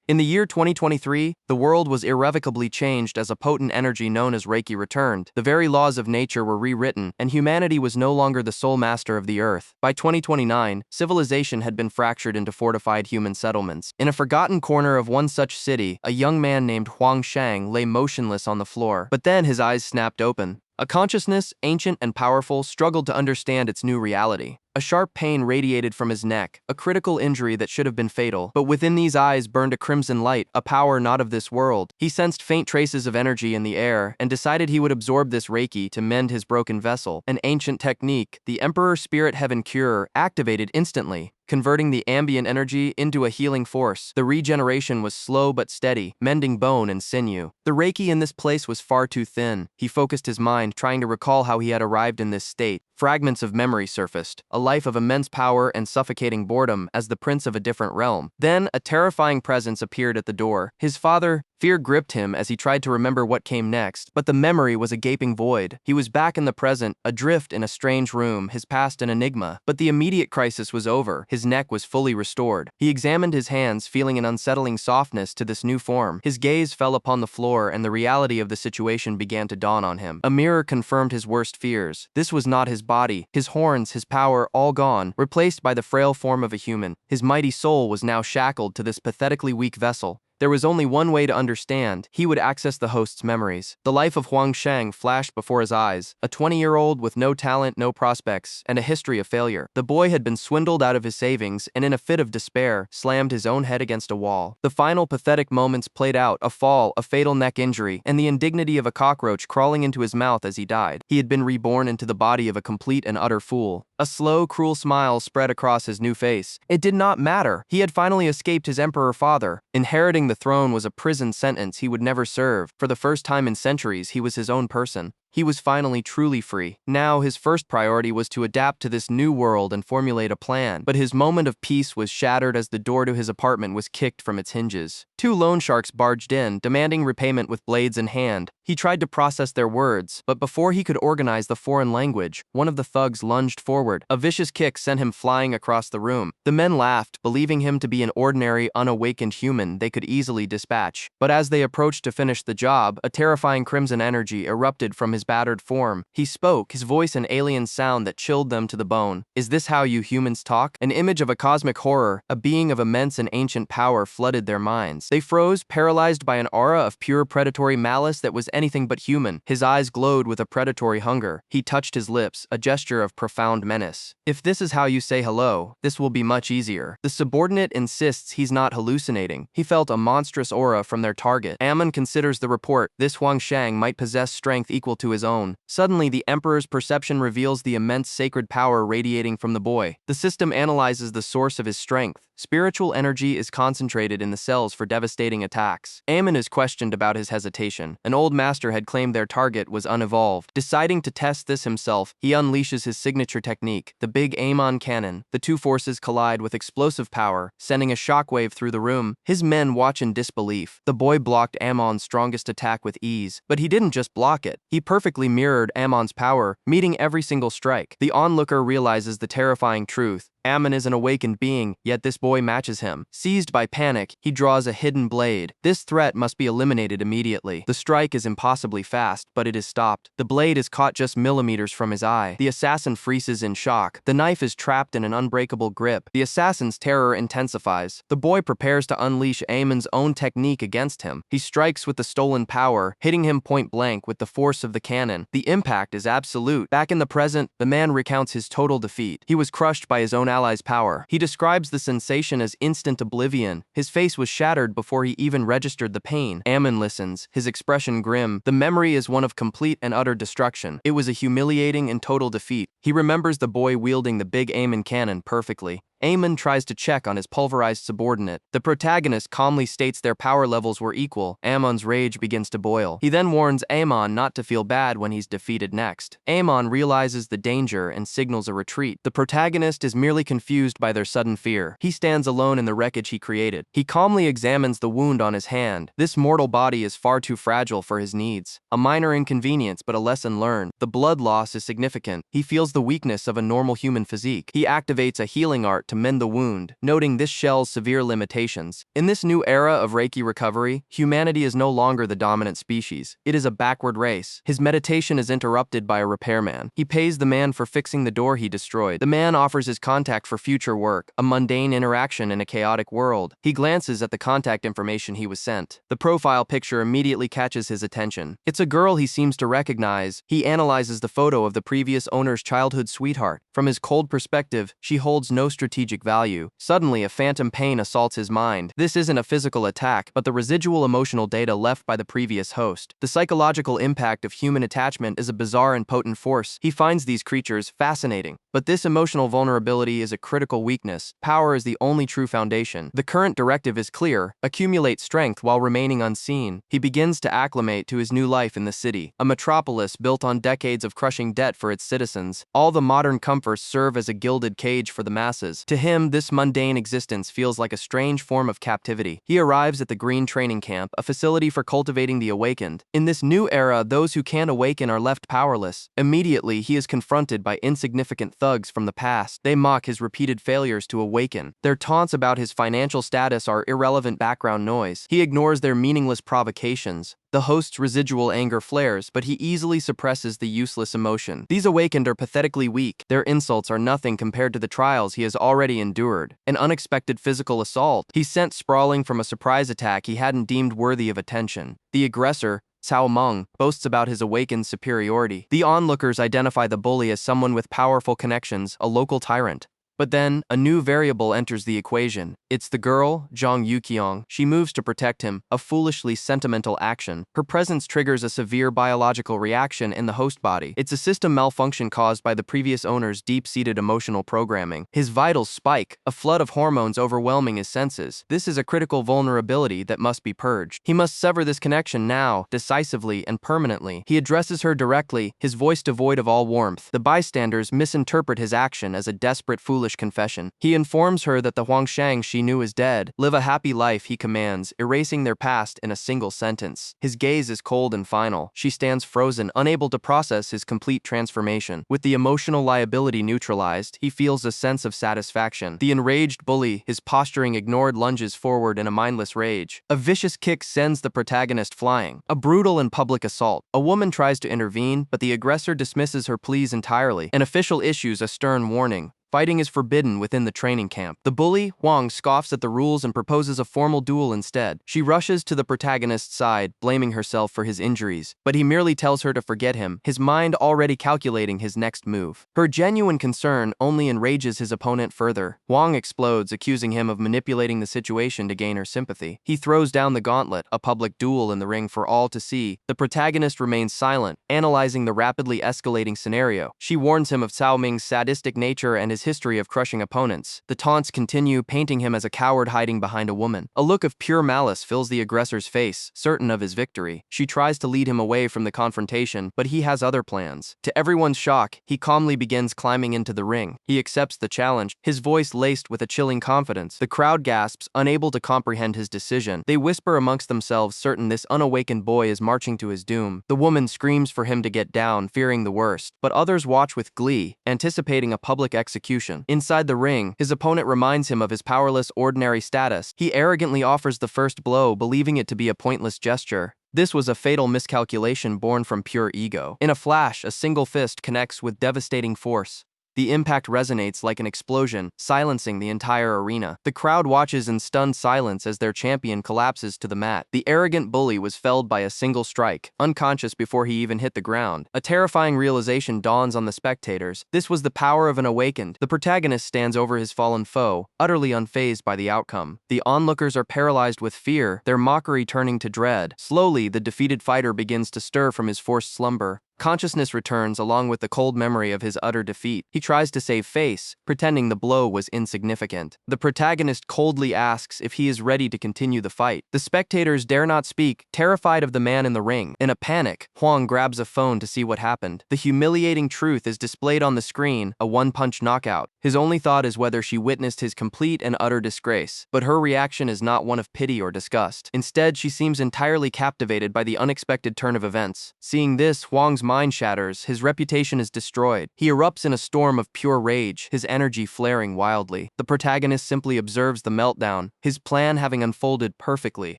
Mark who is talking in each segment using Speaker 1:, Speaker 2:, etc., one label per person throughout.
Speaker 1: In the year 2023, the world was irrevocably changed as a potent energy known as Reiki returned. The very laws of nature were rewritten, and humanity was no longer the sole master of the earth. By 2029, civilization had been fractured into fortified human settlements. In a forgotten corner of one such city, a young man named Huang Shang lay motionless on the floor. But then his eyes snapped open. A consciousness, ancient and powerful, struggled to understand its new reality. A sharp pain radiated from his neck, a critical injury that should have been fatal. But within these eyes burned a crimson light, a power not of this world. He sensed faint traces of energy in the air and decided he would absorb this Reiki to mend his broken vessel. An ancient technique, the Emperor Spirit Heaven Cure, activated instantly, converting the ambient energy into a healing force. The regeneration was slow but steady, mending bone and sinew. The Reiki in this place was far too thin. He focused his mind, trying to recall how he had arrived in this state. Fragments of memory surfaced, a life of immense power and suffocating boredom as the prince of a different realm. Then, a terrifying presence appeared at the door. His father. Fear gripped him as he tried to remember what came next, but the memory was a gaping void. He was back in the present, adrift in a strange room, his past an enigma. But the immediate crisis was over. His neck was fully restored. He examined his hands, feeling an unsettling softness to this new form. His gaze fell upon the floor, and the reality of the situation began to dawn on him. A mirror confirmed his worst fears. This was not his body. His horns, his power, all gone, replaced by the frail form of a human. His mighty soul was now shackled to this pathetically weak vessel. There was only one way to understand. He would access the host's memories. The life of Huang Shang flashed before his eyes, a 20-year-old with no talent, no prospects, and a history of failure. The boy had been swindled out of his savings and in a fit of despair, slammed his own head against a wall. The final pathetic moments played out, a fall, a fatal neck injury, and the indignity of a cockroach crawling into his mouth as he died. He had been reborn into the body of a complete and utter fool. A slow, cruel smile spread across his new face. It did not matter. He had finally escaped his emperor father. Inheriting the throne was a prison sentence he would never serve. For the first time in centuries, he was his own person. He was finally truly free. Now, his first priority was to adapt to this new world and formulate a plan. But his moment of peace was shattered as the door to his apartment was kicked from its hinges. Two loan sharks barged in, demanding repayment with blades in hand. He tried to process their words, but before he could organize the foreign language, one of the thugs lunged forward. A vicious kick sent him flying across the room. The men laughed, believing him to be an ordinary, unawakened human they could easily dispatch. But as they approached to finish the job, a terrifying crimson energy erupted from his battered form. He spoke, his voice an alien sound that chilled them to the bone. "Is this how you humans talk?" An image of a cosmic horror, a being of immense and ancient power flooded their minds. They froze, paralyzed by an aura of pure predatory malice that was anything but human. His eyes glowed with a predatory hunger. He touched his lips, a gesture of profound menace. "If this is how you say hello, this will be much easier." The subordinate insists he's not hallucinating. He felt a monstrous aura from their target. Ammon considers the report. This Huang Shang might possess strength equal to his own. Suddenly, the Emperor's perception reveals the immense sacred power radiating from the boy. The system analyzes the source of his strength. Spiritual energy is concentrated in the cells for devastating attacks. Ammon is questioned about his hesitation. An old master had claimed their target was unevolved. Deciding to test this himself, he unleashes his signature technique, the Big Ammon Cannon. The two forces collide with explosive power, sending a shockwave through the room. His men watch in disbelief. The boy blocked Ammon's strongest attack with ease. But he didn't just block it. He perfectly mirrored Ammon's power, meeting every single strike. The onlooker realizes the terrifying truth. Ammon is an awakened being, yet this boy matches him. Seized by panic, he draws a hidden blade. This threat must be eliminated immediately. The strike is impossibly fast, but it is stopped. The blade is caught just millimeters from his eye. The assassin freezes in shock. The knife is trapped in an unbreakable grip. The assassin's terror intensifies. The boy prepares to unleash Ammon's own technique against him. He strikes with the stolen power, hitting him point blank with the force of the cannon. The impact is absolute. Back in the present, the man recounts his total defeat. He was crushed by his own ally's power. He describes the sensation as instant oblivion. His face was shattered before he even registered the pain. Ammon listens, his expression grim. The memory is one of complete and utter destruction. It was a humiliating and total defeat. He remembers the boy wielding the Big Ammon cannon perfectly. Ammon tries to check on his pulverized subordinate. The protagonist calmly states their power levels were equal. Ammon's rage begins to boil. He then warns Ammon not to feel bad when he's defeated next. Ammon realizes the danger and signals a retreat. The protagonist is merely confused by their sudden fear. He stands alone in the wreckage he created. He calmly examines the wound on his hand. This mortal body is far too fragile for his needs. A minor inconvenience, but a lesson learned. The blood loss is significant. He feels the weakness of a normal human physique. He activates a healing art to mend the wound, noting this shell's severe limitations. In this new era of Reiki recovery, humanity is no longer the dominant species. It is a backward race. His meditation is interrupted by a repairman. He pays the man for fixing the door he destroyed. The man offers his contact for future work, a mundane interaction in a chaotic world. He glances at the contact information he was sent. The profile picture immediately catches his attention. It's a girl he seems to recognize. He analyzes the photo of the previous owner's childhood sweetheart. From his cold perspective, she holds no strategic value. Suddenly, a phantom pain assaults his mind. This isn't a physical attack, but the residual emotional data left by the previous host. The psychological impact of human attachment is a bizarre and potent force. He finds these creatures fascinating. But this emotional vulnerability is a critical weakness. Power is the only true foundation. The current directive is clear: accumulate strength while remaining unseen. He begins to acclimate to his new life in the city, a metropolis built on decades of crushing debt for its citizens. All the modern comforts serve as a gilded cage for the masses. To him, this mundane existence feels like a strange form of captivity. He arrives at the Green Training Camp, a facility for cultivating the awakened. In this new era, those who can't awaken are left powerless. Immediately, he is confronted by insignificant thugs from the past. They mock his repeated failures to awaken. Their taunts about his financial status are irrelevant background noise. He ignores their meaningless provocations. The host's residual anger flares, but he easily suppresses the useless emotion. These awakened are pathetically weak. Their insults are nothing compared to the trials he has already endured. An unexpected physical assault. He's sent sprawling from a surprise attack he hadn't deemed worthy of attention. The aggressor, Cao Meng, boasts about his awakened superiority. The onlookers identify the bully as someone with powerful connections, a local tyrant. But then, a new variable enters the equation. It's the girl, Zhang Yuqiang. She moves to protect him, a foolishly sentimental action. Her presence triggers a severe biological reaction in the host body. It's a system malfunction caused by the previous owner's deep-seated emotional programming. His vitals spike, a flood of hormones overwhelming his senses. This is a critical vulnerability that must be purged. He must sever this connection now, decisively and permanently. He addresses her directly, his voice devoid of all warmth. The bystanders misinterpret his action as a desperate, foolish confession. He informs her that the Huang Shang she knew is dead. Live a happy life, he commands, erasing their past in a single sentence. His gaze is cold and final. She stands frozen, unable to process his complete transformation. With the emotional liability neutralized, he feels a sense of satisfaction. The enraged bully, his posturing ignored, lunges forward in a mindless rage. A vicious kick sends the protagonist flying. A brutal and public assault. A woman tries to intervene, but the aggressor dismisses her pleas entirely. An official issues a stern warning. Fighting is forbidden within the training camp. The bully, Huang, scoffs at the rules and proposes a formal duel instead. She rushes to the protagonist's side, blaming herself for his injuries, but he merely tells her to forget him, his mind already calculating his next move. Her genuine concern only enrages his opponent further. Huang explodes, accusing him of manipulating the situation to gain her sympathy. He throws down the gauntlet, a public duel in the ring for all to see. The protagonist remains silent, analyzing the rapidly escalating scenario. She warns him of Cao Ming's sadistic nature and his history of crushing opponents. The taunts continue, painting him as a coward hiding behind a woman. A look of pure malice fills the aggressor's face, certain of his victory. She tries to lead him away from the confrontation, but he has other plans. To everyone's shock, he calmly begins climbing into the ring. He accepts the challenge, his voice laced with a chilling confidence. The crowd gasps, unable to comprehend his decision. They whisper amongst themselves, certain this unawakened boy is marching to his doom. The woman screams for him to get down, fearing the worst, but others watch with glee, anticipating a public execution. Inside the ring, his opponent reminds him of his powerless, ordinary status. He arrogantly offers the first blow, believing it to be a pointless gesture. This was a fatal miscalculation born from pure ego. In a flash, a single fist connects with devastating force. The impact resonates like an explosion, silencing the entire arena. The crowd watches in stunned silence as their champion collapses to the mat. The arrogant bully was felled by a single strike, unconscious before he even hit the ground. A terrifying realization dawns on the spectators. This was the power of an awakened. The protagonist stands over his fallen foe, utterly unfazed by the outcome. The onlookers are paralyzed with fear, their mockery turning to dread. Slowly, the defeated fighter begins to stir from his forced slumber. Consciousness returns along with the cold memory of his utter defeat. He tries to save face, pretending the blow was insignificant. The protagonist coldly asks if he is ready to continue the fight. The spectators dare not speak, terrified of the man in the ring. In a panic, Huang grabs a phone to see what happened. The humiliating truth is displayed on the screen, a one-punch knockout. His only thought is whether she witnessed his complete and utter disgrace. But her reaction is not one of pity or disgust. Instead, she seems entirely captivated by the unexpected turn of events. Seeing this, Huang's mind shatters, his reputation is destroyed. He erupts in a storm of pure rage, his energy flaring wildly. The protagonist simply observes the meltdown, his plan having unfolded perfectly.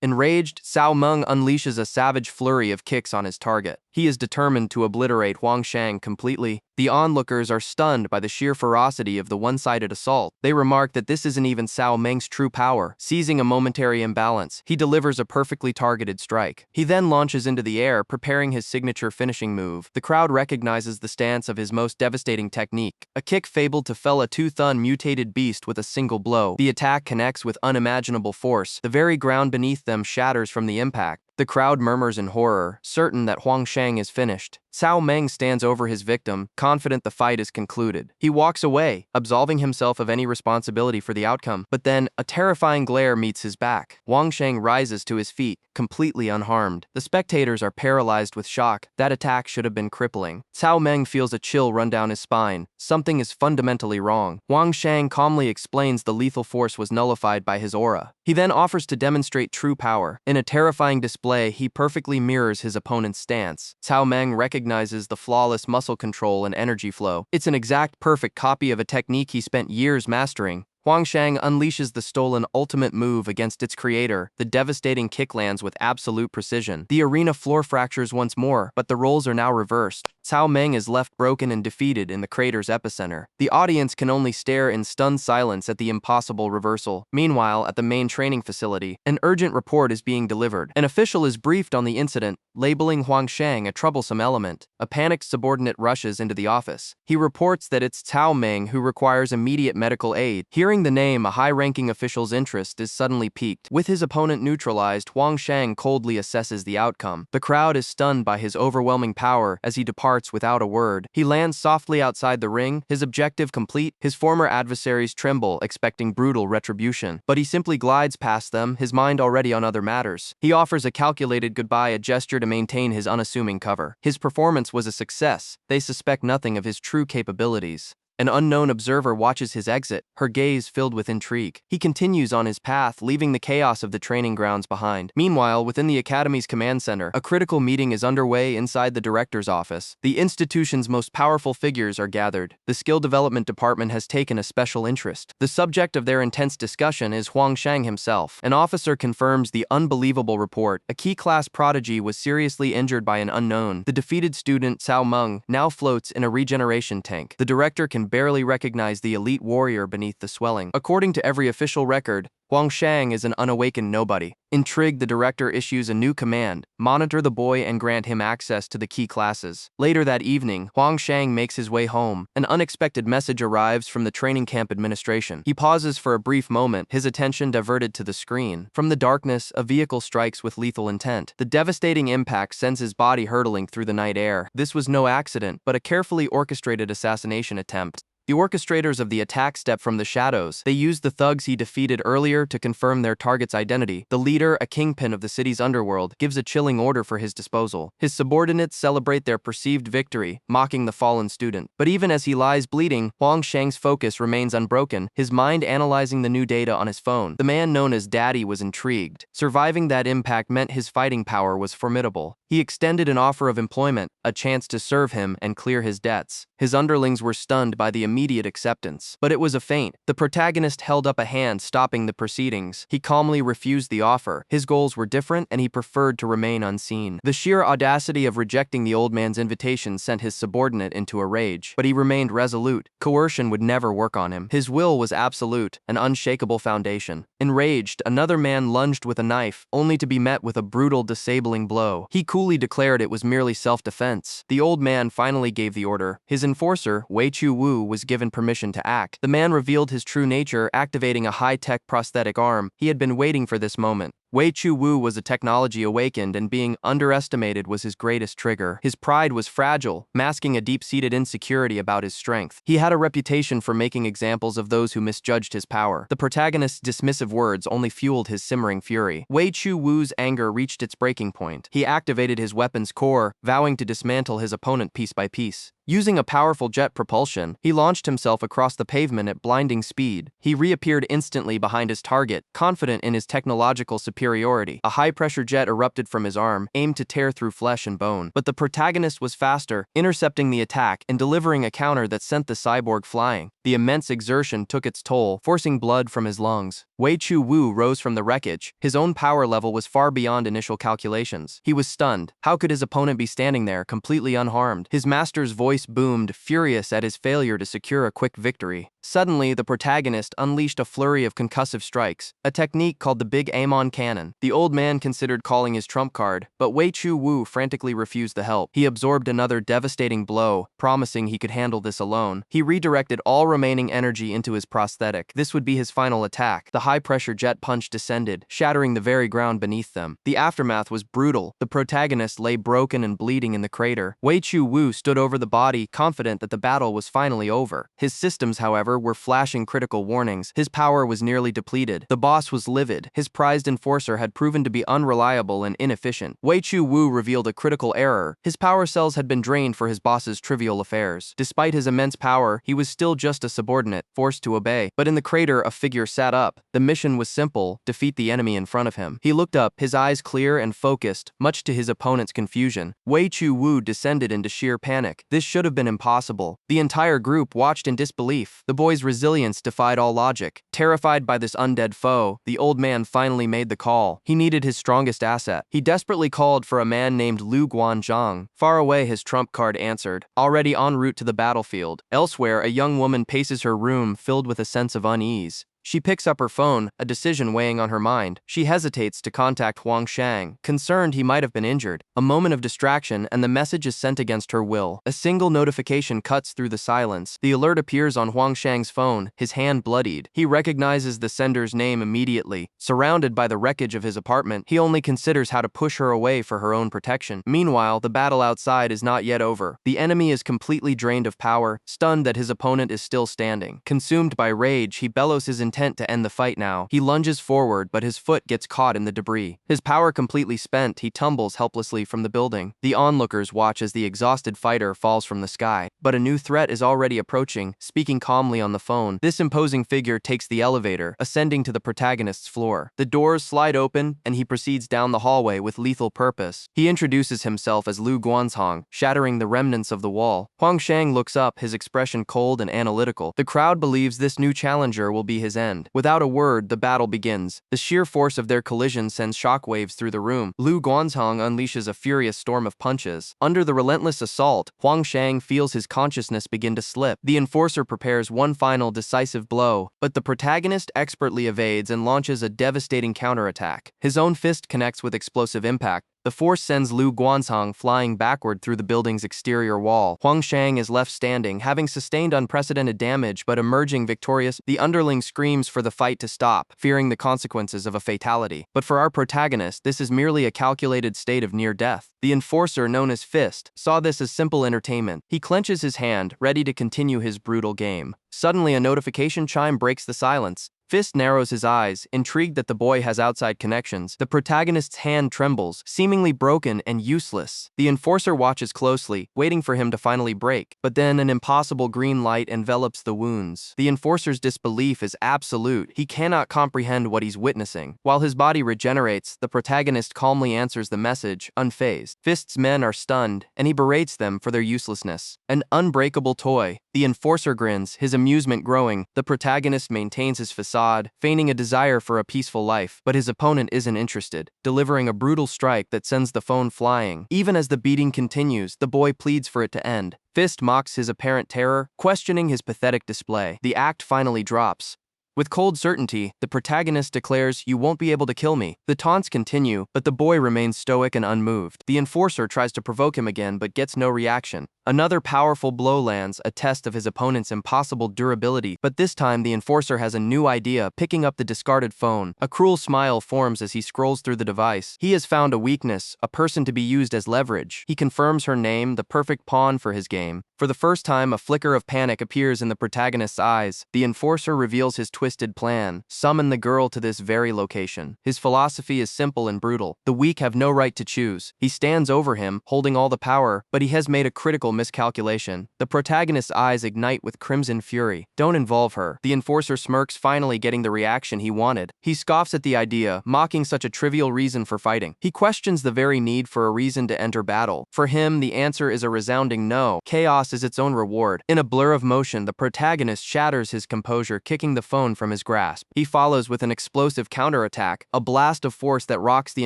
Speaker 1: Enraged, Cao Meng unleashes a savage flurry of kicks on his target. He is determined to obliterate Huang Shang completely. The onlookers are stunned by the sheer ferocity of the one-sided assault. They remark that this isn't even Cao Meng's true power. Seizing a momentary imbalance, he delivers a perfectly targeted strike. He then launches into the air, preparing his signature finishing move. The crowd recognizes the stance of his most devastating technique, a kick fabled to fell a two-thun mutated beast with a single blow. The attack connects with unimaginable force. The very ground beneath them shatters from the impact. The crowd murmurs in horror, certain that Huang Shang is finished. Cao Meng stands over his victim, confident the fight is concluded. He walks away, absolving himself of any responsibility for the outcome. But then, a terrifying glare meets his back. Huang Shang rises to his feet, completely unharmed. The spectators are paralyzed with shock. That attack should have been crippling. Cao Meng feels a chill run down his spine. Something is fundamentally wrong. Huang Shang calmly explains the lethal force was nullified by his aura. He then offers to demonstrate true power. In a terrifying display, he perfectly mirrors his opponent's stance. Cao Meng recognizes the flawless muscle control and energy flow. It's an exact perfect copy of a technique he spent years mastering. Huang Shang unleashes the stolen ultimate move against its creator. The devastating kick lands with absolute precision. The arena floor fractures once more, but the roles are now reversed. Cao Meng is left broken and defeated in the crater's epicenter. The audience can only stare in stunned silence at the impossible reversal. Meanwhile, at the main training facility, an urgent report is being delivered. An official is briefed on the incident, labeling Huang Shang a troublesome element. A panicked subordinate rushes into the office. He reports that it's Cao Meng who requires immediate medical aid. Hearing the name, a high-ranking official's interest is suddenly piqued. With his opponent neutralized, Huang Shang coldly assesses the outcome. The crowd is stunned by his overwhelming power as he departs without a word. He lands softly outside the ring, his objective complete. His former adversaries tremble, expecting brutal retribution. But he simply glides past them, his mind already on other matters. He offers a calculated goodbye, a gesture to maintain his unassuming cover. His performance was a success. They suspect nothing of his true capabilities. An unknown observer watches his exit, her gaze filled with intrigue. He continues on his path, leaving the chaos of the training grounds behind. Meanwhile, within the Academy's command center, a critical meeting is underway inside the director's office. The institution's most powerful figures are gathered. The skill development department has taken a special interest. The subject of their intense discussion is Huang Shang himself. An officer confirms the unbelievable report. A key class prodigy was seriously injured by an unknown. The defeated student, Cao Meng, now floats in a regeneration tank. The director can barely recognize the elite warrior beneath the swelling. According to every official record, Huang Shang is an unawakened nobody. Intrigued, the director issues a new command: monitor the boy and grant him access to the key classes. Later that evening, Huang Shang makes his way home. An unexpected message arrives from the training camp administration. He pauses for a brief moment, his attention diverted to the screen. From the darkness, a vehicle strikes with lethal intent. The devastating impact sends his body hurtling through the night air. This was no accident, but a carefully orchestrated assassination attempt. The orchestrators of the attack step from the shadows. They used the thugs he defeated earlier to confirm their target's identity. The leader, a kingpin of the city's underworld, gives a chilling order for his disposal. His subordinates celebrate their perceived victory, mocking the fallen student. But even as he lies bleeding, Huang Shang's focus remains unbroken, his mind analyzing the new data on his phone. The man known as Daddy was intrigued. Surviving that impact meant his fighting power was formidable. He extended an offer of employment, a chance to serve him and clear his debts. His underlings were stunned by the immediate acceptance. But it was a feint. The protagonist held up a hand, stopping the proceedings. He calmly refused the offer. His goals were different, and he preferred to remain unseen. The sheer audacity of rejecting the old man's invitation sent his subordinate into a rage. But he remained resolute. Coercion would never work on him. His will was absolute, an unshakable foundation. Enraged, another man lunged with a knife, only to be met with a brutal, disabling blow. He coolly declared it was merely self-defense. The old man finally gave the order. His enforcer, Wei Chu Wu, was given permission to act. The man revealed his true nature, activating a high-tech prosthetic arm. He had been waiting for this moment. Wei Chu Wu was a technology awakened, and being underestimated was his greatest trigger. His pride was fragile, masking a deep-seated insecurity about his strength. He had a reputation for making examples of those who misjudged his power. The protagonist's dismissive words only fueled his simmering fury. Wei Chu Wu's anger reached its breaking point. He activated his weapon's core, vowing to dismantle his opponent piece by piece. Using a powerful jet propulsion, he launched himself across the pavement at blinding speed. He reappeared instantly behind his target, confident in his technological superiority. A high-pressure jet erupted from his arm, aimed to tear through flesh and bone. But the protagonist was faster, intercepting the attack and delivering a counter that sent the cyborg flying. The immense exertion took its toll, forcing blood from his lungs. Wei Chu Wu rose from the wreckage. His own power level was far beyond initial calculations. He was stunned. How could his opponent be standing there, completely unharmed? His master's voice boomed, furious at his failure to secure a quick victory. Suddenly, the protagonist unleashed a flurry of concussive strikes, a technique called the Big Amon Cannon. The old man considered calling his trump card, but Wei Chu Wu frantically refused the help. He absorbed another devastating blow, promising he could handle this alone. He redirected all remaining energy into his prosthetic. This would be his final attack. The high-pressure jet punch descended, shattering the very ground beneath them. The aftermath was brutal. The protagonist lay broken and bleeding in the crater. Wei Chu Wu stood over the body, confident that the battle was finally over. His systems, however, were flashing critical warnings. His power was nearly depleted. The boss was livid. His prized enforcer had proven to be unreliable and inefficient. Wei Chu Wu revealed a critical error. His power cells had been drained for his boss's trivial affairs. Despite his immense power, he was still just a subordinate, forced to obey. But in the crater, a figure sat up. The mission was simple: defeat the enemy in front of him. He looked up, his eyes clear and focused, much to his opponent's confusion. Wei Chu Wu descended into sheer panic. This should have been impossible. The entire group watched in disbelief. The boy's resilience defied all logic. Terrified by this undead foe, the old man finally made the call. He needed his strongest asset. He desperately called for a man named Lu Guanzhang. Far away, his trump card answered, already en route to the battlefield. Elsewhere, a young woman paces her room, filled with a sense of unease. She picks up her phone, a decision weighing on her mind. She hesitates to contact Huang Shang, concerned he might have been injured. A moment of distraction, and the message is sent against her will. A single notification cuts through the silence. The alert appears on Huang Shang's phone, his hand bloodied. He recognizes the sender's name immediately. Surrounded by the wreckage of his apartment, he only considers how to push her away for her own protection. Meanwhile, the battle outside is not yet over. The enemy is completely drained of power, stunned that his opponent is still standing. Consumed by rage, he bellows his intent to end the fight now. He lunges forward, but his foot gets caught in the debris. His power completely spent, he tumbles helplessly from the building. The onlookers watch as the exhausted fighter falls from the sky. But a new threat is already approaching, speaking calmly on the phone. This imposing figure takes the elevator, ascending to the protagonist's floor. The doors slide open, and he proceeds down the hallway with lethal purpose. He introduces himself as Lu Guanzhang, shattering the remnants of the wall. Huang Shang looks up, his expression cold and analytical. The crowd believes this new challenger will be his end. Without a word, the battle begins. The sheer force of their collision sends shockwaves through the room. Lu Guanzhang unleashes a furious storm of punches. Under the relentless assault, Huang Shang feels his consciousness begin to slip. The enforcer prepares one final decisive blow, but the protagonist expertly evades and launches a devastating counterattack. His own fist connects with explosive impact. The force sends Lu Guanzhang flying backward through the building's exterior wall. Huang Shang is left standing, having sustained unprecedented damage but emerging victorious. The underling screams for the fight to stop, fearing the consequences of a fatality. But for our protagonist, this is merely a calculated state of near death. The enforcer, known as Fist, saw this as simple entertainment. He clenches his hand, ready to continue his brutal game. Suddenly, a notification chime breaks the silence. Fist narrows his eyes, intrigued that the boy has outside connections. The protagonist's hand trembles, seemingly broken and useless. The enforcer watches closely, waiting for him to finally break. But then an impossible green light envelops the wounds. The enforcer's disbelief is absolute. He cannot comprehend what he's witnessing. While his body regenerates, the protagonist calmly answers the message, unfazed. Fist's men are stunned, and he berates them for their uselessness. An unbreakable toy. The enforcer grins, his amusement growing. The protagonist maintains his facade, feigning a desire for a peaceful life, but his opponent isn't interested, delivering a brutal strike that sends the phone flying. Even as the beating continues, the boy pleads for it to end. Fist mocks his apparent terror, questioning his pathetic display. The act finally drops. With cold certainty, the protagonist declares, "You won't be able to kill me." The taunts continue, but the boy remains stoic and unmoved. The enforcer tries to provoke him again but gets no reaction. Another powerful blow lands, a test of his opponent's impossible durability, but this time the enforcer has a new idea, picking up the discarded phone. A cruel smile forms as he scrolls through the device. He has found a weakness, a person to be used as leverage. He confirms her name, the perfect pawn for his game. For the first time, a flicker of panic appears in the protagonist's eyes. The enforcer reveals his twisted plan: summon the girl to this very location. His philosophy is simple and brutal. The weak have no right to choose. He stands over him, holding all the power, but he has made a critical miscalculation. The protagonist's eyes ignite with crimson fury. Don't involve her. The enforcer smirks, finally getting the reaction he wanted. He scoffs at the idea, mocking such a trivial reason for fighting. He questions the very need for a reason to enter battle. For him, the answer is a resounding no. Chaos is its own reward. In a blur of motion, the protagonist shatters his composure, kicking the phone from his grasp. He follows with an explosive counterattack, a blast of force that rocks the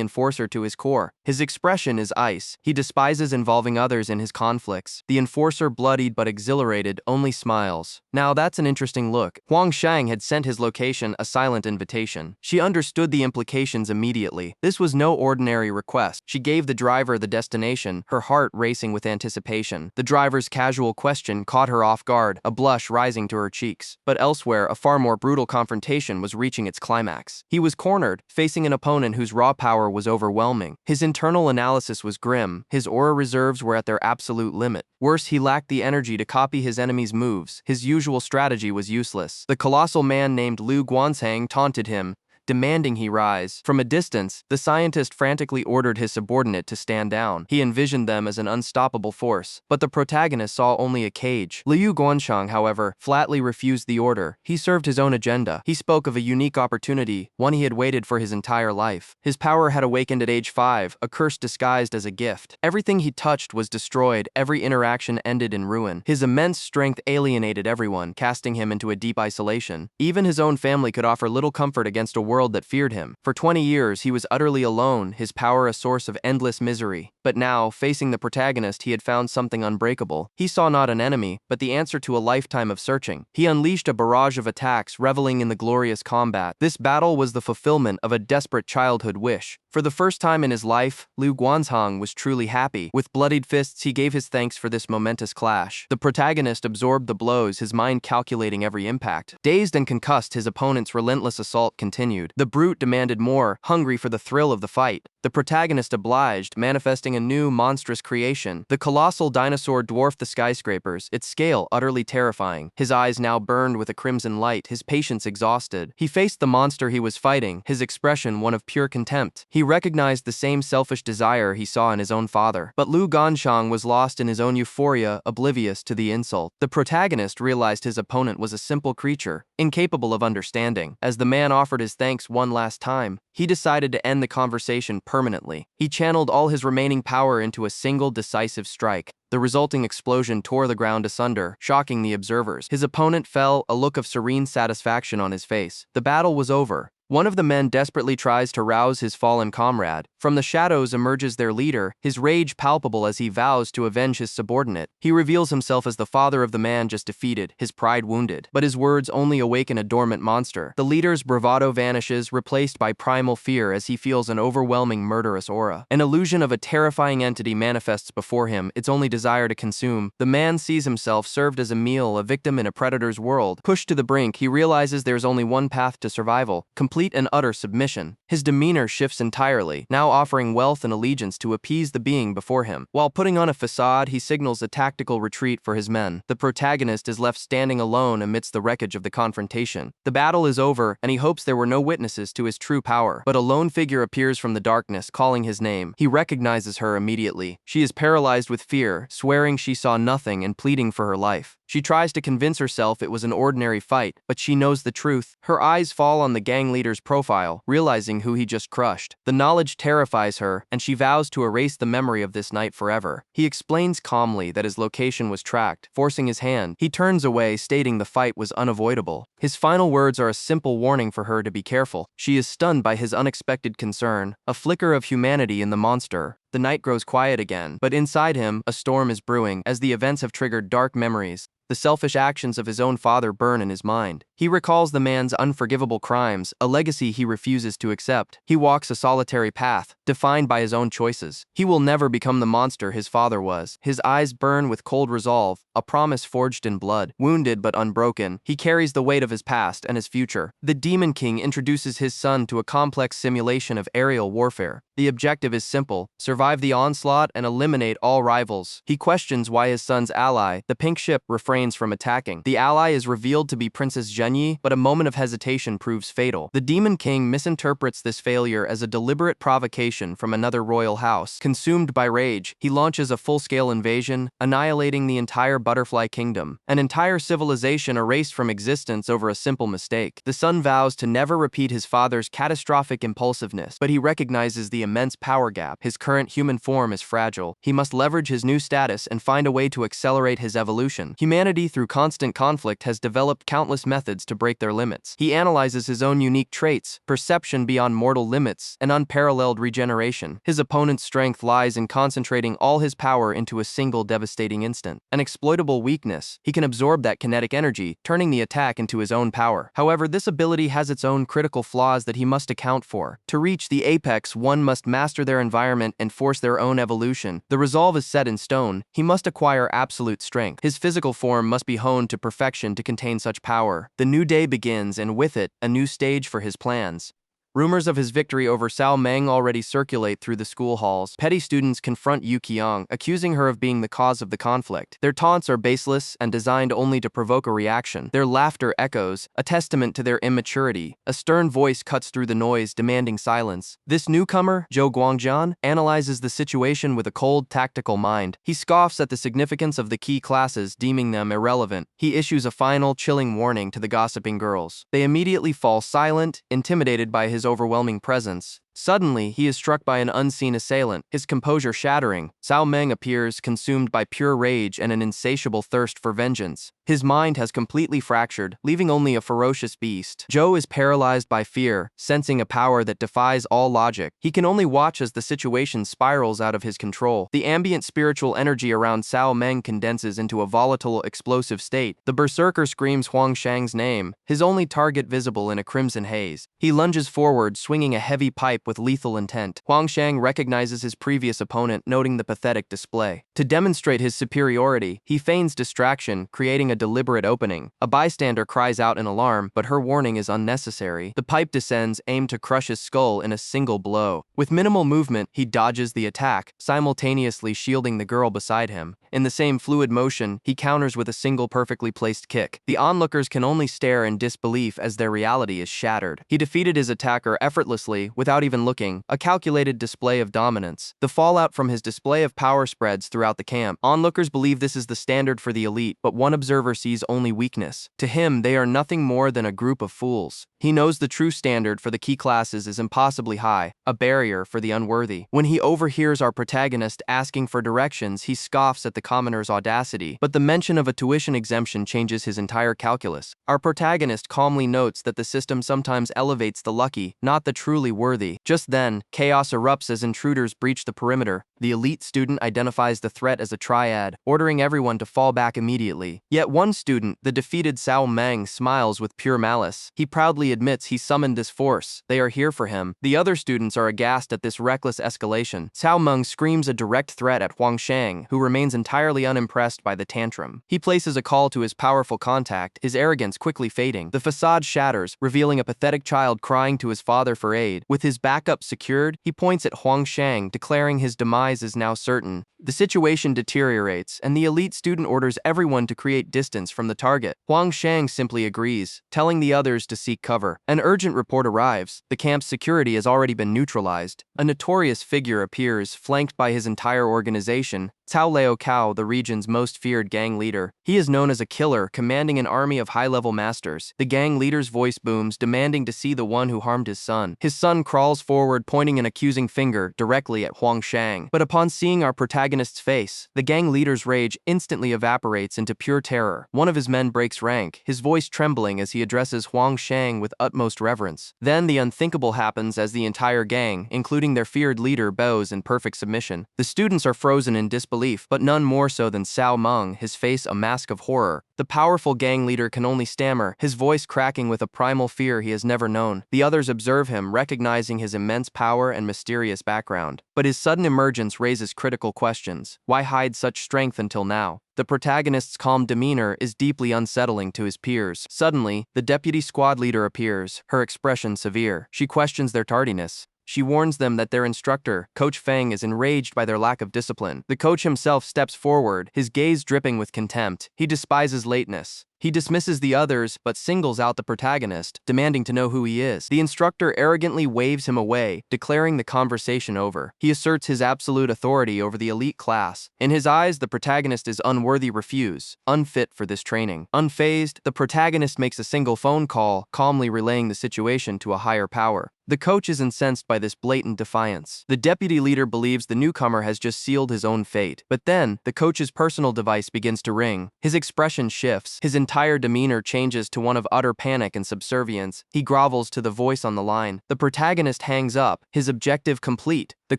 Speaker 1: enforcer to his core. His expression is ice. He despises involving others in his conflicts. The enforcer, bloodied but exhilarated, only smiles. Now that's an interesting look. Huang Shang had sent his location a silent invitation. She understood the implications immediately. This was no ordinary request. She gave the driver the destination, her heart racing with anticipation. The driver's casual question caught her off guard, a blush rising to her cheeks. But elsewhere, a far more brutal confrontation was reaching its climax. He was cornered, facing an opponent whose raw power was overwhelming. His internal analysis was grim. His aura reserves were at their absolute limit. Worse, he lacked the energy to copy his enemy's moves. His usual strategy was useless. The colossal man named Lu Guanzhang taunted him, demanding he rise. From a distance, the scientist frantically ordered his subordinate to stand down. He envisioned them as an unstoppable force, but the protagonist saw only a cage. Liu Guanshang, however, flatly refused the order. He served his own agenda. He spoke of a unique opportunity, one he had waited for his entire life. His power had awakened at age 5, a curse disguised as a gift. Everything he touched was destroyed, every interaction ended in ruin. His immense strength alienated everyone, casting him into a deep isolation. Even his own family could offer little comfort against a world that feared him. For 20 years, he was utterly alone, his power a source of endless misery. But now, facing the protagonist, he had found something unbreakable. He saw not an enemy, but the answer to a lifetime of searching. He unleashed a barrage of attacks, reveling in the glorious combat. This battle was the fulfillment of a desperate childhood wish. For the first time in his life, Lu Guanzhang was truly happy. With bloodied fists, he gave his thanks for this momentous clash. The protagonist absorbed the blows, his mind calculating every impact. Dazed and concussed, his opponent's relentless assault continued. The brute demanded more, hungry for the thrill of the fight. The protagonist obliged, manifesting a new, monstrous creation. The colossal dinosaur dwarfed the skyscrapers, its scale utterly terrifying. His eyes now burned with a crimson light, his patience exhausted. He faced the monster he was fighting, his expression one of pure contempt. He recognized the same selfish desire he saw in his own father. But Lu Guanshang was lost in his own euphoria, oblivious to the insult. The protagonist realized his opponent was a simple creature, incapable of understanding. As the man offered his thanks one last time, he decided to end the conversation permanently. He channeled all his remaining power into a single decisive strike. The resulting explosion tore the ground asunder, shocking the observers. His opponent fell, a look of serene satisfaction on his face. The battle was over. One of the men desperately tries to rouse his fallen comrade. From the shadows emerges their leader, his rage palpable as he vows to avenge his subordinate. He reveals himself as the father of the man just defeated, his pride wounded. But his words only awaken a dormant monster. The leader's bravado vanishes, replaced by primal fear as he feels an overwhelming murderous aura. An illusion of a terrifying entity manifests before him, its only desire to consume. The man sees himself served as a meal, a victim in a predator's world. Pushed to the brink, he realizes there's only one path to survival: complete and utter submission. His demeanor shifts entirely, now offering wealth and allegiance to appease the being before him. While putting on a facade, he signals a tactical retreat for his men. The protagonist is left standing alone amidst the wreckage of the confrontation. The battle is over, and he hopes there were no witnesses to his true power. But a lone figure appears from the darkness, calling his name. He recognizes her immediately. She is paralyzed with fear, swearing she saw nothing and pleading for her life. She tries to convince herself it was an ordinary fight, but she knows the truth. Her eyes fall on the gang leader's profile, realizing who he just crushed. The knowledge terrifies her, and she vows to erase the memory of this night forever. He explains calmly that his location was tracked, forcing his hand. He turns away, stating the fight was unavoidable. His final words are a simple warning for her to be careful. She is stunned by his unexpected concern, a flicker of humanity in the monster. The night grows quiet again, but inside him, a storm is brewing, as the events have triggered dark memories. The selfish actions of his own father burn in his mind. He recalls the man's unforgivable crimes, a legacy he refuses to accept. He walks a solitary path, defined by his own choices. He will never become the monster his father was. His eyes burn with cold resolve, a promise forged in blood. Wounded but unbroken, he carries the weight of his past and his future. The Demon King introduces his son to a complex simulation of aerial warfare. The objective is simple: survive the onslaught and eliminate all rivals. He questions why his son's ally, the pink ship, refrains refrains from attacking. The ally is revealed to be Princess Zhenyi, but a moment of hesitation proves fatal. The Demon King misinterprets this failure as a deliberate provocation from another royal house. Consumed by rage, he launches a full-scale invasion, annihilating the entire Butterfly Kingdom. An entire civilization erased from existence over a simple mistake. The son vows to never repeat his father's catastrophic impulsiveness, but he recognizes the immense power gap. His current human form is fragile. He must leverage his new status and find a way to accelerate his evolution. Humanity, through constant conflict, has developed countless methods to break their limits. He analyzes his own unique traits, perception beyond mortal limits, and unparalleled regeneration. His opponent's strength lies in concentrating all his power into a single devastating instant. An exploitable weakness, he can absorb that kinetic energy, turning the attack into his own power. However, this ability has its own critical flaws that he must account for. To reach the apex, one must master their environment and force their own evolution. The resolve is set in stone. He must acquire absolute strength. His physical form must be honed to perfection to contain such power. The new day begins, and with it, a new stage for his plans. Rumors of his victory over Cao Meng already circulate through the school halls. Petty students confront Yu Qiang, accusing her of being the cause of the conflict. Their taunts are baseless and designed only to provoke a reaction. Their laughter echoes, a testament to their immaturity. A stern voice cuts through the noise, demanding silence. This newcomer, Zhou Guangjian, analyzes the situation with a cold, tactical mind. He scoffs at the significance of the key classes, deeming them irrelevant. He issues a final, chilling warning to the gossiping girls. They immediately fall silent, intimidated by his overwhelming presence. Suddenly, he is struck by an unseen assailant, his composure shattering. Cao Meng appears, consumed by pure rage and an insatiable thirst for vengeance. His mind has completely fractured, leaving only a ferocious beast. Zhou is paralyzed by fear, sensing a power that defies all logic. He can only watch as the situation spirals out of his control. The ambient spiritual energy around Cao Meng condenses into a volatile, explosive state. The berserker screams Huang Shang's name, his only target visible in a crimson haze. He lunges forward, swinging a heavy pipe with lethal intent. Huang Shang recognizes his previous opponent, noting the pathetic display. To demonstrate his superiority, he feigns distraction, creating a deliberate opening. A bystander cries out in alarm, but her warning is unnecessary. The pipe descends, aimed to crush his skull in a single blow. With minimal movement, he dodges the attack, simultaneously shielding the girl beside him. In the same fluid motion, he counters with a single perfectly placed kick. The onlookers can only stare in disbelief as their reality is shattered. He defeated his attacker effortlessly, without even looking, a calculated display of dominance. The fallout from his display of power spreads throughout the camp. Onlookers believe this is the standard for the elite, but one observer sees only weakness. To him, they are nothing more than a group of fools. He knows the true standard for the key classes is impossibly high, a barrier for the unworthy. When he overhears our protagonist asking for directions, he scoffs at the commoner's audacity, but the mention of a tuition exemption changes his entire calculus. Our protagonist calmly notes that the system sometimes elevates the lucky, not the truly worthy. Just then, chaos erupts as intruders breach the perimeter. The elite student identifies the threat as a triad, ordering everyone to fall back immediately. Yet one student, the defeated Cao Meng, smiles with pure malice. He proudly admits he summoned this force. They are here for him. The other students are aghast at this reckless escalation. Cao Meng screams a direct threat at Huang Shang, who remains entirely unimpressed by the tantrum. He places a call to his powerful contact, his arrogance quickly fading. The facade shatters, revealing a pathetic child crying to his father for aid. With his backup secured, he points at Huang Shang, declaring his demise is now certain. The situation deteriorates, and the elite student orders everyone to create distance from the target. Huang Shang simply agrees, telling the others to seek cover. An urgent report arrives. The camp's security has already been neutralized. A notorious figure appears, flanked by his entire organization. Cao Leo Cao, the region's most feared gang leader. He is known as a killer, commanding an army of high-level masters. The gang leader's voice booms, demanding to see the one who harmed his son. His son crawls forward, pointing an accusing finger directly at Huang Shang. But upon seeing our protagonist's face, the gang leader's rage instantly evaporates into pure terror. One of his men breaks rank, his voice trembling as he addresses Huang Shang with utmost reverence. Then the unthinkable happens as the entire gang, including their feared leader, bows in perfect submission. The students are frozen in disbelief, but none more so than Cao Meng, his face a mask of horror. The powerful gang leader can only stammer, his voice cracking with a primal fear he has never known. The others observe him, recognizing his immense power and mysterious background. But his sudden emergence raises critical questions. Why hide such strength until now? The protagonist's calm demeanor is deeply unsettling to his peers. Suddenly, the deputy squad leader appears, her expression severe. She questions their tardiness. She warns them that their instructor, Coach Feng, is enraged by their lack of discipline. The coach himself steps forward, his gaze dripping with contempt. He despises lateness. He dismisses the others, but singles out the protagonist, demanding to know who he is. The instructor arrogantly waves him away, declaring the conversation over. He asserts his absolute authority over the elite class. In his eyes, the protagonist is unworthy refuse, unfit for this training. Unfazed, the protagonist makes a single phone call, calmly relaying the situation to a higher power. The coach is incensed by this blatant defiance. The deputy leader believes the newcomer has just sealed his own fate. But then, the coach's personal device begins to ring. His expression shifts. His entire demeanor changes to one of utter panic and subservience. He grovels to the voice on the line. The protagonist hangs up, his objective complete. The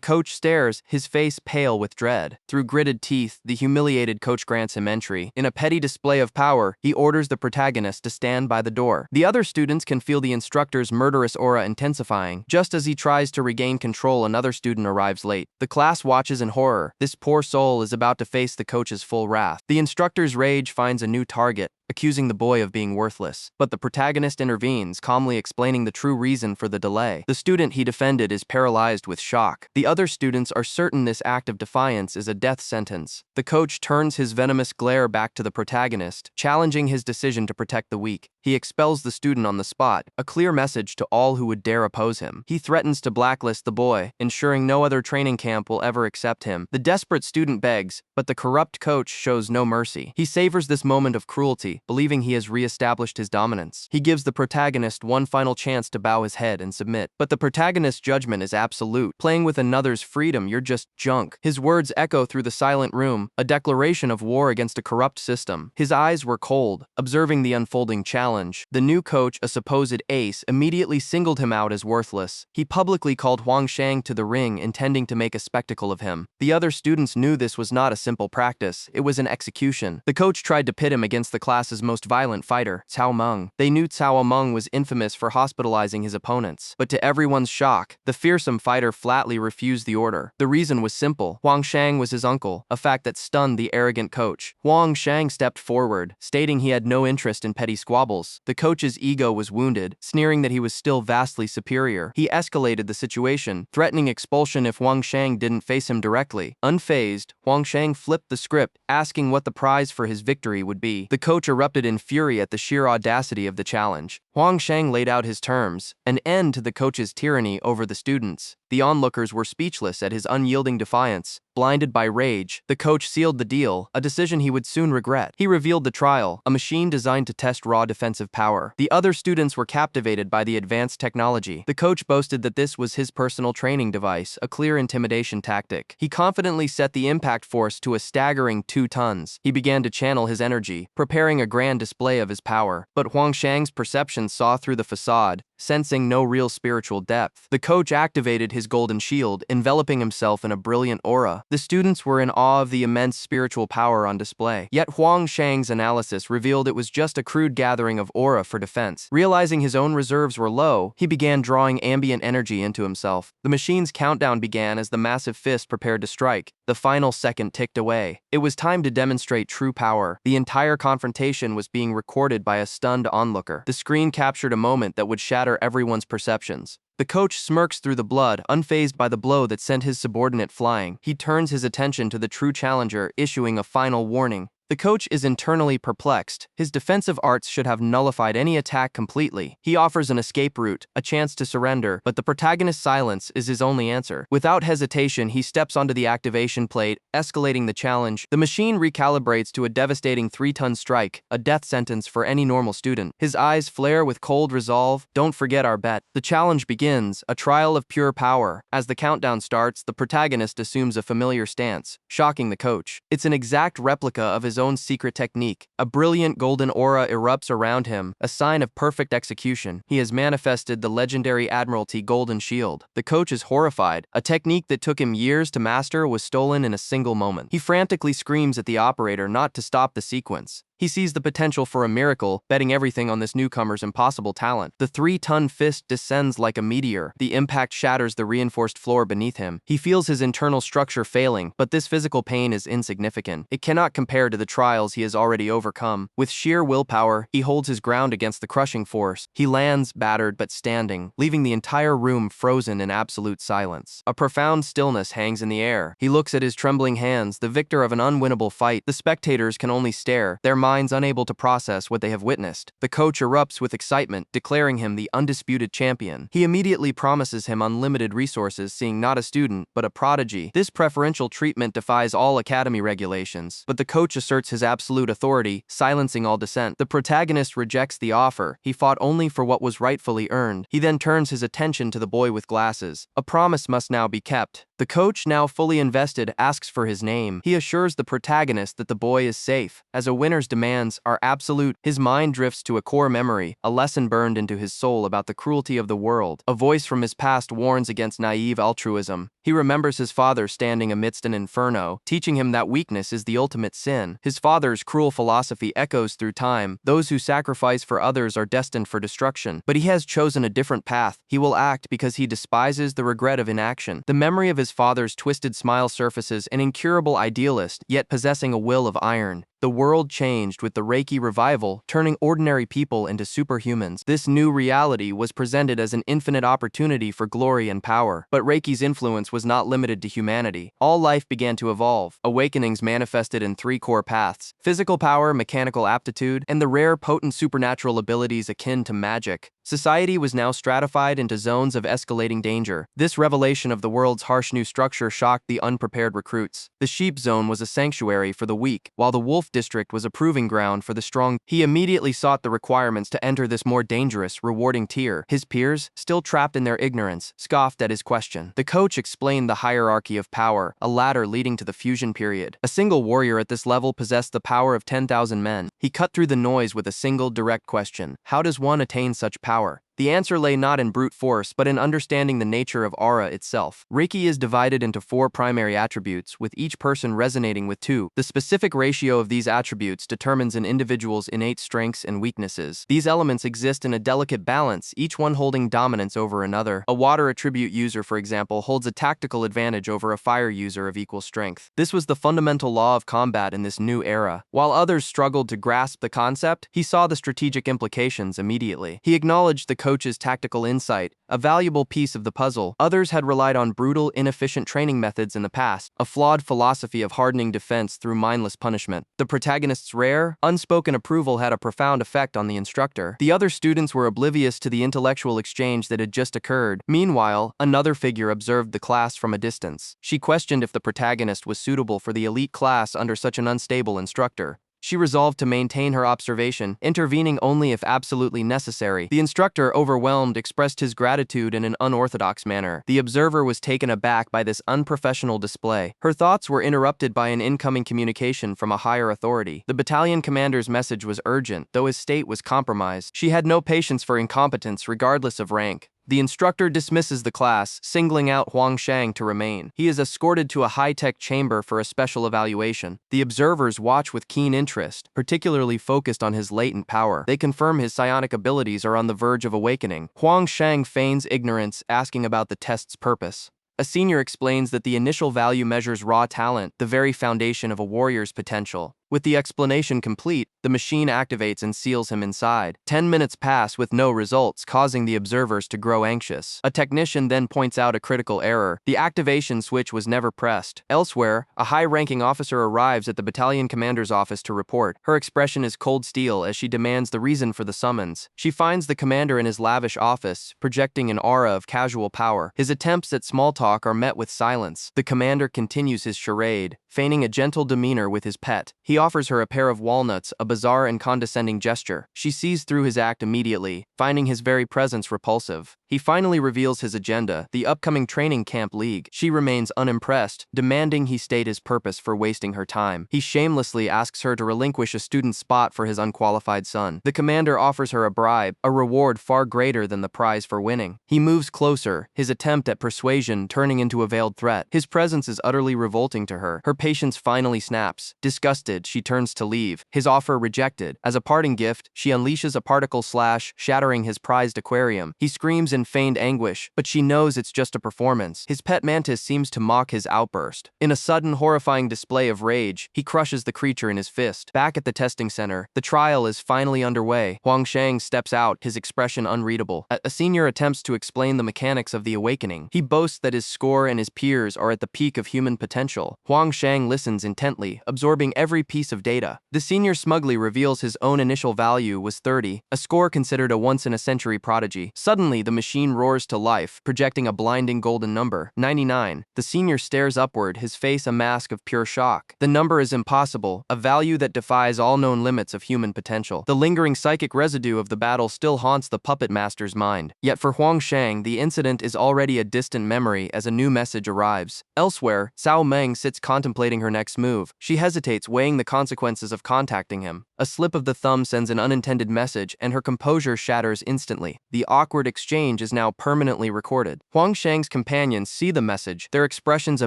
Speaker 1: coach stares, his face pale with dread. Through gritted teeth, the humiliated coach grants him entry. In a petty display of power, he orders the protagonist to stand by the door. The other students can feel the instructor's murderous aura intensifying. Just as he tries to regain control, another student arrives late. The class watches in horror. This poor soul is about to face the coach's full wrath. The instructor's rage finds a new target, accusing the boy of being worthless. But the protagonist intervenes, calmly explaining the true reason for the delay. The student he defended is paralyzed with shock. The other students are certain this act of defiance is a death sentence. The coach turns his venomous glare back to the protagonist, challenging his decision to protect the weak. He expels the student on the spot, a clear message to all who would dare oppose him. He threatens to blacklist the boy, ensuring no other training camp will ever accept him. The desperate student begs, but the corrupt coach shows no mercy. He savors this moment of cruelty, believing he has re-established his dominance. He gives the protagonist one final chance to bow his head and submit. But the protagonist's judgment is absolute. Playing with another's freedom, you're just junk. His words echo through the silent room, a declaration of war against a corrupt system. His eyes were cold, observing the unfolding challenge. The new coach, a supposed ace, immediately singled him out as worthless. He publicly called Huang Shang to the ring, intending to make a spectacle of him. The other students knew this was not a simple practice, it was an execution. The coach tried to pit him against the class's most violent fighter, Cao Meng. They knew Cao Meng was infamous for hospitalizing his opponents. But to everyone's shock, the fearsome fighter flatly refused the order. The reason was simple. Huang Shang was his uncle, a fact that stunned the arrogant coach. Huang Shang stepped forward, stating he had no interest in petty squabbles. The coach's ego was wounded, sneering that he was still vastly superior. He escalated the situation, threatening expulsion if Huang Shang didn't face him directly. Unfazed, Huang Shang flipped the script, asking what the prize for his victory would be. The coach erupted in fury at the sheer audacity of the challenge. Huang Shang laid out his terms, an end to the coach's tyranny over the students. The onlookers were speechless at his unyielding defiance. Blinded by rage, the coach sealed the deal, a decision he would soon regret. He revealed the trial, a machine designed to test raw defensive power. The other students were captivated by the advanced technology. The coach boasted that this was his personal training device, a clear intimidation tactic. He confidently set the impact force to a staggering 2 tons. He began to channel his energy, preparing a grand display of his power. But Huang Shang's perception saw through the facade, sensing no real spiritual depth. The coach activated his golden shield, enveloping himself in a brilliant aura. The students were in awe of the immense spiritual power on display. Yet Huang Shang's analysis revealed it was just a crude gathering of aura for defense. Realizing his own reserves were low, he began drawing ambient energy into himself. The machine's countdown began as the massive fist prepared to strike. The final second ticked away. It was time to demonstrate true power. The entire confrontation was being recorded by a stunned onlooker. The screen captured a moment that would shatter everyone's perceptions. The coach smirks through the blood, unfazed by the blow that sent his subordinate flying. He turns his attention to the true challenger, issuing a final warning. The coach is internally perplexed. His defensive arts should have nullified any attack completely. He offers an escape route, a chance to surrender, but the protagonist's silence is his only answer. Without hesitation, he steps onto the activation plate, escalating the challenge. The machine recalibrates to a devastating 3-ton strike, a death sentence for any normal student. His eyes flare with cold resolve. Don't forget our bet. The challenge begins, a trial of pure power. As the countdown starts, the protagonist assumes a familiar stance, shocking the coach. It's an exact replica of his own secret technique. A brilliant golden aura erupts around him, a sign of perfect execution. He has manifested the legendary Admiralty Golden Shield. The coach is horrified. A technique that took him years to master was stolen in a single moment. He frantically screams at the operator not to stop the sequence. He sees the potential for a miracle, betting everything on this newcomer's impossible talent. The 3-ton fist descends like a meteor. The impact shatters the reinforced floor beneath him. He feels his internal structure failing, but this physical pain is insignificant. It cannot compare to the trials he has already overcome. With sheer willpower, he holds his ground against the crushing force. He lands, battered but standing, leaving the entire room frozen in absolute silence. A profound stillness hangs in the air. He looks at his trembling hands, the victor of an unwinnable fight. The spectators can only stare, their minds unable to process what they have witnessed. The coach erupts with excitement, declaring him the undisputed champion. He immediately promises him unlimited resources, seeing not a student, but a prodigy. This preferential treatment defies all academy regulations, but the coach asserts his absolute authority, silencing all dissent. The protagonist rejects the offer. He fought only for what was rightfully earned. He then turns his attention to the boy with glasses. A promise must now be kept. The coach, now fully invested, asks for his name. He assures the protagonist that the boy is safe, as a winner's demands are absolute. His mind drifts to a core memory, a lesson burned into his soul about the cruelty of the world. A voice from his past warns against naive altruism. He remembers his father standing amidst an inferno, teaching him that weakness is the ultimate sin. His father's cruel philosophy echoes through time. Those who sacrifice for others are destined for destruction. But he has chosen a different path. He will act because he despises the regret of inaction. The memory of his father's twisted smile surfaces, an incurable idealist, yet possessing a will of iron. The world changed with the Reiki revival, turning ordinary people into superhumans. This new reality was presented as an infinite opportunity for glory and power. But Reiki's influence was not limited to humanity. All life began to evolve. Awakenings manifested in 3 core paths: physical power, mechanical aptitude, and the rare, potent supernatural abilities akin to magic. Society was now stratified into zones of escalating danger. This revelation of the world's harsh new structure shocked the unprepared recruits. The sheep zone was a sanctuary for the weak, while the wolf district was a proving ground for the strong. He immediately sought the requirements to enter this more dangerous, rewarding tier. His peers, still trapped in their ignorance, scoffed at his question. The coach explained the hierarchy of power, a ladder leading to the fusion period. A single warrior at this level possessed the power of 10,000 men. He cut through the noise with a single direct question: how does one attain such power? The answer lay not in brute force, but in understanding the nature of aura itself. Reiki is divided into 4 primary attributes, with each person resonating with 2. The specific ratio of these attributes determines an individual's innate strengths and weaknesses. These elements exist in a delicate balance, each one holding dominance over another. A water attribute user, for example, holds a tactical advantage over a fire user of equal strength. This was the fundamental law of combat in this new era. While others struggled to grasp the concept, he saw the strategic implications immediately. He acknowledged the coach's tactical insight, a valuable piece of the puzzle. Others had relied on brutal, inefficient training methods in the past, a flawed philosophy of hardening defense through mindless punishment. The protagonist's rare, unspoken approval had a profound effect on the instructor. The other students were oblivious to the intellectual exchange that had just occurred. Meanwhile, another figure observed the class from a distance. She questioned if the protagonist was suitable for the elite class under such an unstable instructor. She resolved to maintain her observation, intervening only if absolutely necessary. The instructor, overwhelmed, expressed his gratitude in an unorthodox manner. The observer was taken aback by this unprofessional display. Her thoughts were interrupted by an incoming communication from a higher authority. The battalion commander's message was urgent, though his state was compromised. She had no patience for incompetence, regardless of rank. The instructor dismisses the class, singling out Huang Shang to remain. He is escorted to a high-tech chamber for a special evaluation. The observers watch with keen interest, particularly focused on his latent power. They confirm his psionic abilities are on the verge of awakening. Huang Shang feigns ignorance, asking about the test's purpose. A senior explains that the initial value measures raw talent, the very foundation of a warrior's potential. With the explanation complete, the machine activates and seals him inside. 10 minutes pass with no results, causing the observers to grow anxious. A technician then points out a critical error. The activation switch was never pressed. Elsewhere, a high-ranking officer arrives at the battalion commander's office to report. Her expression is cold steel as she demands the reason for the summons. She finds the commander in his lavish office, projecting an aura of casual power. His attempts at small talk are met with silence. The commander continues his charade, feigning a gentle demeanor with his pet. He offers her a pair of walnuts, a bizarre and condescending gesture. She sees through his act immediately, finding his very presence repulsive. He finally reveals his agenda, the upcoming training camp league. She remains unimpressed, demanding he state his purpose for wasting her time. He shamelessly asks her to relinquish a student spot for his unqualified son. The commander offers her a bribe, a reward far greater than the prize for winning. He moves closer, his attempt at persuasion turning into a veiled threat. His presence is utterly revolting to her. Her patience finally snaps. Disgusted, she turns to leave, his offer rejected. As a parting gift, she unleashes a particle slash, shattering his prized aquarium. He screams in feigned anguish, but she knows it's just a performance. His pet mantis seems to mock his outburst. In a sudden, horrifying display of rage, he crushes the creature in his fist. Back at the testing center, the trial is finally underway. Huang Shang steps out, his expression unreadable. A senior attempts to explain the mechanics of the awakening. He boasts that his score and his peers are at the peak of human potential. Huang Shang listens intently, absorbing every piece of data. The senior smugly reveals his own initial value was 30, a score considered a once-in-a-century prodigy. Suddenly, the machine roars to life, projecting a blinding golden number, 99. The senior stares upward, his face a mask of pure shock. The number is impossible, a value that defies all known limits of human potential. The lingering psychic residue of the battle still haunts the puppet master's mind. Yet for Huang Shang, the incident is already a distant memory as a new message arrives. Elsewhere, Cao Meng sits contemplating her next move. She hesitates, weighing the consequences of contacting him. A slip of the thumb sends an unintended message, and her composure shatters instantly. The awkward exchange is now permanently recorded. Huang Shang's companions see the message, their expressions a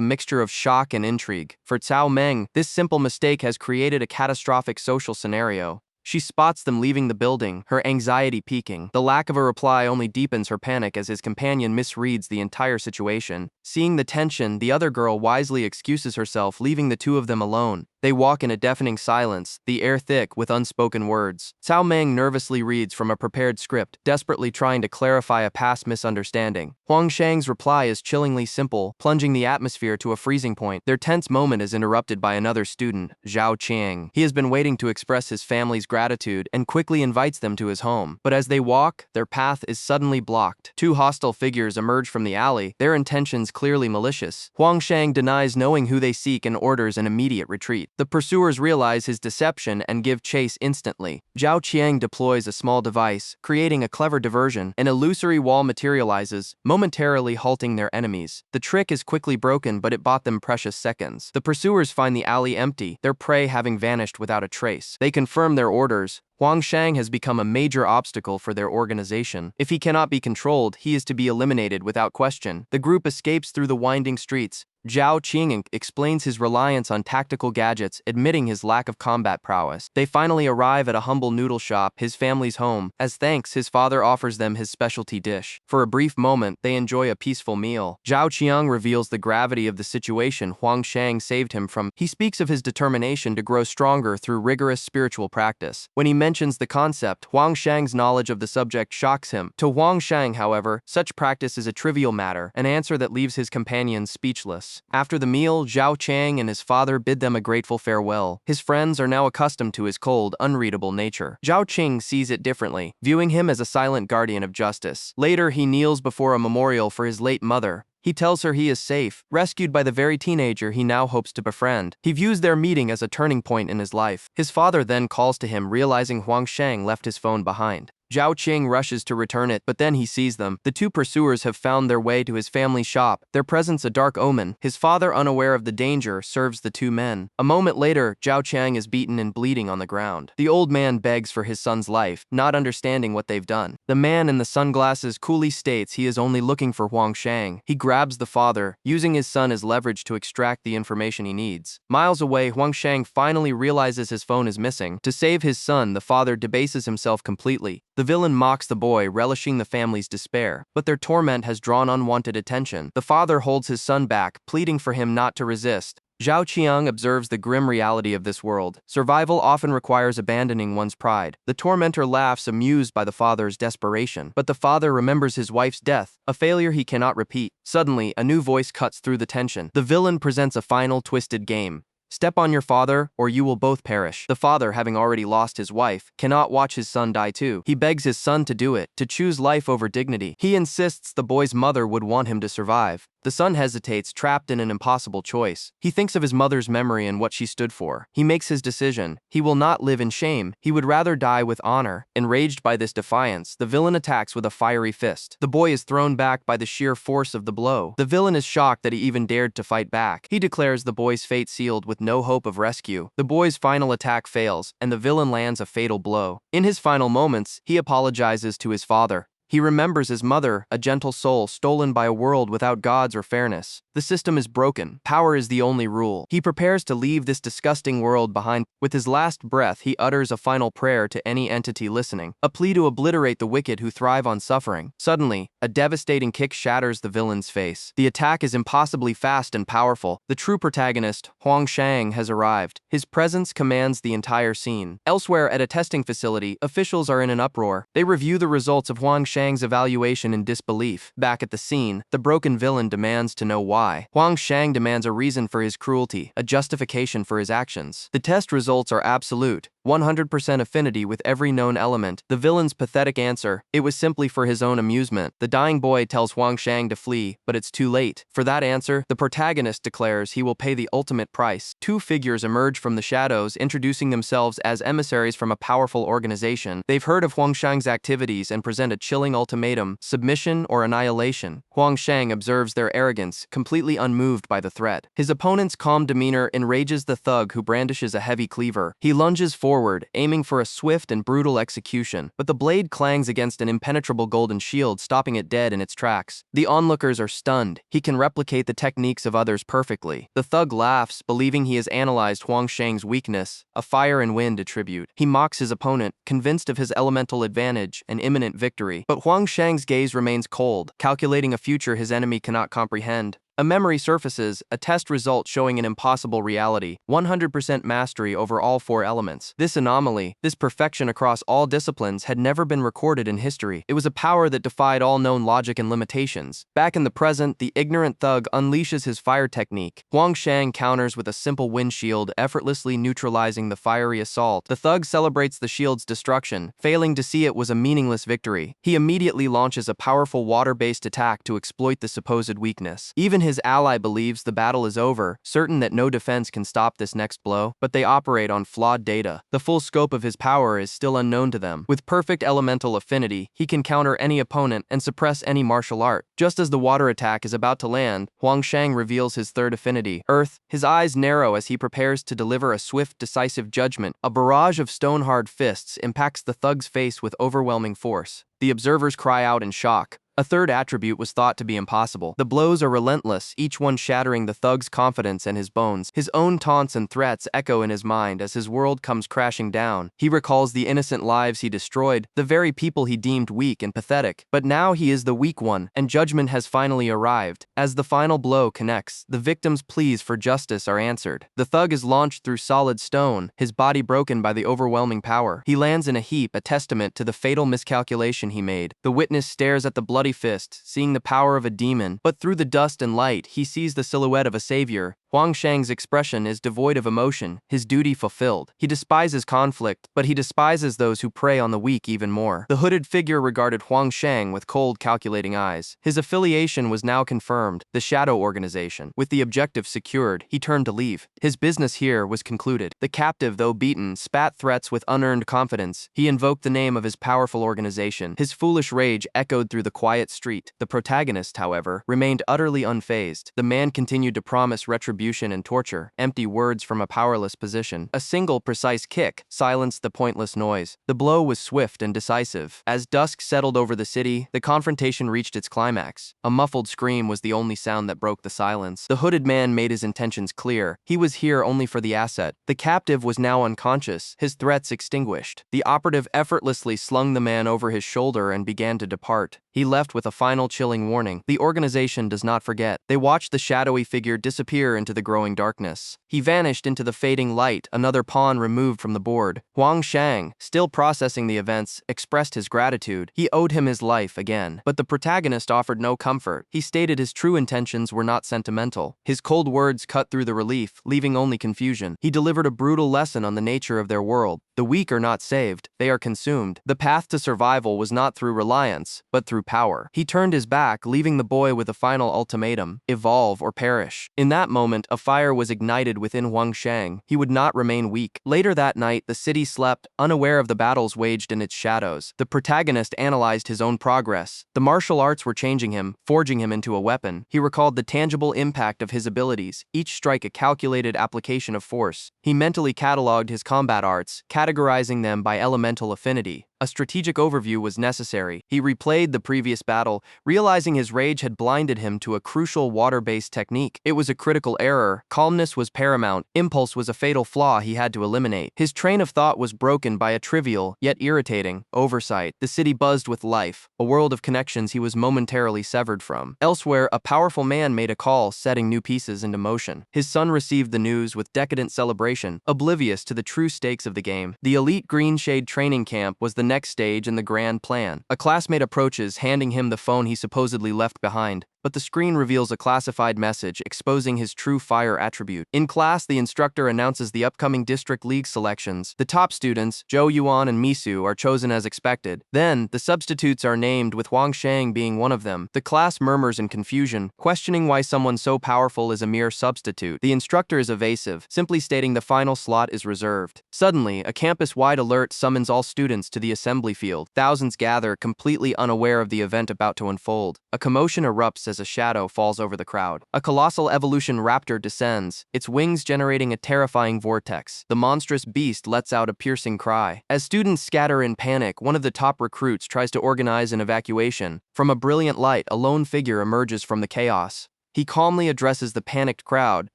Speaker 1: mixture of shock and intrigue. For Cao Meng, this simple mistake has created a catastrophic social scenario. She spots them leaving the building, her anxiety peaking. The lack of a reply only deepens her panic as his companion misreads the entire situation. Seeing the tension, the other girl wisely excuses herself, leaving the two of them alone. They walk in a deafening silence, the air thick with unspoken words. Cao Meng nervously reads from a prepared script, desperately trying to clarify a past misunderstanding. Huang Shang's reply is chillingly simple, plunging the atmosphere to a freezing point. Their tense moment is interrupted by another student, Zhao Qiang. He has been waiting to express his family's gratitude and quickly invites them to his home. But as they walk, their path is suddenly blocked. Two hostile figures emerge from the alley, their intentions clearly malicious. Huang Shang denies knowing who they seek and orders an immediate retreat. The pursuers realize his deception and give chase instantly. Zhao Qiang deploys a small device, creating a clever diversion. An illusory wall materializes, momentarily halting their enemies. The trick is quickly broken, but it bought them precious seconds. The pursuers find the alley empty, their prey having vanished without a trace. They confirm their orders. Huang Shang has become a major obstacle for their organization. If he cannot be controlled, he is to be eliminated without question. The group escapes through the winding streets. Zhao Qiang explains his reliance on tactical gadgets, admitting his lack of combat prowess. They finally arrive at a humble noodle shop, his family's home. As thanks, his father offers them his specialty dish. For a brief moment, they enjoy a peaceful meal. Zhao Qiang reveals the gravity of the situation Huang Shang saved him from. He speaks of his determination to grow stronger through rigorous spiritual practice. When he mentions the concept, Huang Shang's knowledge of the subject shocks him. To Huang Shang, however, such practice is a trivial matter, an answer that leaves his companions speechless. After the meal, Zhao Qiang and his father bid them a grateful farewell. His friends are now accustomed to his cold, unreadable nature. Zhao Qiang sees it differently, viewing him as a silent guardian of justice. Later, he kneels before a memorial for his late mother. He tells her he is safe, rescued by the very teenager he now hopes to befriend. He views their meeting as a turning point in his life. His father then calls to him, realizing Huang Shang left his phone behind. Zhao Qiang rushes to return it, but then he sees them. The two pursuers have found their way to his family shop, their presence a dark omen. His father, unaware of the danger, serves the two men. A moment later, Zhao Qiang is beaten and bleeding on the ground. The old man begs for his son's life, not understanding what they've done. The man in the sunglasses coolly states he is only looking for Huang Shang. He grabs the father, using his son as leverage to extract the information he needs. Miles away, Huang Shang finally realizes his phone is missing. To save his son, the father debases himself completely. The villain mocks the boy, relishing the family's despair. But their torment has drawn unwanted attention. The father holds his son back, pleading for him not to resist. Zhao Qiang observes the grim reality of this world. Survival often requires abandoning one's pride. The tormentor laughs, amused by the father's desperation. But the father remembers his wife's death, a failure he cannot repeat. Suddenly, a new voice cuts through the tension. The villain presents a final twisted game. Step on your father, or you will both perish. The father, having already lost his wife, cannot watch his son die too. He begs his son to do it, to choose life over dignity. He insists the boy's mother would want him to survive. The son hesitates, trapped in an impossible choice. He thinks of his mother's memory and what she stood for. He makes his decision. He will not live in shame. He would rather die with honor. Enraged by this defiance, the villain attacks with a fiery fist. The boy is thrown back by the sheer force of the blow. The villain is shocked that he even dared to fight back. He declares the boy's fate sealed with no hope of rescue. The boy's final attack fails, and the villain lands a fatal blow. In his final moments, he apologizes to his father. He remembers his mother, a gentle soul stolen by a world without gods or fairness. The system is broken. Power is the only rule. He prepares to leave this disgusting world behind. With his last breath, he utters a final prayer to any entity listening, a plea to obliterate the wicked who thrive on suffering. Suddenly, a devastating kick shatters the villain's face. The attack is impossibly fast and powerful. The true protagonist, Huang Shang, has arrived. His presence commands the entire scene. Elsewhere at a testing facility, officials are in an uproar. They review the results of Huang Shang's evaluation in disbelief. Back at the scene, the broken villain demands to know why. Huang Shang demands a reason for his cruelty, a justification for his actions. The test results are absolute. 100% affinity with every known element. The villain's pathetic answer: it was simply for his own amusement. The dying boy tells Huang Shang to flee, but it's too late. For that answer, the protagonist declares he will pay the ultimate price. Two figures emerge from the shadows, introducing themselves as emissaries from a powerful organization. They've heard of Huang Shang's activities and present a chilling ultimatum: submission or annihilation. Huang Shang observes their arrogance, completely unmoved by the threat. His opponent's calm demeanor enrages the thug who brandishes a heavy cleaver. He lunges forward, aiming for a swift and brutal execution, but the blade clangs against an impenetrable golden shield, stopping it dead in its tracks. The onlookers are stunned. He can replicate the techniques of others perfectly. The thug laughs, believing he has analyzed Huang Shang's weakness, a fire and wind attribute. He mocks his opponent, convinced of his elemental advantage and imminent victory. But Huang Shang's gaze remains cold, calculating a future his enemy cannot comprehend. A memory surfaces, a test result showing an impossible reality: 100% mastery over all four elements. This anomaly, this perfection across all disciplines, had never been recorded in history. It was a power that defied all known logic and limitations. Back in the present, the ignorant thug unleashes his fire technique. Huang Shang counters with a simple wind shield, effortlessly neutralizing the fiery assault. The thug celebrates the shield's destruction, failing to see it was a meaningless victory. He immediately launches a powerful water-based attack to exploit the supposed weakness. Even his ally believes the battle is over, certain that no defense can stop this next blow, but they operate on flawed data. The full scope of his power is still unknown to them. With perfect elemental affinity, he can counter any opponent and suppress any martial art. Just as the water attack is about to land, Huang Shang reveals his third affinity, Earth. His eyes narrow as he prepares to deliver a swift, decisive judgment. A barrage of stone-hard fists impacts the thug's face with overwhelming force. The observers cry out in shock. A third attribute was thought to be impossible. The blows are relentless, each one shattering the thug's confidence and his bones. His own taunts and threats echo in his mind as his world comes crashing down. He recalls the innocent lives he destroyed, the very people he deemed weak and pathetic. But now he is the weak one, and judgment has finally arrived. As the final blow connects, the victim's pleas for justice are answered. The thug is launched through solid stone, his body broken by the overwhelming power. He lands in a heap, a testament to the fatal miscalculation he made. The witness stares at the bloody fist, seeing the power of a demon, but through the dust and light, he sees the silhouette of a savior. Huang Shang's expression is devoid of emotion, his duty fulfilled. He despises conflict, but he despises those who prey on the weak even more. The hooded figure regarded Huang Shang with cold, calculating eyes. His affiliation was now confirmed, the Shadow Organization. With the objective secured, he turned to leave. His business here was concluded. The captive, though beaten, spat threats with unearned confidence. He invoked the name of his powerful organization. His foolish rage echoed through the quiet street. The protagonist, however, remained utterly unfazed. The man continued to promise retribution and torture, empty words from a powerless position. A single precise kick silenced the pointless noise. The blow was swift and decisive. As dusk settled over the city, the confrontation reached its climax. A muffled scream was the only sound that broke the silence. The hooded man made his intentions clear. He was here only for the asset. The captive was now unconscious, his threats extinguished. The operative effortlessly slung the man over his shoulder and began to depart. He left with a final chilling warning: the organization does not forget. They watched the shadowy figure disappear into the growing darkness. He vanished into the fading light, another pawn removed from the board. Huang Shang, still processing the events, expressed his gratitude. He owed him his life again. But the protagonist offered no comfort. He stated his true intentions were not sentimental. His cold words cut through the relief, leaving only confusion. He delivered a brutal lesson on the nature of their world. The The weak are not saved, they are consumed. The path to survival was not through reliance, but through power. He turned his back, leaving the boy with a final ultimatum: evolve or perish. In that moment, a fire was ignited within Huang Shang. He would not remain weak. Later that night, the city slept, unaware of the battles waged in its shadows. The protagonist analyzed his own progress. The martial arts were changing him, forging him into a weapon. He recalled the tangible impact of his abilities, each strike a calculated application of force. He mentally cataloged his combat arts, categorizing them by elemental affinity. A strategic overview was necessary. He replayed the previous battle, realizing his rage had blinded him to a crucial water-based technique. It was a critical error. Calmness was paramount. Impulse was a fatal flaw he had to eliminate. His train of thought was broken by a trivial, yet irritating, oversight. The city buzzed with life, a world of connections he was momentarily severed from. Elsewhere, a powerful man made a call, setting new pieces into motion. His son received the news with decadent celebration, oblivious to the true stakes of the game. The elite Green Shade training camp was the next stage in the grand plan. A classmate approaches, handing him the phone he supposedly left behind, but the screen reveals a classified message exposing his true fire attribute. In class, the instructor announces the upcoming district league selections. The top students, Zhou Yuan and Misu, are chosen as expected. Then, the substitutes are named, with Huang Shang being one of them. The class murmurs in confusion, questioning why someone so powerful is a mere substitute. The instructor is evasive, simply stating the final slot is reserved. Suddenly, a campus-wide alert summons all students to the assembly field. Thousands gather, completely unaware of the event about to unfold. A commotion erupts as a shadow falls over the crowd. A colossal evolution raptor descends, its wings generating a terrifying vortex. The monstrous beast lets out a piercing cry. As students scatter in panic, one of the top recruits tries to organize an evacuation. From a brilliant light, a lone figure emerges from the chaos. He calmly addresses the panicked crowd,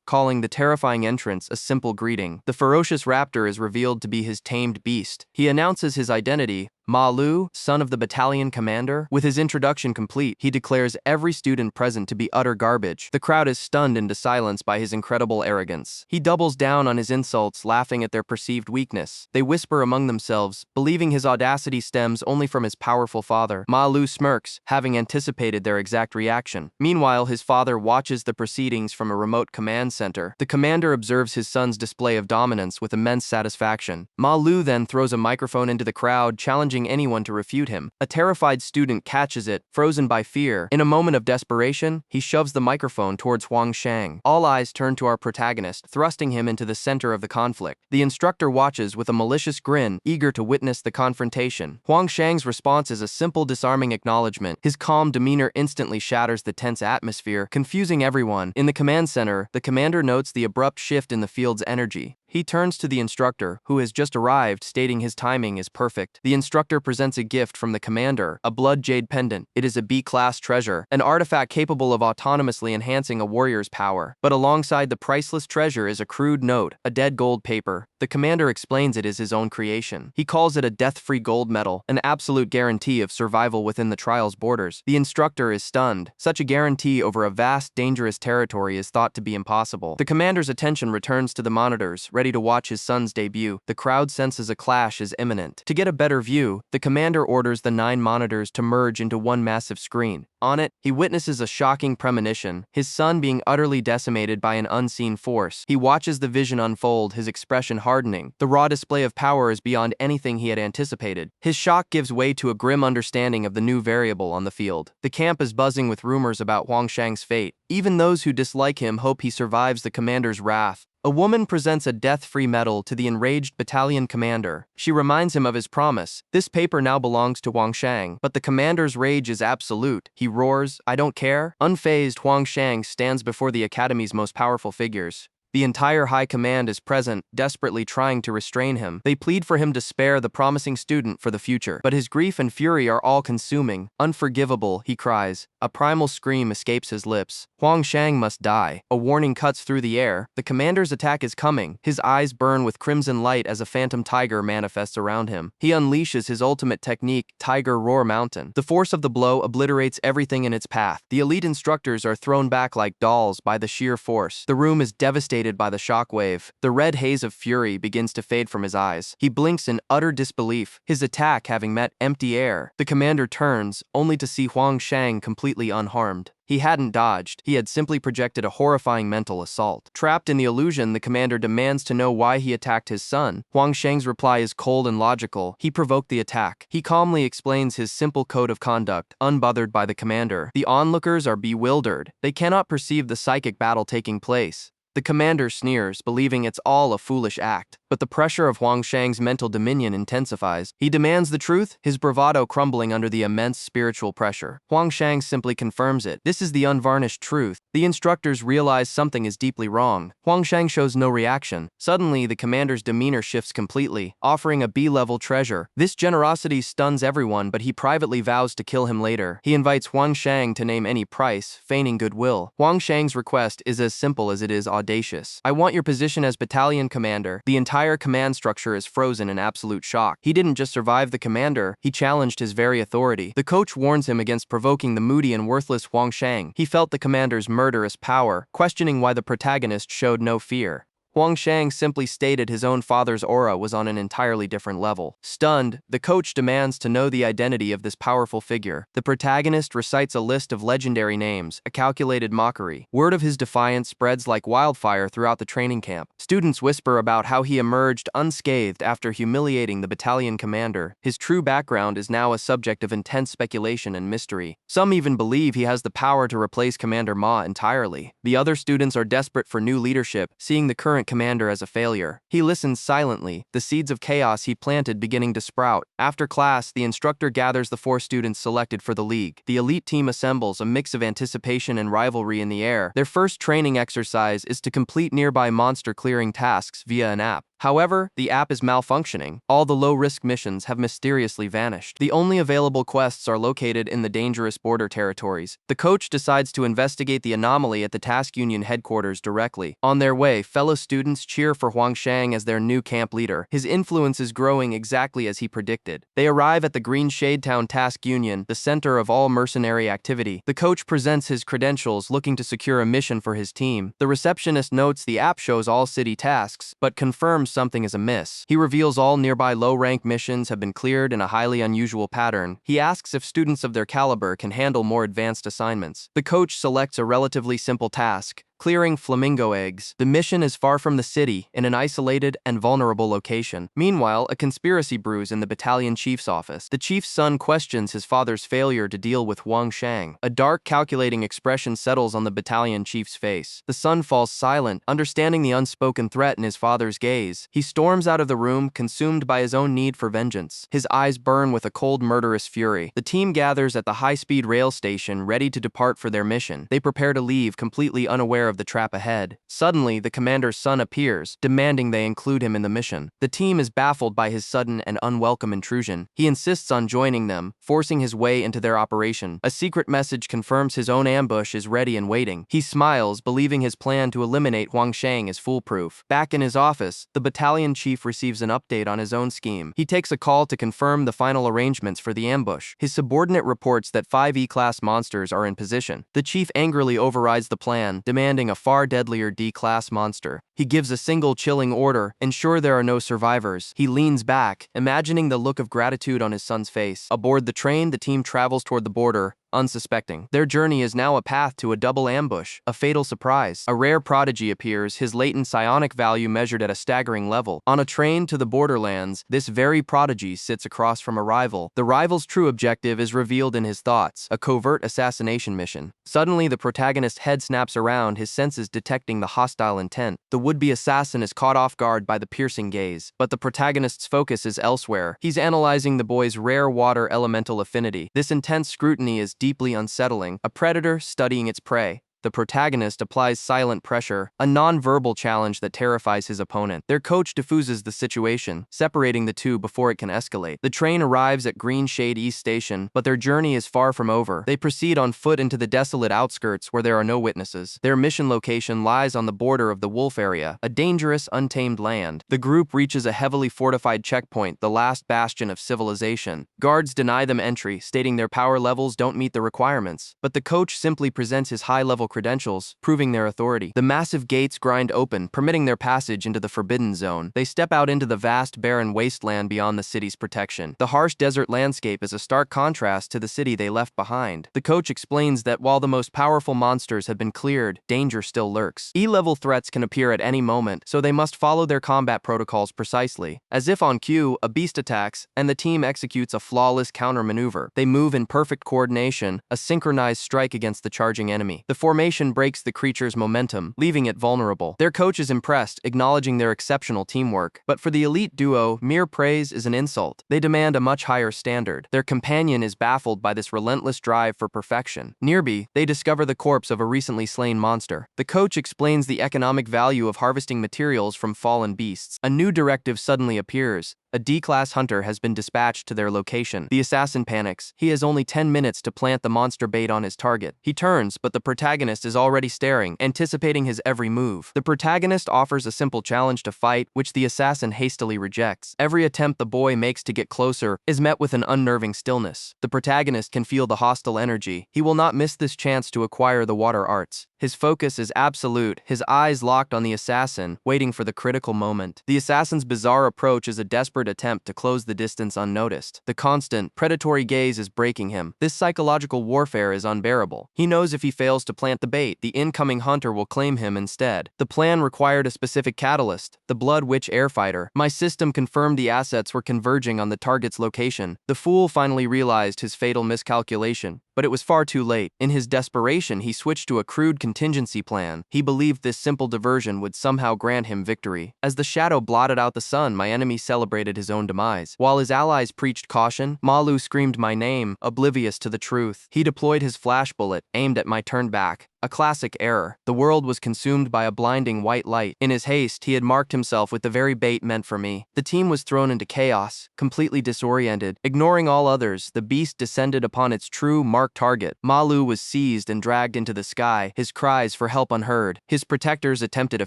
Speaker 1: calling the terrifying entrance a simple greeting. The ferocious raptor is revealed to be his tamed beast. He announces his identity: Ma Lu, son of the battalion commander. With his introduction complete, he declares every student present to be utter garbage. The crowd is stunned into silence by his incredible arrogance. He doubles down on his insults, laughing at their perceived weakness. They whisper among themselves, believing his audacity stems only from his powerful father. Ma Lu smirks, having anticipated their exact reaction. Meanwhile, his father watches the proceedings from a remote command center. The commander observes his son's display of dominance with immense satisfaction. Ma Lu then throws a microphone into the crowd, challenging anyone to refute him. A terrified student catches it, frozen by fear. In a moment of desperation, he shoves the microphone towards Huang Shang. All eyes turn to our protagonist, thrusting him into the center of the conflict. The instructor watches with a malicious grin, eager to witness the confrontation. Huang Shang's response is a simple, disarming acknowledgement. His calm demeanor instantly shatters the tense atmosphere, confusing everyone. In the command center, the commander notes the abrupt shift in the field's energy. He turns to the instructor, who has just arrived, stating his timing is perfect. The instructor presents a gift from the commander, a blood jade pendant. It is a B-class treasure, an artifact capable of autonomously enhancing a warrior's power. But alongside the priceless treasure is a crude note, a dead gold paper. The commander explains it is his own creation. He calls it a death-free gold medal, an absolute guarantee of survival within the trial's borders. The instructor is stunned. Such a guarantee over a vast, dangerous territory is thought to be impossible. The commander's attention returns to the monitors, ready to watch his son's debut. The crowd senses a clash is imminent. To get a better view, the commander orders the 9 monitors to merge into one massive screen. On it, he witnesses a shocking premonition, his son being utterly decimated by an unseen force. He watches the vision unfold, his expression hardening. The raw display of power is beyond anything he had anticipated. His shock gives way to a grim understanding of the new variable on the field. The camp is buzzing with rumors about Huang Shang's fate. Even those who dislike him hope he survives the commander's wrath. A woman presents a death-free medal to the enraged battalion commander. She reminds him of his promise. This paper now belongs to Huang Shang, but the commander's rage is absolute. He roars, "I don't care." Unfazed, Huang Shang stands before the academy's most powerful figures. The entire high command is present, desperately trying to restrain him. They plead for him to spare the promising student for the future. But his grief and fury are all-consuming. "Unforgivable," he cries. A primal scream escapes his lips. Huang Shang must die. A warning cuts through the air. The commander's attack is coming. His eyes burn with crimson light as a phantom tiger manifests around him. He unleashes his ultimate technique, Tiger Roar Mountain. The force of the blow obliterates everything in its path. The elite instructors are thrown back like dolls by the sheer force. The room is devastated devastated by the shockwave. The red haze of fury begins to fade from his eyes. He blinks in utter disbelief, his attack having met empty air. The commander turns, only to see Huang Shang completely unharmed. He hadn't dodged, he had simply projected a horrifying mental assault. Trapped in the illusion, the commander demands to know why he attacked his son. Huang Shang's reply is cold and logical. He provoked the attack. He calmly explains his simple code of conduct, unbothered by the commander. The onlookers are bewildered. They cannot perceive the psychic battle taking place. The commander sneers, believing it's all a foolish act. But the pressure of Huang Shang's mental dominion intensifies. He demands the truth, his bravado crumbling under the immense spiritual pressure. Huang Shang simply confirms it. This is the unvarnished truth. The instructors realize something is deeply wrong. Huang Shang shows no reaction. Suddenly, the commander's demeanor shifts completely, offering a B-level treasure. This generosity stuns everyone, but he privately vows to kill him later. He invites Huang Shang to name any price, feigning goodwill. Huang Shang's request is as simple as it is audacious. I want your position as battalion commander. The entire command structure is frozen in absolute shock. He didn't just survive the commander, he challenged his very authority. The coach warns him against provoking the moody and worthless Huang Shang. He felt the commander's murderous power, questioning why the protagonist showed no fear. Huang Shang simply stated his own father's aura was on an entirely different level. Stunned, the coach demands to know the identity of this powerful figure. The protagonist recites a list of legendary names, a calculated mockery. Word of his defiance spreads like wildfire throughout the training camp. Students whisper about how he emerged unscathed after humiliating the battalion commander. His true background is now a subject of intense speculation and mystery. Some even believe he has the power to replace Commander Ma entirely. The other students are desperate for new leadership, seeing the current commander as a failure. He listens silently, the seeds of chaos he planted beginning to sprout. After class, the instructor gathers the 4 students selected for the league. The elite team assembles, a mix of anticipation and rivalry in the air. Their first training exercise is to complete nearby monster clearing tasks via an app. However, the app is malfunctioning. All the low-risk missions have mysteriously vanished. The only available quests are located in the dangerous border territories. The coach decides to investigate the anomaly at the Task Union headquarters directly. On their way, fellow students cheer for Huang Shang as their new camp leader. His influence is growing exactly as he predicted. They arrive at the Green Shade Town Task Union, the center of all mercenary activity. The coach presents his credentials, looking to secure a mission for his team. The receptionist notes the app shows all city tasks, but confirms something is amiss. He reveals all nearby low-rank missions have been cleared in a highly unusual pattern. He asks if students of their caliber can handle more advanced assignments. The coach selects a relatively simple task: clearing flamingo eggs. The mission is far from the city, in an isolated and vulnerable location. Meanwhile, a conspiracy brews in the battalion chief's office. The chief's son questions his father's failure to deal with Huang Shang. A dark, calculating expression settles on the battalion chief's face. The son falls silent, understanding the unspoken threat in his father's gaze. He storms out of the room, consumed by his own need for vengeance. His eyes burn with a cold, murderous fury. The team gathers at the high-speed rail station, ready to depart for their mission. They prepare to leave, completely unaware of the trap ahead. Suddenly, the commander's son appears, demanding they include him in the mission. The team is baffled by his sudden and unwelcome intrusion. He insists on joining them, forcing his way into their operation. A secret message confirms his own ambush is ready and waiting. He smiles, believing his plan to eliminate Huang Shang is foolproof. Back in his office, the battalion chief receives an update on his own scheme. He takes a call to confirm the final arrangements for the ambush. His subordinate reports that 5 E-class monsters are in position. The chief angrily overrides the plan, demanding a far deadlier D-class monster. He gives a single chilling order: ensure there are no survivors. He leans back, imagining the look of gratitude on his son's face. Aboard the train, the team travels toward the border, unsuspecting. Their journey is now a path to a double ambush, a fatal surprise. A rare prodigy appears, his latent psionic value measured at a staggering level. On a train to the borderlands, this very prodigy sits across from a rival. The rival's true objective is revealed in his thoughts: a covert assassination mission. Suddenly, the protagonist's head snaps around, his senses detecting the hostile intent. The would-be assassin is caught off guard by the piercing gaze, but the protagonist's focus is elsewhere. He's analyzing the boy's rare water elemental affinity. This intense scrutiny is deeply unsettling, a predator studying its prey. The protagonist applies silent pressure, a non-verbal challenge that terrifies his opponent. Their coach diffuses the situation, separating the two before it can escalate. The train arrives at Green Shade East Station, but their journey is far from over. They proceed on foot into the desolate outskirts where there are no witnesses. Their mission location lies on the border of the Wolf area, a dangerous, untamed land. The group reaches a heavily fortified checkpoint, the last bastion of civilization. Guards deny them entry, stating their power levels don't meet the requirements, but the coach simply presents his high-level credentials, proving their authority. The massive gates grind open, permitting their passage into the forbidden zone. They step out into the vast, barren wasteland beyond the city's protection. The harsh desert landscape is a stark contrast to the city they left behind. The coach explains that while the most powerful monsters have been cleared, danger still lurks. E-level threats can appear at any moment, so they must follow their combat protocols precisely. As if on cue, a beast attacks, and the team executes a flawless counter-maneuver. They move in perfect coordination, a synchronized strike against the charging enemy. The formation breaks the creature's momentum, leaving it vulnerable. Their coach is impressed, acknowledging their exceptional teamwork. But for the elite duo, mere praise is an insult. They demand a much higher standard. Their companion is baffled by this relentless drive for perfection. Nearby, they discover the corpse of a recently slain monster. The coach explains the economic value of harvesting materials from fallen beasts. A new directive suddenly appears. A D-class hunter has been dispatched to their location. The assassin panics. He has only 10 minutes to plant the monster bait on his target. He turns, but the protagonist is already staring, anticipating his every move. The protagonist offers a simple challenge to fight, which the assassin hastily rejects. Every attempt the boy makes to get closer is met with an unnerving stillness. The protagonist can feel the hostile energy. He will not miss this chance to acquire the water arts. His focus is absolute, his eyes locked on the assassin, waiting for the critical moment. The assassin's bizarre approach is a desperate attempt to close the distance unnoticed. The constant, predatory gaze is breaking him. This psychological warfare is unbearable. He knows if he fails to plant the bait, the incoming hunter will claim him instead. The plan required a specific catalyst, the Blood Witch airfighter. My system confirmed the assets were converging on the target's location. The fool finally realized his fatal miscalculation. But it was far too late. In his desperation, he switched to a crude contingency plan. He believed this simple diversion would somehow grant him victory. As the shadow blotted out the sun, my enemy celebrated his own demise. While his allies preached caution, Ma Lu screamed my name, oblivious to the truth. He deployed his flash bullet, aimed at my turned back. A classic error. The world was consumed by a blinding white light. In his haste, he had marked himself with the very bait meant for me. The team was thrown into chaos, completely disoriented. Ignoring all others, the beast descended upon its true marked target. Ma Lu was seized and dragged into the sky, his cries for help unheard. His protectors attempted a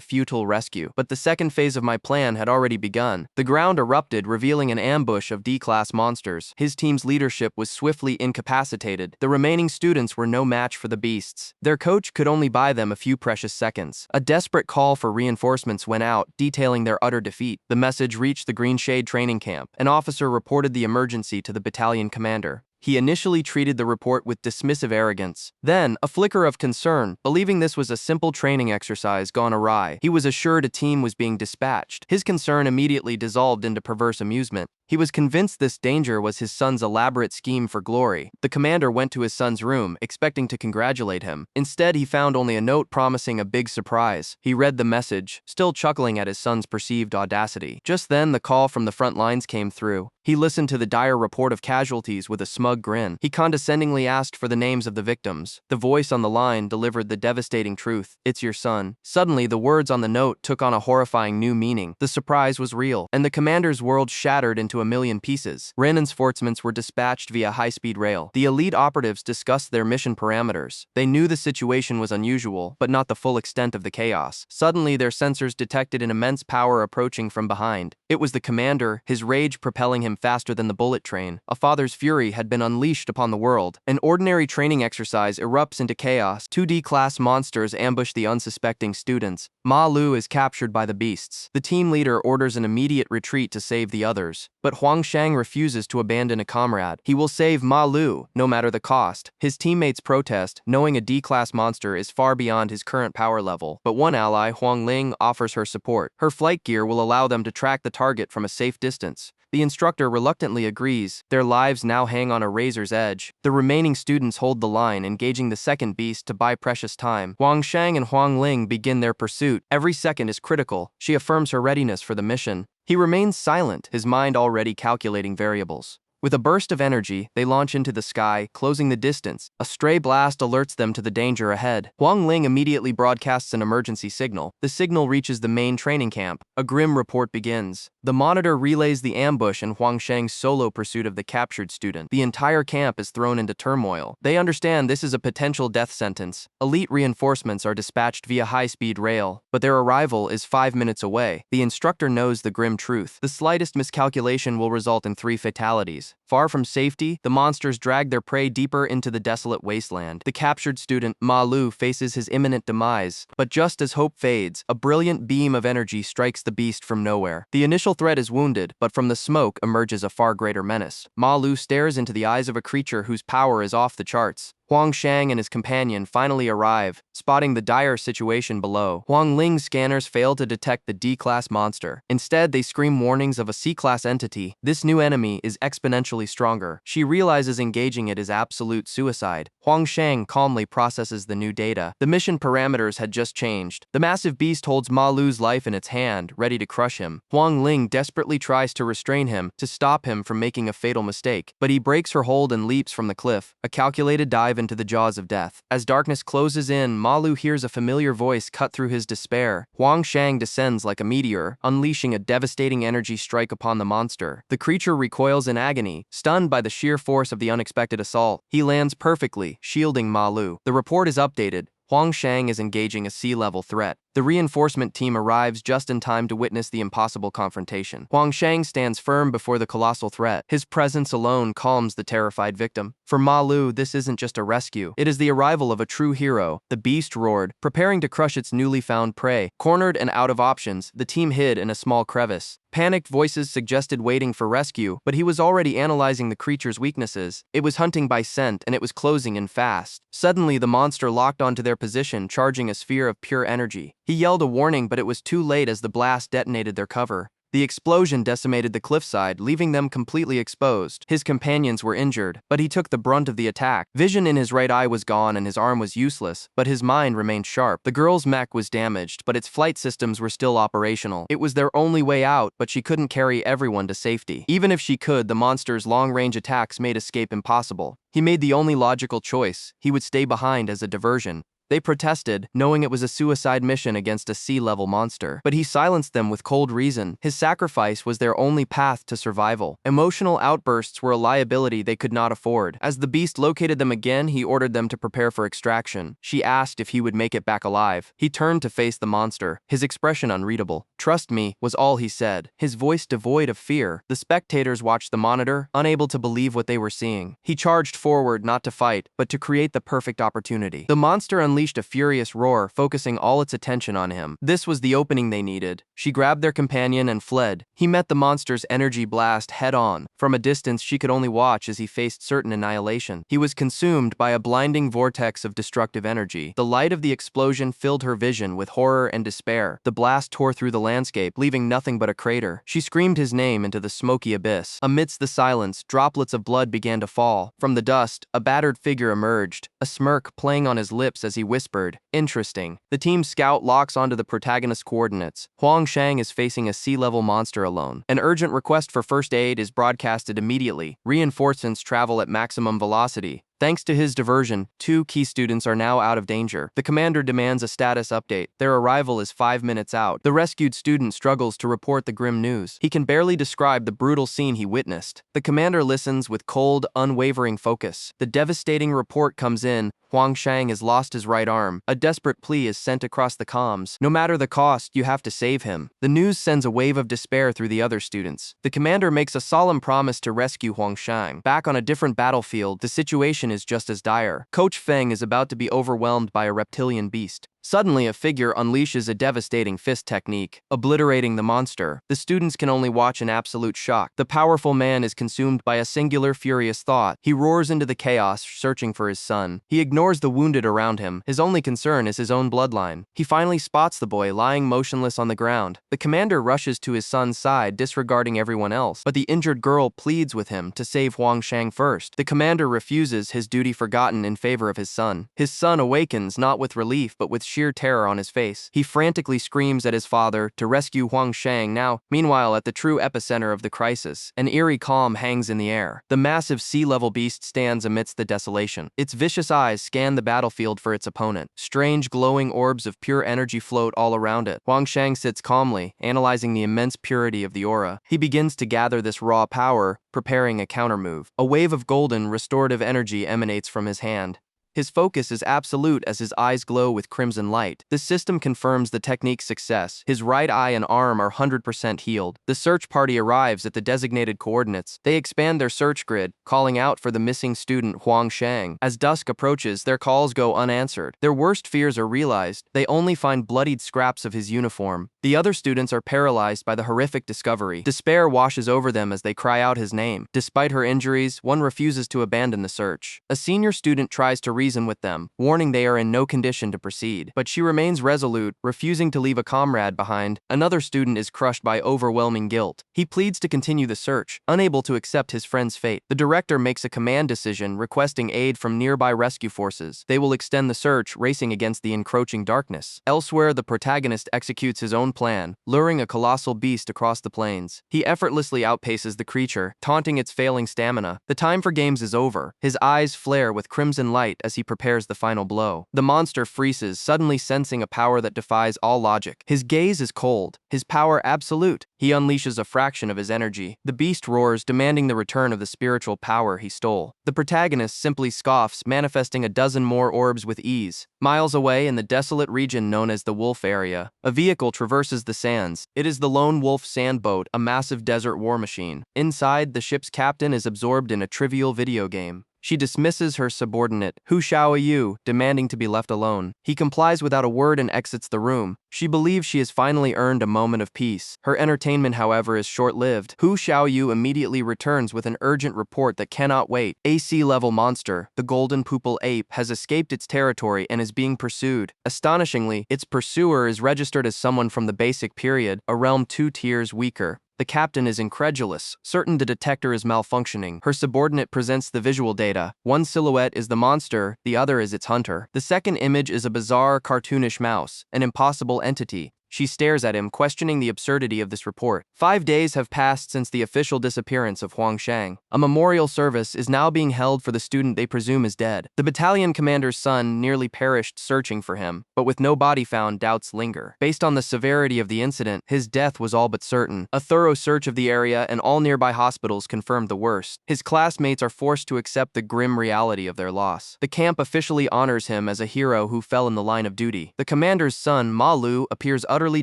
Speaker 1: futile rescue, but the second phase of my plan had already begun. The ground erupted, revealing an ambush of D-class monsters. His team's leadership was swiftly incapacitated. The remaining students were no match for the beasts. Their coach could only buy them a few precious seconds. A desperate call for reinforcements went out, detailing their utter defeat. The message reached the Green Shade training camp. An officer reported the emergency to the battalion commander. He initially treated the report with dismissive arrogance. Then, a flicker of concern, believing this was a simple training exercise gone awry. He was assured a team was being dispatched. His concern immediately dissolved into perverse amusement. He was convinced this danger was his son's elaborate scheme for glory. The commander went to his son's room, expecting to congratulate him. Instead, he found only a note promising a big surprise. He read the message, still chuckling at his son's perceived audacity. Just then, the call from the front lines came through. He listened to the dire report of casualties with a smug grin. He condescendingly asked for the names of the victims. The voice on the line delivered the devastating truth. "It's your son." Suddenly, the words on the note took on a horrifying new meaning. The surprise was real, and the commander's world shattered into a million pieces. Reinforcements were dispatched via high-speed rail. The elite operatives discussed their mission parameters. They knew the situation was unusual, but not the full extent of the chaos. Suddenly, their sensors detected an immense power approaching from behind. It was the commander, his rage propelling him faster than the bullet train. A father's fury had been unleashed upon the world. An ordinary training exercise erupts into chaos. 2D-class monsters ambush the unsuspecting students. Ma Lu is captured by the beasts. The team leader orders an immediate retreat to save the others. But Huang Shang refuses to abandon a comrade. He will save Ma Lu, no matter the cost. His teammates protest, knowing a D-class monster is far beyond his current power level. But one ally, Huang Ling, offers her support. Her flight gear will allow them to track the target from a safe distance. The instructor reluctantly agrees. Their lives now hang on a razor's edge. The remaining students hold the line, engaging the second beast to buy precious time. Huang Shang and Huang Ling begin their pursuit. Every second is critical. She affirms her readiness for the mission. He remains silent, his mind already calculating variables. With a burst of energy, they launch into the sky, closing the distance. A stray blast alerts them to the danger ahead. Huang Ling immediately broadcasts an emergency signal. The signal reaches the main training camp. A grim report begins. The monitor relays the ambush and Huang Shang's solo pursuit of the captured student. The entire camp is thrown into turmoil. They understand this is a potential death sentence. Elite reinforcements are dispatched via high-speed rail, but their arrival is 5 minutes away. The instructor knows the grim truth. The slightest miscalculation will result in 3 fatalities. Far from safety, the monsters drag their prey deeper into the desolate wasteland. The captured student, Ma Lu, faces his imminent demise, but just as hope fades, a brilliant beam of energy strikes the beast from nowhere. The initial threat is wounded, but from the smoke emerges a far greater menace. Ma Lu stares into the eyes of a creature whose power is off the charts. Huang Shang and his companion finally arrive, spotting the dire situation below. Huang Ling's scanners fail to detect the D-class monster. Instead, they scream warnings of a C-class entity. This new enemy is exponentially stronger. She realizes engaging it is absolute suicide. Huang Shang calmly processes the new data. The mission parameters had just changed. The massive beast holds Ma Lu's life in its hand, ready to crush him. Huang Ling desperately tries to restrain him, to stop him from making a fatal mistake, but he breaks her hold and leaps from the cliff, a calculated dive into the jaws of death. As darkness closes in, Ma Lu hears a familiar voice cut through his despair. Huang Shang descends like a meteor, unleashing a devastating energy strike upon the monster. The creature recoils in agony, stunned by the sheer force of the unexpected assault. He lands perfectly, shielding Ma Lu. The report is updated. Huang Shang is engaging a sea-level threat. The reinforcement team arrives just in time to witness the impossible confrontation. Huang Shang stands firm before the colossal threat. His presence alone calms the terrified victim. For Ma Lu, this isn't just a rescue. It is the arrival of a true hero. The beast roared, preparing to crush its newly found prey. Cornered and out of options, the team hid in a small crevice. Panicked voices suggested waiting for rescue, but he was already analyzing the creature's weaknesses. It was hunting by scent, and it was closing in fast. Suddenly, the monster locked onto their position, charging a sphere of pure energy. He yelled a warning, but it was too late as the blast detonated their cover. The explosion decimated the cliffside, leaving them completely exposed. His companions were injured, but he took the brunt of the attack. Vision in his right eye was gone and his arm was useless, but his mind remained sharp. The girl's mech was damaged, but its flight systems were still operational. It was their only way out, but she couldn't carry everyone to safety. Even if she could, the monster's long-range attacks made escape impossible. He made the only logical choice. He would stay behind as a diversion. They protested, knowing it was a suicide mission against a sea-level monster. But he silenced them with cold reason. His sacrifice was their only path to survival. Emotional outbursts were a liability they could not afford. As the beast located them again, he ordered them to prepare for extraction. She asked if he would make it back alive. He turned to face the monster, his expression unreadable. "Trust me," was all he said, his voice devoid of fear. The spectators watched the monitor, unable to believe what they were seeing. He charged forward not to fight, but to create the perfect opportunity. The monster unleashed a furious roar, focusing all its attention on him. This was the opening they needed. She grabbed their companion and fled. He met the monster's energy blast head-on. From a distance, she could only watch as he faced certain annihilation. He was consumed by a blinding vortex of destructive energy. The light of the explosion filled her vision with horror and despair. The blast tore through the landscape, leaving nothing but a crater. She screamed his name into the smoky abyss. Amidst the silence, droplets of blood began to fall. From the dust, a battered figure emerged, a smirk playing on his lips as he whispered, "Interesting." The team scout locks onto the protagonist's coordinates. Huang Shang is facing a sea-level monster alone. An urgent request for first aid is broadcasted immediately. Reinforcements travel at maximum velocity. Thanks to his diversion, 2 key students are now out of danger. The commander demands a status update. Their arrival is 5 minutes out. The rescued student struggles to report the grim news. He can barely describe the brutal scene he witnessed. The commander listens with cold, unwavering focus. The devastating report comes in. Huang Shang has lost his right arm. A desperate plea is sent across the comms. No matter the cost, you have to save him. The news sends a wave of despair through the other students. The commander makes a solemn promise to rescue Huang Shang. Back on a different battlefield, the situation is just as dire. Coach Feng is about to be overwhelmed by a reptilian beast. Suddenly, a figure unleashes a devastating fist technique, obliterating the monster. The students can only watch in absolute shock. The powerful man is consumed by a singular furious thought. He roars into the chaos, searching for his son. He ignores the wounded around him. His only concern is his own bloodline. He finally spots the boy lying motionless on the ground. The commander rushes to his son's side, disregarding everyone else, but the injured girl pleads with him to save Huang Shang first. The commander refuses, his duty forgotten in favor of his son. His son awakens, not with relief, but with sheer terror on his face. He frantically screams at his father to rescue Huang Shang now. Meanwhile, at the true epicenter of the crisis, an eerie calm hangs in the air. The massive sea-level beast stands amidst the desolation. Its vicious eyes scan the battlefield for its opponent. Strange glowing orbs of pure energy float all around it. Huang Shang sits calmly, analyzing the immense purity of the aura. He begins to gather this raw power, preparing a countermove. A wave of golden, restorative energy emanates from his hand. His focus is absolute as his eyes glow with crimson light. This system confirms the technique's success. His right eye and arm are 100% healed. The search party arrives at the designated coordinates. They expand their search grid, calling out for the missing student Huang Shang. As dusk approaches, their calls go unanswered. Their worst fears are realized. They only find bloodied scraps of his uniform. The other students are paralyzed by the horrific discovery. Despair washes over them as they cry out his name. Despite her injuries, one refuses to abandon the search. A senior student tries to reason with them, warning they are in no condition to proceed. But she remains resolute, refusing to leave a comrade behind. Another student is crushed by overwhelming guilt. He pleads to continue the search, unable to accept his friend's fate. The director makes a command decision, requesting aid from nearby rescue forces. They will extend the search, racing against the encroaching darkness. Elsewhere, the protagonist executes his own plan, luring a colossal beast across the plains. He effortlessly outpaces the creature, taunting its failing stamina. The time for games is over. His eyes flare with crimson light as he prepares the final blow. The monster freezes, suddenly sensing a power that defies all logic. His gaze is cold, his power absolute. He unleashes a fraction of his energy. The beast roars, demanding the return of the spiritual power he stole. The protagonist simply scoffs, manifesting a dozen more orbs with ease. Miles away in the desolate region known as the Wolf Area, a vehicle traverses the sands. It is the Lone Wolf Sandboat, a massive desert war machine. Inside, the ship's captain is absorbed in a trivial video game. She dismisses her subordinate, Hu Xiaoyu, demanding to be left alone. He complies without a word and exits the room. She believes she has finally earned a moment of peace. Her entertainment, however, is short-lived. Hu Xiaoyu immediately returns with an urgent report that cannot wait. A sea-level monster, the golden pupil ape, has escaped its territory and is being pursued. Astonishingly, its pursuer is registered as someone from the basic period, a realm 2 tiers weaker. The captain is incredulous, certain the detector is malfunctioning. Her subordinate presents the visual data. One silhouette is the monster, the other is its hunter. The second image is a bizarre, cartoonish mouse, an impossible entity. She stares at him, questioning the absurdity of this report. 5 days have passed since the official disappearance of Huang Shang. A memorial service is now being held for the student they presume is dead. The battalion commander's son nearly perished searching for him, but with no body found, doubts linger. Based on the severity of the incident, his death was all but certain. A thorough search of the area and all nearby hospitals confirmed the worst. His classmates are forced to accept the grim reality of their loss. The camp officially honors him as a hero who fell in the line of duty. The commander's son, Ma Lu, appears utterly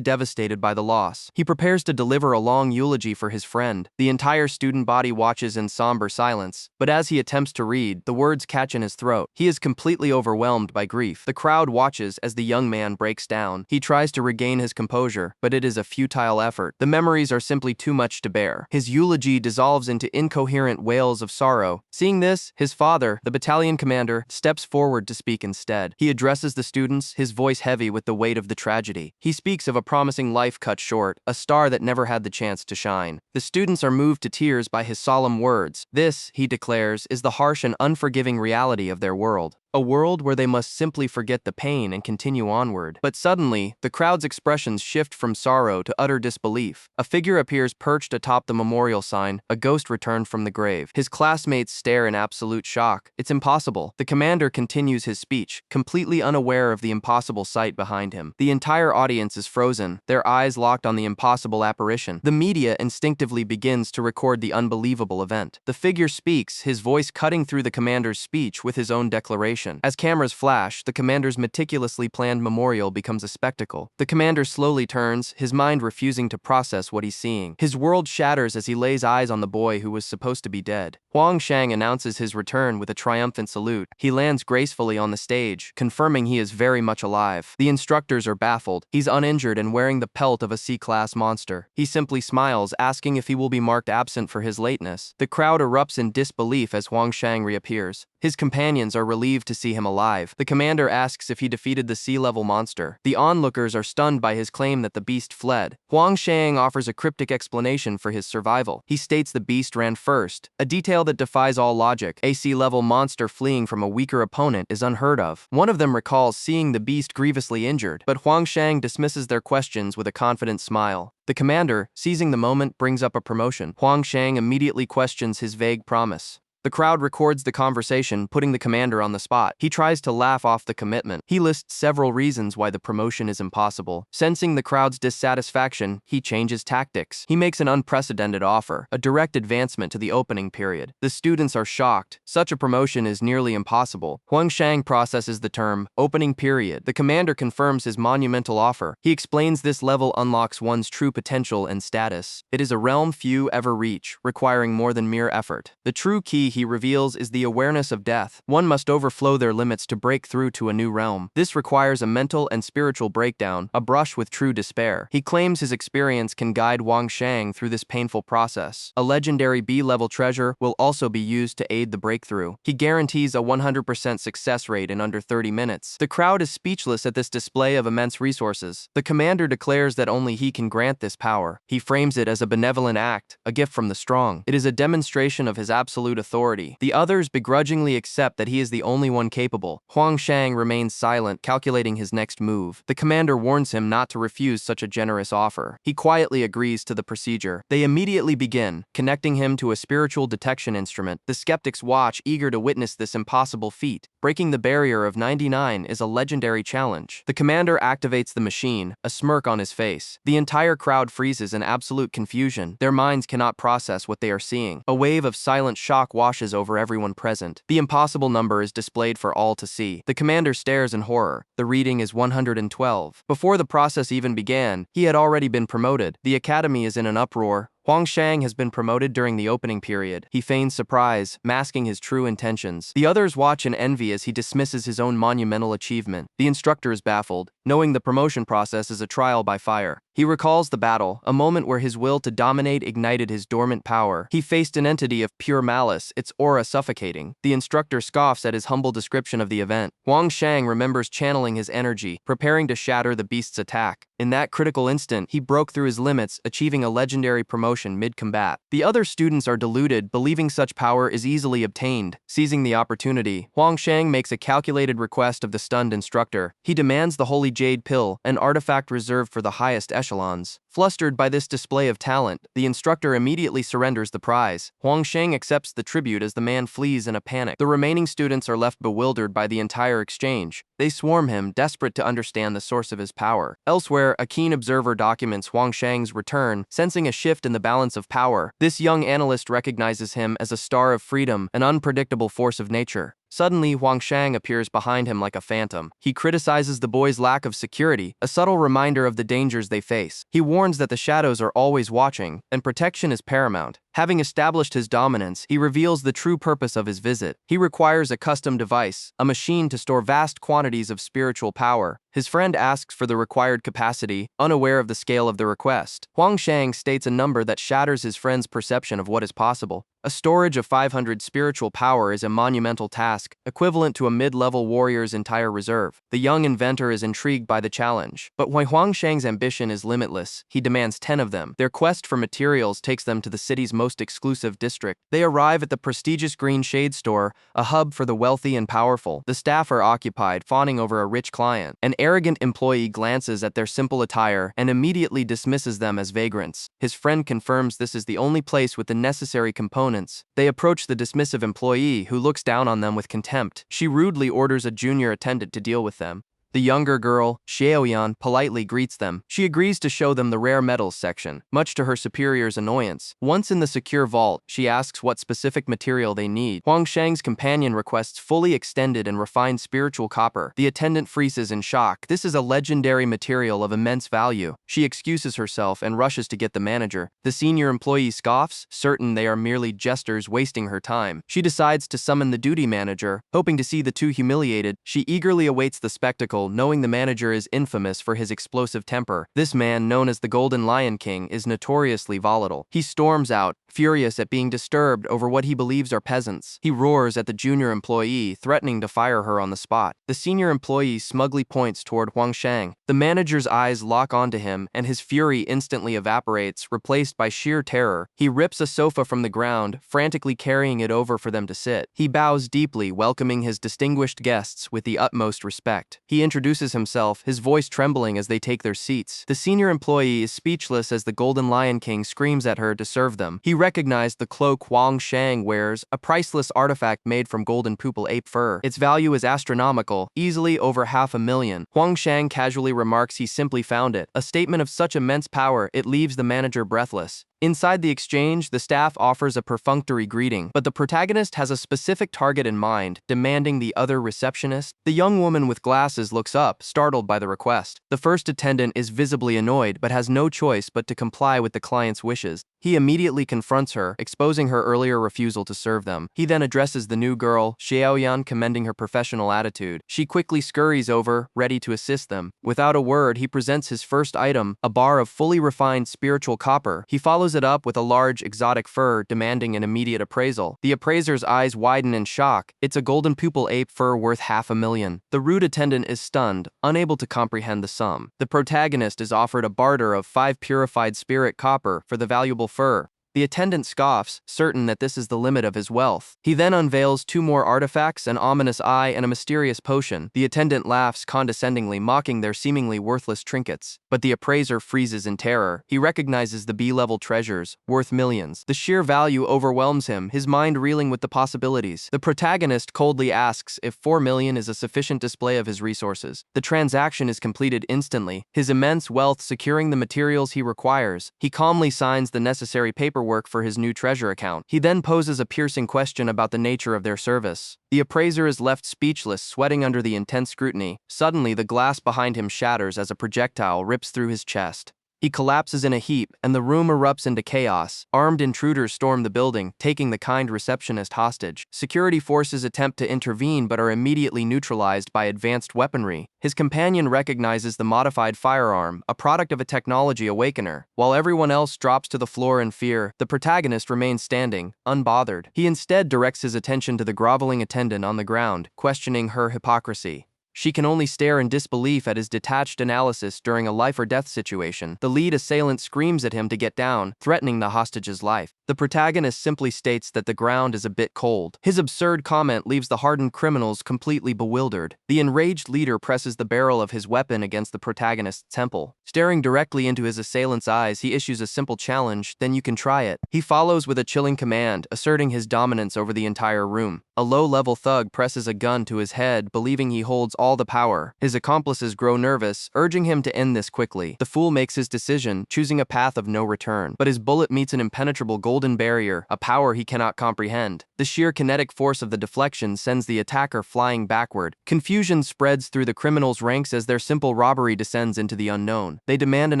Speaker 1: devastated by the loss. He prepares to deliver a long eulogy for his friend. The entire student body watches in somber silence, but as he attempts to read, the words catch in his throat. He is completely overwhelmed by grief. The crowd watches as the young man breaks down. He tries to regain his composure, but it is a futile effort. The memories are simply too much to bear. His eulogy dissolves into incoherent wails of sorrow. Seeing this, his father, the battalion commander, steps forward to speak instead. He addresses the students, his voice heavy with the weight of the tragedy. He speaks of a promising life cut short, a star that never had the chance to shine. The students are moved to tears by his solemn words. This, he declares, is the harsh and unforgiving reality of their world. A world where they must simply forget the pain and continue onward. But suddenly, the crowd's expressions shift from sorrow to utter disbelief. A figure appears perched atop the memorial sign, a ghost returned from the grave. His classmates stare in absolute shock. It's impossible. The commander continues his speech, completely unaware of the impossible sight behind him. The entire audience is frozen, their eyes locked on the impossible apparition. The media instinctively begins to record the unbelievable event. The figure speaks, his voice cutting through the commander's speech with his own declaration. As cameras flash, the commander's meticulously planned memorial becomes a spectacle. The commander slowly turns, his mind refusing to process what he's seeing. His world shatters as he lays eyes on the boy who was supposed to be dead. Huang Shang announces his return with a triumphant salute. He lands gracefully on the stage, confirming he is very much alive. The instructors are baffled. He's uninjured and wearing the pelt of a C-class monster. He simply smiles, asking if he will be marked absent for his lateness. The crowd erupts in disbelief as Huang Shang reappears. His companions are relieved to see him alive. The commander asks if he defeated the sea-level monster. The onlookers are stunned by his claim that the beast fled. Huang Shang offers a cryptic explanation for his survival. He states the beast ran first, a detail that defies all logic. A sea-level monster fleeing from a weaker opponent is unheard of. One of them recalls seeing the beast grievously injured, but Huang Shang dismisses their questions with a confident smile. The commander, seizing the moment, brings up a promotion. Huang Shang immediately questions his vague promise. The crowd records the conversation, putting the commander on the spot. He tries to laugh off the commitment. He lists several reasons why the promotion is impossible. Sensing the crowd's dissatisfaction, he changes tactics. He makes an unprecedented offer, a direct advancement to the opening period. The students are shocked. Such a promotion is nearly impossible. Huang Shang processes the term, opening period. The commander confirms his monumental offer. He explains this level unlocks one's true potential and status. It is a realm few ever reach, requiring more than mere effort. The true key, he reveals, is the awareness of death. One must overflow their limits to break through to a new realm. This requires a mental and spiritual breakdown, a brush with true despair. He claims his experience can guide Huang Shang through this painful process. A legendary B-level treasure will also be used to aid the breakthrough. He guarantees a 100% success rate in under 30 minutes. The crowd is speechless at this display of immense resources. The commander declares that only he can grant this power. He frames it as a benevolent act, a gift from the strong. It is a demonstration of his absolute authority. The others begrudgingly accept that he is the only one capable. Huang Shang remains silent, calculating his next move. The commander warns him not to refuse such a generous offer. He quietly agrees to the procedure. They immediately begin, connecting him to a spiritual detection instrument. The skeptics watch, eager to witness this impossible feat. Breaking the barrier of 99 is a legendary challenge. The commander activates the machine, a smirk on his face. The entire crowd freezes in absolute confusion. Their minds cannot process what they are seeing. A wave of silent shock washes over everyone present. The impossible number is displayed for all to see. The commander stares in horror. The reading is 112. Before the process even began, he had already been promoted. The academy is in an uproar. Huang Shang has been promoted during the opening period. He feigns surprise, masking his true intentions. The others watch in envy as he dismisses his own monumental achievement. The instructor is baffled, knowing the promotion process is a trial by fire. He recalls the battle, a moment where his will to dominate ignited his dormant power. He faced an entity of pure malice, its aura suffocating. The instructor scoffs at his humble description of the event. Huang Shang remembers channeling his energy, preparing to shatter the beast's attack. In that critical instant, he broke through his limits, achieving a legendary promotion mid-combat. The other students are deluded, believing such power is easily obtained. Seizing the opportunity, Huang Shang makes a calculated request of the stunned instructor. He demands the Holy Jade Pill, an artifact reserved for the highest echelons. Flustered by this display of talent, the instructor immediately surrenders the prize. Huang Shang accepts the tribute as the man flees in a panic. The remaining students are left bewildered by the entire exchange. They swarm him, desperate to understand the source of his power. Elsewhere, a keen observer documents Huang Shang's return, sensing a shift in the balance of power. This young analyst recognizes him as a star of freedom, an unpredictable force of nature. Suddenly, Huang Shang appears behind him like a phantom. He criticizes the boys' lack of security, a subtle reminder of the dangers they face. He warns that the shadows are always watching, and protection is paramount. Having established his dominance, he reveals the true purpose of his visit. He requires a custom device, a machine to store vast quantities of spiritual power. His friend asks for the required capacity, unaware of the scale of the request. Huang Shang states a number that shatters his friend's perception of what is possible. A storage of 500 spiritual power is a monumental task, equivalent to a mid-level warrior's entire reserve. The young inventor is intrigued by the challenge. But Huang Shang's ambition is limitless. He demands 10 of them. Their quest for materials takes them to the city's most exclusive district. They arrive at the prestigious Green Shade Store, a hub for the wealthy and powerful. The staff are occupied, fawning over a rich client. An arrogant employee glances at their simple attire and immediately dismisses them as vagrants. His friend confirms this is the only place with the necessary components. They approach the dismissive employee, who looks down on them with contempt. She rudely orders a junior attendant to deal with them. The younger girl, Xiaoyan, politely greets them. She agrees to show them the rare metals section, much to her superior's annoyance. Once in the secure vault, she asks what specific material they need. Huang Shang's companion requests fully extended and refined spiritual copper. The attendant freezes in shock. This is a legendary material of immense value. She excuses herself and rushes to get the manager. The senior employee scoffs, certain they are merely jesters wasting her time. She decides to summon the duty manager. Hoping to see the two humiliated, she eagerly awaits the spectacle, knowing the manager is infamous for his explosive temper. This man, known as the Golden Lion King, is notoriously volatile. He storms out, furious at being disturbed over what he believes are peasants. He roars at the junior employee, threatening to fire her on the spot. The senior employee smugly points toward Huang Shang. The manager's eyes lock onto him, and his fury instantly evaporates, replaced by sheer terror. He rips a sofa from the ground, frantically carrying it over for them to sit. He bows deeply, welcoming his distinguished guests with the utmost respect. He introduces himself, his voice trembling as they take their seats. The senior employee is speechless as the Golden Lion King screams at her to serve them. He recognized the cloak Huang Shang wears, a priceless artifact made from golden pupil ape fur. Its value is astronomical, easily over $500,000. Huang Shang casually remarks he simply found it, a statement of such immense power it leaves the manager breathless. Inside the exchange, the staff offers a perfunctory greeting, but the protagonist has a specific target in mind, demanding the other receptionist. The young woman with glasses looks up, startled by the request. The first attendant is visibly annoyed, but has no choice but to comply with the client's wishes. He immediately confronts her, exposing her earlier refusal to serve them. He then addresses the new girl, Xiaoyan, commending her professional attitude. She quickly scurries over, ready to assist them. Without a word, he presents his first item, a bar of fully refined spiritual copper. He follows it up with a large exotic fur, demanding an immediate appraisal. The appraiser's eyes widen in shock. It's a golden pupil ape fur worth $500,000. The rude attendant is stunned, unable to comprehend the sum. The protagonist is offered a barter of 5 purified spirit copper for the valuable fur. The attendant scoffs, certain that this is the limit of his wealth. He then unveils 2 more artifacts, an ominous eye and a mysterious potion. The attendant laughs condescendingly, mocking their seemingly worthless trinkets. But the appraiser freezes in terror. He recognizes the B-level treasures, worth millions. The sheer value overwhelms him, his mind reeling with the possibilities. The protagonist coldly asks if 4 million is a sufficient display of his resources. The transaction is completed instantly, his immense wealth securing the materials he requires. He calmly signs the necessary paperwork for his new treasure account. He then poses a piercing question about the nature of their service. The appraiser is left speechless, sweating under the intense scrutiny. Suddenly, the glass behind him shatters as a projectile rips through his chest. He collapses in a heap, and the room erupts into chaos. Armed intruders storm the building, taking the kind receptionist hostage. Security forces attempt to intervene but are immediately neutralized by advanced weaponry. His companion recognizes the modified firearm, a product of a technology awakener. While everyone else drops to the floor in fear, the protagonist remains standing, unbothered. He instead directs his attention to the groveling attendant on the ground, questioning her hypocrisy. She can only stare in disbelief at his detached analysis during a life-or-death situation. The lead assailant screams at him to get down, threatening the hostage's life. The protagonist simply states that the ground is a bit cold. His absurd comment leaves the hardened criminals completely bewildered. The enraged leader presses the barrel of his weapon against the protagonist's temple. Staring directly into his assailant's eyes, he issues a simple challenge, "Then you can try it." He follows with a chilling command, asserting his dominance over the entire room. A low-level thug presses a gun to his head, believing he holds all the power. His accomplices grow nervous, urging him to end this quickly. The fool makes his decision, choosing a path of no return. But his bullet meets an impenetrable golden barrier, a power he cannot comprehend. The sheer kinetic force of the deflection sends the attacker flying backward. Confusion spreads through the criminals' ranks as their simple robbery descends into the unknown. They demand an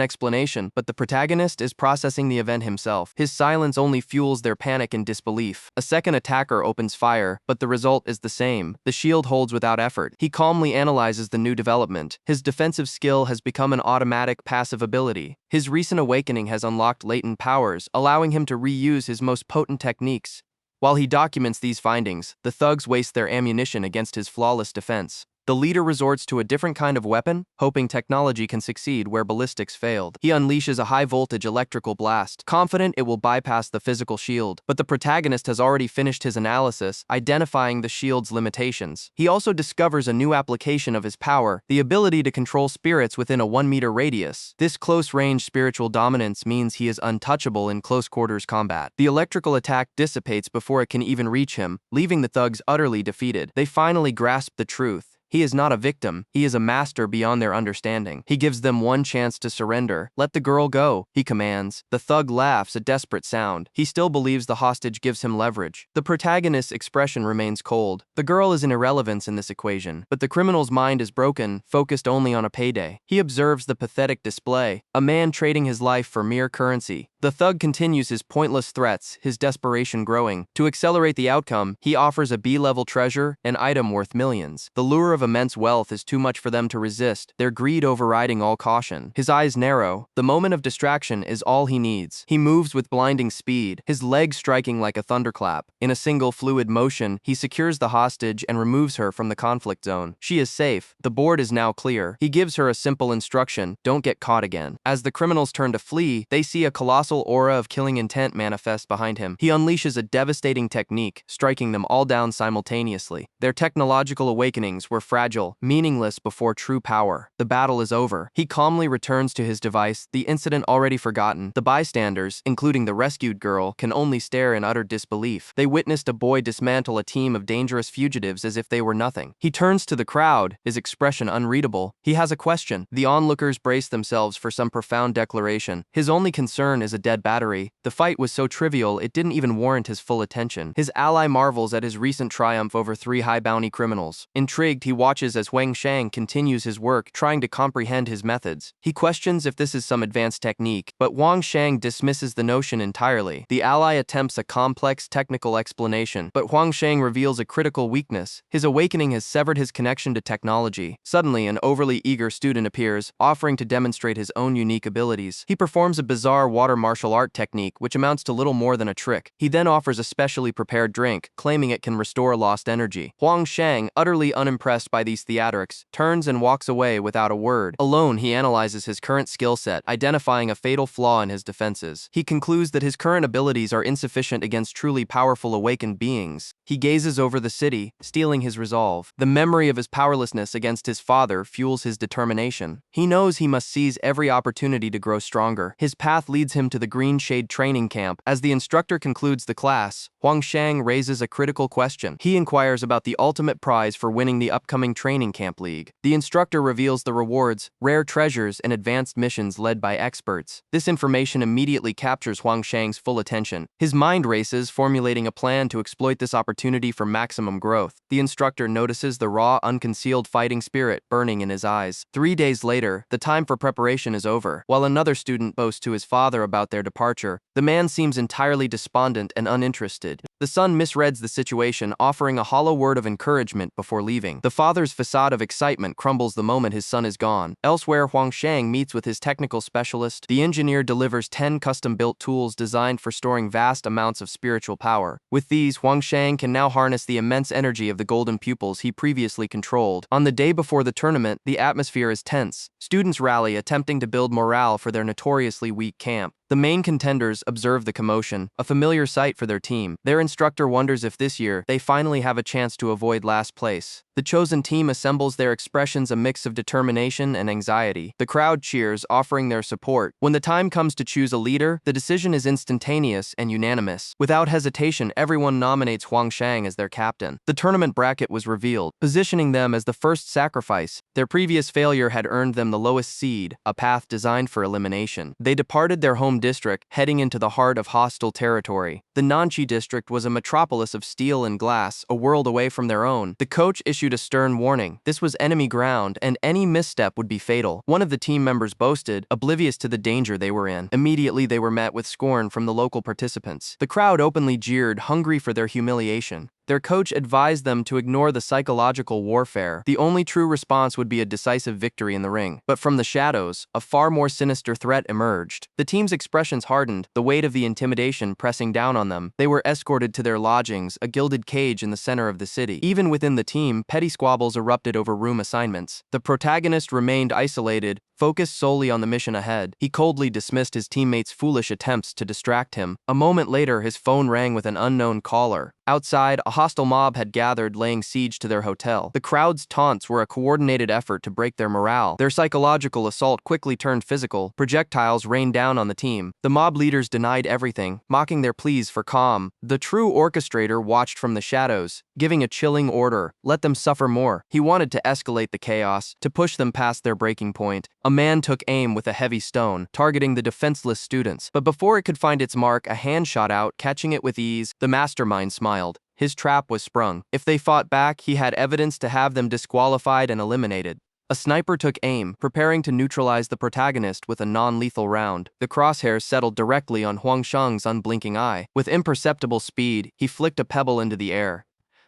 Speaker 1: explanation, but the protagonist is processing the event himself. His silence only fuels their panic and disbelief. A second attacker opens fire, but the result is the same. The shield holds without effort. He calmly analyzes the new development. His defensive skill has become an automatic passive ability. His recent awakening has unlocked latent powers, allowing him to reuse his most potent techniques. While he documents these findings, the thugs waste their ammunition against his flawless defense. The leader resorts to a different kind of weapon, hoping technology can succeed where ballistics failed. He unleashes a high-voltage electrical blast, confident it will bypass the physical shield. But the protagonist has already finished his analysis, identifying the shield's limitations. He also discovers a new application of his power, the ability to control spirits within a 1-meter radius. This close-range spiritual dominance means he is untouchable in close-quarters combat. The electrical attack dissipates before it can even reach him, leaving the thugs utterly defeated. They finally grasp the truth. He is not a victim, he is a master beyond their understanding. He gives them one chance to surrender. "Let the girl go," he commands. The thug laughs, a desperate sound. He still believes the hostage gives him leverage. The protagonist's expression remains cold. The girl is an irrelevance in this equation, but the criminal's mind is broken, focused only on a payday. He observes the pathetic display, a man trading his life for mere currency. The thug continues his pointless threats, his desperation growing. To accelerate the outcome, he offers a B-level treasure, an item worth millions. The lure of immense wealth is too much for them to resist, their greed overriding all caution. His eyes narrow. The moment of distraction is all he needs. He moves with blinding speed, his legs striking like a thunderclap. In a single fluid motion, he secures the hostage and removes her from the conflict zone. She is safe. The board is now clear. He gives her a simple instruction: don't get caught again. As the criminals turn to flee, they see a colossal colossal aura of killing intent manifests behind him. He unleashes a devastating technique, striking them all down simultaneously. Their technological awakenings were fragile, meaningless before true power. The battle is over. He calmly returns to his device, the incident already forgotten. The bystanders, including the rescued girl, can only stare in utter disbelief. They witnessed a boy dismantle a team of dangerous fugitives as if they were nothing. He turns to the crowd, his expression unreadable. He has a question. The onlookers brace themselves for some profound declaration. His only concern is a dead battery. The fight was so trivial it didn't even warrant his full attention. His ally marvels at his recent triumph over 3 high-bounty criminals. Intrigued, he watches as Huang Shang continues his work, trying to comprehend his methods. He questions if this is some advanced technique, but Huang Shang dismisses the notion entirely. The ally attempts a complex technical explanation, but Huang Shang reveals a critical weakness. His awakening has severed his connection to technology. Suddenly, an overly eager student appears, offering to demonstrate his own unique abilities. He performs a bizarre water martial art technique, which amounts to little more than a trick. He then offers a specially prepared drink, claiming it can restore lost energy. Huang Shang, utterly unimpressed by these theatrics, turns and walks away without a word. Alone, he analyzes his current skill set, identifying a fatal flaw in his defenses. He concludes that his current abilities are insufficient against truly powerful awakened beings. He gazes over the city, steeling his resolve. The memory of his powerlessness against his father fuels his determination. He knows he must seize every opportunity to grow stronger. His path leads him to the Green Shade training camp. As the instructor concludes the class, Huang Shang raises a critical question. He inquires about the ultimate prize for winning the upcoming training camp league. The instructor reveals the rewards, rare treasures, and advanced missions led by experts. This information immediately captures Huang Shang's full attention. His mind races, formulating a plan to exploit this opportunity for maximum growth. The instructor notices the raw, unconcealed fighting spirit burning in his eyes. 3 days later, the time for preparation is over. While another student boasts to his father about their departure, the man seems entirely despondent and uninterested. The son misreads the situation, offering a hollow word of encouragement before leaving. The father's facade of excitement crumbles the moment his son is gone. Elsewhere, Huang Shang meets with his technical specialist. The engineer delivers 10 custom-built tools designed for storing vast amounts of spiritual power. With these, Huang Shang can now harness the immense energy of the golden pupils he previously controlled. On the day before the tournament, the atmosphere is tense. Students rally, attempting to build morale for their notoriously weak camp. The main contenders observe the commotion, a familiar sight for their team. Their instructor wonders if this year they finally have a chance to avoid last place. The chosen team assembles, their expressions a mix of determination and anxiety. The crowd cheers, offering their support. When the time comes to choose a leader, the decision is instantaneous and unanimous. Without hesitation, everyone nominates Huang Shang as their captain. The tournament bracket was revealed, positioning them as the first sacrifice. Their previous failure had earned them the lowest seed, a path designed for elimination. They departed their home district, heading into the heart of hostile territory. The Nanchi district was a metropolis of steel and glass, a world away from their own. The coach issued a stern warning. This was enemy ground, and any misstep would be fatal. One of the team members boasted, oblivious to the danger they were in. Immediately, they were met with scorn from the local participants. The crowd openly jeered, hungry for their humiliation. Their coach advised them to ignore the psychological warfare. The only true response would be a decisive victory in the ring. But from the shadows, a far more sinister threat emerged. The team's expressions hardened, the weight of the intimidation pressing down on them. They were escorted to their lodgings, a gilded cage in the center of the city. Even within the team, petty squabbles erupted over room assignments. The protagonist remained isolated, focused solely on the mission ahead. He coldly dismissed his teammates' foolish attempts to distract him. A moment later, his phone rang with an unknown caller. Outside, a hostile mob had gathered, laying siege to their hotel. The crowd's taunts were a coordinated effort to break their morale. Their psychological assault quickly turned physical. Projectiles rained down on the team. The mob leaders denied everything, mocking their pleas for calm. The true orchestrator watched from the shadows, giving a chilling order: let them suffer more. He wanted to escalate the chaos, to push them past their breaking point. A man took aim with a heavy stone, targeting the defenseless students. But before it could find its mark, a hand shot out, catching it with ease. The mastermind smiled. His trap was sprung. If they fought back, he had evidence to have them disqualified and eliminated. A sniper took aim, preparing to neutralize the protagonist with a non-lethal round. The crosshairs settled directly on Huang Shang's unblinking eye. With imperceptible speed, he flicked a pebble into the air.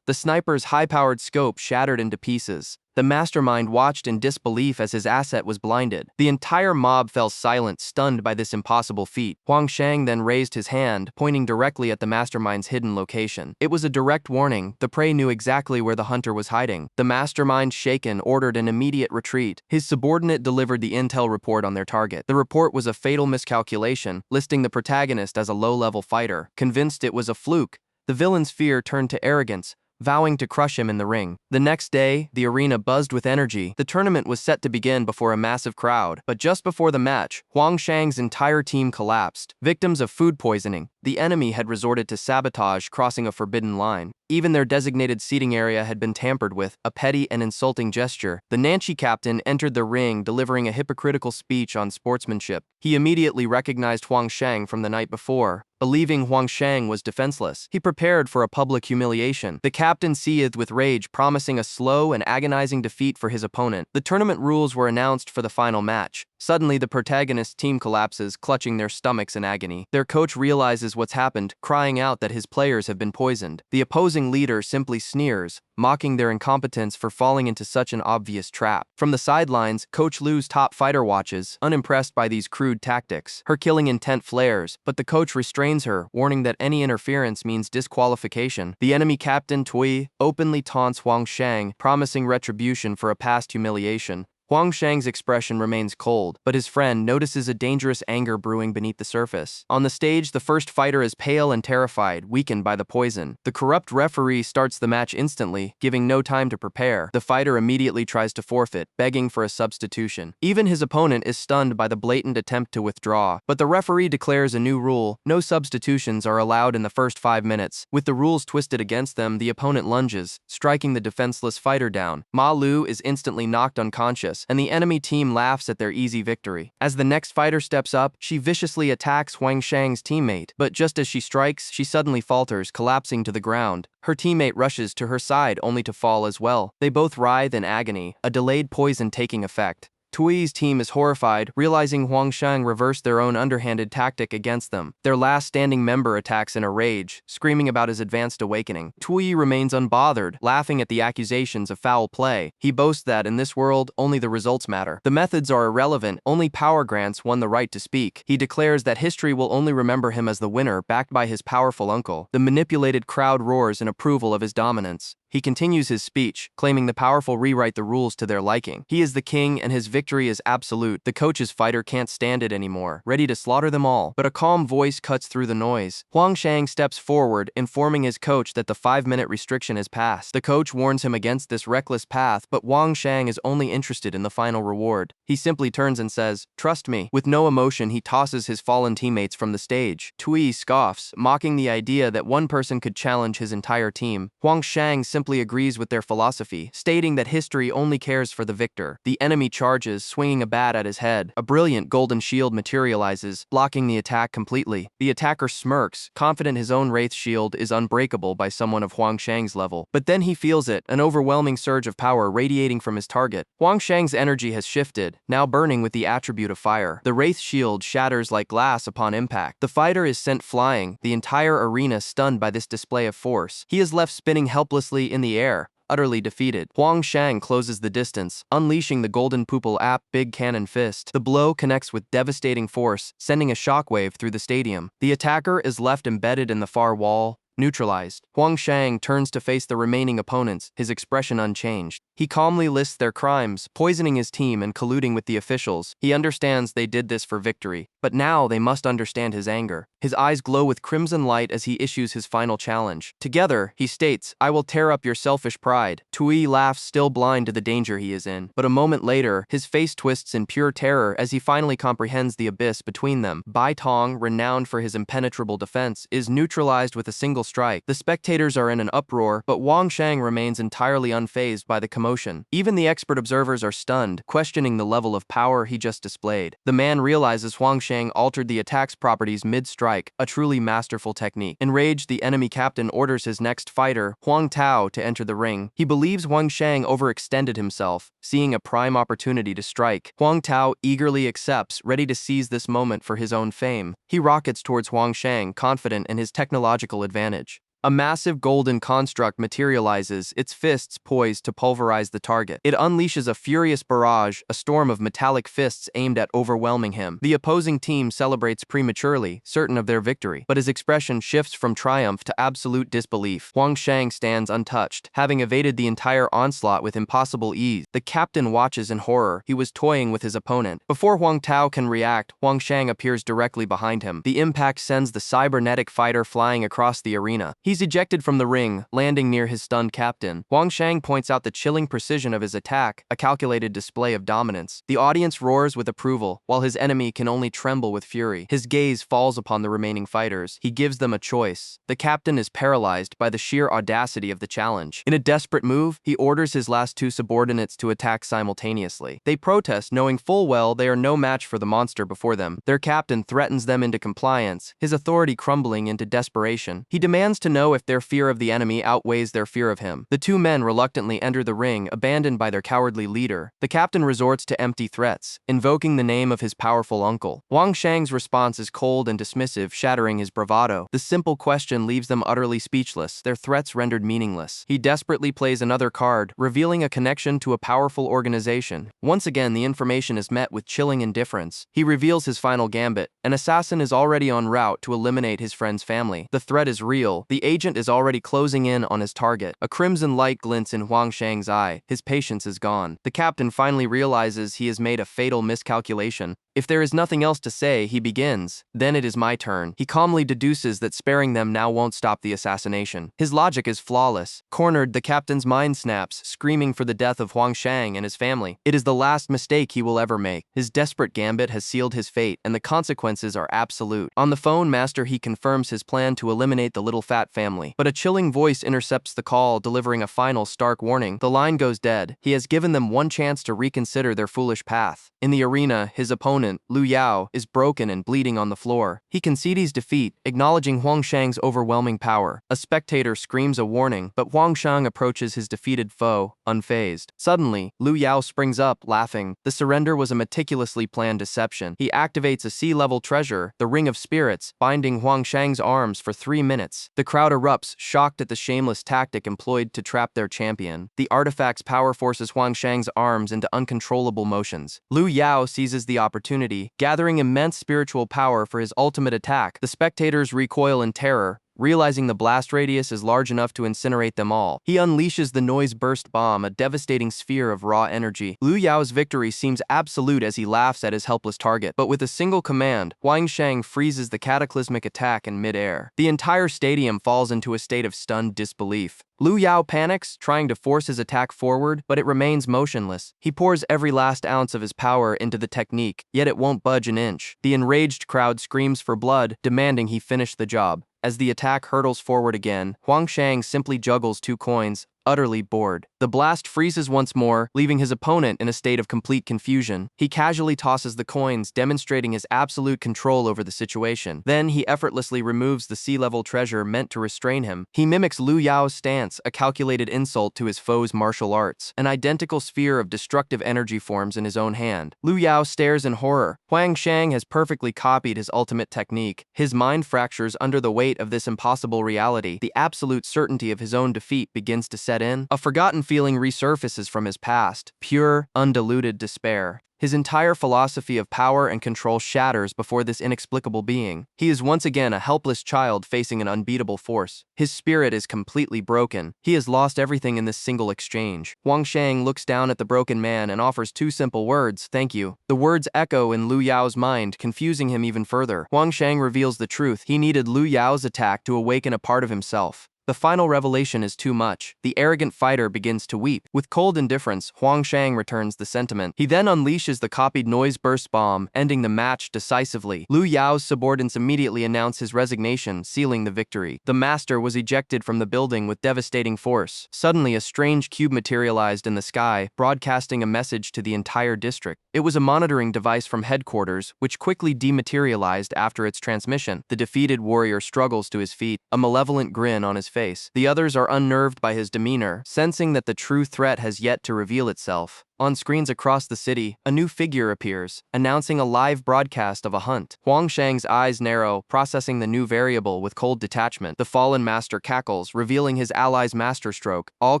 Speaker 1: The sniper's high-powered scope shattered into pieces. The mastermind watched in disbelief as his asset was blinded. The entire mob fell silent, stunned by this impossible feat. Huang Shang then raised his hand, pointing directly at the mastermind's hidden location. It was a direct warning. The prey knew exactly where the hunter was hiding. The mastermind, shaken, ordered an immediate retreat. His subordinate delivered the intel report on their target. The report was a fatal miscalculation, listing the protagonist as a low-level fighter. Convinced it was a fluke, the villain's fear turned to arrogance, vowing to crush him in the ring. The next day, the arena buzzed with energy. The tournament was set to begin before a massive crowd. But just before the match, Huang Shang's entire team collapsed. Victims of food poisoning, the enemy had resorted to sabotage, crossing a forbidden line. Even their designated seating area had been tampered with, a petty and insulting gesture. The Nanchi captain entered the ring, delivering a hypocritical speech on sportsmanship. He immediately recognized Huang Shang from the night before. Believing Huang Shang was defenseless, he prepared for a public humiliation. The captain seethed with rage, promising a slow and agonizing defeat for his opponent. The tournament rules were announced for the final match. Suddenly, the protagonist's team collapses, clutching their stomachs in agony. Their coach realizes what's happened, crying out that his players have been poisoned. The opposing leader simply sneers, mocking their incompetence for falling into such an obvious trap. From the sidelines, Coach Lu's top fighter watches, unimpressed by these crude tactics. Her killing intent flares, but the coach restrains her, warning that any interference means disqualification. The enemy captain, Tui, openly taunts Huang Shang, promising retribution for a past humiliation. Huang Shang's expression remains cold, but his friend notices a dangerous anger brewing beneath the surface. On the stage, the first fighter is pale and terrified, weakened by the poison. The corrupt referee starts the match instantly, giving no time to prepare. The fighter immediately tries to forfeit, begging for a substitution. Even his opponent is stunned by the blatant attempt to withdraw, but the referee declares a new rule: no substitutions are allowed in the first 5 minutes. With the rules twisted against them, the opponent lunges, striking the defenseless fighter down. Ma Lu is instantly knocked unconscious, and the enemy team laughs at their easy victory. As the next fighter steps up, she viciously attacks Huang Shang's teammate, but just as she strikes, she suddenly falters, collapsing to the ground. Her teammate rushes to her side only to fall as well. They both writhe in agony, a delayed poison taking effect. Tui's team is horrified, realizing Huang Shang reversed their own underhanded tactic against them. Their last standing member attacks in a rage, screaming about his advanced awakening. Tui remains unbothered, laughing at the accusations of foul play. He boasts that in this world, only the results matter. The methods are irrelevant, only power grants one the right to speak. He declares that history will only remember him as the winner, backed by his powerful uncle. The manipulated crowd roars in approval of his dominance. He continues his speech, claiming the powerful rewrite the rules to their liking. He is the king and his victory is absolute. The coach's fighter can't stand it anymore, ready to slaughter them all. But a calm voice cuts through the noise. Huang Shang steps forward, informing his coach that the 5-minute restriction has passed. The coach warns him against this reckless path, but Huang Shang is only interested in the final reward. He simply turns and says, "Trust me." With no emotion, he tosses his fallen teammates from the stage. Tui scoffs, mocking the idea that one person could challenge his entire team. Huang Shang simply agrees with their philosophy, stating that history only cares for the victor. The enemy charges, swinging a bat at his head. A brilliant golden shield materializes, blocking the attack completely. The attacker smirks, confident his own wraith shield is unbreakable by someone of Huang Shang's level. But then he feels it, an overwhelming surge of power radiating from his target. Huang Shang's energy has shifted, now burning with the attribute of fire. The wraith shield shatters like glass upon impact. The fighter is sent flying, the entire arena stunned by this display of force. He is left spinning helplessly in the air, utterly defeated. Huang Shang closes the distance, unleashing the golden pupil app big cannon fist. The blow connects with devastating force, sending a shockwave through the stadium. The attacker is left embedded in the far wall, neutralized. Huang Shang turns to face the remaining opponents, his expression unchanged. He calmly lists their crimes, poisoning his team and colluding with the officials. He understands they did this for victory, but now they must understand his anger. His eyes glow with crimson light as he issues his final challenge. Together, he states, "I will tear up your selfish pride." Tui laughs, still blind to the danger he is in. But a moment later, his face twists in pure terror as he finally comprehends the abyss between them. Bai Tong, renowned for his impenetrable defense, is neutralized with a single strike. The spectators are in an uproar, but Huang Shang remains entirely unfazed by the commotion. Even the expert observers are stunned, questioning the level of power he just displayed. The man realizes Huang Shang altered the attack's properties mid-strike, a truly masterful technique. Enraged, the enemy captain orders his next fighter, Huang Tao, to enter the ring. He believes Huang Shang overextended himself, seeing a prime opportunity to strike. Huang Tao eagerly accepts, ready to seize this moment for his own fame. He rockets towards Huang Shang, confident in his technological advantage. A massive golden construct materializes, its fists poised to pulverize the target. It unleashes a furious barrage, a storm of metallic fists aimed at overwhelming him. The opposing team celebrates prematurely, certain of their victory, but his expression shifts from triumph to absolute disbelief. Huang Shang stands untouched, having evaded the entire onslaught with impossible ease. The captain watches in horror. He was toying with his opponent. Before Huang Tao can react, Huang Shang appears directly behind him. The impact sends the cybernetic fighter flying across the arena. He's ejected from the ring, landing near his stunned captain. Huang Shang points out the chilling precision of his attack, a calculated display of dominance. The audience roars with approval, while his enemy can only tremble with fury. His gaze falls upon the remaining fighters. He gives them a choice. The captain is paralyzed by the sheer audacity of the challenge. In a desperate move, he orders his last two subordinates to attack simultaneously. They protest, knowing full well they are no match for the monster before them. Their captain threatens them into compliance, his authority crumbling into desperation. He demands to know if their fear of the enemy outweighs their fear of him. The two men reluctantly enter the ring, abandoned by their cowardly leader. The captain resorts to empty threats, invoking the name of his powerful uncle. Huang Shang's response is cold and dismissive, shattering his bravado. The simple question leaves them utterly speechless, their threats rendered meaningless. He desperately plays another card, revealing a connection to a powerful organization. Once again, the information is met with chilling indifference. He reveals his final gambit. An assassin is already en route to eliminate his friend's family. The threat is real. The agent is already closing in on his target. A crimson light glints in Huang Shang's eye. His patience is gone. The captain finally realizes he has made a fatal miscalculation. If there is nothing else to say, he begins. Then it is my turn. He calmly deduces that sparing them now won't stop the assassination. His logic is flawless. Cornered, the captain's mind snaps, screaming for the death of Huang Shang and his family. It is the last mistake he will ever make. His desperate gambit has sealed his fate, and the consequences are absolute. On the phone, Master He confirms his plan to eliminate the little fat family. But a chilling voice intercepts the call, delivering a final stark warning. The line goes dead. He has given them one chance to reconsider their foolish path. In the arena, his opponent, Liu Yao, is broken and bleeding on the floor. He concedes defeat, acknowledging Huang Shang's overwhelming power. A spectator screams a warning, but Huang Shang approaches his defeated foe, unfazed. Suddenly, Liu Yao springs up, laughing. The surrender was a meticulously planned deception. He activates a sea-level treasure, the Ring of Spirits, binding Huang Shang's arms for 3 minutes. The crowd erupts, shocked at the shameless tactic employed to trap their champion. The artifact's power forces Huang Shang's arms into uncontrollable motions. Liu Yao seizes the opportunity, gathering immense spiritual power for his ultimate attack. The spectators recoil in terror, realizing the blast radius is large enough to incinerate them all. He unleashes the noise burst bomb, a devastating sphere of raw energy. Liu Yao's victory seems absolute as he laughs at his helpless target, but with a single command, Huang Shang freezes the cataclysmic attack in mid-air. The entire stadium falls into a state of stunned disbelief. Liu Yao panics, trying to force his attack forward, but it remains motionless. He pours every last ounce of his power into the technique, yet it won't budge an inch. The enraged crowd screams for blood, demanding he finish the job. As the attack hurtles forward again, Huang Shang simply juggles 2 coins, utterly bored. The blast freezes once more, leaving his opponent in a state of complete confusion. He casually tosses the coins, demonstrating his absolute control over the situation. Then he effortlessly removes the sea-level treasure meant to restrain him. He mimics Liu Yao's stance, a calculated insult to his foe's martial arts. An identical sphere of destructive energy forms in his own hand. Liu Yao stares in horror. Huang Shang has perfectly copied his ultimate technique. His mind fractures under the weight of this impossible reality. The absolute certainty of his own defeat begins to set in. A forgotten feeling resurfaces from his past, pure, undiluted despair. His entire philosophy of power and control shatters before this inexplicable being. He is once again a helpless child facing an unbeatable force. His spirit is completely broken. He has lost everything in this single exchange. Huang Shang looks down at the broken man and offers 2 simple words, "Thank you." The words echo in Liu Yao's mind, confusing him even further. Huang Shang reveals the truth. He needed Liu Yao's attack to awaken a part of himself. The final revelation is too much. The arrogant fighter begins to weep. With cold indifference, Huang Shang returns the sentiment. He then unleashes the copied noise burst bomb, ending the match decisively. Liu Yao's subordinates immediately announce his resignation, sealing the victory. The master was ejected from the building with devastating force. Suddenly, a strange cube materialized in the sky, broadcasting a message to the entire district. It was a monitoring device from headquarters, which quickly dematerialized after its transmission. The defeated warrior struggles to his feet, a malevolent grin on his face. The others are unnerved by his demeanor, sensing that the true threat has yet to reveal itself. On screens across the city, a new figure appears, announcing a live broadcast of a hunt. Huang Shang's eyes narrow, processing the new variable with cold detachment. The fallen master cackles, revealing his ally's masterstroke. All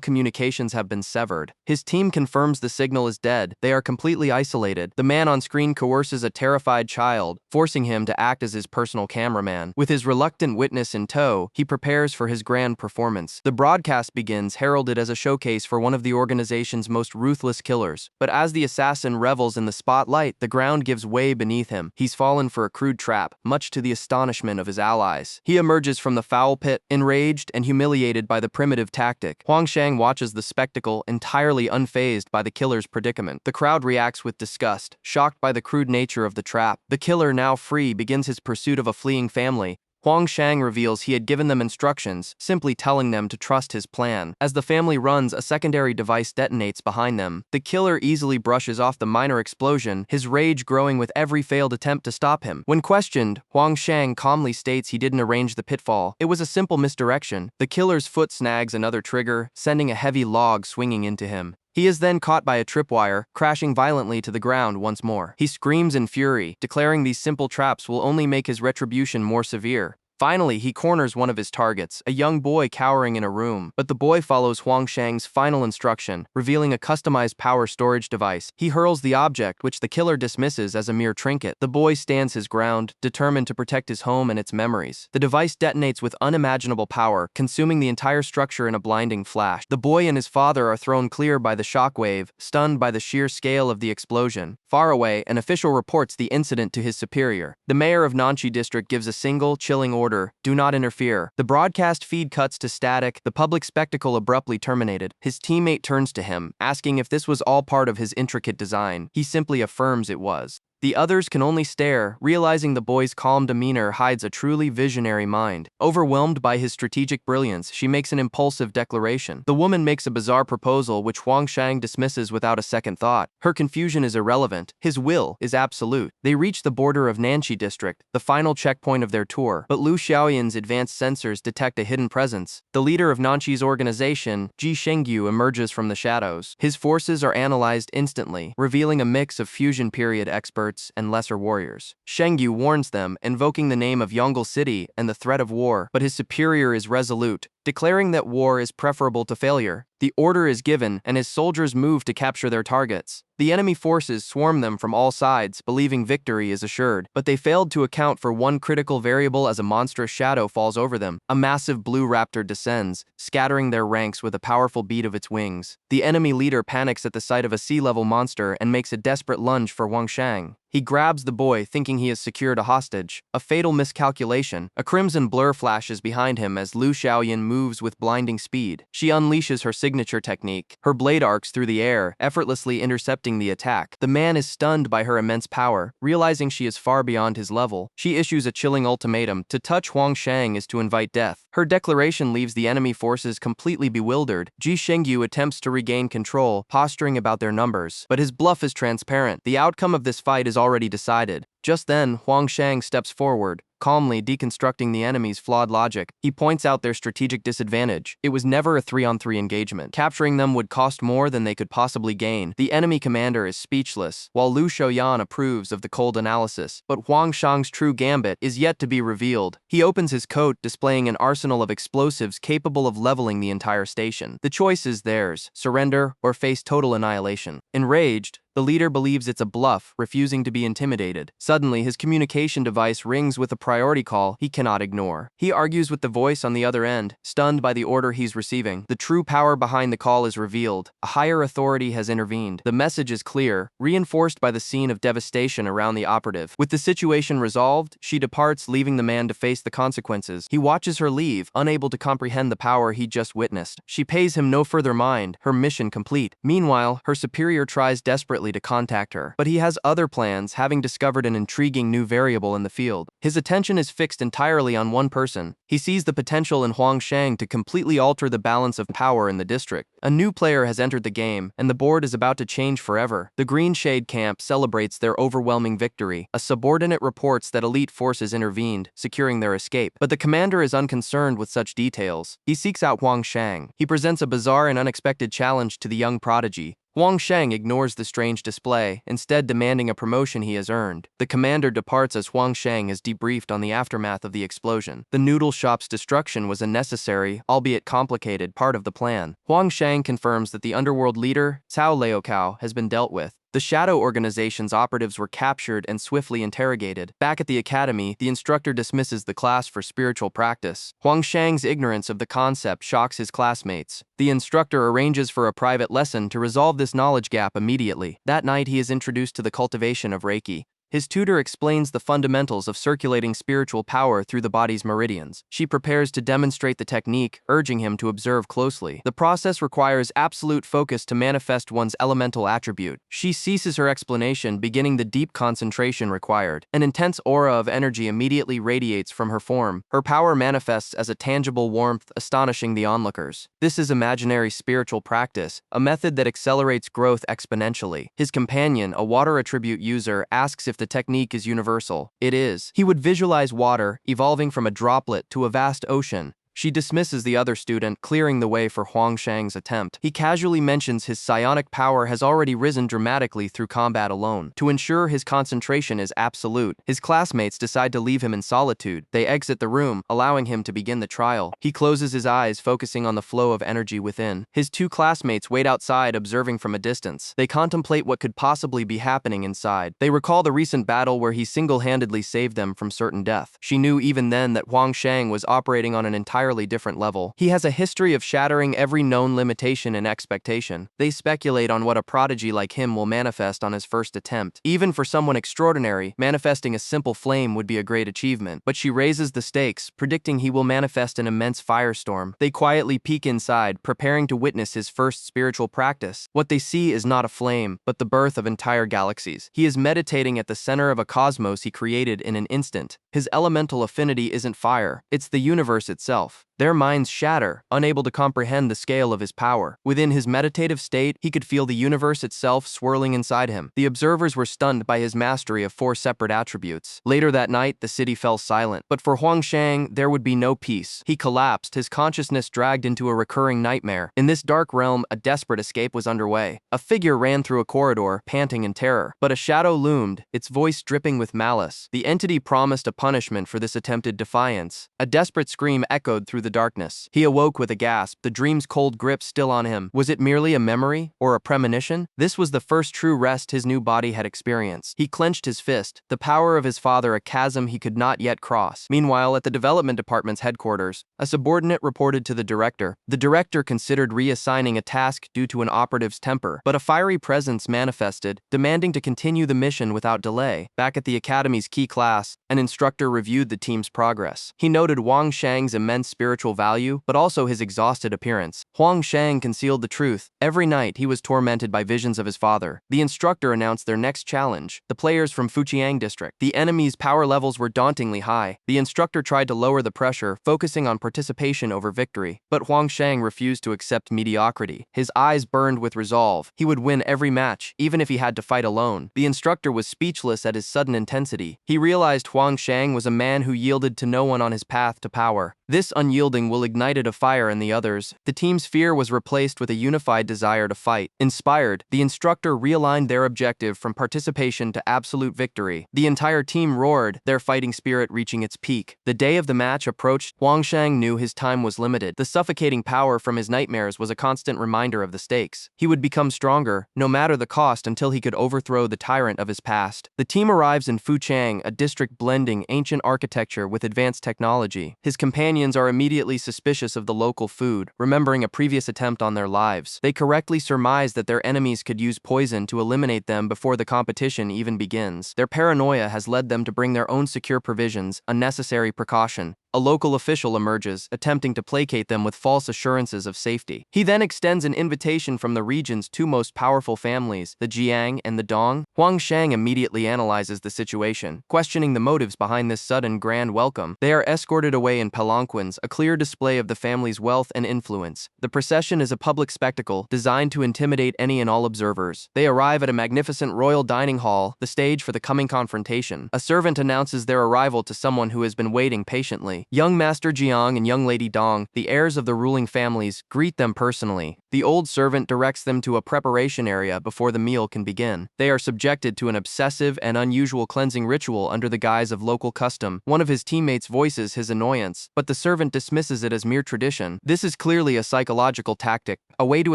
Speaker 1: communications have been severed. His team confirms the signal is dead. They are completely isolated. The man on screen coerces a terrified child, forcing him to act as his personal cameraman. With his reluctant witness in tow, he prepares for his grand performance. The broadcast begins, heralded as a showcase for one of the organization's most ruthless killers. But as the assassin revels in the spotlight, the ground gives way beneath him. He's fallen for a crude trap, much to the astonishment of his allies. He emerges from the foul pit, enraged and humiliated by the primitive tactic. Huang Shang watches the spectacle, entirely unfazed by the killer's predicament. The crowd reacts with disgust, shocked by the crude nature of the trap. The killer, now free, begins his pursuit of a fleeing family. Huang Shang reveals he had given them instructions, simply telling them to trust his plan. As the family runs, a secondary device detonates behind them. The killer easily brushes off the minor explosion, his rage growing with every failed attempt to stop him. When questioned, Huang Shang calmly states he didn't arrange the pitfall. It was a simple misdirection. The killer's foot snags another trigger, sending a heavy log swinging into him. He is then caught by a tripwire, crashing violently to the ground once more. He screams in fury, declaring these simple traps will only make his retribution more severe. Finally, he corners one of his targets, a young boy cowering in a room. But the boy follows Huang Shang's final instruction, revealing a customized power storage device. He hurls the object, which the killer dismisses as a mere trinket. The boy stands his ground, determined to protect his home and its memories. The device detonates with unimaginable power, consuming the entire structure in a blinding flash. The boy and his father are thrown clear by the shockwave, stunned by the sheer scale of the explosion. Far away, an official reports the incident to his superior. The mayor of Nanchi district gives a single, chilling order: do not interfere. The broadcast feed cuts to static, the public spectacle abruptly terminated. His teammate turns to him, asking if this was all part of his intricate design. He simply affirms it was. The others can only stare, realizing the boy's calm demeanor hides a truly visionary mind. Overwhelmed by his strategic brilliance, she makes an impulsive declaration. The woman makes a bizarre proposal which Huang Shang dismisses without a second thought. Her confusion is irrelevant. His will is absolute. They reach the border of Nanchi district, the final checkpoint of their tour, but Lu Xiaoyan's advanced sensors detect a hidden presence. The leader of Nanchi's organization, Ji Shengyu, emerges from the shadows. His forces are analyzed instantly, revealing a mix of fusion period experts and lesser warriors. Shengyu warns them, invoking the name of Yongle City and the threat of war, but his superior is resolute, declaring that war is preferable to failure. The order is given, and his soldiers move to capture their targets. The enemy forces swarm them from all sides, believing victory is assured, but they failed to account for one critical variable as a monstrous shadow falls over them. A massive blue raptor descends, scattering their ranks with a powerful beat of its wings. The enemy leader panics at the sight of a sea-level monster and makes a desperate lunge for Huang Shang. He grabs the boy, thinking he has secured a hostage. A fatal miscalculation. A crimson blur flashes behind him as Lu Xiaoyan moves with blinding speed. She unleashes her signature technique. Her blade arcs through the air, effortlessly intercepting the attack. The man is stunned by her immense power. Realizing she is far beyond his level, she issues a chilling ultimatum: to touch Huang Shang is to invite death. Her declaration leaves the enemy forces completely bewildered. Ji Shengyu attempts to regain control, posturing about their numbers, but his bluff is transparent. The outcome of this fight is already decided. Just then, Huang Shang steps forward, calmly deconstructing the enemy's flawed logic. He points out their strategic disadvantage. It was never a 3-on-3 engagement. Capturing them would cost more than they could possibly gain. The enemy commander is speechless, while Lu Xiaoyan approves of the cold analysis. But Huang Shang's true gambit is yet to be revealed. He opens his coat, displaying an arsenal of explosives capable of leveling the entire station. The choice is theirs: surrender or face total annihilation. Enraged, the leader believes it's a bluff, refusing to be intimidated. Suddenly, his communication device rings with a priority call he cannot ignore. He argues with the voice on the other end, stunned by the order he's receiving. The true power behind the call is revealed. A higher authority has intervened. The message is clear, reinforced by the scene of devastation around the operative. With the situation resolved, she departs, leaving the man to face the consequences. He watches her leave, unable to comprehend the power he just witnessed. She pays him no further mind, her mission complete. Meanwhile, her superior tries desperately to contact her, but he has other plans, having discovered an intriguing new variable in the field. His attention is fixed entirely on one person. He sees the potential in Huang Shang to completely alter the balance of power in the district. A new player has entered the game, and the board is about to change forever. The Green Shade camp celebrates their overwhelming victory. A subordinate reports that elite forces intervened, securing their escape, but the commander is unconcerned with such details. He seeks out Huang Shang. He presents a bizarre and unexpected challenge to the young prodigy. Huang Shang ignores the strange display, instead demanding a promotion he has earned. The commander departs as Huang Shang is debriefed on the aftermath of the explosion. The noodle shop's destruction was a necessary, albeit complicated, part of the plan. Huang Shang confirms that the underworld leader, Cao Liaokao, has been dealt with. The Shadow Organization's operatives were captured and swiftly interrogated. Back at the academy, the instructor dismisses the class for spiritual practice. Huang Shang's ignorance of the concept shocks his classmates. The instructor arranges for a private lesson to resolve this knowledge gap immediately. That night, he is introduced to the cultivation of Reiki. His tutor explains the fundamentals of circulating spiritual power through the body's meridians. She prepares to demonstrate the technique, urging him to observe closely. The process requires absolute focus to manifest one's elemental attribute. She ceases her explanation, beginning the deep concentration required. An intense aura of energy immediately radiates from her form. Her power manifests as a tangible warmth, astonishing the onlookers. This is imaginary spiritual practice, a method that accelerates growth exponentially. His companion, a water attribute user, asks if the technique is universal. It is. He would visualize water, evolving from a droplet to a vast ocean. She dismisses the other student, clearing the way for Huang Shang's attempt. He casually mentions his psionic power has already risen dramatically through combat alone. To ensure his concentration is absolute, his classmates decide to leave him in solitude. They exit the room, allowing him to begin the trial. He closes his eyes, focusing on the flow of energy within. His two classmates wait outside, observing from a distance. They contemplate what could possibly be happening inside. They recall the recent battle where he single-handedly saved them from certain death. She knew even then that Huang Shang was operating on an entirely different level. He has a history of shattering every known limitation and expectation. They speculate on what a prodigy like him will manifest on his first attempt. Even for someone extraordinary, manifesting a simple flame would be a great achievement. But she raises the stakes, predicting he will manifest an immense firestorm. They quietly peek inside, preparing to witness his first spiritual practice. What they see is not a flame, but the birth of entire galaxies. He is meditating at the center of a cosmos he created in an instant. His elemental affinity isn't fire, it's the universe itself. Their minds shatter, unable to comprehend the scale of his power. Within his meditative state, he could feel the universe itself swirling inside him. The observers were stunned by his mastery of 4 separate attributes. Later that night, the city fell silent. But for Huang Shang, there would be no peace. He collapsed, his consciousness dragged into a recurring nightmare. In this dark realm, a desperate escape was underway. A figure ran through a corridor, panting in terror. But a shadow loomed, its voice dripping with malice. The entity promised a punishment for this attempted defiance. A desperate scream echoed through the darkness. He awoke with a gasp, the dream's cold grip still on him. Was it merely a memory, or a premonition? This was the first true rest his new body had experienced. He clenched his fist, the power of his father a chasm he could not yet cross. Meanwhile, at the development department's headquarters, a subordinate reported to the director. The director considered reassigning a task due to an operative's temper, but a fiery presence manifested, demanding to continue the mission without delay. Back at the academy's key class, an instructor reviewed the team's progress. He noted Huang Shang's immense spiritual value, but also his exhausted appearance. Huang Shang concealed the truth. Every night, he was tormented by visions of his father. The instructor announced their next challenge, the players from Fujiang district. The enemy's power levels were dauntingly high. The instructor tried to lower the pressure, focusing on participation over victory. But Huang Shang refused to accept mediocrity. His eyes burned with resolve. He would win every match, even if he had to fight alone. The instructor was speechless at his sudden intensity. He realized Huang Shang was a man who yielded to no one on his path to power. This unyielding will ignited a fire in the others. The team's fear was replaced with a unified desire to fight. Inspired, the instructor realigned their objective from participation to absolute victory. The entire team roared, their fighting spirit reaching its peak. The day of the match approached. Huang Shang knew his time was limited. The suffocating power from his nightmares was a constant reminder of the stakes. He would become stronger, no matter the cost, until he could overthrow the tyrant of his past. The team arrives in Fujiang, a district blending ancient architecture with advanced technology. His companions are immediately suspicious of the local food, remembering a previous attempt on their lives. They correctly surmise that their enemies could use poison to eliminate them before the competition even begins. Their paranoia has led them to bring their own secure provisions, a necessary precaution. A local official emerges, attempting to placate them with false assurances of safety. He then extends an invitation from the region's 2 most powerful families, the Jiang and the Dong. Huang Shang immediately analyzes the situation, questioning the motives behind this sudden grand welcome. They are escorted away in palanquins, a clear display of the family's wealth and influence. The procession is a public spectacle, designed to intimidate any and all observers. They arrive at a magnificent royal dining hall, the stage for the coming confrontation. A servant announces their arrival to someone who has been waiting patiently. Young Master Jiang and young Lady Dong, the heirs of the ruling families, greet them personally. The old servant directs them to a preparation area before the meal can begin. They are subjected to an obsessive and unusual cleansing ritual under the guise of local custom. One of his teammates voices his annoyance, but the servant dismisses it as mere tradition. This is clearly a psychological tactic, a way to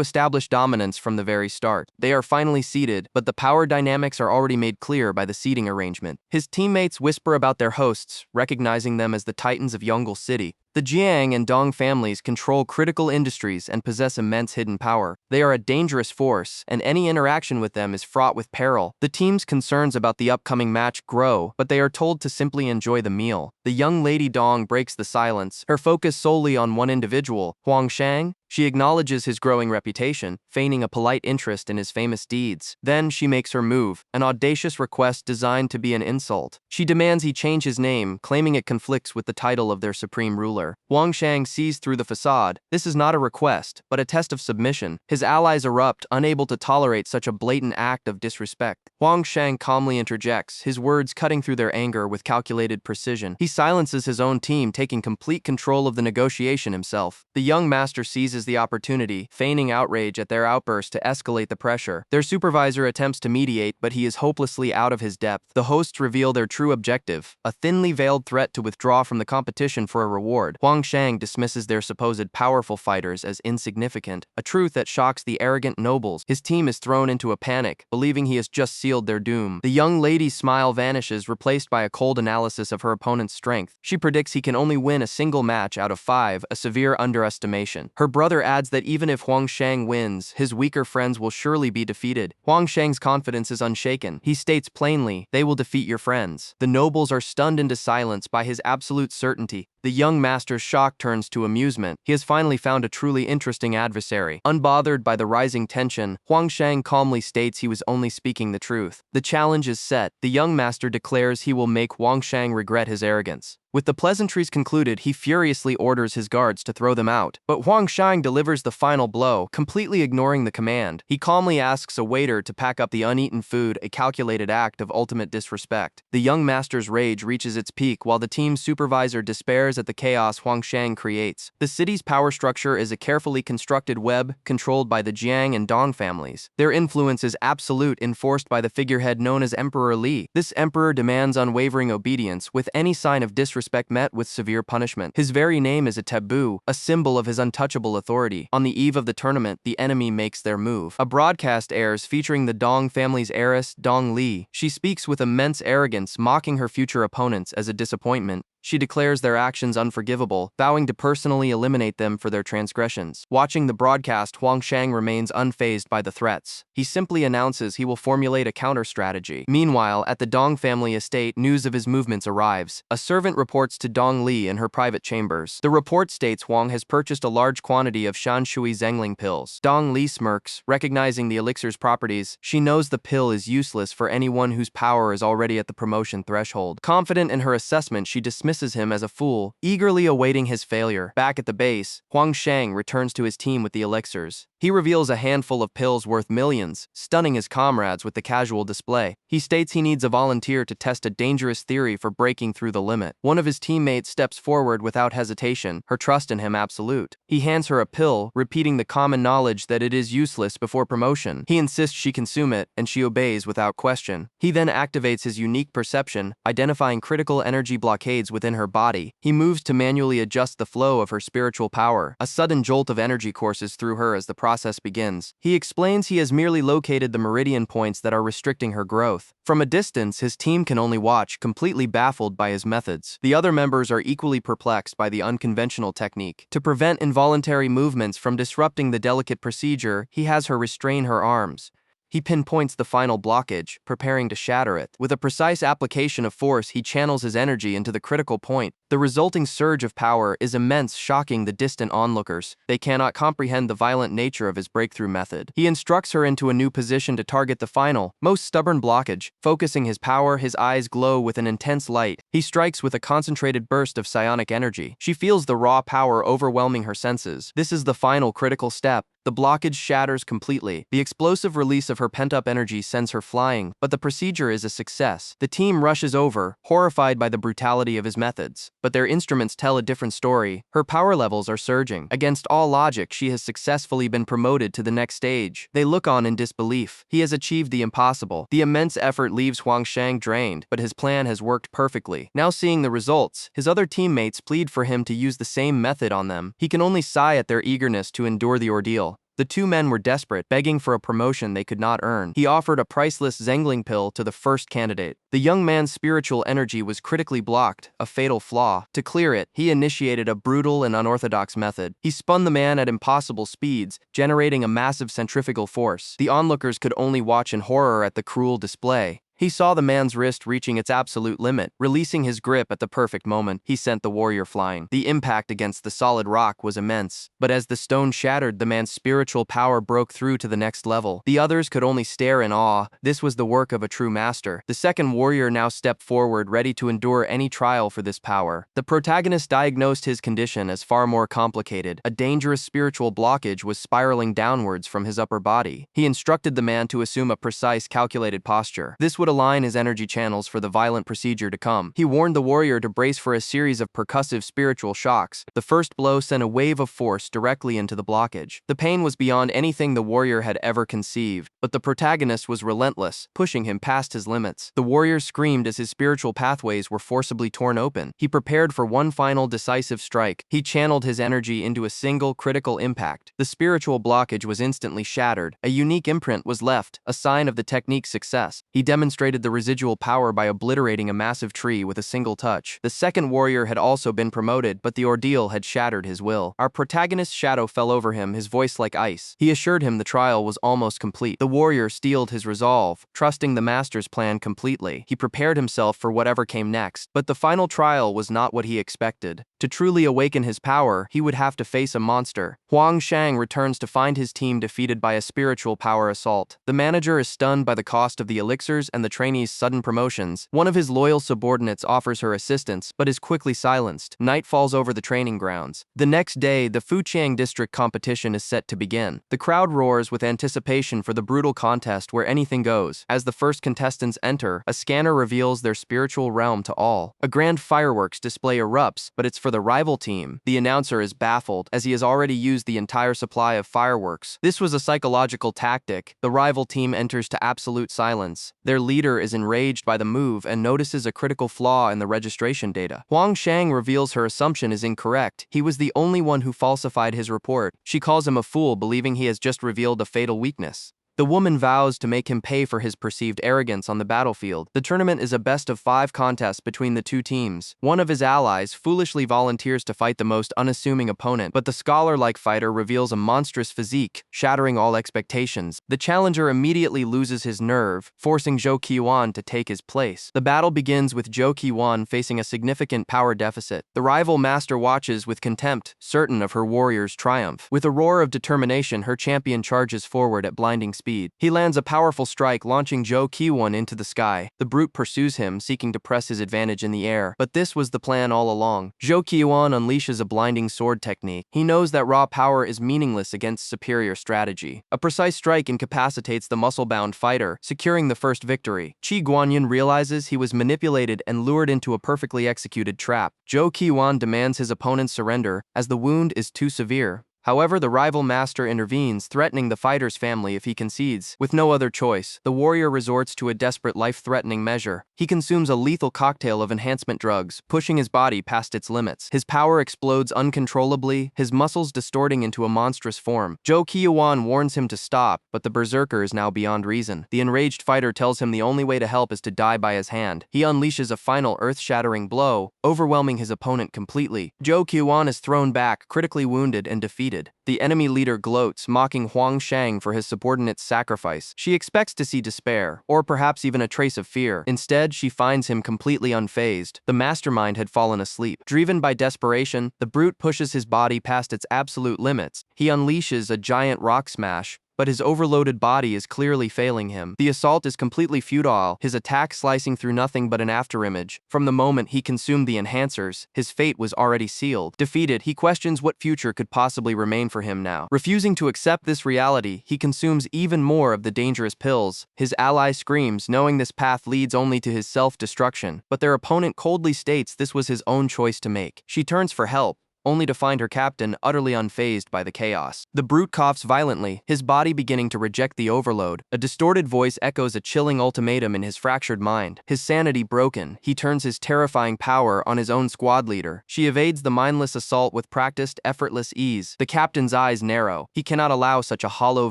Speaker 1: establish dominance from the very start. They are finally seated, but the power dynamics are already made clear by the seating arrangement. His teammates whisper about their hosts, recognizing them as the titans of Yongle City. The Jiang and Dong families control critical industries and possess immense hidden power. They are a dangerous force, and any interaction with them is fraught with peril. The team's concerns about the upcoming match grow, but they are told to simply enjoy the meal. The young lady Dong breaks the silence, her focus solely on one individual, Huang Shang. She acknowledges his growing reputation, feigning a polite interest in his famous deeds. Then she makes her move, an audacious request designed to be an insult. She demands he change his name, claiming it conflicts with the title of their supreme ruler. Huang Shang sees through the facade. This is not a request, but a test of submission. His allies erupt, unable to tolerate such a blatant act of disrespect. Huang Shang calmly interjects, his words cutting through their anger with calculated precision. He silences his own team, taking complete control of the negotiation himself. The young master seizes the opportunity, feigning outrage at their outburst to escalate the pressure. Their supervisor attempts to mediate, but he is hopelessly out of his depth. The hosts reveal their true objective, a thinly veiled threat to withdraw from the competition for a reward. Huang Shang dismisses their supposed powerful fighters as insignificant, a truth that shocks the arrogant nobles. His team is thrown into a panic, believing he has just sealed their doom. The young lady's smile vanishes, replaced by a cold analysis of her opponent's strength. She predicts he can only win a single match out of 5, a severe underestimation. Her brother adds that even if Huang Shang wins, his weaker friends will surely be defeated. Huang Shang's confidence is unshaken. He states plainly, "They will defeat your friends." The nobles are stunned into silence by his absolute certainty. The young master's shock turns to amusement. He has finally found a truly interesting adversary. Unbothered by the rising tension, Huang Shang calmly states he was only speaking the truth. The challenge is set. The young master declares he will make Huang Shang regret his arrogance. With the pleasantries concluded, he furiously orders his guards to throw them out. But Huang Shang delivers the final blow, completely ignoring the command. He calmly asks a waiter to pack up the uneaten food, a calculated act of ultimate disrespect. The young master's rage reaches its peak while the team's supervisor despairs at the chaos Huang Shang creates. The city's power structure is a carefully constructed web controlled by the Jiang and Dong families. Their influence is absolute, enforced by the figurehead known as Emperor Li. This emperor demands unwavering obedience, with any sign of disrespect met with severe punishment. His very name is a taboo, a symbol of his untouchable authority. On the eve of the tournament, the enemy makes their move. A broadcast airs featuring the Dong family's heiress, Dong Li. She speaks with immense arrogance, mocking her future opponents as a disappointment. She declares their actions unforgivable, vowing to personally eliminate them for their transgressions. Watching the broadcast, Huang Shang remains unfazed by the threats. He simply announces he will formulate a counter-strategy. Meanwhile, at the Dong family estate, news of his movements arrives. A servant reports to Dong Li in her private chambers. The report states Huang has purchased a large quantity of Shanshui Zengling pills. Dong Li smirks, recognizing the elixir's properties. She knows the pill is useless for anyone whose power is already at the promotion threshold. Confident in her assessment, she dismisses him as a fool, eagerly awaiting his failure. Back at the base, Huang Shang returns to his team with the elixirs. He reveals a handful of pills worth millions, stunning his comrades with the casual display. He states he needs a volunteer to test a dangerous theory for breaking through the limit. One of his teammates steps forward without hesitation, her trust in him absolute. He hands her a pill, repeating the common knowledge that it is useless before promotion. He insists she consume it, and she obeys without question. He then activates his unique perception, identifying critical energy blockades within her body. He moves to manually adjust the flow of her spiritual power. A sudden jolt of energy courses through her as the process begins. He explains he has merely located the meridian points that are restricting her growth. From a distance, his team can only watch, completely baffled by his methods. The other members are equally perplexed by the unconventional technique. To prevent involuntary movements from disrupting the delicate procedure, he has her restrain her arms. He pinpoints the final blockage, preparing to shatter it. With a precise application of force, he channels his energy into the critical point. The resulting surge of power is immense, shocking the distant onlookers. They cannot comprehend the violent nature of his breakthrough method. He instructs her into a new position to target the final, most stubborn blockage. Focusing his power, his eyes glow with an intense light. He strikes with a concentrated burst of psionic energy. She feels the raw power overwhelming her senses. This is the final critical step. The blockage shatters completely. The explosive release of her pent-up energy sends her flying, but the procedure is a success. The team rushes over, horrified by the brutality of his methods. But their instruments tell a different story. Her power levels are surging. Against all logic, she has successfully been promoted to the next stage. They look on in disbelief. He has achieved the impossible. The immense effort leaves Huang Shang drained, but his plan has worked perfectly. Now seeing the results, his other teammates plead for him to use the same method on them. He can only sigh at their eagerness to endure the ordeal. The two men were desperate, begging for a promotion they could not earn. He offered a priceless Zengling pill to the first candidate. The young man's spiritual energy was critically blocked, a fatal flaw. To clear it, he initiated a brutal and unorthodox method. He spun the man at impossible speeds, generating a massive centrifugal force. The onlookers could only watch in horror at the cruel display. He saw the man's wrist reaching its absolute limit. Releasing his grip at the perfect moment, he sent the warrior flying. The impact against the solid rock was immense, but as the stone shattered, the man's spiritual power broke through to the next level. The others could only stare in awe. This was the work of a true master. The second warrior now stepped forward, ready to endure any trial for this power. The protagonist diagnosed his condition as far more complicated. A dangerous spiritual blockage was spiraling downwards from his upper body. He instructed the man to assume a precise, calculated posture. This would align his energy channels for the violent procedure to come. He warned the warrior to brace for a series of percussive spiritual shocks. The first blow sent a wave of force directly into the blockage. The pain was beyond anything the warrior had ever conceived, but the protagonist was relentless, pushing him past his limits. The warrior screamed as his spiritual pathways were forcibly torn open. He prepared for one final decisive strike. He channeled his energy into a single critical impact. The spiritual blockage was instantly shattered. A unique imprint was left, a sign of the technique's success. He demonstrated the residual power by obliterating a massive tree with a single touch. The second warrior had also been promoted, but the ordeal had shattered his will. Our protagonist's shadow fell over him, his voice like ice. He assured him the trial was almost complete. The warrior steeled his resolve, trusting the master's plan completely. He prepared himself for whatever came next, but the final trial was not what he expected. To truly awaken his power, he would have to face a monster. Huang Shang returns to find his team defeated by a spiritual power assault. The manager is stunned by the cost of the elixirs and the trainee's sudden promotions. One of his loyal subordinates offers her assistance, but is quickly silenced. Night falls over the training grounds. The next day, the Fujiang district competition is set to begin. The crowd roars with anticipation for the brutal contest where anything goes. As the first contestants enter, a scanner reveals their spiritual realm to all. A grand fireworks display erupts, but it's for the rival team. The announcer is baffled, as he has already used the entire supply of fireworks. This was a psychological tactic. The rival team enters to absolute silence. Their leader is enraged by the move and notices a critical flaw in the registration data. Huang Shang reveals her assumption is incorrect. He was the only one who falsified his report. She calls him a fool, believing he has just revealed a fatal weakness. The woman vows to make him pay for his perceived arrogance on the battlefield. The tournament is a best-of-5 contest between the two teams. One of his allies foolishly volunteers to fight the most unassuming opponent, but the scholar-like fighter reveals a monstrous physique, shattering all expectations. The challenger immediately loses his nerve, forcing Zhou Qiwan to take his place. The battle begins with Zhou Qiwan facing a significant power deficit. The rival master watches with contempt, certain of her warrior's triumph. With a roar of determination, her champion charges forward at blinding speed. He lands a powerful strike, launching Zhou Qiwan into the sky. The brute pursues him, seeking to press his advantage in the air. But this was the plan all along. Zhou Qiwan unleashes a blinding sword technique. He knows that raw power is meaningless against superior strategy. A precise strike incapacitates the muscle-bound fighter, securing the first victory. Qi Guanyin realizes he was manipulated and lured into a perfectly executed trap. Zhou Qiwan demands his opponent's surrender, as the wound is too severe. However, the rival master intervenes, threatening the fighter's family if he concedes. With no other choice, the warrior resorts to a desperate life-threatening measure. He consumes a lethal cocktail of enhancement drugs, pushing his body past its limits. His power explodes uncontrollably, his muscles distorting into a monstrous form. Zhou Qiwan warns him to stop, but the berserker is now beyond reason. The enraged fighter tells him the only way to help is to die by his hand. He unleashes a final earth-shattering blow, overwhelming his opponent completely. Zhou Qiwan is thrown back, critically wounded and defeated. The enemy leader gloats, mocking Huang Shang for his subordinate's sacrifice. She expects to see despair, or perhaps even a trace of fear. Instead, she finds him completely unfazed. The mastermind had fallen asleep. Driven by desperation, the brute pushes his body past its absolute limits. He unleashes a giant rock smash, but his overloaded body is clearly failing him. The assault is completely futile, his attack slicing through nothing but an afterimage. From the moment he consumed the enhancers, his fate was already sealed. Defeated, he questions what future could possibly remain for him now. Refusing to accept this reality, he consumes even more of the dangerous pills. His ally screams, knowing this path leads only to his self-destruction, but their opponent coldly states this was his own choice to make. She turns for help, only to find her captain utterly unfazed by the chaos. The brute coughs violently, his body beginning to reject the overload. A distorted voice echoes a chilling ultimatum in his fractured mind. His sanity broken, he turns his terrifying power on his own squad leader. She evades the mindless assault with practiced, effortless ease. The captain's eyes narrow. He cannot allow such a hollow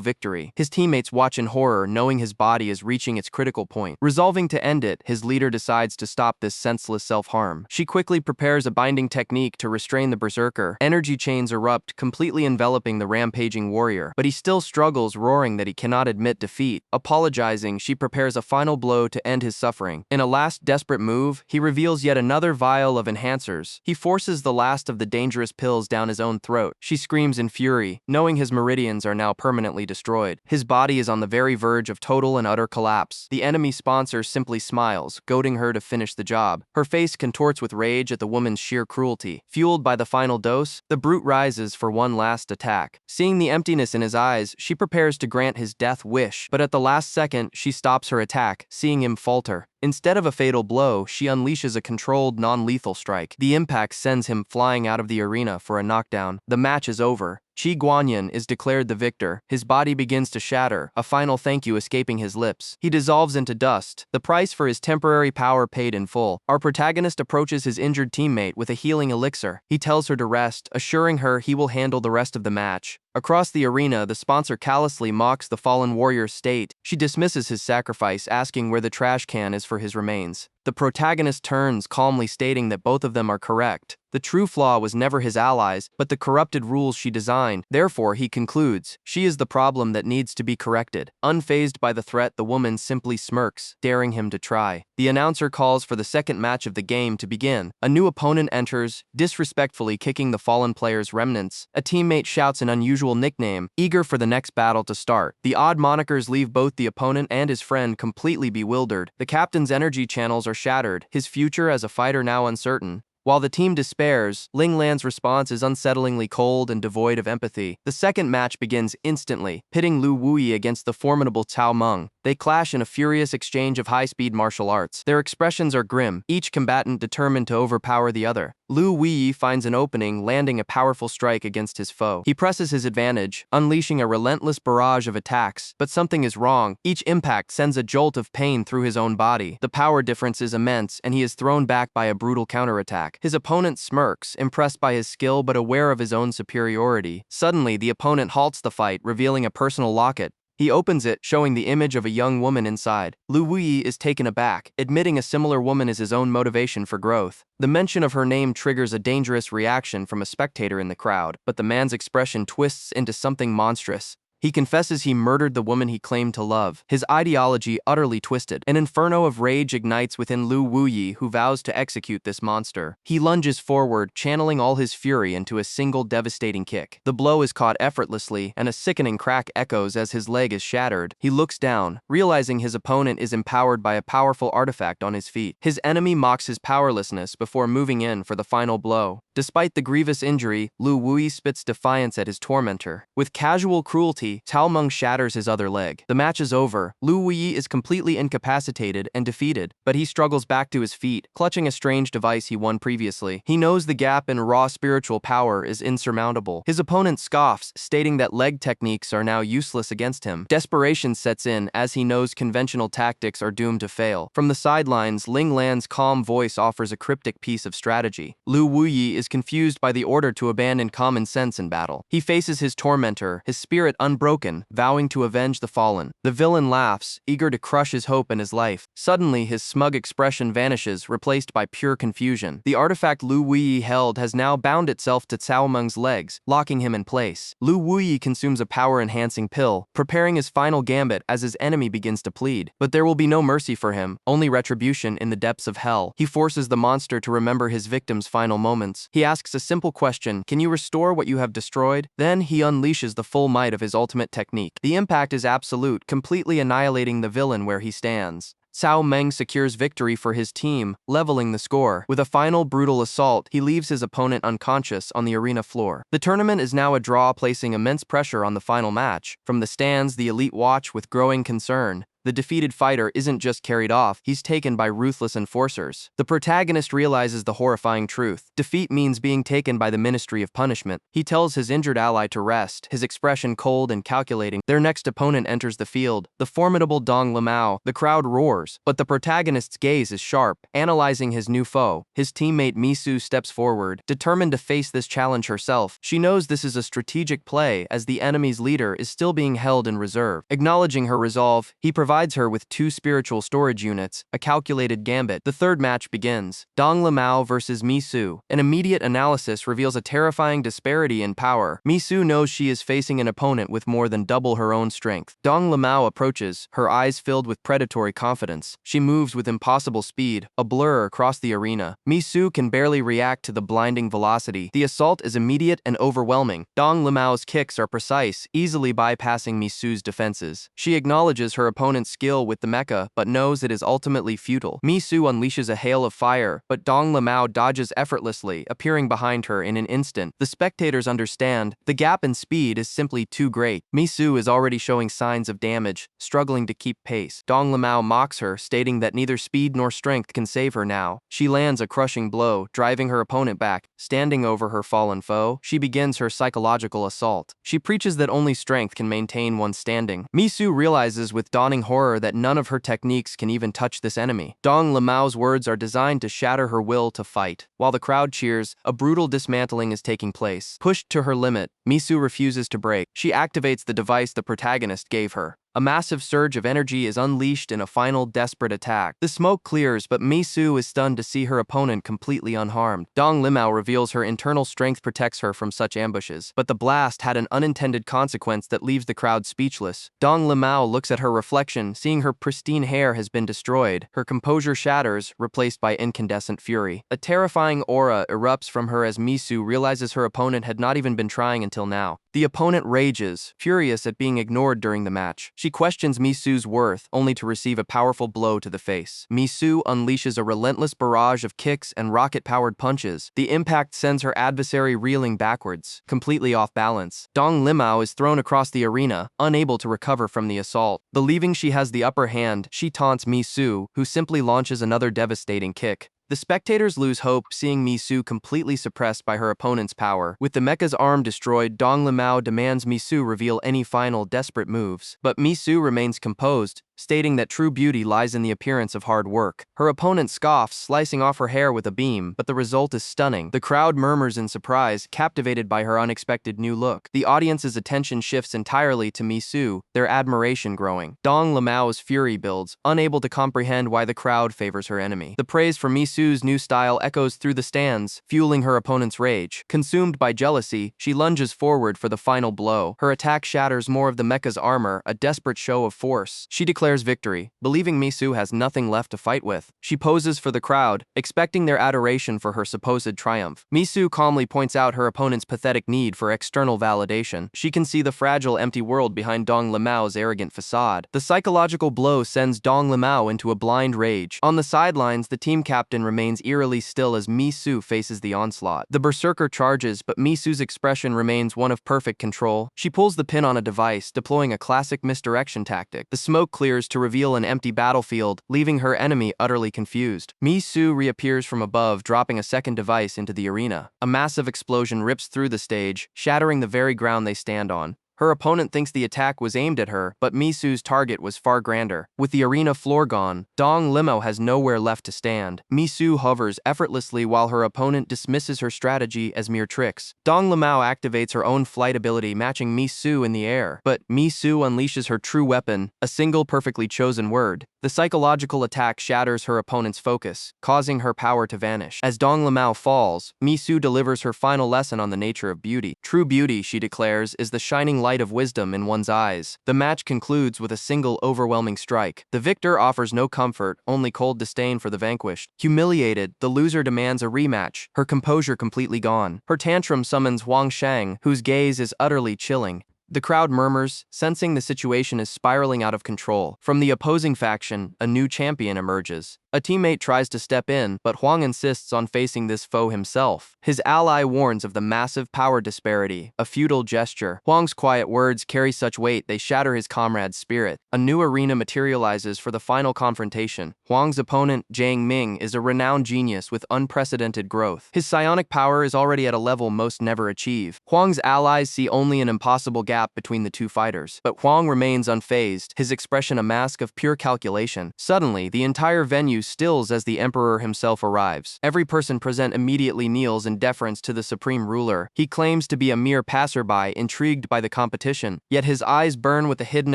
Speaker 1: victory. His teammates watch in horror, knowing his body is reaching its critical point. Resolving to end it, his leader decides to stop this senseless self-harm. She quickly prepares a binding technique to restrain the berserker. Energy chains erupt, completely enveloping the rampaging warrior, but he still struggles, roaring that he cannot admit defeat. Apologizing, she prepares a final blow to end his suffering. In a last desperate move, he reveals yet another vial of enhancers. He forces the last of the dangerous pills down his own throat. She screams in fury, knowing his meridians are now permanently destroyed. His body is on the very verge of total and utter collapse. The enemy sponsor simply smiles, goading her to finish the job. Her face contorts with rage at the woman's sheer cruelty. Fueled by the final dose, the brute rises for one last attack. Seeing the emptiness in his eyes, she prepares to grant his death wish, but at the last second, she stops her attack, seeing him falter. Instead of a fatal blow, she unleashes a controlled, non-lethal strike. The impact sends him flying out of the arena for a knockdown. The match is over. Qi Guanyin is declared the victor. His body begins to shatter, a final thank you escaping his lips. He dissolves into dust, the price for his temporary power paid in full. Our protagonist approaches his injured teammate with a healing elixir. He tells her to rest, assuring her he will handle the rest of the match. Across the arena, the sponsor callously mocks the fallen warrior's state. She dismisses his sacrifice, asking where the trash can is for his remains. The protagonist turns, calmly stating that both of them are correct. The true flaw was never his allies, but the corrupted rules she designed. Therefore, he concludes, she is the problem that needs to be corrected. Unfazed by the threat, the woman simply smirks, daring him to try. The announcer calls for the second match of the game to begin. A new opponent enters, disrespectfully kicking the fallen player's remnants. A teammate shouts an unusual nickname, eager for the next battle to start. The odd monikers leave both the opponent and his friend completely bewildered. The captain's energy channels are shattered, his future as a fighter now uncertain. While the team despairs, Ling Lan's response is unsettlingly cold and devoid of empathy. The second match begins instantly, pitting Lu Wuyi against the formidable Cao Meng. They clash in a furious exchange of high-speed martial arts. Their expressions are grim, each combatant determined to overpower the other. Lu Wuyi finds an opening, landing a powerful strike against his foe. He presses his advantage, unleashing a relentless barrage of attacks, but something is wrong. Each impact sends a jolt of pain through his own body. The power difference is immense, and he is thrown back by a brutal counterattack. His opponent smirks, impressed by his skill but aware of his own superiority. Suddenly, the opponent halts the fight, revealing a personal locket. He opens it, showing the image of a young woman inside. Lu Wuyi is taken aback, admitting a similar woman is his own motivation for growth. The mention of her name triggers a dangerous reaction from a spectator in the crowd, but the man's expression twists into something monstrous. He confesses he murdered the woman he claimed to love, his ideology utterly twisted. An inferno of rage ignites within Lu Wuyi, who vows to execute this monster. He lunges forward, channeling all his fury into a single devastating kick. The blow is caught effortlessly, and a sickening crack echoes as his leg is shattered. He looks down, realizing his opponent is empowered by a powerful artifact on his feet. His enemy mocks his powerlessness before moving in for the final blow. Despite the grievous injury, Lu Wuyi spits defiance at his tormentor. With casual cruelty, Cao Meng shatters his other leg. The match is over. Lu Wuyi is completely incapacitated and defeated, but he struggles back to his feet, clutching a strange device he won previously. He knows the gap in raw spiritual power is insurmountable. His opponent scoffs, stating that leg techniques are now useless against him. Desperation sets in as he knows conventional tactics are doomed to fail. From the sidelines, Ling Lan's calm voice offers a cryptic piece of strategy. Lu Wuyi is confused by the order to abandon common sense in battle. He faces his tormentor, his spirit unbroken, vowing to avenge the fallen. The villain laughs, eager to crush his hope and his life. Suddenly, his smug expression vanishes, replaced by pure confusion. The artifact Lu Wuyi held has now bound itself to Cao Meng's legs, locking him in place. Lu Wuyi consumes a power-enhancing pill, preparing his final gambit as his enemy begins to plead. But there will be no mercy for him, only retribution in the depths of hell. He forces the monster to remember his victim's final moments. He asks a simple question, "Can you restore what you have destroyed?" Then he unleashes the full might of his ultimate ultimate technique. The impact is absolute, completely annihilating the villain where he stands. Cao Meng secures victory for his team, leveling the score. With a final brutal assault, he leaves his opponent unconscious on the arena floor. The tournament is now a draw, placing immense pressure on the final match. From the stands, the elite watch with growing concern. The defeated fighter isn't just carried off, he's taken by ruthless enforcers. The protagonist realizes the horrifying truth. Defeat means being taken by the Ministry of Punishment. He tells his injured ally to rest, his expression cold and calculating. Their next opponent enters the field, the formidable Dong Limao. The crowd roars, but the protagonist's gaze is sharp, analyzing his new foe. His teammate Misu steps forward, determined to face this challenge herself. She knows this is a strategic play, as the enemy's leader is still being held in reserve. Acknowledging her resolve, he provides her with 2 spiritual storage units, a calculated gambit. The third match begins. Dong Limao versus Misu. An immediate analysis reveals a terrifying disparity in power. Misu knows she is facing an opponent with more than double her own strength. Dong Limao approaches, her eyes filled with predatory confidence. She moves with impossible speed, a blur across the arena. Misu can barely react to the blinding velocity. The assault is immediate and overwhelming. Dong Limao's kicks are precise, easily bypassing Misu's defenses. She acknowledges her opponent's skill with the mecha, but knows it is ultimately futile. Misu unleashes a hail of fire, but Dong Limao dodges effortlessly, appearing behind her in an instant. The spectators understand, the gap in speed is simply too great. Misu is already showing signs of damage, struggling to keep pace. Dong Limao mocks her, stating that neither speed nor strength can save her now. She lands a crushing blow, driving her opponent back. Standing over her fallen foe, she begins her psychological assault. She preaches that only strength can maintain one standing. Misu realizes with dawning horror that none of her techniques can even touch this enemy. Dong Limao's words are designed to shatter her will to fight. While the crowd cheers, a brutal dismantling is taking place. Pushed to her limit, Misu refuses to break. She activates the device the protagonist gave her. A massive surge of energy is unleashed in a final desperate attack. The smoke clears, but Misu is stunned to see her opponent completely unharmed. Dong Limao reveals her internal strength protects her from such ambushes, but the blast had an unintended consequence that leaves the crowd speechless. Dong Limao looks at her reflection, seeing her pristine hair has been destroyed. Her composure shatters, replaced by incandescent fury. A terrifying aura erupts from her as Misu realizes her opponent had not even been trying until now. The opponent rages, furious at being ignored during the match. She questions Misu's worth, only to receive a powerful blow to the face. Misu unleashes a relentless barrage of kicks and rocket-powered punches. The impact sends her adversary reeling backwards, completely off balance. Dong Limao is thrown across the arena, unable to recover from the assault. Believing she has the upper hand, she taunts Misu, who simply launches another devastating kick. The spectators lose hope, seeing Misu completely suppressed by her opponent's power. With the mecha's arm destroyed, Dong Limao demands Misu reveal any final desperate moves. But Misu remains composed, stating that true beauty lies in the appearance of hard work. Her opponent scoffs, slicing off her hair with a beam, but the result is stunning. The crowd murmurs in surprise, captivated by her unexpected new look. The audience's attention shifts entirely to Misu, their admiration growing. Dong Limao's fury builds, unable to comprehend why the crowd favors her enemy. The praise for Misu's new style echoes through the stands, fueling her opponent's rage. Consumed by jealousy, she lunges forward for the final blow. Her attack shatters more of the mecha's armor, a desperate show of force. She declares victory, believing Misu has nothing left to fight with. She poses for the crowd, expecting their adoration for her supposed triumph. Misu calmly points out her opponent's pathetic need for external validation. She can see the fragile, empty world behind Dong Limao's arrogant facade. The psychological blow sends Dong Limao into a blind rage. On the sidelines, the team captain remains eerily still as Misu faces the onslaught. The berserker charges, but Misu's expression remains one of perfect control. She pulls the pin on a device, deploying a classic misdirection tactic. The smoke clears to reveal an empty battlefield, leaving her enemy utterly confused. Misu reappears from above, dropping a second device into the arena. A massive explosion rips through the stage, shattering the very ground they stand on. Her opponent thinks the attack was aimed at her, but Misu's target was far grander. With the arena floor gone, Dong Limao has nowhere left to stand. Misu hovers effortlessly while her opponent dismisses her strategy as mere tricks. Dong Limao activates her own flight ability, matching Misu in the air. But Misu unleashes her true weapon, a single perfectly chosen word. The psychological attack shatters her opponent's focus, causing her power to vanish. As Dong Limao falls, Misu delivers her final lesson on the nature of beauty. True beauty, she declares, is the shining light of wisdom in one's eyes. The match concludes with a single overwhelming strike. The victor offers no comfort, only cold disdain for the vanquished. Humiliated, the loser demands a rematch, her composure completely gone. Her tantrum summons Huang Shang, whose gaze is utterly chilling. The crowd murmurs, sensing the situation is spiraling out of control. From the opposing faction, a new champion emerges. A teammate tries to step in, but Huang insists on facing this foe himself. His ally warns of the massive power disparity, a futile gesture. Huang's quiet words carry such weight they shatter his comrade's spirit. A new arena materializes for the final confrontation. Huang's opponent, Jiang Ming, is a renowned genius with unprecedented growth. His psionic power is already at a level most never achieve. Huang's allies see only an impossible gap between the two fighters, but Huang remains unfazed, his expression a mask of pure calculation. Suddenly, the entire venue stills as the emperor himself arrives. Every person present immediately kneels in deference to the supreme ruler. He claims to be a mere passerby, intrigued by the competition, yet his eyes burn with a hidden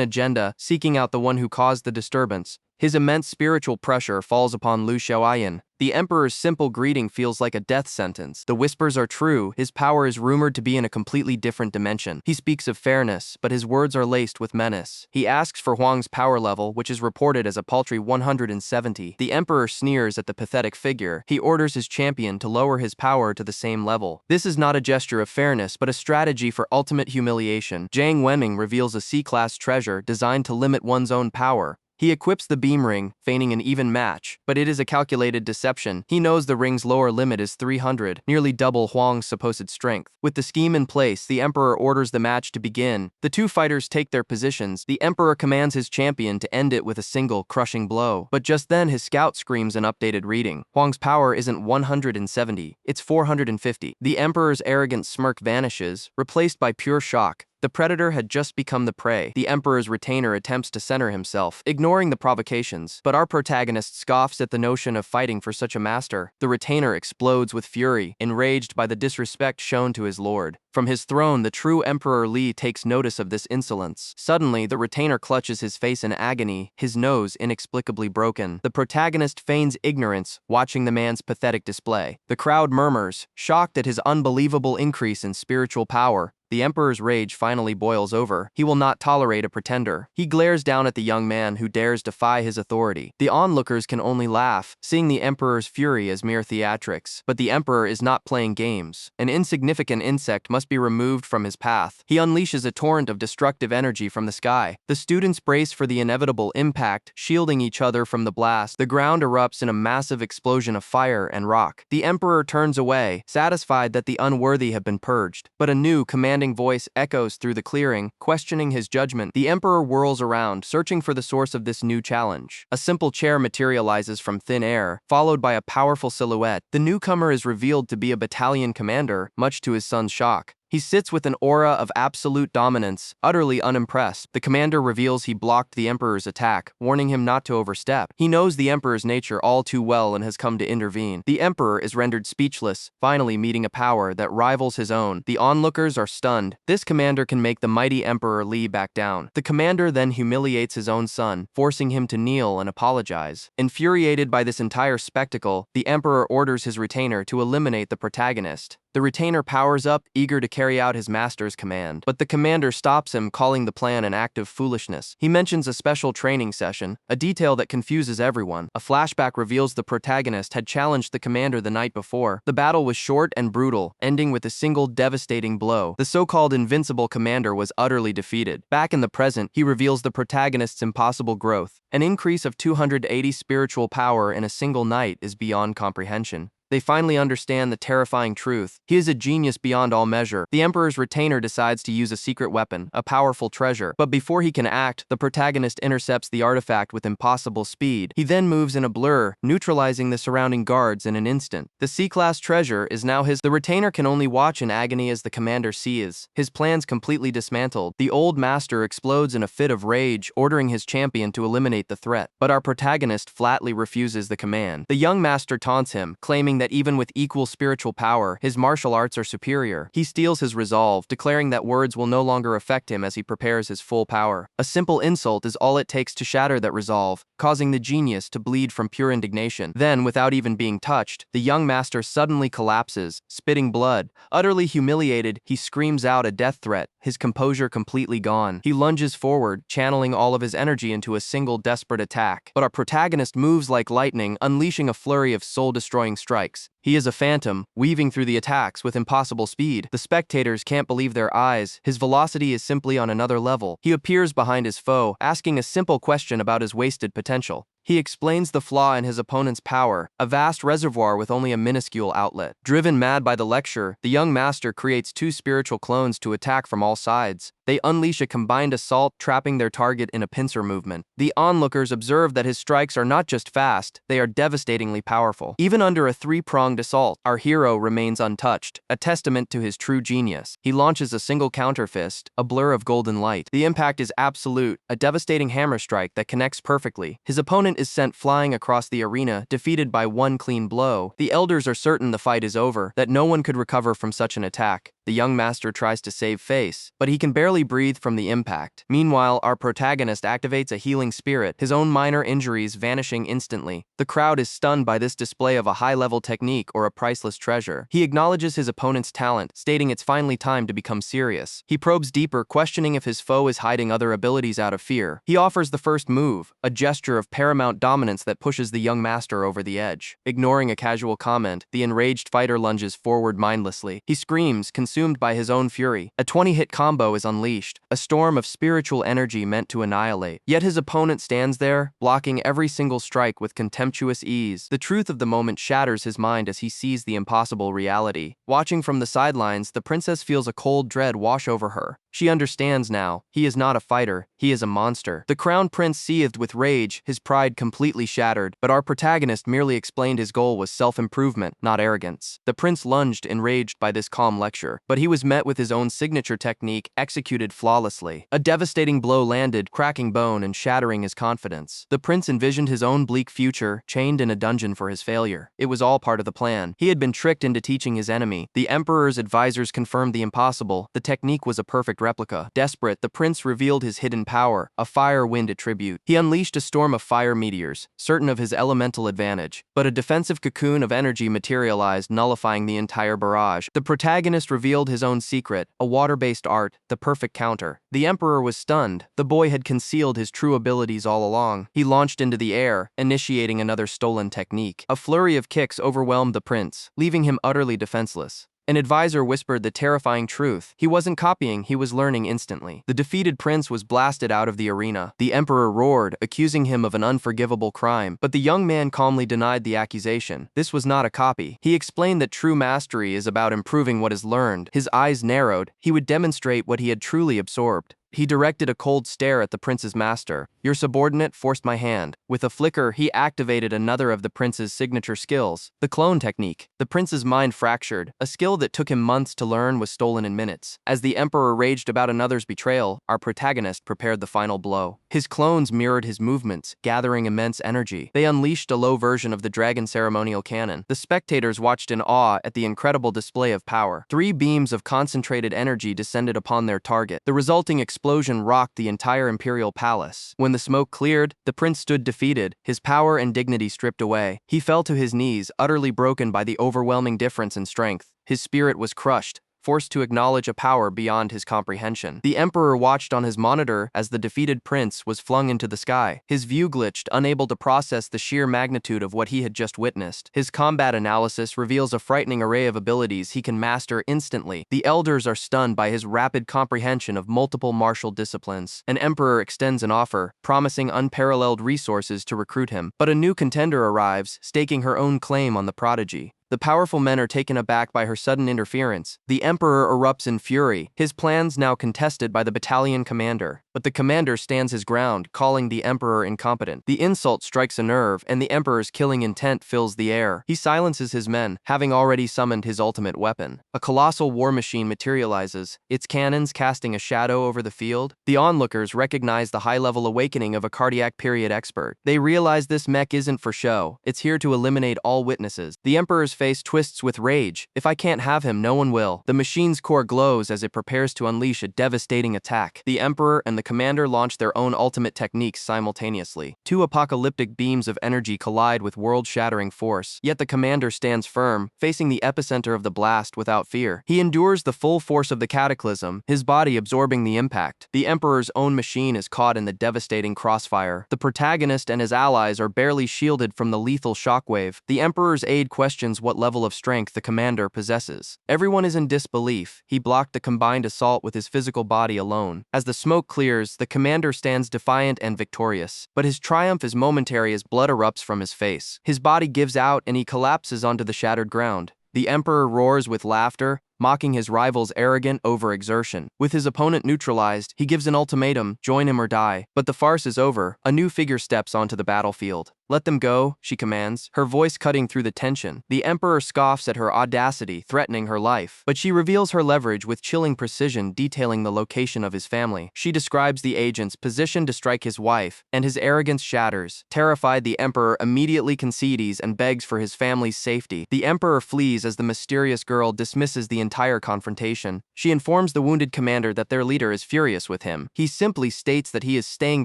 Speaker 1: agenda, seeking out the one who caused the disturbance. His immense spiritual pressure falls upon Lu Xiaoyan. The emperor's simple greeting feels like a death sentence. The whispers are true. His power is rumored to be in a completely different dimension. He speaks of fairness, but his words are laced with menace. He asks for Huang's power level, which is reported as a paltry 170. The emperor sneers at the pathetic figure. He orders his champion to lower his power to the same level. This is not a gesture of fairness, but a strategy for ultimate humiliation. Jiang Wenming reveals a C-class treasure designed to limit one's own power. He equips the beam ring, feigning an even match, but it is a calculated deception. He knows the ring's lower limit is 300, nearly double Huang's supposed strength. With the scheme in place, the emperor orders the match to begin. The two fighters take their positions. The emperor commands his champion to end it with a single, crushing blow. But just then, his scout screams an updated reading. Huang's power isn't 170, it's 450. The emperor's arrogant smirk vanishes, replaced by pure shock. The predator had just become the prey. The emperor's retainer attempts to center himself, ignoring the provocations, but our protagonist scoffs at the notion of fighting for such a master. The retainer explodes with fury, enraged by the disrespect shown to his lord. From his throne, the true Emperor Li takes notice of this insolence. Suddenly, the retainer clutches his face in agony, his nose inexplicably broken. The protagonist feigns ignorance, watching the man's pathetic display. The crowd murmurs, shocked at his unbelievable increase in spiritual power. The emperor's rage finally boils over. He will not tolerate a pretender. He glares down at the young man who dares defy his authority. The onlookers can only laugh, seeing the emperor's fury as mere theatrics. But the emperor is not playing games. An insignificant insect must be removed from his path. He unleashes a torrent of destructive energy from the sky. The students brace for the inevitable impact, shielding each other from the blast. The ground erupts in a massive explosion of fire and rock. The emperor turns away, satisfied that the unworthy have been purged. But a new commanding voice echoes through the clearing, questioning his judgment. The emperor whirls around, searching for the source of this new challenge. A simple chair materializes from thin air, followed by a powerful silhouette. The newcomer is revealed to be a battalion commander, much to his son's shock. He sits with an aura of absolute dominance, utterly unimpressed. The commander reveals he blocked the emperor's attack, warning him not to overstep. He knows the emperor's nature all too well and has come to intervene. The emperor is rendered speechless, finally meeting a power that rivals his own. The onlookers are stunned. This commander can make the mighty Emperor Li back down. The commander then humiliates his own son, forcing him to kneel and apologize. Infuriated by this entire spectacle, the emperor orders his retainer to eliminate the protagonist. The retainer powers up, eager to carry out his master's command. But the commander stops him, calling the plan an act of foolishness. He mentions a special training session, a detail that confuses everyone. A flashback reveals the protagonist had challenged the commander the night before. The battle was short and brutal, ending with a single devastating blow. The so-called invincible commander was utterly defeated. Back in the present, he reveals the protagonist's impossible growth. An increase of 280 spiritual power in a single night is beyond comprehension. They finally understand the terrifying truth. He is a genius beyond all measure. The emperor's retainer decides to use a secret weapon, a powerful treasure. But before he can act, the protagonist intercepts the artifact with impossible speed. He then moves in a blur, neutralizing the surrounding guards in an instant. The C-class treasure is now his. The retainer can only watch in agony as the commander sees his plans completely dismantled. The old master explodes in a fit of rage, ordering his champion to eliminate the threat. But our protagonist flatly refuses the command. The young master taunts him, claiming that even with equal spiritual power, his martial arts are superior. He steals his resolve, declaring that words will no longer affect him as he prepares his full power. A simple insult is all it takes to shatter that resolve, causing the genius to bleed from pure indignation. Then, without even being touched, the young master suddenly collapses, spitting blood. Utterly humiliated, he screams out a death threat, his composure completely gone. He lunges forward, channeling all of his energy into a single desperate attack. But our protagonist moves like lightning, unleashing a flurry of soul-destroying strikes. strikes. He is a phantom, weaving through the attacks with impossible speed. The spectators can't believe their eyes. His velocity is simply on another level. He appears behind his foe, asking a simple question about his wasted potential. He explains the flaw in his opponent's power, a vast reservoir with only a minuscule outlet. Driven mad by the lecture, the young master creates two spiritual clones to attack from all sides. They unleash a combined assault, trapping their target in a pincer movement. The onlookers observe that his strikes are not just fast, they are devastatingly powerful. Even under a three-pronged assault, our hero remains untouched, a testament to his true genius. He launches a single counter fist, a blur of golden light. The impact is absolute, a devastating hammer strike that connects perfectly. His opponent is sent flying across the arena, defeated by one clean blow. The elders are certain the fight is over, that no one could recover from such an attack. The young master tries to save face, but he can barely breathe from the impact. Meanwhile, our protagonist activates a healing spirit, his own minor injuries vanishing instantly. The crowd is stunned by this display of a high-level technique or a priceless treasure. He acknowledges his opponent's talent, stating it's finally time to become serious. He probes deeper, questioning if his foe is hiding other abilities out of fear. He offers the first move, a gesture of paramount dominance that pushes the young master over the edge. Ignoring a casual comment, the enraged fighter lunges forward mindlessly. He screams, consumed by his own fury. A 20-hit combo is unleashed, a storm of spiritual energy meant to annihilate. Yet his opponent stands there, blocking every single strike with contemptuous ease. The truth of the moment shatters his mind as he sees the impossible reality. Watching from the sidelines, the princess feels a cold dread wash over her. She understands now. He is not a fighter, he is a monster. The crown prince seethed with rage, his pride completely shattered, but our protagonist merely explained his goal was self-improvement, not arrogance. The prince lunged, enraged by this calm lecture, but he was met with his own signature technique, executed flawlessly. A devastating blow landed, cracking bone and shattering his confidence. The prince envisioned his own bleak future, chained in a dungeon for his failure. It was all part of the plan. He had been tricked into teaching his enemy. The emperor's advisors confirmed the impossible. The technique was a perfect replica. Desperate, the prince revealed his hidden power, a fire wind attribute. He unleashed a storm of fire meteors, certain of his elemental advantage, but a defensive cocoon of energy materialized, nullifying the entire barrage. The protagonist revealed his own secret, a water-based art, the perfect counter. The emperor was stunned. The boy had concealed his true abilities all along. He launched into the air, initiating another stolen technique. A flurry of kicks overwhelmed the prince, leaving him utterly defenseless. An advisor whispered the terrifying truth. He wasn't copying, he was learning instantly. The defeated prince was blasted out of the arena. The emperor roared, accusing him of an unforgivable crime, but the young man calmly denied the accusation. This was not a copy. He explained that true mastery is about improving what is learned. His eyes narrowed. He would demonstrate what he had truly absorbed. He directed a cold stare at the prince's master. Your subordinate forced my hand. With a flicker, he activated another of the prince's signature skills, the clone technique. The prince's mind fractured. A skill that took him months to learn was stolen in minutes. As the emperor raged about another's betrayal, our protagonist prepared the final blow. His clones mirrored his movements, gathering immense energy. They unleashed a low version of the dragon ceremonial cannon. The spectators watched in awe at the incredible display of power. 3 beams of concentrated energy descended upon their target. The resulting explosion rocked the entire imperial palace. When the smoke cleared, the prince stood defeated, his power and dignity stripped away. He fell to his knees, utterly broken by the overwhelming difference in strength. His spirit was crushed, forced to acknowledge a power beyond his comprehension. The emperor watched on his monitor as the defeated prince was flung into the sky. His view glitched, unable to process the sheer magnitude of what he had just witnessed. His combat analysis reveals a frightening array of abilities he can master instantly. The elders are stunned by his rapid comprehension of multiple martial disciplines. An emperor extends an offer, promising unparalleled resources to recruit him. But a new contender arrives, staking her own claim on the prodigy. The powerful men are taken aback by her sudden interference. The emperor erupts in fury, his plans now contested by the battalion commander. But the commander stands his ground, calling the emperor incompetent. The insult strikes a nerve, and the emperor's killing intent fills the air. He silences his men, having already summoned his ultimate weapon. A colossal war machine materializes, its cannons casting a shadow over the field. The onlookers recognize the high-level awakening of a cardiac period expert. They realize this mech isn't for show, it's here to eliminate all witnesses. The emperor's face twists with rage. If I can't have him, no one will. The machine's core glows as it prepares to unleash a devastating attack. The emperor and the commander launch their own ultimate techniques simultaneously. Two apocalyptic beams of energy collide with world-shattering force, yet the commander stands firm, facing the epicenter of the blast without fear. He endures the full force of the cataclysm, his body absorbing the impact. The Emperor's own machine is caught in the devastating crossfire. The protagonist and his allies are barely shielded from the lethal shockwave. The Emperor's aide questions what level of strength the commander possesses. Everyone is in disbelief. He blocked the combined assault with his physical body alone. As the smoke clears, the commander stands defiant and victorious. But his triumph is momentary as blood erupts from his face. His body gives out and he collapses onto the shattered ground. The Emperor roars with laughter, mocking his rival's arrogant overexertion. With his opponent neutralized, he gives an ultimatum, join him or die. But the farce is over. A new figure steps onto the battlefield. Let them go, she commands, her voice cutting through the tension. The Emperor scoffs at her audacity, threatening her life. But she reveals her leverage with chilling precision, detailing the location of his family. She describes the agent's position to strike his wife, and his arrogance shatters. Terrified, the Emperor immediately concedes and begs for his family's safety. The Emperor flees as the mysterious girl dismisses the entire confrontation. She informs the wounded commander that their leader is furious with him. He simply states that he is staying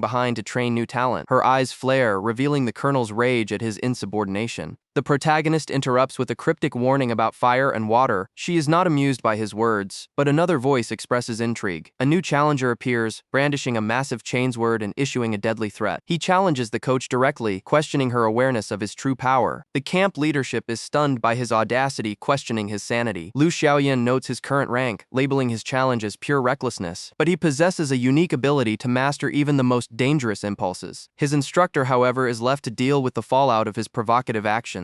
Speaker 1: behind to train new talent. Her eyes flare, revealing the colonel's rage at his insubordination. The protagonist interrupts with a cryptic warning about fire and water. She is not amused by his words, but another voice expresses intrigue. A new challenger appears, brandishing a massive chainsword and issuing a deadly threat. He challenges the coach directly, questioning her awareness of his true power. The camp leadership is stunned by his audacity, questioning his sanity. Lu Xiaoyan notes his current rank, labeling his challenge as pure recklessness, but he possesses a unique ability to master even the most dangerous impulses. His instructor, however, is left to deal with the fallout of his provocative actions.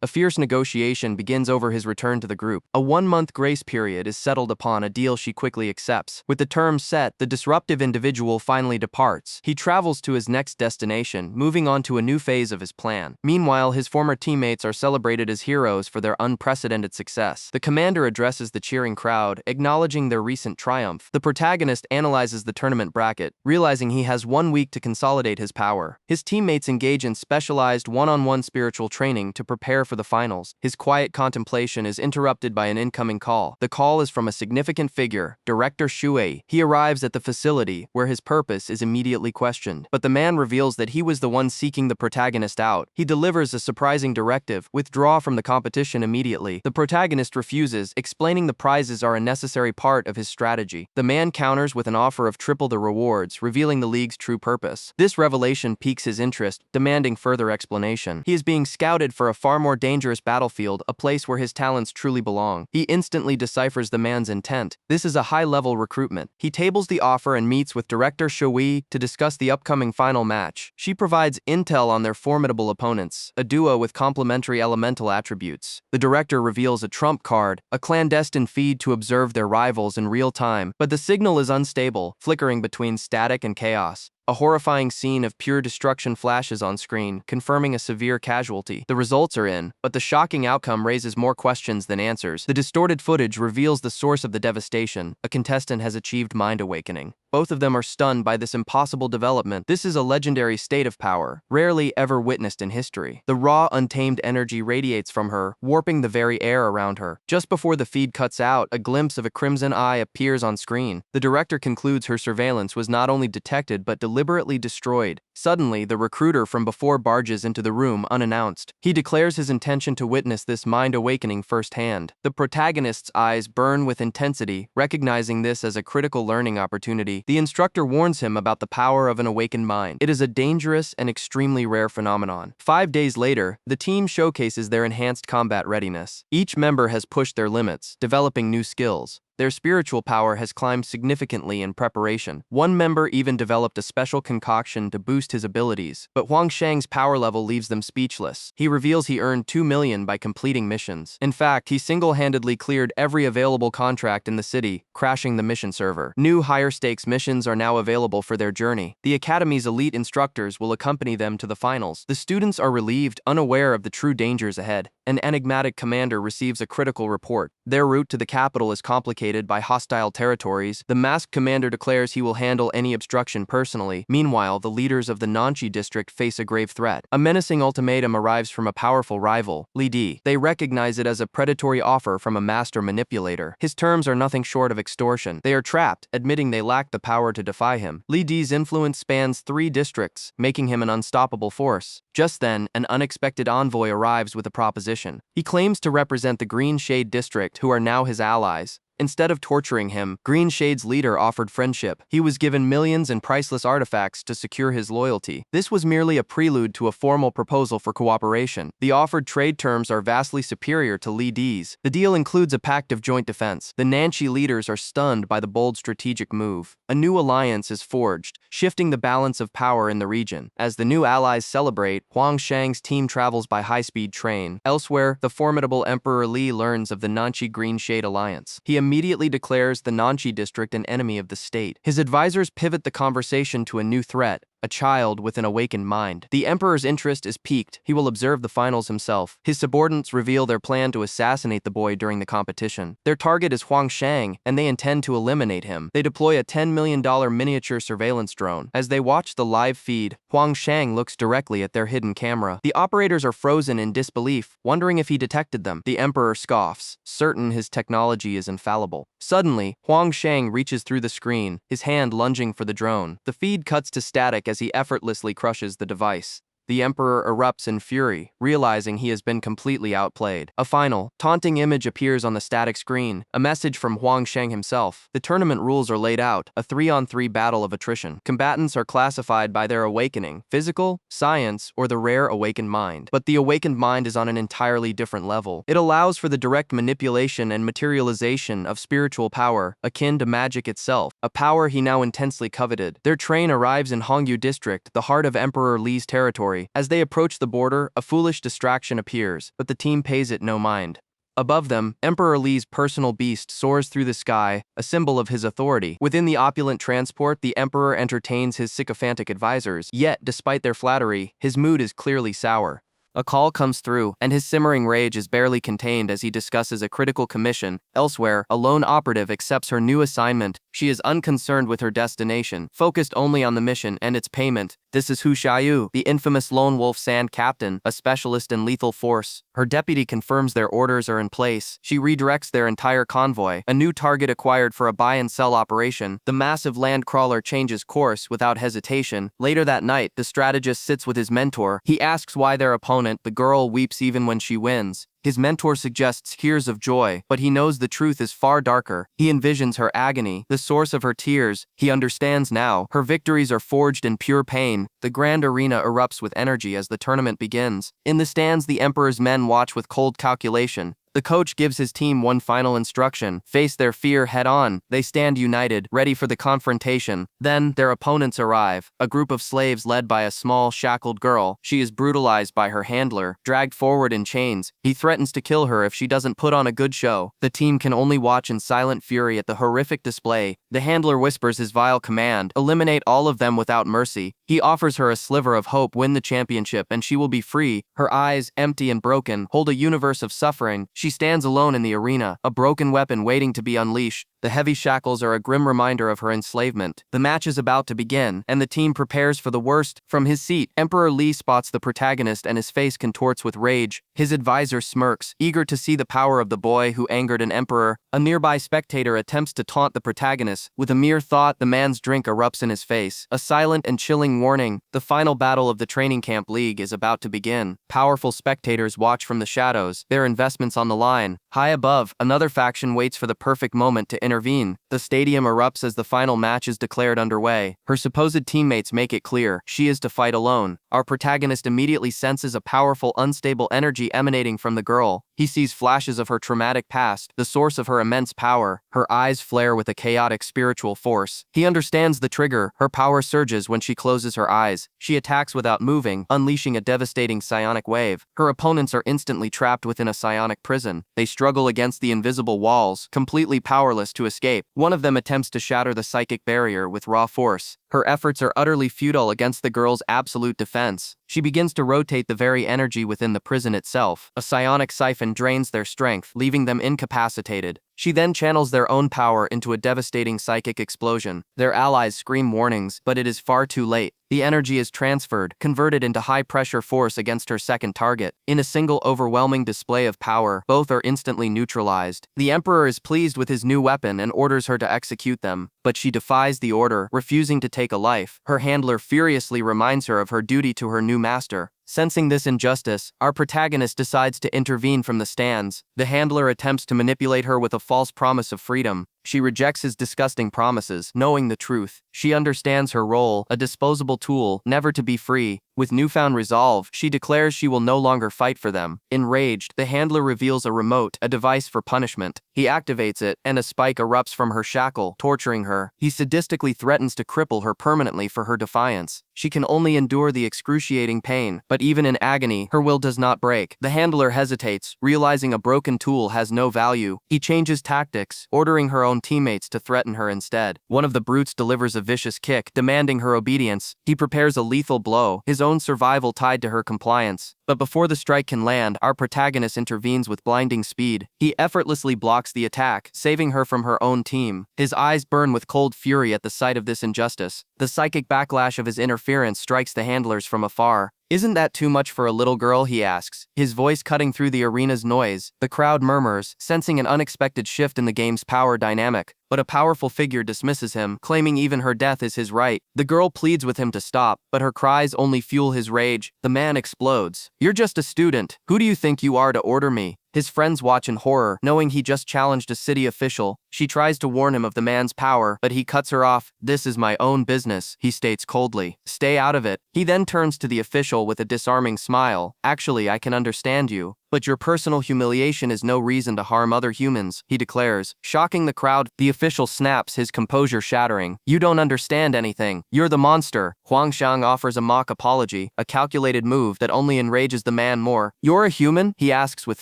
Speaker 1: A fierce negotiation begins over his return to the group. A 1-month grace period is settled upon, a deal she quickly accepts. With the terms set, the disruptive individual finally departs. He travels to his next destination, moving on to a new phase of his plan. Meanwhile, his former teammates are celebrated as heroes for their unprecedented success. The commander addresses the cheering crowd, acknowledging their recent triumph. The protagonist analyzes the tournament bracket, realizing he has 1 week to consolidate his power. His teammates engage in specialized one-on-one spiritual training to prepare for the finals. His quiet contemplation is interrupted by an incoming call. The call is from a significant figure, Director Shui. He arrives at the facility, where his purpose is immediately questioned. But the man reveals that he was the one seeking the protagonist out. He delivers a surprising directive: withdraw from the competition immediately. The protagonist refuses, explaining the prizes are a necessary part of his strategy. The man counters with an offer of triple the rewards, revealing the league's true purpose. This revelation piques his interest, demanding further explanation. He is being scouted for a far more dangerous battlefield, a place where his talents truly belong. He instantly deciphers the man's intent. This is a high-level recruitment. He tables the offer and meets with Director Shui to discuss the upcoming final match. She provides intel on their formidable opponents, a duo with complementary elemental attributes. The director reveals a trump card, a clandestine feed to observe their rivals in real time, but the signal is unstable, flickering between static and chaos. A horrifying scene of pure destruction flashes on screen, confirming a severe casualty. The results are in, but the shocking outcome raises more questions than answers. The distorted footage reveals the source of the devastation. A contestant has achieved mind awakening. Both of them are stunned by this impossible development. This is a legendary state of power, rarely ever witnessed in history. The raw, untamed energy radiates from her, warping the very air around her. Just before the feed cuts out, a glimpse of a crimson eye appears on screen. The director concludes her surveillance was not only detected but deliberately destroyed. Suddenly, the recruiter from before barges into the room unannounced. He declares his intention to witness this mind awakening firsthand. The protagonist's eyes burn with intensity, recognizing this as a critical learning opportunity. The instructor warns him about the power of an awakened mind. It is a dangerous and extremely rare phenomenon. 5 days later, the team showcases their enhanced combat readiness. Each member has pushed their limits, developing new skills. Their spiritual power has climbed significantly in preparation. One member even developed a special concoction to boost his abilities, but Huang Shang's power level leaves them speechless. He reveals he earned 2 million by completing missions. In fact, he single-handedly cleared every available contract in the city, crashing the mission server. New higher-stakes missions are now available for their journey. The Academy's elite instructors will accompany them to the finals. The students are relieved, unaware of the true dangers ahead. an enigmatic commander receives a critical report. Their route to the capital is complicated by hostile territories. The masked commander declares he will handle any obstruction personally. Meanwhile, the leaders of the Nanchi district face a grave threat. A menacing ultimatum arrives from a powerful rival, Li Di. They recognize it as a predatory offer from a master manipulator. His terms are nothing short of extortion. They are trapped, admitting they lack the power to defy him. Li Di's influence spans 3 districts, making him an unstoppable force. Just then, an unexpected envoy arrives with a proposition. He claims to represent the Green Shade district, who are now his allies. Instead of torturing him, Green Shade's leader offered friendship. He was given millions and priceless artifacts to secure his loyalty. This was merely a prelude to a formal proposal for cooperation. The offered trade terms are vastly superior to Li Di's. The deal includes a pact of joint defense. The Nanchi leaders are stunned by the bold strategic move. A new alliance is forged, shifting the balance of power in the region. As the new allies celebrate, Huang Shang's team travels by high-speed train. Elsewhere, the formidable Emperor Li learns of the Nanchi Green Shade alliance. He immediately declares the Nanchi district an enemy of the state. His advisors pivot the conversation to a new threat, a child with an awakened mind. The emperor's interest is piqued. He will observe the finals himself. His subordinates reveal their plan to assassinate the boy during the competition. Their target is Huang Shang, and they intend to eliminate him. They deploy a $10 million miniature surveillance drone. As they watch the live feed, Huang Shang looks directly at their hidden camera. The operators are frozen in disbelief, wondering if he detected them. The emperor scoffs, certain his technology is infallible. Suddenly, Huang Shang reaches through the screen, his hand lunging for the drone. The feed cuts to static as he effortlessly crushes the device. The emperor erupts in fury, realizing he has been completely outplayed. A final, taunting image appears on the static screen, a message from Huang Shang himself. The tournament rules are laid out, a 3-on-3 battle of attrition. Combatants are classified by their awakening, physical, science, or the rare awakened mind. But the awakened mind is on an entirely different level. It allows for the direct manipulation and materialization of spiritual power, akin to magic itself, a power he now intensely coveted. Their train arrives in Hongyu district, the heart of Emperor Li's territory. As they approach the border, a foolish distraction appears, but the team pays it no mind. Above them, Emperor Li's personal beast soars through the sky, a symbol of his authority. Within the opulent transport, the emperor entertains his sycophantic advisors, yet, despite their flattery, his mood is clearly sour. A call comes through, and his simmering rage is barely contained as he discusses a critical commission. Elsewhere, a lone operative accepts her new assignment. She is unconcerned with her destination, focused only on the mission and its payment. This is Hu Xiaoyu, the infamous Lone Wolf Sand Captain, a specialist in lethal force. Her deputy confirms their orders are in place. She redirects their entire convoy, a new target acquired for a buy-and-sell operation. The massive land crawler changes course without hesitation. Later that night, the strategist sits with his mentor. He asks why their opponent, the girl, weeps even when she wins. His mentor suggests tears of joy, but he knows the truth is far darker. He envisions her agony, the source of her tears. He understands now. Her victories are forged in pure pain. The grand arena erupts with energy as the tournament begins. In the stands, the emperor's men watch with cold calculation. The coach gives his team one final instruction: face their fear head-on. They stand united, ready for the confrontation. Then, their opponents arrive, a group of slaves led by a small, shackled girl. She is brutalized by her handler, dragged forward in chains. He threatens to kill her if she doesn't put on a good show. The team can only watch in silent fury at the horrific display. The handler whispers his vile command: eliminate all of them without mercy. He offers her a sliver of hope: win the championship and she will be free. Her eyes, empty and broken, hold a universe of suffering. She stands alone in the arena, a broken weapon waiting to be unleashed. The heavy shackles are a grim reminder of her enslavement. The match is about to begin, and the team prepares for the worst. From his seat, Emperor Li spots the protagonist and his face contorts with rage. His advisor smirks, eager to see the power of the boy who angered an emperor. A nearby spectator attempts to taunt the protagonist. With a mere thought, the man's drink erupts in his face. A silent and chilling warning. The final battle of the training camp league is about to begin. Powerful spectators watch from the shadows, their investments on the line. High above, another faction waits for the perfect moment to intervene. The stadium erupts as the final match is declared underway. Her supposed teammates make it clear she is to fight alone. Our protagonist immediately senses a powerful, unstable energy emanating from the girl. He sees flashes of her traumatic past, the source of her immense power. Her eyes flare with a chaotic spiritual force. He understands the trigger. Her power surges when she closes her eyes. She attacks without moving, unleashing a devastating psionic wave. Her opponents are instantly trapped within a psionic prison. They struggle against the invisible walls, completely powerless to escape. One of them attempts to shatter the psychic barrier with raw force. Her efforts are utterly futile against the girl's absolute defense. She begins to rotate the very energy within the prison itself. A psionic siphon drains their strength, leaving them incapacitated. She then channels their own power into a devastating psychic explosion. Their allies scream warnings, but it is far too late. The energy is transferred, converted into high-pressure force against her second target. In a single overwhelming display of power, both are instantly neutralized. The Emperor is pleased with his new weapon and orders her to execute them, but she defies the order, refusing to take a life. Her handler furiously reminds her of her duty to her new master. Sensing this injustice, our protagonist decides to intervene from the stands. The handler attempts to manipulate her with a false promise of freedom. She rejects his disgusting promises, knowing the truth. She understands her role, a disposable tool, never to be free. With newfound resolve, she declares she will no longer fight for them. Enraged, the handler reveals a remote, a device for punishment. He activates it, and a spike erupts from her shackle, torturing her. He sadistically threatens to cripple her permanently for her defiance. She can only endure the excruciating pain, but even in agony, her will does not break. The handler hesitates, realizing a broken tool has no value. He changes tactics, ordering her own teammates to threaten her instead. One of the brutes delivers a vicious kick, demanding her obedience. He prepares a lethal blow, his own survival tied to her compliance. But before the strike can land, our protagonist intervenes with blinding speed. He effortlessly blocks the attack, saving her from her own team. His eyes burn with cold fury at the sight of this injustice. The psychic backlash of his interference strikes the handlers from afar. "Isn't that too much for a little girl?" he asks, his voice cutting through the arena's noise. The crowd murmurs, sensing an unexpected shift in the game's power dynamic. But a powerful figure dismisses him, claiming even her death is his right. The girl pleads with him to stop, but her cries only fuel his rage. The man explodes. "You're just a student. Who do you think you are to order me?" His friends watch in horror, knowing he just challenged a city official. She tries to warn him of the man's power, but he cuts her off. "This is my own business," he states coldly. "Stay out of it." He then turns to the official with a disarming smile. "Actually, I can understand you. But your personal humiliation is no reason to harm other humans," he declares. Shocking the crowd, the official snaps, his composure shattering. "You don't understand anything. You're the monster." Huang Shang offers a mock apology, a calculated move that only enrages the man more. "You're a human?" he asks with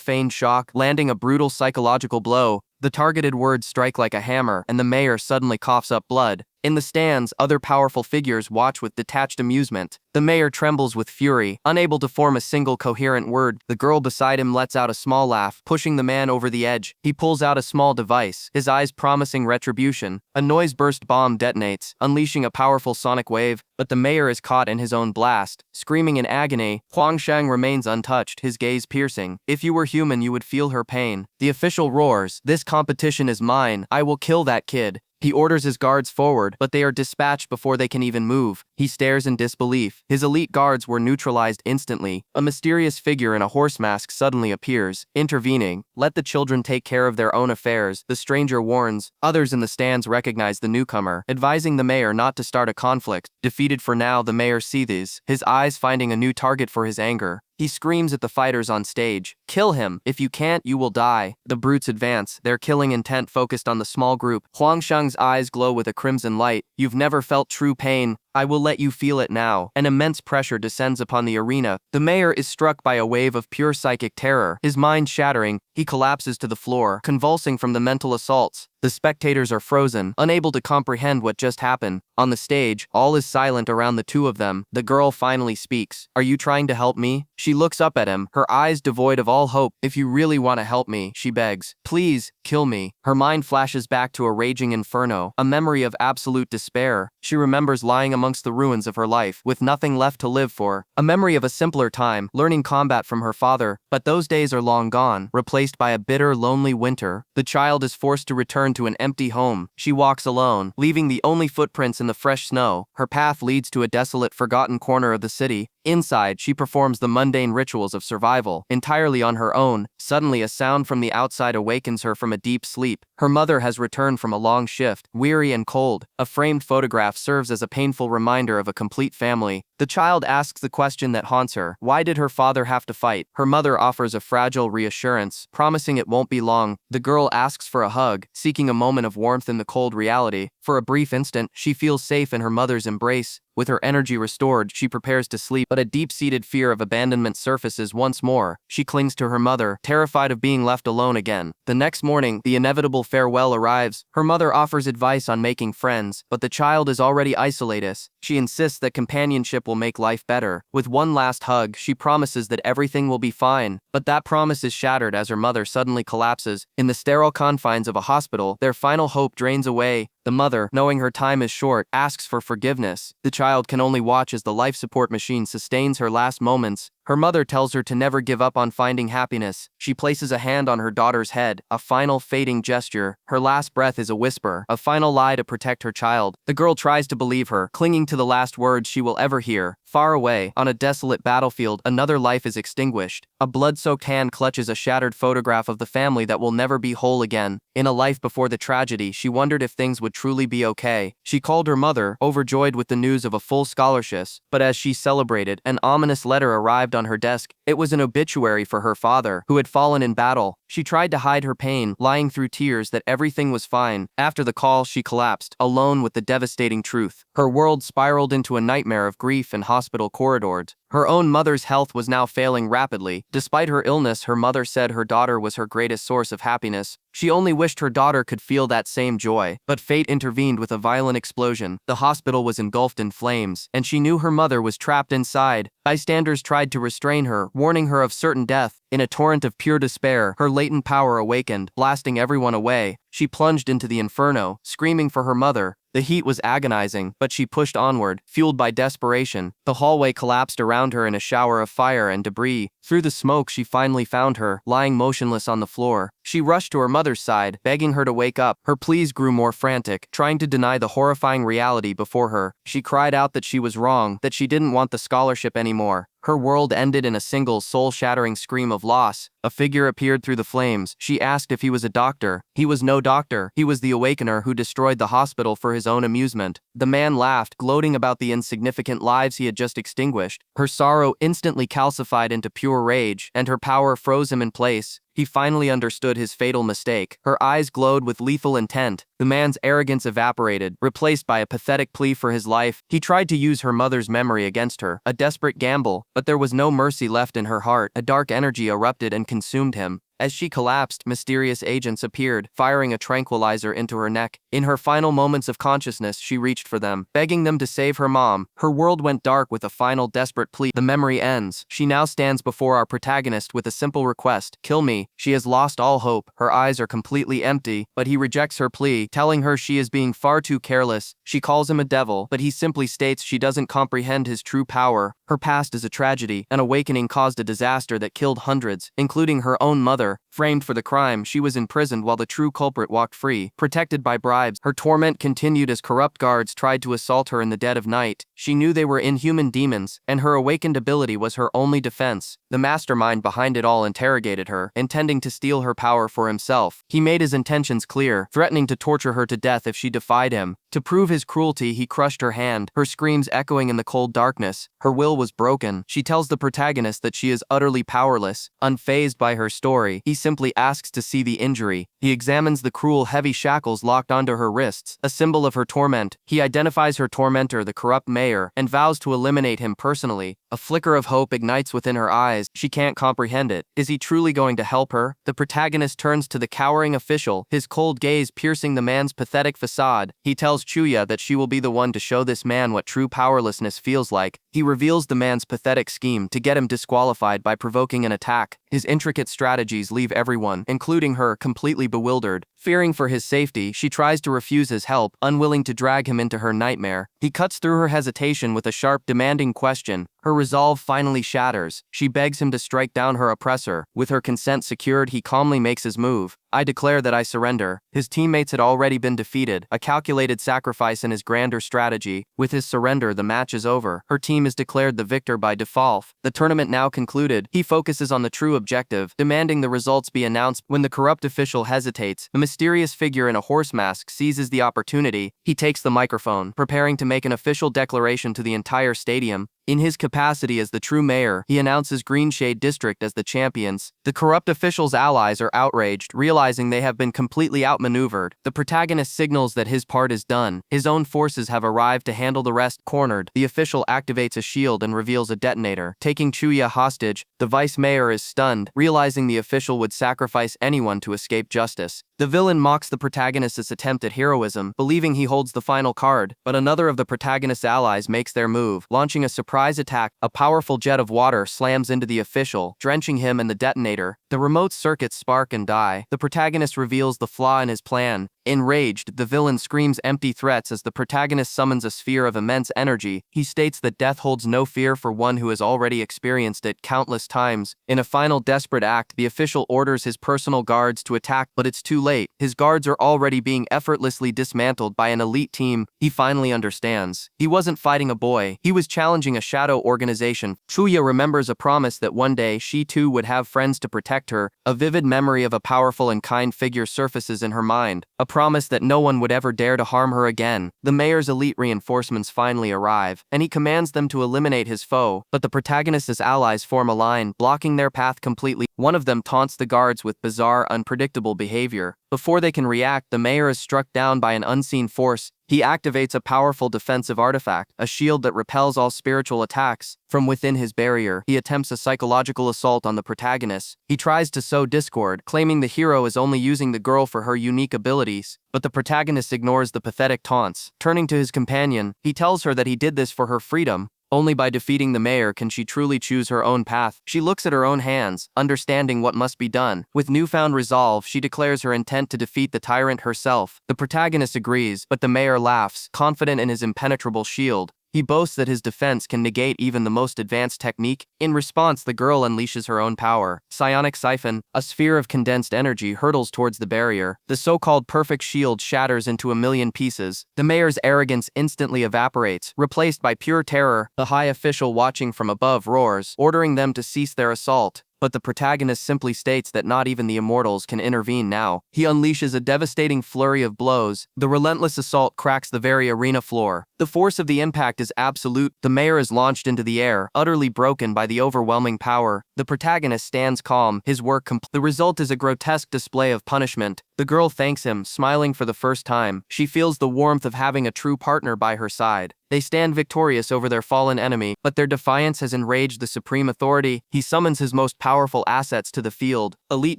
Speaker 1: feigned shock, landing a brutal psychological blow. The targeted words strike like a hammer, and the mayor suddenly coughs up blood. In the stands, other powerful figures watch with detached amusement. The mayor trembles with fury, unable to form a single coherent word. The girl beside him lets out a small laugh, pushing the man over the edge. He pulls out a small device, his eyes promising retribution. A noise-burst bomb detonates, unleashing a powerful sonic wave, but the mayor is caught in his own blast. Screaming in agony, Huang Shang remains untouched, his gaze piercing. "If you were human, you would feel her pain." The official roars, "This competition is mine. I will kill that kid." He orders his guards forward, but they are dispatched before they can even move. He stares in disbelief. His elite guards were neutralized instantly. A mysterious figure in a horse mask suddenly appears, intervening. "Let the children take care of their own affairs," the stranger warns. Others in the stands recognize the newcomer, advising the mayor not to start a conflict. Defeated for now, the mayor seethes, his eyes finding a new target for his anger. He screams at the fighters on stage, "Kill him! If you can't, you will die." The brutes advance, their killing intent focused on the small group. Huang Shang's eyes glow with a crimson light. "You've never felt true pain. I will let you feel it now." An immense pressure descends upon the arena. The mayor is struck by a wave of pure psychic terror. His mind shattering, he collapses to the floor, convulsing from the mental assaults. The spectators are frozen, unable to comprehend what just happened. On the stage, all is silent around the two of them. The girl finally speaks. "Are you trying to help me?" She looks up at him, her eyes devoid of all hope. "If you really want to help me," she begs, "please, kill me." Her mind flashes back to a raging inferno, a memory of absolute despair. She remembers lying amongst the ruins of her life, with nothing left to live for. A memory of a simpler time, learning combat from her father. But those days are long gone, replaced by a bitter, lonely winter. The child is forced to return to an empty home. She walks alone, leaving the only footprints in the fresh snow. Her path leads to a desolate, forgotten corner of the city. Inside, she performs the mundane rituals of survival, entirely on her own. Suddenly, a sound from the outside awakens her from a deep sleep. Her mother has returned from a long shift, weary and cold. A framed photograph serves as a painful reminder of a complete family. The child asks the question that haunts her. Why did her father have to fight? Her mother offers a fragile reassurance, promising it won't be long. The girl asks for a hug, seeking a moment of warmth in the cold reality. For a brief instant, she feels safe in her mother's embrace. With her energy restored, she prepares to sleep, but a deep-seated fear of abandonment surfaces once more. She clings to her mother, terrified of being left alone again. The next morning, the inevitable farewell arrives. Her mother offers advice on making friends, but the child is already isolated. She insists that companionship will make life better. With one last hug, she promises that everything will be fine, but that promise is shattered as her mother suddenly collapses. In the sterile confines of a hospital, their final hope drains away. The mother, knowing her time is short, asks for forgiveness. The child can only watch as the life support machine sustains her last moments. Her mother tells her to never give up on finding happiness. She places a hand on her daughter's head, a final fading gesture. Her last breath is a whisper, a final lie to protect her child. The girl tries to believe her, clinging to the last words she will ever hear. Far away, on a desolate battlefield, another life is extinguished. A blood-soaked hand clutches a shattered photograph of the family that will never be whole again. In a life before the tragedy, she wondered if things would truly be okay. She called her mother, overjoyed with the news of a full scholarship, but as she celebrated, an ominous letter arrived on her desk. It was an obituary for her father, who had fallen in battle. She tried to hide her pain, lying through tears that everything was fine. After the call, she collapsed, alone with the devastating truth. Her world spiraled into a nightmare of grief and hospital corridors. Her own mother's health was now failing rapidly. Despite her illness, her mother said her daughter was her greatest source of happiness. She only wished her daughter could feel that same joy. But fate intervened with a violent explosion. The hospital was engulfed in flames, and she knew her mother was trapped inside. Bystanders tried to restrain her, warning her of certain death. In a torrent of pure despair, her latent power awakened, blasting everyone away. She plunged into the inferno, screaming for her mother. The heat was agonizing, but she pushed onward, fueled by desperation. The hallway collapsed around her in a shower of fire and debris. Through the smoke, she finally found her, lying motionless on the floor. She rushed to her mother's side, begging her to wake up. Her pleas grew more frantic, trying to deny the horrifying reality before her. She cried out that she was wrong, that she didn't want the scholarship anymore. Her world ended in a single soul-shattering scream of loss. A figure appeared through the flames. She asked if he was a doctor. He was no doctor. He was the awakener who destroyed the hospital for his own amusement. The man laughed, gloating about the insignificant lives he had just extinguished. Her sorrow instantly calcified into pure rage, and her power froze him in place. He finally understood his fatal mistake. Her eyes glowed with lethal intent. The man's arrogance evaporated, replaced by a pathetic plea for his life. He tried to use her mother's memory against her, a desperate gamble, but there was no mercy left in her heart. A dark energy erupted and consumed him. As she collapsed, mysterious agents appeared, firing a tranquilizer into her neck. In her final moments of consciousness, she reached for them, begging them to save her mom. Her world went dark with a final desperate plea. The memory ends. She now stands before our protagonist with a simple request: kill me. She has lost all hope. Her eyes are completely empty, but he rejects her plea, telling her she is being far too careless. She calls him a devil, but he simply states she doesn't comprehend his true power. Her past is a tragedy. An awakening caused a disaster that killed hundreds, including her own mother. Framed for the crime, she was imprisoned while the true culprit walked free, protected by bribes. Her torment continued as corrupt guards tried to assault her in the dead of night. She knew they were inhuman demons, and her awakened ability was her only defense. The mastermind behind it all interrogated her, intending to steal her power for himself. He made his intentions clear, threatening to torture her to death if she defied him. To prove his cruelty, he crushed her hand, her screams echoing in the cold darkness. Her will was broken. She tells the protagonist that she is utterly powerless. Unfazed by her story, he simply asks to see the injury. He examines the cruel, heavy shackles locked onto her wrists, a symbol of her torment. He identifies her tormentor, the corrupt mayor, and vows to eliminate him personally. A flicker of hope ignites within her eyes. She can't comprehend it. Is he truly going to help her? The protagonist turns to the cowering official, his cold gaze piercing the man's pathetic facade. He tells Chuya that she will be the one to show this man what true powerlessness feels like. He reveals the man's pathetic scheme to get him disqualified by provoking an attack. His intricate strategies leave everyone, including her, completely bewildered. Fearing for his safety, she tries to refuse his help, unwilling to drag him into her nightmare. He cuts through her hesitation with a sharp, demanding question. Her resolve finally shatters. She begs him to strike down her oppressor. With her consent secured, he calmly makes his move. I declare that I surrender. His teammates had already been defeated, a calculated sacrifice in his grander strategy. With his surrender, the match is over. Her team is declared the victor by default. The tournament now concluded. He focuses on the true objective, demanding the results be announced. When the corrupt official hesitates, a mysterious figure in a horse mask seizes the opportunity. He takes the microphone, preparing to make an official declaration to the entire stadium. In his capacity as the true mayor, he announces Greenshade District as the champions. The corrupt official's allies are outraged, realizing they have been completely outmaneuvered. The protagonist signals that his part is done. His own forces have arrived to handle the rest. Cornered, the official activates a shield and reveals a detonator. Taking Chuya hostage, the vice mayor is stunned, realizing the official would sacrifice anyone to escape justice. The villain mocks the protagonist's attempt at heroism, believing he holds the final card, but another of the protagonist's allies makes their move, launching a surprise attack. A powerful jet of water slams into the official, drenching him in the detonator. The remote circuits spark and die. The protagonist reveals the flaw in his plan. Enraged, the villain screams empty threats as the protagonist summons a sphere of immense energy. He states that death holds no fear for one who has already experienced it countless times. In a final desperate act, the official orders his personal guards to attack, but it's too late. His guards are already being effortlessly dismantled by an elite team. He finally understands. He wasn't fighting a boy. He was challenging a shadow organization. Chuya remembers a promise that one day she too would have friends to protect her. A vivid memory of a powerful and kind figure surfaces in her mind. A promise that no one would ever dare to harm her again. The mayor's elite reinforcements finally arrive, and he commands them to eliminate his foe, but the protagonist's allies form a line, blocking their path completely. One of them taunts the guards with bizarre, unpredictable behavior. Before they can react, the mayor is struck down by an unseen force. He activates a powerful defensive artifact, a shield that repels all spiritual attacks. From within his barrier, he attempts a psychological assault on the protagonist. He tries to sow discord, claiming the hero is only using the girl for her unique abilities. But the protagonist ignores the pathetic taunts. Turning to his companion, he tells her that he did this for her freedom. Only by defeating the mayor can she truly choose her own path. She looks at her own hands, understanding what must be done. With newfound resolve, she declares her intent to defeat the tyrant herself. The protagonist agrees, but the mayor laughs, confident in his impenetrable shield. He boasts that his defense can negate even the most advanced technique. In response, the girl unleashes her own power. Psionic Siphon, a sphere of condensed energy, hurtles towards the barrier. The so-called perfect shield shatters into a million pieces. The mayor's arrogance instantly evaporates, replaced by pure terror. The high official watching from above roars, ordering them to cease their assault. But the protagonist simply states that not even the immortals can intervene now. He unleashes a devastating flurry of blows. The relentless assault cracks the very arena floor. The force of the impact is absolute. The mayor is launched into the air, utterly broken by the overwhelming power. The protagonist stands calm, his work complete. The result is a grotesque display of punishment. The girl thanks him, smiling for the first time. She feels the warmth of having a true partner by her side. They stand victorious over their fallen enemy, but their defiance has enraged the supreme authority. He summons his most powerful assets to the field. Elite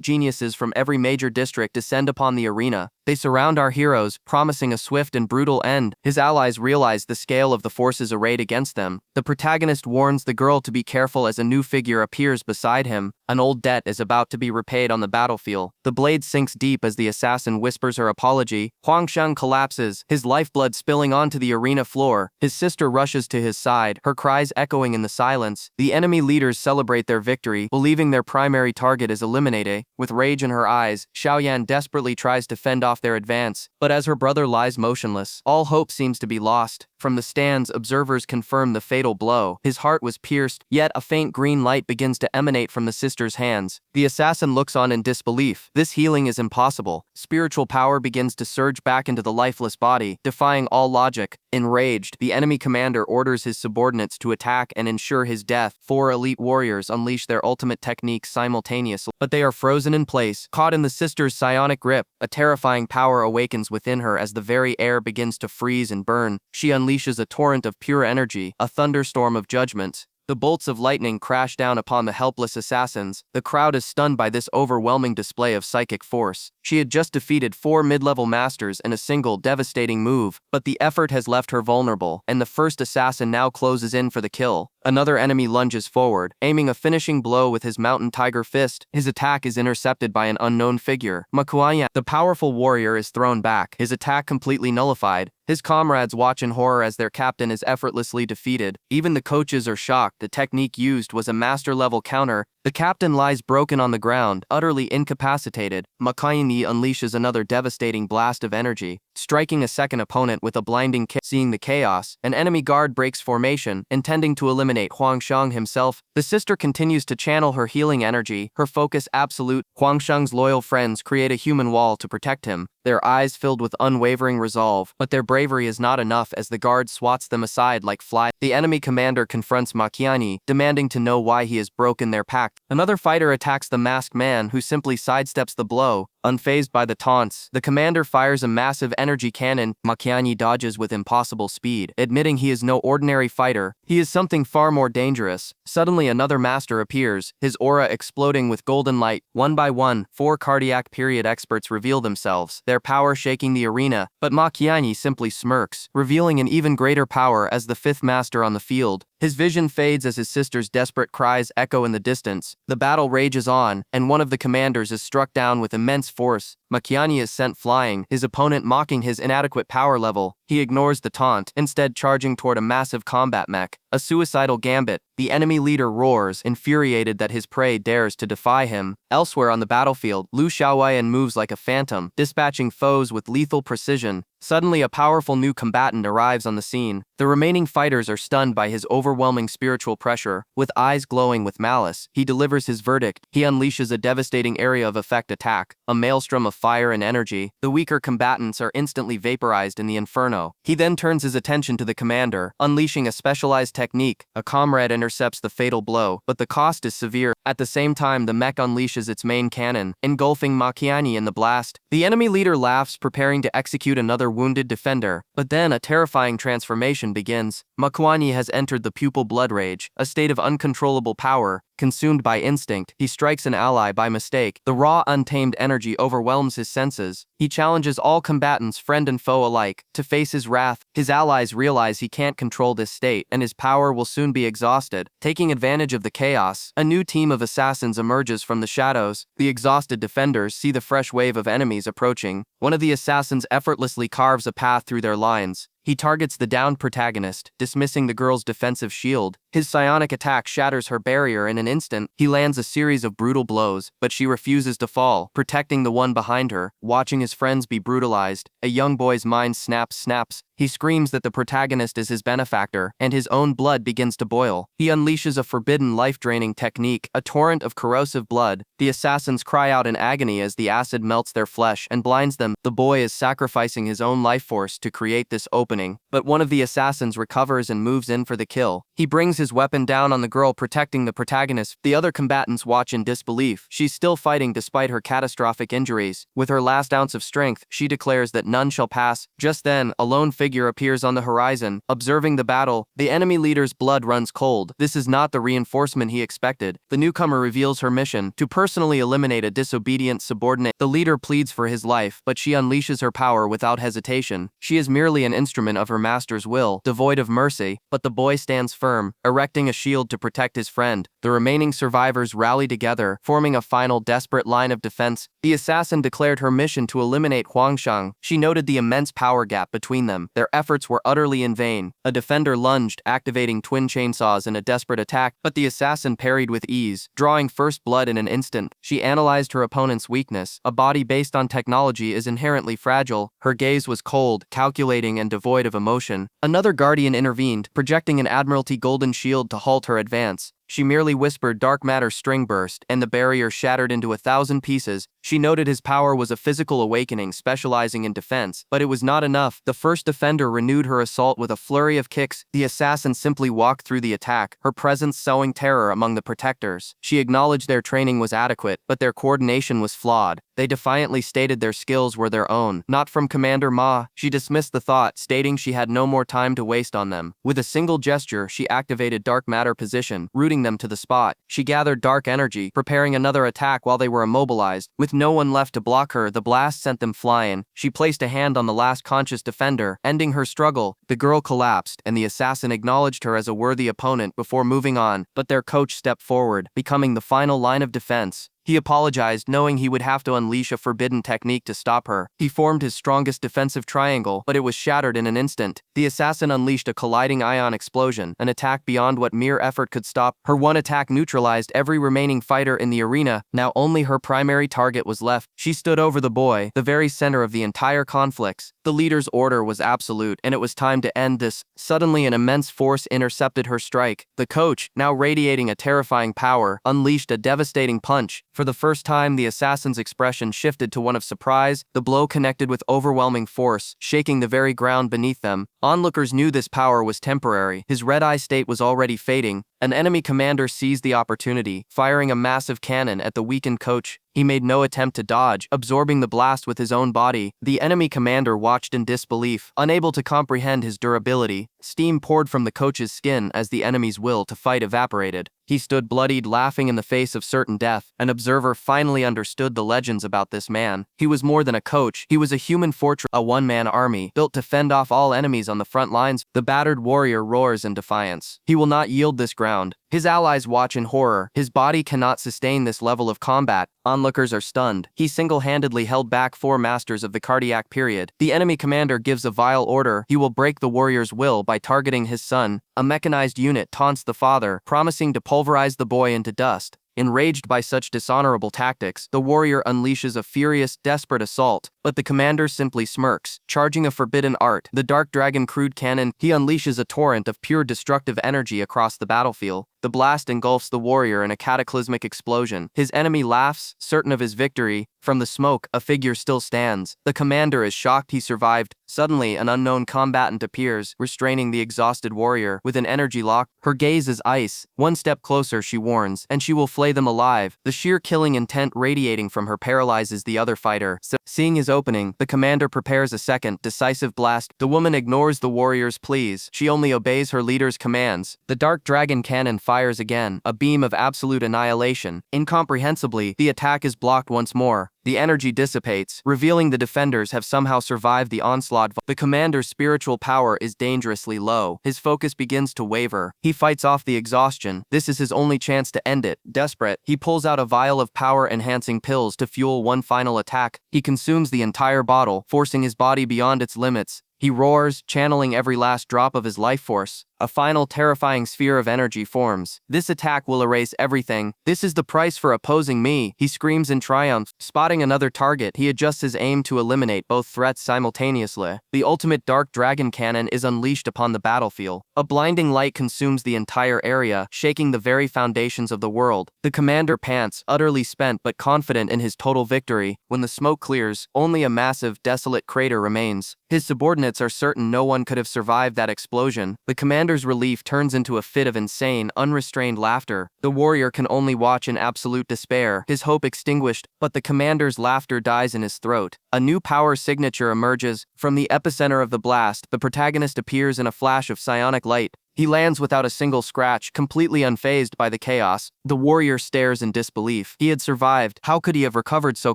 Speaker 1: geniuses from every major district descend upon the arena. They surround our heroes, promising a swift and brutal end. His allies realize the scale of the forces arrayed against them. The protagonist warns the girl to be careful as a new figure appears beside him. An old debt is about to be repaid on the battlefield. The blade sinks deep as the assassin whispers her apology. Huang Shang collapses, his lifeblood spilling onto the arena floor. His sister rushes to his side, her cries echoing in the silence. The enemy leaders celebrate their victory, believing their primary target is eliminated. With rage in her eyes, Xiaoyan desperately tries to fend off their advance, but as her brother lies motionless, all hope seems to be lost. From the stands, observers confirm the fatal blow. His heart was pierced, yet a faint green light begins to emanate from the sister's hands. The assassin looks on in disbelief. This healing is impossible. Spiritual power begins to surge back into the lifeless body, defying all logic. Enraged, the enemy commander orders his subordinates to attack and ensure his death. 4 elite warriors unleash their ultimate techniques simultaneously, but they are frozen in place, caught in the sister's psionic grip. A terrifying power awakens within her as the very air begins to freeze and burn. She unleashes a torrent of pure energy, a thunderstorm of judgment. The bolts of lightning crash down upon the helpless assassins. The crowd is stunned by this overwhelming display of psychic force. She had just defeated 4 mid-level masters in a single devastating move, but the effort has left her vulnerable, and the first assassin now closes in for the kill. Another enemy lunges forward, aiming a finishing blow with his mountain tiger fist. His attack is intercepted by an unknown figure. Makuanya, the powerful warrior, is thrown back, his attack completely nullified. His comrades watch in horror as their captain is effortlessly defeated. Even the coaches are shocked. The technique used was a master-level counter. The captain lies broken on the ground, utterly incapacitated. Makaini unleashes another devastating blast of energy, striking a second opponent with a blinding kick. Seeing the chaos, an enemy guard breaks formation, intending to eliminate Huang Shang himself. The sister continues to channel her healing energy, her focus absolute. Huang Shang's loyal friends create a human wall to protect him. their eyes filled with unwavering resolve. But their bravery is not enough as the guard swats them aside like flies. The enemy commander confronts Makiani, demanding to know why he has broken their pact. Another fighter attacks the masked man, who simply sidesteps the blow. Unfazed by the taunts, the commander fires a massive energy cannon. Makiani dodges with impossible speed, admitting he is no ordinary fighter. He is something far more dangerous. Suddenly another master appears, his aura exploding with golden light. One by one, 4 cardiac period experts reveal themselves, their power shaking the arena. But Makiani simply smirks, revealing an even greater power as the 5th master on the field. His vision fades as his sister's desperate cries echo in the distance. The battle rages on, and one of the commanders is struck down with immense force. Makiani is sent flying, his opponent mocking his inadequate power level. He ignores the taunt, instead charging toward a massive combat mech. A suicidal gambit. The enemy leader roars, infuriated that his prey dares to defy him. Elsewhere on the battlefield, Lu Xiaoyan moves like a phantom, dispatching foes with lethal precision. Suddenly, a powerful new combatant arrives on the scene. The remaining fighters are stunned by his overwhelming spiritual pressure. With eyes glowing with malice, he delivers his verdict. He unleashes a devastating area of effect attack, a maelstrom of fire and energy. The weaker combatants are instantly vaporized in the inferno. He then turns his attention to the commander, unleashing a specialized technique. A comrade intercepts the fatal blow, but the cost is severe. At the same time, the mech unleashes its main cannon, engulfing Makiani in the blast. The enemy leader laughs, preparing to execute another wounded defender. But then a terrifying transformation begins. Makiani has entered the pupil blood rage, a state of uncontrollable power. Consumed by instinct, he strikes an ally by mistake. The raw, untamed energy overwhelms his senses. He challenges all combatants, friend and foe alike, to face his wrath. His allies realize he can't control this state, and his power will soon be exhausted. Taking advantage of the chaos, a new team of assassins emerges from the shadows. The exhausted defenders see the fresh wave of enemies approaching. One of the assassins effortlessly carves a path through their lines. He targets the downed protagonist, dismissing the girl's defensive shield. His psionic attack shatters her barrier in an instant. He lands a series of brutal blows, but she refuses to fall, protecting the one behind her. Watching his friends be brutalized, a young boy's mind snaps. He screams that the protagonist is his benefactor, and his own blood begins to boil. He unleashes a forbidden life-draining technique, a torrent of corrosive blood. The assassins cry out in agony as the acid melts their flesh and blinds them. The boy is sacrificing his own life force to create this opening, but one of the assassins recovers and moves in for the kill. He brings his weapon down on the girl, protecting the protagonist. The other combatants watch in disbelief. She's still fighting despite her catastrophic injuries. With her last ounce of strength, she declares that none shall pass. Just then, a lone figure appears on the horizon. Observing the battle, the enemy leader's blood runs cold. This is not the reinforcement he expected. The newcomer reveals her mission: to personally eliminate a disobedient subordinate. The leader pleads for his life, but she unleashes her power without hesitation. She is merely an instrument of her master's will, devoid of mercy, but the boy stands firm, erecting a shield to protect his friend. The remaining survivors rally together, forming a final desperate line of defense. The assassin declared her mission to eliminate Huang Shang. She noted the immense power gap between them. Their efforts were utterly in vain. A defender lunged, activating twin chainsaws in a desperate attack, but the assassin parried with ease, drawing first blood in an instant. She analyzed her opponent's weakness. A body based on technology is inherently fragile. Her gaze was cold, calculating, and devoid of emotion. Another guardian intervened, projecting an Admiralty golden shield to halt her advance. She merely whispered dark matter string burst, and the barrier shattered into 1,000 pieces. She noted his power was a physical awakening specializing in defense, but it was not enough. The first defender renewed her assault with a flurry of kicks. The assassin simply walked through the attack, her presence sowing terror among the protectors. She acknowledged their training was adequate, but their coordination was flawed. They defiantly stated their skills were their own, not from Commander Ma. She dismissed the thought, stating she had no more time to waste on them. With a single gesture, she activated dark matter position, rooting them to the spot. She gathered dark energy, preparing another attack while they were immobilized. With no one left to block her, the blast sent them flying. She placed a hand on the last conscious defender, ending her struggle. The girl collapsed, and the assassin acknowledged her as a worthy opponent before moving on, but their coach stepped forward, becoming the final line of defense. He apologized, knowing he would have to unleash a forbidden technique to stop her. He formed his strongest defensive triangle, but it was shattered in an instant. The assassin unleashed a colliding ion explosion, an attack beyond what mere effort could stop. Her one attack neutralized every remaining fighter in the arena. Now only her primary target was left. She stood over the boy, the very center of the entire conflicts. The leader's order was absolute, and it was time to end this. Suddenly, an immense force intercepted her strike. The coach, now radiating a terrifying power, unleashed a devastating punch. For the first time, the assassin's expression shifted to one of surprise. The blow connected with overwhelming force, shaking the very ground beneath them. Onlookers knew this power was temporary. His red-eye state was already fading. An enemy commander seized the opportunity, firing a massive cannon at the weakened coach. He made no attempt to dodge, absorbing the blast with his own body. The enemy commander watched in disbelief, unable to comprehend his durability. Steam poured from the coach's skin as the enemy's will to fight evaporated. He stood bloodied, laughing in the face of certain death. An observer finally understood the legends about this man. He was more than a coach. He was a human fortress, a one-man army, built to fend off all enemies on the front lines. The battered warrior roars in defiance. He will not yield this ground. His allies watch in horror. His body cannot sustain this level of combat. Onlookers are stunned. He single-handedly held back 4 masters of the cardiac period. The enemy commander gives a vile order. He will break the warrior's will by targeting his son. A mechanized unit taunts the father, promising to pulverize the boy into dust. Enraged by such dishonorable tactics, the warrior unleashes a furious, desperate assault, but the commander simply smirks, charging a forbidden art. The Dark Dragon crude cannon, he unleashes a torrent of pure destructive energy across the battlefield. The blast engulfs the warrior in a cataclysmic explosion. His enemy laughs, certain of his victory. From the smoke, a figure still stands. The commander is shocked he survived. Suddenly, an unknown combatant appears, restraining the exhausted warrior with an energy lock. Her gaze is ice. One step closer, she warns, and she will flay them alive. The sheer killing intent radiating from her paralyzes the other fighter. Seeing his opening, the commander prepares a second, decisive blast. The woman ignores the warrior's pleas. She only obeys her leader's commands. The Dark Dragon cannon fires again, a beam of absolute annihilation. Incomprehensibly, the attack is blocked once more. The energy dissipates, revealing the defenders have somehow survived the onslaught. The commander's spiritual power is dangerously low. His focus begins to waver. He fights off the exhaustion. This is his only chance to end it. Desperate, he pulls out a vial of power-enhancing pills to fuel one final attack. He consumes the entire bottle, forcing his body beyond its limits. He roars, channeling every last drop of his life force. A final terrifying sphere of energy forms. This attack will erase everything. This is the price for opposing me, he screams in triumph. Spotting another target, he adjusts his aim to eliminate both threats simultaneously. The ultimate Dark Dragon cannon is unleashed upon the battlefield. A blinding light consumes the entire area, shaking the very foundations of the world. The commander pants, utterly spent but confident in his total victory. When the smoke clears, only a massive, desolate crater remains. His subordinates are certain no one could have survived that explosion. The commander's relief turns into a fit of insane, unrestrained laughter. The warrior can only watch in absolute despair, his hope extinguished, but the commander's laughter dies in his throat. A new power signature emerges. From the epicenter of the blast, the protagonist appears in a flash of psionic light. He lands without a single scratch, completely unfazed by the chaos. The warrior stares in disbelief. He had survived. How could he have recovered so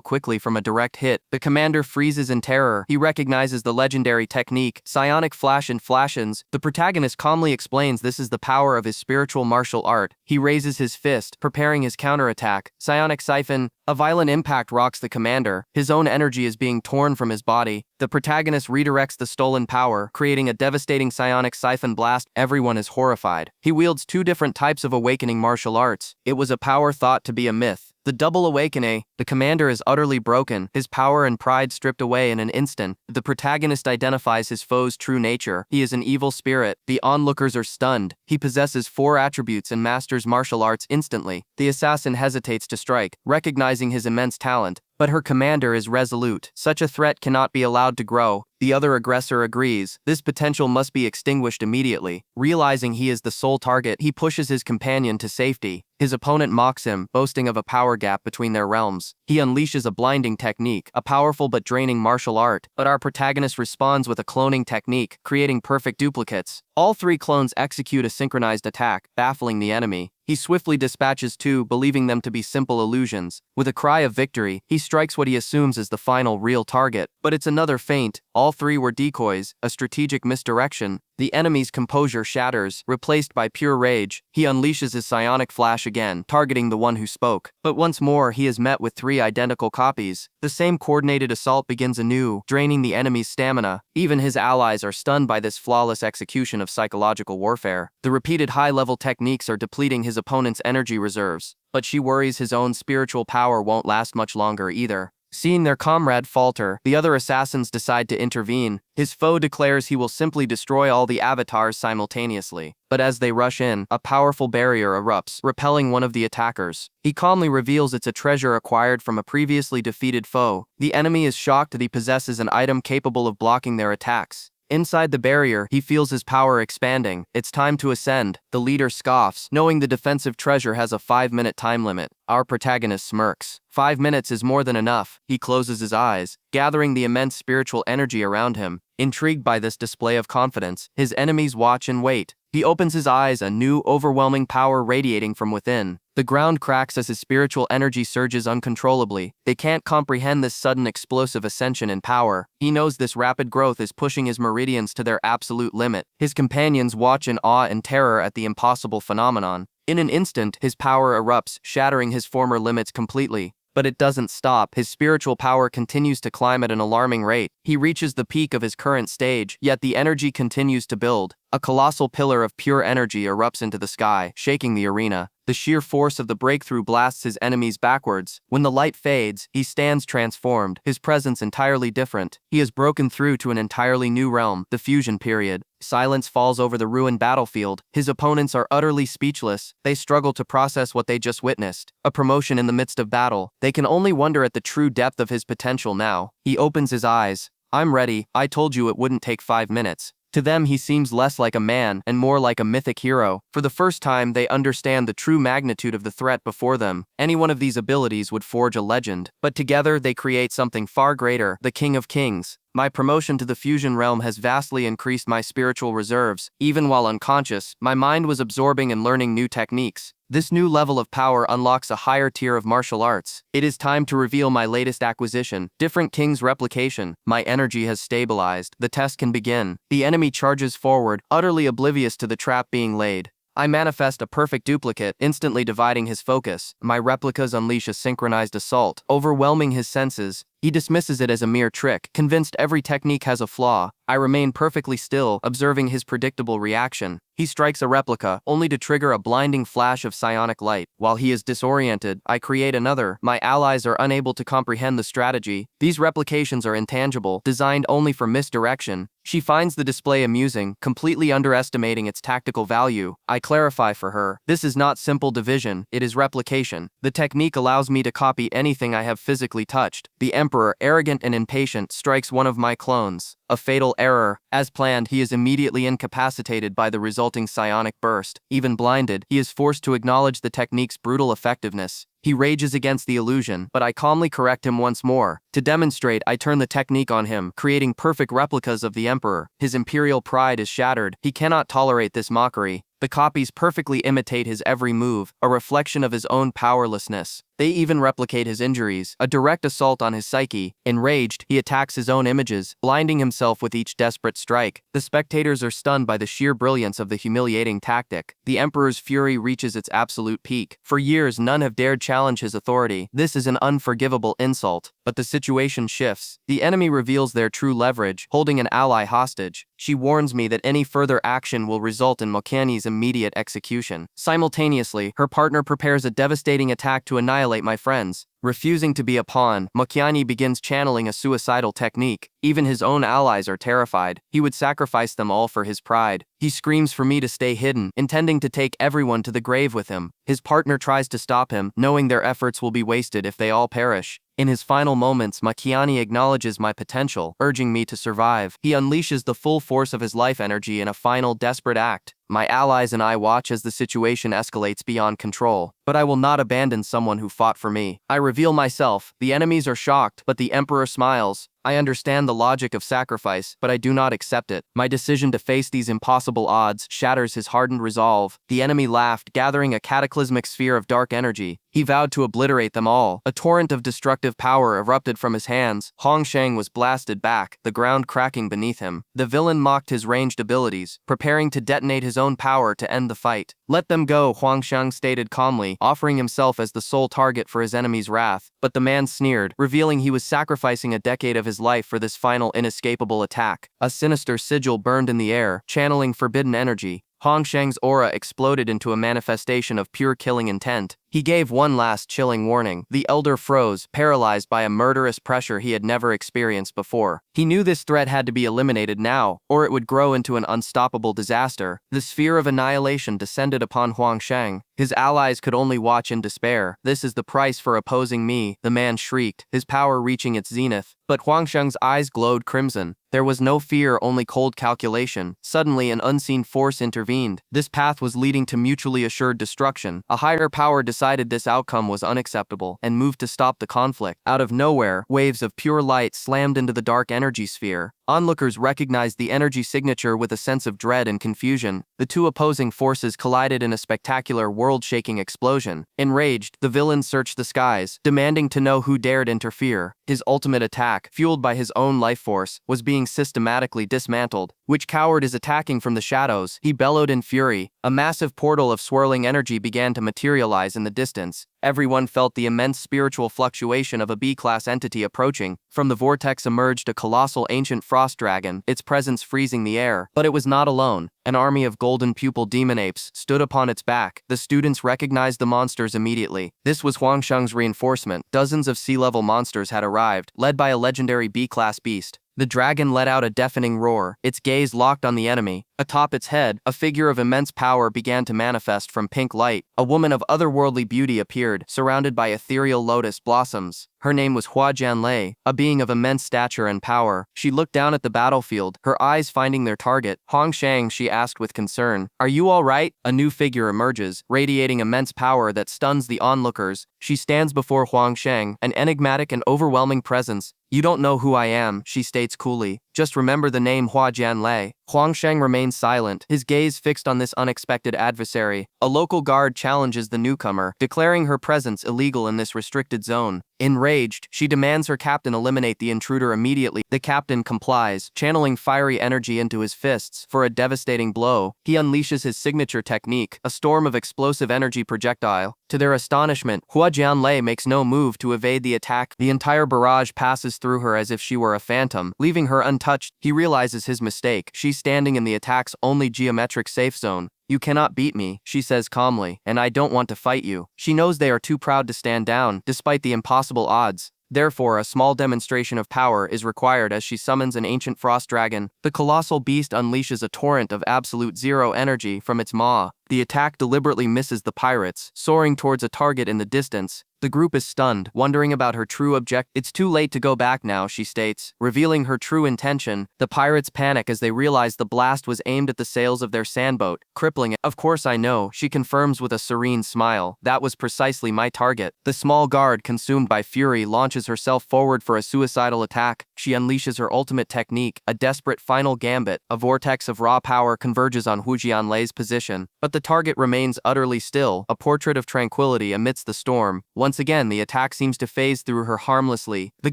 Speaker 1: quickly from a direct hit? The commander freezes in terror. He recognizes the legendary technique, psionic flash and flashes. The protagonist calmly explains this is the power of his spiritual martial art. He raises his fist, preparing his counterattack. Psionic siphon. A violent impact rocks the commander. His own energy is being torn from his body. The protagonist redirects the stolen power, creating a devastating psionic siphon blast. Everyone is horrified. He wields 2 different types of awakening martial arts. It was a power thought to be a myth. The double awakening, the commander is utterly broken, his power and pride stripped away in an instant. The protagonist identifies his foe's true nature. He is an evil spirit. The onlookers are stunned. He possesses 4 attributes and masters martial arts instantly. The assassin hesitates to strike, recognizing his immense talent. But her commander is resolute. Such a threat cannot be allowed to grow. The other aggressor agrees. This potential must be extinguished immediately. Realizing he is the sole target, he pushes his companion to safety. His opponent mocks him, boasting of a power gap between their realms. He unleashes a blinding technique, a powerful but draining martial art. But our protagonist responds with a cloning technique, creating perfect duplicates. All 3 clones execute a synchronized attack, baffling the enemy. He swiftly dispatches 2, believing them to be simple illusions. With a cry of victory, he strikes what he assumes is the final real target. But it's another feint. All 3 were decoys, a strategic misdirection. The enemy's composure shatters, replaced by pure rage. He unleashes his psionic flash again, targeting the one who spoke. But once more, he is met with 3 identical copies. The same coordinated assault begins anew, draining the enemy's stamina. Even his allies are stunned by this flawless execution of psychological warfare. The repeated high-level techniques are depleting his opponent's energy reserves. But she worries his own spiritual power won't last much longer either. Seeing their comrade falter, the other assassins decide to intervene. His foe declares he will simply destroy all the avatars simultaneously. But as they rush in, a powerful barrier erupts, repelling one of the attackers. He calmly reveals it's a treasure acquired from a previously defeated foe. The enemy is shocked that he possesses an item capable of blocking their attacks. Inside the barrier, he feels his power expanding. It's time to ascend. The leader scoffs, knowing the defensive treasure has a 5-minute time limit. Our protagonist smirks. 5 minutes is more than enough. He closes his eyes, gathering the immense spiritual energy around him. Intrigued by this display of confidence, his enemies watch and wait. He opens his eyes, a new, overwhelming power radiating from within. The ground cracks as his spiritual energy surges uncontrollably. They can't comprehend this sudden explosive ascension in power. He knows this rapid growth is pushing his meridians to their absolute limit. His companions watch in awe and terror at the impossible phenomenon. In an instant, his power erupts, shattering his former limits completely. But it doesn't stop. His spiritual power continues to climb at an alarming rate. He reaches the peak of his current stage, yet the energy continues to build. A colossal pillar of pure energy erupts into the sky, shaking the arena. The sheer force of the breakthrough blasts his enemies backwards. When the light fades, he stands transformed, his presence entirely different. He has broken through to an entirely new realm, the fusion period. Silence falls over the ruined battlefield. His opponents are utterly speechless. They struggle to process what they just witnessed. A promotion in the midst of battle. They can only wonder at the true depth of his potential now. He opens his eyes. I'm ready. I told you it wouldn't take 5 minutes. To them, he seems less like a man and more like a mythic hero. For the first time, they understand the true magnitude of the threat before them. Any one of these abilities would forge a legend. But together, they create something far greater, the King of Kings. My promotion to the fusion realm has vastly increased my spiritual reserves. Even while unconscious, my mind was absorbing and learning new techniques. This new level of power unlocks a higher tier of martial arts. It is time to reveal my latest acquisition, Different King's Replication. My energy has stabilized. The test can begin. The enemy charges forward, utterly oblivious to the trap being laid. I manifest a perfect duplicate, instantly dividing his focus. My replicas unleash a synchronized assault, overwhelming his senses. He dismisses it as a mere trick, convinced every technique has a flaw. I remain perfectly still, observing his predictable reaction. He strikes a replica, only to trigger a blinding flash of psionic light. While he is disoriented, I create another. My allies are unable to comprehend the strategy. These replications are intangible, designed only for misdirection. She finds the display amusing, completely underestimating its tactical value. I clarify for her. This is not simple division, it is replication. The technique allows me to copy anything I have physically touched. The Emperor, arrogant and impatient, strikes one of my clones. A fatal error. As planned, he is immediately incapacitated by the resulting psionic burst. Even blinded, he is forced to acknowledge the technique's brutal effectiveness. He rages against the illusion, but I calmly correct him once more. To demonstrate, I turn the technique on him, creating perfect replicas of the Emperor. His imperial pride is shattered. He cannot tolerate this mockery. The copies perfectly imitate his every move, a reflection of his own powerlessness. They even replicate his injuries, a direct assault on his psyche. Enraged, he attacks his own images, blinding himself with each desperate strike. The spectators are stunned by the sheer brilliance of the humiliating tactic. The Emperor's fury reaches its absolute peak. For years, none have dared challenge his authority. This is an unforgivable insult. But the situation shifts. The enemy reveals their true leverage, holding an ally hostage. She warns me that any further action will result in Mokiani's immediate execution. Simultaneously, her partner prepares a devastating attack to annihilate my friends. Refusing to be a pawn, Mokiani begins channeling a suicidal technique. Even his own allies are terrified. He would sacrifice them all for his pride. He screams for me to stay hidden, intending to take everyone to the grave with him. His partner tries to stop him, knowing their efforts will be wasted if they all perish. In his final moments, Mokiani acknowledges my potential, urging me to survive. He unleashes the full force of his life energy in a final, desperate act. My allies and I watch as the situation escalates beyond control. But I will not abandon someone who fought for me. I reveal myself. The enemies are shocked, but the Emperor smiles. I understand the logic of sacrifice, but I do not accept it. My decision to face these impossible odds shatters his hardened resolve. The enemy laughed, gathering a cataclysmic sphere of dark energy. He vowed to obliterate them all. A torrent of destructive power erupted from his hands. Huang Shang was blasted back, the ground cracking beneath him. The villain mocked his ranged abilities, preparing to detonate his own power to end the fight. Let them go, Huang Shang stated calmly, offering himself as the sole target for his enemy's wrath. But the man sneered, revealing he was sacrificing a decade of his life for this final inescapable attack. A sinister sigil burned in the air, channeling forbidden energy. Huang Shang's aura exploded into a manifestation of pure killing intent. He He gave one last chilling warning. The elder froze, paralyzed by a murderous pressure he had never experienced before. He knew this threat had to be eliminated now, or it would grow into an unstoppable disaster. The sphere of annihilation descended upon Huang Shang. His allies could only watch in despair. "This is the price for opposing me," the man shrieked, his power reaching its zenith. But Huang Shang's eyes glowed crimson. There was no fear, only cold calculation. Suddenly, an unseen force intervened. This path was leading to mutually assured destruction. A higher power decided this outcome was unacceptable and moved to stop the conflict. Out of nowhere, waves of pure light slammed into the dark energy sphere. Onlookers recognized the energy signature with a sense of dread and confusion. The two opposing forces collided in a spectacular, world-shaking explosion. Enraged, the villain searched the skies, demanding to know who dared interfere. His ultimate attack, fueled by his own life force, was being systematically dismantled. "Which coward is attacking from the shadows?" he bellowed in fury. A massive portal of swirling energy began to materialize in the distance. Everyone felt the immense spiritual fluctuation of a B-class entity approaching. From the vortex emerged a colossal ancient frost dragon, its presence freezing the air. But it was not alone. An army of golden pupil demon apes stood upon its back. The students recognized the monsters immediately. This was Huang Shang's reinforcement. Dozens of sea-level monsters had arrived, led by a legendary B-class beast. The dragon let out a deafening roar, its gaze locked on the enemy. Atop its head, a figure of immense power began to manifest from pink light. A woman of otherworldly beauty appeared, surrounded by ethereal lotus blossoms. Her name was Hua Jianlei, a being of immense stature and power. She looked down at the battlefield, her eyes finding their target. "Huang Shang," she asked with concern, "are you all right?" A new figure emerges, radiating immense power that stuns the onlookers. She stands before Huang Shang, an enigmatic and overwhelming presence. "You don't know who I am," she states coolly. "Just remember the name Hua Jianlei." Huang Shang remains silent, his gaze fixed on this unexpected adversary. A local guard challenges the newcomer, declaring her presence illegal in this restricted zone. Enraged, she demands her captain eliminate the intruder immediately. The captain complies, channeling fiery energy into his fists. For a devastating blow, he unleashes his signature technique, a storm of explosive energy projectile. To their astonishment, Hua Jianlei makes no move to evade the attack. The entire barrage passes through her as if she were a phantom, leaving her untouched. He realizes his mistake. She's standing in the attack's only geometric safe zone. "You cannot beat me," she says calmly, "and I don't want to fight you." She knows they are too proud to stand down, despite the impossible odds. Therefore, a small demonstration of power is required as she summons an ancient frost dragon. The colossal beast unleashes a torrent of absolute zero energy from its maw. The attack deliberately misses the pirates, soaring towards a target in the distance. The group is stunned, wondering about her true objective. "It's too late to go back now," she states, revealing her true intention. The pirates panic as they realize the blast was aimed at the sails of their sandboat, crippling it. "Of course I know," she confirms with a serene smile. "That was precisely my target." The small guard, consumed by fury, launches herself forward for a suicidal attack. She unleashes her ultimate technique, a desperate final gambit. A vortex of raw power converges on Hu Jianlei's position, but the target remains utterly still, a portrait of tranquility amidst the storm. Once again, the attack seems to phase through her harmlessly. The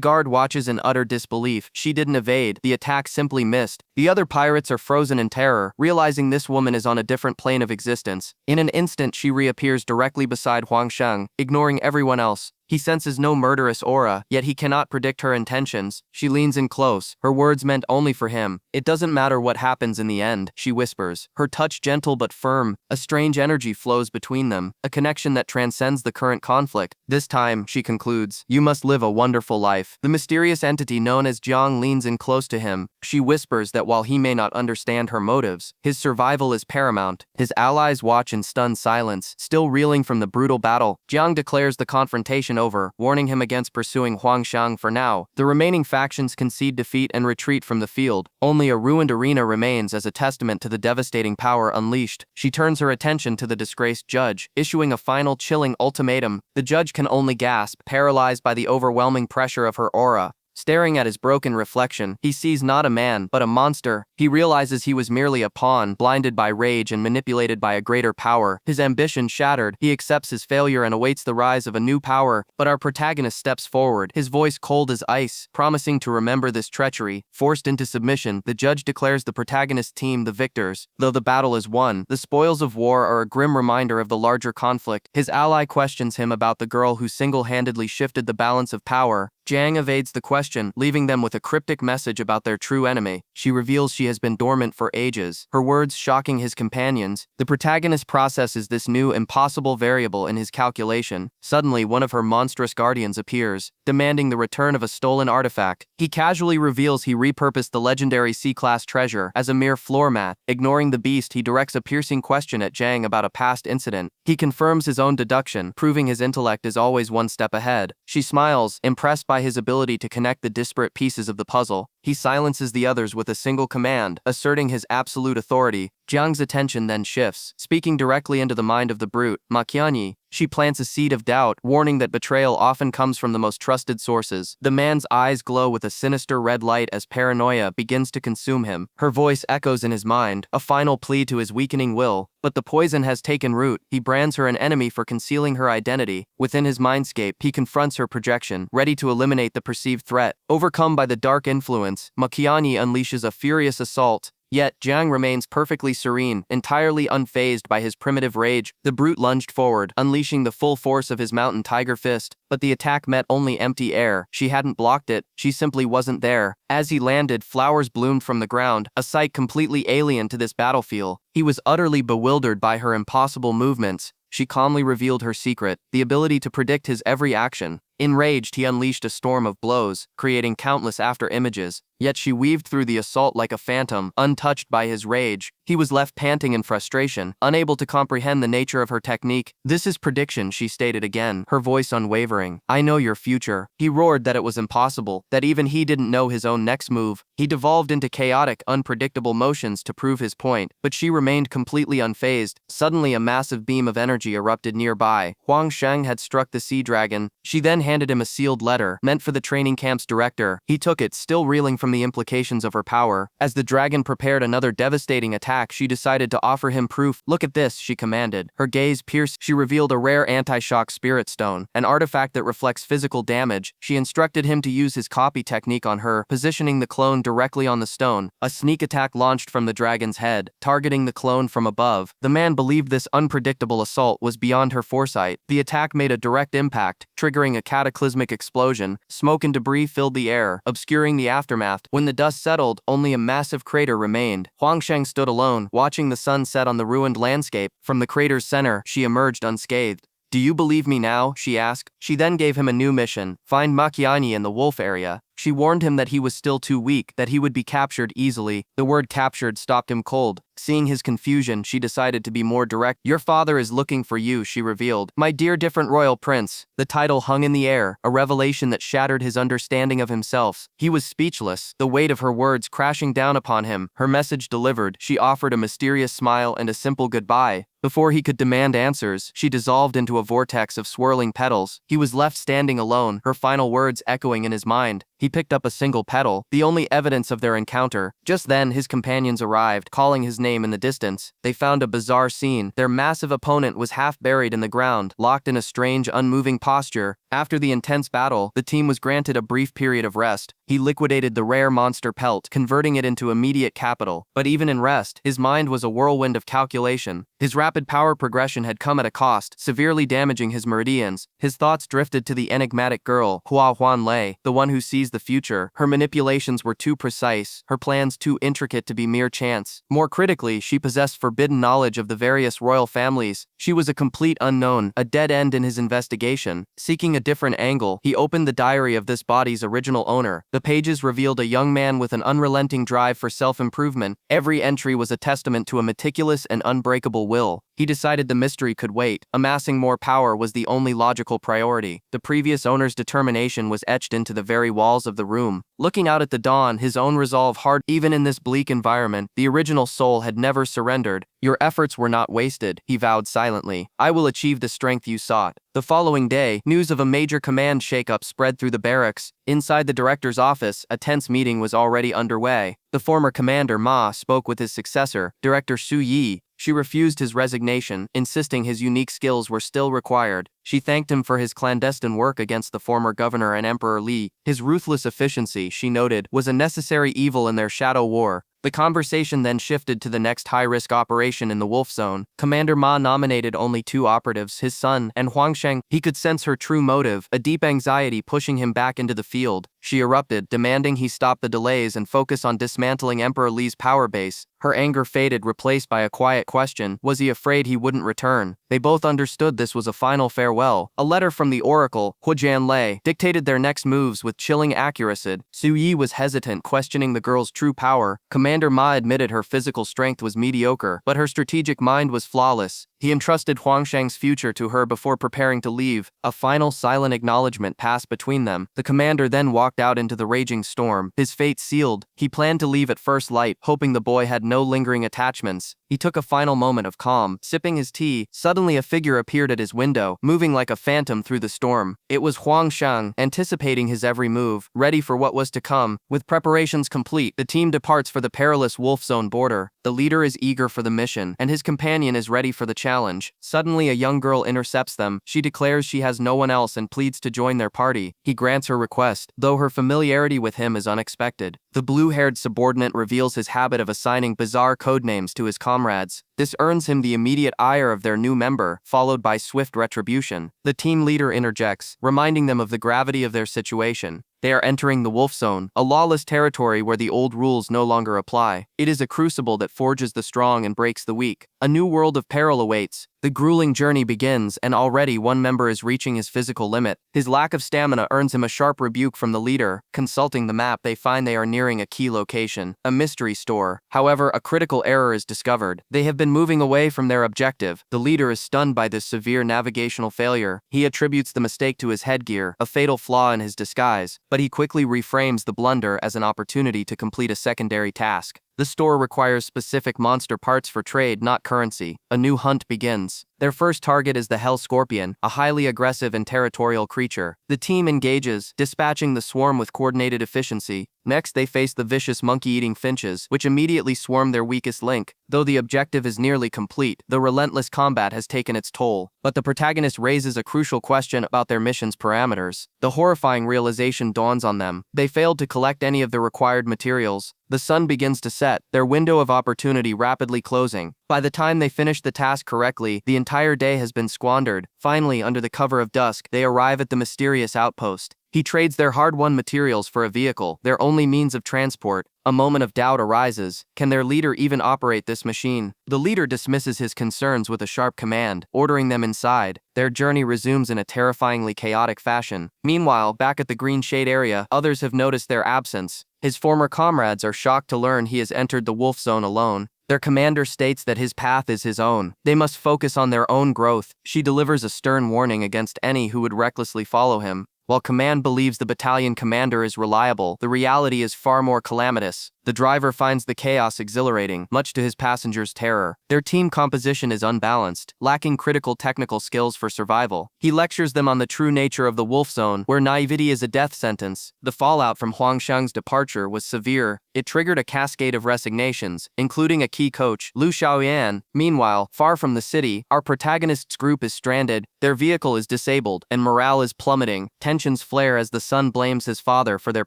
Speaker 1: guard watches in utter disbelief. She didn't evade, the attack simply missed. The other pirates are frozen in terror, realizing this woman is on a different plane of existence. In an instant, she reappears directly beside Huang Shang, ignoring everyone else. He senses no murderous aura, yet he cannot predict her intentions. She leans in close, her words meant only for him. "It doesn't matter what happens in the end," she whispers, her touch gentle but firm. A strange energy flows between them, a connection that transcends the current conflict. "This time," she concludes, "you must live a wonderful life." The mysterious entity known as Jiang leans in close to him. She whispers that while he may not understand her motives, his survival is paramount. His allies watch in stunned silence, still reeling from the brutal battle. Jiang declares the confrontation over, warning him against pursuing Huang Shang for now. The remaining factions concede defeat and retreat from the field. Only a ruined arena remains as a testament to the devastating power unleashed. She turns her attention to the disgraced judge, issuing a final chilling ultimatum. The judge can only gasp, paralyzed by the overwhelming pressure of her aura. Staring at his broken reflection, he sees not a man, but a monster. He realizes he was merely a pawn, blinded by rage and manipulated by a greater power. His ambition shattered, he accepts his failure and awaits the rise of a new power. But our protagonist steps forward, his voice cold as ice, promising to remember this treachery. Forced into submission, the judge declares the protagonist's team the victors. Though the battle is won, the spoils of war are a grim reminder of the larger conflict. His ally questions him about the girl who single-handedly shifted the balance of power. Jiang evades the question, leaving them with a cryptic message about their true enemy. She reveals she has been dormant for ages, her words shocking his companions. The protagonist processes this new, impossible variable in his calculation. Suddenly, one of her monstrous guardians appears, demanding the return of a stolen artifact. He casually reveals he repurposed the legendary C-class treasure as a mere floor mat. Ignoring the beast, he directs a piercing question at Jiang about a past incident. He confirms his own deduction, proving his intellect is always one step ahead. She smiles, impressed by his ability to connect the disparate pieces of the puzzle. He silences the others with a single command, asserting his absolute authority. Jiang's attention then shifts, speaking directly into the mind of the brute, Makiani. She plants a seed of doubt, warning that betrayal often comes from the most trusted sources. The man's eyes glow with a sinister red light as paranoia begins to consume him. Her voice echoes in his mind, a final plea to his weakening will. But the poison has taken root. He brands her an enemy for concealing her identity. Within his mindscape, he confronts her projection, ready to eliminate the perceived threat. Overcome by the dark influence, Makiani unleashes a furious assault. Yet, Jiang remains perfectly serene, entirely unfazed by his primitive rage. The brute lunged forward, unleashing the full force of his mountain tiger fist. But the attack met only empty air. She hadn't blocked it, she simply wasn't there. As he landed, flowers bloomed from the ground, a sight completely alien to this battlefield. He was utterly bewildered by her impossible movements. She calmly revealed her secret, the ability to predict his every action. Enraged, he unleashed a storm of blows, creating countless after-images. Yet she weaved through the assault like a phantom, untouched by his rage. He was left panting in frustration, unable to comprehend the nature of her technique. "This is prediction," she stated again, her voice unwavering. "I know your future." He roared that it was impossible, that even he didn't know his own next move. He devolved into chaotic, unpredictable motions to prove his point, but she remained completely unfazed. Suddenly, a massive beam of energy erupted nearby. Huang Shang had struck the sea dragon. She then handed him a sealed letter, meant for the training camp's director. He took it, still reeling from the implications of her power. As the dragon prepared another devastating attack, she decided to offer him proof. "Look at this," she commanded. Her gaze pierced. She revealed a rare anti-shock spirit stone, an artifact that reflects physical damage. She instructed him to use his copy technique on her, positioning the clone directly on the stone. A sneak attack launched from the dragon's head, targeting the clone from above. The man believed this unpredictable assault was beyond her foresight. The attack made a direct impact, triggering a cataclysmic explosion. Smoke and debris filled the air, obscuring the aftermath. When the dust settled, only a massive crater remained. Huang Shang stood alone, watching the sun set on the ruined landscape. From the crater's center, she emerged unscathed. "Do you believe me now?" she asked. She then gave him a new mission: find Makiani in the wolf area. She warned him that he was still too weak, that he would be captured easily. The word captured stopped him cold. Seeing his confusion, she decided to be more direct. "Your father is looking for you," she revealed. "My dear different royal prince." The title hung in the air, a revelation that shattered his understanding of himself. He was speechless, the weight of her words crashing down upon him. Her message delivered, she offered a mysterious smile and a simple goodbye. Before he could demand answers, she dissolved into a vortex of swirling petals. He was left standing alone, her final words echoing in his mind. He picked up a single petal, the only evidence of their encounter. Just then, his companions arrived, calling his name in the distance. They found a bizarre scene. Their massive opponent was half buried in the ground, locked in a strange, unmoving posture. After the intense battle, the team was granted a brief period of rest. He liquidated the rare monster pelt, converting it into immediate capital. But even in rest, his mind was a whirlwind of calculation. His rapid power progression had come at a cost, severely damaging his meridians. His thoughts drifted to the enigmatic girl, Hua Huanlei, the one who sees the future. Her manipulations were too precise, her plans too intricate to be mere chance. More critically, she possessed forbidden knowledge of the various royal families. She was a complete unknown, a dead end in his investigation. Seeking a different angle, he opened the diary of this body's original owner. The pages revealed a young man with an unrelenting drive for self-improvement. Every entry was a testament to a meticulous and unbreakable will. He decided the mystery could wait. Amassing more power was the only logical priority. The previous owner's determination was etched into the very walls of the room. Looking out at the dawn, his own resolve hard. Even in this bleak environment, the original soul had never surrendered. "Your efforts were not wasted," he vowed silently. "I will achieve the strength you sought." The following day, news of a major command shakeup spread through the barracks. Inside the director's office, a tense meeting was already underway. The former commander Ma spoke with his successor, Director Su Yi. She refused his resignation, insisting his unique skills were still required. She thanked him for his clandestine work against the former governor and Emperor Li. His ruthless efficiency, she noted, was a necessary evil in their shadow war. The conversation then shifted to the next high-risk operation in the Wolf Zone. Commander Ma nominated only 2 operatives, his son and Huang Shang. He could sense her true motive, a deep anxiety pushing him back into the field. She erupted, demanding he stop the delays and focus on dismantling Emperor Li's power base. Her anger faded, replaced by a quiet question: was he afraid he wouldn't return? They both understood this was a final farewell. A letter from the Oracle, Huang Lei, dictated their next moves with chilling accuracy. Su Yi was hesitant, questioning the girl's true power. Commander Ma admitted her physical strength was mediocre, but her strategic mind was flawless. He entrusted Huang Shang's future to her before preparing to leave. A final silent acknowledgement passed between them. The commander then walked out into the raging storm, his fate sealed. He planned to leave at first light, hoping the boy had no lingering attachments. He took a final moment of calm, sipping his tea. Suddenly a figure appeared at his window, moving like a phantom through the storm. It was Huang Shang, anticipating his every move, ready for what was to come. With preparations complete, the team departs for the perilous Wolf Zone border. The leader is eager for the mission, and his companion is ready for the challenge. Suddenly a young girl intercepts them. She declares she has no one else and pleads to join their party. He grants her request, though her familiarity with him is unexpected. The blue-haired subordinate reveals his habit of assigning bizarre codenames to his comrades. This earns him the immediate ire of their new member, followed by swift retribution. The team leader interjects, reminding them of the gravity of their situation. They are entering the Wolf Zone, a lawless territory where the old rules no longer apply. It is a crucible that forges the strong and breaks the weak. A new world of peril awaits. The grueling journey begins, and already one member is reaching his physical limit. His lack of stamina earns him a sharp rebuke from the leader. Consulting the map, they find they are nearing a key location, a mystery store. However, a critical error is discovered. They have been moving away from their objective. The leader is stunned by this severe navigational failure. He attributes the mistake to his headgear, a fatal flaw in his disguise, but he quickly reframes the blunder as an opportunity to complete a secondary task. The store requires specific monster parts for trade, not currency. A new hunt begins. Their first target is the Hell Scorpion, a highly aggressive and territorial creature. The team engages, dispatching the swarm with coordinated efficiency. Next, they face the vicious monkey-eating finches, which immediately swarm their weakest link. Though the objective is nearly complete, the relentless combat has taken its toll. But the protagonist raises a crucial question about their mission's parameters. The horrifying realization dawns on them. They failed to collect any of the required materials. The sun begins to set, their window of opportunity rapidly closing. By the time they finish the task correctly, the entire day has been squandered. Finally, under the cover of dusk, they arrive at the mysterious outpost. He trades their hard-won materials for a vehicle, their only means of transport. A moment of doubt arises. Can their leader even operate this machine? The leader dismisses his concerns with a sharp command, ordering them inside. Their journey resumes in a terrifyingly chaotic fashion. Meanwhile, back at the Green Shade area, others have noticed their absence. His former comrades are shocked to learn he has entered the Wolf Zone alone. Their commander states that his path is his own. They must focus on their own growth. She delivers a stern warning against any who would recklessly follow him. While command believes the battalion commander is reliable, the reality is far more calamitous. The driver finds the chaos exhilarating, much to his passengers' terror. Their team composition is unbalanced, lacking critical technical skills for survival. He lectures them on the true nature of the Wolf Zone, where naivety is a death sentence. The fallout from Huang Shang's departure was severe. It triggered a cascade of resignations, including a key coach, Lu Xiaoyan. Meanwhile, far from the city, our protagonist's group is stranded. Their vehicle is disabled, and morale is plummeting. Tensions flare as the son blames his father for their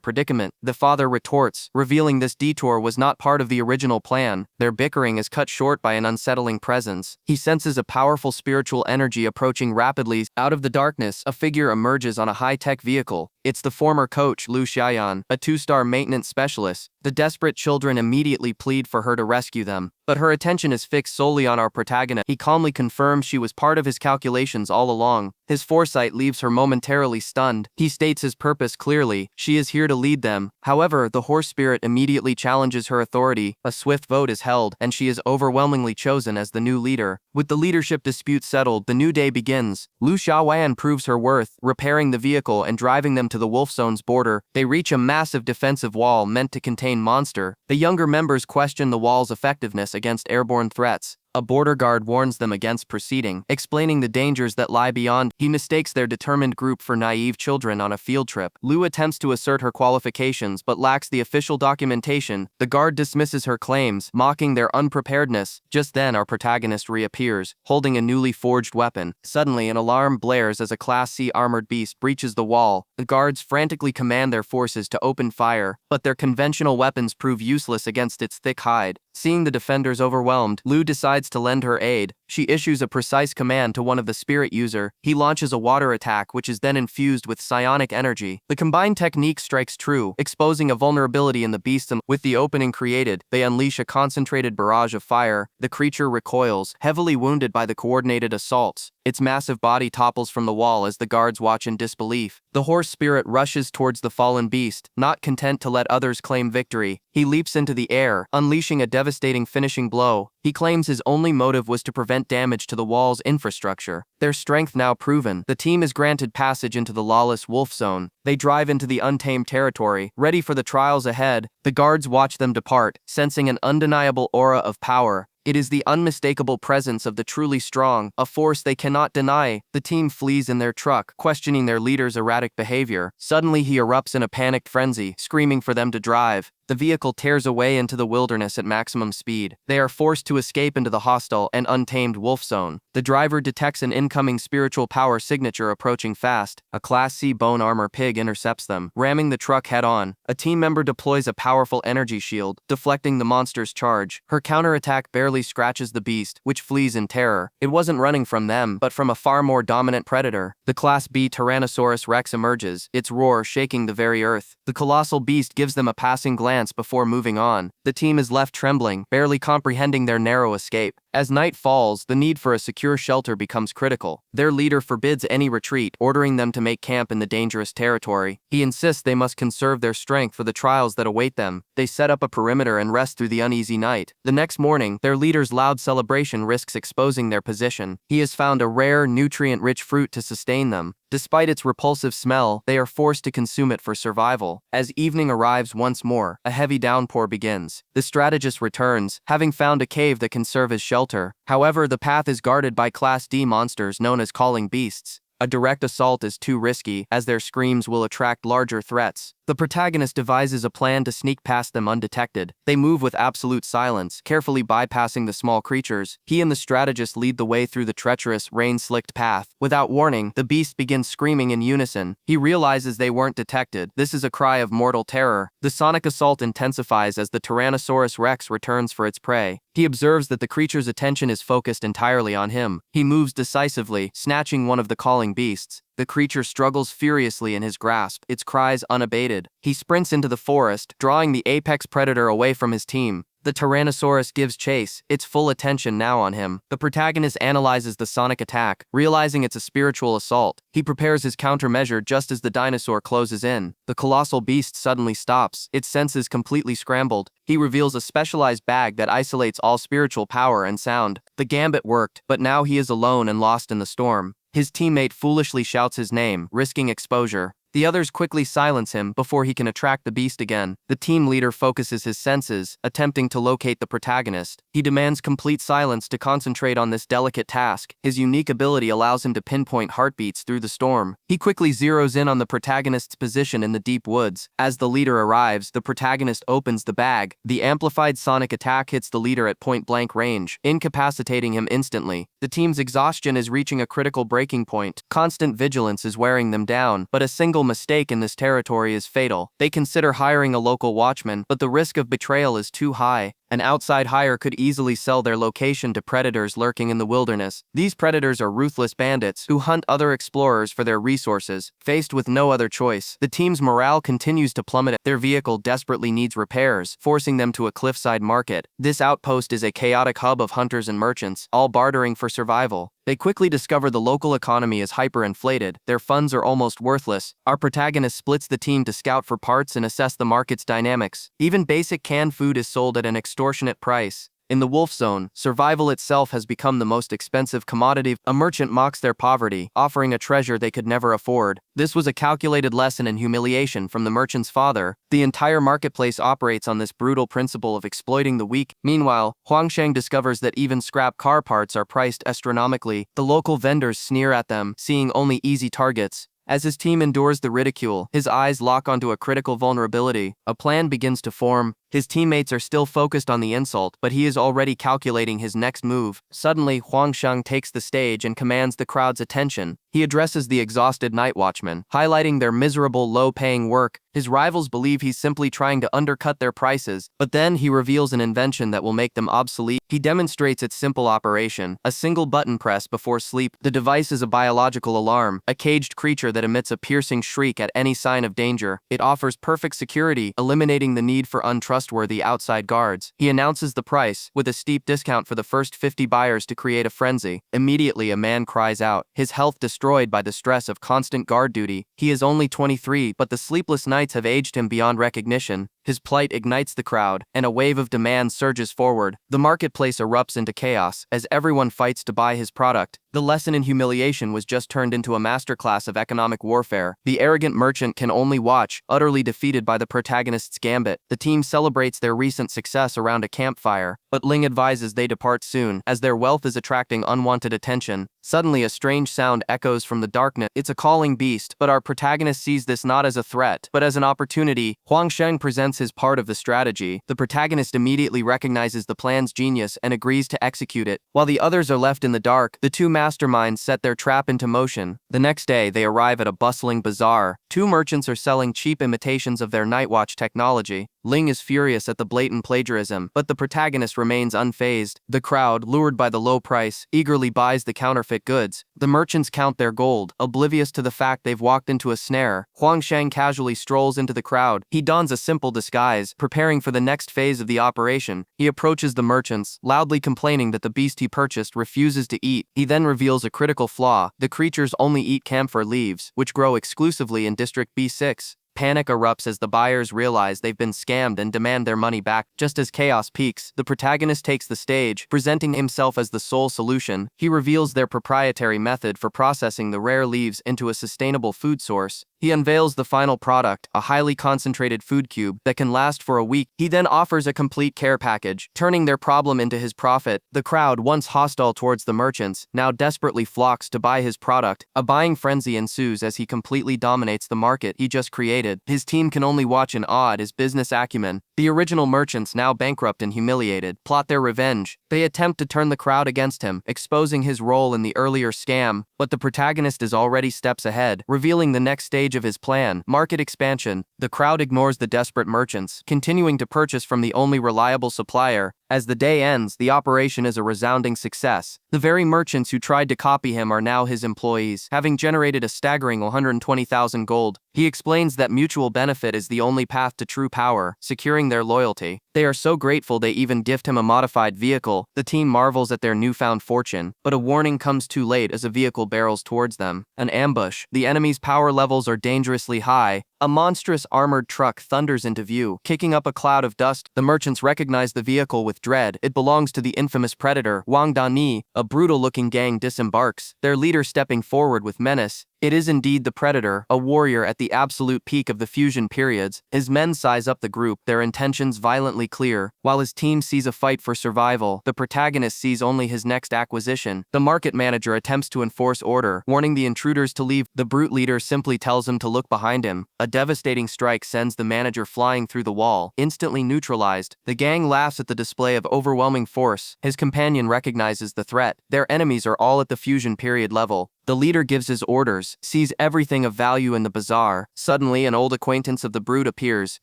Speaker 1: predicament. The father retorts, revealing this detour was not part of the original plan. Their bickering is cut short by an unsettling presence. He senses a powerful spiritual energy approaching rapidly. Out of the darkness, a figure emerges on a high-tech vehicle. It's the former coach, Lu Xiaoyan, a 2-star maintenance specialist. The desperate children immediately plead for her to rescue them, but her attention is fixed solely on our protagonist. He calmly confirms she was part of his calculations all along. His foresight leaves her momentarily stunned. He states his purpose clearly: she is here to lead them. However, the horse spirit immediately challenges her authority. A swift vote is held, and she is overwhelmingly chosen as the new leader. With the leadership dispute settled, the new day begins. Lu Xiaoyan proves her worth, repairing the vehicle and driving them to the Wolf Zone's border. They reach a massive defensive wall meant to contain monster. The younger members question the wall's effectiveness against airborne threats. A border guard warns them against proceeding, explaining the dangers that lie beyond. He mistakes their determined group for naive children on a field trip. Lu attempts to assert her qualifications but lacks the official documentation. The guard dismisses her claims, mocking their unpreparedness. Just then, our protagonist reappears, holding a newly forged weapon. Suddenly, an alarm blares as a Class C armored beast breaches the wall. The guards frantically command their forces to open fire, but their conventional weapons prove useless against its thick hide. Seeing the defenders overwhelmed, Lu decides to lend her aid. She issues a precise command to one of the spirit user. He launches a water attack which is then infused with psionic energy. The combined technique strikes true, exposing a vulnerability in the beast. With the opening created, they unleash a concentrated barrage of fire. The creature recoils, heavily wounded by the coordinated assaults. Its massive body topples from the wall as the guards watch in disbelief. The horse spirit rushes towards the fallen beast, not content to let others claim victory. He leaps into the air, unleashing a devastating finishing blow. He claims his only motive was to prevent damage to the wall's infrastructure. Their strength now proven, the team is granted passage into the lawless wolf zone. They drive into the untamed territory, ready for the trials ahead. The guards watch them depart, sensing an undeniable aura of power. It is the unmistakable presence of the truly strong, a force they cannot deny. The team flees in their truck, questioning their leader's erratic behavior. Suddenly he erupts in a panicked frenzy, screaming for them to drive. The vehicle tears away into the wilderness at maximum speed. They are forced to escape into the hostile and untamed wolf zone. The driver detects an incoming spiritual power signature approaching fast. A Class C bone armor pig intercepts them, ramming the truck head-on. A team member deploys a powerful energy shield, deflecting the monster's charge. Her counterattack barely scratches the beast, which flees in terror. It wasn't running from them, but from a far more dominant predator. The Class B Tyrannosaurus Rex emerges, its roar shaking the very earth. The colossal beast gives them a passing glance before moving on. The team is left trembling, barely comprehending their narrow escape. As night falls, the need for a secure shelter becomes critical. Their leader forbids any retreat, ordering them to make camp in the dangerous territory. He insists they must conserve their strength for the trials that await them. They set up a perimeter and rest through the uneasy night. The next morning, their leader's loud celebration risks exposing their position. He has found a rare, nutrient-rich fruit to sustain them. Despite its repulsive smell, they are forced to consume it for survival. As evening arrives once more, a heavy downpour begins. The strategist returns, having found a cave that can serve as shelter. However, the path is guarded by Class D monsters known as calling beasts. A direct assault is too risky, as their screams will attract larger threats. The protagonist devises a plan to sneak past them undetected. They move with absolute silence, carefully bypassing the small creatures. He and the strategist lead the way through the treacherous, rain-slicked path. Without warning, the beast begins screaming in unison. He realizes they weren't detected. This is a cry of mortal terror. The sonic assault intensifies as the Tyrannosaurus Rex returns for its prey. He observes that the creature's attention is focused entirely on him. He moves decisively, snatching one of the calling beasts. The creature struggles furiously in his grasp, its cries unabated. He sprints into the forest, drawing the apex predator away from his team. The Tyrannosaurus gives chase, its full attention now on him. The protagonist analyzes the sonic attack, realizing it's a spiritual assault. He prepares his countermeasure just as the dinosaur closes in. The colossal beast suddenly stops, its senses completely scrambled. He reveals a specialized bag that isolates all spiritual power and sound. The gambit worked, but now he is alone and lost in the storm. His teammate foolishly shouts his name, risking exposure. The others quickly silence him before he can attract the beast again. The team leader focuses his senses, attempting to locate the protagonist. He demands complete silence to concentrate on this delicate task. His unique ability allows him to pinpoint heartbeats through the storm. He quickly zeroes in on the protagonist's position in the deep woods. As the leader arrives, the protagonist opens the bag. The amplified sonic attack hits the leader at point-blank range, incapacitating him instantly. The team's exhaustion is reaching a critical breaking point. Constant vigilance is wearing them down, but a single mistake in this territory is fatal. They consider hiring a local watchman, but the risk of betrayal is too high. An outside hire could easily sell their location to predators lurking in the wilderness. These predators are ruthless bandits who hunt other explorers for their resources. Faced with no other choice, the team's morale continues to plummet. Their vehicle desperately needs repairs, forcing them to a cliffside market. This outpost is a chaotic hub of hunters and merchants, all bartering for survival. They quickly discover the local economy is hyperinflated. Their funds are almost worthless. Our protagonist splits the team to scout for parts and assess the market's dynamics. Even basic canned food is sold at an extortionate price. In the wolf zone, survival itself has become the most expensive commodity. A merchant mocks their poverty, offering a treasure they could never afford. This was a calculated lesson in humiliation from the merchant's father. The entire marketplace operates on this brutal principle of exploiting the weak. Meanwhile, Huang Shang discovers that even scrap car parts are priced astronomically. The local vendors sneer at them, seeing only easy targets. As his team endures the ridicule, his eyes lock onto a critical vulnerability. A plan begins to form. His teammates are still focused on the insult, but he is already calculating his next move. Suddenly, Huang Shang takes the stage and commands the crowd's attention. He addresses the exhausted night watchmen, highlighting their miserable, low-paying work. His rivals believe he's simply trying to undercut their prices, but then he reveals an invention that will make them obsolete. He demonstrates its simple operation, a single button press before sleep. The device is a biological alarm, a caged creature that emits a piercing shriek at any sign of danger. It offers perfect security, eliminating the need for untrustworthy outside guards. He announces the price, with a steep discount for the first 50 buyers to create a frenzy. Immediately, a man cries out, his health destroyed by the stress of constant guard duty. He is only 23, but the sleepless nights have aged him beyond recognition. His plight ignites the crowd, and a wave of demand surges forward. The marketplace erupts into chaos, as everyone fights to buy his product. The lesson in humiliation was just turned into a masterclass of economic warfare. The arrogant merchant can only watch, utterly defeated by the protagonist's gambit. The team celebrates their recent success around a campfire, but Ling advises they depart soon, as their wealth is attracting unwanted attention. Suddenly, a strange sound echoes from the darkness. It's a calling beast, but our protagonist sees this not as a threat, but as an opportunity. Huang Shang presents his part of the strategy. The protagonist immediately recognizes the plan's genius and agrees to execute it. While the others are left in the dark, the two masterminds set their trap into motion. The next day, they arrive at a bustling bazaar. Two merchants are selling cheap imitations of their nightwatch technology. Ling is furious at the blatant plagiarism, but the protagonist remains unfazed. The crowd, lured by the low price, eagerly buys the counterfeit goods. The merchants count their gold, oblivious to the fact they've walked into a snare. Huang Shang casually strolls into the crowd. He dons a simple disguise, preparing for the next phase of the operation. He approaches the merchants, loudly complaining that the beast he purchased refuses to eat. He then reveals a critical flaw. The creatures only eat camphor leaves, which grow exclusively in District B6. Panic erupts as the buyers realize they've been scammed and demand their money back. Just as chaos peaks, the protagonist takes the stage, presenting himself as the sole solution. He reveals their proprietary method for processing the rare leaves into a sustainable food source. He unveils the final product, a highly concentrated food cube that can last for a week. He then offers a complete care package, turning their problem into his profit. The crowd, once hostile towards the merchants, now desperately flocks to buy his product. A buying frenzy ensues as he completely dominates the market he just created. His team can only watch in awe at his business acumen. The original merchants, now bankrupt and humiliated, plot their revenge. They attempt to turn the crowd against him, exposing his role in the earlier scam, but the protagonist is already steps ahead, revealing the next stage of his plan, market expansion. The crowd ignores the desperate merchants, continuing to purchase from the only reliable supplier. As the day ends, the operation is a resounding success. The very merchants who tried to copy him are now his employees, having generated a staggering 120,000 gold. He explains that mutual benefit is the only path to true power, securing their loyalty. They are so grateful they even gift him a modified vehicle. The team marvels at their newfound fortune, but a warning comes too late as a vehicle barrels towards them. An ambush. The enemy's power levels are dangerously high. A monstrous armored truck thunders into view, kicking up a cloud of dust. The merchants recognize the vehicle with dread. It belongs to the infamous predator, Wang Dani. A brutal-looking gang disembarks, their leader stepping forward with menace. It is indeed the Predator, a warrior at the absolute peak of the fusion periods. His men size up the group, their intentions violently clear. While his team sees a fight for survival, the protagonist sees only his next acquisition. The market manager attempts to enforce order, warning the intruders to leave. The brute leader simply tells him to look behind him. A devastating strike sends the manager flying through the wall, instantly neutralized. The gang laughs at the display of overwhelming force. His companion recognizes the threat. Their enemies are all at the fusion period level. The leader gives his orders, sees everything of value in the bazaar. Suddenly, an old acquaintance of the brute appears,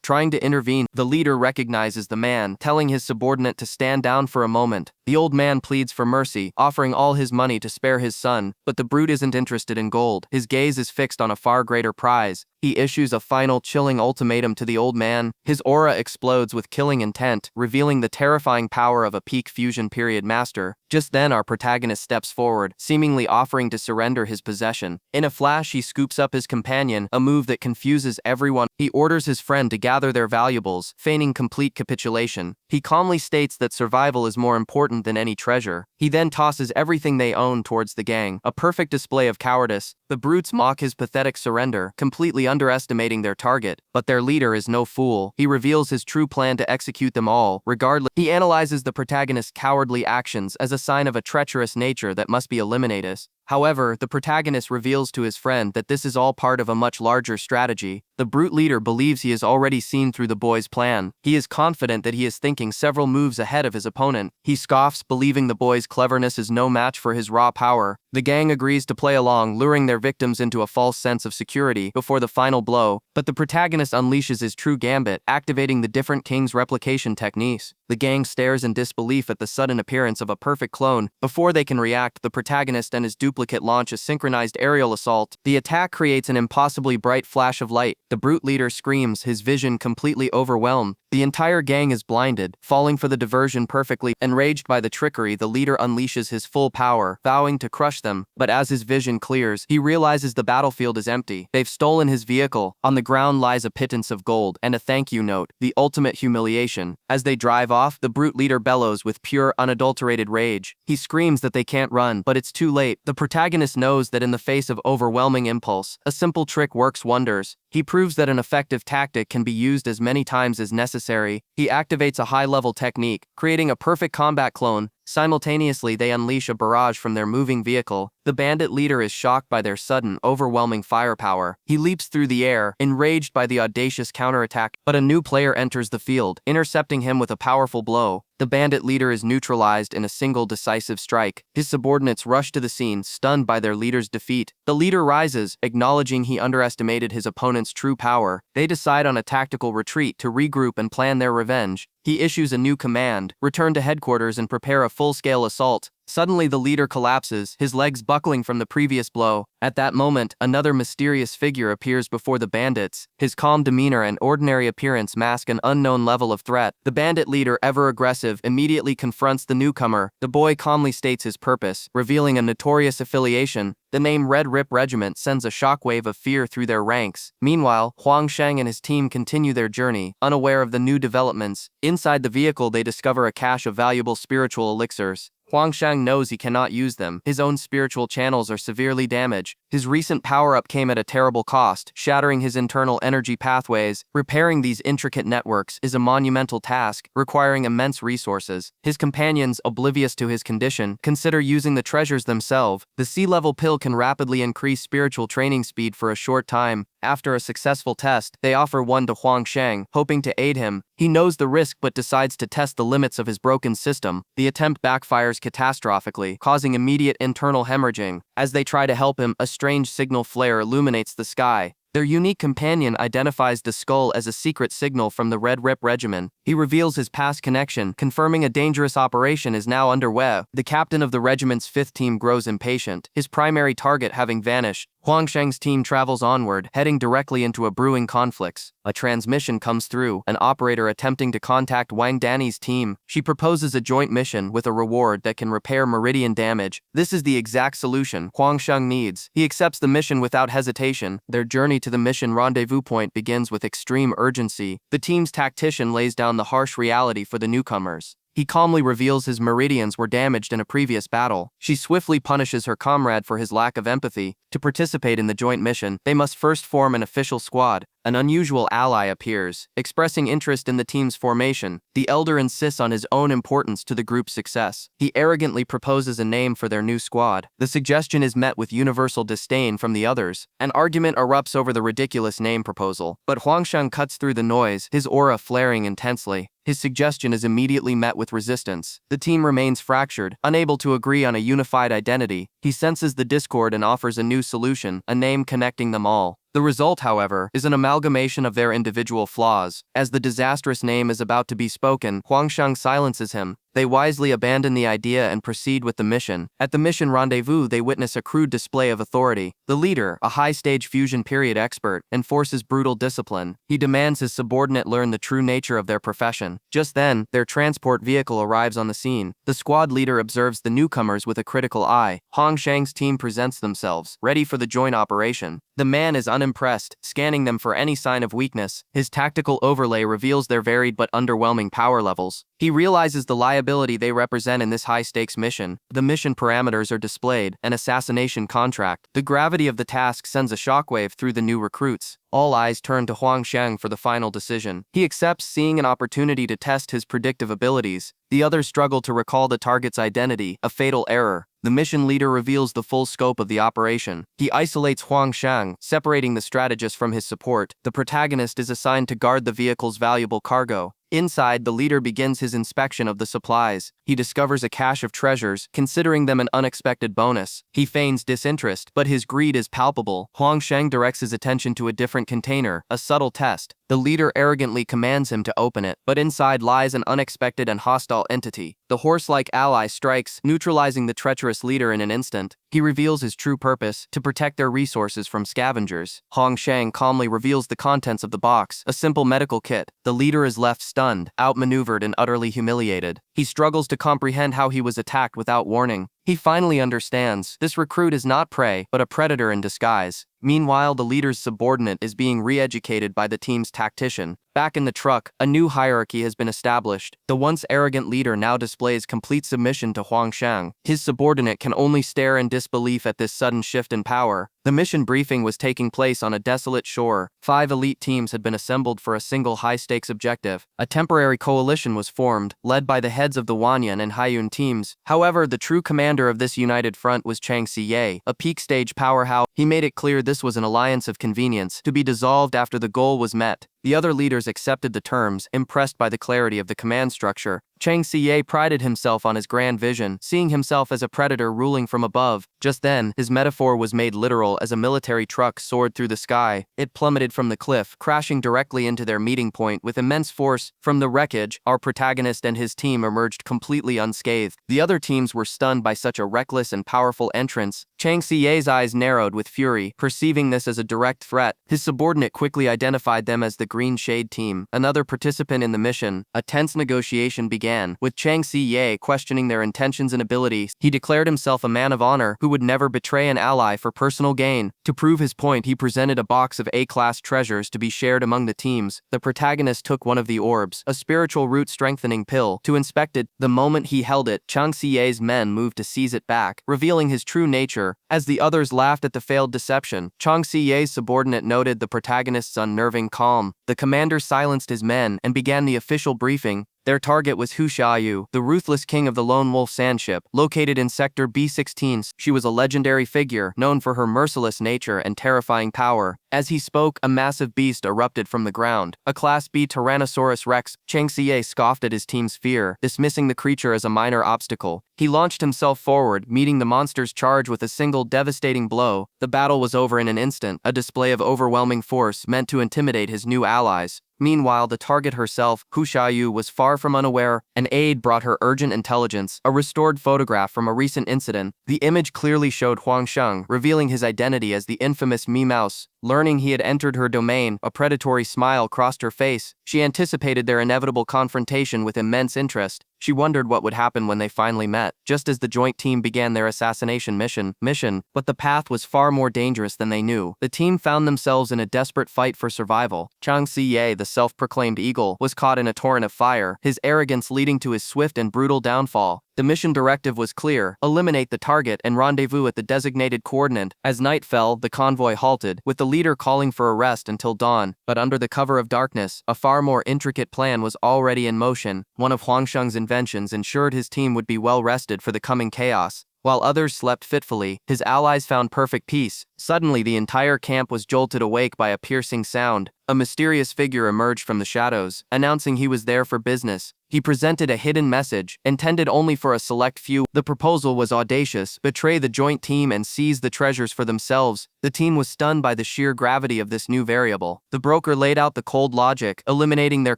Speaker 1: trying to intervene. The leader recognizes the man, telling his subordinate to stand down for a moment. The old man pleads for mercy, offering all his money to spare his son, but the brute isn't interested in gold. His gaze is fixed on a far greater prize. He issues a final chilling ultimatum to the old man. His aura explodes with killing intent, revealing the terrifying power of a peak fusion period master. Just then our protagonist steps forward, seemingly offering to surrender his possession. In a flash he scoops up his companion, a move that confuses everyone. He orders his friend to gather their valuables, feigning complete capitulation. He calmly states that survival is more important than any treasure. He then tosses everything they own towards the gang, a perfect display of cowardice. The brutes mock his pathetic surrender, completely underestimating their target, but their leader is no fool. He reveals his true plan to execute them all, regardless. He analyzes the protagonist's cowardly actions as a sign of a treacherous nature that must be eliminated. However, the protagonist reveals to his friend that this is all part of a much larger strategy. The brute leader believes he has already seen through the boy's plan. He is confident that he is thinking several moves ahead of his opponent. He scoffs, believing the boy's cleverness is no match for his raw power. The gang agrees to play along, luring their victims into a false sense of security before the final blow, but the protagonist unleashes his true gambit, activating the different king's replication techniques. The gang stares in disbelief at the sudden appearance of a perfect clone. Before they can react, the protagonist and his duplicate launch a synchronized aerial assault. The attack creates an impossibly bright flash of light. The brute leader screams, his vision completely overwhelmed. The entire gang is blinded, falling for the diversion perfectly. Enraged by the trickery, the leader unleashes his full power, vowing to crush them. But as his vision clears, he realizes the battlefield is empty. They've stolen his vehicle. On the ground lies a pittance of gold and a thank you note, the ultimate humiliation. As they drive off, the brute leader bellows with pure, unadulterated rage. He screams that they can't run, but it's too late. The protagonist knows that in the face of overwhelming impulse, a simple trick works wonders. He proves that an effective tactic can be used as many times as necessary. He activates a high-level technique, creating a perfect combat clone. Simultaneously, they unleash a barrage from their moving vehicle. The bandit leader is shocked by their sudden, overwhelming firepower. He leaps through the air, enraged by the audacious counterattack, but a new player enters the field, intercepting him with a powerful blow. The bandit leader is neutralized in a single decisive strike. His subordinates rush to the scene, stunned by their leader's defeat. The leader rises, acknowledging he underestimated his opponent's true power. They decide on a tactical retreat to regroup and plan their revenge. He issues a new command: return to headquarters and prepare a full-scale assault. Suddenly the leader collapses, his legs buckling from the previous blow. At that moment, another mysterious figure appears before the bandits. His calm demeanor and ordinary appearance mask an unknown level of threat. The bandit leader, ever aggressive, immediately confronts the newcomer. The boy calmly states his purpose, revealing a notorious affiliation. The name Red Rip Regiment sends a shockwave of fear through their ranks. Meanwhile, Huang Shang and his team continue their journey, unaware of the new developments. Inside the vehicle, they discover a cache of valuable spiritual elixirs. Huang Shang knows he cannot use them. His own spiritual channels are severely damaged. His recent power-up came at a terrible cost, shattering his internal energy pathways. Repairing these intricate networks is a monumental task, requiring immense resources. His companions, oblivious to his condition, consider using the treasures themselves. The sea-level pill can rapidly increase spiritual training speed for a short time. After a successful test, they offer one to Huang Shang, hoping to aid him. He knows the risk but decides to test the limits of his broken system. The attempt backfires catastrophically, causing immediate internal hemorrhaging. As they try to help him, a strange signal flare illuminates the sky. Their unique companion identifies the skull as a secret signal from the Red Rip Regiment. He reveals his past connection, confirming a dangerous operation is now underway. The captain of the regiment's 5th team grows impatient, his primary target having vanished. Huang Shang's team travels onward, heading directly into a brewing conflict. A transmission comes through, an operator attempting to contact Wang Danny's team. She proposes a joint mission with a reward that can repair meridian damage. This is the exact solution Huang Shang needs. He accepts the mission without hesitation. Their journey to the mission rendezvous point begins with extreme urgency. The team's tactician lays down the harsh reality for the newcomers. He calmly reveals his meridians were damaged in a previous battle. She swiftly punishes her comrade for his lack of empathy. To participate in the joint mission, they must first form an official squad. An unusual ally appears, expressing interest in the team's formation. The elder insists on his own importance to the group's success. He arrogantly proposes a name for their new squad. The suggestion is met with universal disdain from the others. An argument erupts over the ridiculous name proposal, but Huang Shang cuts through the noise, his aura flaring intensely. His suggestion is immediately met with resistance. The team remains fractured, unable to agree on a unified identity. He senses the discord and offers a new solution, a name connecting them all. The result, however, is an amalgamation of their individual flaws. As the disastrous name is about to be spoken, Huang Shang silences him. They wisely abandon the idea and proceed with the mission. At the mission rendezvous, they witness a crude display of authority. The leader, a high-stage fusion period expert, enforces brutal discipline. He demands his subordinate learn the true nature of their profession. Just then, their transport vehicle arrives on the scene. The squad leader observes the newcomers with a critical eye. Huang Shang's team presents themselves, ready for the joint operation. The man is unimpressed, scanning them for any sign of weakness. His tactical overlay reveals their varied but underwhelming power levels. He realizes the liability they represent in this high-stakes mission. The mission parameters are displayed: an assassination contract. The gravity of the task sends a shockwave through the new recruits. All eyes turn to Huang Shang for the final decision. He accepts, seeing an opportunity to test his predictive abilities. The others struggle to recall the target's identity, a fatal error. The mission leader reveals the full scope of the operation. He isolates Huang Shang, separating the strategist from his support. The protagonist is assigned to guard the vehicle's valuable cargo. Inside, the leader begins his inspection of the supplies. He discovers a cache of treasures, considering them an unexpected bonus. He feigns disinterest, but his greed is palpable. Huang Shang directs his attention to a different container, a subtle test. The leader arrogantly commands him to open it, but inside lies an unexpected and hostile entity. The horse-like ally strikes, neutralizing the treacherous leader in an instant. He reveals his true purpose: to protect their resources from scavengers. Huang Shang calmly reveals the contents of the box, a simple medical kit. The leader is left stunned, outmaneuvered, and utterly humiliated. He struggles to comprehend how he was attacked without warning. He finally understands. This recruit is not prey, but a predator in disguise. Meanwhile, the leader's subordinate is being re-educated by the team's tactician. Back in the truck, a new hierarchy has been established. The once arrogant leader now displays complete submission to Huang Shang. His subordinate can only stare in disbelief at this sudden shift in power. The mission briefing was taking place on a desolate shore. 5 elite teams had been assembled for a single high-stakes objective. A temporary coalition was formed, led by the heads of the Wanyan and Haiyun teams. However, the true commander of this united front was Chang Siye, a peak-stage powerhouse. He made it clear this was an alliance of convenience, to be dissolved after the goal was met. The other leaders accepted the terms, impressed by the clarity of the command structure. Chang Siye prided himself on his grand vision, seeing himself as a predator ruling from above. Just then, his metaphor was made literal as a military truck soared through the sky. It plummeted from the cliff, crashing directly into their meeting point with immense force. From the wreckage, our protagonist and his team emerged completely unscathed. The other teams were stunned by such a reckless and powerful entrance. Chang Siye's eyes narrowed with fury, perceiving this as a direct threat. His subordinate quickly identified them as the Green Shade team, another participant in the mission. A tense negotiation began, with Chang Siye questioning their intentions and abilities. He declared himself a man of honor who would never betray an ally for personal gain. To prove his point, he presented a box of A-class treasures to be shared among the teams. The protagonist took one of the orbs, a spiritual root-strengthening pill, to inspect it. The moment he held it, Chang Siye's men moved to seize it back, revealing his true nature. As the others laughed at the failed deception, Chang Siye's subordinate noted the protagonist's unnerving calm. The commander silenced his men and began the official briefing. Their target was Hu Xiaoyu, the ruthless king of the Lone Wolf Sandship, located in Sector B-16. She was a legendary figure, known for her merciless nature and terrifying power. As he spoke, a massive beast erupted from the ground. A Class B Tyrannosaurus Rex. Chang Siye scoffed at his team's fear, dismissing the creature as a minor obstacle. He launched himself forward, meeting the monster's charge with a single devastating blow. The battle was over in an instant, a display of overwhelming force meant to intimidate his new allies. Meanwhile, the target herself, Hu Xiaoyu, was far from unaware. An aide brought her urgent intelligence, a restored photograph from a recent incident. The image clearly showed Huang Shang, revealing his identity as the infamous Me Mouse. Learning he had entered her domain, a predatory smile crossed her face. She anticipated their inevitable confrontation with immense interest. She wondered what would happen when they finally met, just as the joint team began their assassination mission. But the path was far more dangerous than they knew. The team found themselves in a desperate fight for survival. Chang Siye, the self-proclaimed eagle, was caught in a torrent of fire, his arrogance leading to his swift and brutal downfall. The mission directive was clear: eliminate the target and rendezvous at the designated coordinate. As night fell, the convoy halted, with the leader calling for a rest until dawn. But under the cover of darkness, a far more intricate plan was already in motion. One of Huang Shang's inventions ensured his team would be well rested for the coming chaos. While others slept fitfully, his allies found perfect peace. Suddenly, the entire camp was jolted awake by a piercing sound. A mysterious figure emerged from the shadows, announcing he was there for business. He presented a hidden message, intended only for a select few. The proposal was audacious: betray the joint team and seize the treasures for themselves. The team was stunned by the sheer gravity of this new variable. The broker laid out the cold logic: eliminating their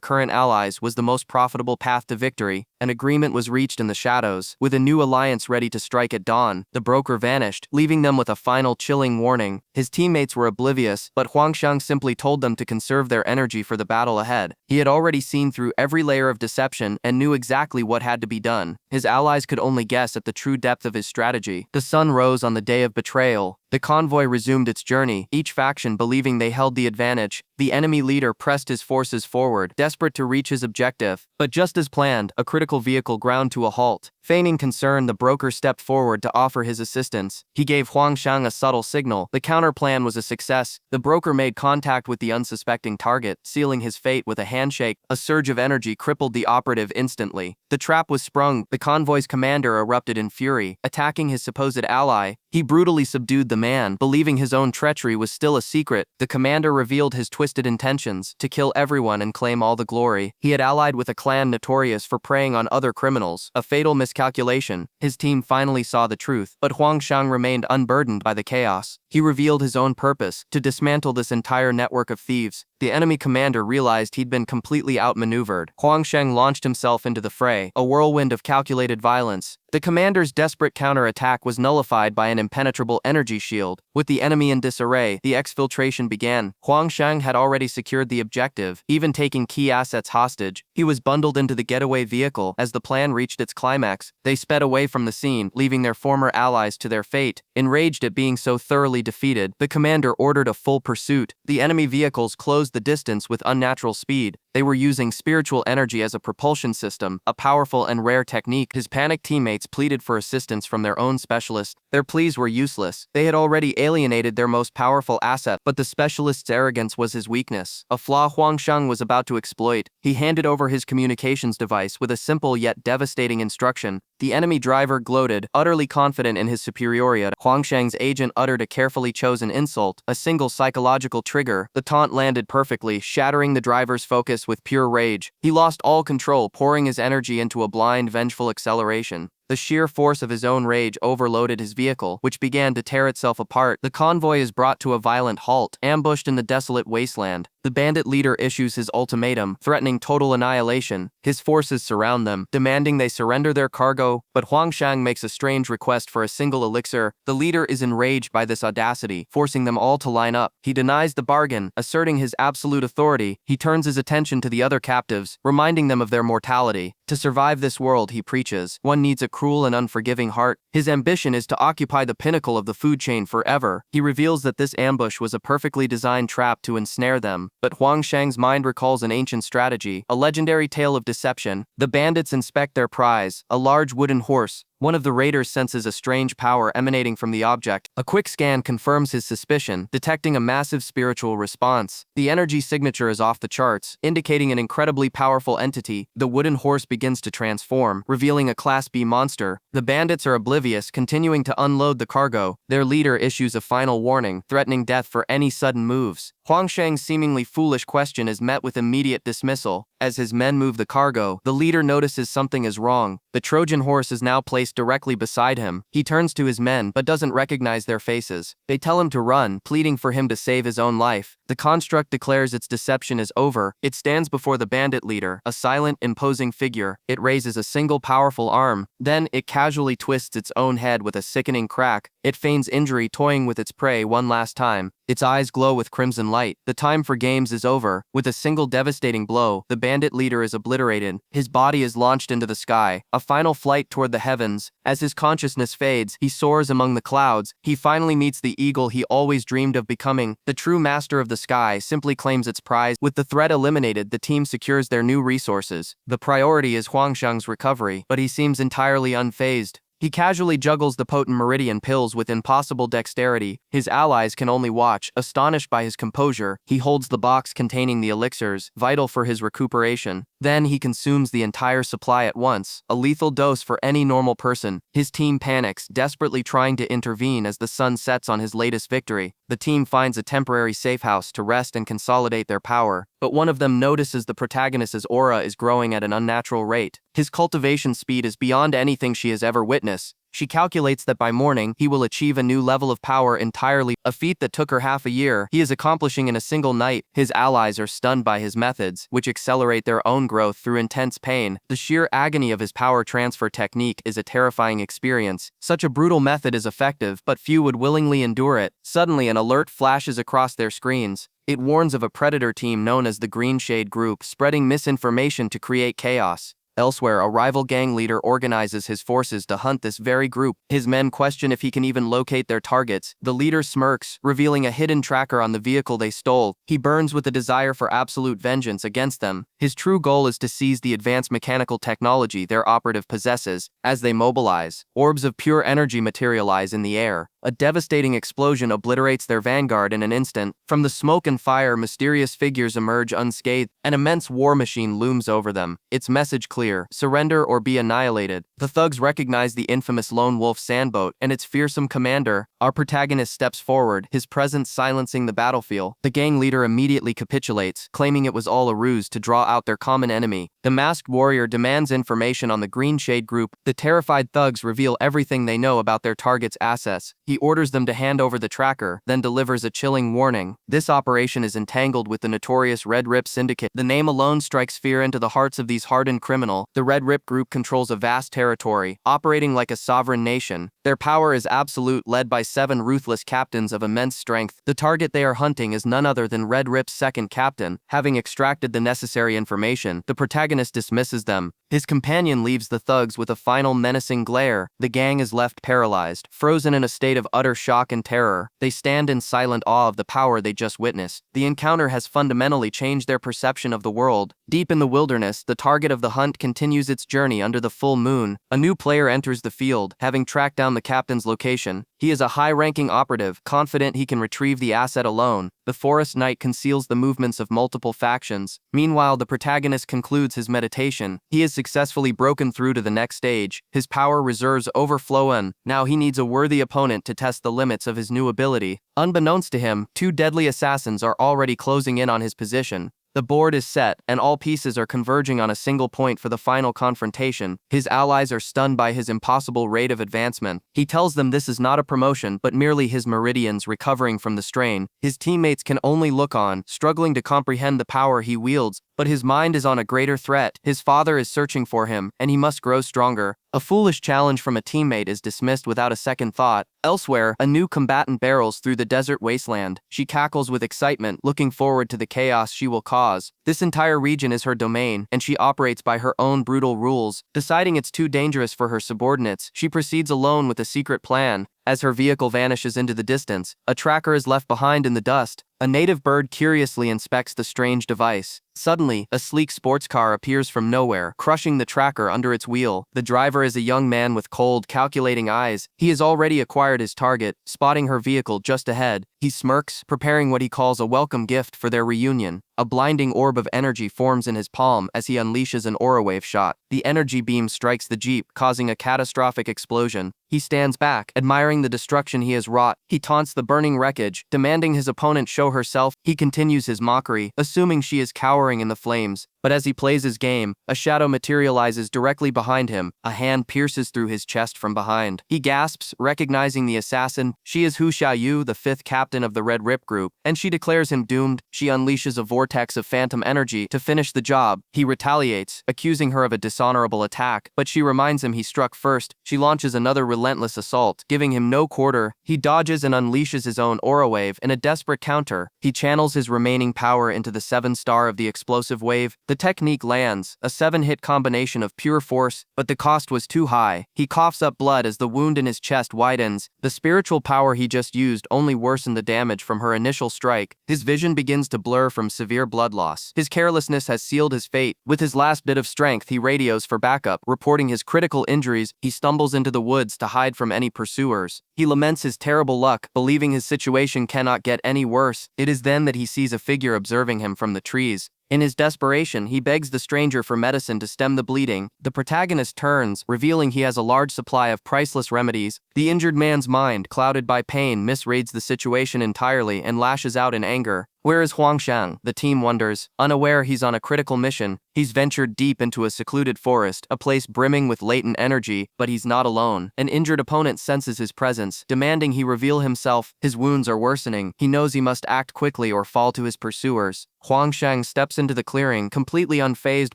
Speaker 1: current allies was the most profitable path to victory. An agreement was reached in the shadows. With a new alliance ready to strike at dawn, the broker vanished, leaving them with a final chilling warning. His teammates were oblivious, but Huang Shang simply told them to conserve their energy for the battle ahead. He had already seen through every layer of deception and knew exactly what had to be done. His allies could only guess at the true depth of his strategy. The sun rose on the day of betrayal. The convoy resumed its journey, each faction believing they held the advantage. The enemy leader pressed his forces forward, desperate to reach his objective. But just as planned, a critical vehicle ground to a halt. Feigning concern, the broker stepped forward to offer his assistance. He gave Huang Shang a subtle signal. The counterplan was a success. The broker made contact with the unsuspecting target, sealing his fate with a handshake. A surge of energy crippled the operative instantly. The trap was sprung. The convoy's commander erupted in fury, attacking his supposed ally. He brutally subdued the man, believing his own treachery was still a secret. The commander revealed his twisted intentions: to kill everyone and claim all the glory. He had allied with a clan notorious for preying on other criminals, a fatal miscalculation. His team finally saw the truth, but Huang Shang remained unburdened by the chaos. He revealed his own purpose: to dismantle this entire network of thieves. The enemy commander realized he'd been completely outmaneuvered. Huang Shang launched himself into the fray, a whirlwind of calculated violence. The commander's desperate counterattack was nullified by an impenetrable energy shield. With the enemy in disarray, the exfiltration began. Huang Shang had already secured the objective, even taking key assets hostage. He was bundled into the getaway vehicle. As the plan reached its climax, they sped away from the scene, leaving their former allies to their fate. Enraged at being so thoroughly defeated, the commander ordered a full pursuit. The enemy vehicles closed the distance with unnatural speed. They were using spiritual energy as a propulsion system, a powerful and rare technique. His panicked teammates pleaded for assistance from their own specialist. Their pleas were useless. They had already alienated their most powerful asset, but the specialist's arrogance was his weakness, a flaw Huang Shang was about to exploit. He handed over his communications device with a simple yet devastating instruction. The enemy driver gloated, utterly confident in his superiority. Huang Shang's agent uttered a carefully chosen insult, a single psychological trigger. The taunt landed perfectly, shattering the driver's focus with pure rage. He lost all control, pouring his energy into a blind, vengeful acceleration. The sheer force of his own rage overloaded his vehicle, which began to tear itself apart. The convoy is brought to a violent halt, ambushed in the desolate wasteland. The bandit leader issues his ultimatum, threatening total annihilation. His forces surround them, demanding they surrender their cargo, but Huang Shang makes a strange request for a single elixir. The leader is enraged by this audacity, forcing them all to line up. He denies the bargain, asserting his absolute authority. He turns his attention to the other captives, reminding them of their mortality. To survive this world, he preaches, one needs a cruel and unforgiving heart. His ambition is to occupy the pinnacle of the food chain forever. He reveals that this ambush was a perfectly designed trap to ensnare them. But Huang Shang's mind recalls an ancient strategy, a legendary tale of deception. The bandits inspect their prize, a large wooden horse. One of the raiders senses a strange power emanating from the object. A quick scan confirms his suspicion, detecting a massive spiritual response. The energy signature is off the charts, indicating an incredibly powerful entity. The wooden horse begins to transform, revealing a Class B monster. The bandits are oblivious, continuing to unload the cargo. Their leader issues a final warning, threatening death for any sudden moves. Huang Shang's seemingly foolish question is met with immediate dismissal. As his men move the cargo, the leader notices something is wrong. The Trojan horse is now placed directly beside him. He turns to his men but doesn't recognize their faces. They tell him to run, pleading for him to save his own life. The construct declares its deception is over. It stands before the bandit leader, a silent, imposing figure. It raises a single powerful arm. Then, it casually twists its own head with a sickening crack. It feigns injury, toying with its prey one last time. Its eyes glow with crimson light. The time for games is over. With a single devastating blow, the bandit leader is obliterated. His body is launched into the sky, a final flight toward the heavens. As his consciousness fades, he soars among the clouds. He finally meets the eagle he always dreamed of becoming. The true master of the sky simply claims its prize. With the threat eliminated, the team secures their new resources. The priority is Huang Shang's recovery, but he seems entirely unfazed. He casually juggles the potent meridian pills with impossible dexterity. His allies can only watch, astonished by his composure. He holds the box containing the elixirs, vital for his recuperation. Then he consumes the entire supply at once, a lethal dose for any normal person. His team panics, desperately trying to intervene as the sun sets on his latest victory. The team finds a temporary safe house to rest and consolidate their power, but one of them notices the protagonist's aura is growing at an unnatural rate. His cultivation speed is beyond anything she has ever witnessed. She calculates that by morning, he will achieve a new level of power entirely, a feat that took her half a year. He is accomplishing in a single night. His allies are stunned by his methods, which accelerate their own growth through intense pain. The sheer agony of his power transfer technique is a terrifying experience. Such a brutal method is effective, but few would willingly endure it. Suddenly, an alert flashes across their screens. It warns of a predator team known as the Green Shade Group spreading misinformation to create chaos. Elsewhere, a rival gang leader organizes his forces to hunt this very group. His men question if he can even locate their targets. The leader smirks, revealing a hidden tracker on the vehicle they stole. He burns with a desire for absolute vengeance against them. His true goal is to seize the advanced mechanical technology their operative possesses. As they mobilize, orbs of pure energy materialize in the air. A devastating explosion obliterates their vanguard in an instant. From the smoke and fire, mysterious figures emerge unscathed. An immense war machine looms over them, its message clear: surrender or be annihilated. The thugs recognize the infamous Lone Wolf sandboat and its fearsome commander. Our protagonist steps forward, his presence silencing the battlefield. The gang leader immediately capitulates, claiming it was all a ruse to draw out their common enemy. The masked warrior demands information on the Green Shade Group. The terrified thugs reveal everything they know about their target's assets. He orders them to hand over the tracker, then delivers a chilling warning. This operation is entangled with the notorious Red Rip Syndicate. The name alone strikes fear into the hearts of these hardened criminals. The Red Rip Group controls a vast territory, operating like a sovereign nation. Their power is absolute, led by 7 ruthless captains of immense strength. The target they are hunting is none other than Red Rip's second captain. Having extracted the necessary information, the protagonist dismisses them. His companion leaves the thugs with a final menacing glare. The gang is left paralyzed, frozen in a state of utter shock and terror. They stand in silent awe of the power they just witnessed. The encounter has fundamentally changed their perception of the world. Deep in the wilderness, the target of the hunt continues its journey under the full moon. A new player enters the field, having tracked down the captain's location. He is a high-ranking operative, confident he can retrieve the asset alone. The forest night conceals the movements of multiple factions. Meanwhile, the protagonist concludes his meditation. He has successfully broken through to the next stage. His power reserves overflow and now he needs a worthy opponent to test the limits of his new ability. Unbeknownst to him, 2 deadly assassins are already closing in on his position. The board is set, and all pieces are converging on a single point for the final confrontation. His allies are stunned by his impossible rate of advancement. He tells them this is not a promotion, but merely his meridians recovering from the strain. His teammates can only look on, struggling to comprehend the power he wields, but his mind is on a greater threat. His father is searching for him, and he must grow stronger. A foolish challenge from a teammate is dismissed without a second thought. Elsewhere, a new combatant barrels through the desert wasteland. She cackles with excitement, looking forward to the chaos she will cause. This entire region is her domain, and she operates by her own brutal rules. Deciding it's too dangerous for her subordinates, she proceeds alone with a secret plan. As her vehicle vanishes into the distance, a tracker is left behind in the dust. A native bird curiously inspects the strange device. Suddenly, a sleek sports car appears from nowhere, crushing the tracker under its wheel. The driver is a young man with cold, calculating eyes. He has already acquired his target, spotting her vehicle just ahead. He smirks, preparing what he calls a welcome gift for their reunion. A blinding orb of energy forms in his palm as he unleashes an aura wave shot. The energy beam strikes the Jeep, causing a catastrophic explosion. He stands back, admiring the destruction he has wrought. He taunts the burning wreckage, demanding his opponent show herself. He continues his mockery, assuming she is cowering in the flames. But as he plays his game, a shadow materializes directly behind him. A hand pierces through his chest from behind. He gasps, recognizing the assassin. She is Hu Xiaoyu, the 5th captain of the Red Rip Group, and she declares him doomed. She unleashes a vortex of phantom energy to finish the job. He retaliates, accusing her of a dishonorable attack, but she reminds him he struck first. She launches another relentless assault, giving him no quarter. He dodges and unleashes his own aura wave in a desperate counter. He channels his remaining power into the 7-star of the explosive wave. The technique lands, a 7-hit combination of pure force, but the cost was too high. He coughs up blood as the wound in his chest widens. The spiritual power he just used only worsened the damage from her initial strike. His vision begins to blur from severe blood loss. His carelessness has sealed his fate. With his last bit of strength, he radios for backup, reporting his critical injuries. He stumbles into the woods to hide from any pursuers. He laments his terrible luck, believing his situation cannot get any worse. It is then that he sees a figure observing him from the trees. In his desperation, he begs the stranger for medicine to stem the bleeding. The protagonist turns, revealing he has a large supply of priceless remedies. The injured man's mind, clouded by pain, misreads the situation entirely and lashes out in anger. Where is Huang Shang? The team wonders. Unaware he's on a critical mission, he's ventured deep into a secluded forest, a place brimming with latent energy, but he's not alone. An injured opponent senses his presence, demanding he reveal himself. His wounds are worsening. He knows he must act quickly or fall to his pursuers. Huang Shang steps into the clearing, completely unfazed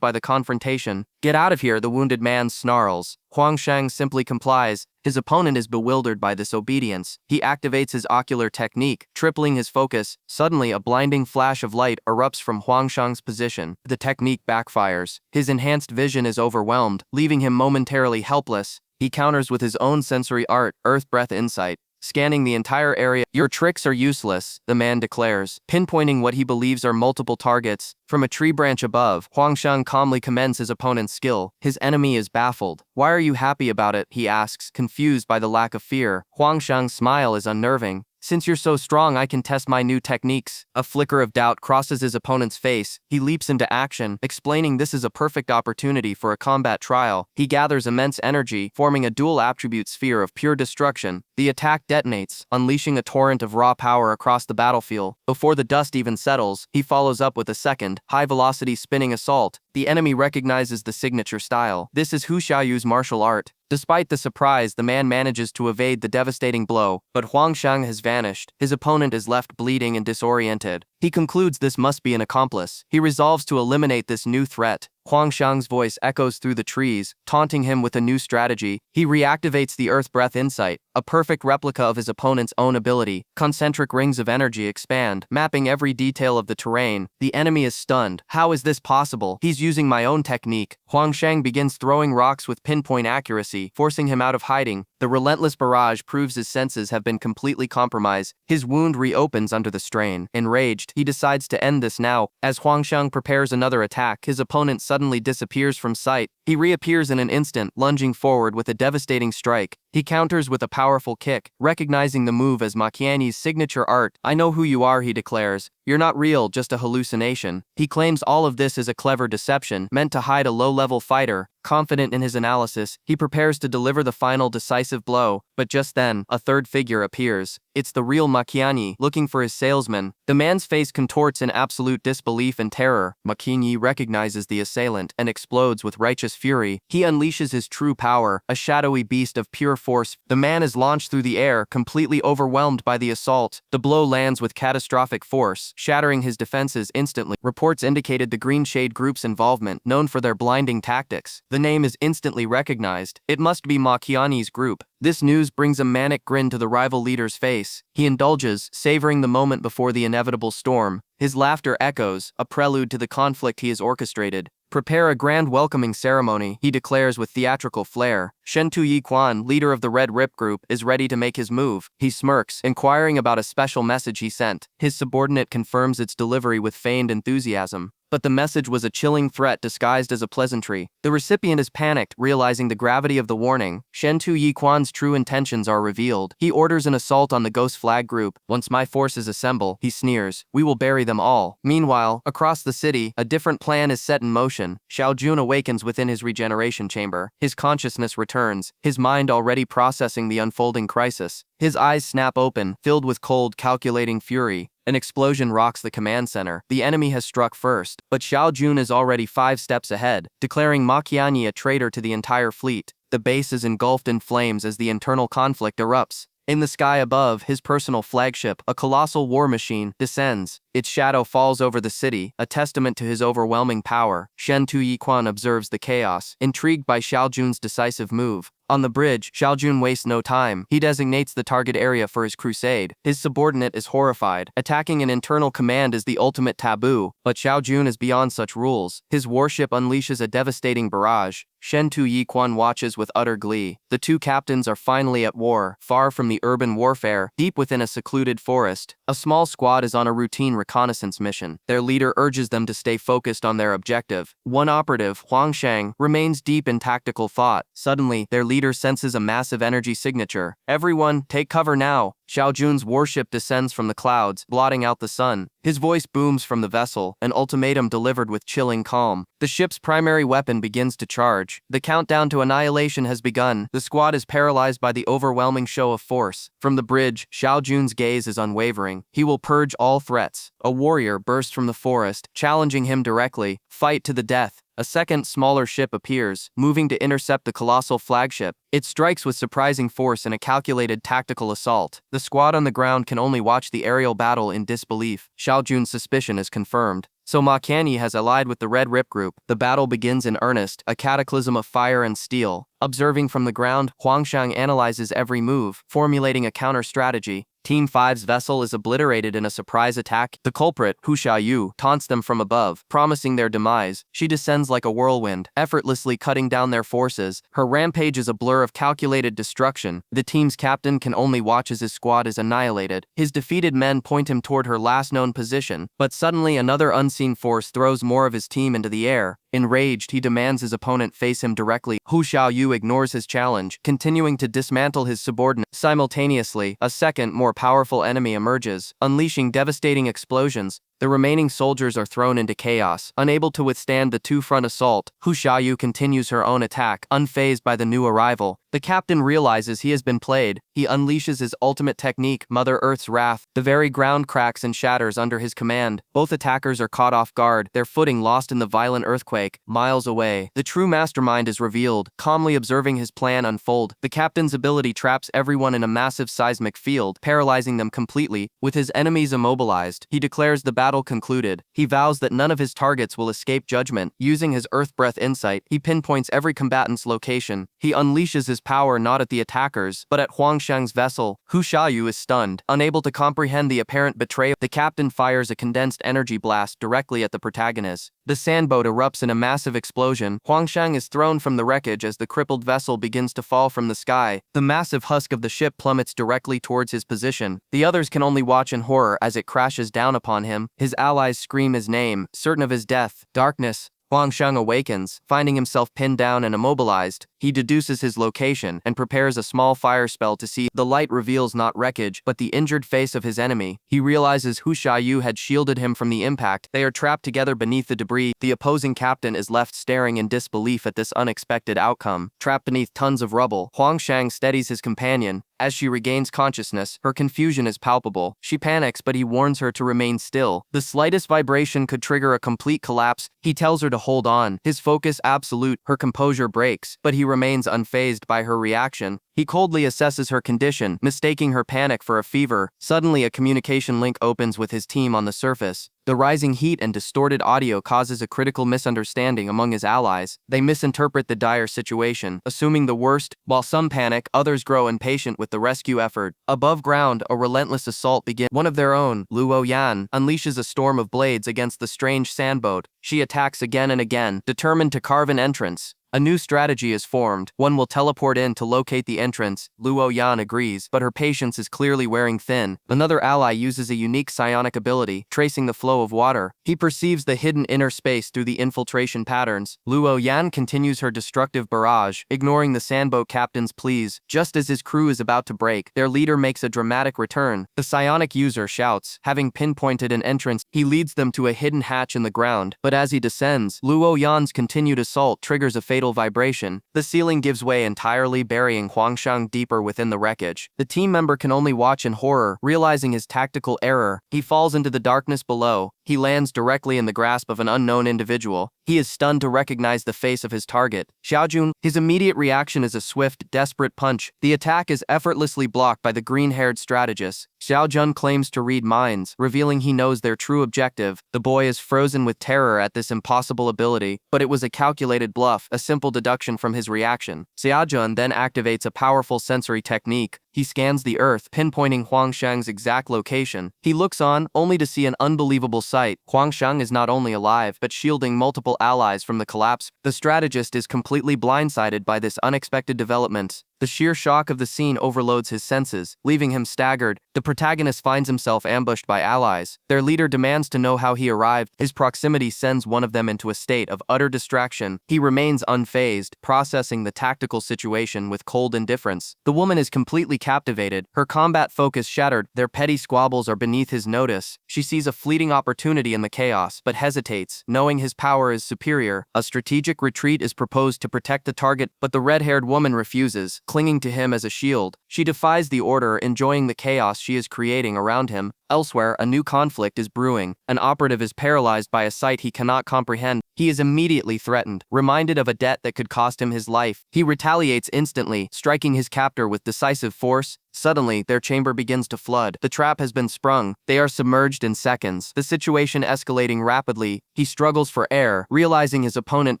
Speaker 1: by the confrontation. "Get out of here," the wounded man snarls. Huang Shang simply complies. His opponent is bewildered by this obedience. He activates his ocular technique, tripling his focus. Suddenly, a blinding flash of light erupts from Huang Shang's position. The technique backfires. His enhanced vision is overwhelmed, leaving him momentarily helpless. He counters with his own sensory art, Earth Breath Insight. Scanning the entire area, "Your tricks are useless," the man declares, pinpointing what he believes are multiple targets. From a tree branch above, Huang Shang calmly commends his opponent's skill. His enemy is baffled. "Why are you happy about it?" he asks, confused by the lack of fear. Huang Shang's smile is unnerving. "Since you're so strong, I can test my new techniques." A flicker of doubt crosses his opponent's face. He leaps into action, explaining this is a perfect opportunity for a combat trial. He gathers immense energy, forming a dual attribute sphere of pure destruction. The attack detonates, unleashing a torrent of raw power across the battlefield. Before the dust even settles, he follows up with a second, high-velocity spinning assault. The enemy recognizes the signature style. This is Hu Xiaoyu's martial art. Despite the surprise, the man manages to evade the devastating blow, but Huang Shang has vanished. His opponent is left bleeding and disoriented. He concludes this must be an accomplice. He resolves to eliminate this new threat. Huang Shang's voice echoes through the trees, taunting him with a new strategy. He reactivates the Earth Breath Insight, a perfect replica of his opponent's own ability. Concentric rings of energy expand, mapping every detail of the terrain. The enemy is stunned. "How is this possible? He's using my own technique." Huang Shang begins throwing rocks with pinpoint accuracy, forcing him out of hiding. The relentless barrage proves his senses have been completely compromised. His wound reopens under the strain. Enraged, he decides to end this now. As Huang Shang prepares another attack, his opponent suddenly disappears from sight. He reappears in an instant, lunging forward with a devastating strike. He counters with a powerful kick, recognizing the move as Makiani's signature art. "I know who you are," he declares. "You're not real, just a hallucination." He claims all of this is a clever deception, meant to hide a low-level fighter. Confident in his analysis, he prepares to deliver the final decisive blow, but just then, a third figure appears. It's the real Makiani, looking for his salesman. The man's face contorts in absolute disbelief and terror. Makiani recognizes the assailant and explodes with righteous fury. He unleashes his true power, a shadowy beast of pure force. The man is launched through the air, completely overwhelmed by the assault. The blow lands with catastrophic force, shattering his defenses instantly. Reports indicated the Green Shade Group's involvement, known for their blinding tactics. The name is instantly recognized. It must be Makiani's group. This news brings a manic grin to the rival leader's face. He indulges, savoring the moment before the inevitable storm. His laughter echoes, a prelude to the conflict he has orchestrated. "Prepare a grand welcoming ceremony," he declares with theatrical flair. Shen Tuyi Quan, leader of the Red Rip Group, is ready to make his move. He smirks, inquiring about a special message he sent. His subordinate confirms its delivery with feigned enthusiasm. But the message was a chilling threat disguised as a pleasantry. The recipient is panicked, realizing the gravity of the warning. Shen Tuyi Quan's true intentions are revealed. He orders an assault on the Ghost Flag Group. "Once my forces assemble," he sneers, "we will bury them all." Meanwhile, across the city, a different plan is set in motion. Xiao Jun awakens within his regeneration chamber. His consciousness returns, his mind already processing the unfolding crisis. His eyes snap open, filled with cold, calculating fury. An explosion rocks the command center. The enemy has struck first, but Xiao Jun is already 5 steps ahead, declaring Makiani a traitor to the entire fleet. The base is engulfed in flames as the internal conflict erupts. In the sky above, his personal flagship, a colossal war machine, descends. Its shadow falls over the city, a testament to his overwhelming power. Shen Tuyi Quan observes the chaos, intrigued by Xiao Jun's decisive move. On the bridge, Xiao Jun wastes no time. He designates the target area for his crusade. His subordinate is horrified. Attacking an internal command is the ultimate taboo, but Xiao Jun is beyond such rules. His warship unleashes a devastating barrage. Shen Tuyi Quan watches with utter glee. The two captains are finally at war, far from the urban warfare, deep within a secluded forest. A small squad is on a routine reconnaissance mission. Their leader urges them to stay focused on their objective. One operative, Huang Shang, remains deep in tactical thought. Suddenly, their leader senses a massive energy signature. "Everyone, take cover now." Xiao Jun's warship descends from the clouds, blotting out the sun. His voice booms from the vessel, an ultimatum delivered with chilling calm. The ship's primary weapon begins to charge. The countdown to annihilation has begun. The squad is paralyzed by the overwhelming show of force. From the bridge, Xiao Jun's gaze is unwavering. He will purge all threats. A warrior bursts from the forest, challenging him directly. Fight to the death. A second, smaller ship appears, moving to intercept the colossal flagship. It strikes with surprising force in a calculated tactical assault. The squad on the ground can only watch the aerial battle in disbelief. Xiao Jun's suspicion is confirmed. So Ma Qianyi has allied with the Red Rip Group. The battle begins in earnest, a cataclysm of fire and steel. Observing from the ground, Huang Shang analyzes every move, formulating a counter-strategy. Team 5's vessel is obliterated in a surprise attack. The culprit, Hu Xiaoyu, taunts them from above, promising their demise. She descends like a whirlwind, effortlessly cutting down their forces. Her rampage is a blur of calculated destruction. The team's captain can only watch as his squad is annihilated. His defeated men point him toward her last known position, but suddenly another unseen force throws more of his team into the air. Enraged, he demands his opponent face him directly. Hu Xiaoyu ignores his challenge, continuing to dismantle his subordinate. Simultaneously, a second, more powerful enemy emerges, unleashing devastating explosions. The remaining soldiers are thrown into chaos. Unable to withstand the two-front assault, Hu Xiaoyu continues her own attack, unfazed by the new arrival. The captain realizes he has been played. He unleashes his ultimate technique, Mother Earth's Wrath. The very ground cracks and shatters under his command. Both attackers are caught off guard, their footing lost in the violent earthquake. Miles away, the true mastermind is revealed, calmly observing his plan unfold. The captain's ability traps everyone in a massive seismic field, paralyzing them completely. With his enemies immobilized, he declares the battle concluded. He vows that none of his targets will escape judgment. Using his Earth Breath insight, he pinpoints every combatant's location. He unleashes his power not at the attackers, but at Huang Shang's vessel. Hu Xiaoyu is stunned, unable to comprehend the apparent betrayal. The captain fires a condensed energy blast directly at the protagonist. The sandboat erupts in a massive explosion. Huang Shang is thrown from the wreckage as the crippled vessel begins to fall from the sky. The massive husk of the ship plummets directly towards his position. The others can only watch in horror as it crashes down upon him. His allies scream his name, certain of his death. Darkness. Huang Shang awakens, finding himself pinned down and immobilized. He deduces his location and prepares a small fire spell to see. The light reveals not wreckage, but the injured face of his enemy. He realizes Hu Xiaoyu had shielded him from the impact. They are trapped together beneath the debris. The opposing captain is left staring in disbelief at this unexpected outcome. Trapped beneath tons of rubble, Huang Shang steadies his companion. As she regains consciousness, her confusion is palpable. She panics, but he warns her to remain still. The slightest vibration could trigger a complete collapse. He tells her to hold on, his focus absolute. Her composure breaks, but he remains unfazed by her reaction. He coldly assesses her condition, mistaking her panic for a fever. Suddenly, a communication link opens with his team on the surface. The rising heat and distorted audio causes a critical misunderstanding among his allies. They misinterpret the dire situation, assuming the worst. While some panic, others grow impatient with the rescue effort. Above ground, a relentless assault begins. One of their own, Luo Yan, unleashes a storm of blades against the strange sandboat. She attacks again and again, determined to carve an entrance. A new strategy is formed. One will teleport in to locate the entrance. Luo Yan agrees, but her patience is clearly wearing thin. Another ally uses a unique psionic ability, tracing the flow of water. He perceives the hidden inner space through the infiltration patterns. Luo Yan continues her destructive barrage, ignoring the sandboat captain's pleas. Just as his crew is about to break, their leader makes a dramatic return. The psionic user shouts, having pinpointed an entrance. He leads them to a hidden hatch in the ground, but as he descends, Luo Yan's continued assault triggers a fatal vibration. The ceiling gives way entirely, burying Huang Shang deeper within the wreckage. The team member can only watch in horror, realizing his tactical error. He falls into the darkness below. He lands directly in the grasp of an unknown individual. He is stunned to recognize the face of his target, Xiao Jun. His immediate reaction is a swift, desperate punch. The attack is effortlessly blocked by the green-haired strategist. Xiao Jun claims to read minds, revealing he knows their true objective. The boy is frozen with terror at this impossible ability, but it was a calculated bluff, a simple deduction from his reaction. Xiao Jun then activates a powerful sensory technique. He scans the earth, pinpointing Huang Shang's exact location. He looks on, only to see an unbelievable sight. Huang Shang is not only alive, but shielding multiple allies from the collapse. The strategist is completely blindsided by this unexpected development. The The sheer shock of the scene overloads his senses, leaving him staggered. The protagonist finds himself ambushed by allies. Their leader demands to know how he arrived. His proximity sends one of them into a state of utter distraction. He remains unfazed, processing the tactical situation with cold indifference. The woman is completely captivated, her combat focus shattered. Their petty squabbles are beneath his notice. She sees a fleeting opportunity in the chaos, but hesitates, knowing his power is superior. A strategic retreat is proposed to protect the target, but the red-haired woman refuses, clinging to him as a shield. She defies the order, enjoying the chaos she is creating around him. Elsewhere, a new conflict is brewing. An operative is paralyzed by a sight he cannot comprehend. He is immediately threatened, reminded of a debt that could cost him his life. He retaliates instantly, striking his captor with decisive force. Suddenly, their chamber begins to flood. The trap has been sprung. They are submerged in seconds, the situation escalating rapidly. He struggles for air, realizing his opponent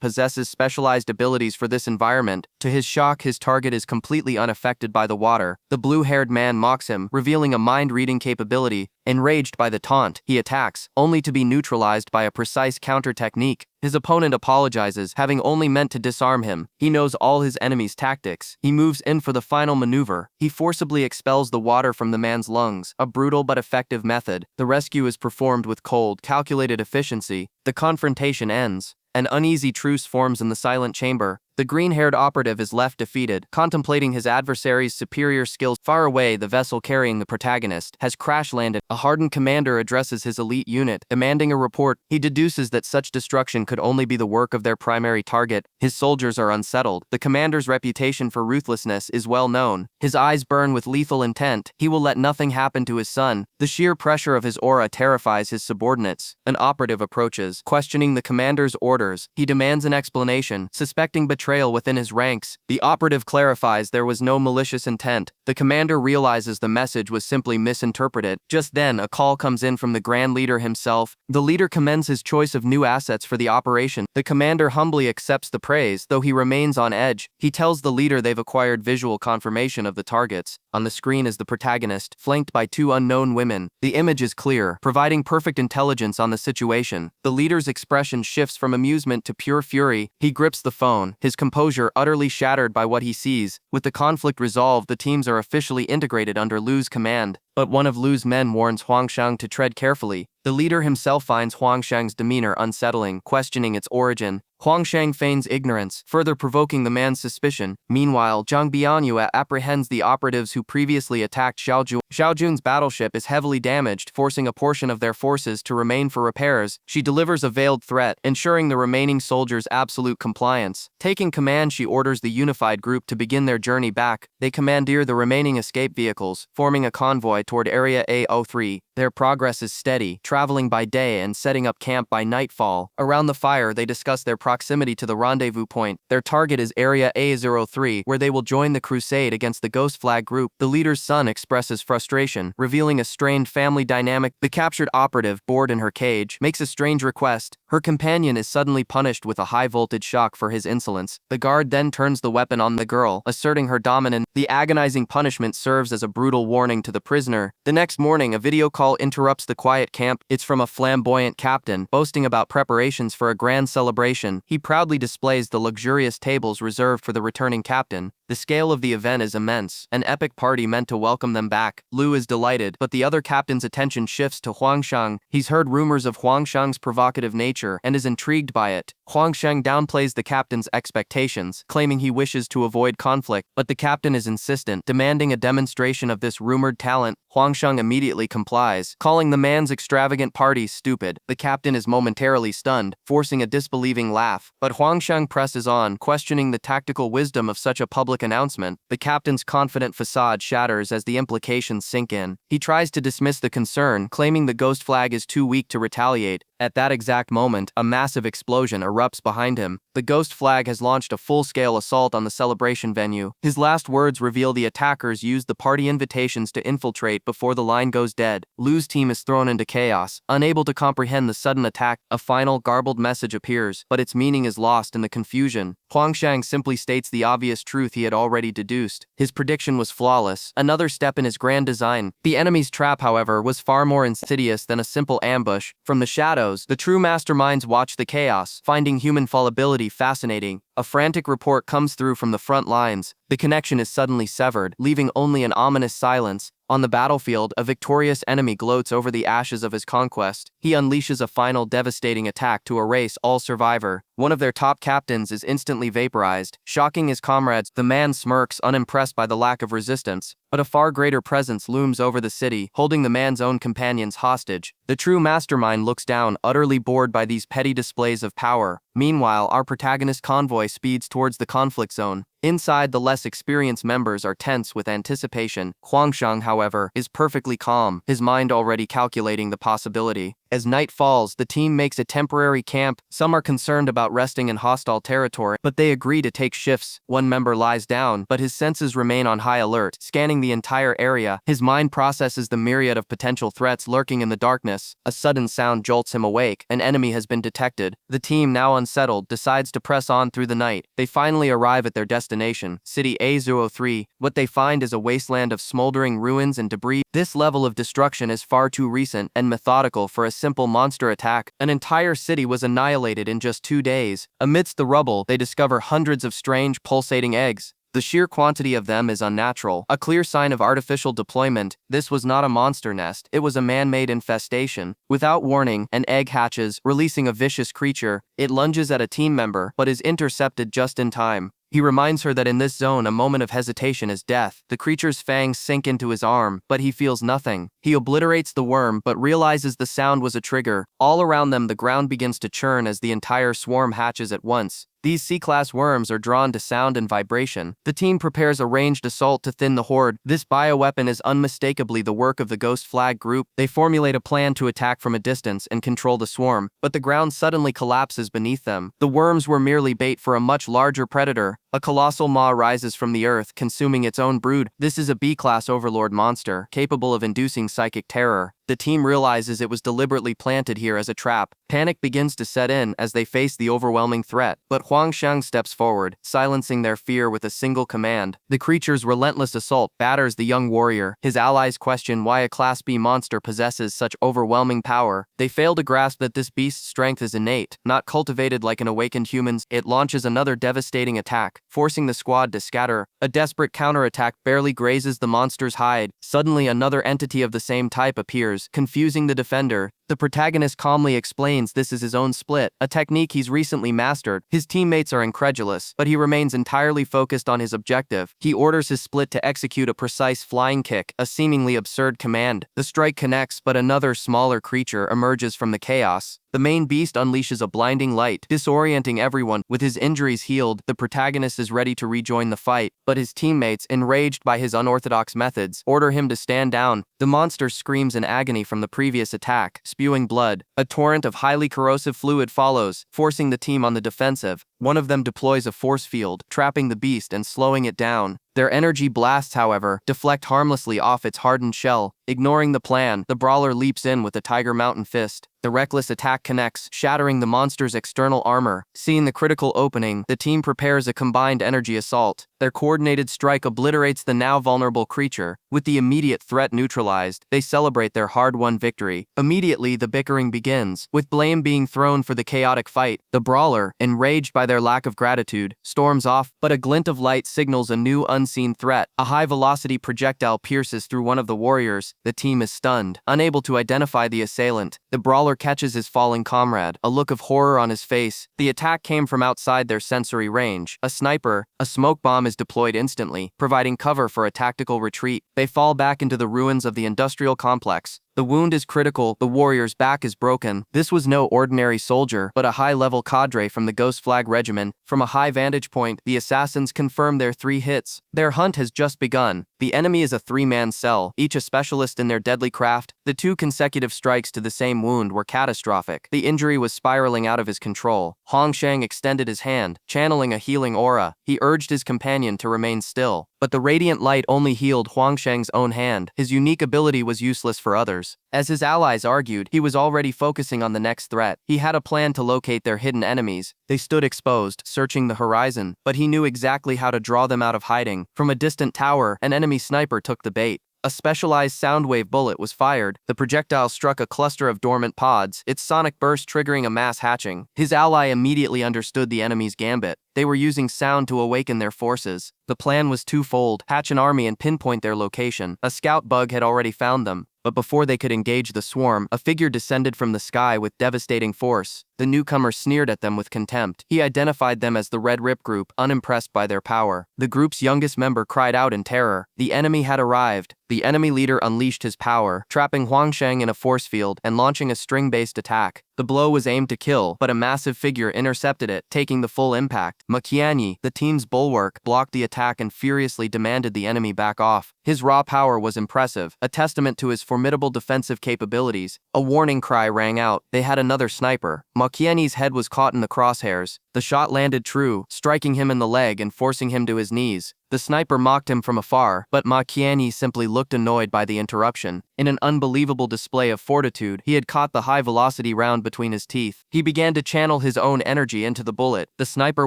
Speaker 1: possesses specialized abilities for this environment. To his shock, his target is completely unaffected by the water. The blue-haired man mocks him, revealing a mind-reading capability. Enraged by the taunt, he attacks, only to be neutralized by a precise counter technique. His opponent apologizes, having only meant to disarm him. He knows all his enemy's tactics. He moves in for the final maneuver. He forcibly expels the water from the man's lungs, a brutal but effective method. The rescue is performed with cold, calculated efficiency. The confrontation ends. An uneasy truce forms in the silent chamber. The green-haired operative is left defeated, contemplating his adversary's superior skills. Far away, the vessel carrying the protagonist has crash-landed. A hardened commander addresses his elite unit, demanding a report. He deduces that such destruction could only be the work of their primary target. His soldiers are unsettled. The commander's reputation for ruthlessness is well known. His eyes burn with lethal intent. He will let nothing happen to his son. The sheer pressure of his aura terrifies his subordinates. An operative approaches, questioning the commander's orders. He demands an explanation, suspecting betrayal within his ranks. The operative clarifies there was no malicious intent. The commander realizes the message was simply misinterpreted. Just then, a call comes in from the Grand Leader himself. The leader commends his choice of new assets for the operation. The commander humbly accepts the praise, though he remains on edge. He tells the leader they've acquired visual confirmation of the targets. On the screen is the protagonist, flanked by two unknown women. The image is clear, providing perfect intelligence on the situation. The leader's expression shifts from amusement to pure fury. He grips the phone, his composure utterly shattered by what he sees. With the conflict resolved, the teams are officially integrated under Lu's command. But one of Lu's men warns Huang Shang to tread carefully. The leader himself finds Huang Shang's demeanor unsettling, questioning its origin. Huang Shang feigns ignorance, further provoking the man's suspicion. Meanwhile, Zhang Bianyue apprehends the operatives who previously attacked Xiaojun. Xiaojun's battleship is heavily damaged, forcing a portion of their forces to remain for repairs. She delivers a veiled threat, ensuring the remaining soldiers' absolute compliance. Taking command, she orders the unified group to begin their journey back. They commandeer the remaining escape vehicles, forming a convoy toward Area A03. Their progress is steady, traveling by day and setting up camp by nightfall. Around the fire, they discuss their proximity to the rendezvous point. Their target is Area A03, where they will join the crusade against the Ghost Flag group. The leader's son expresses frustration, revealing a strained family dynamic. The captured operative, bored in her cage, makes a strange request. Her companion is suddenly punished with a high-voltage shock for his insolence. The guard then turns the weapon on the girl, asserting her dominance. The agonizing punishment serves as a brutal warning to the prisoner. The next morning, a video call interrupts the quiet camp. It's from a flamboyant captain, boasting about preparations for a grand celebration. He proudly displays the luxurious tables reserved for the returning captain. The scale of the event is immense, an epic party meant to welcome them back. Lu is delighted, but the other captain's attention shifts to Huang Shang. He's heard rumors of Huang Shang's provocative nature and is intrigued by it. Huang Shang downplays the captain's expectations, claiming he wishes to avoid conflict, but the captain is insistent, demanding a demonstration of this rumored talent. Huang Shang immediately complies, calling the man's extravagant party stupid. The captain is momentarily stunned, forcing a disbelieving laugh, but Huang Shang presses on, questioning the tactical wisdom of such a public announcement. The captain's confident facade shatters as the implications sink in. He tries to dismiss the concern, claiming the Ghost Flag is too weak to retaliate. At that exact moment, a massive explosion erupts behind him. The Ghost Flag has launched a full-scale assault on the celebration venue. His last words reveal the attackers used the party invitations to infiltrate before the line goes dead. Lu's team is thrown into chaos, unable to comprehend the sudden attack. A final, garbled message appears, but its meaning is lost in the confusion. Huang Shang simply states the obvious truth he had already deduced. His prediction was flawless, another step in his grand design. The enemy's trap, however, was far more insidious than a simple ambush. From the shadows, the true masterminds watch the chaos, finding human fallibility fascinating. A frantic report comes through from the front lines. The connection is suddenly severed, leaving only an ominous silence. On the battlefield, a victorious enemy gloats over the ashes of his conquest. He unleashes a final devastating attack to erase all survivor. One of their top captains is instantly vaporized, shocking his comrades. The man smirks, unimpressed by the lack of resistance. But a far greater presence looms over the city, holding the man's own companions hostage. The true mastermind looks down, utterly bored by these petty displays of power. Meanwhile, our protagonist convoy speeds towards the conflict zone. Inside, the less experienced members are tense with anticipation. Huang Shang, however, is perfectly calm, his mind already calculating the possibility. As night falls, the team makes a temporary camp. Some are concerned about resting in hostile territory, but they agree to take shifts. One member lies down, but his senses remain on high alert, scanning the entire area. His mind processes the myriad of potential threats lurking in the darkness. A sudden sound jolts him awake. An enemy has been detected. The team, now unsettled, decides to press on through the night. They finally arrive at their destination, City A03. What they find is a wasteland of smoldering ruins and debris. This level of destruction is far too recent and methodical for a simple monster attack. An entire city was annihilated in just 2 days. Amidst the rubble, they discover hundreds of strange, pulsating eggs. The sheer quantity of them is unnatural, a clear sign of artificial deployment. This was not a monster nest, it was a man-made infestation. Without warning, an egg hatches, releasing a vicious creature. It lunges at a team member, but is intercepted just in time. He reminds her that in this zone, a moment of hesitation is death. The creature's fangs sink into his arm, but he feels nothing. He obliterates the worm, but realizes the sound was a trigger. All around them, the ground begins to churn as the entire swarm hatches at once. These C-class worms are drawn to sound and vibration. The team prepares a ranged assault to thin the horde. This bioweapon is unmistakably the work of the Ghost Flag group. They formulate a plan to attack from a distance and control the swarm, but the ground suddenly collapses beneath them. The worms were merely bait for a much larger predator. A colossal maw rises from the earth, consuming its own brood. This is a B-class overlord monster, capable of inducing psychic terror. The team realizes it was deliberately planted here as a trap. Panic begins to set in as they face the overwhelming threat, but Huang Shang steps forward, silencing their fear with a single command. The creature's relentless assault batters the young warrior. His allies question why a Class B monster possesses such overwhelming power. They fail to grasp that this beast's strength is innate, not cultivated like an awakened human's. It launches another devastating attack, forcing the squad to scatter. A desperate counterattack barely grazes the monster's hide. Suddenly, another entity of the same type appears, confusing the defender. The protagonist calmly explains this is his own split, a technique he's recently mastered. His teammates are incredulous, but he remains entirely focused on his objective. He orders his split to execute a precise flying kick, a seemingly absurd command. The strike connects, but another smaller creature emerges from the chaos. The main beast unleashes a blinding light, disorienting everyone. With his injuries healed, the protagonist is ready to rejoin the fight, but his teammates, enraged by his unorthodox methods, order him to stand down. The monster screams in agony from the previous attack, spewing blood. A torrent of highly corrosive fluid follows, forcing the team on the defensive. One of them deploys a force field, trapping the beast and slowing it down. Their energy blasts, however, deflect harmlessly off its hardened shell. Ignoring the plan, the brawler leaps in with a Tiger Mountain fist. The reckless attack connects, shattering the monster's external armor. Seeing the critical opening, the team prepares a combined energy assault. Their coordinated strike obliterates the now vulnerable creature. With the immediate threat neutralized, they celebrate their hard-won victory. Immediately, the bickering begins, with blame being thrown for the chaotic fight. The brawler, enraged by their lack of gratitude, storms off, but a glint of light signals a new unseen threat. A high-velocity projectile pierces through one of the warriors. The team is stunned, unable to identify the assailant. The brawler catches his falling comrade, a look of horror on his face. The attack came from outside their sensory range. A sniper, a smoke bomb is deployed instantly, providing cover for a tactical retreat. They fall back into the ruins of the industrial complex. The wound is critical, the warrior's back is broken. This was no ordinary soldier, but a high-level cadre from the Ghost Flag Regiment. From a high vantage point, the assassins confirm their 3 hits. Their hunt has just begun. The enemy is a 3-man cell, each a specialist in their deadly craft. The 2 consecutive strikes to the same wound were catastrophic. The injury was spiraling out of his control. Huang Shang extended his hand, channeling a healing aura. He urged his companion to remain still. But the radiant light only healed Huang Shang's own hand. His unique ability was useless for others. As his allies argued, he was already focusing on the next threat. He had a plan to locate their hidden enemies. They stood exposed, searching the horizon, but he knew exactly how to draw them out of hiding. From a distant tower, an enemy sniper took the bait. A specialized soundwave bullet was fired. The projectile struck a cluster of dormant pods, its sonic burst triggering a mass hatching. His ally immediately understood the enemy's gambit. They were using sound to awaken their forces. The plan was twofold: hatch an army and pinpoint their location. A scout bug had already found them, but before they could engage the swarm, a figure descended from the sky with devastating force. The newcomer sneered at them with contempt. He identified them as the Red Rip Group, unimpressed by their power. The group's youngest member cried out in terror. The enemy had arrived. The enemy leader unleashed his power, trapping Huang Shang in a force field and launching a string-based attack. The blow was aimed to kill, but a massive figure intercepted it, taking the full impact. Makiani, the team's bulwark, blocked the attack and furiously demanded the enemy back off. His raw power was impressive, a testament to his formidable defensive capabilities. A warning cry rang out. They had another sniper. Makiani's head was caught in the crosshairs. The shot landed true, striking him in the leg and forcing him to his knees. The sniper mocked him from afar, but Makiani simply looked annoyed by the interruption. In an unbelievable display of fortitude, he had caught the high-velocity round between his teeth. He began to channel his own energy into the bullet. The sniper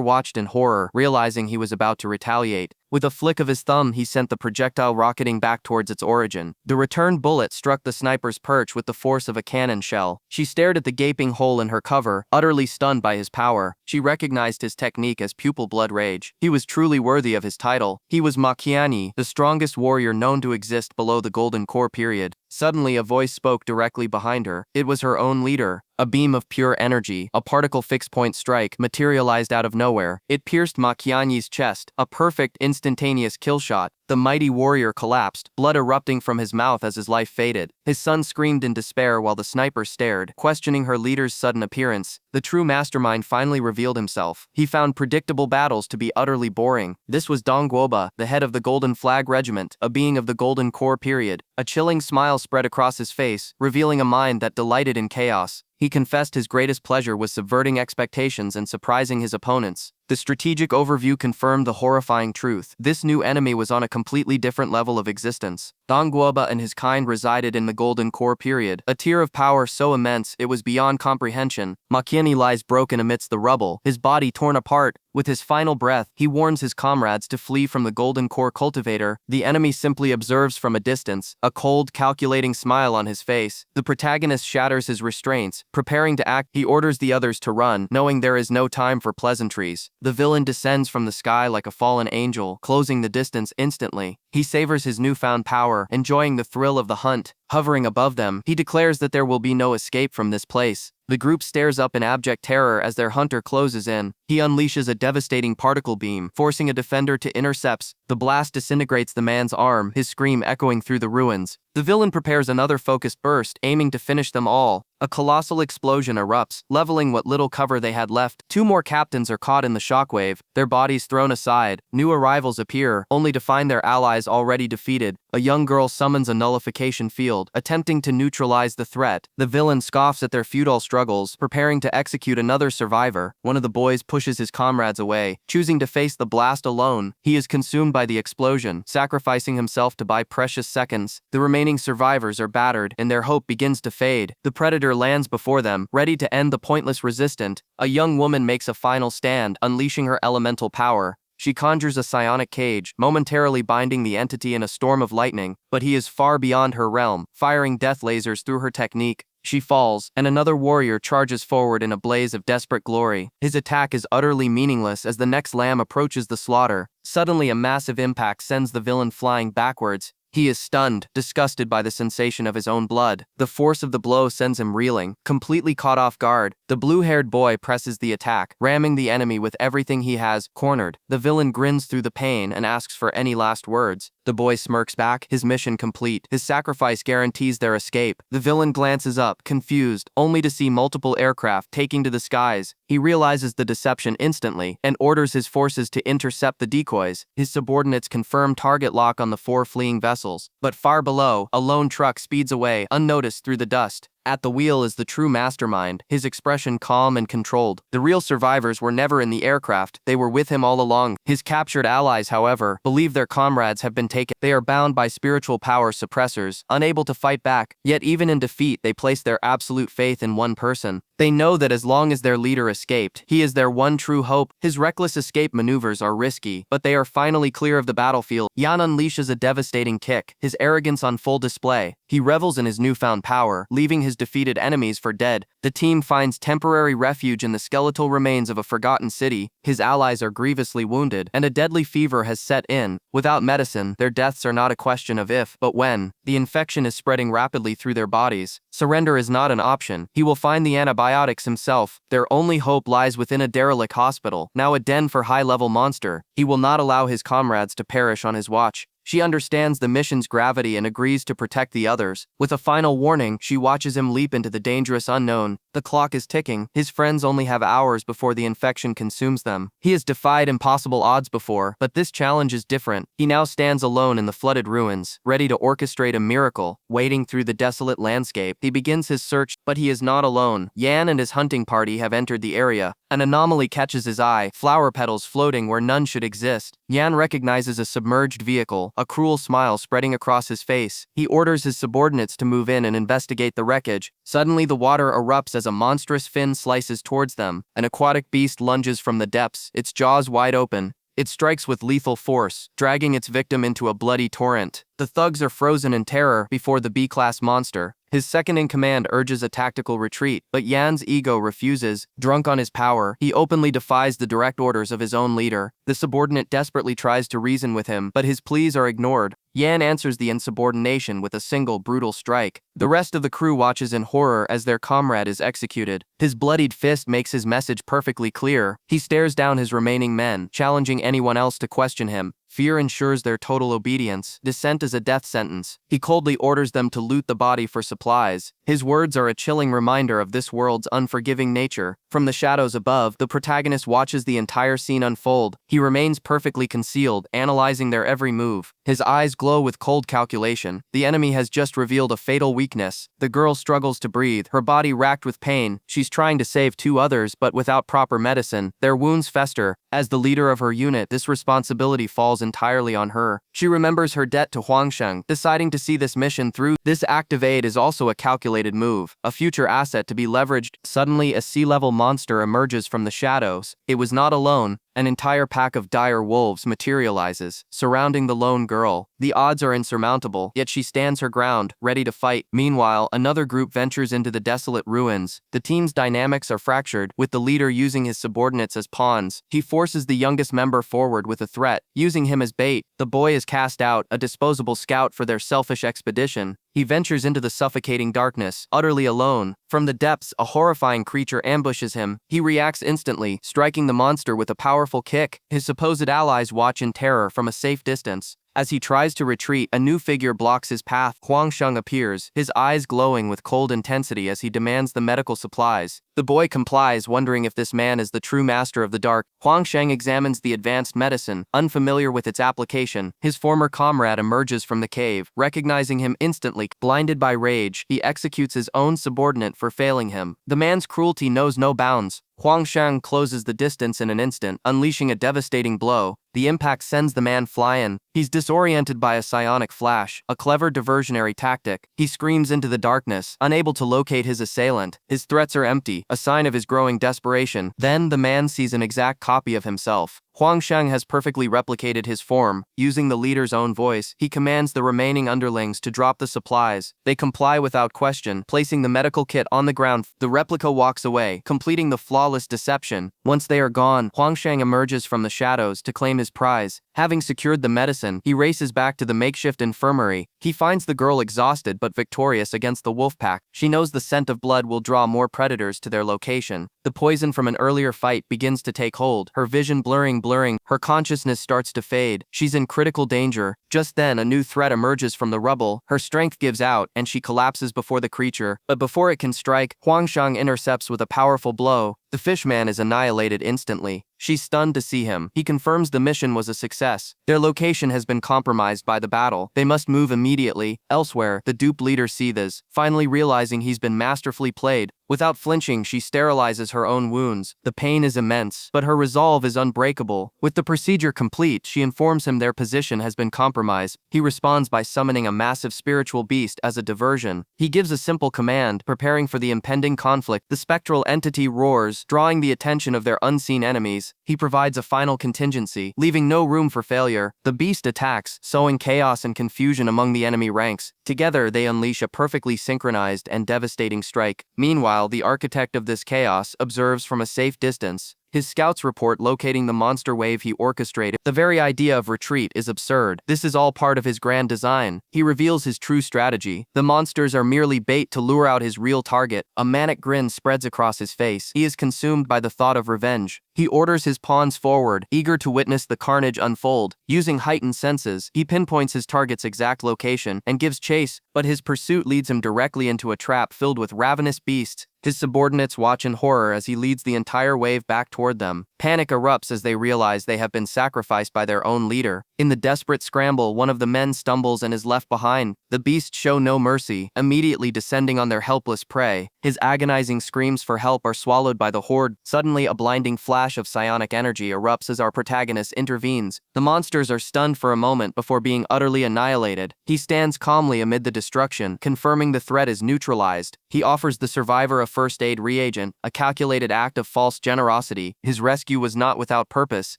Speaker 1: watched in horror, realizing he was about to retaliate. With a flick of his thumb, he sent the projectile rocketing back towards its origin. The returned bullet struck the sniper's perch with the force of a cannon shell. She stared at the gaping hole in her cover, utterly stunned by his power. She recognized his technique as pupil blood rage. He was truly worthy of his title. He was Makiani, the strongest warrior known to exist below the Golden Core period. Suddenly, a voice spoke directly behind her. It was her own leader. A beam of pure energy, a particle fixed-point strike, materialized out of nowhere. It pierced Makiani's chest, a perfect, instantaneous kill shot. The mighty warrior collapsed, blood erupting from his mouth as his life faded. His son screamed in despair while the sniper stared, questioning her leader's sudden appearance. The true mastermind finally revealed himself. He found predictable battles to be utterly boring. This was Dong Guoba, the head of the Golden Flag Regiment, a being of the Golden Core period. A chilling smile spread across his face, revealing a mind that delighted in chaos. He confessed his greatest pleasure was subverting expectations and surprising his opponents. The strategic overview confirmed the horrifying truth. This new enemy was on a completely different level of existence. Dong Guoba and his kind resided in the Golden Core period, a tier of power so immense it was beyond comprehension. Makiani lies broken amidst the rubble, his body torn apart. With his final breath, he warns his comrades to flee from the Golden Core cultivator. The enemy simply observes from a distance, a cold, calculating smile on his face. The protagonist shatters his restraints. Preparing to act, he orders the others to run, knowing there is no time for pleasantries. The villain descends from the sky like a fallen angel, closing the distance instantly. He savors his newfound power, enjoying the thrill of the hunt. Hovering above them, he declares that there will be no escape from this place. The group stares up in abject terror as their hunter closes in. He unleashes a devastating particle beam, forcing a defender to intercept. The blast disintegrates the man's arm, his scream echoing through the ruins. The villain prepares another focused burst, aiming to finish them all. A colossal explosion erupts, leveling what little cover they had left. Two more captains are caught in the shockwave, their bodies thrown aside. New arrivals appear, only to find their allies already defeated. A young girl summons a nullification field, attempting to neutralize the threat. The villain scoffs at their futile struggles, preparing to execute another survivor. One of the boys pushes his comrades away, choosing to face the blast alone. He is consumed by the explosion, sacrificing himself to buy precious seconds. The remaining survivors are battered, and their hope begins to fade. The predator lands before them, ready to end the pointless resistance. A young woman makes a final stand, unleashing her elemental power. She conjures a psionic cage, momentarily binding the entity in a storm of lightning, but he is far beyond her realm, firing death lasers through her technique. She falls, and another warrior charges forward in a blaze of desperate glory. His attack is utterly meaningless as the next lamb approaches the slaughter. Suddenly, a massive impact sends the villain flying backwards. He is stunned, disgusted by the sensation of his own blood. The force of the blow sends him reeling, completely caught off guard. The blue-haired boy presses the attack, ramming the enemy with everything he has. Cornered, the villain grins through the pain and asks for any last words. The boy smirks back, his mission complete. His sacrifice guarantees their escape. The villain glances up, confused, only to see multiple aircraft taking to the skies. He realizes the deception instantly, and orders his forces to intercept the decoys. His subordinates confirm target lock on the 4 fleeing vessels. But far below, a lone truck speeds away, unnoticed through the dust. At the wheel is the true mastermind, his expression calm and controlled. The real survivors were never in the aircraft, they were with him all along. His captured allies, however, believe their comrades have been taken. They are bound by spiritual power suppressors, unable to fight back. Yet even in defeat, they place their absolute faith in one person. They know that as long as their leader escaped, he is their one true hope. His reckless escape maneuvers are risky, but they are finally clear of the battlefield. Yan unleashes a devastating kick, his arrogance on full display. He revels in his newfound power, leaving his defeated enemies for dead. The team finds temporary refuge in the skeletal remains of a forgotten city. His allies are grievously wounded, and a deadly fever has set in. Without medicine, their deaths are not a question of if, but when. The infection is spreading rapidly through their bodies. Surrender is not an option. He will find the antibiotics himself. Their only hope lies within a derelict hospital, now a den for high-level monster. He will not allow his comrades to perish on his watch. She understands the mission's gravity and agrees to protect the others. With a final warning, she watches him leap into the dangerous unknown. The clock is ticking. His friends only have hours before the infection consumes them. He has defied impossible odds before, but this challenge is different. He now stands alone in the flooded ruins, ready to orchestrate a miracle. Wading through the desolate landscape, he begins his search, but he is not alone. Yan and his hunting party have entered the area. An anomaly catches his eye, flower petals floating where none should exist. Yan recognizes a submerged vehicle, a cruel smile spreading across his face. He orders his subordinates to move in and investigate the wreckage. Suddenly the water erupts as a monstrous fin slices towards them. An aquatic beast lunges from the depths, its jaws wide open. It strikes with lethal force, dragging its victim into a bloody torrent. The thugs are frozen in terror before the B-class monster. His second-in-command urges a tactical retreat, but Yan's ego refuses. Drunk on his power, he openly defies the direct orders of his own leader. The subordinate desperately tries to reason with him, but his pleas are ignored. Yan answers the insubordination with a single brutal strike. The rest of the crew watches in horror as their comrade is executed. His bloodied fist makes his message perfectly clear. He stares down his remaining men, challenging anyone else to question him. Fear ensures their total obedience. Dissent is a death sentence. He coldly orders them to loot the body for supplies. His words are a chilling reminder of this world's unforgiving nature. From the shadows above, the protagonist watches the entire scene unfold. He remains perfectly concealed, analyzing their every move. His eyes glow with cold calculation. The enemy has just revealed a fatal weakness. The girl struggles to breathe, her body racked with pain. She's trying to save two others, but without proper medicine. Their wounds fester. As the leader of her unit, this responsibility falls entirely on her. She remembers her debt to Huang Shang, deciding to see this mission through. This act of aid is also a calculated move, a future asset to be leveraged. Suddenly, a sea-level monster emerges from the shadows. It was not alone. An entire pack of dire wolves materializes, surrounding the lone girl. The odds are insurmountable, yet she stands her ground, ready to fight. Meanwhile, another group ventures into the desolate ruins. The team's dynamics are fractured, with the leader using his subordinates as pawns. He forces the youngest member forward with a threat, using him as bait. The boy is cast out, a disposable scout for their selfish expedition. He ventures into the suffocating darkness, utterly alone. From the depths, a horrifying creature ambushes him. He reacts instantly, striking the monster with a powerful kick. His supposed allies watch in terror from a safe distance. As he tries to retreat, a new figure blocks his path. Huang Shang appears, his eyes glowing with cold intensity as he demands the medical supplies. The boy complies, wondering if this man is the true master of the dark. Huang Shang examines the advanced medicine, unfamiliar with its application. His former comrade emerges from the cave, recognizing him instantly. Blinded by rage, he executes his own subordinate for failing him. The man's cruelty knows no bounds. Huang Shang closes the distance in an instant, unleashing a devastating blow. The impact sends the man flying. He's disoriented by a psionic flash, a clever diversionary tactic. He screams into the darkness, unable to locate his assailant. His threats are empty, a sign of his growing desperation. Then the man sees an exact copy of himself. Huang Shang has perfectly replicated his form. Using the leader's own voice, he commands the remaining underlings to drop the supplies. They comply without question, placing the medical kit on the ground. The replica walks away, completing the flawless deception. Once they are gone, Huang Shang emerges from the shadows to claim his prize. Having secured the medicine, he races back to the makeshift infirmary. He finds the girl exhausted but victorious against the wolf pack. She knows the scent of blood will draw more predators to their location. The poison from an earlier fight begins to take hold, her vision blurring, her consciousness starts to fade. She's in critical danger. Just then, a new threat emerges from the rubble. Her strength gives out, and she collapses before the creature. But before it can strike, Huang Shang intercepts with a powerful blow. The fishman is annihilated instantly. She's stunned to see him. He confirms the mission was a success. Their location has been compromised by the battle. They must move immediately. Elsewhere, the dupe leader seethes, finally realizing he's been masterfully played. Without flinching, she sterilizes her own wounds. The pain is immense, but her resolve is unbreakable. With the procedure complete, she informs him their position has been compromised. He responds by summoning a massive spiritual beast as a diversion. He gives a simple command, preparing for the impending conflict. The spectral entity roars, drawing the attention of their unseen enemies. He provides a final contingency, leaving no room for failure. The beast attacks, sowing chaos and confusion among the enemy ranks. Together, they unleash a perfectly synchronized and devastating strike. Meanwhile, the architect of this chaos observes from a safe distance. His scouts report locating the monster wave he orchestrated. The very idea of retreat is absurd. This is all part of his grand design. He reveals his true strategy. The monsters are merely bait to lure out his real target. A manic grin spreads across his face. He is consumed by the thought of revenge. He orders his pawns forward, eager to witness the carnage unfold. Using heightened senses, he pinpoints his target's exact location and gives chase, but his pursuit leads him directly into a trap filled with ravenous beasts. His subordinates watch in horror as he leads the entire wave back toward them. Panic erupts as they realize they have been sacrificed by their own leader. In the desperate scramble, one of the men stumbles and is left behind. The beasts show no mercy, immediately descending on their helpless prey. His agonizing screams for help are swallowed by the horde. Suddenly, a blinding flash of psionic energy erupts as our protagonist intervenes. The monsters are stunned for a moment before being utterly annihilated. He stands calmly amid the destruction, confirming the threat is neutralized. He offers the survivor a first aid reagent, a calculated act of false generosity. His rescue was not without purpose.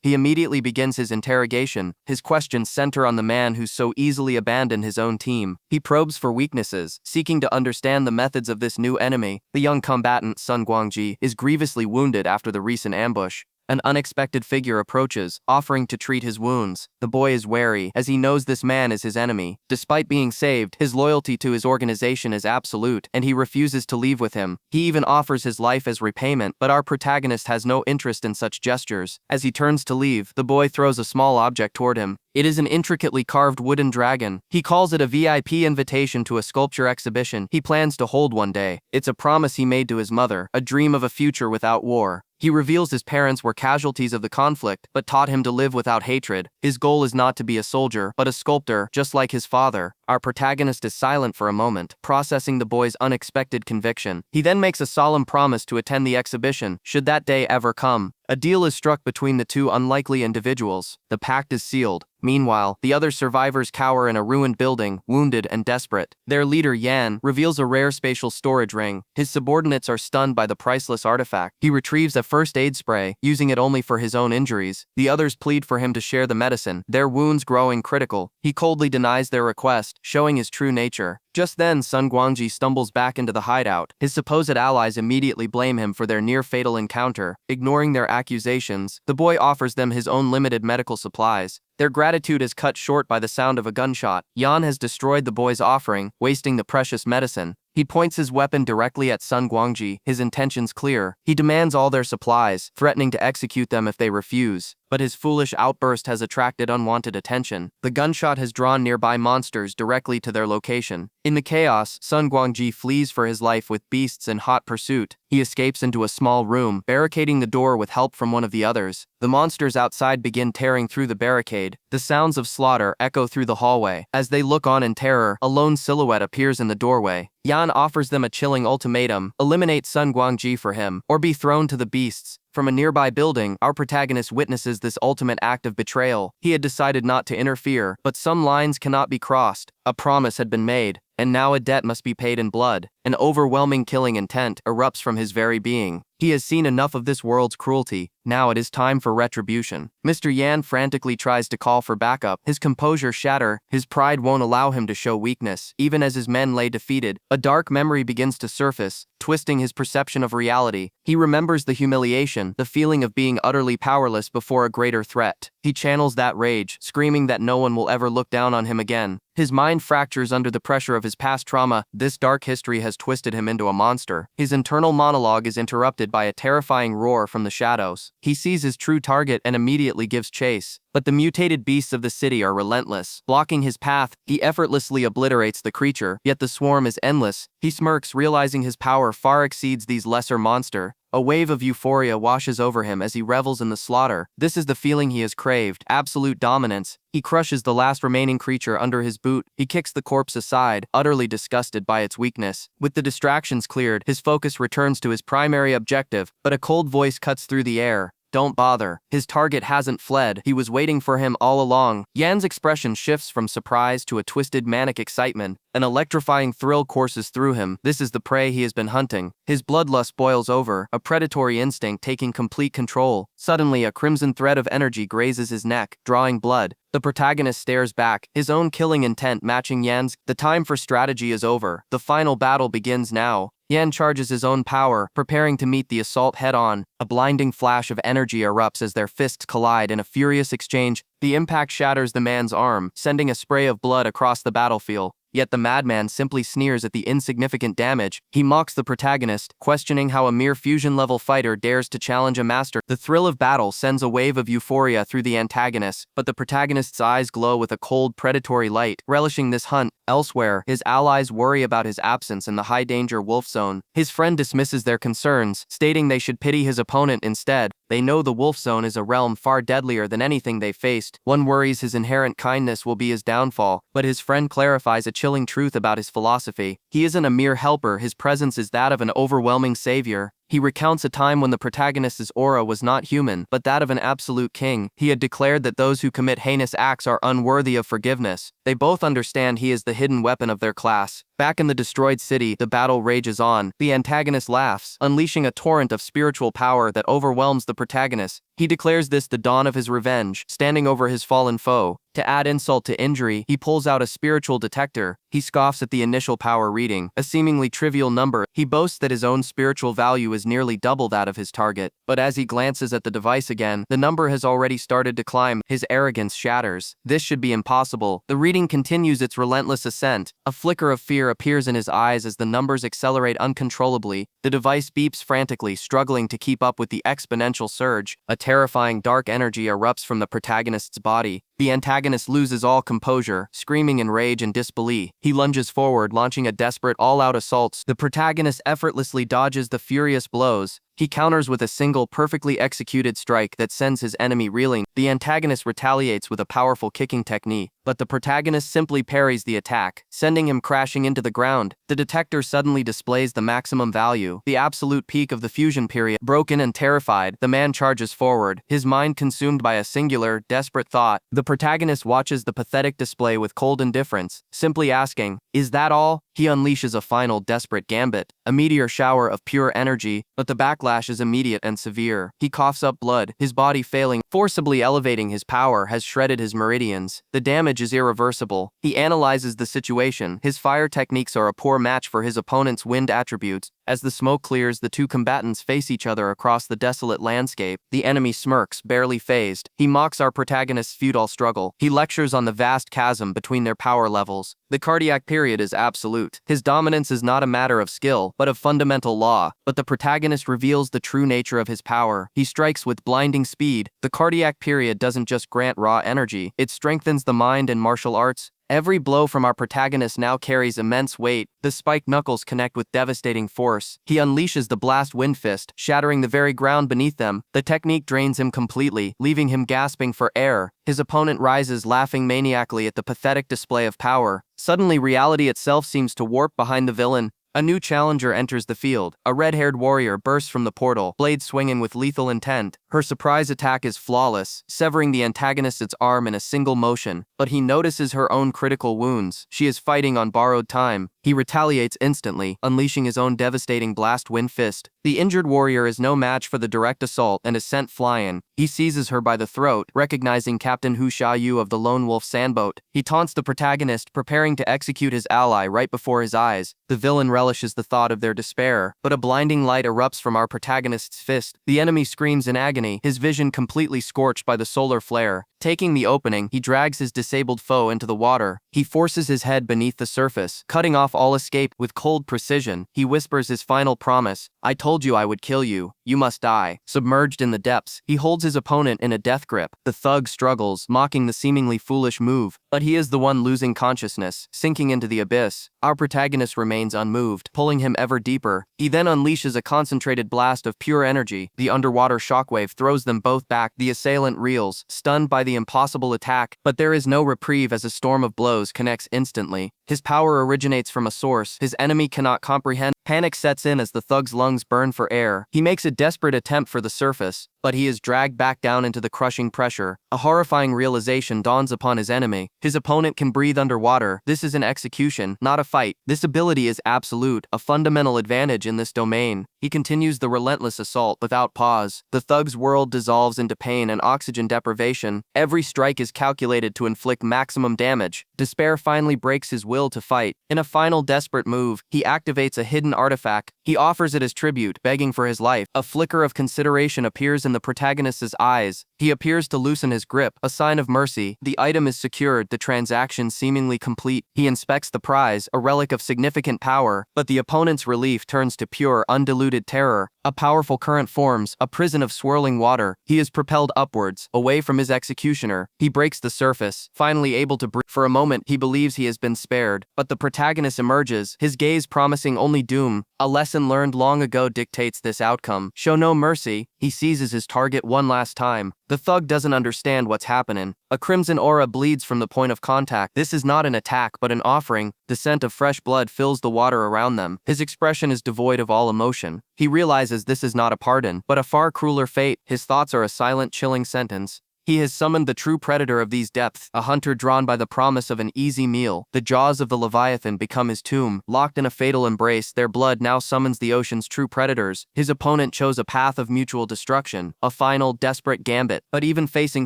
Speaker 1: He immediately begins his interrogation. His questions center on the man who so easily abandoned his own team. He probes for weaknesses, seeking to understand the methods of this new enemy. The young combatant, Sun Guangji, is grievously wounded after the recent ambush. An unexpected figure approaches, offering to treat his wounds. The boy is wary, as he knows this man is his enemy. Despite being saved, his loyalty to his organization is absolute, and he refuses to leave with him. He even offers his life as repayment, but our protagonist has no interest in such gestures. As he turns to leave, the boy throws a small object toward him. It is an intricately carved wooden dragon. He calls it a VIP invitation to a sculpture exhibition he plans to hold one day. It's a promise he made to his mother, a dream of a future without war. He reveals his parents were casualties of the conflict, but taught him to live without hatred. His goal is not to be a soldier, but a sculptor, just like his father. Our protagonist is silent for a moment, processing the boy's unexpected conviction. He then makes a solemn promise to attend the exhibition, should that day ever come. A deal is struck between the two unlikely individuals. The pact is sealed. Meanwhile, the other survivors cower in a ruined building, wounded and desperate. Their leader, Yan, reveals a rare spatial storage ring. His subordinates are stunned by the priceless artifact. He retrieves a first aid spray, using it only for his own injuries. The others plead for him to share the medicine, their wounds growing critical. He coldly denies their request, showing his true nature. Just then, Sun Guangji stumbles back into the hideout. His supposed allies immediately blame him for their near-fatal encounter. Ignoring their accusations, the boy offers them his own limited medical supplies. Their gratitude is cut short by the sound of a gunshot. Yan has destroyed the boy's offering, wasting the precious medicine. He points his weapon directly at Sun Guangji, his intentions clear. He demands all their supplies, threatening to execute them if they refuse. But his foolish outburst has attracted unwanted attention. The gunshot has drawn nearby monsters directly to their location. In the chaos, Sun Guangji flees for his life with beasts in hot pursuit. He escapes into a small room, barricading the door with help from one of the others. The monsters outside begin tearing through the barricade. The sounds of slaughter echo through the hallway. As they look on in terror, a lone silhouette appears in the doorway. Yan offers them a chilling ultimatum: eliminate Sun Guangji for him, or be thrown to the beasts. From a nearby building, our protagonist witnesses this ultimate act of betrayal. He had decided not to interfere, but some lines cannot be crossed. A promise had been made, and now a debt must be paid in blood. An overwhelming killing intent erupts from his very being. He has seen enough of this world's cruelty. Now it is time for retribution. Mr. Yan frantically tries to call for backup. His composure shatters. His pride won't allow him to show weakness. Even as his men lay defeated, a dark memory begins to surface, twisting his perception of reality. He remembers the humiliation, the feeling of being utterly powerless before a greater threat. He channels that rage, screaming that no one will ever look down on him again. His mind fractures under the pressure of his past trauma. This dark history has twisted him into a monster. His internal monologue is interrupted by a terrifying roar from the shadows. He sees his true target and immediately gives chase. But the mutated beasts of the city are relentless. Blocking his path, he effortlessly obliterates the creature, yet the swarm is endless. He smirks, realizing his power far exceeds these lesser monsters. A wave of euphoria washes over him as he revels in the slaughter. This is the feeling he has craved, absolute dominance. He crushes the last remaining creature under his boot. He kicks the corpse aside, utterly disgusted by its weakness. With the distractions cleared, his focus returns to his primary objective, but a cold voice cuts through the air. Don't bother. His target hasn't fled. He was waiting for him all along. Yan's expression shifts from surprise to a twisted manic excitement. An electrifying thrill courses through him. This is the prey he has been hunting. His bloodlust boils over, a predatory instinct taking complete control. Suddenly, a crimson thread of energy grazes his neck, drawing blood. The protagonist stares back, his own killing intent matching Yan's. The time for strategy is over. The final battle begins now. Yan charges his own power, preparing to meet the assault head-on. A blinding flash of energy erupts as their fists collide in a furious exchange. The impact shatters the man's arm, sending a spray of blood across the battlefield. Yet the madman simply sneers at the insignificant damage. He mocks the protagonist, questioning how a mere fusion-level fighter dares to challenge a master. The thrill of battle sends a wave of euphoria through the antagonist, but the protagonist's eyes glow with a cold, predatory light, relishing this hunt. Elsewhere, his allies worry about his absence in the high-danger wolf zone. His friend dismisses their concerns, stating they should pity his opponent instead. They know the wolf zone is a realm far deadlier than anything they faced. One worries his inherent kindness will be his downfall, but his friend clarifies a chilling truth about his philosophy. He isn't a mere helper, his presence is that of an overwhelming savior. He recounts a time when the protagonist's aura was not human, but that of an absolute king. He had declared that those who commit heinous acts are unworthy of forgiveness. They both understand he is the hidden weapon of their class. Back in the destroyed city, the battle rages on. The antagonist laughs, unleashing a torrent of spiritual power that overwhelms the protagonist. He declares this the dawn of his revenge, standing over his fallen foe. To add insult to injury, he pulls out a spiritual detector. He scoffs at the initial power reading, a seemingly trivial number. He boasts that his own spiritual value is nearly double that of his target. But as he glances at the device again, the number has already started to climb. His arrogance shatters. This should be impossible. The reading continues its relentless ascent. A flicker of fear appears in his eyes as the numbers accelerate uncontrollably. The device beeps frantically, struggling to keep up with the exponential surge. A terrifying dark energy erupts from the protagonist's body. The antagonist loses all composure, screaming in rage and disbelief. He lunges forward, launching a desperate all-out assault. The protagonist effortlessly dodges the furious blows. He counters with a single perfectly executed strike that sends his enemy reeling. The antagonist retaliates with a powerful kicking technique, but the protagonist simply parries the attack, sending him crashing into the ground. The detector suddenly displays the maximum value, the absolute peak of the fusion period. Broken and terrified, the man charges forward, his mind consumed by a singular, desperate thought. The protagonist watches the pathetic display with cold indifference, simply asking, "Is that all?" He unleashes a final desperate gambit, a meteor shower of pure energy, but the backlash is immediate and severe. He coughs up blood, his body failing, forcibly elevating his power has shredded his meridians. The damage is irreversible. He analyzes the situation. His fire techniques are a poor match for his opponent's wind attributes. As the smoke clears, the two combatants face each other across the desolate landscape. The enemy smirks, barely fazed. He mocks our protagonist's futile struggle. He lectures on the vast chasm between their power levels. The cardiac period is absolute. His dominance is not a matter of skill, but of fundamental law. But the protagonist reveals the true nature of his power. He strikes with blinding speed. The cardiac period doesn't just grant raw energy, it strengthens the mind and martial arts. Every blow from our protagonist now carries immense weight. The spiked knuckles connect with devastating force. He unleashes the blast wind fist, shattering the very ground beneath them. The technique drains him completely, leaving him gasping for air. His opponent rises, laughing maniacally at the pathetic display of power. Suddenly, reality itself seems to warp behind the villain. A new challenger enters the field. A red-haired warrior bursts from the portal, blade swinging with lethal intent. Her surprise attack is flawless, severing the antagonist's arm in a single motion, but he notices her own critical wounds. She is fighting on borrowed time. He retaliates instantly, unleashing his own devastating blast wind fist. The injured warrior is no match for the direct assault and is sent flying. He seizes her by the throat, recognizing Captain Hu Xiaoyu of the Lone Wolf Sandboat. He taunts the protagonist, preparing to execute his ally right before his eyes. The villain relishes the thought of their despair, but a blinding light erupts from our protagonist's fist. The enemy screams in agony, his vision completely scorched by the solar flare. Taking the opening, he drags his disabled foe into the water. He forces his head beneath the surface, cutting off all escape. With cold precision, he whispers his final promise, "I told you I would kill you. You must die." Submerged in the depths, he holds his opponent in a death grip. The thug struggles, mocking the seemingly foolish move, but he is the one losing consciousness, sinking into the abyss. Our protagonist remains unmoved, pulling him ever deeper. He then unleashes a concentrated blast of pure energy. The underwater shockwave throws them both back. The assailant reels, stunned by the impossible attack, but there is no reprieve as a storm of blows connects instantly. His power originates from a source his enemy cannot comprehend. Panic sets in as the thug's lungs burn for air. He makes a desperate attempt for the surface, but he is dragged back down into the crushing pressure. A horrifying realization dawns upon his enemy. His opponent can breathe underwater. This is an execution, not a fight. This ability is absolute, a fundamental advantage in this domain. He continues the relentless assault without pause. The thug's world dissolves into pain and oxygen deprivation. Every strike is calculated to inflict maximum damage. Despair finally breaks his will to fight. In a final desperate move, he activates a hidden artifact. He offers it as tribute, begging for his life. A flicker of consideration appears in the protagonist's eyes. He appears to loosen his grip, a sign of mercy. The item is secured, the transaction seemingly complete. He inspects the prize, a relic of significant power, but the opponent's relief turns to pure, undiluted terror. A powerful current forms, a prison of swirling water. He is propelled upwards, away from his executioner. He breaks the surface, finally able to breathe. For a moment, he believes he has been spared, but the protagonist emerges, his gaze promising only doom. A lesson learned long ago dictates this outcome. Show no mercy. He seizes his target one last time. The thug doesn't understand what's happening. A crimson aura bleeds from the point of contact. This is not an attack, but an offering. The scent of fresh blood fills the water around them. His expression is devoid of all emotion. He realizes this is not a pardon, but a far crueler fate. His thoughts are a silent, chilling sentence. He has summoned the true predator of these depths, a hunter drawn by the promise of an easy meal. The jaws of the Leviathan become his tomb. Locked in a fatal embrace, their blood now summons the ocean's true predators. His opponent chose a path of mutual destruction, a final, desperate gambit. But even facing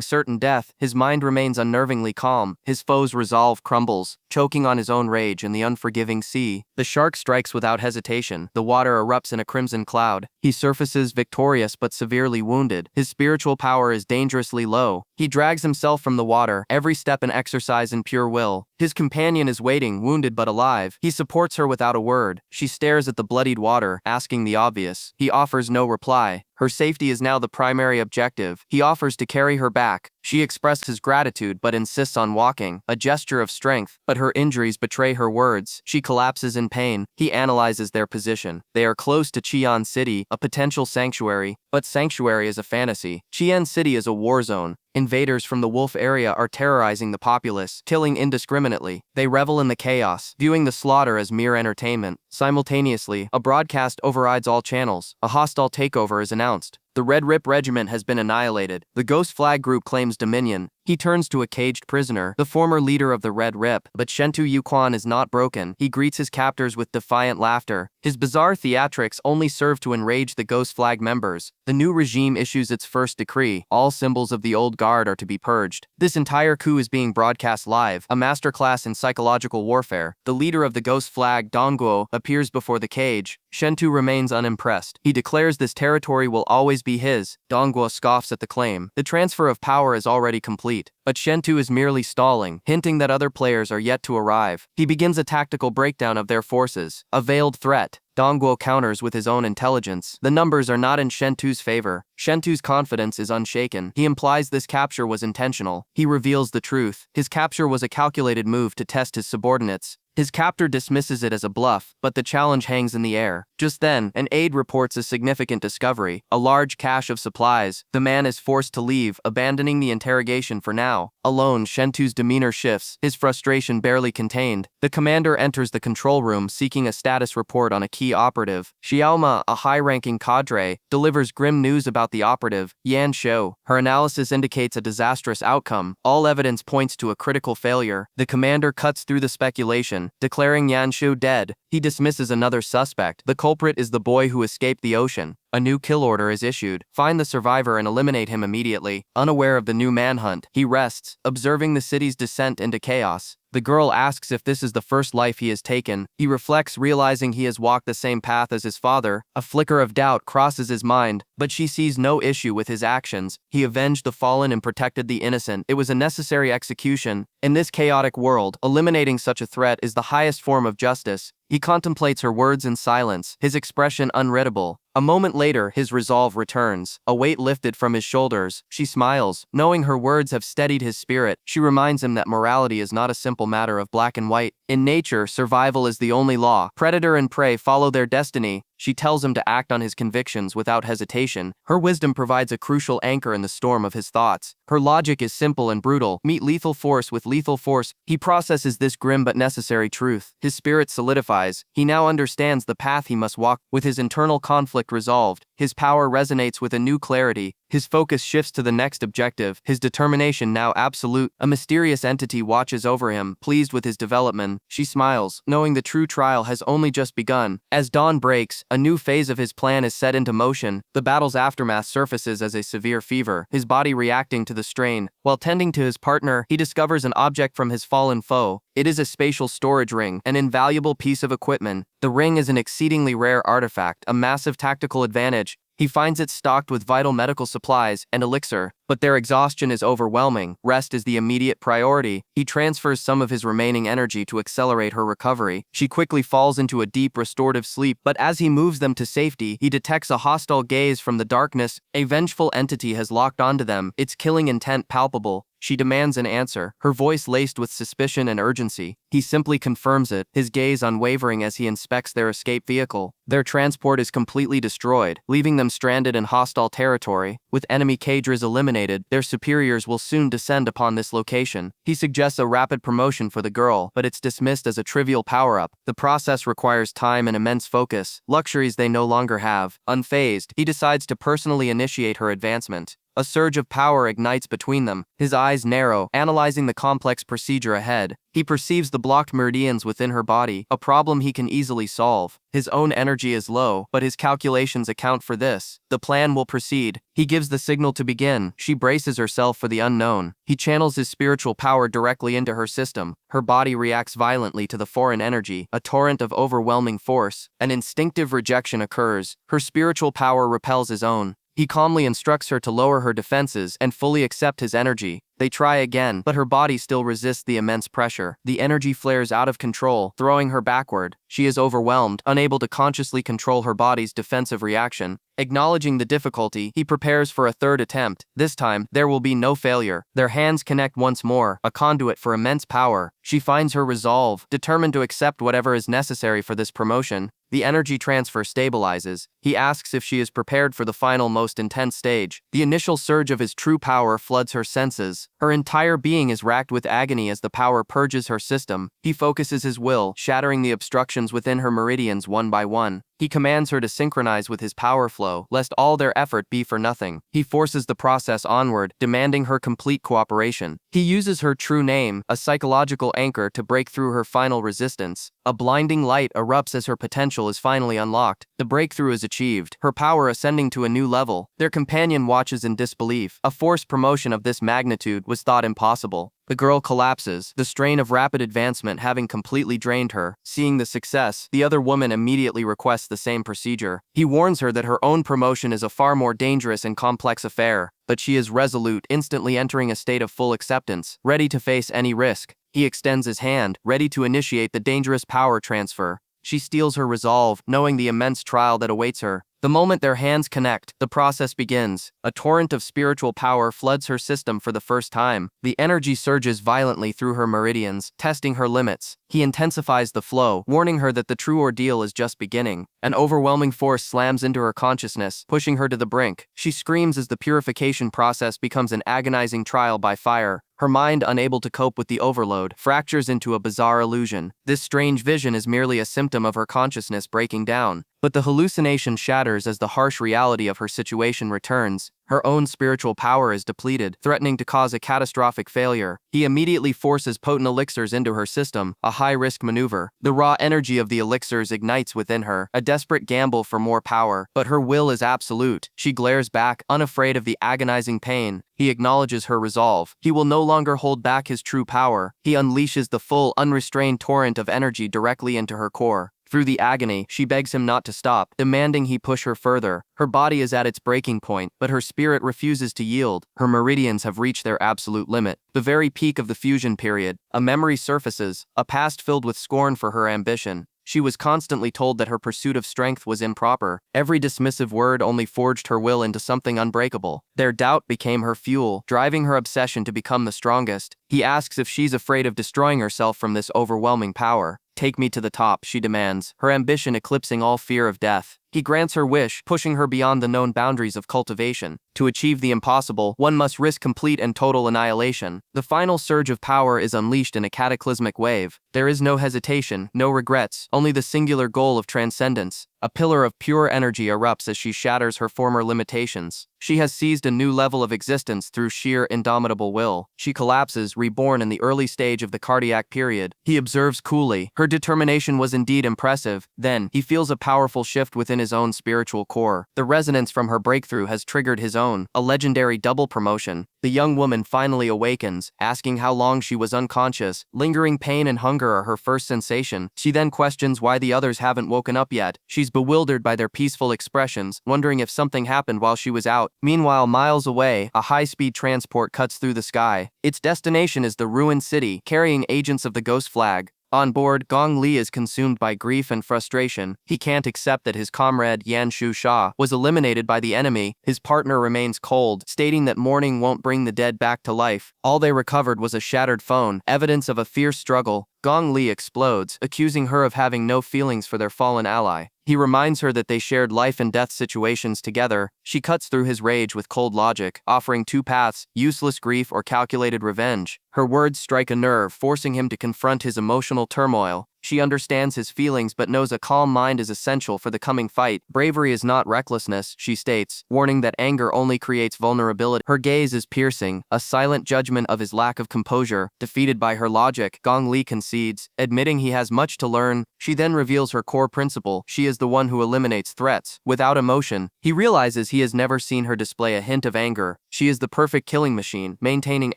Speaker 1: certain death, his mind remains unnervingly calm. His foe's resolve crumbles, choking on his own rage in the unforgiving sea. The shark strikes without hesitation. The water erupts in a crimson cloud. He surfaces victorious but severely wounded. His spiritual power is dangerously low. He drags himself from the water, every step an exercise in pure will. His companion is waiting, wounded but alive. He supports her without a word. She stares at the bloodied water, asking the obvious. He offers no reply. Her safety is now the primary objective. He offers to carry her back. She expresses his gratitude but insists on walking, a gesture of strength, but her injuries betray her words. She collapses in pain. He analyzes their position. They are close to Qian City, a potential sanctuary, but sanctuary is a fantasy. Qian City is a war zone. Invaders from the Wolf area are terrorizing the populace, killing indiscriminately. They revel in the chaos, viewing the slaughter as mere entertainment. Simultaneously, a broadcast overrides all channels. A hostile takeover is announced. The Red Rip Regiment has been annihilated. The Ghost Flag Group claims dominion. He turns to a caged prisoner, the former leader of the Red Rip, but Shentu Yuquan is not broken. He greets his captors with defiant laughter. His bizarre theatrics only serve to enrage the Ghost Flag members. The new regime issues its first decree. All symbols of the old guard are to be purged. This entire coup is being broadcast live, a masterclass in psychological warfare. The leader of the Ghost Flag, Dongguo, appears before the cage. Shentu remains unimpressed. He declares this territory will always be his. Dongguo scoffs at the claim. The transfer of power is already complete. But Shentu is merely stalling, hinting that other players are yet to arrive. He begins a tactical breakdown of their forces, a veiled threat. Dongguo counters with his own intelligence. The numbers are not in Shentu's favor. Shentu's confidence is unshaken. He implies this capture was intentional. He reveals the truth. His capture was a calculated move to test his subordinates. His captor dismisses it as a bluff, but the challenge hangs in the air. Just then, an aide reports a significant discovery, a large cache of supplies. The man is forced to leave, abandoning the interrogation for now. Alone, Shentu's demeanor shifts, his frustration barely contained. The commander enters the control room seeking a status report on a key operative. Xiaoma, a high-ranking cadre, delivers grim news about the operative, Yan Shou. Her analysis indicates a disastrous outcome. All evidence points to a critical failure. The commander cuts through the speculation, declaring Yan Shou dead. He dismisses another suspect. The culprit is the boy who escaped the ocean. A new kill order is issued. Find the survivor and eliminate him immediately. Unaware of the new manhunt, he rests, observing the city's descent into chaos. The girl asks if this is the first life he has taken. He reflects, realizing he has walked the same path as his father. A flicker of doubt crosses his mind, but she sees no issue with his actions. He avenged the fallen and protected the innocent. It was a necessary execution. In this chaotic world, eliminating such a threat is the highest form of justice. He contemplates her words in silence, his expression unreadable. A moment later, his resolve returns, a weight lifted from his shoulders. She smiles, knowing her words have steadied his spirit. She reminds him that morality is not a simple matter of black and white. In nature, survival is the only law. Predator and prey follow their destiny. She tells him to act on his convictions without hesitation. Her wisdom provides a crucial anchor in the storm of his thoughts. Her logic is simple and brutal. Meet lethal force with lethal force. He processes this grim but necessary truth. His spirit solidifies. He now understands the path he must walk. With his internal conflict resolved, his power resonates with a new clarity. His focus shifts to the next objective, his determination now absolute. A mysterious entity watches over him, pleased with his development. She smiles, knowing the true trial has only just begun. As dawn breaks, a new phase of his plan is set into motion. The battle's aftermath surfaces as a severe fever, his body reacting to the strain. While tending to his partner, he discovers an object from his fallen foe. It is a spatial storage ring, an invaluable piece of equipment. The ring is an exceedingly rare artifact, a massive tactical advantage. He finds it stocked with vital medical supplies and elixir, but their exhaustion is overwhelming. Rest is the immediate priority. He transfers some of his remaining energy to accelerate her recovery. She quickly falls into a deep restorative sleep, but as he moves them to safety, he detects a hostile gaze from the darkness. A vengeful entity has locked onto them, its killing intent palpable. She demands an answer, her voice laced with suspicion and urgency. He simply confirms it, his gaze unwavering as he inspects their escape vehicle. Their transport is completely destroyed, leaving them stranded in hostile territory. With enemy cadres eliminated, their superiors will soon descend upon this location. He suggests a rapid promotion for the girl, but it's dismissed as a trivial power-up. The process requires time and immense focus, luxuries they no longer have. Unfazed, he decides to personally initiate her advancement. A surge of power ignites between them. His eyes narrow, analyzing the complex procedure ahead. He perceives the blocked meridians within her body, a problem he can easily solve. His own energy is low, but his calculations account for this. The plan will proceed. He gives the signal to begin. She braces herself for the unknown. He channels his spiritual power directly into her system. Her body reacts violently to the foreign energy, a torrent of overwhelming force. An instinctive rejection occurs. Her spiritual power repels his own. He calmly instructs her to lower her defenses and fully accept his energy. They try again, but her body still resists the immense pressure. The energy flares out of control, throwing her backward. She is overwhelmed, unable to consciously control her body's defensive reaction. Acknowledging the difficulty, he prepares for a third attempt. This time, there will be no failure. Their hands connect once more, a conduit for immense power. She finds her resolve, determined to accept whatever is necessary for this promotion. The energy transfer stabilizes. He asks if she is prepared for the final, most intense stage. The initial surge of his true power floods her senses. Her entire being is racked with agony as the power purges her system. He focuses his will, shattering the obstructions within her meridians one by one. He commands her to synchronize with his power flow, lest all their effort be for nothing. He forces the process onward, demanding her complete cooperation. He uses her true name, a psychological anchor, to break through her final resistance. A blinding light erupts as her potential is finally unlocked. The breakthrough is achieved, her power ascending to a new level. Their companion watches in disbelief. A forced promotion of this magnitude was thought impossible. The girl collapses, the strain of rapid advancement having completely drained her. Seeing the success, the other woman immediately requests the same procedure. He warns her that her own promotion is a far more dangerous and complex affair, but she is resolute, instantly entering a state of full acceptance, ready to face any risk. He extends his hand, ready to initiate the dangerous power transfer. She steels her resolve, knowing the immense trial that awaits her. The moment their hands connect, the process begins. A torrent of spiritual power floods her system for the first time. The energy surges violently through her meridians, testing her limits. He intensifies the flow, warning her that the true ordeal is just beginning. An overwhelming force slams into her consciousness, pushing her to the brink. She screams as the purification process becomes an agonizing trial by fire. Her mind, unable to cope with the overload, fractures into a bizarre illusion. This strange vision is merely a symptom of her consciousness breaking down. But the hallucination shatters as the harsh reality of her situation returns. Her own spiritual power is depleted, threatening to cause a catastrophic failure. He immediately forces potent elixirs into her system, a high-risk maneuver. The raw energy of the elixirs ignites within her, a desperate gamble for more power, but her will is absolute. She glares back, unafraid of the agonizing pain. He acknowledges her resolve. He will no longer hold back his true power. He unleashes the full, unrestrained torrent of energy directly into her core. Through the agony, she begs him not to stop, demanding he push her further. Her body is at its breaking point, but her spirit refuses to yield. Her meridians have reached their absolute limit. The very peak of the fusion period, a memory surfaces, a past filled with scorn for her ambition. She was constantly told that her pursuit of strength was improper. Every dismissive word only forged her will into something unbreakable. Their doubt became her fuel, driving her obsession to become the strongest. He asks if she's afraid of destroying herself from this overwhelming power. "Take me to the top," she demands, her ambition eclipsing all fear of death. He grants her wish, pushing her beyond the known boundaries of cultivation. To achieve the impossible, one must risk complete and total annihilation. The final surge of power is unleashed in a cataclysmic wave. There is no hesitation, no regrets, only the singular goal of transcendence. A pillar of pure energy erupts as she shatters her former limitations. She has seized a new level of existence through sheer indomitable will. She collapses, reborn in the early stage of the cardiac period. He observes coolly. Her determination was indeed impressive. Then, he feels a powerful shift within his own spiritual core. The resonance from her breakthrough has triggered his own, a legendary double promotion. The young woman finally awakens, asking how long she was unconscious. Lingering pain and hunger are her first sensation. She then questions why the others haven't woken up yet. She's bewildered by their peaceful expressions, wondering if something happened while she was out. Meanwhile, miles away, a high-speed transport cuts through the sky. Its destination is the ruined city, carrying agents of the Ghost Flag. On board, Gong Li is consumed by grief and frustration. He can't accept that his comrade Yan Shu Sha was eliminated by the enemy. His partner remains cold, stating that mourning won't bring the dead back to life. All they recovered was a shattered phone, evidence of a fierce struggle. Gong Li explodes, accusing her of having no feelings for their fallen ally. He reminds her that they shared life and death situations together. She cuts through his rage with cold logic, offering two paths: useless grief or calculated revenge. Her words strike a nerve, forcing him to confront his emotional turmoil. She understands his feelings but knows a calm mind is essential for the coming fight. Bravery is not recklessness, she states, warning that anger only creates vulnerability. Her gaze is piercing, a silent judgment of his lack of composure. Defeated by her logic, Gong Li concedes, admitting he has much to learn. She then reveals her core principle: she is the one who eliminates threats, without emotion. He realizes he has never seen her display a hint of anger. She is the perfect killing machine, maintaining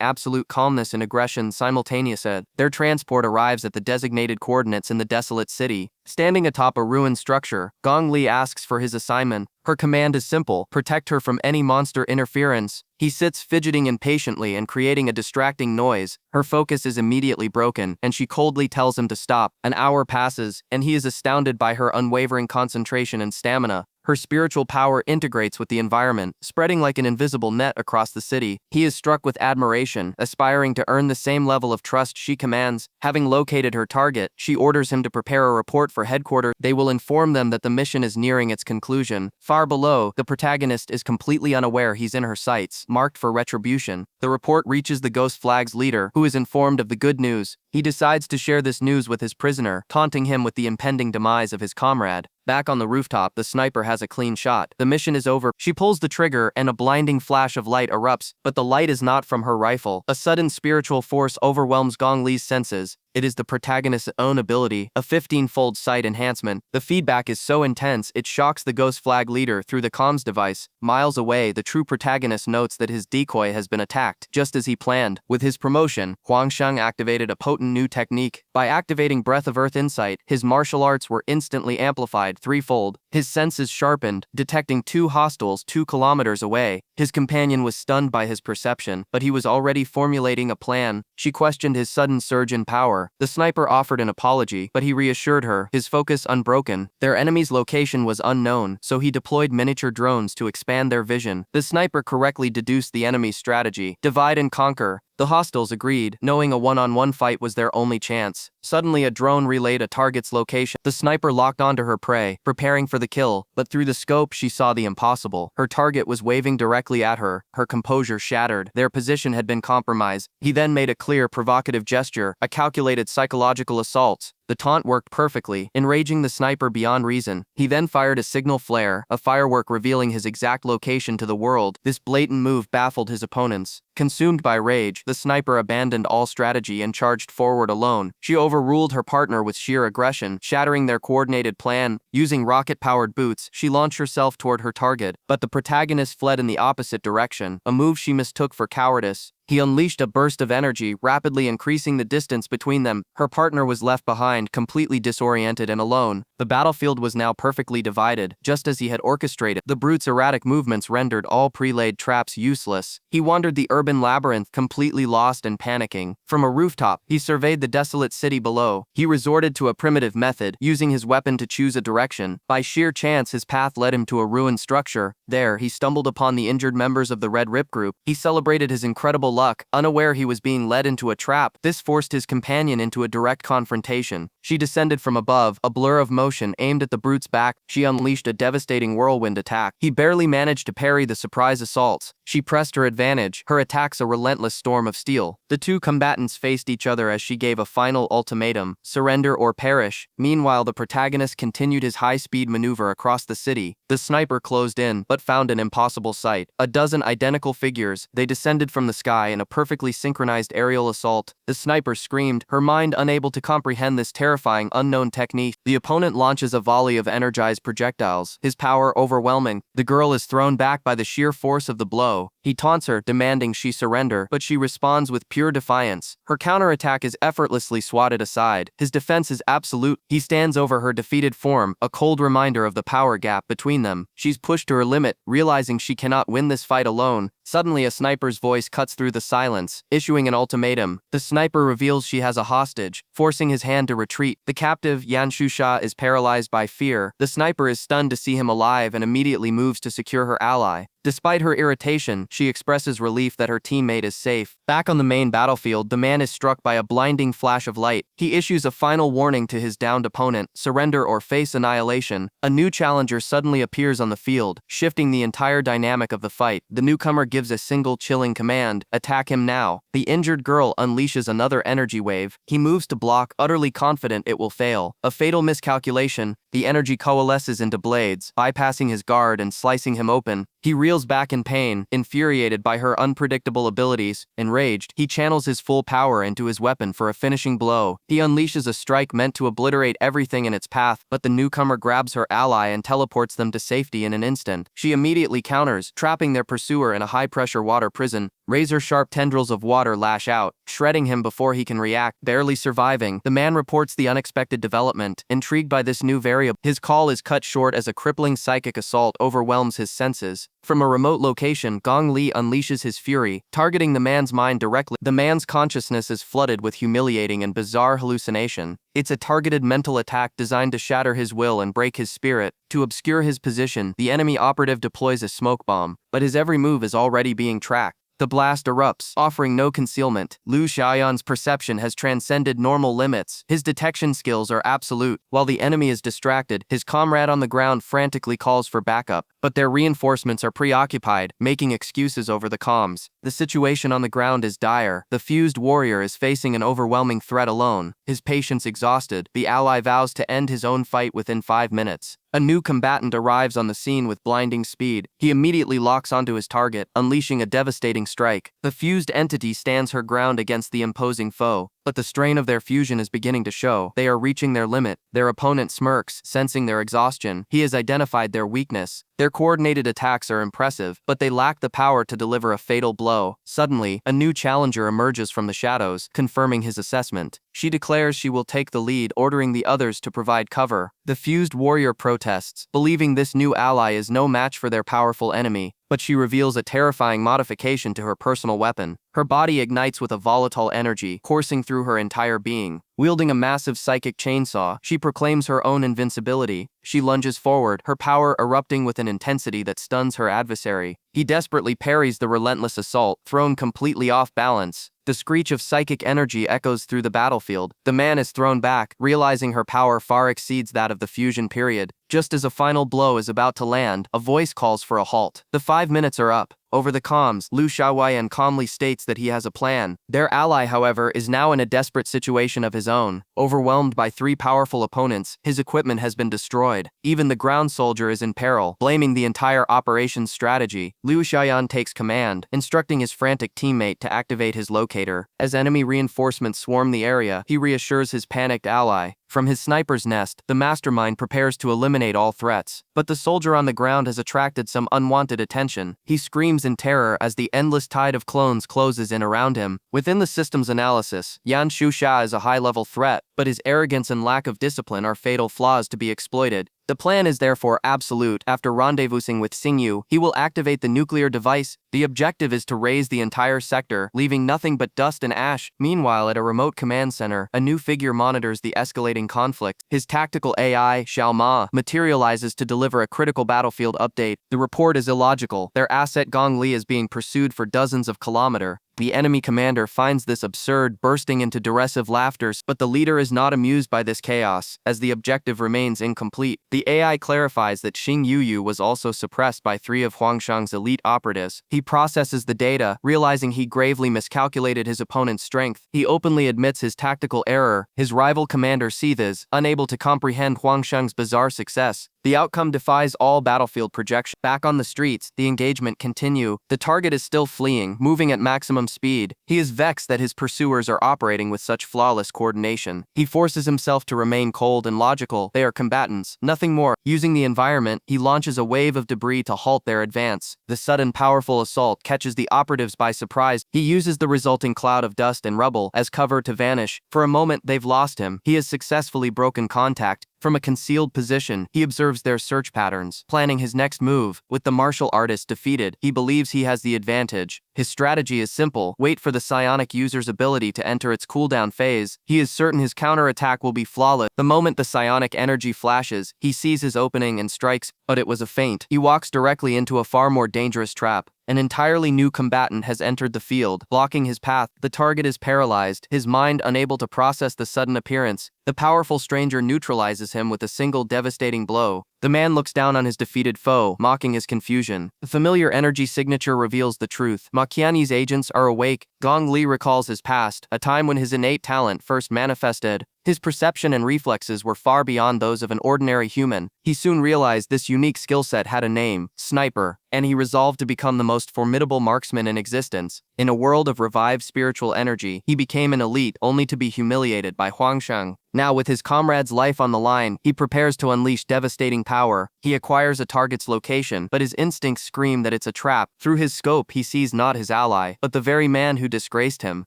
Speaker 1: absolute calmness and aggression simultaneously. Their transport arrives at the designated coordinates in the desolate city. Standing atop a ruined structure, Gong Li asks for his assignment. Her command is simple: protect her from any monster interference. He sits fidgeting impatiently and creating a distracting noise. Her focus is immediately broken, and she coldly tells him to stop. An hour passes, and he is astounded by her unwavering concentration and stamina. Her spiritual power integrates with the environment, spreading like an invisible net across the city. He is struck with admiration, aspiring to earn the same level of trust she commands. Having located her target, she orders him to prepare a report for headquarters. They will inform them that the mission is nearing its conclusion. Far below, the protagonist is completely unaware he's in her sights, marked for retribution. The report reaches the Ghost Flag's leader, who is informed of the good news. He decides to share this news with his prisoner, taunting him with the impending demise of his comrade. Back on the rooftop, the sniper has a clean shot. The mission is over. She pulls the trigger, and a blinding flash of light erupts, but the light is not from her rifle. A sudden spiritual force overwhelms Gong Li's senses. It is the protagonist's own ability, a 15-fold sight enhancement. The feedback is so intense, it shocks the Ghost Flag leader through the comms device. Miles away, the true protagonist notes that his decoy has been attacked, just as he planned. With his promotion, Huang Shang activated a potent new technique. By activating Breath of Earth Insight, his martial arts were instantly amplified threefold. His senses sharpened, detecting two hostiles 2 kilometers away. His companion was stunned by his perception, but he was already formulating a plan. She questioned his sudden surge in power. The sniper offered an apology, but he reassured her, his focus unbroken. Their enemy's location was unknown, so he deployed miniature drones to expand their vision. The sniper correctly deduced the enemy's strategy: divide and conquer. The hostiles agreed, knowing a one-on-one fight was their only chance. Suddenly a drone relayed a target's location. The sniper locked onto her prey, preparing for the kill, but through the scope she saw the impossible. Her target was waving directly at her, her composure shattered. Their position had been compromised. He then made a clear, provocative gesture, a calculated psychological assault. The taunt worked perfectly, enraging the sniper beyond reason. He then fired a signal flare, a firework revealing his exact location to the world. This blatant move baffled his opponents. Consumed by rage, the sniper abandoned all strategy and charged forward alone. She overruled her partner with sheer aggression, shattering their coordinated plan. Using rocket-powered boots, she launched herself toward her target, but the protagonist fled in the opposite direction, a move she mistook for cowardice. He unleashed a burst of energy, rapidly increasing the distance between them. Her partner was left behind, completely disoriented and alone. The battlefield was now perfectly divided, just as he had orchestrated. The brute's erratic movements rendered all pre-laid traps useless. He wandered the urban labyrinth, completely lost and panicking. From a rooftop, he surveyed the desolate city below. He resorted to a primitive method, using his weapon to choose a direction. By sheer chance, his path led him to a ruined structure. There, he stumbled upon the injured members of the Red Rip group. He celebrated his incredible luck, unaware he was being led into a trap. This forced his companion into a direct confrontation. She descended from above, a blur of motion aimed at the brute's back. She unleashed a devastating whirlwind attack. He barely managed to parry the surprise assaults. She pressed her advantage, her attacks a relentless storm of steel. The two combatants faced each other as she gave a final ultimatum: surrender or perish. Meanwhile, the protagonist continued his high-speed maneuver across the city. The sniper closed in, but found an impossible sight. A dozen identical figures, they descended from the sky in a perfectly synchronized aerial assault. The sniper screamed, her mind unable to comprehend this terrifying unknown technique. The opponent launches a volley of energized projectiles, his power overwhelming. The girl is thrown back by the sheer force of the blow. He taunts her, demanding she surrender, but she responds with pure defiance. Her counterattack is effortlessly swatted aside. His defense is absolute. He stands over her defeated form, a cold reminder of the power gap between them. She's pushed to her limit, realizing she cannot win this fight alone. Suddenly, a sniper's voice cuts through the silence, issuing an ultimatum. The sniper reveals she has a hostage, forcing his hand to retreat. The captive, Yan Shusha, is paralyzed by fear. The sniper is stunned to see him alive and immediately moves to secure her ally. Despite her irritation, she expresses relief that her teammate is safe. Back on the main battlefield, the man is struck by a blinding flash of light. He issues a final warning to his downed opponent: surrender or face annihilation. A new challenger suddenly appears on the field, shifting the entire dynamic of the fight. The newcomer gives a single chilling command: attack him now. The injured girl unleashes another energy wave. He moves to block, utterly confident it will fail. A fatal miscalculation. The energy coalesces into blades, bypassing his guard and slicing him open. He reels back in pain, infuriated by her unpredictable abilities. Enraged, he channels his full power into his weapon for a finishing blow. He unleashes a strike meant to obliterate everything in its path, but the newcomer grabs her ally and teleports them to safety in an instant. She immediately counters, trapping their pursuer in a high-pressure water prison. Razor-sharp tendrils of water lash out, shredding him before he can react. Barely surviving, the man reports the unexpected development. Intrigued by this new variable, his call is cut short as a crippling psychic assault overwhelms his senses. From a remote location, Gong Li unleashes his fury, targeting the man's mind directly. The man's consciousness is flooded with humiliating and bizarre hallucination. It's a targeted mental attack designed to shatter his will and break his spirit. To obscure his position, the enemy operative deploys a smoke bomb, but his every move is already being tracked. The blast erupts, offering no concealment. Liu Xiaoyan's perception has transcended normal limits. His detection skills are absolute. While the enemy is distracted, his comrade on the ground frantically calls for backup, but their reinforcements are preoccupied, making excuses over the comms. The situation on the ground is dire. The fused warrior is facing an overwhelming threat alone. His patience exhausted, the ally vows to end his own fight within 5 minutes. A new combatant arrives on the scene with blinding speed. He immediately locks onto his target, unleashing a devastating strike. The fused entity stands her ground against the imposing foe, but the strain of their fusion is beginning to show. They are reaching their limit. Their opponent smirks, sensing their exhaustion. He has identified their weakness. Their coordinated attacks are impressive, but they lack the power to deliver a fatal blow. Suddenly, a new challenger emerges from the shadows, confirming his assessment. She declares she will take the lead, ordering the others to provide cover. The fused warrior protests, believing this new ally is no match for their powerful enemy, but she reveals a terrifying modification to her personal weapon. Her body ignites with a volatile energy, coursing through her entire being. Wielding a massive psychic chainsaw, she proclaims her own invincibility. She lunges forward, her power erupting with an intensity that stuns her adversary. He desperately parries the relentless assault, thrown completely off balance. The screech of psychic energy echoes through the battlefield. The man is thrown back, realizing her power far exceeds that of the fusion period. Just as a final blow is about to land, a voice calls for a halt. The 5 minutes are up. Over the comms, Liu Xiaoyan calmly states that he has a plan. Their ally, however, is now in a desperate situation of his own. Overwhelmed by 3 powerful opponents, his equipment has been destroyed. Even the ground soldier is in peril. Blaming the entire operation's strategy, Liu Xiaoyan takes command, instructing his frantic teammate to activate his locator. As enemy reinforcements swarm the area, he reassures his panicked ally. From his sniper's nest, the mastermind prepares to eliminate all threats. But the soldier on the ground has attracted some unwanted attention. He screams in terror as the endless tide of clones closes in around him. Within the system's analysis, Yan Shusha is a high-level threat, but his arrogance and lack of discipline are fatal flaws to be exploited. The plan is therefore absolute. After rendezvousing with Xingyu, he will activate the nuclear device. The objective is to raise the entire sector, leaving nothing but dust and ash. Meanwhile, at a remote command center, a new figure monitors the escalating conflict. His tactical AI, Xiao Ma, materializes to deliver a critical battlefield update. The report is illogical. Their asset Gong Li is being pursued for dozens of kilometers. The enemy commander finds this absurd, bursting into derisive laughter, but the leader is not amused by this chaos, as the objective remains incomplete. The AI clarifies that Xing Yuyu was also suppressed by 3 of Huang Shang's elite operatives. He processes the data, realizing he gravely miscalculated his opponent's strength. He openly admits his tactical error. His rival commander seethes, unable to comprehend Huang Shang's bizarre success. The outcome defies all battlefield projection. Back on the streets, the engagement continues. The target is still fleeing, moving at maximum speed. He is vexed that his pursuers are operating with such flawless coordination. He forces himself to remain cold and logical. They are combatants, nothing more. Using the environment, he launches a wave of debris to halt their advance. The sudden powerful assault catches the operatives by surprise. He uses the resulting cloud of dust and rubble as cover to vanish. For a moment, they've lost him. He has successfully broken contact. From a concealed position, he observes their search patterns, planning his next move. With the martial artist defeated, he believes he has the advantage. His strategy is simple: wait for the psionic user's ability to enter its cooldown phase. He is certain his counterattack will be flawless. The moment the psionic energy flashes, he sees his opening and strikes, but it was a feint. He walks directly into a far more dangerous trap. An entirely new combatant has entered the field, blocking his path. The target is paralyzed, his mind unable to process the sudden appearance. The powerful stranger neutralizes him with a single devastating blow. The man looks down on his defeated foe, mocking his confusion. The familiar energy signature reveals the truth. Makiani's agents are awake. Gong Li recalls his past, a time when his innate talent first manifested. His perception and reflexes were far beyond those of an ordinary human. He soon realized this unique skill set had a name: Sniper, and he resolved to become the most formidable marksman in existence. In a world of revived spiritual energy, he became an elite only to be humiliated by Huang Shang. Now, with his comrade's life on the line, he prepares to unleash devastating power. He acquires a target's location, but his instincts scream that it's a trap. Through his scope, he sees not his ally, but the very man who disgraced him.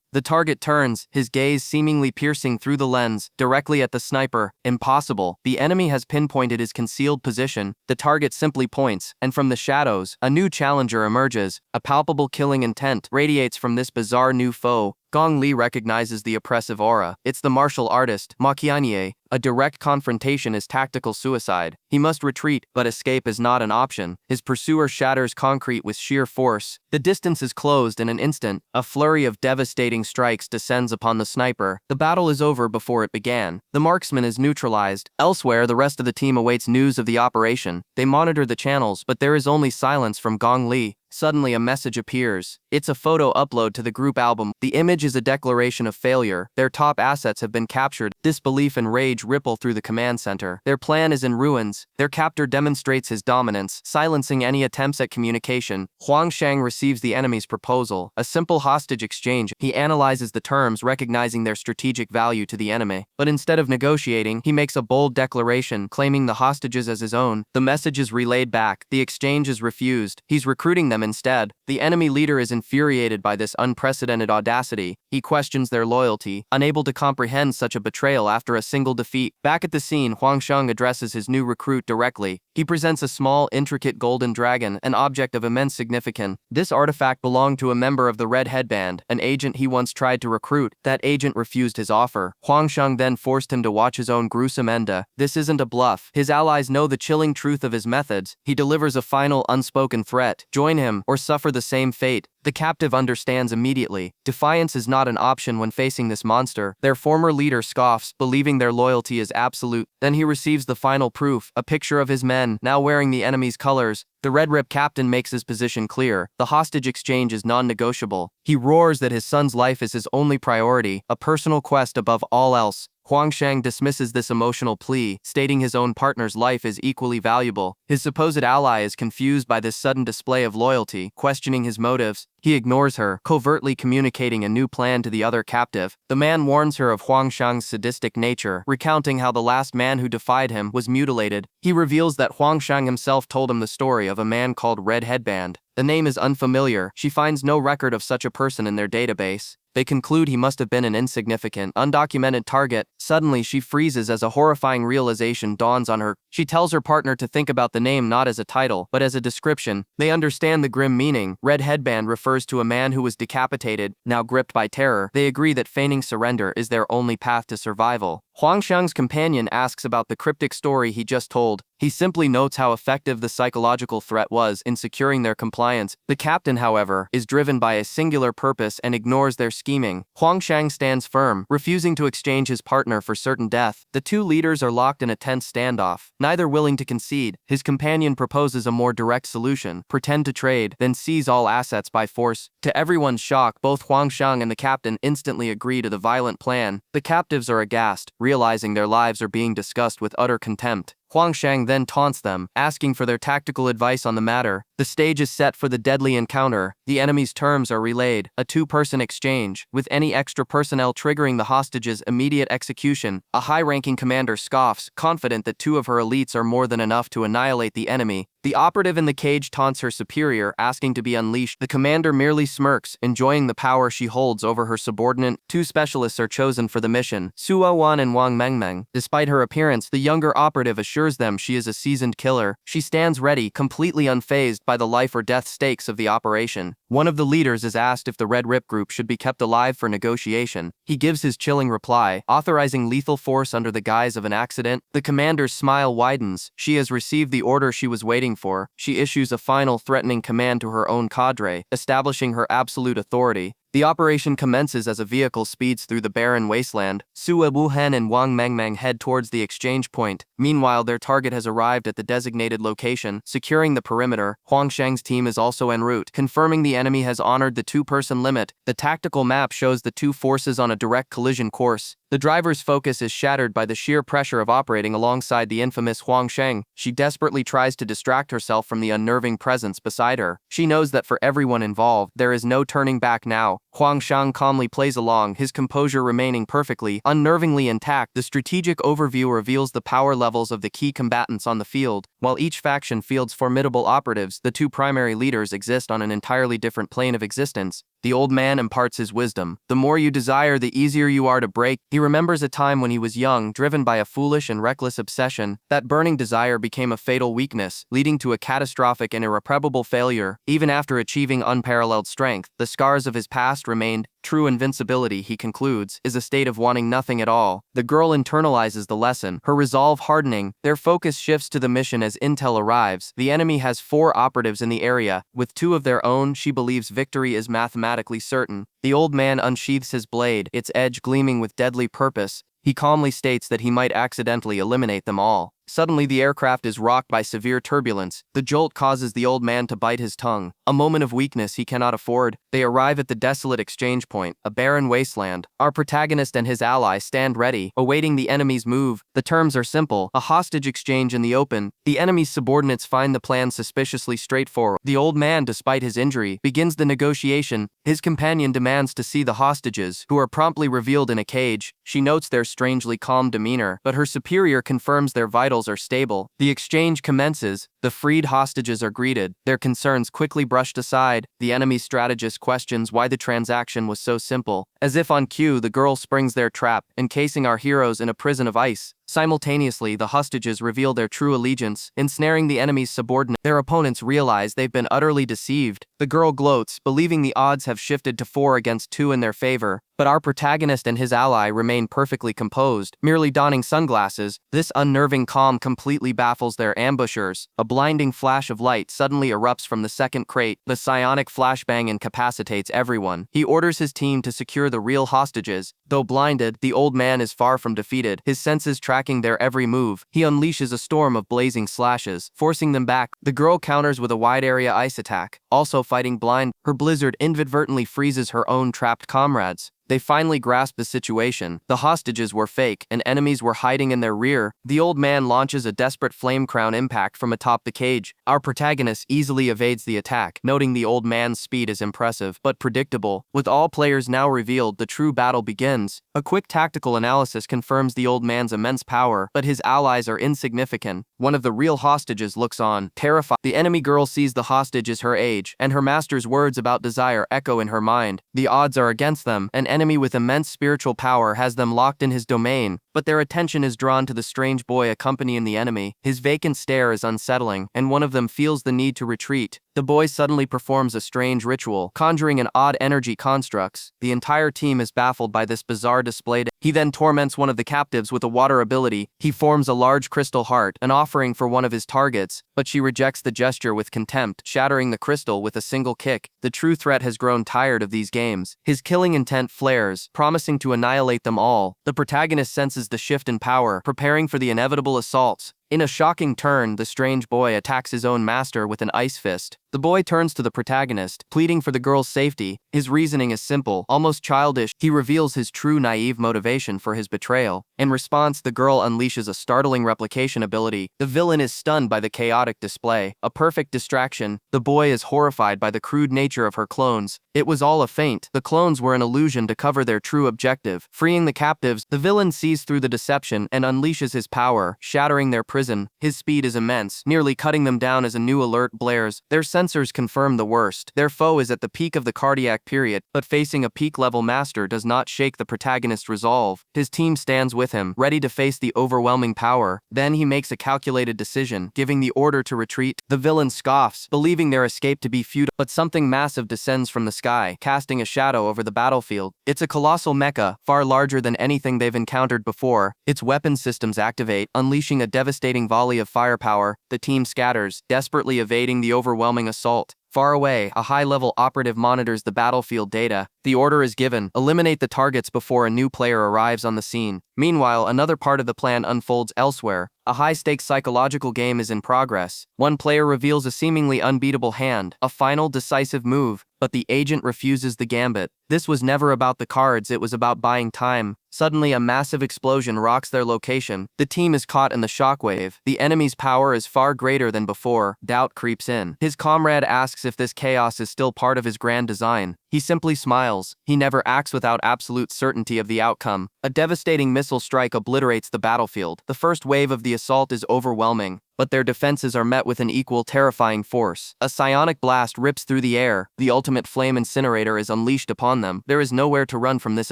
Speaker 1: The target turns, his gaze seemingly piercing through the lens, directly at the sniper. Impossible. The enemy has pinpointed his concealed position. The target simply points, and from the shadows, a new challenger emerges. A palpable killing intent radiates from this bizarre new foe. Gong Li recognizes the oppressive aura. It's the martial artist, Makianye. A direct confrontation is tactical suicide. He must retreat, but escape is not an option. His pursuer shatters concrete with sheer force. The distance is closed in an instant. A flurry of devastating strikes descends upon the sniper. The battle is over before it began. The marksman is neutralized. Elsewhere, the rest of the team awaits news of the operation. They monitor the channels, but there is only silence from Gong Li. Suddenly, a message appears. It's a photo upload to the group album. The image is a declaration of failure. Their top assets have been captured. Disbelief and rage ripple through the command center. Their plan is in ruins. Their captor demonstrates his dominance, silencing any attempts at communication. Huang Shang receives the enemy's proposal, a simple hostage exchange. He analyzes the terms, recognizing their strategic value to the enemy. But instead of negotiating, he makes a bold declaration, claiming the hostages as his own. The message is relayed back. The exchange is refused. He's recruiting them instead. The enemy leader is infuriated by this unprecedented audacity. He questions their loyalty, unable to comprehend such a betrayal after a single defeat. Back at the scene, Huang Shang addresses his new recruit directly. He presents a small, intricate golden dragon, an object of immense significance. This artifact belonged to a member of the Red Headband, an agent he once tried to recruit. That agent refused his offer. Huang Shang then forced him to watch his own gruesome end. This isn't a bluff. His allies know the chilling truth of his methods. He delivers a final, unspoken threat: join him, or suffer the same fate. The captive understands immediately. Defiance is not an option when facing this monster. Their former leader scoffs, believing their loyalty is absolute. Then he receives the final proof, a picture of his men, now wearing the enemy's colors. The Red Rip captain makes his position clear. The hostage exchange is non-negotiable. He roars that his son's life is his only priority, a personal quest above all else. Huang Shang dismisses this emotional plea, stating his own partner's life is equally valuable. His supposed ally is confused by this sudden display of loyalty, questioning his motives. He ignores her, covertly communicating a new plan to the other captive. The man warns her of Huang Shang's sadistic nature, recounting how the last man who defied him was mutilated. He reveals that Huang Shang himself told him the story of a man called Red Headband. The name is unfamiliar. She finds no record of such a person in their database. They conclude he must have been an insignificant, undocumented target. Suddenly, she freezes as a horrifying realization dawns on her. She tells her partner to think about the name not as a title, but as a description. They understand the grim meaning. Red Headband refers to a man who was decapitated, now gripped by terror. They agree that feigning surrender is their only path to survival. Huang Shang's companion asks about the cryptic story he just told. He simply notes how effective the psychological threat was in securing their compliance. The captain, however, is driven by a singular purpose and ignores their scheming. Huang Shang stands firm, refusing to exchange his partner for certain death. The two leaders are locked in a tense standoff, neither willing to concede. His companion proposes a more direct solution: pretend to trade, then seize all assets by force. To everyone's shock, both Huang Shang and the captain instantly agree to the violent plan. The captives are aghast, realizing their lives are being discussed with utter contempt. Huang Shang then taunts them, asking for their tactical advice on the matter. The stage is set for the deadly encounter. The enemy's terms are relayed, a two-person exchange, with any extra personnel triggering the hostage's immediate execution. A high-ranking commander scoffs, confident that two of her elites are more than enough to annihilate the enemy. The operative in the cage taunts her superior, asking to be unleashed. The commander merely smirks, enjoying the power she holds over her subordinate. Two specialists are chosen for the mission, Suo Wan and Wang Mengmeng. Despite her appearance, the younger operative assures them she is a seasoned killer. She stands ready, completely unfazed by the life-or-death stakes of the operation. One of the leaders is asked if the Red Rip group should be kept alive for negotiation. He gives his chilling reply, authorizing lethal force under the guise of an accident. The commander's smile widens. She has received the order she was waiting for. She issues a final threatening command to her own cadre, establishing her absolute authority. The operation commences as a vehicle speeds through the barren wasteland. Sue Wuhan and Wang Mengmeng head towards the exchange point. Meanwhile, their target has arrived at the designated location, securing the perimeter. Huang Shang's team is also en route, confirming the enemy has honored the two-person limit. The tactical map shows the two forces on a direct collision course. The driver's focus is shattered by the sheer pressure of operating alongside the infamous Huang Shang. She desperately tries to distract herself from the unnerving presence beside her. She knows that for everyone involved, there is no turning back now. Huang Shang calmly plays along, his composure remaining perfectly, unnervingly intact. The strategic overview reveals the power levels of the key combatants on the field. While each faction fields formidable operatives, the two primary leaders exist on an entirely different plane of existence. The old man imparts his wisdom. The more you desire, the easier you are to break. He remembers a time when he was young, driven by a foolish and reckless obsession. That burning desire became a fatal weakness, leading to a catastrophic and irreparable failure. Even after achieving unparalleled strength, the scars of his past remained. True invincibility, he concludes, is a state of wanting nothing at all. The girl internalizes the lesson, her resolve hardening. Their focus shifts to the mission as intel arrives. The enemy has 4 operatives in the area. With 2 of their own, she believes victory is mathematically certain. The old man unsheathes his blade, its edge gleaming with deadly purpose. He calmly states that he might accidentally eliminate them all. Suddenly, the aircraft is rocked by severe turbulence. The jolt causes the old man to bite his tongue, a moment of weakness he cannot afford. They arrive at the desolate exchange point, a barren wasteland. Our protagonist and his ally stand ready, awaiting the enemy's move. The terms are simple: a hostage exchange in the open. The enemy's subordinates find the plan suspiciously straightforward. The old man, despite his injury, begins the negotiation. His companion demands to see the hostages, who are promptly revealed in a cage. She notes their strangely calm demeanor, but her superior confirms their vitals are stable. The exchange commences. The freed hostages are greeted, their concerns quickly brushed aside. The enemy's strategist questions why the transaction was so simple. As if on cue, the girl springs their trap, encasing our heroes in a prison of ice. Simultaneously, the hostages reveal their true allegiance, ensnaring the enemy's subordinate. Their opponents realize they've been utterly deceived. The girl gloats, believing the odds have shifted to 4 against 2 in their favor. But our protagonist and his ally remain perfectly composed, merely donning sunglasses. This unnerving calm completely baffles their ambushers. A blinding flash of light suddenly erupts from the second crate. The psionic flashbang incapacitates everyone. He orders his team to secure the real hostages. Though blinded, the old man is far from defeated, his senses tracking their every move. He unleashes a storm of blazing slashes, forcing them back. The girl counters with a wide-area ice attack. Also fighting blind, her blizzard inadvertently freezes her own trapped comrades. They finally grasp the situation. The hostages were fake, and enemies were hiding in their rear. The old man launches a desperate flame crown impact from atop the cage. Our protagonist easily evades the attack, noting the old man's speed is impressive, but predictable. With all players now revealed, the true battle begins. A quick tactical analysis confirms the old man's immense power, but his allies are insignificant. One of the real hostages looks on, terrified. The enemy girl sees the hostage is her age, and her master's words about desire echo in her mind. The odds are against them. An enemy with immense spiritual power has them locked in his domain, but their attention is drawn to the strange boy accompanying the enemy. His vacant stare is unsettling, and one of them feels the need to retreat. The boy suddenly performs a strange ritual, conjuring an odd energy constructs. The entire team is baffled by this bizarre display. He then torments one of the captives with a water ability. He forms a large crystal heart, an offering for one of his targets, but she rejects the gesture with contempt, shattering the crystal with a single kick. The true threat has grown tired of these games. His killing intent flares, promising to annihilate them all. The protagonist senses the shift in power, preparing for the inevitable assaults. In a shocking turn, the strange boy attacks his own master with an ice fist. The boy turns to the protagonist, pleading for the girl's safety. His reasoning is simple, almost childish. He reveals his true naive motivation for his betrayal. In response, the girl unleashes a startling replication ability. The villain is stunned by the chaotic display, a perfect distraction. The boy is horrified by the crude nature of her clones. It was all a feint. The clones were an illusion to cover their true objective, freeing the captives. The villain sees through the deception and unleashes his power, shattering their prison. His speed is immense, nearly cutting them down as a new alert blares. Their sensors confirm the worst. Their foe is at the peak of the cardiac period, but facing a peak-level master does not shake the protagonist's resolve. His team stands with him, ready to face the overwhelming power. Then he makes a calculated decision, giving the order to retreat. The villain scoffs, believing their escape to be futile, but something massive descends from the sky, casting a shadow over the battlefield. It's a colossal mecha, far larger than anything they've encountered before. Its weapon systems activate, unleashing a devastating volley of firepower. The team scatters, desperately evading the overwhelming assault. Far away, a high-level operative monitors the battlefield data. The order is given: eliminate the targets before a new player arrives on the scene. Meanwhile, another part of the plan unfolds elsewhere. A high-stakes psychological game is in progress. One player reveals a seemingly unbeatable hand, a final decisive move, but the agent refuses the gambit. This was never about the cards, it was about buying time. Suddenly, a massive explosion rocks their location. The team is caught in the shockwave. The enemy's power is far greater than before. Doubt creeps in. His comrade asks if this chaos is still part of his grand design. He simply smiles. He never acts without absolute certainty of the outcome. A devastating missile strike obliterates the battlefield. The first wave of the assault is overwhelming, but their defenses are met with an equal terrifying force. A psionic blast rips through the air. The ultimate flame incinerator is unleashed upon them. There is nowhere to run from this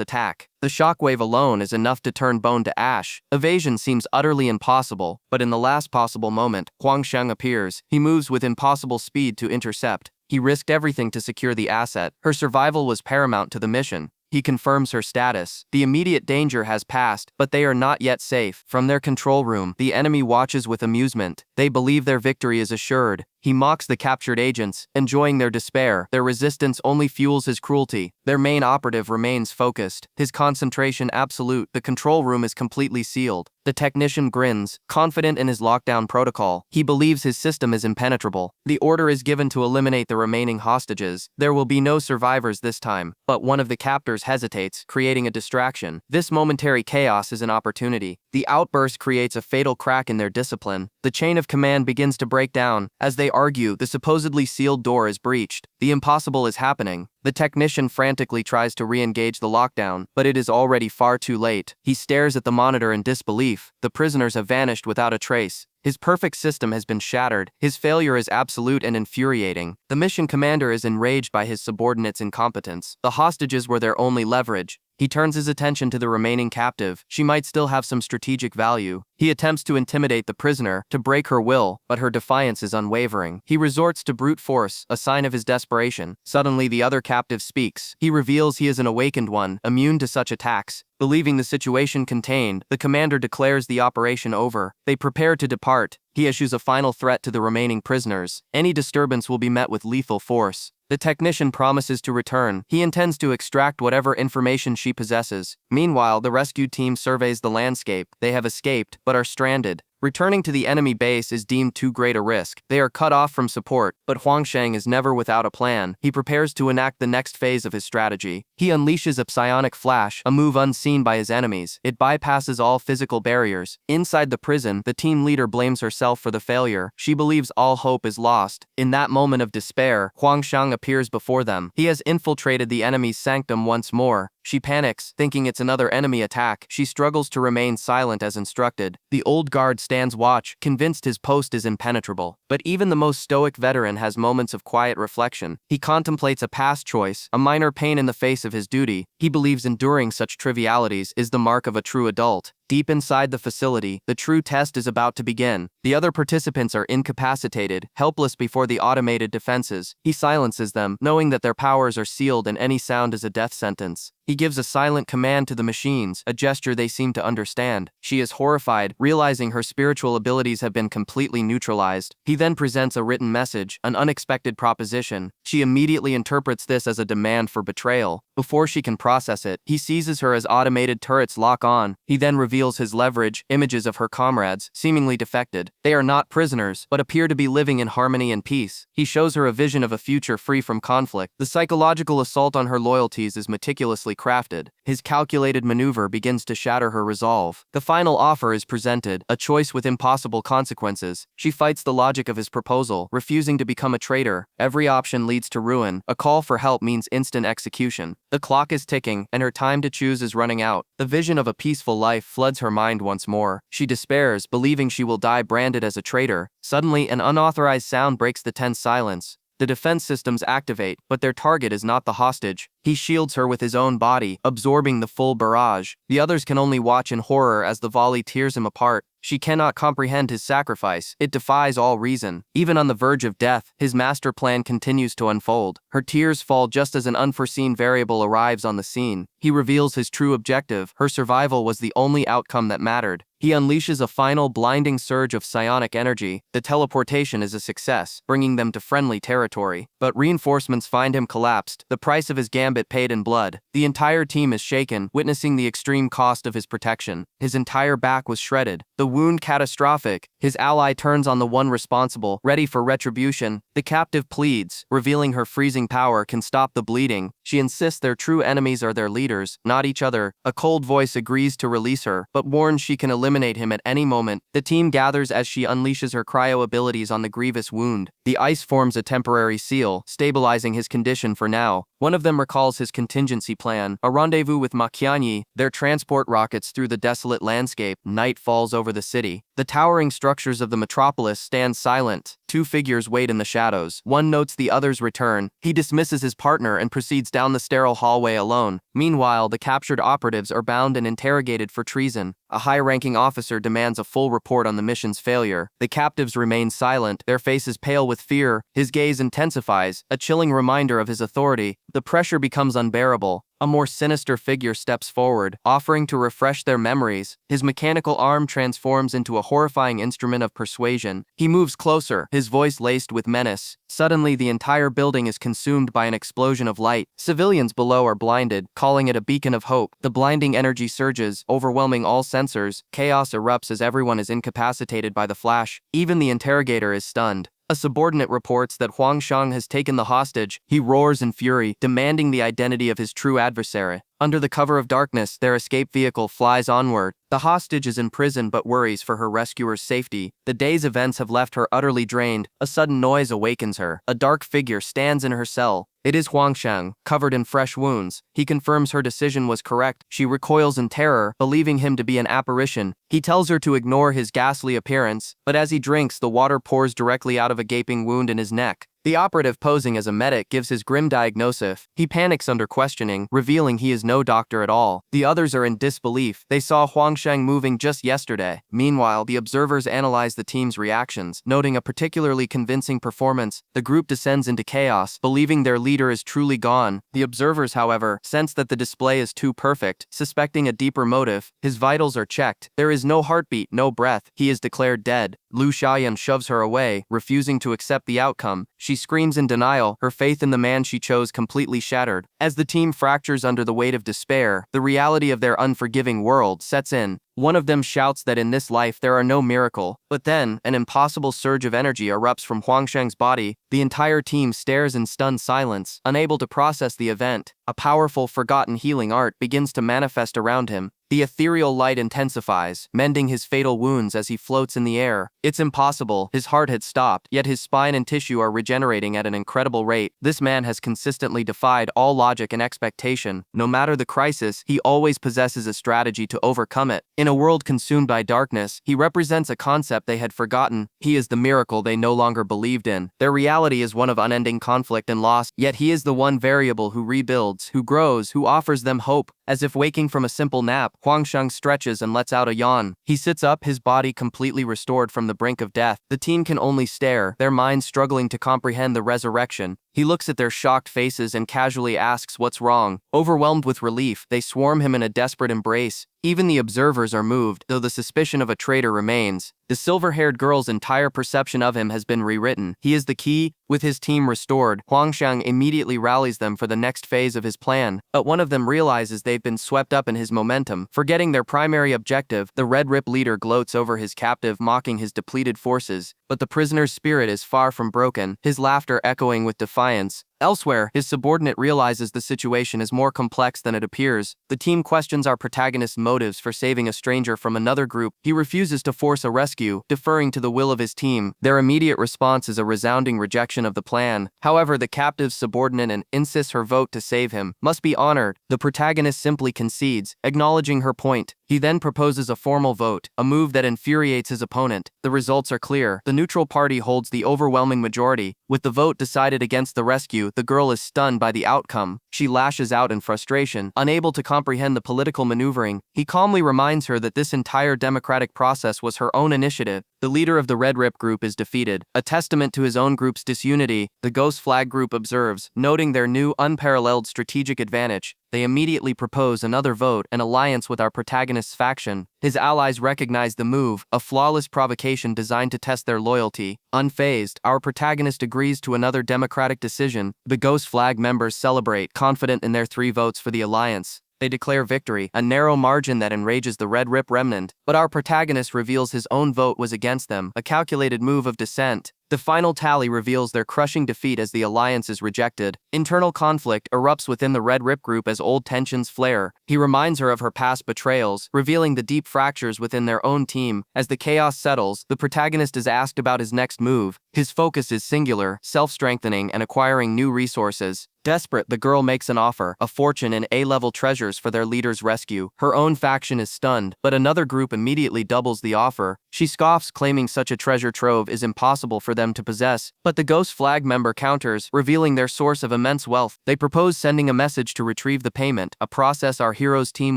Speaker 1: attack. The shockwave alone is enough to turn bone to ash. Evasion seems utterly impossible, but in the last possible moment, Huang Shang appears. He moves with impossible speed to intercept. He risked everything to secure the asset. Her survival was paramount to the mission. He confirms her status. The immediate danger has passed, but they are not yet safe. From their control room, the enemy watches with amusement. They believe their victory is assured. He mocks the captured agents, enjoying their despair. Their resistance only fuels his cruelty. Their main operative remains focused, his concentration absolute. The control room is completely sealed. The technician grins, confident in his lockdown protocol. He believes his system is impenetrable. The order is given to eliminate the remaining hostages. There will be no survivors this time, but one of the captors hesitates, creating a distraction. This momentary chaos is an opportunity. The outburst creates a fatal crack in their discipline. The chain of command begins to break down. As they argue, the supposedly sealed door is breached. The impossible is happening. The technician frantically tries to re-engage the lockdown, but it is already far too late. He stares at the monitor in disbelief. The prisoners have vanished without a trace. His perfect system has been shattered. His failure is absolute and infuriating. The mission commander is enraged by his subordinates' incompetence. The hostages were their only leverage. He turns his attention to the remaining captive. She might still have some strategic value. He attempts to intimidate the prisoner, to break her will, but her defiance is unwavering. He resorts to brute force, a sign of his desperation. Suddenly, the other captive speaks. He reveals he is an awakened one, immune to such attacks. Believing the situation contained, the commander declares the operation over. They prepare to depart. He issues a final threat to the remaining prisoners. Any disturbance will be met with lethal force. The technician promises to return. He intends to extract whatever information she possesses. Meanwhile, the rescue team surveys the landscape. They have escaped, but are stranded. Returning to the enemy base is deemed too great a risk. They are cut off from support, but Huang Shang is never without a plan. He prepares to enact the next phase of his strategy. He unleashes a psionic flash, a move unseen by his enemies. It bypasses all physical barriers. Inside the prison, the team leader blames herself for the failure. She believes all hope is lost. In that moment of despair, Huang Shang appears before them. He has infiltrated the enemy's sanctum once more. She panics, thinking it's another enemy attack. She struggles to remain silent as instructed. The old guard stands watch, convinced his post is impenetrable. But even the most stoic veteran has moments of quiet reflection. He contemplates a past choice, a minor pain in the face of his duty. He believes enduring such trivialities is the mark of a true adult. Deep inside the facility, the true test is about to begin. The other participants are incapacitated, helpless before the automated defenses. He silences them, knowing that their powers are sealed and any sound is a death sentence. He gives a silent command to the machines, a gesture they seem to understand. She is horrified, realizing her spiritual abilities have been completely neutralized. He then presents a written message, an unexpected proposition. She immediately interprets this as a demand for betrayal. Before she can process it, he seizes her as automated turrets lock on. He then reveals his leverage, images of her comrades, seemingly defected. They are not prisoners, but appear to be living in harmony and peace. He shows her a vision of a future free from conflict. The psychological assault on her loyalties is meticulously crafted. His calculated maneuver begins to shatter her resolve. The final offer is presented, a choice with impossible consequences. She fights the logic of his proposal, refusing to become a traitor. Every option leads to ruin. A call for help means instant execution. The clock is ticking, and her time to choose is running out. The vision of a peaceful life floods her mind once more. She despairs, believing she will die branded as a traitor. Suddenly, an unauthorized sound breaks the tense silence. The defense systems activate, but their target is not the hostage. He shields her with his own body, absorbing the full barrage. The others can only watch in horror as the volley tears him apart. She cannot comprehend his sacrifice. It defies all reason. Even on the verge of death, his master plan continues to unfold. Her tears fall just as an unforeseen variable arrives on the scene. He reveals his true objective. Her survival was the only outcome that mattered. He unleashes a final blinding surge of psionic energy. The teleportation is a success, bringing them to friendly territory. But reinforcements find him collapsed, the price of his gambit paid in blood. The entire team is shaken, witnessing the extreme cost of his protection. His entire back was shredded. The wound catastrophic. His ally turns on the one responsible, ready for retribution. The captive pleads, revealing her freezing power can stop the bleeding. She insists their true enemies are their leaders, not each other. A cold voice agrees to release her, but warns she can eliminate him at any moment. The team gathers as she unleashes her cryo abilities on the grievous wound. The ice forms a temporary seal, stabilizing his condition for now. One of them recalls his contingency plan, a rendezvous with Makianyi, their transport rockets through the desolate landscape. Night falls over the city. The towering structures of the metropolis stand silent. Two figures wait in the shadows. One notes the other's return. He dismisses his partner and proceeds down the sterile hallway alone. Meanwhile, the captured operatives are bound and interrogated for treason. A high-ranking officer demands a full report on the mission's failure. The captives remain silent, their faces pale with fear. His gaze intensifies, a chilling reminder of his authority. The pressure becomes unbearable. A more sinister figure steps forward, offering to refresh their memories. His mechanical arm transforms into a horrifying instrument of persuasion. He moves closer, his voice laced with menace. Suddenly, the entire building is consumed by an explosion of light. Civilians below are blinded, calling it a beacon of hope. The blinding energy surges, overwhelming all sensors. Chaos erupts as everyone is incapacitated by the flash. Even the interrogator is stunned. A subordinate reports that Huang Shang has taken the hostage. He roars in fury, demanding the identity of his true adversary. Under the cover of darkness, their escape vehicle flies onward. The hostage is in prison but worries for her rescuer's safety. The day's events have left her utterly drained. A sudden noise awakens her. A dark figure stands in her cell. It is Huang Shang, covered in fresh wounds. He confirms her decision was correct. She recoils in terror, believing him to be an apparition. He tells her to ignore his ghastly appearance, but as he drinks, the water pours directly out of a gaping wound in his neck. The operative posing as a medic gives his grim diagnosis. He panics under questioning, revealing he is no doctor at all. The others are in disbelief. They saw Huang Shang moving just yesterday. Meanwhile, the observers analyze the team's reactions, noting a particularly convincing performance. The group descends into chaos, believing their leader is truly gone. The observers, however, sense that the display is too perfect, suspecting a deeper motive. His vitals are checked. There is no heartbeat, no breath. He is declared dead. Lu Xiaoyan shoves her away, refusing to accept the outcome. She screams in denial, her faith in the man she chose completely shattered. As the team fractures under the weight of despair, the reality of their unforgiving world sets in. One of them shouts that in this life there are no miracle, but then, an impossible surge of energy erupts from Huang Shang's body. The entire team stares in stunned silence, unable to process the event. A powerful, forgotten healing art begins to manifest around him. The ethereal light intensifies, mending his fatal wounds as he floats in the air. It's impossible, his heart had stopped, yet his spine and tissue are regenerating at an incredible rate. This man has consistently defied all logic and expectation. No matter the crisis, he always possesses a strategy to overcome it. In a world consumed by darkness, he represents a concept they had forgotten. He is the miracle they no longer believed in. Their reality is one of unending conflict and loss, yet he is the one variable who rebuilds, who grows, who offers them hope. As if waking from a simple nap, Huang Shang stretches and lets out a yawn. He sits up, his body completely restored from the brink of death. The team can only stare, their minds struggling to comprehend the resurrection. He looks at their shocked faces and casually asks what's wrong. Overwhelmed with relief, they swarm him in a desperate embrace. Even the observers are moved, though the suspicion of a traitor remains. The silver-haired girl's entire perception of him has been rewritten. He is the key. With his team restored, Huang Shang immediately rallies them for the next phase of his plan. But one of them realizes they've been swept up in his momentum. Forgetting their primary objective, the Red Rip leader gloats over his captive, mocking his depleted forces. But the prisoner's spirit is far from broken, his laughter echoing with defiance. Elsewhere, his subordinate realizes the situation is more complex than it appears. The team questions our protagonist's motives for saving a stranger from another group. He refuses to force a rescue, deferring to the will of his team. Their immediate response is a resounding rejection of the plan. However, the captive's subordinate insists her vote to save him must be honored. The protagonist simply concedes, acknowledging her point. He then proposes a formal vote, a move that infuriates his opponent. The results are clear. The neutral party holds the overwhelming majority. With the vote decided against the rescue, the girl is stunned by the outcome. She lashes out in frustration, unable to comprehend the political maneuvering. He calmly reminds her that this entire democratic process was her own initiative. The leader of the Red Rip group is defeated. A testament to his own group's disunity, the Ghost Flag group observes, noting their new, unparalleled strategic advantage. They immediately propose another vote, an alliance with our protagonist's faction. His allies recognize the move, a flawless provocation designed to test their loyalty. Unfazed, our protagonist agrees to another democratic decision. The Ghost Flag members celebrate, confident in their 3 votes for the alliance. They declare victory, a narrow margin that enrages the Red Rip remnant. But our protagonist reveals his own vote was against them, a calculated move of dissent. The final tally reveals their crushing defeat as the alliance is rejected. Internal conflict erupts within the Red Rip group as old tensions flare. He reminds her of her past betrayals, revealing the deep fractures within their own team. As the chaos settles, the protagonist is asked about his next move. His focus is singular, self-strengthening and acquiring new resources. Desperate, the girl makes an offer, a fortune in A-level treasures for their leader's rescue. Her own faction is stunned, but another group immediately doubles the offer. She scoffs, claiming such a treasure trove is impossible for them to possess. But the Ghost Flag member counters, revealing their source of immense wealth. They propose sending a message to retrieve the payment, a process our hero's team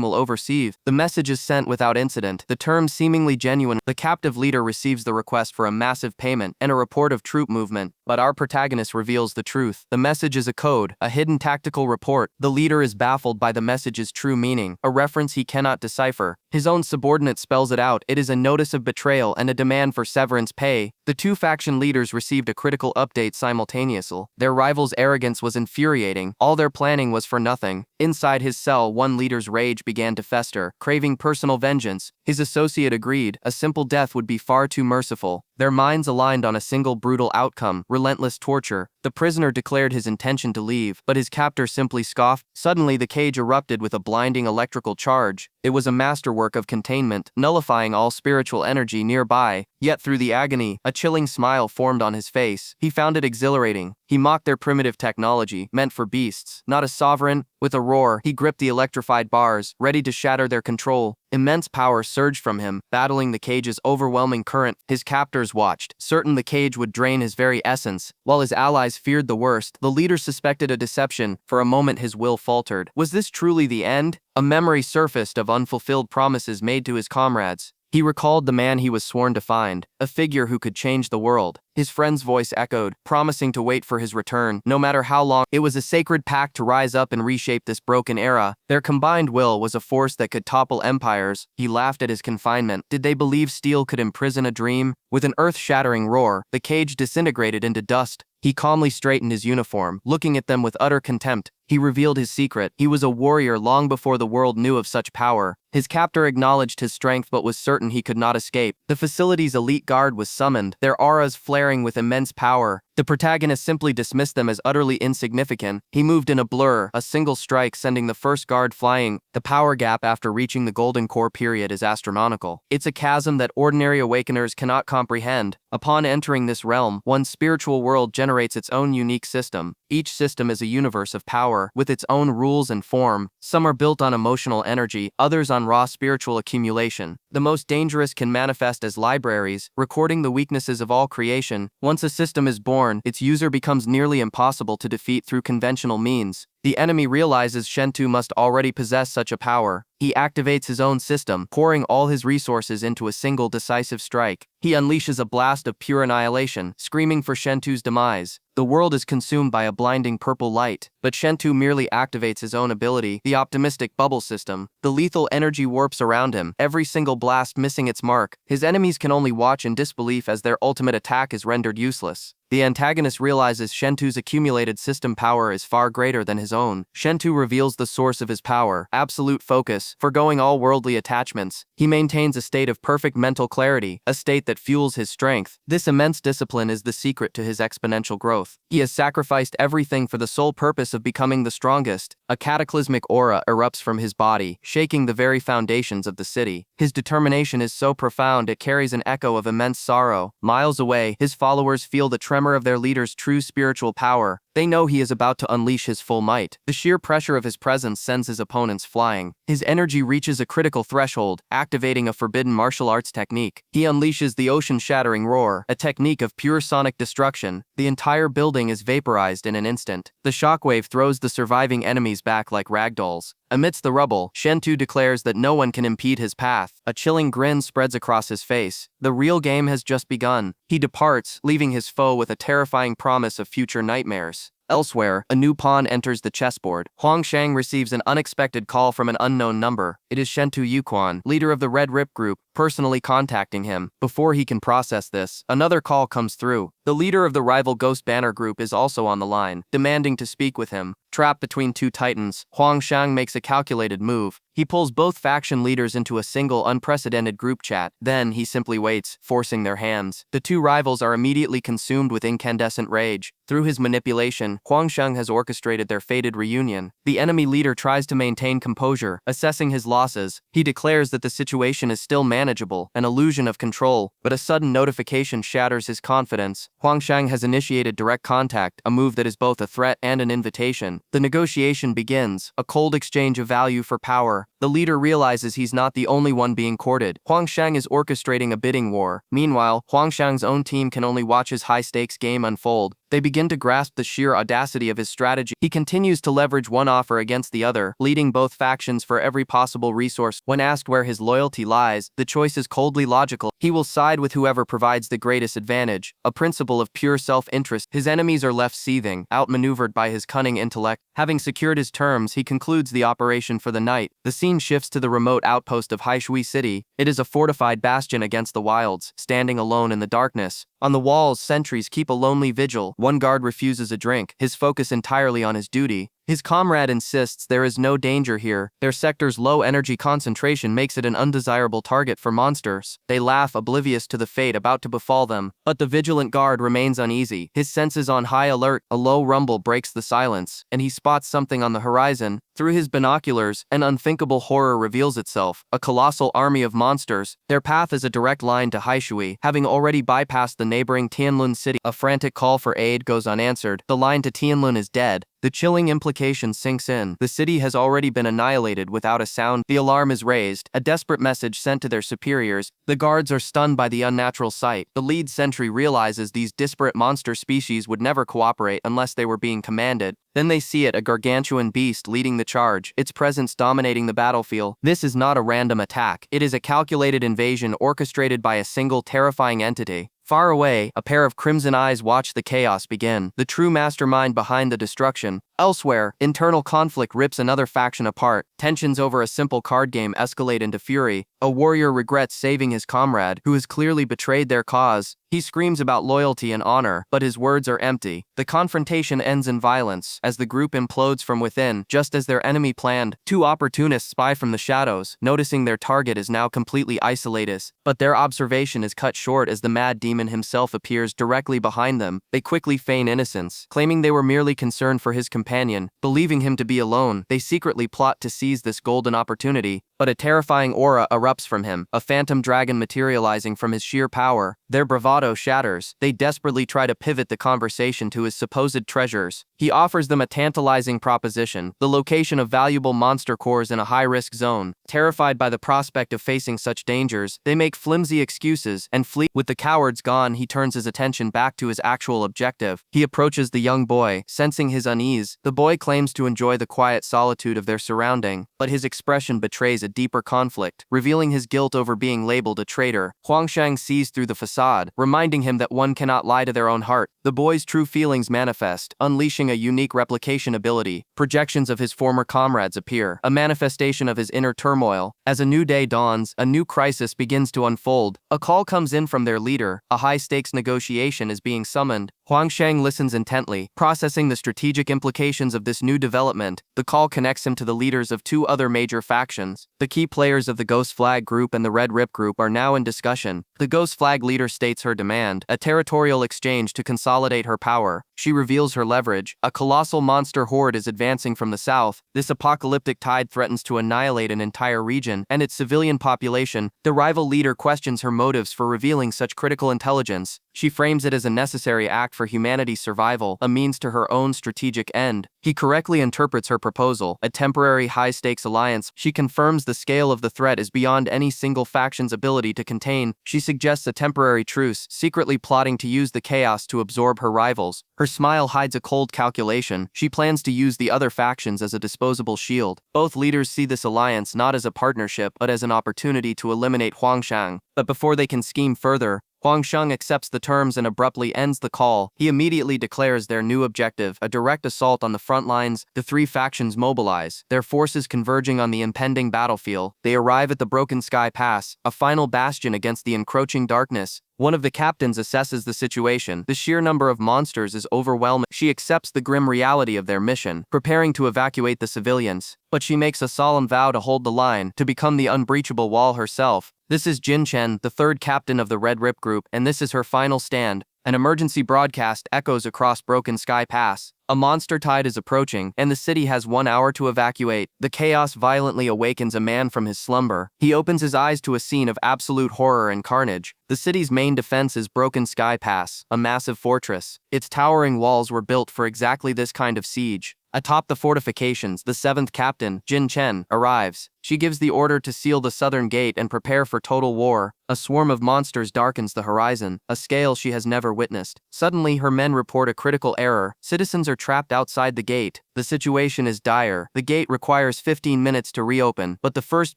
Speaker 1: will oversee. The message is sent without incident, the terms seemingly genuine. The captive leader receives the request for a massive payment and a report of troop movement. But our protagonist reveals the truth. The message is a code, a hidden tactical report. The leader is baffled by the message's true meaning, a reference he cannot decipher. His own subordinate spells it out. It is a notice of betrayal and a demand for severance pay. The 2 faction leaders received a critical update simultaneously. Their rival's arrogance was infuriating. All their planning was for nothing. Inside his cell, one leader's rage began to fester, craving personal vengeance. His associate agreed, a simple death would be far too merciful. Their minds aligned on a single brutal outcome, relentless torture. The prisoner declared his intention to leave, but his captor simply scoffed. Suddenly, the cage erupted with a blinding electrical charge. It was a masterwork of containment, nullifying all spiritual energy nearby. Yet through the agony, a chilling smile formed on his face. He found it exhilarating. He mocked their primitive technology, meant for beasts, not a sovereign. With a roar, he gripped the electrified bars, ready to shatter their control. Immense power surged from him, battling the cage's overwhelming current. His captors watched, certain the cage would drain his very essence. While his allies feared the worst, the leader suspected a deception. For a moment his will faltered. Was this truly the end? A memory surfaced of unfulfilled promises made to his comrades. He recalled the man he was sworn to find, a figure who could change the world. His friend's voice echoed, promising to wait for his return, no matter how long. It was a sacred pact to rise up and reshape this broken era. Their combined will was a force that could topple empires. He laughed at his confinement. Did they believe steel could imprison a dream? With an earth-shattering roar, the cage disintegrated into dust. He calmly straightened his uniform, looking at them with utter contempt. He revealed his secret. He was a warrior long before the world knew of such power. His captor acknowledged his strength but was certain he could not escape. The facility's elite guard was summoned, their auras flaring with immense power. The protagonist simply dismissed them as utterly insignificant. He moved in a blur, a single strike sending the first guard flying. The power gap after reaching the Golden Core period is astronomical. It's a chasm that ordinary awakeners cannot comprehend. Upon entering this realm, one's spiritual world generates its own unique system. Each system is a universe of power, with its own rules and form. Some are built on emotional energy, others on raw spiritual accumulation. The most dangerous can manifest as libraries, recording the weaknesses of all creation. Once a system is born, its user becomes nearly impossible to defeat through conventional means. The enemy realizes Shentu must already possess such a power. He activates his own system, pouring all his resources into a single decisive strike. He unleashes a blast of pure annihilation, screaming for Shentu's demise. The world is consumed by a blinding purple light, but Shentu merely activates his own ability, the optimistic bubble system. The lethal energy warps around him, every single blast missing its mark. His enemies can only watch in disbelief as their ultimate attack is rendered useless. The antagonist realizes Shentu's accumulated system power is far greater than his own. Shentu reveals the source of his power, absolute focus, foregoing all worldly attachments. He maintains a state of perfect mental clarity, a state that fuels his strength. This immense discipline is the secret to his exponential growth. He has sacrificed everything for the sole purpose of becoming the strongest. A cataclysmic aura erupts from his body, shaking the very foundations of the city. His determination is so profound it carries an echo of immense sorrow. Miles away, his followers feel the tremor of their leader's true spiritual power. They know he is about to unleash his full might. The sheer pressure of his presence sends his opponents flying. His energy reaches a critical threshold, activating a forbidden martial arts technique. He unleashes the ocean-shattering roar, a technique of pure sonic destruction. The entire building is vaporized in an instant. The shockwave throws the surviving enemies back like ragdolls. Amidst the rubble, Shentu declares that no one can impede his path. A chilling grin spreads across his face. The real game has just begun. He departs, leaving his foe with a terrifying promise of future nightmares. Elsewhere, a new pawn enters the chessboard. Huang Shang receives an unexpected call from an unknown number. It is Shentu Yuquan, leader of the Red Rip group, personally contacting him. Before he can process this, another call comes through. The leader of the rival Ghost Banner group is also on the line, demanding to speak with him. Trapped between two titans, Huang Shang makes a calculated move. He pulls both faction leaders into a single unprecedented group chat. Then he simply waits, forcing their hands. The two rivals are immediately consumed with incandescent rage. Through his manipulation, Huang Shang has orchestrated their fated reunion. The enemy leader tries to maintain composure, assessing his losses. He declares that the situation is still manageable, an illusion of control, but a sudden notification shatters his confidence. Huang Shang has initiated direct contact, a move that is both a threat and an invitation. The negotiation begins, a cold exchange of value for power. The leader realizes he's not the only one being courted. Huang Shang is orchestrating a bidding war. Meanwhile, Huang Shang's own team can only watch his high-stakes game unfold. They begin to grasp the sheer audacity of his strategy. He continues to leverage one offer against the other, leading both factions for every possible resource. When asked where his loyalty lies, the choice is coldly logical. He will side with whoever provides the greatest advantage, a principle of pure self-interest. His enemies are left seething, outmaneuvered by his cunning intellect. Having secured his terms, he concludes the operation for the night. The scene shifts to the remote outpost of Haishui City. It is a fortified bastion against the wilds, standing alone in the darkness. On the walls, sentries keep a lonely vigil. One guard refuses a drink, his focus entirely on his duty. His comrade insists there is no danger here. Their sector's low energy concentration makes it an undesirable target for monsters. They laugh, oblivious to the fate about to befall them. But the vigilant guard remains uneasy, his senses on high alert. A low rumble breaks the silence, and he spots something on the horizon. Through his binoculars, an unthinkable horror reveals itself, a colossal army of monsters. Their path is a direct line to Haishui, having already bypassed the neighboring Tianlun city. A frantic call for aid goes unanswered. The line to Tianlun is dead. The chilling implication sinks in. The city has already been annihilated without a sound. The alarm is raised, a desperate message sent to their superiors. The guards are stunned by the unnatural sight. The lead sentry realizes these disparate monster species would never cooperate unless they were being commanded. Then they see it, a gargantuan beast leading the charge, its presence dominating the battlefield. This is not a random attack. It is a calculated invasion orchestrated by a single terrifying entity. Far away, a pair of crimson eyes watch the chaos begin, the true mastermind behind the destruction. Elsewhere, internal conflict rips another faction apart. Tensions over a simple card game escalate into fury. A warrior regrets saving his comrade, who has clearly betrayed their cause. He screams about loyalty and honor, but his words are empty. The confrontation ends in violence, as the group implodes from within, just as their enemy planned. Two opportunists spy from the shadows, noticing their target is now completely isolated. But their observation is cut short as the mad demon himself appears directly behind them. They quickly feign innocence, claiming they were merely concerned for his companion. Believing him to be alone, they secretly plot to seize this golden opportunity. But a terrifying aura erupts from him, a phantom dragon materializing from his sheer power. Their bravado shatters. They desperately try to pivot the conversation to his supposed treasures. He offers them a tantalizing proposition, the location of valuable monster cores in a high-risk zone. Terrified by the prospect of facing such dangers, they make flimsy excuses and flee. With the cowards gone, he turns his attention back to his actual objective. He approaches the young boy, sensing his unease. The boy claims to enjoy the quiet solitude of their surrounding, but his expression betrays a deeper conflict, revealing his guilt over being labeled a traitor. Huang Shang sees through the facade, reminding him that one cannot lie to their own heart. The boy's true feelings manifest, unleashing a unique replication ability. Projections of his former comrades appear, a manifestation of his inner turmoil. As a new day dawns, a new crisis begins to unfold. A call comes in from their leader. A high-stakes negotiation is being summoned. Huang Shang listens intently, processing the strategic implications of this new development. The call connects him to the leaders of two other major factions. The key players of the Ghost Flag Group and the Red Rip Group are now in discussion. The Ghost Flag leader states her demand, a territorial exchange to consolidate her power. She reveals her leverage. A colossal monster horde is advancing from the south. This apocalyptic tide threatens to annihilate an entire region and its civilian population. The rival leader questions her motives for revealing such critical intelligence. She frames it as a necessary act for humanity's survival, a means to her own strategic end. He correctly interprets her proposal, a temporary high-stakes alliance. She confirms the scale of the threat is beyond any single faction's ability to contain. She suggests a temporary truce, secretly plotting to use the chaos to absorb her rivals. Her smile hides a cold calculation. She plans to use the other factions as a disposable shield. Both leaders see this alliance not as a partnership but as an opportunity to eliminate Huang Shang. But before they can scheme further, Huang Shang accepts the terms and abruptly ends the call. He immediately declares their new objective, a direct assault on the front lines. The three factions mobilize, their forces converging on the impending battlefield. They arrive at the Broken Sky Pass, a final bastion against the encroaching darkness. One of the captains assesses the situation. The sheer number of monsters is overwhelming. She accepts the grim reality of their mission, preparing to evacuate the civilians. But she makes a solemn vow to hold the line, to become the unbreachable wall herself. This is Jin Chen, the third captain of the Red Rip Group, and this is her final stand. An emergency broadcast echoes across Broken Sky Pass. A monster tide is approaching, and the city has 1 hour to evacuate. The chaos violently awakens a man from his slumber. He opens his eyes to a scene of absolute horror and carnage. The city's main defense is Broken Sky Pass, a massive fortress. Its towering walls were built for exactly this kind of siege. Atop the fortifications, the seventh captain, Jin Chen, arrives. She gives the order to seal the southern gate and prepare for total war. A swarm of monsters darkens the horizon, a scale she has never witnessed. Suddenly, her men report a critical error. Citizens are trapped outside the gate. The situation is dire. The gate requires 15 minutes to reopen, but the first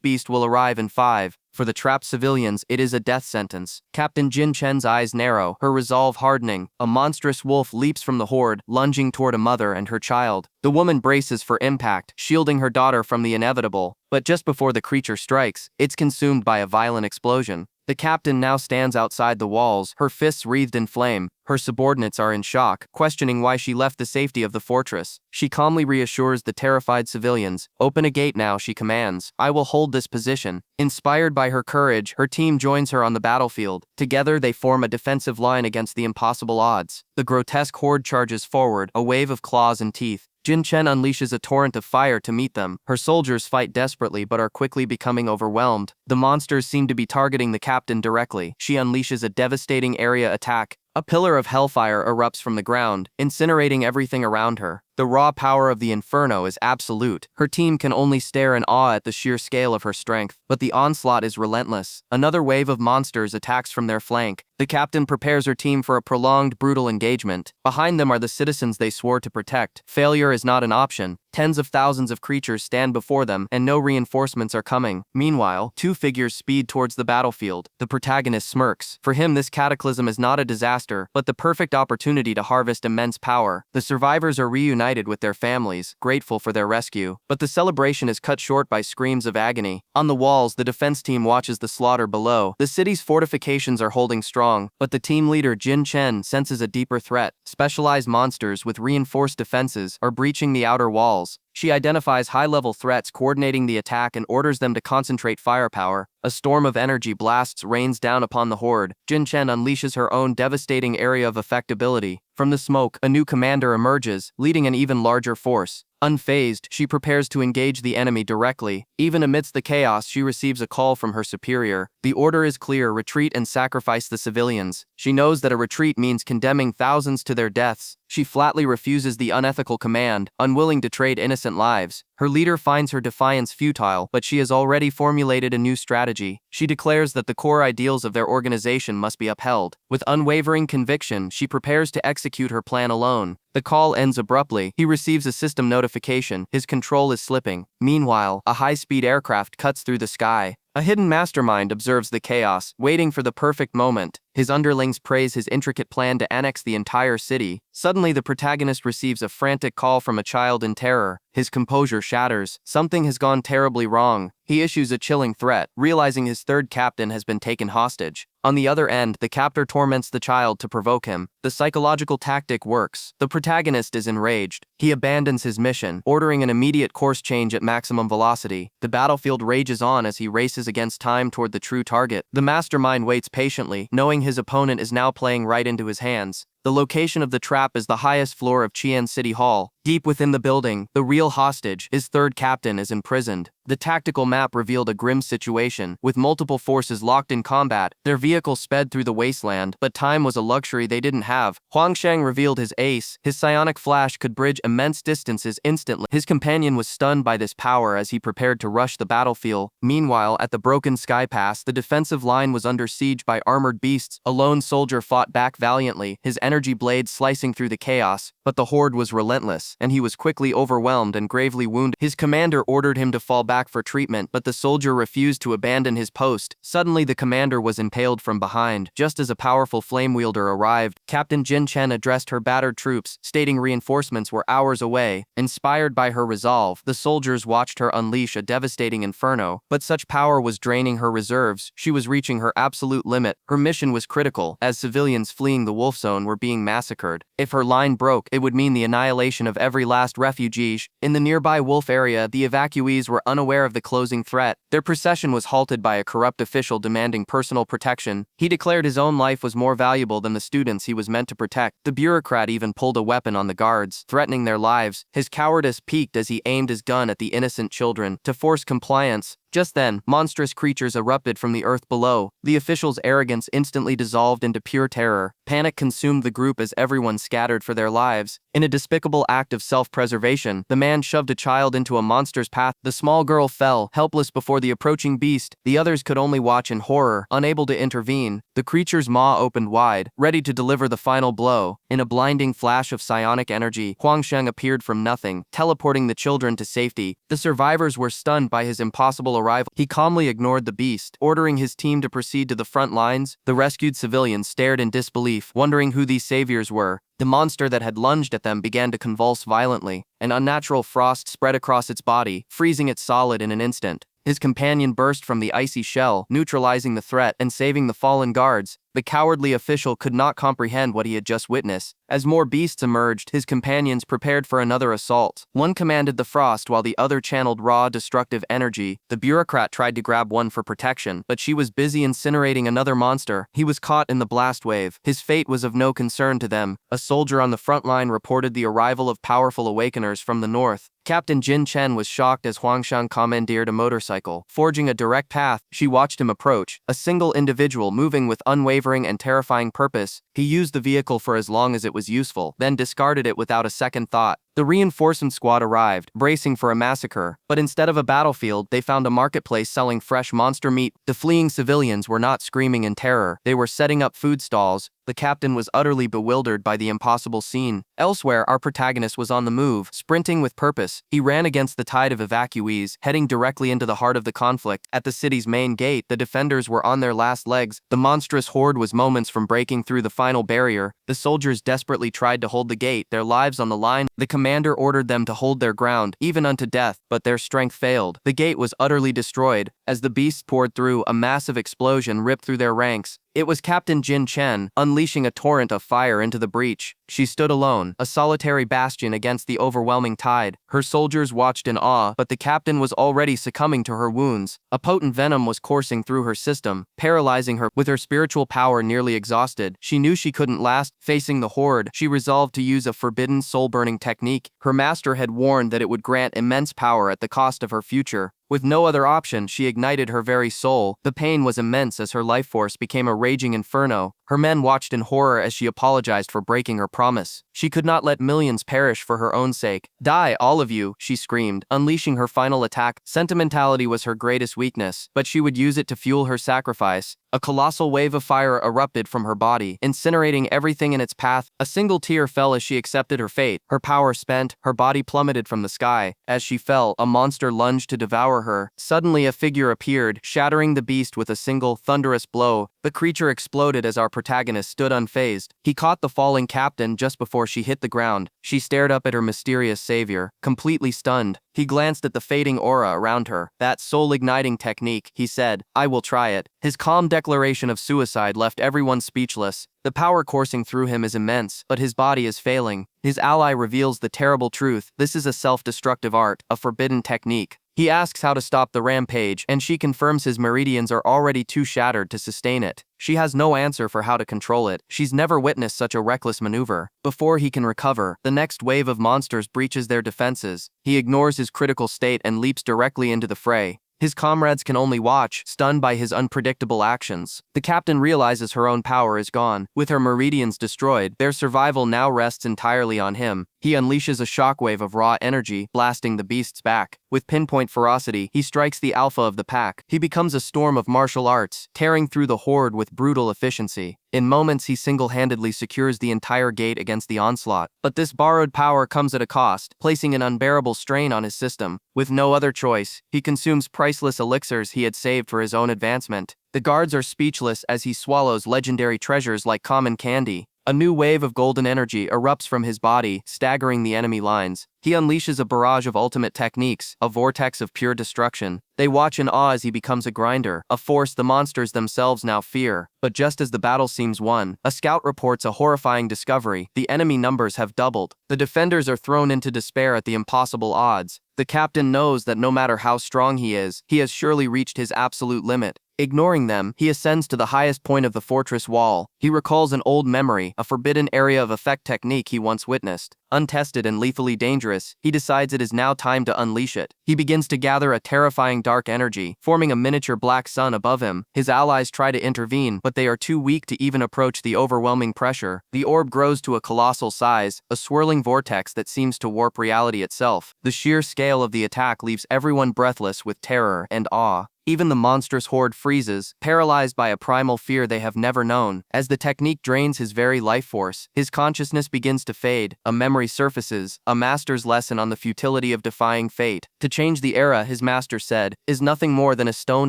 Speaker 1: beast will arrive in 5. For the trapped civilians, it is a death sentence. Captain Jin Chen's eyes narrow, her resolve hardening. A monstrous wolf leaps from the horde, lunging toward a mother and her child. The woman braces for impact, shielding her daughter from the inevitable. But just before the creature strikes, it's consumed by a violent explosion. The captain now stands outside the walls, her fists wreathed in flame. Her subordinates are in shock, questioning why she left the safety of the fortress. She calmly reassures the terrified civilians. "Open a gate now," she commands. "I will hold this position." Inspired by her courage, her team joins her on the battlefield. Together, they form a defensive line against the impossible odds. The grotesque horde charges forward, a wave of claws and teeth. Jin Chen unleashes a torrent of fire to meet them. Her soldiers fight desperately but are quickly becoming overwhelmed. The monsters seem to be targeting the captain directly. She unleashes a devastating area attack. A pillar of hellfire erupts from the ground, incinerating everything around her. The raw power of the inferno is absolute. Her team can only stare in awe at the sheer scale of her strength. But the onslaught is relentless. Another wave of monsters attacks from their flank. The captain prepares her team for a prolonged, brutal engagement. Behind them are the citizens they swore to protect. Failure is not an option. Tens of thousands of creatures stand before them, and no reinforcements are coming. Meanwhile, two figures speed towards the battlefield. The protagonist smirks. For him, this cataclysm is not a disaster, but the perfect opportunity to harvest immense power. The survivors are reunited with their families, grateful for their rescue. But the celebration is cut short by screams of agony. On the walls, the defense team watches the slaughter below. The city's fortifications are holding strong, but the team leader Jin Chen senses a deeper threat. Specialized monsters with reinforced defenses are breaching the outer walls. She identifies high-level threats, coordinating the attack, and orders them to concentrate firepower. A storm of energy blasts rains down upon the horde. Jin Chen unleashes her own devastating area of effectability. From the smoke, a new commander emerges, leading an even larger force. Unfazed, she prepares to engage the enemy directly. Even amidst the chaos, she receives a call from her superior. The order is clear: retreat and sacrifice the civilians. She knows that a retreat means condemning thousands to their deaths. She flatly refuses the unethical command, unwilling to trade innocent lives. Her leader finds her defiance futile, but she has already formulated a new strategy. She declares that the core ideals of their organization must be upheld. With unwavering conviction, she prepares to execute her plan alone. The call ends abruptly. He receives a system notification. His control is slipping. Meanwhile, a high-speed aircraft cuts through the sky. A hidden mastermind observes the chaos, waiting for the perfect moment. His underlings praise his intricate plan to annex the entire city. Suddenly, the protagonist receives a frantic call from a child in terror. His composure shatters. Something has gone terribly wrong. He issues a chilling threat, realizing his third captain has been taken hostage. On the other end, the captor torments the child to provoke him. The psychological tactic works. The protagonist is enraged. He abandons his mission, ordering an immediate course change at maximum velocity. The battlefield rages on as he races against time toward the true target. The mastermind waits patiently, knowing his opponent is now playing right into his hands. The location of the trap is the highest floor of Qian City Hall. Deep within the building, the real hostage, his third captain, is imprisoned. The tactical map revealed a grim situation, with multiple forces locked in combat. Their vehicle sped through the wasteland, but time was a luxury they didn't have. Huang Shang revealed his ace. His psionic flash could bridge immense distances instantly. His companion was stunned by this power as he prepared to rush the battlefield. Meanwhile, at the broken sky pass, the defensive line was under siege by armored beasts. A lone soldier fought back valiantly, his energy blade slicing through the chaos. But the horde was relentless, and he was quickly overwhelmed and gravely wounded. His commander ordered him to fall back for treatment, but the soldier refused to abandon his post. Suddenly, the commander was impaled from behind. Just as a powerful flame wielder arrived, Captain Jin Chen addressed her battered troops, stating reinforcements were hours away. Inspired by her resolve, the soldiers watched her unleash a devastating inferno, but such power was draining her reserves. She was reaching her absolute limit. Her mission was critical, as civilians fleeing the wolf zone were being massacred. If her line broke, it would mean the annihilation of every last refugee. In the nearby wolf area, the evacuees were unaware of the closing threat. Their procession was halted by a corrupt official demanding personal protection. He declared his own life was more valuable than the students he was meant to protect. The bureaucrat even pulled a weapon on the guards, threatening their lives. His cowardice peaked as he aimed his gun at the innocent children. To force compliance, just then, monstrous creatures erupted from the earth below. The official's arrogance instantly dissolved into pure terror. Panic consumed the group as everyone scattered for their lives. In a despicable act of self-preservation, the man shoved a child into a monster's path. The small girl fell, helpless before the approaching beast. The others could only watch in horror, unable to intervene. The creature's maw opened wide, ready to deliver the final blow. In a blinding flash of psionic energy, Huang Shang appeared from nothing, teleporting the children to safety. The survivors were stunned by his impossible arrival. He calmly ignored the beast, ordering his team to proceed to the front lines. The rescued civilians stared in disbelief, wondering who these saviors were. The monster that had lunged at them began to convulse violently. An unnatural frost spread across its body, freezing it solid in an instant. His companion burst from the icy shell, neutralizing the threat and saving the fallen guards. The cowardly official could not comprehend what he had just witnessed. As more beasts emerged, his companions prepared for another assault. One commanded the frost while the other channeled raw, destructive energy. The bureaucrat tried to grab one for protection, but she was busy incinerating another monster. He was caught in the blast wave. His fate was of no concern to them. A soldier on the front line reported the arrival of powerful awakeners from the north. Captain Jin Chen was shocked as Huang Shang commandeered a motorcycle. Forging a direct path, she watched him approach, a single individual moving with unwavering and terrifying purpose. He used the vehicle for as long as it was useful, then discarded it without a second thought. The reinforcement squad arrived, bracing for a massacre, but instead of a battlefield, they found a marketplace selling fresh monster meat. The fleeing civilians were not screaming in terror, they were setting up food stalls. The captain was utterly bewildered by the impossible scene. Elsewhere, our protagonist was on the move, sprinting with purpose. He ran against the tide of evacuees, heading directly into the heart of the conflict. At the city's main gate, the defenders were on their last legs. The monstrous horde was moments from breaking through the final barrier. The soldiers desperately tried to hold the gate, their lives on the line. The commander ordered them to hold their ground, even unto death, but their strength failed. The gate was utterly destroyed. As the beasts poured through, a massive explosion ripped through their ranks. It was Captain Jin Chen, unleashing a torrent of fire into the breach. She stood alone, a solitary bastion against the overwhelming tide. Her soldiers watched in awe, but the captain was already succumbing to her wounds. A potent venom was coursing through her system, paralyzing her. With her spiritual power nearly exhausted, she knew she couldn't last. Facing the horde, she resolved to use a forbidden soul-burning technique. Her master had warned that it would grant immense power at the cost of her future. With no other option, she ignited her very soul. The pain was immense as her life force became a raging inferno. Her men watched in horror as she apologized for breaking her promise. She could not let millions perish for her own sake. "Die, all of you," she screamed, unleashing her final attack. Sentimentality was her greatest weakness, but she would use it to fuel her sacrifice. A colossal wave of fire erupted from her body, incinerating everything in its path. A single tear fell as she accepted her fate. Her power spent, her body plummeted from the sky. As she fell, a monster lunged to devour her. Suddenly a figure appeared, shattering the beast with a single, thunderous blow. The creature exploded as our protagonist stood unfazed. He caught the falling captain just before she hit the ground. She stared up at her mysterious savior, completely stunned. He glanced at the fading aura around her. "That soul-igniting technique," he said. "I will try it." His calm declaration of suicide left everyone speechless. The power coursing through him is immense, but his body is failing. His ally reveals the terrible truth. This is a self-destructive art, a forbidden technique. He asks how to stop the rampage, and she confirms his meridians are already too shattered to sustain it. She has no answer for how to control it. She's never witnessed such a reckless maneuver. Before he can recover, the next wave of monsters breaches their defenses. He ignores his critical state and leaps directly into the fray. His comrades can only watch, stunned by his unpredictable actions. The captain realizes her own power is gone. With her meridians destroyed, their survival now rests entirely on him. He unleashes a shockwave of raw energy, blasting the beast's back. With pinpoint ferocity, he strikes the alpha of the pack. He becomes a storm of martial arts, tearing through the horde with brutal efficiency. In moments, he single-handedly secures the entire gate against the onslaught. But this borrowed power comes at a cost, placing an unbearable strain on his system. With no other choice, he consumes priceless elixirs he had saved for his own advancement. The guards are speechless as he swallows legendary treasures like common candy. A new wave of golden energy erupts from his body, staggering the enemy lines. He unleashes a barrage of ultimate techniques, a vortex of pure destruction. They watch in awe as he becomes a grinder, a force the monsters themselves now fear. But just as the battle seems won, a scout reports a horrifying discovery. The enemy numbers have doubled. The defenders are thrown into despair at the impossible odds. The captain knows that no matter how strong he is, he has surely reached his absolute limit. Ignoring them, he ascends to the highest point of the fortress wall. He recalls an old memory, a forbidden area of effect technique he once witnessed. Untested and lethally dangerous, he decides it is now time to unleash it. He begins to gather a terrifying dark energy, forming a miniature black sun above him. His allies try to intervene, but they are too weak to even approach the overwhelming pressure. The orb grows to a colossal size, a swirling vortex that seems to warp reality itself. The sheer scale of the attack leaves everyone breathless with terror and awe. Even the monstrous horde freezes, paralyzed by a primal fear they have never known. As the technique drains his very life force, his consciousness begins to fade, a memory surfaces, a master's lesson on the futility of defying fate. To change the era, his master said, is nothing more than a stone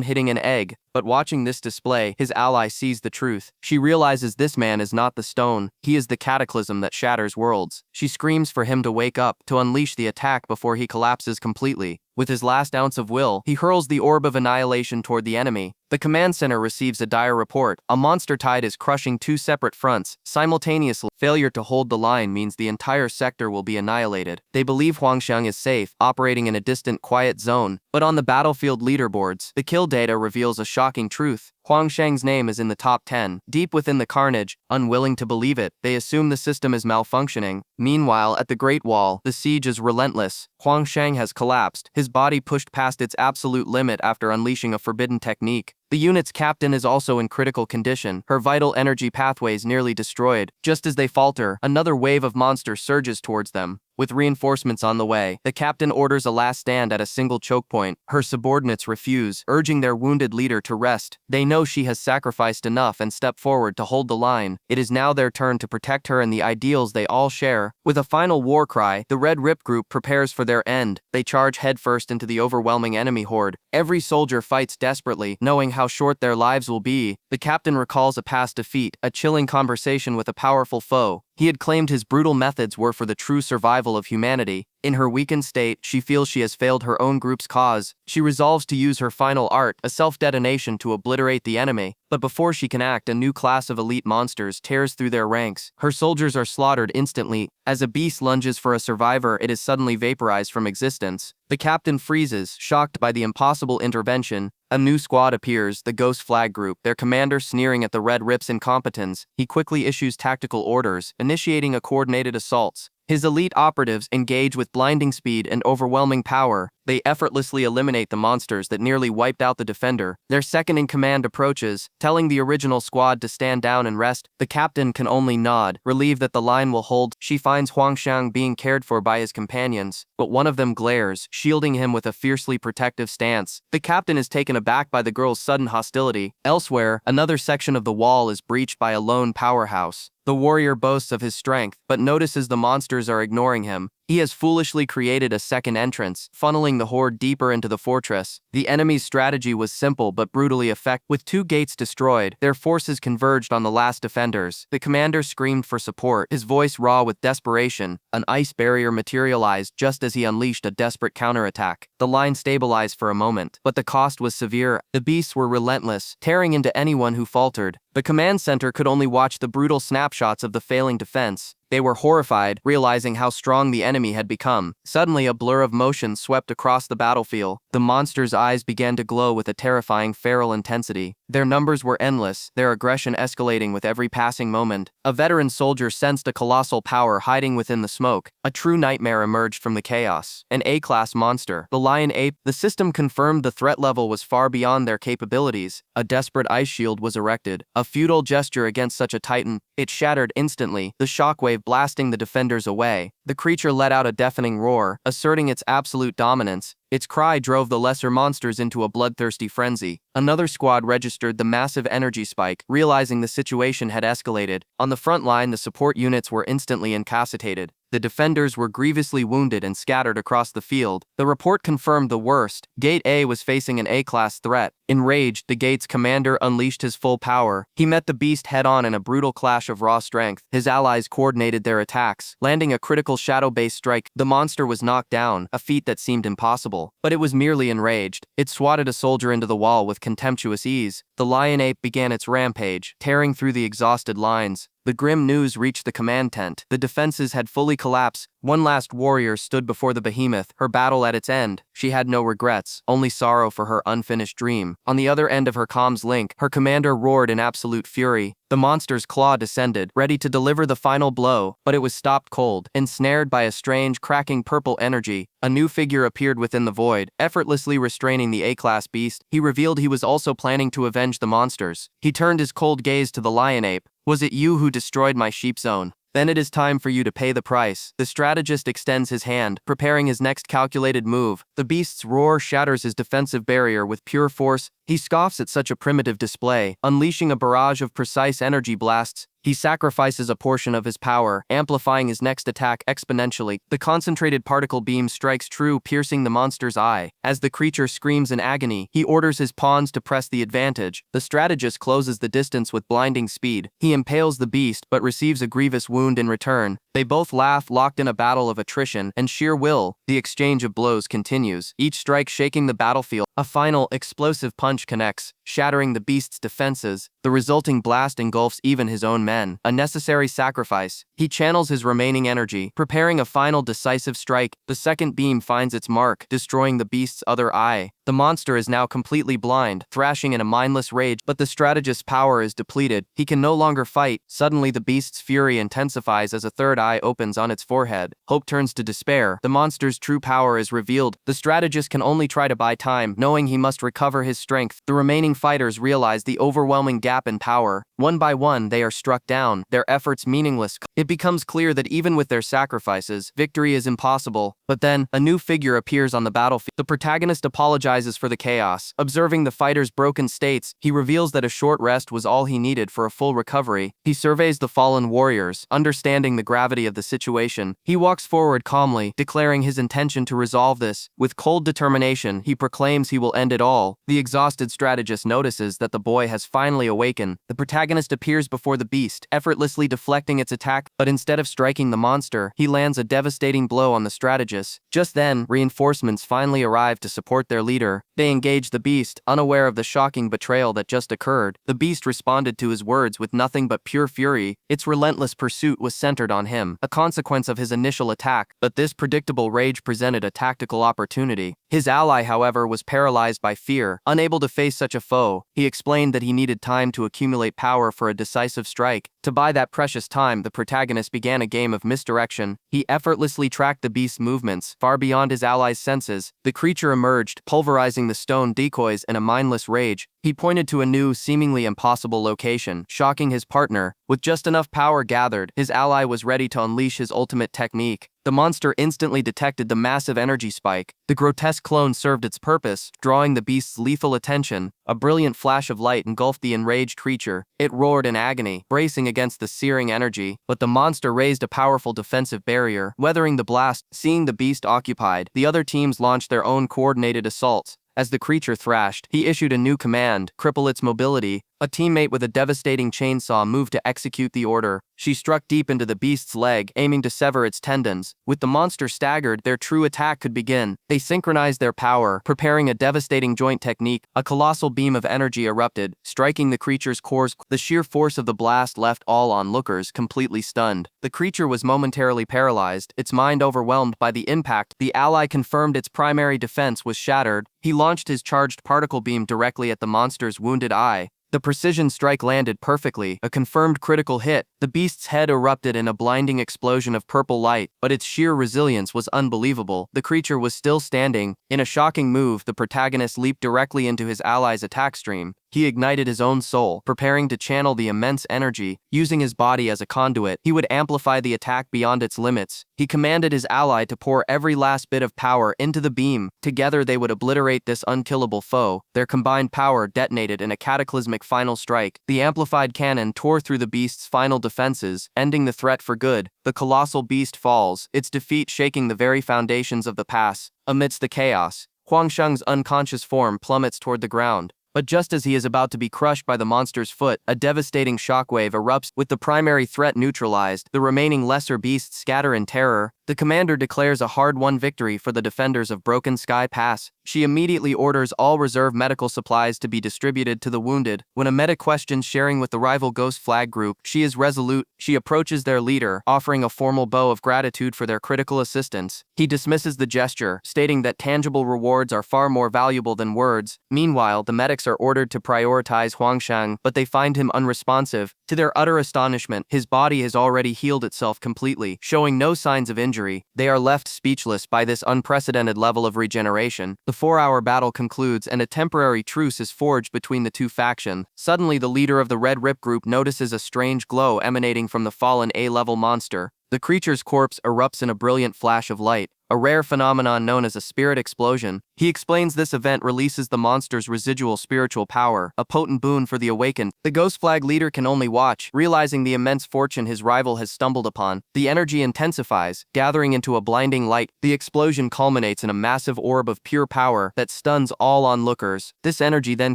Speaker 1: hitting an egg. But watching this display, his ally sees the truth. She realizes this man is not the stone, he is the cataclysm that shatters worlds. She screams for him to wake up, to unleash the attack before he collapses completely. With his last ounce of will, he hurls the orb of annihilation toward the enemy. The command center receives a dire report. A monster tide is crushing two separate fronts, simultaneously. Failure to hold the line means the entire sector will be annihilated. They believe Huang Shang is safe, operating in a distant, quiet zone. But on the battlefield leaderboards, the kill data reveals a shocking truth. Huang Shang's name is in the top 10. Deep within the carnage, unwilling to believe it, they assume the system is malfunctioning. Meanwhile, at the Great Wall, the siege is relentless. Huang Shang has collapsed, his body pushed past its absolute limit after unleashing a forbidden technique. The unit's captain is also in critical condition, her vital energy pathways nearly destroyed. Just as they falter, another wave of monsters surges towards them. With reinforcements on the way, the captain orders a last stand at a single choke point. Her subordinates refuse, urging their wounded leader to rest. They know she has sacrificed enough and step forward to hold the line. It is now their turn to protect her and the ideals they all share. With a final war cry, the Red Rip group prepares for their end. They charge headfirst into the overwhelming enemy horde. Every soldier fights desperately, knowing how short their lives will be. The captain recalls a past defeat, a chilling conversation with a powerful foe. He had claimed his brutal methods were for the true survival of humanity. In her weakened state, she feels she has failed her own group's cause. She resolves to use her final art, a self-detonation, to obliterate the enemy. But before she can act, a new class of elite monsters tears through their ranks. Her soldiers are slaughtered instantly. As a beast lunges for a survivor, it is suddenly vaporized from existence. The captain freezes, shocked by the impossible intervention. A new squad appears, the Ghost Flag Group, their commander sneering at the Red Rip's incompetence. He quickly issues tactical orders, initiating a coordinated assaults. His elite operatives engage with blinding speed and overwhelming power. They effortlessly eliminate the monsters that nearly wiped out the defender. Their second-in-command approaches, telling the original squad to stand down and rest. The captain can only nod, relieved that the line will hold. She finds Huang Shang being cared for by his companions, but one of them glares, shielding him with a fiercely protective stance. The captain is taken aback by the girl's sudden hostility. Elsewhere, another section of the wall is breached by a lone powerhouse. The warrior boasts of his strength, but notices the monsters are ignoring him. He has foolishly created a second entrance, funneling the horde deeper into the fortress. The enemy's strategy was simple but brutally effective. With two gates destroyed, their forces converged on the last defenders. The commander screamed for support, his voice raw with desperation. An ice barrier materialized just as he unleashed a desperate counterattack. The line stabilized for a moment, but the cost was severe. The beasts were relentless, tearing into anyone who faltered. The command center could only watch the brutal snapshots of the failing defense. They were horrified, realizing how strong the enemy had become. Suddenly, a blur of motion swept across the battlefield. The monsters' eyes began to glow with a terrifying feral intensity. Their numbers were endless, their aggression escalating with every passing moment. A veteran soldier sensed a colossal power hiding within the smoke. A true nightmare emerged from the chaos. An A-class monster, the lion ape. The system confirmed the threat level was far beyond their capabilities. A desperate ice shield was erected. A futile gesture against such a titan. It shattered instantly, the shockwave blasting the defenders away. The creature let out a deafening roar, asserting its absolute dominance. Its cry drove the lesser monsters into a bloodthirsty frenzy. Another squad registered the massive energy spike, realizing the situation had escalated. On the front line, the support units were instantly incapacitated. The defenders were grievously wounded and scattered across the field. The report confirmed the worst. Gate A was facing an A-class threat. Enraged, the gate's commander unleashed his full power. He met the beast head-on in a brutal clash of raw strength. His allies coordinated their attacks, landing a critical shadow-based strike. The monster was knocked down, a feat that seemed impossible. But it was merely enraged. It swatted a soldier into the wall with contemptuous ease. The lion ape began its rampage, tearing through the exhausted lines. The grim news reached the command tent. The defenses had fully collapsed. One last warrior stood before the behemoth, her battle at its end. She had no regrets, only sorrow for her unfinished dream. On the other end of her comms link, her commander roared in absolute fury. The monster's claw descended, ready to deliver the final blow, but it was stopped cold. Ensnared by a strange, cracking purple energy, a new figure appeared within the void, effortlessly restraining the A-class beast. He revealed he was also planning to avenge the monsters. He turned his cold gaze to the lion ape. "Was it you who destroyed my sheep zone?" Then it is time for you to pay the price. The strategist extends his hand, preparing his next calculated move. The beast's roar shatters his defensive barrier with pure force. He scoffs at such a primitive display, unleashing a barrage of precise energy blasts. He sacrifices a portion of his power, amplifying his next attack exponentially. The concentrated particle beam strikes true, piercing the monster's eye. As the creature screams in agony, he orders his pawns to press the advantage. The strategist closes the distance with blinding speed. He impales the beast, but receives a grievous wound in return. They both laugh, locked in a battle of attrition and sheer will. The exchange of blows continues, each strike shaking the battlefield. A final, explosive punch connects, shattering the beast's defenses. The resulting blast engulfs even his own men, a necessary sacrifice. He channels his remaining energy, preparing a final decisive strike. The second beam finds its mark, destroying the beast's other eye. The monster is now completely blind, thrashing in a mindless rage, but the strategist's power is depleted. He can no longer fight. Suddenly the beast's fury intensifies as a third eye opens on its forehead. Hope turns to despair. The monster's true power is revealed. The strategist can only try to buy time, knowing he must recover his strength. The remaining fighters realize the overwhelming gap in power. One by one, they are struck down, their efforts meaningless. It becomes clear that even with their sacrifices, victory is impossible. But then, a new figure appears on the battlefield. The protagonist apologizes for the chaos. Observing the fighter's broken states, he reveals that a short rest was all he needed for a full recovery. He surveys the fallen warriors, understanding the gravity of the situation. He walks forward calmly, declaring his intention to resolve this. With cold determination, he proclaims he will end it all. The exhausted strategist notices that the boy has finally awakened. The protagonist appears before the beast, effortlessly deflecting its attack, but instead of striking the monster, he lands a devastating blow on the strategist. Just then, reinforcements finally arrive to support their leader. They engage the beast, unaware of the shocking betrayal that just occurred. The beast responded to his words with nothing but pure fury. Its relentless pursuit was centered on him, a consequence of his initial attack, but this predictable rage presented a tactical opportunity. His ally, however, was paralyzed by fear. Unable to face such a foe, he explained that he needed time to accumulate power for a decisive strike. To buy that precious time, the protagonist began a game of misdirection. He effortlessly tracked the beast's movements, far beyond his ally's senses. The creature emerged, pulverizing the stone decoys in a mindless rage. He pointed to a new, seemingly impossible location, shocking his partner. With just enough power gathered, his ally was ready to unleash his ultimate technique. The monster instantly detected the massive energy spike. The grotesque clone served its purpose, drawing the beast's lethal attention. A brilliant flash of light engulfed the enraged creature. It roared in agony, bracing against the searing energy, but the monster raised a powerful defensive barrier, weathering the blast. Seeing the beast occupied, the other teams launched their own coordinated assaults. As the creature thrashed, he issued a new command: cripple its mobility. A teammate with a devastating chainsaw moved to execute the order. She struck deep into the beast's leg, aiming to sever its tendons. With the monster staggered, their true attack could begin. They synchronized their power, preparing a devastating joint technique. A colossal beam of energy erupted, striking the creature's cores. The sheer force of the blast left all onlookers completely stunned. The creature was momentarily paralyzed, its mind overwhelmed by the impact. The ally confirmed its primary defense was shattered. He launched his charged particle beam directly at the monster's wounded eye. The precision strike landed perfectly, a confirmed critical hit. The beast's head erupted in a blinding explosion of purple light, but its sheer resilience was unbelievable. The creature was still standing. In a shocking move, the protagonist leaped directly into his ally's attack stream. He ignited his own soul, preparing to channel the immense energy. Using his body as a conduit, he would amplify the attack beyond its limits. He commanded his ally to pour every last bit of power into the beam. Together they would obliterate this unkillable foe. Their combined power detonated in a cataclysmic final strike. The amplified cannon tore through the beast's final defenses, ending the threat for good. The colossal beast falls, its defeat shaking the very foundations of the pass. Amidst the chaos, Huang Shang's unconscious form plummets toward the ground. But just as he is about to be crushed by the monster's foot, a devastating shockwave erupts. With the primary threat neutralized, the remaining lesser beasts scatter in terror. The commander declares a hard-won victory for the defenders of Broken Sky Pass. She immediately orders all reserve medical supplies to be distributed to the wounded. When a medic questions sharing with the rival Ghost Flag group, she is resolute. She approaches their leader, offering a formal bow of gratitude for their critical assistance. He dismisses the gesture, stating that tangible rewards are far more valuable than words. Meanwhile, the medics are ordered to prioritize Huang Shang, but they find him unresponsive. To their utter astonishment, his body has already healed itself completely, showing no signs of injury. injury. They are left speechless by this unprecedented level of regeneration. The 4-hour battle concludes and a temporary truce is forged between the two factions. Suddenly, the leader of the Red Rip group notices a strange glow emanating from the fallen A-level monster. The creature's corpse erupts in a brilliant flash of light, a rare phenomenon known as a spirit explosion. He explains this event releases the monster's residual spiritual power, a potent boon for the awakened. The Ghost Flag leader can only watch, realizing the immense fortune his rival has stumbled upon. The energy intensifies, gathering into a blinding light. The explosion culminates in a massive orb of pure power that stuns all onlookers. This energy then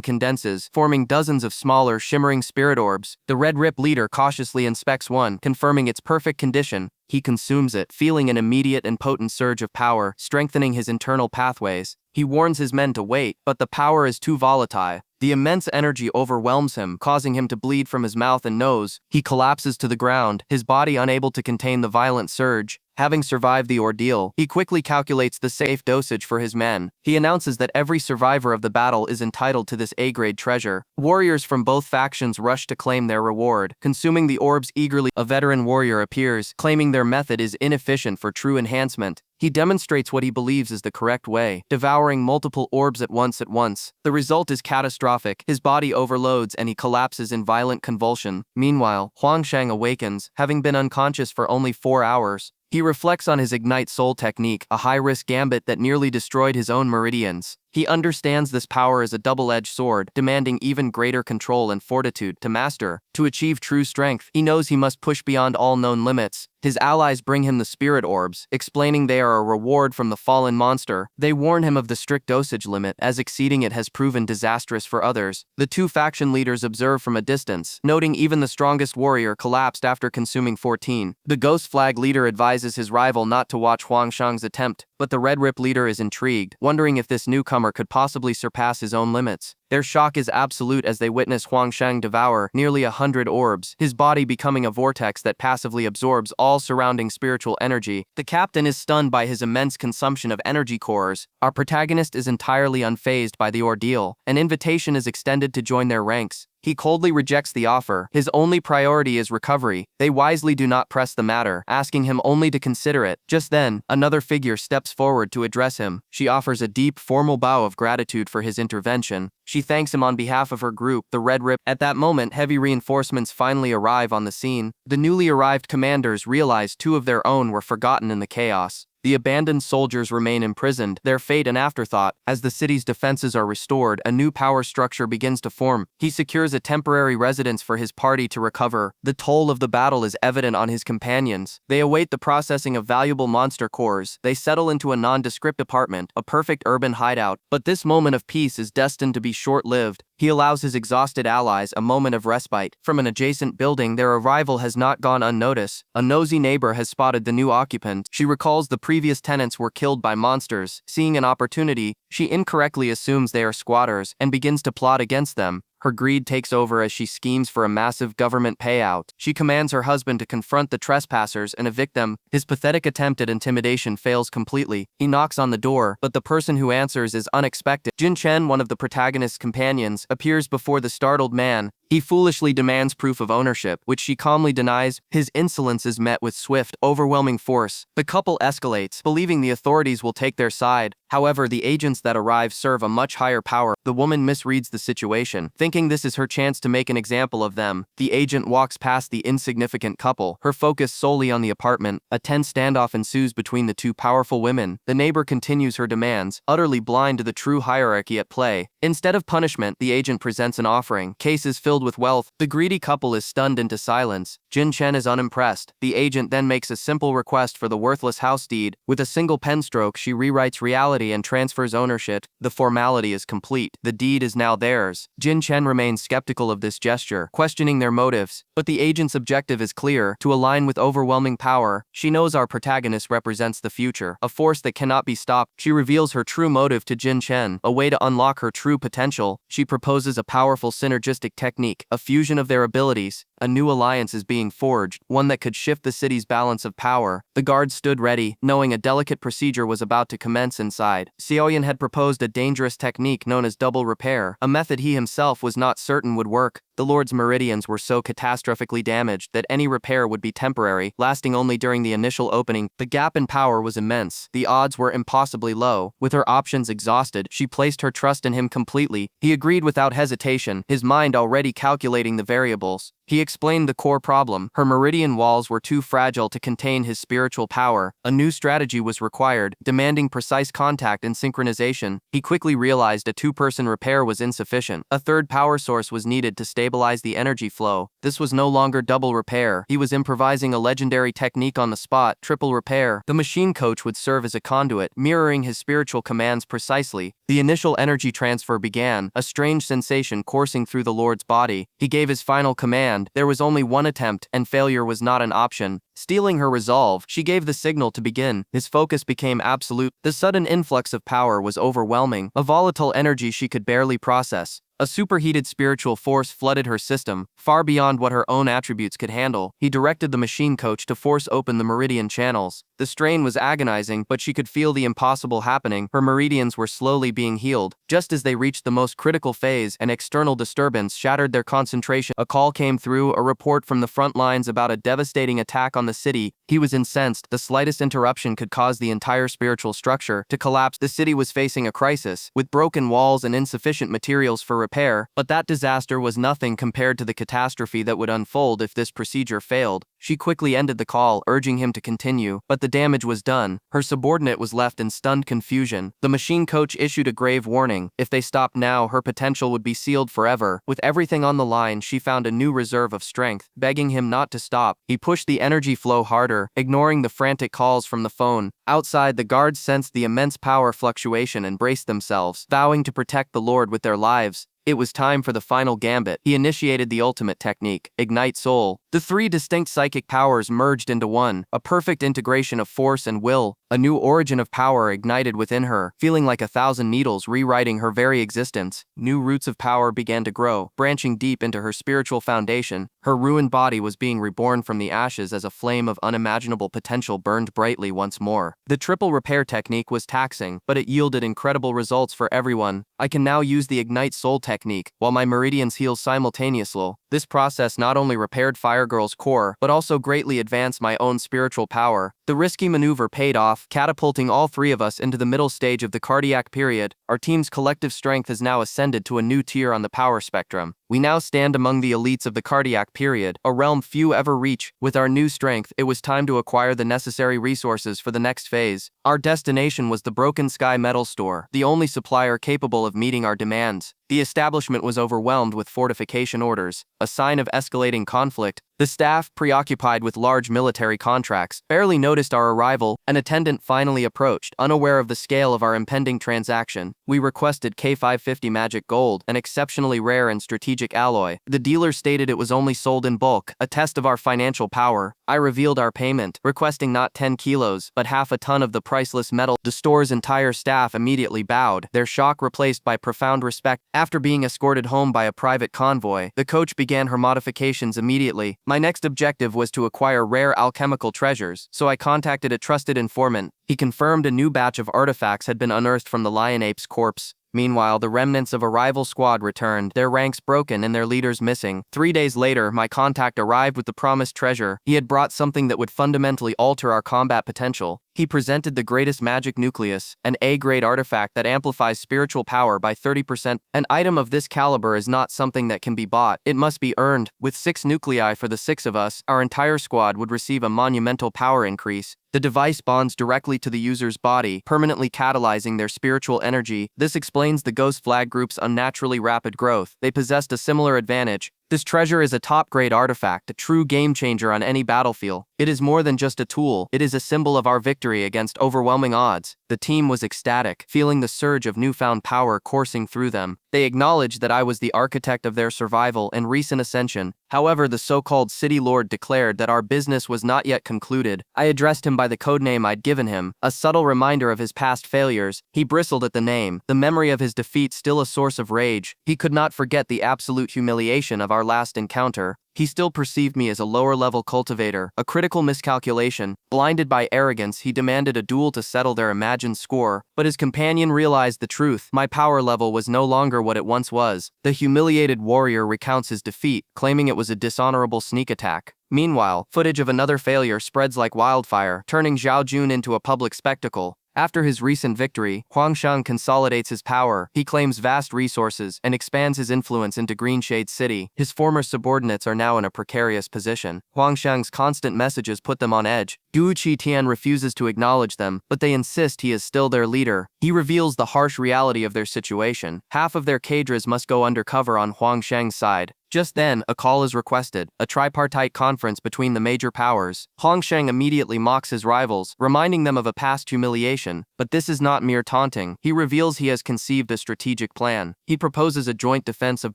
Speaker 1: condenses, forming dozens of smaller, shimmering spirit orbs. The Red Rip leader cautiously inspects one, confirming its perfect condition. He consumes it, feeling an immediate and potent surge of power, strengthening his internal pathways. He warns his men to wait, but the power is too volatile. The immense energy overwhelms him, causing him to bleed from his mouth and nose. He collapses to the ground, his body unable to contain the violent surge. Having survived the ordeal, he quickly calculates the safe dosage for his men. He announces that every survivor of the battle is entitled to this A-grade treasure. Warriors from both factions rush to claim their reward, consuming the orbs eagerly. A veteran warrior appears, claiming their method is inefficient for true enhancement. He demonstrates what he believes is the correct way, devouring multiple orbs at once. The result is catastrophic. His body overloads and he collapses in violent convulsion. Meanwhile, Huang Shang awakens, having been unconscious for only 4 hours. He reflects on his Ignite Soul technique, a high-risk gambit that nearly destroyed his own meridians. He understands this power as a double-edged sword, demanding even greater control and fortitude to master. To achieve true strength, he knows he must push beyond all known limits. His allies bring him the spirit orbs, explaining they are a reward from the fallen monster. They warn him of the strict dosage limit, as exceeding it has proven disastrous for others. The two faction leaders observe from a distance, noting even the strongest warrior collapsed after consuming 14. The Ghost Flag leader advises his rival not to watch Huang Shang's attempt, but the Red Rip leader is intrigued, wondering if this newcomer could possibly surpass his own limits. Their shock is absolute as they witness Huang Shang devour nearly 100 orbs, his body becoming a vortex that passively absorbs all surrounding spiritual energy. The captain is stunned by his immense consumption of energy cores. Our protagonist is entirely unfazed by the ordeal. An invitation is extended to join their ranks. He coldly rejects the offer. His only priority is recovery. They wisely do not press the matter, asking him only to consider it. Just then, another figure steps forward to address him. She offers a deep, formal bow of gratitude for his intervention. She thanks him on behalf of her group, the Red Rip. At that moment, heavy reinforcements finally arrive on the scene. The newly arrived commanders realize 2 of their own were forgotten in the chaos. The abandoned soldiers remain imprisoned, their fate an afterthought. As the city's defenses are restored, a new power structure begins to form. He secures a temporary residence for his party to recover. The toll of the battle is evident on his companions. They await the processing of valuable monster cores. They settle into a nondescript apartment, a perfect urban hideout. But this moment of peace is destined to be short-lived. He allows his exhausted allies a moment of respite. From an adjacent building, their arrival has not gone unnoticed. A nosy neighbor has spotted the new occupant. She recalls the previous tenants were killed by monsters. Seeing an opportunity, she incorrectly assumes they are squatters and begins to plot against them. Her greed takes over as she schemes for a massive government payout. She commands her husband to confront the trespassers and evict them. His pathetic attempt at intimidation fails completely. He knocks on the door, but the person who answers is unexpected. Jin Chen, one of the protagonist's companions, appears before the startled man. He foolishly demands proof of ownership, which she calmly denies. His insolence is met with swift, overwhelming force. The couple escalates, believing the authorities will take their side. However, the agents that arrive serve a much higher power. The woman misreads the situation, thinking this is her chance to make an example of them. The agent walks past the insignificant couple, her focus solely on the apartment. A tense standoff ensues between the two powerful women. The neighbor continues her demands, utterly blind to the true hierarchy at play. Instead of punishment, the agent presents an offering. Cases filled with wealth. The greedy couple is stunned into silence. Jin Chen is unimpressed. The agent then makes a simple request for the worthless house deed. With a single pen stroke, she rewrites reality and transfers ownership. The formality is complete. The deed is now theirs. Jin Chen remains skeptical of this gesture, questioning their motives. But the agent's objective is clear, to align with overwhelming power. She knows our protagonist represents the future, a force that cannot be stopped. She reveals her true motive to Jin Chen, a way to unlock her true potential. She proposes a powerful synergistic technique, a fusion of their abilities. A new alliance is being forged, one that could shift the city's balance of power. The guards stood ready, knowing a delicate procedure was about to commence inside. Xiaoyan had proposed a dangerous technique known as double repair, a method he himself was not certain would work. The Lord's meridians were so catastrophically damaged that any repair would be temporary, lasting only during the initial opening. The gap in power was immense. The odds were impossibly low. With her options exhausted, she placed her trust in him completely. He agreed without hesitation, his mind already calculating the variables. He explained the core problem. Her meridian walls were too fragile to contain his spiritual power. A new strategy was required, demanding precise contact and synchronization. He quickly realized a two-person repair was insufficient. A third power source was needed to stabilize the energy flow. This was no longer double repair. He was improvising a legendary technique on the spot, triple repair. The machine coach would serve as a conduit, mirroring his spiritual commands precisely. The initial energy transfer began, a strange sensation coursing through the Lord's body. He gave his final command. There was only one attempt, and failure was not an option. Stealing her resolve, she gave the signal to begin. His focus became absolute. The sudden influx of power was overwhelming, a volatile energy she could barely process. A superheated spiritual force flooded her system, far beyond what her own attributes could handle. He directed the machine coach to force open the meridian channels. The strain was agonizing, but she could feel the impossible happening. Her meridians were slowly being healed. Just as they reached the most critical phase, an external disturbance shattered their concentration. A call came through, a report from the front lines about a devastating attack on the city. He was incensed. The slightest interruption could cause the entire spiritual structure to collapse. The city was facing a crisis, with broken walls and insufficient materials for repair, but that disaster was nothing compared to the catastrophe that would unfold if this procedure failed. She quickly ended the call, urging him to continue, but the damage was done. Her subordinate was left in stunned confusion. The machine coach issued a grave warning. If they stopped now, her potential would be sealed forever. With everything on the line, she found a new reserve of strength, begging him not to stop. He pushed the energy flow harder, ignoring the frantic calls from the phone. Outside, the guards sensed the immense power fluctuation and braced themselves, vowing to protect the Lord with their lives. It was time for the final gambit. He initiated the ultimate technique, Ignite Soul. The three distinct psychic powers merged into one, a perfect integration of force and will. A new origin of power ignited within her, feeling like 1,000 needles rewriting her very existence. New roots of power began to grow, branching deep into her spiritual foundation. Her ruined body was being reborn from the ashes as a flame of unimaginable potential burned brightly once more. The triple repair technique was taxing, but it yielded incredible results for everyone. I can now use the Ignite Soul technique, while my meridians heal simultaneously. This process not only repaired Firegirl's core, but also greatly advanced my own spiritual power. The risky maneuver paid off, catapulting all three of us into the middle stage of the cardiac period. Our team's collective strength has now ascended to a new tier on the power spectrum. We now stand among the elites of the cardiac period, a realm few ever reach. With our new strength, it was time to acquire the necessary resources for the next phase. Our destination was the Broken Sky Metal Store, the only supplier capable of meeting our demands. The establishment was overwhelmed with fortification orders, a sign of escalating conflict. The staff, preoccupied with large military contracts, barely noticed our arrival. An attendant finally approached, unaware of the scale of our impending transaction. We requested K550 magic gold, an exceptionally rare and strategic alloy. The dealer stated it was only sold in bulk, a test of our financial power. I revealed our payment, requesting not 10 kilos, but half a ton of the priceless metal. The store's entire staff immediately bowed, their shock replaced by profound respect. After being escorted home by a private convoy, the coach began her modifications immediately. My next objective was to acquire rare alchemical treasures, so I contacted a trusted informant. He confirmed a new batch of artifacts had been unearthed from the lion ape's corpse. Meanwhile, the remnants of a rival squad returned, their ranks broken and their leaders missing. 3 days later, my contact arrived with the promised treasure. He had brought something that would fundamentally alter our combat potential. He presented the greatest magic nucleus, an A-grade artifact that amplifies spiritual power by 30%. An item of this caliber is not something that can be bought, it must be earned. With 6 nuclei for the 6 of us, our entire squad would receive a monumental power increase. The device bonds directly to the user's body, permanently catalyzing their spiritual energy. This explains the Ghost Flag group's unnaturally rapid growth. They possessed a similar advantage. This treasure is a top-grade artifact, a true game-changer on any battlefield. It is more than just a tool, it is a symbol of our victory against overwhelming odds. The team was ecstatic, feeling the surge of newfound power coursing through them. They acknowledged that I was the architect of their survival and recent ascension. However, the so-called city lord declared that our business was not yet concluded. I addressed him by the codename I'd given him, a subtle reminder of his past failures. He bristled at the name, the memory of his defeat still a source of rage. He could not forget the absolute humiliation of our last encounter. He still perceived me as a lower-level cultivator, a critical miscalculation. Blinded by arrogance, he demanded a duel to settle their imagined score, but his companion realized the truth. My power level was no longer what it once was. The humiliated warrior recounts his defeat, claiming it was a dishonorable sneak attack. Meanwhile, footage of another failure spreads like wildfire, turning Zhao Jun into a public spectacle. After his recent victory, Huang Shang consolidates his power. He claims vast resources and expands his influence into Greenshade City. His former subordinates are now in a precarious position. Huang Shang's constant messages put them on edge. Gu Qitian refuses to acknowledge them, but they insist he is still their leader. He reveals the harsh reality of their situation. Half of their cadres must go undercover on Huang Shang's side. Just then, a call is requested, a tripartite conference between the major powers. Huang Shang immediately mocks his rivals, reminding them of a past humiliation. But this is not mere taunting. He reveals he has conceived a strategic plan. He proposes a joint defense of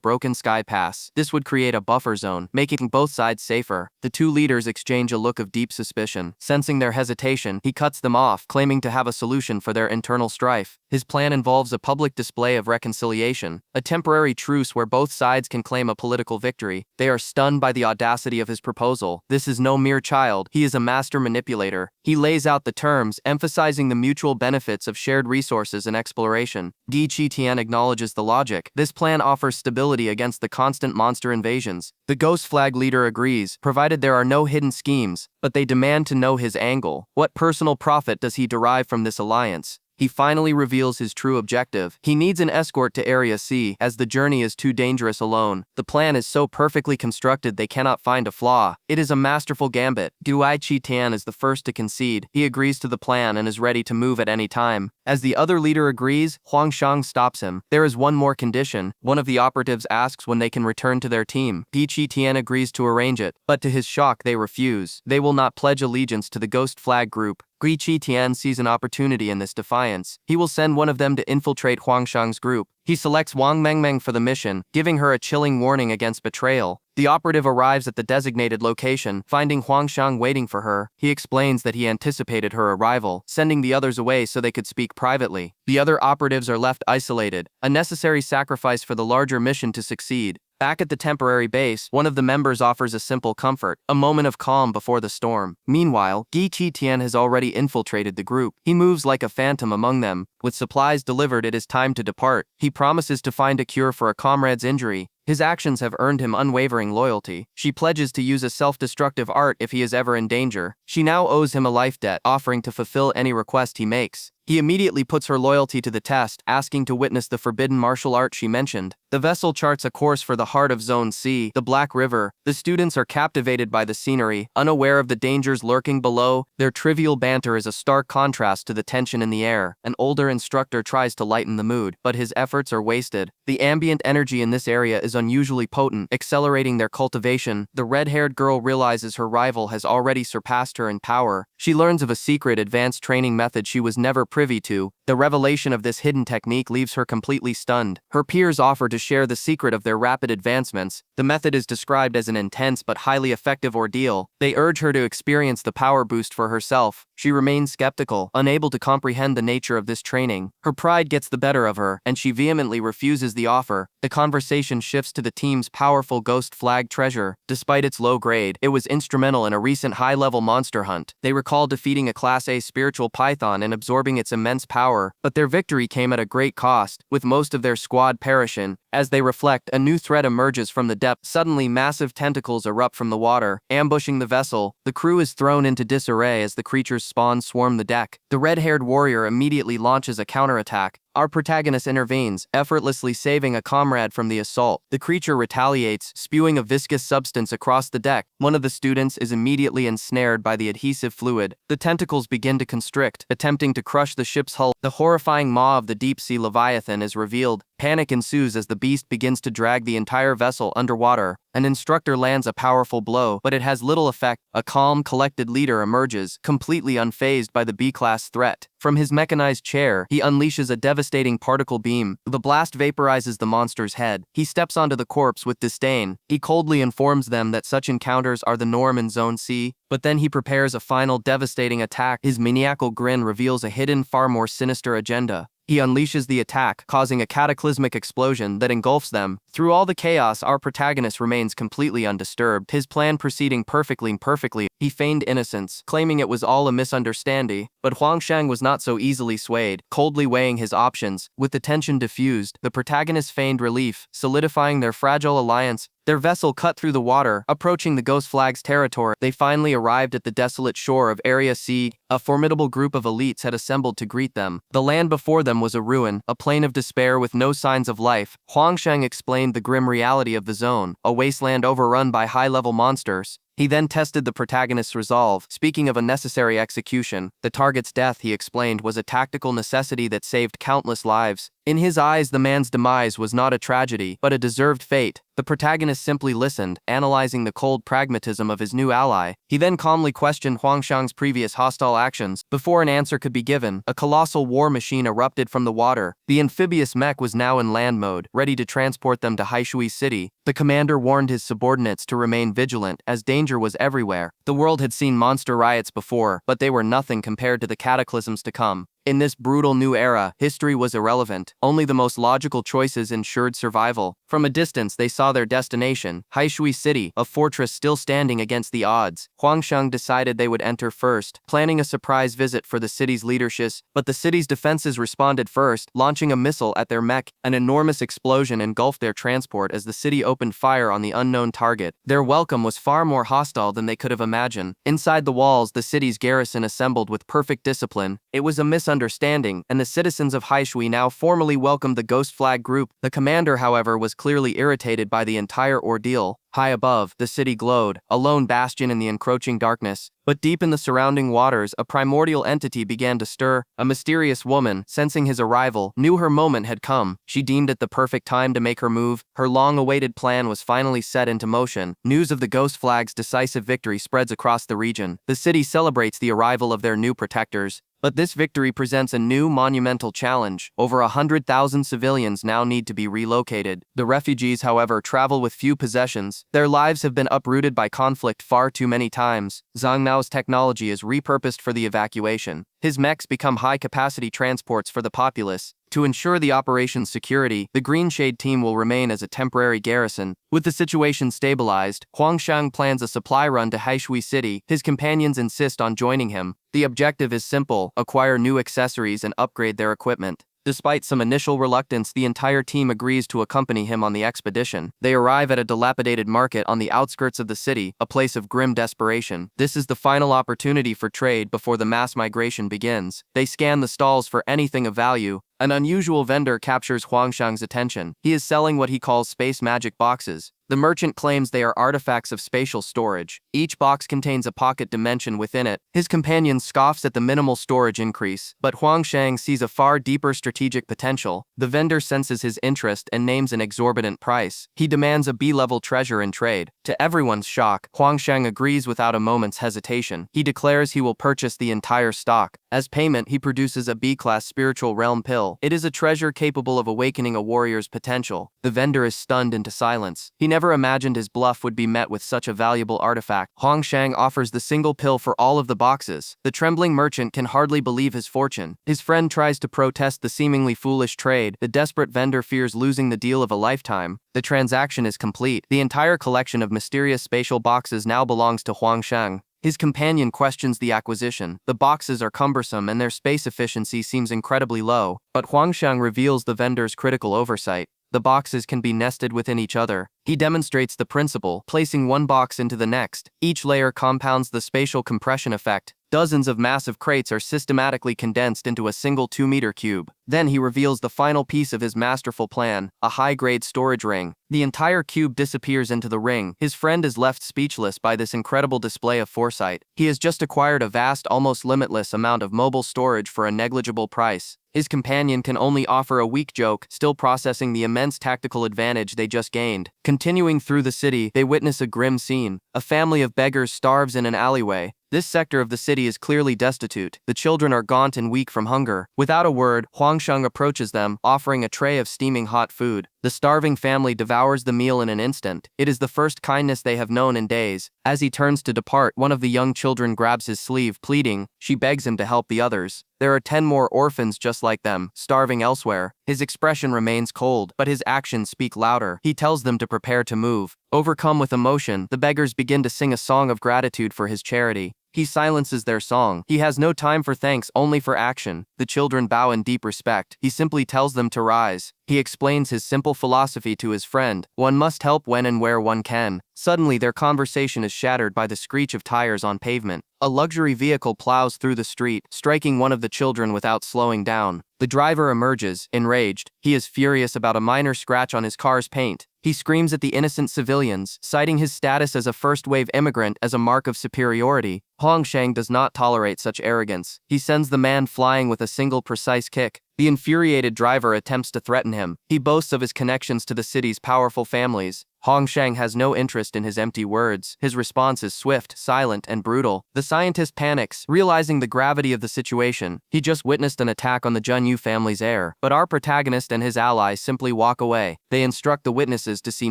Speaker 1: Broken Sky Pass. This would create a buffer zone, making both sides safer. The two leaders exchange a look of deep suspicion. Sensing their hesitation, he cuts them off, claiming to have a solution for their internal strife. His plan involves a public display of reconciliation, a temporary truce where both sides can claim a political victory. They are stunned by the audacity of his proposal. This is no mere child, he is a master manipulator. He lays out the terms, emphasizing the mutual benefits of shared resources and exploration. Di Qitian acknowledges the logic. This plan offers stability against the constant monster invasions. The Ghost Flag leader agrees, provided there are no hidden schemes, but they demand to know his angle. What personal profit does he derive from this alliance? He finally reveals his true objective. He needs an escort to Area C, as the journey is too dangerous alone. The plan is so perfectly constructed they cannot find a flaw. It is a masterful gambit. Dui Qitian is the first to concede. He agrees to the plan and is ready to move at any time. As the other leader agrees, Huang Shang stops him. There is one more condition. One of the operatives asks when they can return to their team. Di Qitian agrees to arrange it, but to his shock they refuse. They will not pledge allegiance to the Ghost Flag group. Di Qitian sees an opportunity in this defiance. He will send one of them to infiltrate Huang Shang's group. He selects Wang Mengmeng for the mission, giving her a chilling warning against betrayal. The operative arrives at the designated location, finding Huang Shang waiting for her. He explains that he anticipated her arrival, sending the others away so they could speak privately. The other operatives are left isolated, a necessary sacrifice for the larger mission to succeed. Back at the temporary base, one of the members offers a simple comfort, a moment of calm before the storm. Meanwhile, Di Qitian has already infiltrated the group. He moves like a phantom among them. With supplies delivered, it is time to depart. He promises to find a cure for a comrade's injury. His actions have earned him unwavering loyalty. She pledges to use a self-destructive art if he is ever in danger. She now owes him a life debt, offering to fulfill any request he makes. He immediately puts her loyalty to the test, asking to witness the forbidden martial art she mentioned. The vessel charts a course for the heart of Zone C, the Black River. The students are captivated by the scenery, unaware of the dangers lurking below. Their trivial banter is a stark contrast to the tension in the air. An older instructor tries to lighten the mood, but his efforts are wasted. The ambient energy in this area is unusually potent, accelerating their cultivation. The red-haired girl realizes her rival has already surpassed her in power. She learns of a secret advanced training method she was never privy to. The revelation of this hidden technique leaves her completely stunned. Her peers offer to share the secret of their rapid advancements. The method is described as an intense but highly effective ordeal. They urge her to experience the power boost for herself. She remains skeptical, unable to comprehend the nature of this training. Her pride gets the better of her, and she vehemently refuses the offer. The conversation shifts to the team's powerful Ghost Flag treasure. Despite its low grade, it was instrumental in a recent high-level monster hunt. They recall defeating a Class A spiritual python and absorbing its immense power, but their victory came at a great cost, with most of their squad perishing. As they reflect, a new threat emerges from the depths. Suddenly, massive tentacles erupt from the water, ambushing the vessel. The crew is thrown into disarray as the creature's spawns swarm the deck. The red-haired warrior immediately launches a counterattack. Our protagonist intervenes, effortlessly saving a comrade from the assault. The creature retaliates, spewing a viscous substance across the deck. One of the students is immediately ensnared by the adhesive fluid. The tentacles begin to constrict, attempting to crush the ship's hull. The horrifying maw of the deep-sea leviathan is revealed. Panic ensues as the beast begins to drag the entire vessel underwater. An instructor lands a powerful blow, but it has little effect. A calm, collected leader emerges, completely unfazed by the B-class threat. From his mechanized chair, he unleashes a devastating particle beam. The blast vaporizes the monster's head. He steps onto the corpse with disdain. He coldly informs them that such encounters are the norm in Zone C, but then he prepares a final devastating attack. His maniacal grin reveals a hidden, far more sinister agenda. He unleashes the attack, causing a cataclysmic explosion that engulfs them. Through all the chaos, our protagonist remains completely undisturbed, his plan proceeding perfectly. He feigned innocence, claiming it was all a misunderstanding, but Huang Shang was not so easily swayed, coldly weighing his options. With the tension diffused, the protagonist feigned relief, solidifying their fragile alliance. Their vessel cut through the water, approaching the Ghost Flag's territory. They finally arrived at the desolate shore of Area C. A formidable group of elites had assembled to greet them. The land before them was a ruin, a plain of despair with no signs of life. Huang Shang explained the grim reality of the zone, a wasteland overrun by high-level monsters. He then tested the protagonist's resolve. Speaking of a necessary execution, the target's death, he explained, was a tactical necessity that saved countless lives. In his eyes, the man's demise was not a tragedy, but a deserved fate. The protagonist simply listened, analyzing the cold pragmatism of his new ally. He then calmly questioned Huang Shang's previous hostile actions. Before an answer could be given, a colossal war machine erupted from the water. The amphibious mech was now in land mode, ready to transport them to Haishui City. The commander warned his subordinates to remain vigilant, as danger was everywhere. The world had seen monster riots before, but they were nothing compared to the cataclysms to come. In this brutal new era, history was irrelevant. Only the most logical choices ensured survival. From a distance, they saw their destination, Haishui City, a fortress still standing against the odds. Huang Shang decided they would enter first, planning a surprise visit for the city's leadership, but the city's defenses responded first, launching a missile at their mech. An enormous explosion engulfed their transport as the city opened fire on the unknown target. Their welcome was far more hostile than they could have imagined. Inside the walls, the city's garrison assembled with perfect discipline. It was a misunderstanding, and the citizens of Haishui now formally welcomed the Ghost Flag group. The commander, however, was clearly irritated by the entire ordeal. High above, the city glowed, a lone bastion in the encroaching darkness. But deep in the surrounding waters, a primordial entity began to stir. A mysterious woman, sensing his arrival, knew her moment had come. She deemed it the perfect time to make her move. Her long-awaited plan was finally set into motion. News of the Ghost Flag's decisive victory spreads across the region. The city celebrates the arrival of their new protectors. But this victory presents a new monumental challenge. Over 100,000 civilians now need to be relocated. The refugees, however, travel with few possessions. Their lives have been uprooted by conflict far too many times. Zhang Nao's technology is repurposed for the evacuation. His mechs become high-capacity transports for the populace. To ensure the operation's security, the Green Shade team will remain as a temporary garrison. With the situation stabilized, Huang Shang plans a supply run to Haishui City. His companions insist on joining him. The objective is simple: acquire new accessories and upgrade their equipment. Despite some initial reluctance, the entire team agrees to accompany him on the expedition. They arrive at a dilapidated market on the outskirts of the city, a place of grim desperation. This is the final opportunity for trade before the mass migration begins. They scan the stalls for anything of value. An unusual vendor captures Huang Shang's attention. He is selling what he calls space magic boxes. The merchant claims they are artifacts of spatial storage. Each box contains a pocket dimension within it. His companion scoffs at the minimal storage increase, but Huang Shang sees a far deeper strategic potential. The vendor senses his interest and names an exorbitant price. He demands a B-level treasure in trade. To everyone's shock, Huang Shang agrees without a moment's hesitation. He declares he will purchase the entire stock. As payment, he produces a B-class spiritual realm pill. It is a treasure capable of awakening a warrior's potential. The vendor is stunned into silence. He never imagined his bluff would be met with such a valuable artifact. Huang Shang offers the single pill for all of the boxes. The trembling merchant can hardly believe his fortune. His friend tries to protest the seemingly foolish trade. The desperate vendor fears losing the deal of a lifetime. The transaction is complete. The entire collection of mysterious spatial boxes now belongs to Huang Shang. His companion questions the acquisition. The boxes are cumbersome and their space efficiency seems incredibly low, but Huang Shang reveals the vendor's critical oversight. The boxes can be nested within each other. He demonstrates the principle, placing one box into the next. Each layer compounds the spatial compression effect. Dozens of massive crates are systematically condensed into a single 2-meter cube. Then he reveals the final piece of his masterful plan, a high-grade storage ring. The entire cube disappears into the ring. His friend is left speechless by this incredible display of foresight. He has just acquired a vast, almost limitless amount of mobile storage for a negligible price. His companion can only offer a weak joke, still processing the immense tactical advantage they just gained. Continuing through the city, they witness a grim scene. A family of beggars starves in an alleyway. This sector of the city is clearly destitute. The children are gaunt and weak from hunger. Without a word, Huang Shang approaches them, offering a tray of steaming hot food. The starving family devours the meal in an instant. It is the first kindness they have known in days. As he turns to depart, one of the young children grabs his sleeve, pleading. She begs him to help the others. There are 10 more orphans just like them, starving elsewhere. His expression remains cold, but his actions speak louder. He tells them to prepare to move. Overcome with emotion, the beggars begin to sing a song of gratitude for his charity. He silences their song. He has no time for thanks, only for action. The children bow in deep respect. He simply tells them to rise. He explains his simple philosophy to his friend. One must help when and where one can. Suddenly, their conversation is shattered by the screech of tires on pavement. A luxury vehicle plows through the street, striking one of the children without slowing down. The driver emerges, enraged. He is furious about a minor scratch on his car's paint. He screams at the innocent civilians, citing his status as a first-wave immigrant as a mark of superiority. Huang Shang does not tolerate such arrogance. He sends the man flying with a single precise kick. The infuriated driver attempts to threaten him. He boasts of his connections to the city's powerful families. Huang Shang has no interest in his empty words. His response is swift, silent, and brutal. The scientist panics, realizing the gravity of the situation. He just witnessed an attack on the Junyu family's heir, but our protagonist and his allies simply walk away. They instruct the witnesses to see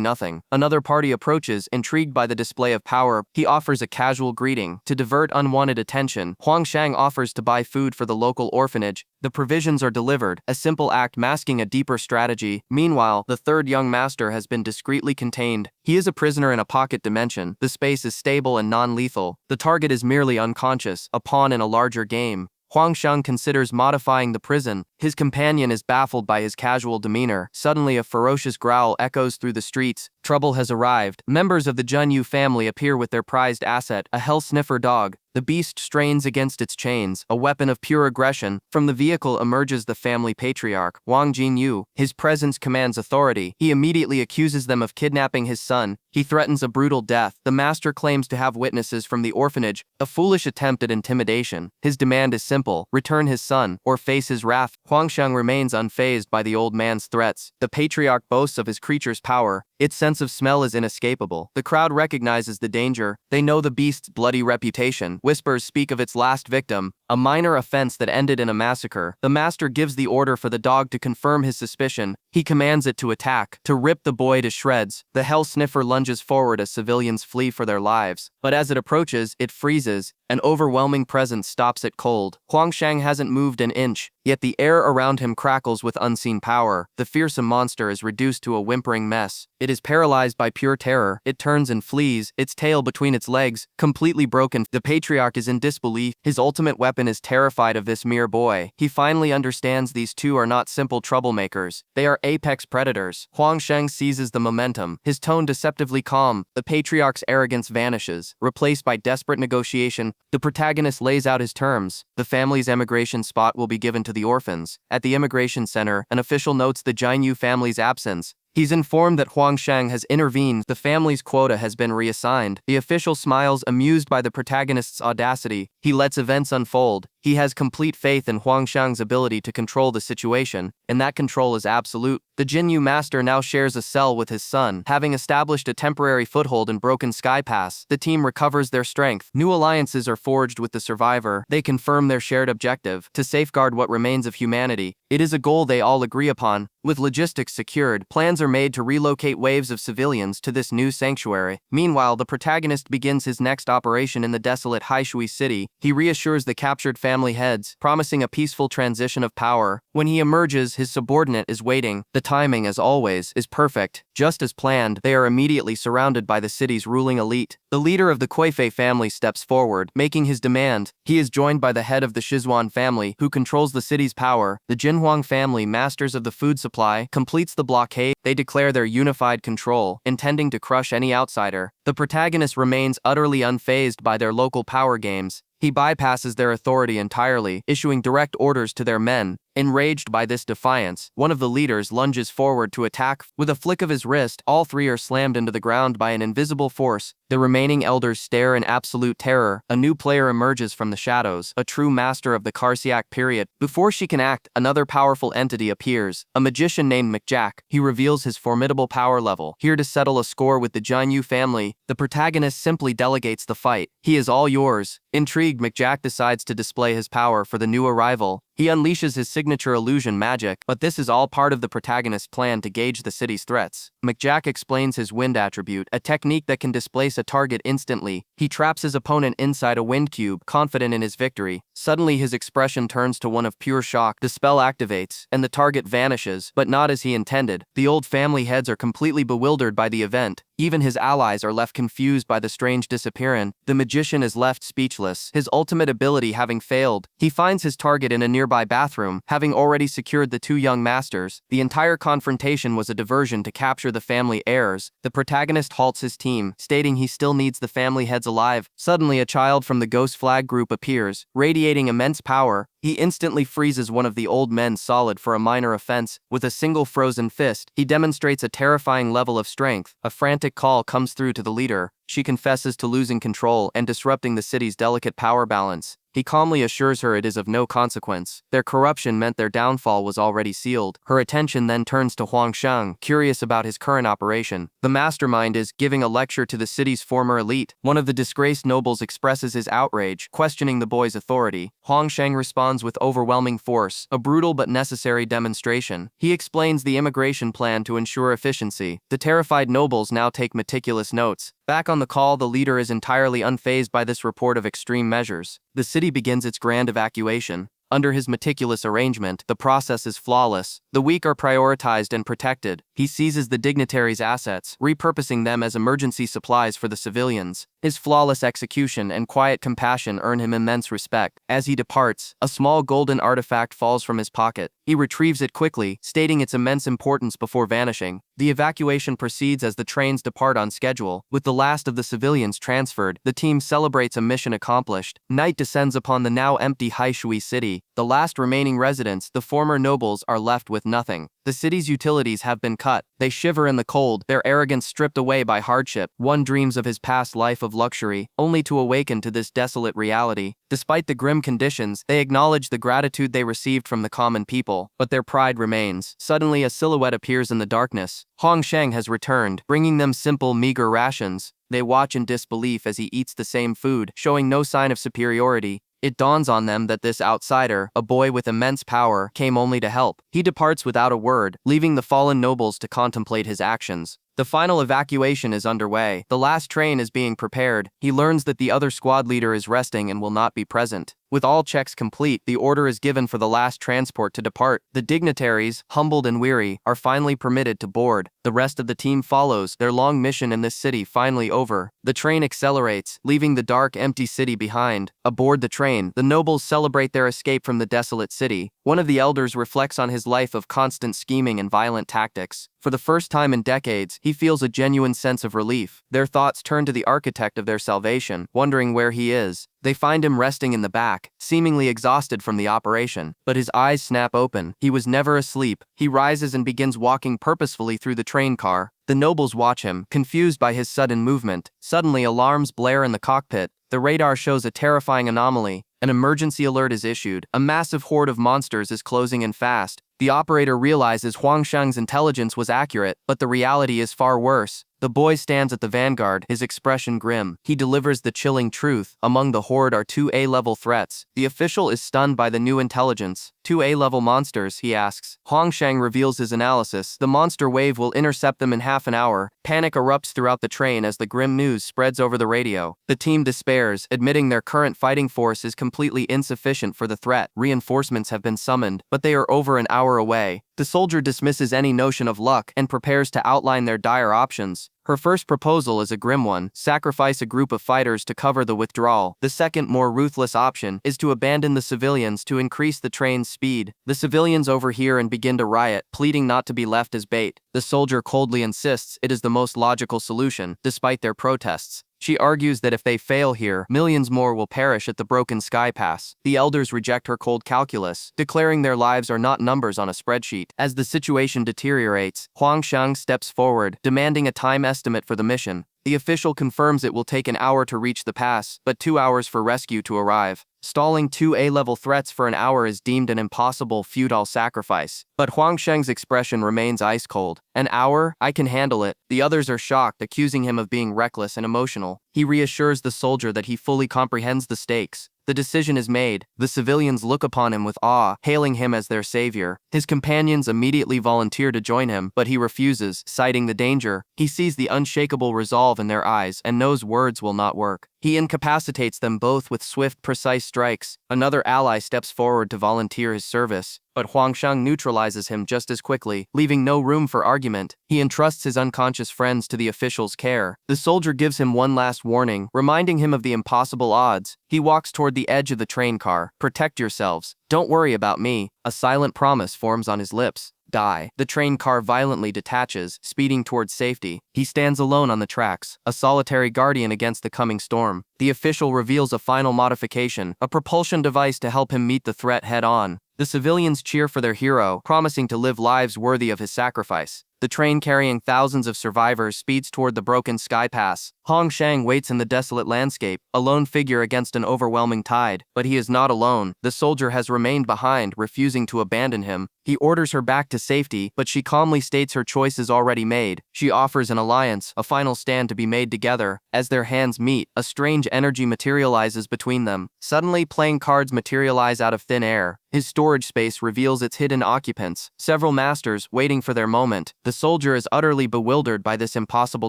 Speaker 1: nothing. Another party approaches, intrigued by the display of power. He offers a casual greeting. To divert unwanted attention, Huang Shang offers to buy food for the local orphanage. The provisions are delivered, a simple act masking a deeper strategy. Meanwhile, the third young master has been discreetly contained. He is a prisoner in a pocket dimension. The space is stable and non-lethal. The target is merely unconscious, a pawn in a larger game. Huang Shang considers modifying the prison. His companion is baffled by his casual demeanor. Suddenly, a ferocious growl echoes through the streets. Trouble has arrived. Members of the Junyu family appear with their prized asset, a hell sniffer dog. The beast strains against its chains, a weapon of pure aggression. From the vehicle emerges the family patriarch, Wang Jinyu. His presence commands authority. He immediately accuses them of kidnapping his son. He threatens a brutal death. The master claims to have witnesses from the orphanage, a foolish attempt at intimidation. His demand is simple: return his son, or face his wrath. Huang Shang remains unfazed by the old man's threats. The patriarch boasts of his creature's power. Its sense of smell is inescapable. The crowd recognizes the danger. They know the beast's bloody reputation. Whispers speak of its last victim, a minor offense that ended in a massacre. The master gives the order for the dog to confirm his suspicion. He commands it to attack, to rip the boy to shreds. The hell sniffer lunges forward as civilians flee for their lives. But as it approaches, it freezes. An overwhelming presence stops it cold. Huang Shang hasn't moved an inch, yet the air around him crackles with unseen power. The fearsome monster is reduced to a whimpering mess. It is paralyzed by pure terror. It turns and flees, its tail between its legs, completely broken. The patriarch is in disbelief. His ultimate weapon is terrified of this mere boy. He finally understands these two are not simple troublemakers. They are apex predators. Huang Shang seizes the momentum, his tone deceptively calm. The patriarch's arrogance vanishes, replaced by desperate negotiation. The protagonist lays out his terms. The family's emigration spot will be given to the orphans. At the immigration center, an official notes the Jinyu family's absence. He's informed that Huang Shang has intervened. The family's quota has been reassigned. The official smiles, amused by the protagonist's audacity. He lets events unfold. He has complete faith in Huang Shang's ability to control the situation, and that control is absolute. The Jinyu master now shares a cell with his son. Having established a temporary foothold in Broken Sky Pass, the team recovers their strength. New alliances are forged with the survivor. They confirm their shared objective, to safeguard what remains of humanity. It is a goal they all agree upon. With logistics secured, plans are made to relocate waves of civilians to this new sanctuary. Meanwhile, the protagonist begins his next operation in the desolate Haishui city. He reassures the captured family heads, promising a peaceful transition of power. When he emerges, his subordinate is waiting. The timing, as always, is perfect. Just as planned, they are immediately surrounded by the city's ruling elite. The leader of the Kuifei family steps forward, making his demand. He is joined by the head of the Shizuan family, who controls the city's power. The Jinhuang family, masters of the food supply, completes the blockade. They declare their unified control, intending to crush any outsider. The protagonist remains utterly unfazed by their local power games. He bypasses their authority entirely, issuing direct orders to their men. Enraged by this defiance, one of the leaders lunges forward to attack. With a flick of his wrist, all three are slammed into the ground by an invisible force. The remaining elders stare in absolute terror. A new player emerges from the shadows, a true master of the Karsiak period. Before she can act, another powerful entity appears, a magician named McJack. He reveals his formidable power level. Here to settle a score with the Jianyu family, the protagonist simply delegates the fight. He is all yours. Intrigued, McJack decides to display his power for the new arrival. He unleashes his signature illusion magic, but this is all part of the protagonist's plan to gauge the city's threats. McJack explains his wind attribute, a technique that can displace a target instantly. He traps his opponent inside a wind cube, confident in his victory. Suddenly his expression turns to one of pure shock. The spell activates, and the target vanishes, but not as he intended. The old family heads are completely bewildered by the event. Even his allies are left confused by the strange disappearance. The magician is left speechless, his ultimate ability having failed. He finds his target in a nearby bathroom, having already secured the two young masters. The entire confrontation was a diversion to capture the family heirs. The protagonist halts his team, stating he still needs the family heads alive. Suddenly, a child from the Ghost Flag group appears, radiating immense power. He instantly freezes one of the old men solid for a minor offense. With a single frozen fist, he demonstrates a terrifying level of strength. A frantic call comes through to the leader. She confesses to losing control and disrupting the city's delicate power balance. He calmly assures her it is of no consequence. Their corruption meant their downfall was already sealed. Her attention then turns to Huang Shang, curious about his current operation. The mastermind is giving a lecture to the city's former elite. One of the disgraced nobles expresses his outrage, questioning the boy's authority. Huang Shang responds with overwhelming force, a brutal but necessary demonstration. He explains the immigration plan to ensure efficiency. The terrified nobles now take meticulous notes. Back on the call, the leader is entirely unfazed by this report of extreme measures. The city begins its grand evacuation. Under his meticulous arrangement, the process is flawless. The weak are prioritized and protected. He seizes the dignitaries' assets, repurposing them as emergency supplies for the civilians. His flawless execution and quiet compassion earn him immense respect. As he departs, a small golden artifact falls from his pocket. He retrieves it quickly, stating its immense importance before vanishing. The evacuation proceeds as the trains depart on schedule. With the last of the civilians transferred, the team celebrates a mission accomplished. Night descends upon the now empty Haishui city. The last remaining residents, the former nobles, are left with nothing. The city's utilities have been cut. They shiver in the cold, their arrogance stripped away by hardship. One dreams of his past life of luxury, only to awaken to this desolate reality. Despite the grim conditions, they acknowledge the gratitude they received from the common people, but their pride remains. Suddenly, a silhouette appears in the darkness. Huang Shang has returned, bringing them simple, meager rations. They watch in disbelief as he eats the same food, showing no sign of superiority. It dawns on them that this outsider, a boy with immense power, came only to help. He departs without a word, leaving the fallen nobles to contemplate his actions. The final evacuation is underway. The last train is being prepared. He learns that the other squad leader is resting and will not be present. With all checks complete, the order is given for the last transport to depart. The dignitaries, humbled and weary, are finally permitted to board. The rest of the team follows, their long mission in this city finally over. The train accelerates, leaving the dark, empty city behind. Aboard the train, the nobles celebrate their escape from the desolate city. One of the elders reflects on his life of constant scheming and violent tactics. For the first time in decades, he feels a genuine sense of relief. Their thoughts turn to the architect of their salvation, wondering where he is. They find him resting in the back, seemingly exhausted from the operation. But his eyes snap open. He was never asleep. He rises and begins walking purposefully through the train car. The nobles watch him, confused by his sudden movement. Suddenly, alarms blare in the cockpit. The radar shows a terrifying anomaly. An emergency alert is issued. A massive horde of monsters is closing in fast. The operator realizes Huang Shang's intelligence was accurate, but the reality is far worse. The boy stands at the vanguard, his expression grim. He delivers the chilling truth. Among the horde are 2 A-level threats. The official is stunned by the new intelligence. 2 A-level monsters, he asks. Huang Shang reveals his analysis. The monster wave will intercept them in half an hour. Panic erupts throughout the train as the grim news spreads over the radio. The team despairs, admitting their current fighting force is completely insufficient for the threat. Reinforcements have been summoned, but they are over an hour away. The soldier dismisses any notion of luck and prepares to outline their dire options. Her first proposal is a grim one: sacrifice a group of fighters to cover the withdrawal. The second, more ruthless option is to abandon the civilians to increase the train's speed. The civilians overhear and begin to riot, pleading not to be left as bait. The soldier coldly insists it is the most logical solution, despite their protests. She argues that if they fail here, millions more will perish at the broken sky pass. The elders reject her cold calculus, declaring their lives are not numbers on a spreadsheet. As the situation deteriorates, Huang Shang steps forward, demanding a time estimate for the mission. The official confirms it will take an hour to reach the pass, but 2 hours for rescue to arrive. Stalling 2 A-level threats for an hour is deemed an impossible, futile sacrifice. But Huang Sheng's expression remains ice cold. An hour? I can handle it. The others are shocked, accusing him of being reckless and emotional. He reassures the soldier that he fully comprehends the stakes. The decision is made. The civilians look upon him with awe, hailing him as their savior. His companions immediately volunteer to join him, but he refuses, citing the danger. He sees the unshakable resolve in their eyes and knows words will not work. He incapacitates them both with swift, precise strikes. Another ally steps forward to volunteer his service, but Huang Shang neutralizes him just as quickly, leaving no room for argument. He entrusts his unconscious friends to the official's care. The soldier gives him one last warning, reminding him of the impossible odds. He walks toward the edge of the train car. Protect yourselves. Don't worry about me. A silent promise forms on his lips. Die. The train car violently detaches, speeding towards safety. He stands alone on the tracks, a solitary guardian against the coming storm. The official reveals a final modification, a propulsion device to help him meet the threat head-on. The civilians cheer for their hero, promising to live lives worthy of his sacrifice. The train carrying thousands of survivors speeds toward the broken sky pass. Huang Shang waits in the desolate landscape, a lone figure against an overwhelming tide. But he is not alone. The soldier has remained behind, refusing to abandon him. He orders her back to safety, but she calmly states her choice is already made. She offers an alliance, a final stand to be made together. As their hands meet, a strange energy materializes between them. Suddenly, playing cards materialize out of thin air. His storage space reveals its hidden occupants, several masters waiting for their moment. The soldier is utterly bewildered by this impossible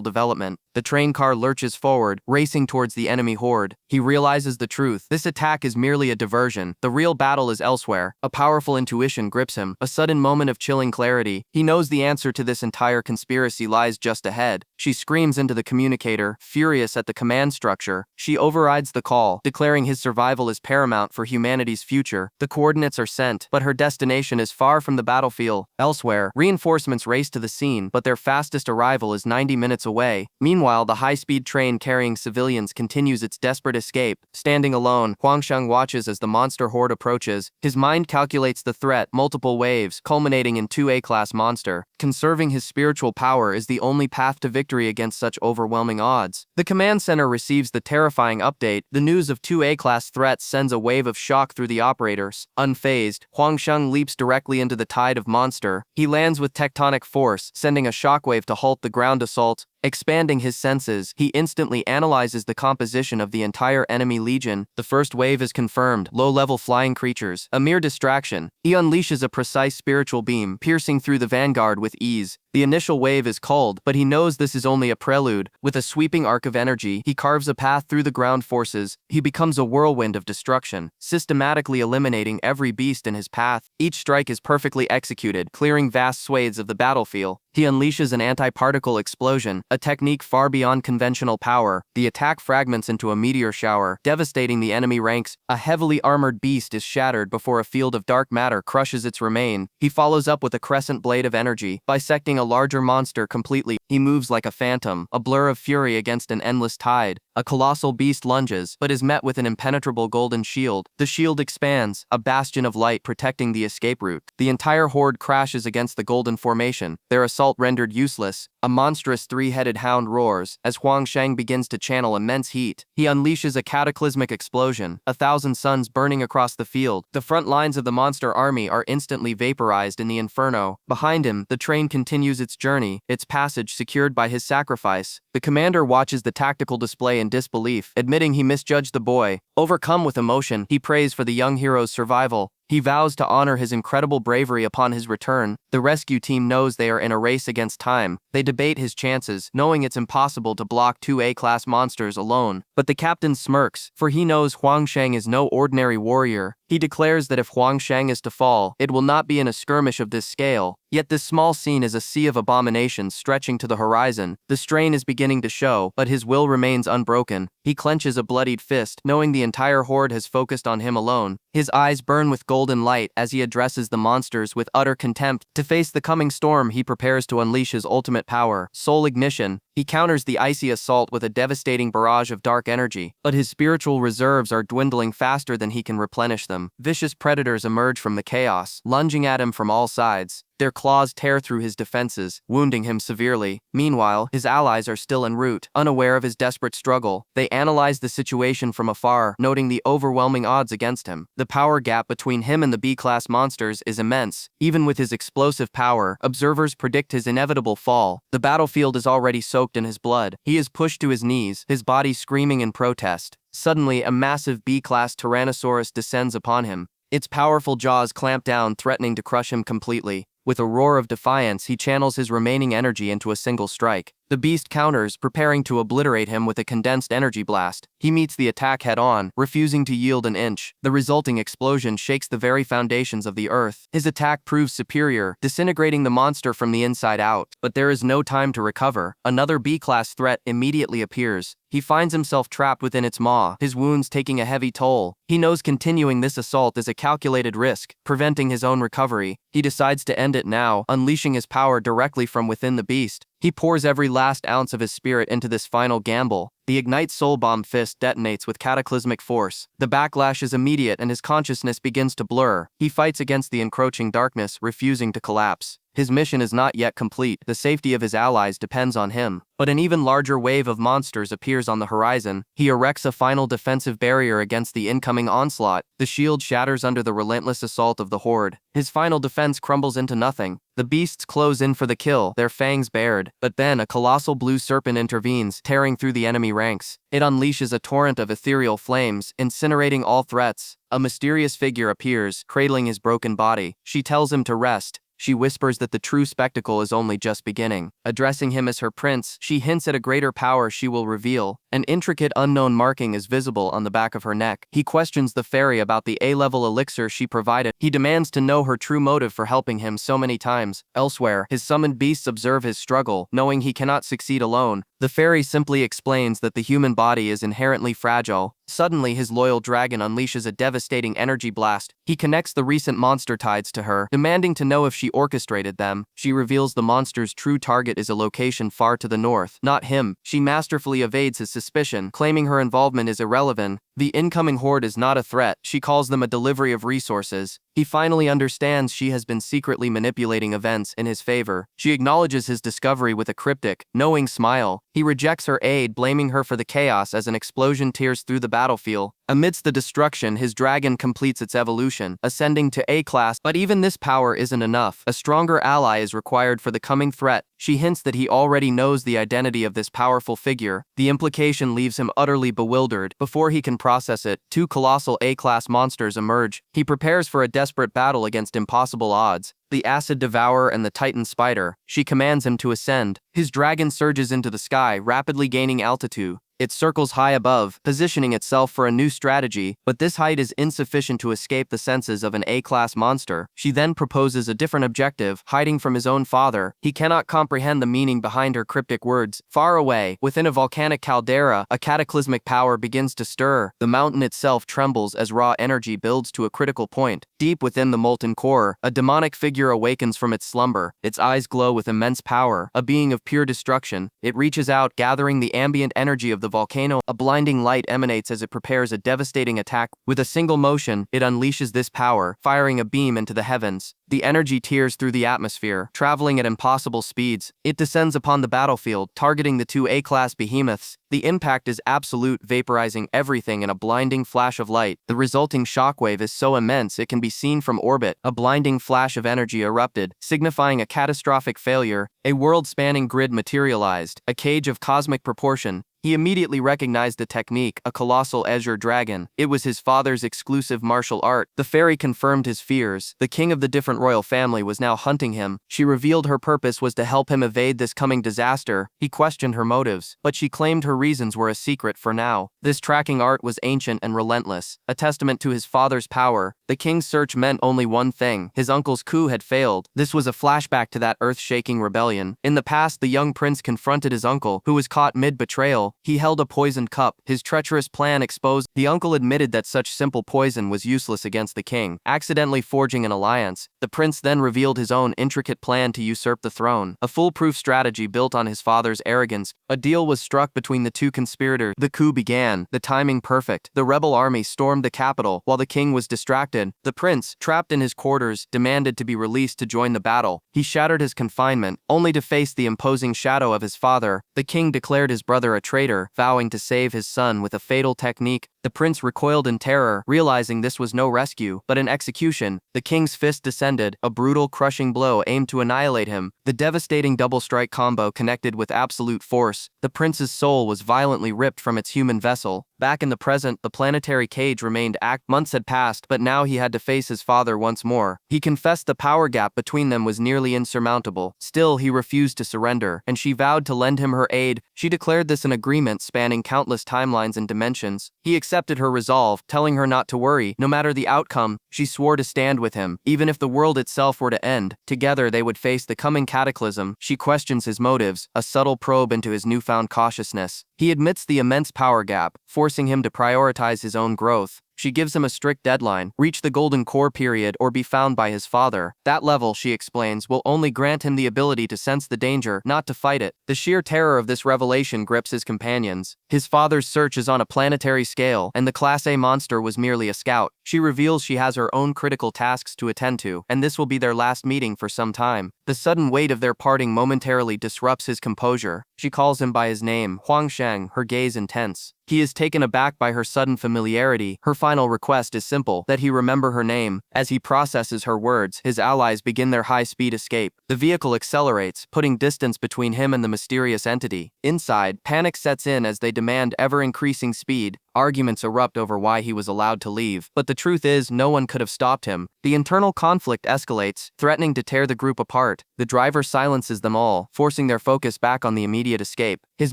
Speaker 1: development. The train car lurches forward, racing towards the enemy horde. He realizes the truth. This attack is merely a diversion. The real battle is elsewhere. A powerful intuition grips him, a sudden moment of chilling clarity. He knows the answer to this entire conspiracy lies just ahead. She screams into the communicator, furious at the command structure. She overrides the call, declaring his survival is paramount for humanity's future. The coordinates are sent, but her destination is far from the battlefield. Elsewhere, reinforcements race to the scene, but their fastest arrival is 90 minutes away. Meanwhile, the high-speed train carrying civilians continues its desperate escape. Standing alone, Huang Shang watches as the monster horde approaches. His mind calculates the threat, multiple waves, culminating in 2 A-class monster. Conserving his spiritual power is the only path to victory against such overwhelming odds. The command center receives the terrifying update. The news of 2 A-class threats sends a wave of shock through the operators. Unfazed, Huang Shang leaps directly into the tide of monster. He lands with tectonic force, sending a shockwave to halt the ground assault. Expanding his senses, he instantly analyzes the composition of the entire enemy legion. The first wave is confirmed, low-level flying creatures, a mere distraction. He unleashes a precise spiritual beam, piercing through the vanguard with ease. The initial wave is culled, but he knows this is only a prelude. With a sweeping arc of energy, he carves a path through the ground forces. He becomes a whirlwind of destruction, systematically eliminating every beast in his path. Each strike is perfectly executed, clearing vast swathes of the battlefield. He unleashes an anti-particle explosion, a technique far beyond conventional power. The attack fragments into a meteor shower, devastating the enemy ranks. A heavily armored beast is shattered before a field of dark matter crushes its remain. He follows up with a crescent blade of energy, bisecting a larger monster completely. He moves like a phantom, a blur of fury against an endless tide. A colossal beast lunges, but is met with an impenetrable golden shield. The shield expands, a bastion of light protecting the escape route. The entire horde crashes against the golden formation, their assault rendered useless. A monstrous 3-headed hound roars, as Huang Shang begins to channel immense heat. He unleashes a cataclysmic explosion, 1,000 suns burning across the field. The front lines of the monster army are instantly vaporized in the inferno. Behind him, the train continues its journey, its passage secured by his sacrifice. The commander watches the tactical display in disbelief, admitting he misjudged the boy. Overcome with emotion, he prays for the young hero's survival. He vows to honor his incredible bravery upon his return. The rescue team knows they are in a race against time. They debate his chances, knowing it's impossible to block 2 A-class monsters alone. But the captain smirks, for he knows Huang Shang is no ordinary warrior. He declares that if Huang Shang is to fall, it will not be in a skirmish of this scale. Yet this small scene is a sea of abominations stretching to the horizon. The strain is beginning to show, but his will remains unbroken. He clenches a bloodied fist, knowing the entire horde has focused on him alone. His eyes burn with golden light as he addresses the monsters with utter contempt. To face the coming storm, he prepares to unleash his ultimate power, soul ignition. He counters the icy assault with a devastating barrage of dark energy, but his spiritual reserves are dwindling faster than he can replenish them. Vicious predators emerge from the chaos, lunging at him from all sides. Their claws tear through his defenses, wounding him severely. Meanwhile, his allies are still en route, unaware of his desperate struggle. They analyze the situation from afar, noting the overwhelming odds against him. The power gap between him and the B-class monsters is immense. Even with his explosive power, observers predict his inevitable fall. The battlefield is already soaked in his blood. He is pushed to his knees, his body screaming in protest. Suddenly, a massive B-class Tyrannosaurus descends upon him. Its powerful jaws clamp down, threatening to crush him completely. With a roar of defiance, he channels his remaining energy into a single strike. The beast counters, preparing to obliterate him with a condensed energy blast. He meets the attack head-on, refusing to yield an inch. The resulting explosion shakes the very foundations of the earth. His attack proves superior, disintegrating the monster from the inside out. But there is no time to recover. Another B-class threat immediately appears. He finds himself trapped within its maw, his wounds taking a heavy toll. He knows continuing this assault is a calculated risk, preventing his own recovery. He decides to end it now, unleashing his power directly from within the beast. He pours every last ounce of his spirit into this final gamble. The Ignite Soul Bomb fist detonates with cataclysmic force. The backlash is immediate and his consciousness begins to blur. He fights against the encroaching darkness, refusing to collapse. His mission is not yet complete. The safety of his allies depends on him. But an even larger wave of monsters appears on the horizon. He erects a final defensive barrier against the incoming onslaught. The shield shatters under the relentless assault of the horde. His final defense crumbles into nothing. The beasts close in for the kill, their fangs bared. But then a colossal blue serpent intervenes, tearing through the enemy ranks. It unleashes a torrent of ethereal flames, incinerating all threats. A mysterious figure appears, cradling his broken body. She tells him to rest. She whispers that the true spectacle is only just beginning. Addressing him as her prince, she hints at a greater power she will reveal. An intricate unknown marking is visible on the back of her neck. He questions the fairy about the A-level elixir she provided. He demands to know her true motive for helping him so many times. Elsewhere, his summoned beasts observe his struggle, knowing he cannot succeed alone. The fairy simply explains that the human body is inherently fragile. Suddenly, his loyal dragon unleashes a devastating energy blast. He connects the recent monster tides to her, demanding to know if she orchestrated them. She reveals the monster's true target is a location far to the north, not him. She masterfully evades his suspicion, claiming her involvement is irrelevant. The incoming horde is not a threat. She calls them a delivery of resources. He finally understands she has been secretly manipulating events in his favor. She acknowledges his discovery with a cryptic, knowing smile. He rejects her aid, blaming her for the chaos as an explosion tears through the battlefield. Amidst the destruction, his dragon completes its evolution, ascending to A-class, but even this power isn't enough. A stronger ally is required for the coming threat. She hints that he already knows the identity of this powerful figure. The implication leaves him utterly bewildered. Before he can process it, two colossal A-class monsters emerge. He prepares for a desperate battle against impossible odds. The Acid Devourer and the Titan Spider. She commands him to ascend. His dragon surges into the sky, rapidly gaining altitude. It circles high above, positioning itself for a new strategy, but this height is insufficient to escape the senses of an A-class monster. She then proposes a different objective, hiding from his own father. He cannot comprehend the meaning behind her cryptic words. Far away, within a volcanic caldera, a cataclysmic power begins to stir. The mountain itself trembles as raw energy builds to a critical point. Deep within the molten core, a demonic figure awakens from its slumber. Its eyes glow with immense power, a being of pure destruction. It reaches out, gathering the ambient energy of the volcano. A blinding light emanates as it prepares a devastating attack. With a single motion, it unleashes this power, firing a beam into the heavens. The energy tears through the atmosphere, traveling at impossible speeds. It descends upon the battlefield, targeting the two A-class behemoths. The impact is absolute, vaporizing everything in a blinding flash of light. The resulting shockwave is so immense it can be seen from orbit. A blinding flash of energy erupted, signifying a catastrophic failure. A world-spanning grid materialized, a cage of cosmic proportion. He immediately recognized the technique, a colossal azure dragon. It was his father's exclusive martial art. The fairy confirmed his fears. The king of the different royal family was now hunting him. She revealed her purpose was to help him evade this coming disaster. He questioned her motives, but she claimed her reasons were a secret for now. This tracking art was ancient and relentless, a testament to his father's power. The king's search meant only one thing: his uncle's coup had failed. This was a flashback to that earth-shaking rebellion. In the past, the young prince confronted his uncle, who was caught mid-betrayal. He held a poisoned cup, his treacherous plan exposed. The uncle admitted that such simple poison was useless against the king, accidentally forging an alliance. The prince then revealed his own intricate plan to usurp the throne, a foolproof strategy built on his father's arrogance. A deal was struck between the two conspirators. The coup began, the timing perfect. The rebel army stormed the capital, while the king was distracted. The prince, trapped in his quarters, demanded to be released to join the battle. He shattered his confinement, only to face the imposing shadow of his father. The king declared his brother a traitor, vowing to save his son with a fatal technique. The prince recoiled in terror, realizing this was no rescue, but an execution. The king's fist descended, a brutal, crushing blow aimed to annihilate him. The devastating double-strike combo connected with absolute force. The prince's soul was violently ripped from its human vessel. Back in the present, the planetary cage remained active. Months had passed, but now he had to face his father once more. He confessed the power gap between them was nearly insurmountable. Still, he refused to surrender, and she vowed to lend him her aid. She declared this an agreement spanning countless timelines and dimensions. He accepted her resolve, telling her not to worry. No matter the outcome, she swore to stand with him, even if the world itself were to end. Together, they would face the coming cataclysm. She questions his motives, a subtle probe into his newfound cautiousness. He admits the immense power gap, forcing him to prioritize his own growth. She gives him a strict deadline: reach the golden core period or be found by his father. That level, she explains, will only grant him the ability to sense the danger, not to fight it. The sheer terror of this revelation grips his companions. His father's search is on a planetary scale, and the Class A monster was merely a scout. She reveals she has her own critical tasks to attend to, and this will be their last meeting for some time. The sudden weight of their parting momentarily disrupts his composure. She calls him by his name, Huang Shang, her gaze intense. He is taken aback by her sudden familiarity. Her final request is simple: that he remember her name. As he processes her words, his allies begin their high-speed escape. The vehicle accelerates, putting distance between him and the mysterious entity. Inside, panic sets in as they demand ever-increasing speed. Arguments erupt over why he was allowed to leave, but the truth is, no one could have stopped him. The internal conflict escalates, threatening to tear the group apart. The driver silences them all, forcing their focus back on the immediate escape. His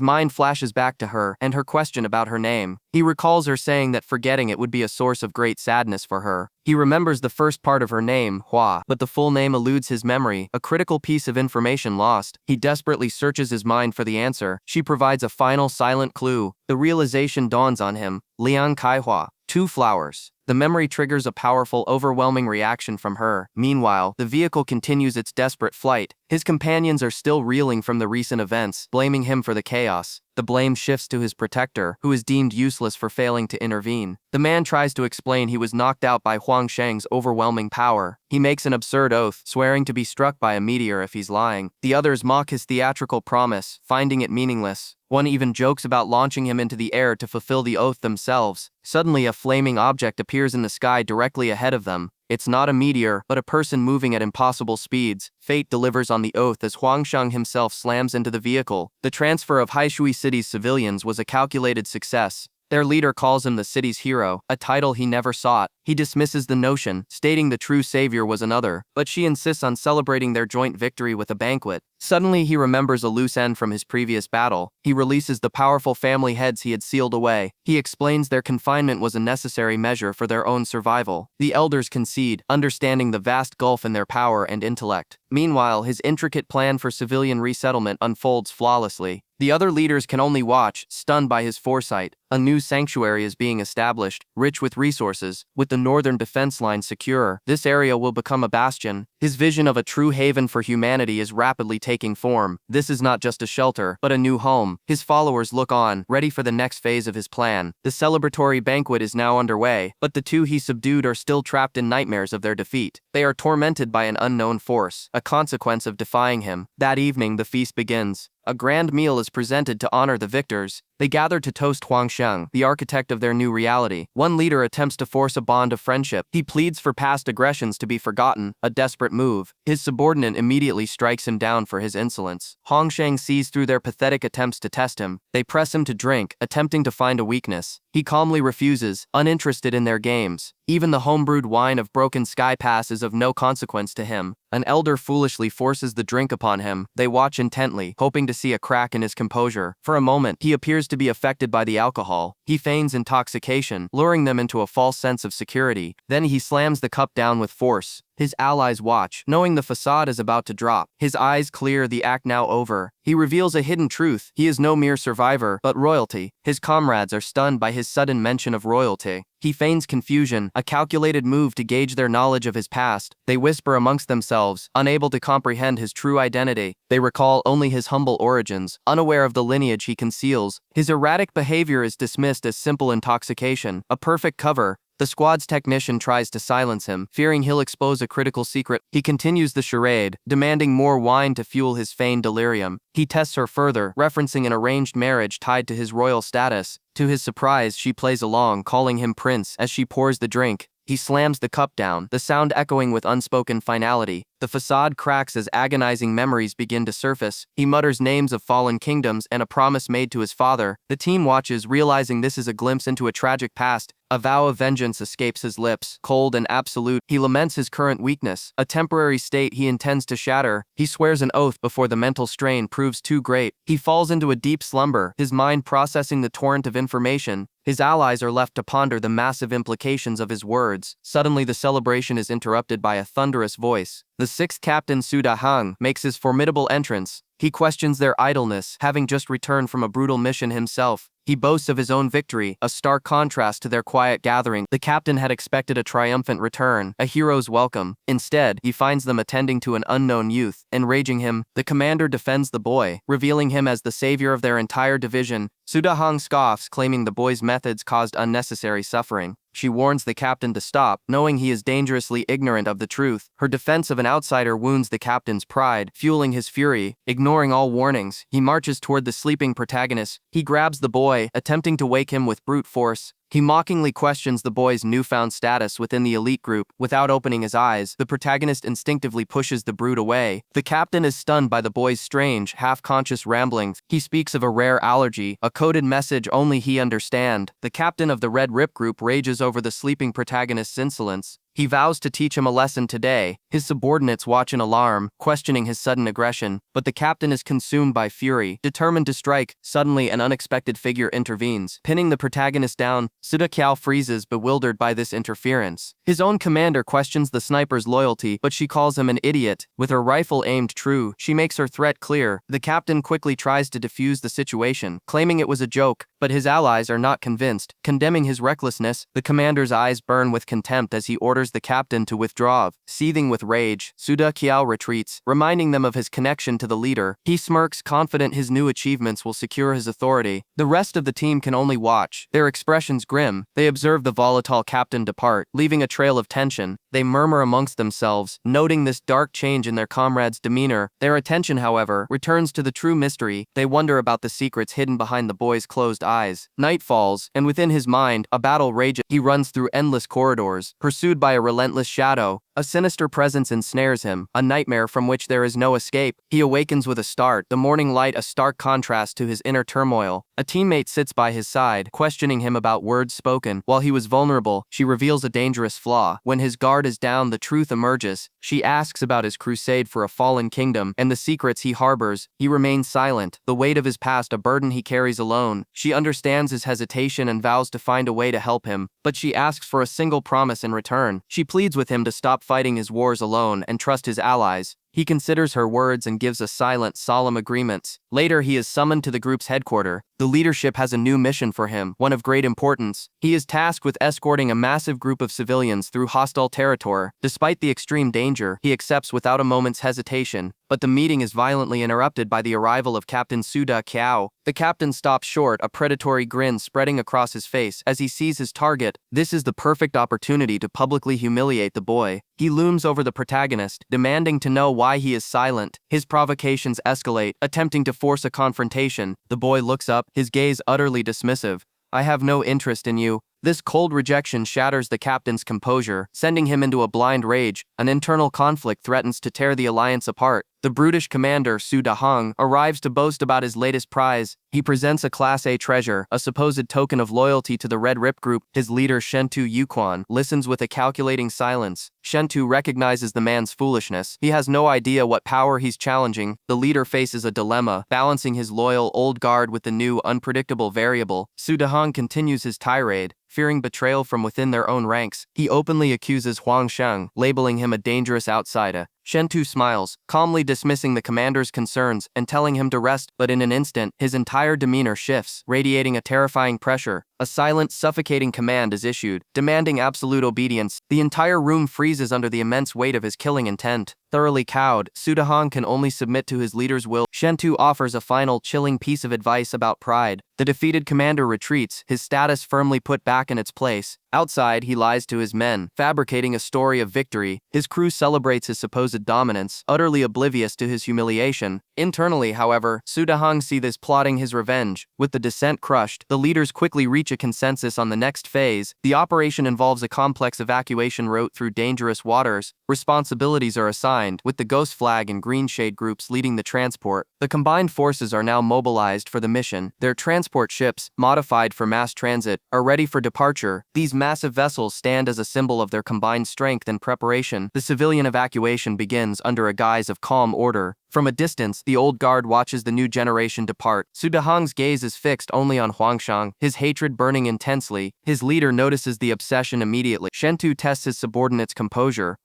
Speaker 1: mind flashes back to her, and her question about her name. He recalls her saying that forgetting it would be a source of great sadness for her. He remembers the first part of her name, Hua, but the full name eludes his memory, a critical piece of information lost. He desperately searches his mind for the answer. She provides a final silent clue. The realization dawns on him: Liang Kaihua, 2 flowers. The memory triggers a powerful, overwhelming reaction from her. Meanwhile, the vehicle continues its desperate flight. His companions are still reeling from the recent events, blaming him for the chaos. The blame shifts to his protector, who is deemed useless for failing to intervene. The man tries to explain he was knocked out by Huang Shang's overwhelming power. He makes an absurd oath, swearing to be struck by a meteor if he's lying. The others mock his theatrical promise, finding it meaningless. One even jokes about launching him into the air to fulfill the oath themselves. Suddenly, a flaming object appears in the sky directly ahead of them. It's not a meteor, but a person moving at impossible speeds. Fate delivers on the oath as Huang Shang himself slams into the vehicle. The transfer of Haishui City's civilians was a calculated success. Their leader calls him the city's hero, a title he never sought. He dismisses the notion, stating the true savior was another, but she insists on celebrating their joint victory with a banquet. Suddenly, he remembers a loose end from his previous battle. He releases the powerful family heads he had sealed away. He explains their confinement was a necessary measure for their own survival. The elders concede, understanding the vast gulf in their power and intellect. Meanwhile, his intricate plan for civilian resettlement unfolds flawlessly. The other leaders can only watch, stunned by his foresight. A new sanctuary is being established, rich with resources. With the northern defense line secure, this area will become a bastion. His vision of a true haven for humanity is rapidly taking form. This is not just a shelter, but a new home. His followers look on, ready for the next phase of his plan. The celebratory banquet is now underway, but the two he subdued are still trapped in nightmares of their defeat. They are tormented by an unknown force, a consequence of defying him. That evening, the feast begins. A grand meal is presented to honor the victors. They gather to toast Huang Shang, the architect of their new reality. One leader attempts to force a bond of friendship. He pleads for past aggressions to be forgotten, a desperate move. His subordinate immediately strikes him down for his insolence. Huang Shang sees through their pathetic attempts to test him. They press him to drink, attempting to find a weakness. He calmly refuses, uninterested in their games. Even the homebrewed wine of Broken Sky Pass is of no consequence to him. An elder foolishly forces the drink upon him. They watch intently, hoping to see a crack in his composure. For a moment, he appears to be affected by the alcohol. He feigns intoxication, luring them into a false sense of security. Then he slams the cup down with force. His allies watch, knowing the facade is about to drop. His eyes clear, the act now over. He reveals a hidden truth. He is no mere survivor, but royalty. His comrades are stunned by his sudden mention of royalty. He feigns confusion, a calculated move to gauge their knowledge of his past. They whisper amongst themselves, unable to comprehend his true identity. They recall only his humble origins, unaware of the lineage he conceals. His erratic behavior is dismissed as simple intoxication, a perfect cover. The squad's technician tries to silence him, fearing he'll expose a critical secret. He continues the charade, demanding more wine to fuel his feigned delirium. He tests her further, referencing an arranged marriage tied to his royal status. To his surprise, she plays along, calling him prince as she pours the drink. He slams the cup down, the sound echoing with unspoken finality. The facade cracks as agonizing memories begin to surface. He mutters names of fallen kingdoms and a promise made to his father. The team watches, realizing this is a glimpse into a tragic past. A vow of vengeance escapes his lips, cold and absolute. He laments his current weakness, a temporary state he intends to shatter. He swears an oath before the mental strain proves too great. He falls into a deep slumber, his mind processing the torrent of information. His allies are left to ponder the massive implications of his words. Suddenly the celebration is interrupted by a thunderous voice. The sixth captain, Suda Hang, makes his formidable entrance. He questions their idleness, having just returned from a brutal mission himself. He boasts of his own victory, a stark contrast to their quiet gathering. The captain had expected a triumphant return, a hero's welcome. Instead, he finds them attending to an unknown youth. Enraging him, the commander defends the boy, revealing him as the savior of their entire division. Suda Hang scoffs, claiming the boy's methods caused unnecessary suffering. She warns the captain to stop, knowing he is dangerously ignorant of the truth. Her defense of an outsider wounds the captain's pride, fueling his fury. Ignoring all warnings, he marches toward the sleeping protagonist. He grabs the boy, attempting to wake him with brute force. He mockingly questions the boy's newfound status within the elite group. Without opening his eyes, the protagonist instinctively pushes the brute away. The captain is stunned by the boy's strange, half-conscious ramblings. He speaks of a rare allergy, a coded message only he understands. The captain of the Red Rip group rages over the sleeping protagonist's insolence. He vows to teach him a lesson today. His subordinates watch in alarm, questioning his sudden aggression, but the captain is consumed by fury, determined to strike. Suddenly, an unexpected figure intervenes, pinning the protagonist down. Suda Qiao freezes, bewildered by this interference. His own commander questions the sniper's loyalty, but she calls him an idiot. With her rifle aimed true, she makes her threat clear. The captain quickly tries to defuse the situation, claiming it was a joke, but his allies are not convinced. Condemning his recklessness, the commander's eyes burn with contempt as he orders the captain to withdraw. Seething with rage, Suda Qiao retreats, reminding them of his connection to the leader. He smirks, confident his new achievements will secure his authority. The rest of the team can only watch, their expressions grim. They observe the volatile captain depart, leaving a trail of tension. They murmur amongst themselves, noting this dark change in their comrade's demeanor. Their attention, however, returns to the true mystery. They wonder about the secrets hidden behind the boy's closed eyes. Night falls, and within his mind, a battle rages. He runs through endless corridors, pursued by a relentless shadow. A sinister presence ensnares him, a nightmare from which there is no escape. He awakens with a start, the morning light a stark contrast to his inner turmoil. A teammate sits by his side, questioning him about words spoken. While he was vulnerable, she reveals a dangerous flaw. When his guard is down, the truth emerges. She asks about his crusade for a fallen kingdom and the secrets he harbors. He remains silent, the weight of his past a burden he carries alone. She understands his hesitation and vows to find a way to help him, but she asks for a single promise in return. She pleads with him to stop fighting his wars alone and trust his allies. He considers her words and gives a silent, solemn agreement. Later, he is summoned to the group's headquarters. The leadership has a new mission for him, one of great importance. He is tasked with escorting a massive group of civilians through hostile territory. Despite the extreme danger, he accepts without a moment's hesitation. but the meeting is violently interrupted by the arrival of Captain Suda Kiao. The captain stops short, a predatory grin spreading across his face as he sees his target. This is the perfect opportunity to publicly humiliate the boy. He looms over the protagonist, demanding to know why he is silent. His provocations escalate, attempting to force a confrontation. The boy looks up, his gaze utterly dismissive. "I have no interest in you." This cold rejection shatters the captain's composure, sending him into a blind rage. An internal conflict threatens to tear the alliance apart. The brutish commander, Su Dahong, arrives to boast about his latest prize. He presents a Class A treasure, a supposed token of loyalty to the Red Rip Group. His leader, Shentu Yuquan, listens with a calculating silence. Shentu recognizes the man's foolishness. He has no idea what power he's challenging. The leader faces a dilemma, balancing his loyal old guard with the new, unpredictable variable. Su Dahong continues his tirade. Fearing betrayal from within their own ranks, he openly accuses Huang Shang, labeling him a dangerous outsider. Shentu smiles, calmly dismissing the commander's concerns and telling him to rest, but in an instant, his entire demeanor shifts, radiating a terrifying pressure. A silent, suffocating command is issued, demanding absolute obedience. The entire room freezes under the immense weight of his killing intent. Thoroughly cowed, Su Dahong can only submit to his leader's will. Shentu offers a final, chilling piece of advice about pride. The defeated commander retreats, his status firmly put back in its place. Outside, he lies to his men, fabricating a story of victory. His crew celebrates his supposed dominance, utterly oblivious to his humiliation. Internally, however, Su Dahong sees this plotting his revenge. With the dissent crushed, the leaders quickly reach a consensus on the next phase. The operation involves a complex evacuation route through dangerous waters. Responsibilities are assigned, with the Ghost Flag and Green Shade groups leading the transport. The combined forces are now mobilized for the mission. Their transport ships, modified for mass transit, are ready for departure. These massive vessels stand as a symbol of their combined strength and preparation. The civilian evacuation begins under a guise of calm order. From a distance, the old guard watches the new generation depart. Su Dahong's gaze is fixed only on Huang Shang, his hatred burning intensely. His leader notices the obsession immediately. Shentu tests his subordinate's composure.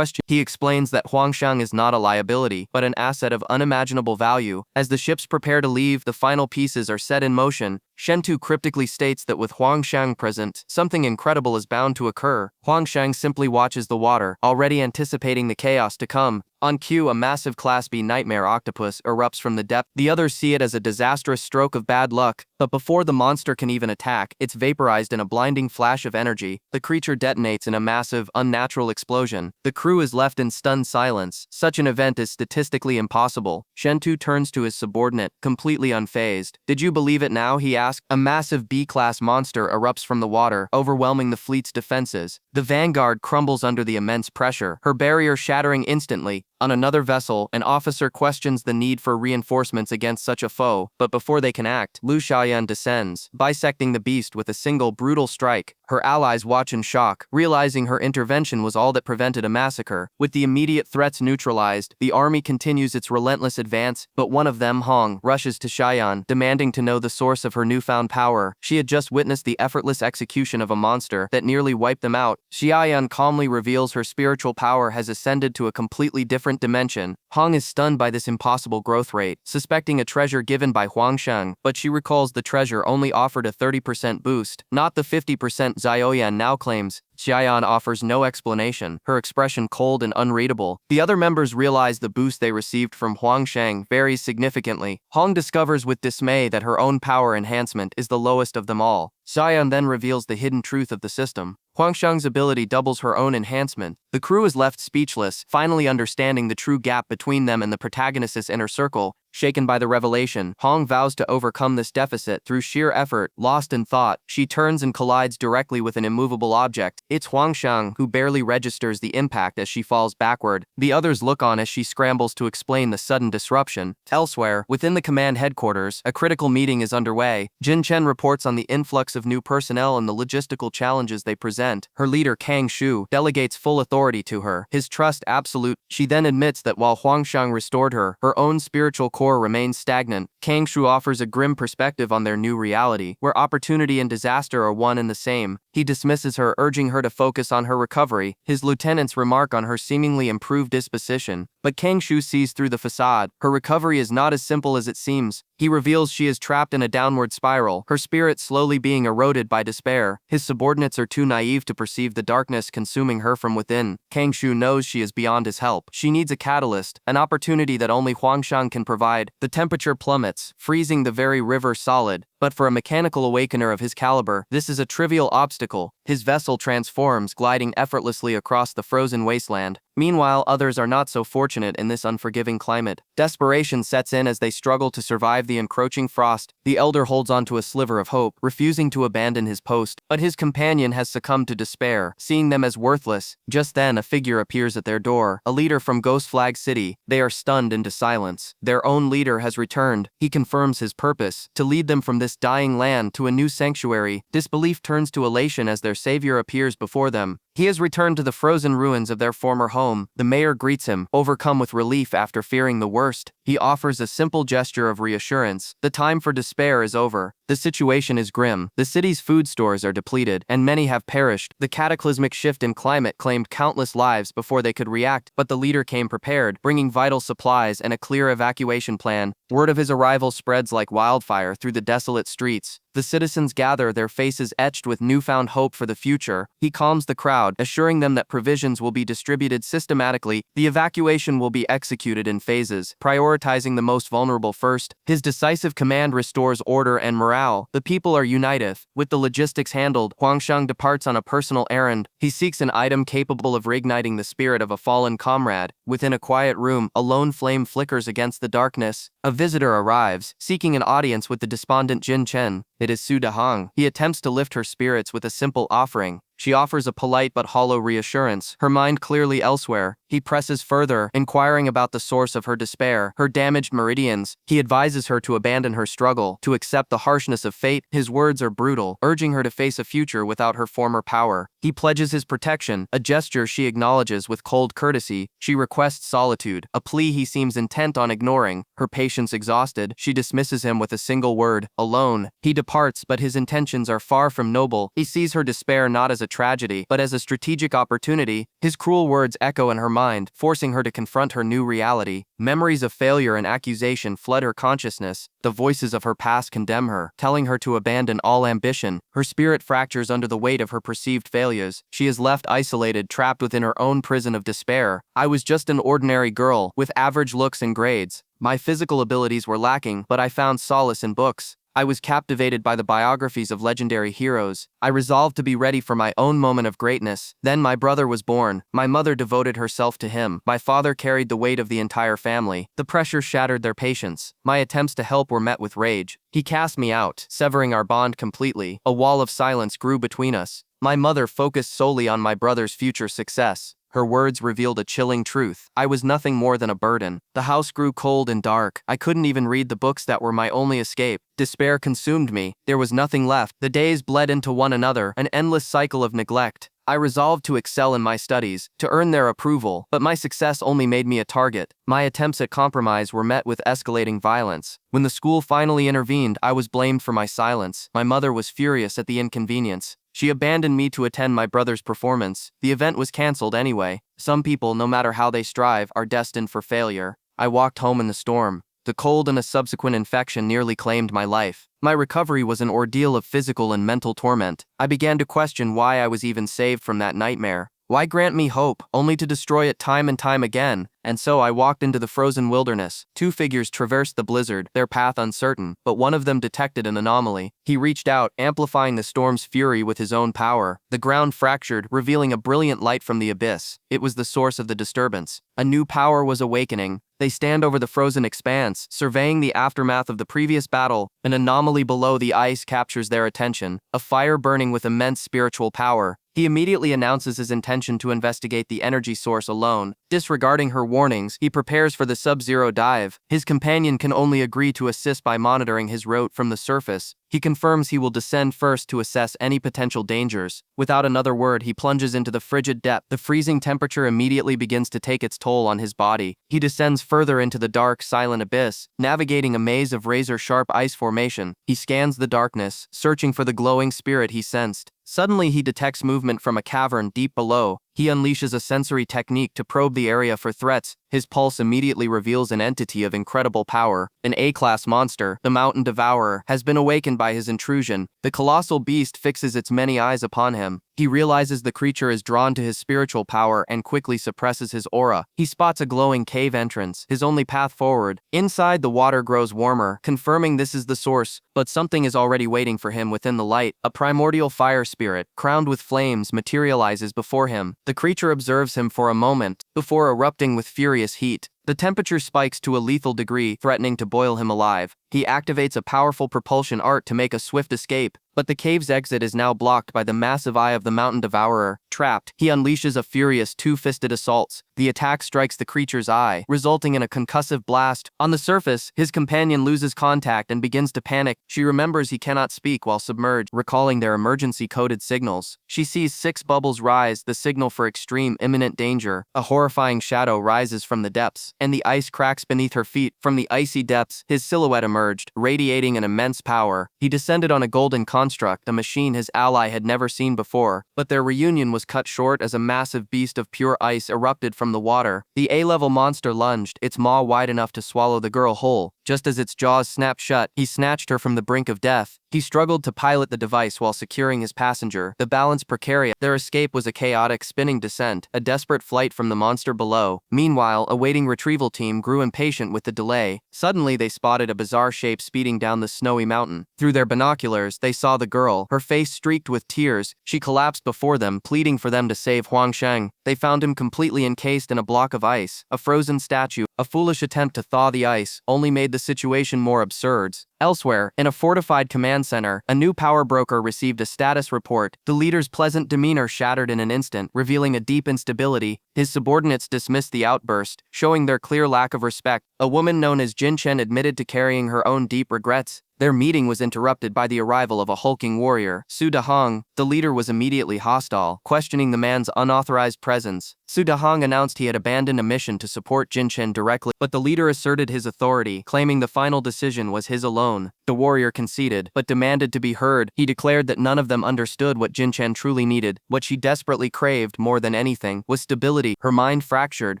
Speaker 1: He explains that Huang Shang is not a liability, but an asset of unimaginable value. As the ships prepare to leave, the final pieces are set in motion. Shentu cryptically states that with Huang Shang present, something incredible is bound to occur. Huang Shang simply watches the water, already anticipating the chaos to come. On cue, a massive Class B nightmare octopus erupts from the depth. The others see it as a disastrous stroke of bad luck, but before the monster can even attack, it's vaporized in a blinding flash of energy. The creature detonates in a massive, unnatural explosion. The crew is left in stunned silence. Such an event is statistically impossible. Shentu turns to his subordinate, completely unfazed. "Did you believe it now?" he asked. A massive B-class monster erupts from the water, overwhelming the fleet's defenses. The Vanguard crumbles under the immense pressure, her barrier shattering instantly. On another vessel, an officer questions the need for reinforcements against such a foe, but before they can act, Lu Xiaoyan descends, bisecting the beast with a single brutal strike. Her allies watch in shock, realizing her intervention was all that prevented a massacre. With the immediate threats neutralized, the army continues its relentless advance, but one of them, Hong, rushes to Xiaoyan, demanding to know the source of her newfound power. She had just witnessed the effortless execution of a monster that nearly wiped them out. Xiaoyan calmly reveals her spiritual power has ascended to a completely different dimension. Hong is stunned by this impossible growth rate, suspecting a treasure given by Huang Shang, but she recalls the treasure only offered a 30% boost, not the 50% Xiaoyan now claims. Xiaoyan offers no explanation, her expression cold and unreadable. The other members realize the boost they received from Huang Shang varies significantly. Hong discovers with dismay that her own power enhancement is the lowest of them all. Xiaoyan then reveals the hidden truth of the system. Huang Shang's ability doubles her own enhancement. The crew is left speechless, finally understanding the true gap between them and the protagonist's inner circle. Shaken by the revelation, Hong vows to overcome this deficit through sheer effort. Lost in thought, she turns and collides directly with an immovable object. It's Huang Shang, who barely registers the impact as she falls backward. The others look on as she scrambles to explain the sudden disruption. Elsewhere, within the command headquarters, a critical meeting is underway. Jin Chen reports on the influx of new personnel and the logistical challenges they present. Her leader, Kang Shu, delegates full authority to her, his trust absolute. She then admits that while Huang Shang restored her, her own spiritual core remains stagnant. Kang Shu offers a grim perspective on their new reality, where opportunity and disaster are one and the same. He dismisses her, urging her to focus on her recovery. His lieutenants remark on her seemingly improved disposition, but Kang Shu sees through the facade. Her recovery is not as simple as it seems. He reveals she is trapped in a downward spiral, her spirit slowly being eroded by despair. His subordinates are too naive to perceive the darkness consuming her from within. Kang Shu knows she is beyond his help. She needs a catalyst, an opportunity that only Huang Shang can provide. The temperature plummets, freezing the very river solid. But for a mechanical awakener of his caliber, this is a trivial obstacle. His vessel transforms, gliding effortlessly across the frozen wasteland. Meanwhile, others are not so fortunate in this unforgiving climate. Desperation sets in as they struggle to survive the encroaching frost. The elder holds onto a sliver of hope, refusing to abandon his post, but his companion has succumbed to despair, seeing them as worthless. Just then, a figure appears at their door, a leader from Ghost Flag City. They are stunned into silence. Their own leader has returned. He confirms his purpose, to lead them from this dying land to a new sanctuary. Disbelief turns to elation as their savior appears before them. He has returned to the frozen ruins of their former home. The mayor greets him, overcome with relief after fearing the worst. He offers a simple gesture of reassurance. The time for despair is over. The situation is grim. The city's food stores are depleted, and many have perished. The cataclysmic shift in climate claimed countless lives before they could react, but the leader came prepared, bringing vital supplies and a clear evacuation plan. Word of his arrival spreads like wildfire through the desolate streets. The citizens gather, their faces etched with newfound hope for the future. He calms the crowd, assuring them that provisions will be distributed systematically. The evacuation will be executed in phases, prioritizing the most vulnerable first. His decisive command restores order and morale. The people are united. With the logistics handled, Huang Shang departs on a personal errand. He seeks an item capable of reigniting the spirit of a fallen comrade. Within a quiet room, a lone flame flickers against the darkness. A visitor arrives, seeking an audience with the despondent Jin Chen. It is Su Dahong. He attempts to lift her spirits with a simple offering. She offers a polite but hollow reassurance, her mind clearly elsewhere. He presses further, inquiring about the source of her despair, her damaged meridians. He advises her to abandon her struggle, to accept the harshness of fate. His words are brutal, urging her to face a future without her former power. He pledges his protection, a gesture she acknowledges with cold courtesy. She requests solitude, a plea he seems intent on ignoring. Her patience exhausted, she dismisses him with a single word, alone. He departs, but his intentions are far from noble. He sees her despair not as a tragedy, but as a strategic opportunity. His cruel words echo in her mind, forcing her to confront her new reality. Memories of failure and accusation flood her consciousness. The voices of her past condemn her, telling her to abandon all ambition. Her spirit fractures under the weight of her perceived failures. She is left isolated, trapped within her own prison of despair. I was just an ordinary girl, with average looks and grades. My physical abilities were lacking, but I found solace in books. I was captivated by the biographies of legendary heroes. I resolved to be ready for my own moment of greatness. Then my brother was born. My mother devoted herself to him. My father carried the weight of the entire family. The pressure shattered their patience. My attempts to help were met with rage. He cast me out, severing our bond completely. A wall of silence grew between us. My mother focused solely on my brother's future success. Her words revealed a chilling truth. I was nothing more than a burden. The house grew cold and dark. I couldn't even read the books that were my only escape. Despair consumed me. There was nothing left. The days bled into one another, an endless cycle of neglect. I resolved to excel in my studies, to earn their approval, but my success only made me a target. My attempts at compromise were met with escalating violence. When the school finally intervened, I was blamed for my silence. My mother was furious at the inconvenience. She abandoned me to attend my brother's performance. The event was cancelled anyway. Some people, no matter how they strive, are destined for failure. I walked home in the storm. The cold and a subsequent infection nearly claimed my life. My recovery was an ordeal of physical and mental torment. I began to question why I was even saved from that nightmare. Why grant me hope, only to destroy it time and time again? And so I walked into the frozen wilderness. Two figures traversed the blizzard, their path uncertain, but one of them detected an anomaly. He reached out, amplifying the storm's fury with his own power. The ground fractured, revealing a brilliant light from the abyss. It was the source of the disturbance. A new power was awakening. They stand over the frozen expanse, surveying the aftermath of the previous battle. An anomaly below the ice captures their attention, a fire burning with immense spiritual power. He immediately announces his intention to investigate the energy source alone. Disregarding her warnings, he prepares for the sub-zero dive. His companion can only agree to assist by monitoring his route from the surface. He confirms he will descend first to assess any potential dangers. Without another word, he plunges into the frigid depth. The freezing temperature immediately begins to take its toll on his body. He descends further into the dark, silent abyss, navigating a maze of razor-sharp ice formation. He scans the darkness, searching for the glowing spirit he sensed. Suddenly he detects movement from a cavern deep below. He unleashes a sensory technique to probe the area for threats. His pulse immediately reveals an entity of incredible power. An A-class monster, the Mountain Devourer, has been awakened by his intrusion. The colossal beast fixes its many eyes upon him. He realizes the creature is drawn to his spiritual power and quickly suppresses his aura. He spots a glowing cave entrance, his only path forward. Inside, the water grows warmer, confirming this is the source, but something is already waiting for him within the light. A primordial fire spirit, crowned with flames, materializes before him. The creature observes him for a moment, before erupting with furious heat. The temperature spikes to a lethal degree, threatening to boil him alive. He activates a powerful propulsion art to make a swift escape, but the cave's exit is now blocked by the massive eye of the Mountain Devourer. Trapped, he unleashes a furious two-fisted assault. The attack strikes the creature's eye, resulting in a concussive blast. On the surface, his companion loses contact and begins to panic. She remembers he cannot speak while submerged, recalling their emergency-coded signals. She sees 6 bubbles rise, the signal for extreme imminent danger. A horrifying shadow rises from the depths, and the ice cracks beneath her feet. From the icy depths, his silhouette emerged, radiating an immense power. He descended on a golden construct, a machine his ally had never seen before, but their reunion was cut short as a massive beast of pure ice erupted from the water. The A-level monster lunged, its maw wide enough to swallow the girl whole. Just as its jaws snapped shut, he snatched her from the brink of death. He struggled to pilot the device while securing his passenger, the balance precarious. Their escape was a chaotic, spinning descent, a desperate flight from the monster below. Meanwhile, a waiting retrieval team grew impatient with the delay. Suddenly, they spotted a bizarre shape speeding down the snowy mountain. Through their binoculars, they saw the girl, her face streaked with tears. She collapsed before them, pleading for them to save Huang Shang. They found him completely encased in a block of ice, a frozen statue. A foolish attempt to thaw the ice only made the situation more absurd. Elsewhere, in a fortified command center, a new power broker received a status report. The leader's pleasant demeanor shattered in an instant, revealing a deep instability. His subordinates dismissed the outburst, showing their clear lack of respect. A woman known as Jin Chen admitted to carrying her own deep regrets. Their meeting was interrupted by the arrival of a hulking warrior, Su Dahong. The leader was immediately hostile, questioning the man's unauthorized presence. Su Dahong announced he had abandoned a mission to support Jin Chen directly, but the leader asserted his authority, claiming the final decision was his alone. The warrior conceded, but demanded to be heard. He declared that none of them understood what Jin Chen truly needed. What she desperately craved more than anything was stability. Her mind fractured,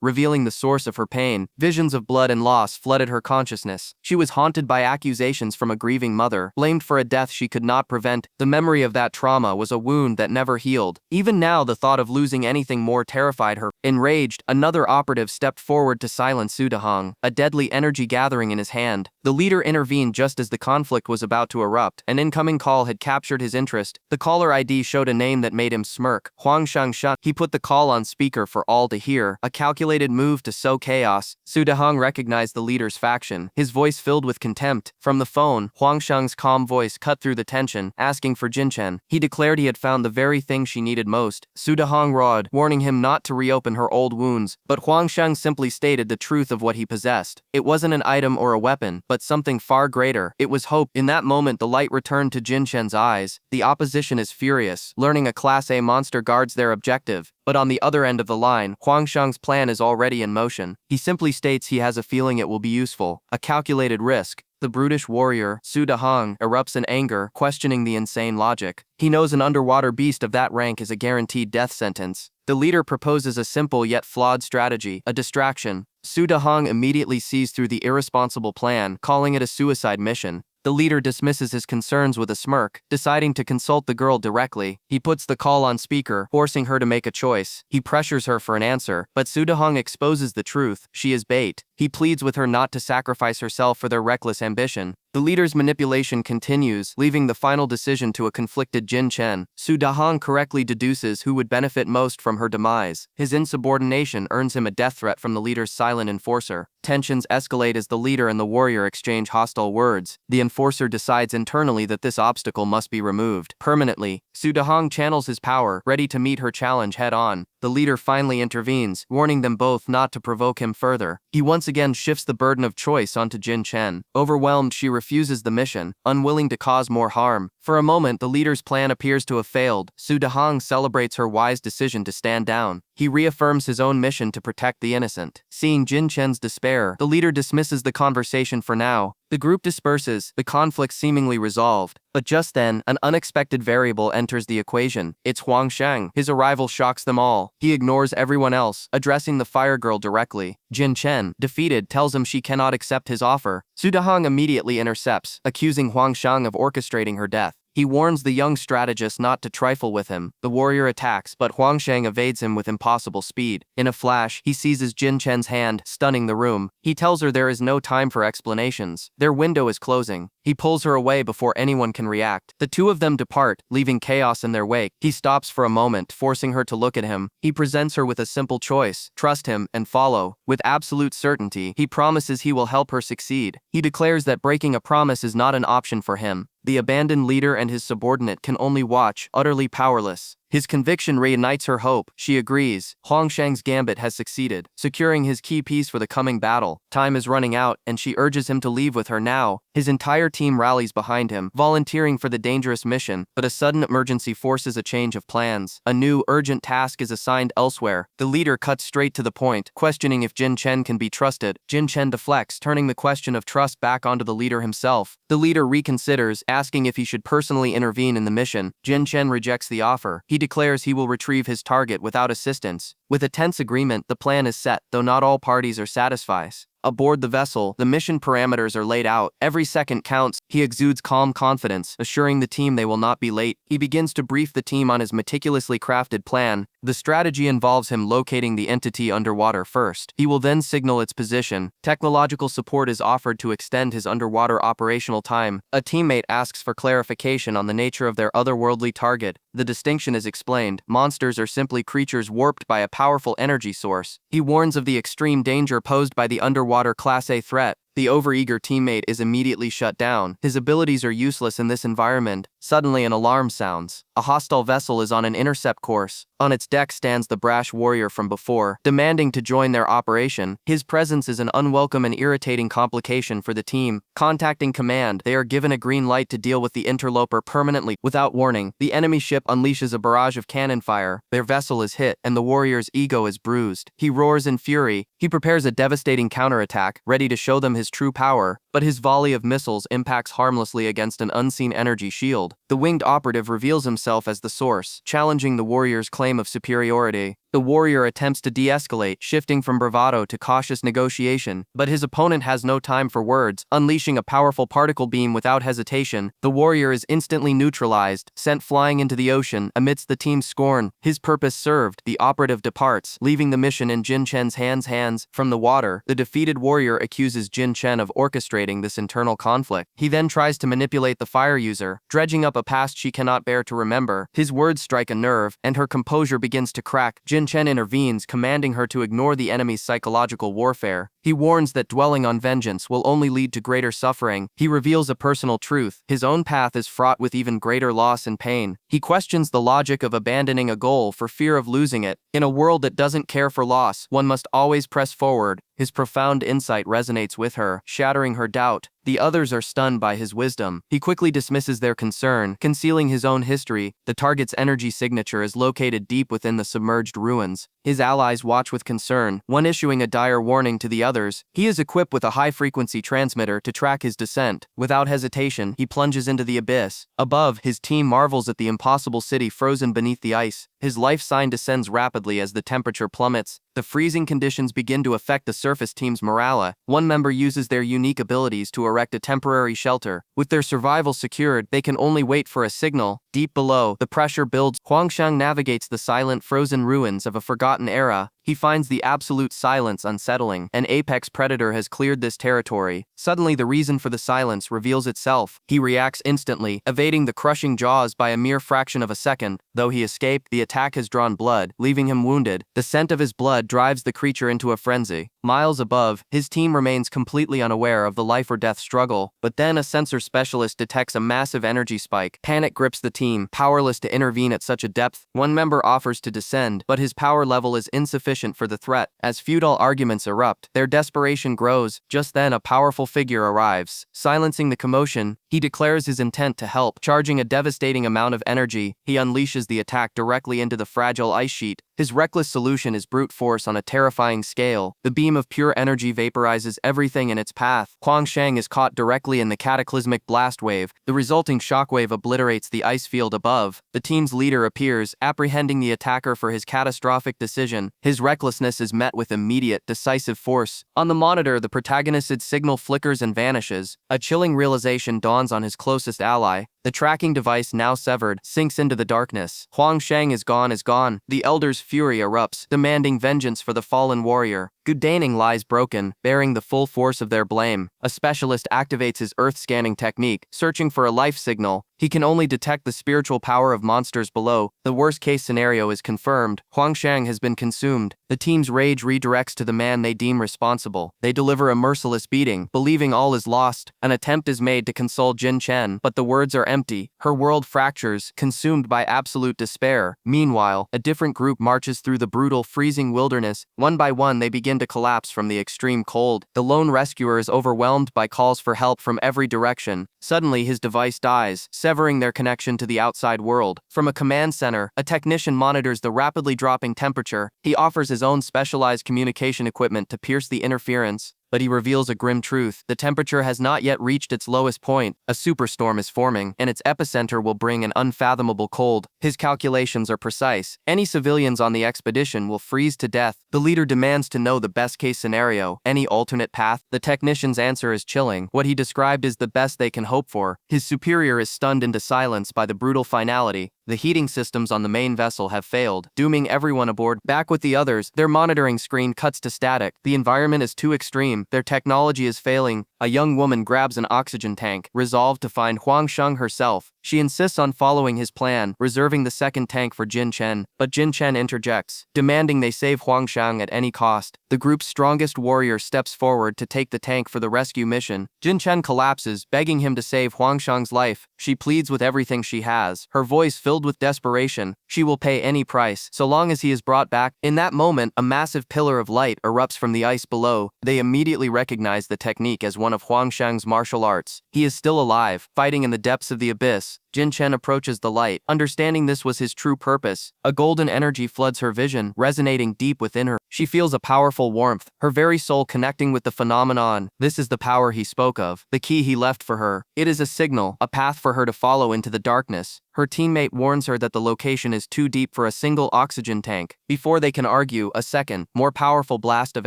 Speaker 1: revealing the source of her pain. Visions of blood and loss flooded her consciousness. She was haunted by accusations from a grieving mother, blamed for a death she could not prevent. The memory of that trauma was a wound that never healed. Even now, the thought of losing anything more terrified her. Enraged, another operative stepped forward to silence Su Dahong, a deadly energy gathering in his hand. The leader intervened just as the conflict was about to erupt. An incoming call had captured his interest. The caller ID showed a name that made him smirk, Huang Shang. He put the call on speaker for all to hear, a calculated move to sow chaos. Su Dahong recognized the leader's faction, his voice filled with contempt. From the phone, Huang Shang's calm voice cut through the tension, asking for Jin Chen. He declared he had found the very thing she needed most. Su Dahong roared, warning him not to reopen her old wounds, but Huang Shang simply stated the truth of what he possessed. It wasn't an item or a weapon, but something far greater. It was hope. In that moment, the light returned to Jin Chen's eyes. The opposition is furious, learning a Class A monster guards their objective. But on the other end of the line, Huang Shang's plan is already in motion. He simply states he has a feeling it will be useful, a calculated risk. The brutish warrior, Su Dahong, erupts in anger, questioning the insane logic. He knows an underwater beast of that rank is a guaranteed death sentence. The leader proposes a simple yet flawed strategy, a distraction. Su Dahong immediately sees through the irresponsible plan, calling it a suicide mission. The leader dismisses his concerns with a smirk, deciding to consult the girl directly. He puts the call on speaker, forcing her to make a choice. He pressures her for an answer, but Su Dahong exposes the truth. She is bait. He pleads with her not to sacrifice herself for their reckless ambition. The leader's manipulation continues, leaving the final decision to a conflicted Jin Chen. Su Dahong correctly deduces who would benefit most from her demise. His insubordination earns him a death threat from the leader's silent enforcer. Tensions escalate as the leader and the warrior exchange hostile words. The enforcer decides internally that this obstacle must be removed permanently. Su Dahong channels his power, ready to meet her challenge head-on. The leader finally intervenes, warning them both not to provoke him further. He once again shifts the burden of choice onto Jin Chen. Overwhelmed, she refuses the mission, unwilling to cause more harm. For a moment, the leader's plan appears to have failed. Su Dahong celebrates her wise decision to stand down. He reaffirms his own mission to protect the innocent. Seeing Jin Chen's despair, the leader dismisses the conversation for now. The group disperses, the conflict seemingly resolved. But just then, an unexpected variable enters the equation. It's Huang Shang. His arrival shocks them all. He ignores everyone else, addressing the fire girl directly. Jin Chen, defeated, tells him she cannot accept his offer. Su Dahong immediately intercepts, accusing Huang Shang of orchestrating her death. He warns the young strategist not to trifle with him. The warrior attacks, but Huang Shang evades him with impossible speed. In a flash, he seizes Jin Chen's hand, stunning the room. He tells her there is no time for explanations. Their window is closing. He pulls her away before anyone can react. The two of them depart, leaving chaos in their wake. He stops for a moment, forcing her to look at him. He presents her with a simple choice: trust him and follow. With absolute certainty, he promises he will help her succeed. He declares that breaking a promise is not an option for him. The abandoned leader and his subordinate can only watch, utterly powerless. His conviction reunites her hope. She agrees. Huang Shang's gambit has succeeded, securing his key piece for the coming battle. Time is running out, and she urges him to leave with her now. His entire team rallies behind him, volunteering for the dangerous mission, but a sudden emergency forces a change of plans. A new, urgent task is assigned elsewhere. The leader cuts straight to the point, questioning if Jin Chen can be trusted. Jin Chen deflects, turning the question of trust back onto the leader himself. The leader reconsiders, asking if he should personally intervene in the mission. Jin Chen rejects the offer. He declares he will retrieve his target without assistance. With a tense agreement, the plan is set, though not all parties are satisfied. Aboard the vessel, the mission parameters are laid out. Every second counts. He exudes calm confidence, assuring the team they will not be late. He begins to brief the team on his meticulously crafted plan. The strategy involves him locating the entity underwater first. He will then signal its position. Technological support is offered to extend his underwater operational time. A teammate asks for clarification on the nature of their otherworldly target. The distinction is explained. Monsters are simply creatures warped by a powerful energy source. He warns of the extreme danger posed by the underwater Class A threat. The overeager teammate is immediately shut down. His abilities are useless in this environment. Suddenly, an alarm sounds. A hostile vessel is on an intercept course. On its deck stands the brash warrior from before, demanding to join their operation. His presence is an unwelcome and irritating complication for the team. Contacting command, they are given a green light to deal with the interloper permanently. Without warning, the enemy ship unleashes a barrage of cannon fire. Their vessel is hit, and the warrior's ego is bruised. He roars in fury. He prepares a devastating counterattack, ready to show them his true power, but his volley of missiles impacts harmlessly against an unseen energy shield. The winged operative reveals himself as the source, challenging the warrior's claim of superiority. The warrior attempts to de-escalate, shifting from bravado to cautious negotiation, but his opponent has no time for words. Unleashing a powerful particle beam without hesitation, the warrior is instantly neutralized, sent flying into the ocean. Amidst the team's scorn, his purpose served, the operative departs, leaving the mission in Jin Chen's hands. From the water, the defeated warrior accuses Jin Chen of orchestrating this internal conflict. He then tries to manipulate the fire user, dredging up a past she cannot bear to remember. His words strike a nerve, and her composure begins to crack. Jin Chen intervenes, commanding her to ignore the enemy's psychological warfare. He warns that dwelling on vengeance will only lead to greater suffering. He reveals a personal truth. His own path is fraught with even greater loss and pain. He questions the logic of abandoning a goal for fear of losing it. In a world that doesn't care for loss, one must always press forward. His profound insight resonates with her, shattering her doubt. The others are stunned by his wisdom. He quickly dismisses their concern, concealing his own history. The target's energy signature is located deep within the submerged ruins. His allies watch with concern, one issuing a dire warning to the others. He is equipped with a high-frequency transmitter to track his descent. Without hesitation, he plunges into the abyss. Above, his team marvels at the impossible city frozen beneath the ice. His life sign descends rapidly as the temperature plummets. The freezing conditions begin to affect the surface team's morale. One member uses their unique abilities to erect a temporary shelter. With their survival secured, they can only wait for a signal. Deep below, the pressure builds. Huang Shang navigates the silent, frozen ruins of a forgotten era. He finds the absolute silence unsettling. An apex predator has cleared this territory. Suddenly, the reason for the silence reveals itself. He reacts instantly, evading the crushing jaws by a mere fraction of a second. Though he escaped, the attack has drawn blood, leaving him wounded. The scent of his blood drives the creature into a frenzy. Miles above, his team remains completely unaware of the life-or-death struggle, but then a sensor specialist detects a massive energy spike. Panic grips the team, powerless to intervene at such a depth. One member offers to descend, but his power level is insufficient for the threat. As feudal arguments erupt, their desperation grows. Just then, a powerful figure arrives. Silencing the commotion, he declares his intent to help. Charging a devastating amount of energy, he unleashes the attack directly into the fragile ice sheet. His reckless solution is brute force on a terrifying scale. The beam beam of pure energy vaporizes everything in its path. Huang Shang is caught directly in the cataclysmic blast wave. The resulting shockwave obliterates the ice field above. The team's leader appears, apprehending the attacker for his catastrophic decision. His recklessness is met with immediate, decisive force. On the monitor, the protagonist's signal flickers and vanishes. A chilling realization dawns on his closest ally. The tracking device, now severed, sinks into the darkness. Huang Shang is gone. The Elder's fury erupts, demanding vengeance for the fallen warrior. Gudaning lies broken, bearing the full force of their blame. A specialist activates his earth-scanning technique, searching for a life signal. He can only detect the spiritual power of monsters below. The worst-case scenario is confirmed. Huang Shang has been consumed. The team's rage redirects to the man they deem responsible. They deliver a merciless beating, believing all is lost. An attempt is made to console Jin Chen, but the words are empty. Her world fractures, consumed by absolute despair. Meanwhile, a different group marches through the brutal, freezing wilderness. One by one, they begin to collapse from the extreme cold. The lone rescuer is overwhelmed by calls for help from every direction. Suddenly, his device dies, severing their connection to the outside world. From a command center, a technician monitors the rapidly dropping temperature. He offers his own specialized communication equipment to pierce the interference. But he reveals a grim truth. The temperature has not yet reached its lowest point. A superstorm is forming, and its epicenter will bring an unfathomable cold. His calculations are precise. Any civilians on the expedition will freeze to death. The leader demands to know the best-case scenario. Any alternate path? The technician's answer is chilling. What he described is the best they can hope for. His superior is stunned into silence by the brutal finality. The heating systems on the main vessel have failed, dooming everyone aboard. Back with the others, their monitoring screen cuts to static. The environment is too extreme. Their technology is failing. A young woman grabs an oxygen tank, resolved to find Huang Shang herself. She insists on following his plan, reserving the second tank for Jin Chen. But Jin Chen interjects, demanding they save Huang Shang at any cost. The group's strongest warrior steps forward to take the tank for the rescue mission. Jin Chen collapses, begging him to save Huang Shang's life. She pleads with everything she has, her voice filled with desperation. She will pay any price, so long as he is brought back. In that moment, a massive pillar of light erupts from the ice below. They immediately recognize the technique as one of Huang Shang's martial arts. He is still alive, fighting in the depths of the abyss. Jin Chen approaches the light, understanding this was his true purpose. A golden energy floods her vision, resonating deep within her. She feels a powerful warmth, her very soul connecting with the phenomenon. This is the power he spoke of, the key he left for her. It is a signal, a path for her to follow into the darkness. Her teammate warns her that the location is too deep for a single oxygen tank. Before they can argue, a second, more powerful blast of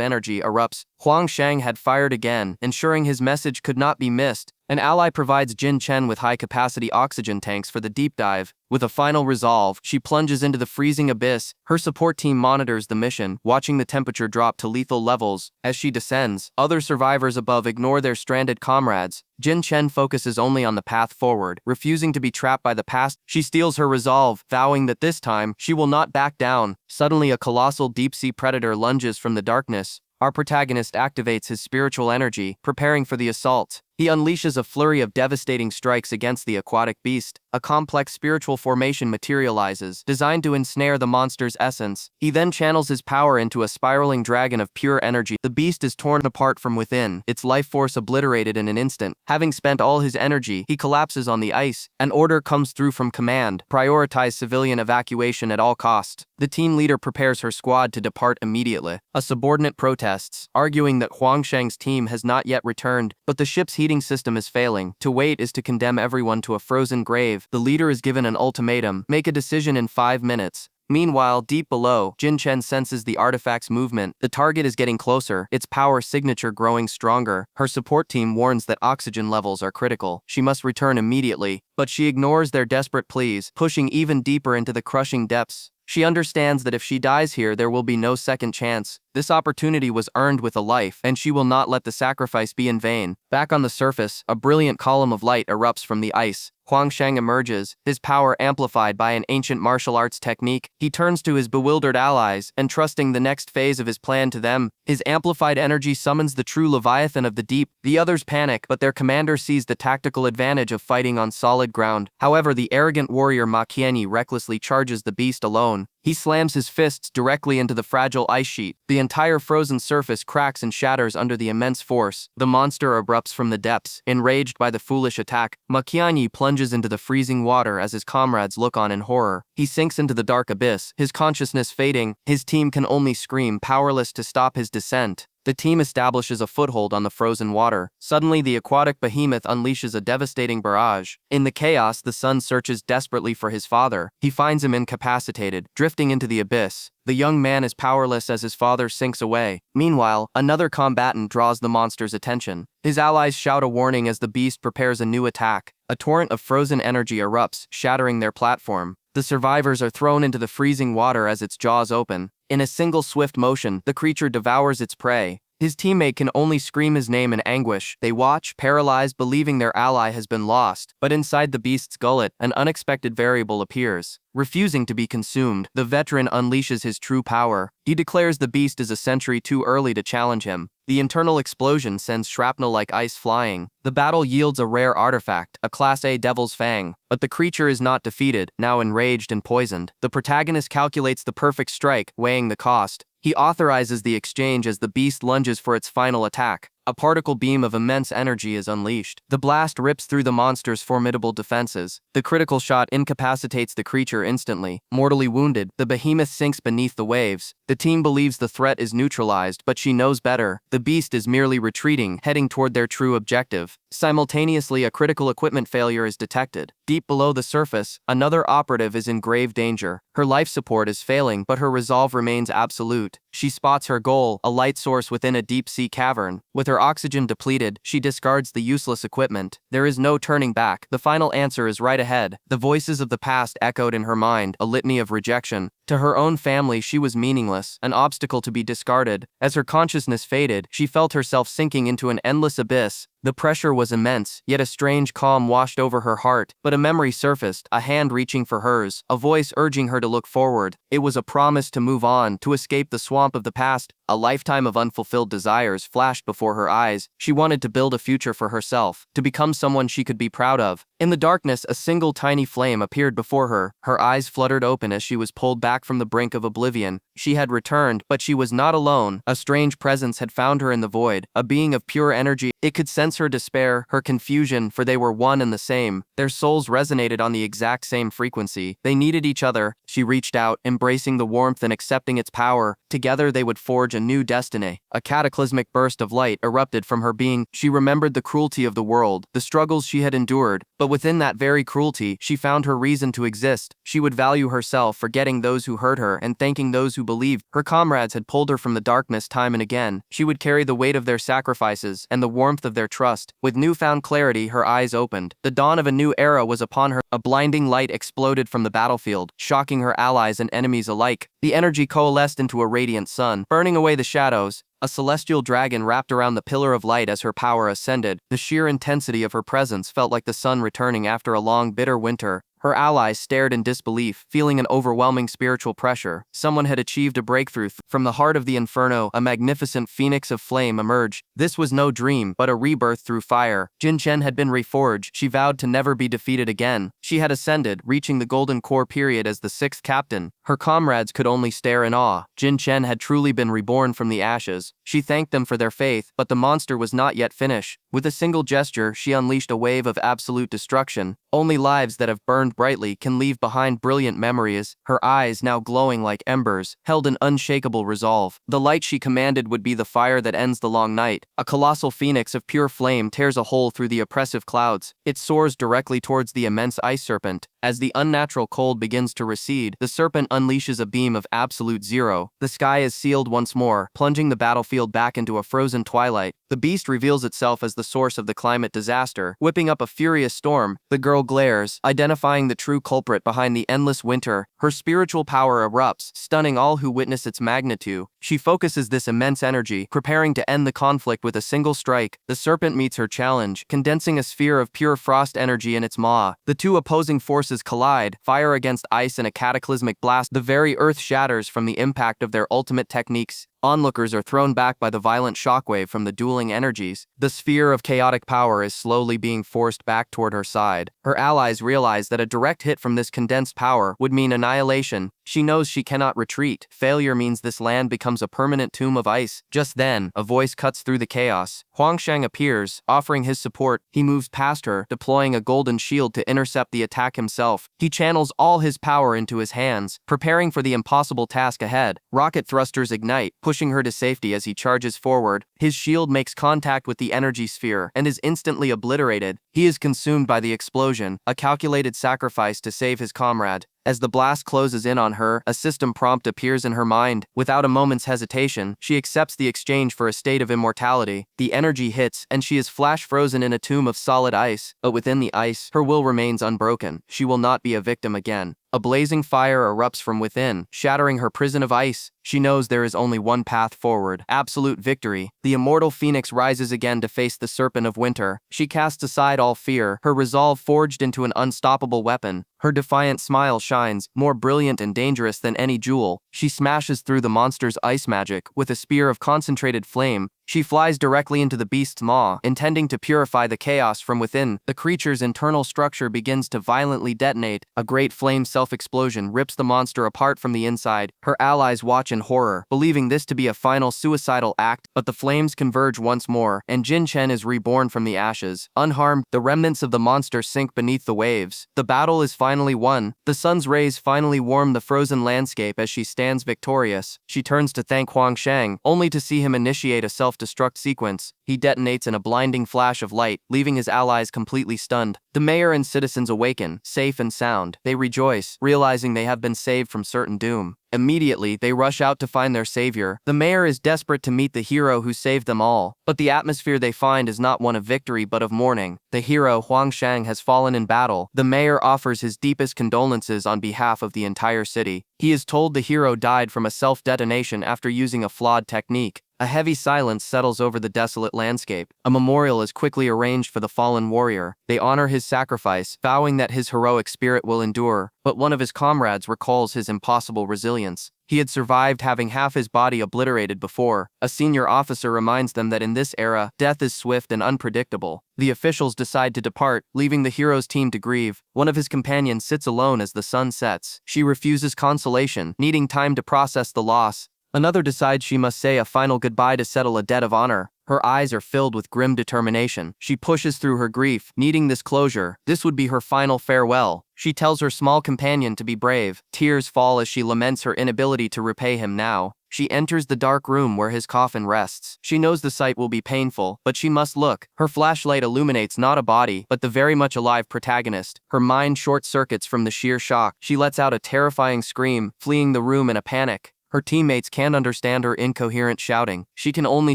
Speaker 1: energy erupts. Huang Shang had fired again, ensuring his message could not be missed. An ally provides Jin Chen with high-capacity oxygen tanks for the deep dive. With a final resolve, she plunges into the freezing abyss. Her support team monitors the mission, watching the temperature drop to lethal levels. As she descends, other survivors above ignore their stranded comrades. Jin Chen focuses only on the path forward, refusing to be trapped by the past. She steels her resolve, vowing that this time, she will not back down. Suddenly, a colossal deep-sea predator lunges from the darkness. Our protagonist activates his spiritual energy, preparing for the assault. He unleashes a flurry of devastating strikes against the aquatic beast. A complex spiritual formation materializes, designed to ensnare the monster's essence. He then channels his power into a spiraling dragon of pure energy. The beast is torn apart from within, its life force obliterated in an instant. Having spent all his energy, he collapses on the ice. An order comes through from command: prioritize civilian evacuation at all costs. The team leader prepares her squad to depart immediately. A subordinate protests, arguing that Huang Shang's team has not yet returned, but the ship's heating system is failing. To wait is to condemn everyone to a frozen grave. The leader is given an ultimatum: make a decision in 5 minutes. Meanwhile, deep below, Jin Chen senses the artifact's movement. The target is getting closer, its power signature growing stronger. Her support team warns that oxygen levels are critical. She must return immediately, but she ignores their desperate pleas, pushing even deeper into the crushing depths. She understands that if she dies here, there will be no second chance. This opportunity was earned with a life, and she will not let the sacrifice be in vain. Back on the surface, a brilliant column of light erupts from the ice. Huang Shang emerges, his power amplified by an ancient martial arts technique. He turns to his bewildered allies, entrusting the next phase of his plan to them. His amplified energy summons the true Leviathan of the deep. The others panic, but their commander sees the tactical advantage of fighting on solid ground. However, the arrogant warrior Ma Qianyi recklessly charges the beast alone. He slams his fists directly into the fragile ice sheet. The entire frozen surface cracks and shatters under the immense force. The monster erupts from the depths. Enraged by the foolish attack, Ma Qianyi plunges into the freezing water as his comrades look on in horror. He sinks into the dark abyss, his consciousness fading. His team can only scream, powerless to stop his descent. The team establishes a foothold on the frozen water. Suddenly, the aquatic behemoth unleashes a devastating barrage. In the chaos, the son searches desperately for his father. He finds him incapacitated, drifting into the abyss. The young man is powerless as his father sinks away. Meanwhile, another combatant draws the monster's attention. His allies shout a warning as the beast prepares a new attack. A torrent of frozen energy erupts, shattering their platform. The survivors are thrown into the freezing water as its jaws open. In a single swift motion, the creature devours its prey. His teammate can only scream his name in anguish. They watch, paralyzed, believing their ally has been lost. But inside the beast's gullet, an unexpected variable appears. Refusing to be consumed, the veteran unleashes his true power. He declares the beast is a century too early to challenge him. The internal explosion sends shrapnel like ice flying. The battle yields a rare artifact, a Class A Devil's Fang. But the creature is not defeated, now enraged and poisoned. The protagonist calculates the perfect strike, weighing the cost. He authorizes the exchange as the beast lunges for its final attack. A particle beam of immense energy is unleashed. The blast rips through the monster's formidable defenses. The critical shot incapacitates the creature instantly. Mortally wounded, the behemoth sinks beneath the waves. The team believes the threat is neutralized, but she knows better. The beast is merely retreating, heading toward their true objective. Simultaneously, a critical equipment failure is detected. Deep below the surface, another operative is in grave danger. Her life support is failing, but her resolve remains absolute. She spots her goal, a light source within a deep-sea cavern. With her oxygen depleted, she discards the useless equipment. There is no turning back. The final answer is right ahead. The voices of the past echoed in her mind, a litany of rejection. To her own family, she was meaningless, an obstacle to be discarded. As her consciousness faded, she felt herself sinking into an endless abyss. The pressure was immense, yet a strange calm washed over her heart. But a memory surfaced, a hand reaching for hers, a voice urging her to look forward. It was a promise to move on, to escape the swamp of the past. A lifetime of unfulfilled desires flashed before her eyes. She wanted to build a future for herself, to become someone she could be proud of. In the darkness, a single tiny flame appeared before her. Her eyes fluttered open as she was pulled back from the brink of oblivion. She had returned, but she was not alone. A strange presence had found her in the void, a being of pure energy. It could sense her despair, her confusion, for they were one and the same. Their souls resonated on the exact same frequency. They needed each other. She reached out, embracing the warmth and accepting its power. Together they would forge a new destiny. A cataclysmic burst of light erupted from her being. She remembered the cruelty of the world, the struggles she had endured. But within that very cruelty, she found her reason to exist. She would value herself, forgetting those who hurt her and thanking those who believed. Her comrades had pulled her from the darkness time and again. She would carry the weight of their sacrifices and the warmth of their trust. With newfound clarity, her eyes opened. The dawn of a new era was upon her. A blinding light exploded from the battlefield, shocking her allies and enemies alike. The energy coalesced into a radiant sun, burning away the shadows. A celestial dragon wrapped around the pillar of light as her power ascended. The sheer intensity of her presence felt like the sun returning after a long, bitter winter. Her allies stared in disbelief, feeling an overwhelming spiritual pressure. Someone had achieved a breakthrough. From the heart of the inferno, a magnificent phoenix of flame emerged. This was no dream, but a rebirth through fire. Jin Chen had been reforged. She vowed to never be defeated again. She had ascended, reaching the golden core period as the sixth captain. Her comrades could only stare in awe. Jin Chen had truly been reborn from the ashes. She thanked them for their faith, but the monster was not yet finished. With a single gesture, she unleashed a wave of absolute destruction. Only lives that have burned brightly can leave behind brilliant memories. Her eyes, now glowing like embers, held an unshakable resolve. The light she commanded would be the fire that ends the long night. A colossal phoenix of pure flame tears a hole through the oppressive clouds. It soars directly towards the immense ice serpent. As the unnatural cold begins to recede, the serpent unleashes a beam of absolute zero. The sky is sealed once more, plunging the battlefield back into a frozen twilight. The beast reveals itself as the source of the climate disaster, whipping up a furious storm. The girl glares, identifying the true culprit behind the endless winter. Her spiritual power erupts, stunning all who witness its magnitude. She focuses this immense energy, preparing to end the conflict with a single strike. The serpent meets her challenge, condensing a sphere of pure frost energy in its maw. The two opposing forces collide, fire against ice in a cataclysmic blast. The very earth shatters from the impact of their ultimate techniques. Onlookers are thrown back by the violent shockwave from the dueling energies. The sphere of chaotic power is slowly being forced back toward her side. Her allies realize that a direct hit from this condensed power would mean annihilation. She knows she cannot retreat. Failure means this land becomes a permanent tomb of ice. Just then, a voice cuts through the chaos. Huang Shang appears, offering his support. He moves past her, deploying a golden shield to intercept the attack himself. He channels all his power into his hands, preparing for the impossible task ahead. Rocket thrusters ignite, pushing pushing her to safety as he charges forward. His shield makes contact with the energy sphere and is instantly obliterated. He is consumed by the explosion, a calculated sacrifice to save his comrade. As the blast closes in on her, a system prompt appears in her mind. Without a moment's hesitation, she accepts the exchange for a state of immortality. The energy hits, and she is flash frozen in a tomb of solid ice. But within the ice, her will remains unbroken. She will not be a victim again. A blazing fire erupts from within, shattering her prison of ice. She knows there is only one path forward: absolute victory. The immortal phoenix rises again to face the serpent of winter. She casts aside all fear, her resolve forged into an unstoppable weapon. Her defiant smile shines, more brilliant and dangerous than any jewel. She smashes through the monster's ice magic with a spear of concentrated flame. She flies directly into the beast's maw, intending to purify the chaos from within. The creature's internal structure begins to violently detonate. A great flame self-explosion rips the monster apart from the inside. Her allies watch in horror, believing this to be a final suicidal act, but the flames converge once more, and Jin Chen is reborn from the ashes. Unharmed, the remnants of the monster sink beneath the waves. The battle is finally won. The sun's rays finally warm the frozen landscape as she stands victorious. She turns to thank Huang Shang, only to see him initiate a self-destruct sequence. He detonates in a blinding flash of light, leaving his allies completely stunned. The mayor and citizens awaken, safe and sound. They rejoice, realizing they have been saved from certain doom. Immediately, they rush out to find their savior. The mayor is desperate to meet the hero who saved them all, but the atmosphere they find is not one of victory but of mourning. The hero, Huang Shang, has fallen in battle. The mayor offers his deepest condolences on behalf of the entire city. He is told the hero died from a self-detonation after using a flawed technique. A heavy silence settles over the desolate landscape. A memorial is quickly arranged for the fallen warrior. They honor his sacrifice, vowing that his heroic spirit will endure, but one of his comrades recalls his impossible resilience. He had survived having half his body obliterated before. A senior officer reminds them that in this era, death is swift and unpredictable. The officials decide to depart, leaving the hero's team to grieve. One of his companions sits alone as the sun sets. She refuses consolation, needing time to process the loss. Another decides she must say a final goodbye to settle a debt of honor. Her eyes are filled with grim determination. She pushes through her grief, needing this closure. This would be her final farewell. She tells her small companion to be brave. Tears fall as she laments her inability to repay him now. She enters the dark room where his coffin rests. She knows the sight will be painful, but she must look. Her flashlight illuminates not a body, but the very much alive protagonist. Her mind short-circuits from the sheer shock. She lets out a terrifying scream, fleeing the room in a panic. Her teammates can't understand her incoherent shouting. She can only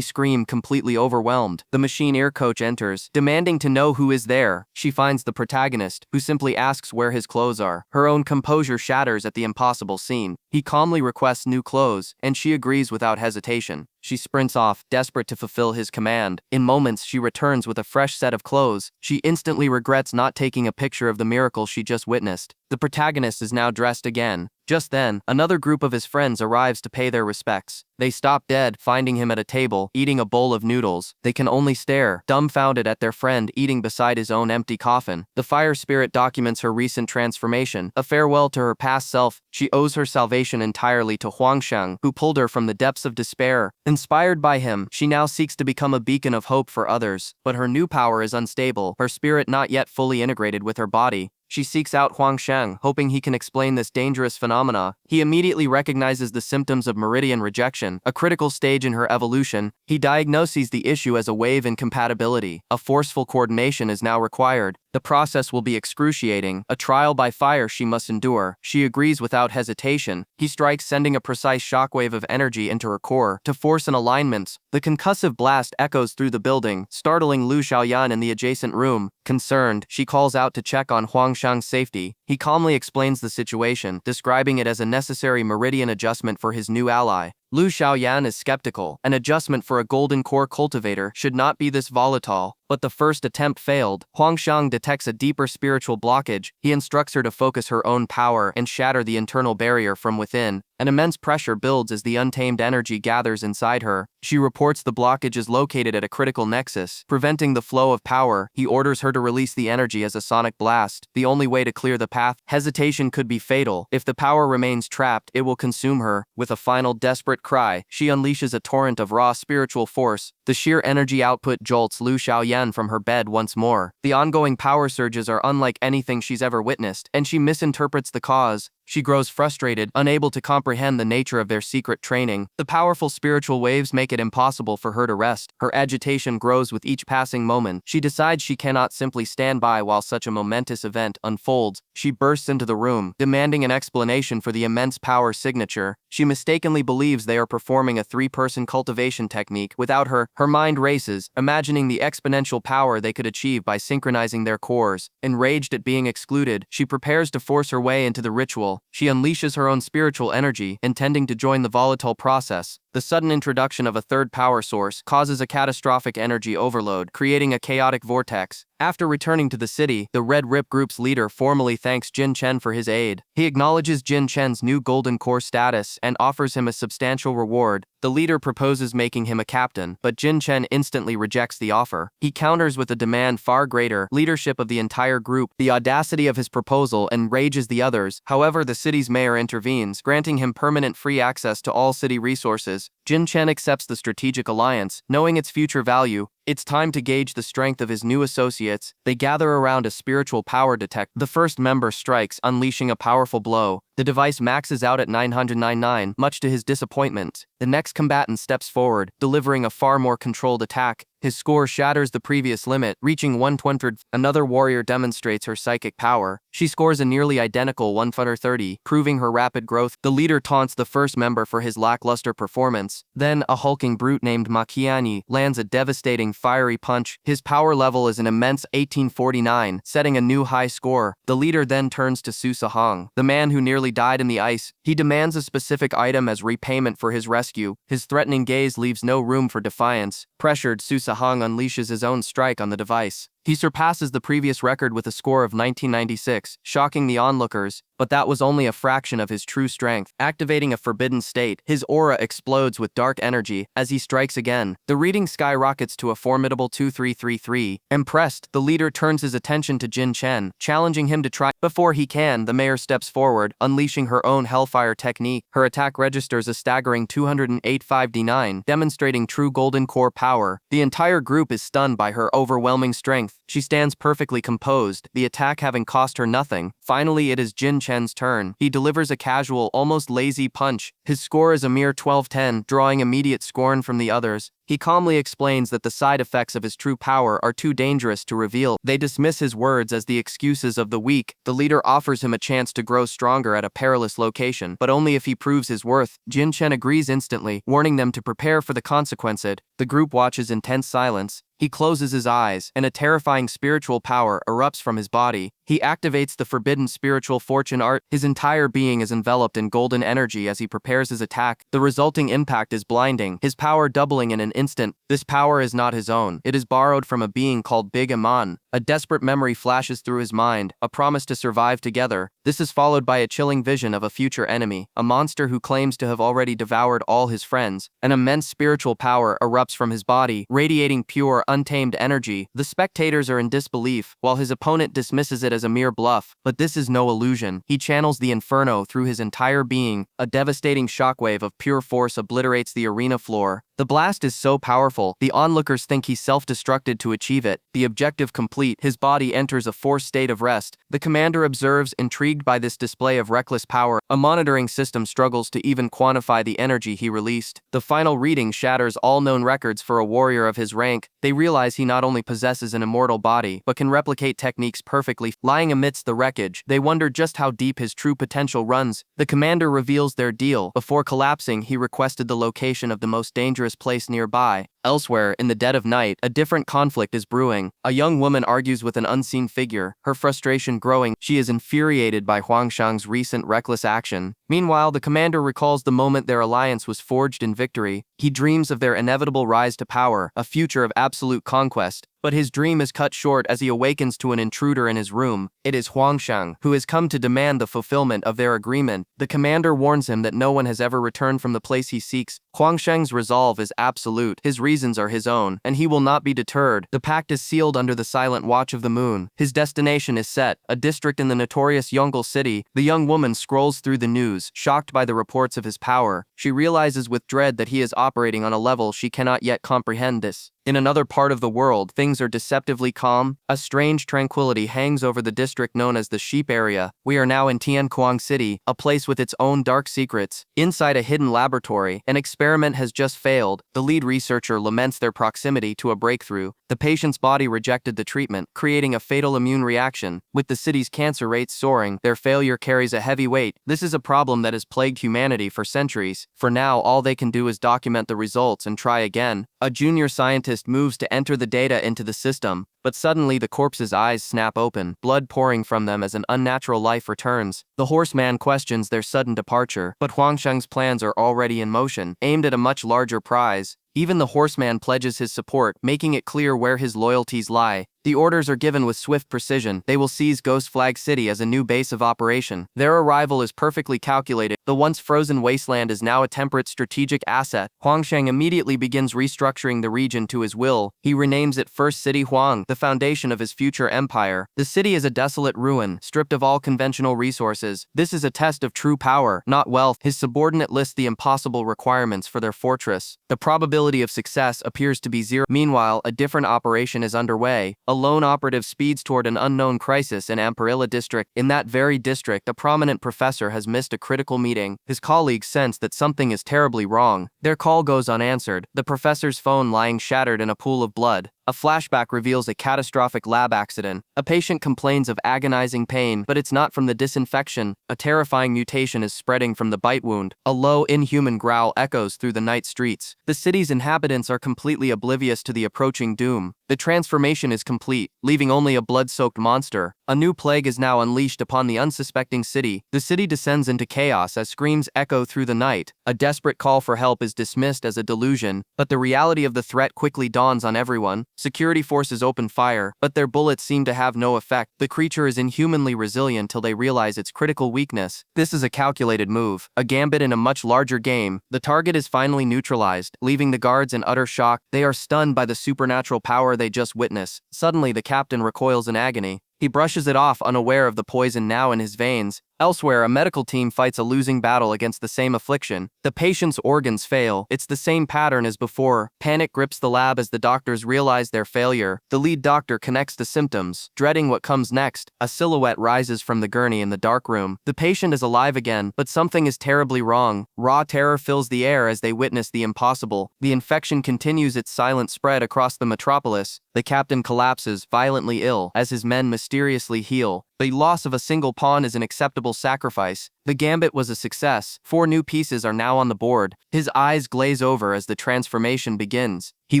Speaker 1: scream, completely overwhelmed. The machine ear coach enters, demanding to know who is there. She finds the protagonist, who simply asks where his clothes are. Her own composure shatters at the impossible scene. He calmly requests new clothes, and she agrees without hesitation. She sprints off, desperate to fulfill his command. In moments, she returns with a fresh set of clothes. She instantly regrets not taking a picture of the miracle she just witnessed. The protagonist is now dressed again. Just then, another group of his friends arrives to pay their respects. They stop dead, finding him at a table, eating a bowl of noodles. They can only stare, dumbfounded at their friend eating beside his own empty coffin. The fire spirit documents her recent transformation, a farewell to her past self. She owes her salvation entirely to Huang Shang, who pulled her from the depths of despair. Inspired by him, she now seeks to become a beacon of hope for others. But her new power is unstable, her spirit not yet fully integrated with her body. She seeks out Huang Shang, hoping he can explain this dangerous phenomena. He immediately recognizes the symptoms of meridian rejection, a critical stage in her evolution. He diagnoses the issue as a wave incompatibility. A forceful coordination is now required. The process will be excruciating, a trial by fire she must endure. She agrees without hesitation. He strikes, sending a precise shockwave of energy into her core to force an alignment. The concussive blast echoes through the building, startling Lu Xiaoyan in the adjacent room. Concerned, she calls out to check on Huang Shang's safety. He calmly explains the situation, describing it as a necessary meridian adjustment for his new ally. Lu Xiaoyan is skeptical. An adjustment for a golden core cultivator should not be this volatile. But the first attempt failed. Huang Shang detects a deeper spiritual blockage. He instructs her to focus her own power and shatter the internal barrier from within. An immense pressure builds as the untamed energy gathers inside her. She reports the blockage is located at a critical nexus, preventing the flow of power. He orders her to release the energy as a sonic blast, the only way to clear the path. Hesitation could be fatal. If the power remains trapped, it will consume her. With a final desperate cry, she unleashes a torrent of raw spiritual force. The sheer energy output jolts Lu Xiaoyan from her bed once more. The ongoing power surges are unlike anything she's ever witnessed, and she misinterprets the cause. She grows frustrated, unable to comprehend the nature of their secret training. The powerful spiritual waves make it impossible for her to rest. Her agitation grows with each passing moment. She decides she cannot simply stand by while such a momentous event unfolds. She bursts into the room, demanding an explanation for the immense power signature. She mistakenly believes they are performing a three-person cultivation technique. Without her, her mind races, imagining the exponential power they could achieve by synchronizing their cores. Enraged at being excluded, she prepares to force her way into the ritual. She unleashes her own spiritual energy, intending to join the volatile process. The sudden introduction of a third power source causes a catastrophic energy overload, creating a chaotic vortex. After returning to the city, the Red Rip Group's leader formally thanks Jin Chen for his aid. He acknowledges Jin Chen's new Golden Core status and offers him a substantial reward. The leader proposes making him a captain, but Jin Chen instantly rejects the offer. He counters with a demand far greater: leadership of the entire group. The audacity of his proposal enrages the others. However, the city's mayor intervenes, granting him permanent free access to all city resources. Jin Chen accepts the strategic alliance, knowing its future value. It's time to gauge the strength of his new associates. They gather around a spiritual power detector. The first member strikes, unleashing a powerful blow. The device maxes out at 999, much to his disappointment. The next combatant steps forward, delivering a far more controlled attack. His score shatters the previous limit, reaching 1/200. Another warrior demonstrates her psychic power. She scores a nearly identical 130, proving her rapid growth. The leader taunts the first member for his lackluster performance. Then, a hulking brute named Makiani lands a devastating fiery punch. His power level is an immense 1849, setting a new high score. The leader then turns to Su Sahang, the man who nearly died in the ice. He demands a specific item as repayment for his rescue. His threatening gaze leaves no room for defiance. Pressured, Su Sahang unleashes his own strike on the device. He surpasses the previous record with a score of 1996, shocking the onlookers, but that was only a fraction of his true strength. Activating a forbidden state, his aura explodes with dark energy. As he strikes again, the reading skyrockets to a formidable 2333. Impressed, the leader turns his attention to Jin Chen, challenging him to try. Before he can, the mayor steps forward, unleashing her own hellfire technique. Her attack registers a staggering 208.5d9, demonstrating true golden core power. The entire group is stunned by her overwhelming strength. She stands perfectly composed, the attack having cost her nothing. Finally, it is Jin Chen's turn. He delivers a casual, almost lazy punch. His score is a mere 1210, drawing immediate scorn from the others. He calmly explains that the side effects of his true power are too dangerous to reveal. They dismiss his words as the excuses of the weak. The leader offers him a chance to grow stronger at a perilous location, but only if he proves his worth. Jin Chen agrees instantly, warning them to prepare for the consequences. The group watches in tense silence. He closes his eyes, and a terrifying spiritual power erupts from his body. He activates the forbidden spiritual fortune art. His entire being is enveloped in golden energy as he prepares his attack. The resulting impact is blinding, his power doubling in an instant. This power is not his own. It is borrowed from a being called Big Iman. A desperate memory flashes through his mind, a promise to survive together. This is followed by a chilling vision of a future enemy, a monster who claims to have already devoured all his friends. An immense spiritual power erupts from his body, radiating pure, untamed energy. The spectators are in disbelief, while his opponent dismisses it as a mere bluff. But this is no illusion. He channels the inferno through his entire being. A devastating shockwave of pure force obliterates the arena floor. The blast is so powerful, the onlookers think he self-destructed to achieve it. The objective complete, his body enters a forced state of rest. The commander observes, intrigued by this display of reckless power. A monitoring system struggles to even quantify the energy he released. The final reading shatters all known records for a warrior of his rank. They realize he not only possesses an immortal body, but can replicate techniques perfectly. Lying amidst the wreckage, they wonder just how deep his true potential runs. The commander reveals their deal. Before collapsing, he requested the location of the most dangerous place nearby. Elsewhere, in the dead of night, a different conflict is brewing. A young woman argues with an unseen figure, her frustration growing. She is infuriated by Huang Shang's recent reckless action. Meanwhile, the commander recalls the moment their alliance was forged in victory. He dreams of their inevitable rise to power, a future of absolute conquest. But his dream is cut short as he awakens to an intruder in his room. It is Huang Shang, who has come to demand the fulfillment of their agreement. The commander warns him that no one has ever returned from the place he seeks. Huang Shang's resolve is absolute. His reasons are his own, and he will not be deterred. The pact is sealed under the silent watch of the moon. His destination is set, a district in the notorious Yongle city. The young woman scrolls through the news, shocked by the reports of his power. She realizes with dread that he is operating on a level she cannot yet comprehend. This In another part of the world, things are deceptively calm. A strange tranquility hangs over the district known as the Sheep Area. We are now in Tianquang City, a place with its own dark secrets. Inside a hidden laboratory, an experiment has just failed. The lead researcher laments their proximity to a breakthrough. The patient's body rejected the treatment, creating a fatal immune reaction. With the city's cancer rates soaring, their failure carries a heavy weight. This is a problem that has plagued humanity for centuries. For now, all they can do is document the results and try again. A junior scientist moves to enter the data into the system, but suddenly the corpse's eyes snap open, blood pouring from them as an unnatural life returns. The horseman questions their sudden departure, but Huang Shang's plans are already in motion, aimed at a much larger prize. Even the horseman pledges his support, making it clear where his loyalties lie. The orders are given with swift precision. They will seize Ghost Flag City as a new base of operation. Their arrival is perfectly calculated. The once frozen wasteland is now a temperate strategic asset. Huang Shang immediately begins restructuring the region to his will. He renames it First City Huang, the foundation of his future empire. The city is a desolate ruin, stripped of all conventional resources. This is a test of true power, not wealth. His subordinate lists the impossible requirements for their fortress. The probability of success appears to be zero. Meanwhile, a different operation is underway. A lone operative speeds toward an unknown crisis in Imperial district. In that very district, a prominent professor has missed a critical meeting. His colleagues sense that something is terribly wrong. Their call goes unanswered, the professor's phone lying shattered in a pool of blood. A flashback reveals a catastrophic lab accident. A patient complains of agonizing pain, but it's not from the disinfection. A terrifying mutation is spreading from the bite wound. A low, inhuman growl echoes through the night streets. The city's inhabitants are completely oblivious to the approaching doom. The transformation is complete, leaving only a blood-soaked monster. A new plague is now unleashed upon the unsuspecting city. The city descends into chaos as screams echo through the night. A desperate call for help is dismissed as a delusion, but the reality of the threat quickly dawns on everyone. Security forces open fire, but their bullets seem to have no effect. The creature is inhumanly resilient till they realize its critical weakness. This is a calculated move, a gambit in a much larger game. The target is finally neutralized, leaving the guards in utter shock. They are stunned by the supernatural power they just witnessed. Suddenly, the captain recoils in agony. He brushes it off, unaware of the poison now in his veins. Elsewhere, a medical team fights a losing battle against the same affliction. The patient's organs fail. It's the same pattern as before. Panic grips the lab as the doctors realize their failure. The lead doctor connects the symptoms, dreading what comes next. A silhouette rises from the gurney in the dark room. The patient is alive again, but something is terribly wrong. Raw terror fills the air as they witness the impossible. The infection continues its silent spread across the metropolis. The captain collapses, violently ill, as his men mysteriously heal. The loss of a single pawn is an acceptable sacrifice. The gambit was a success. 4 new pieces are now on the board. His eyes glaze over as the transformation begins. He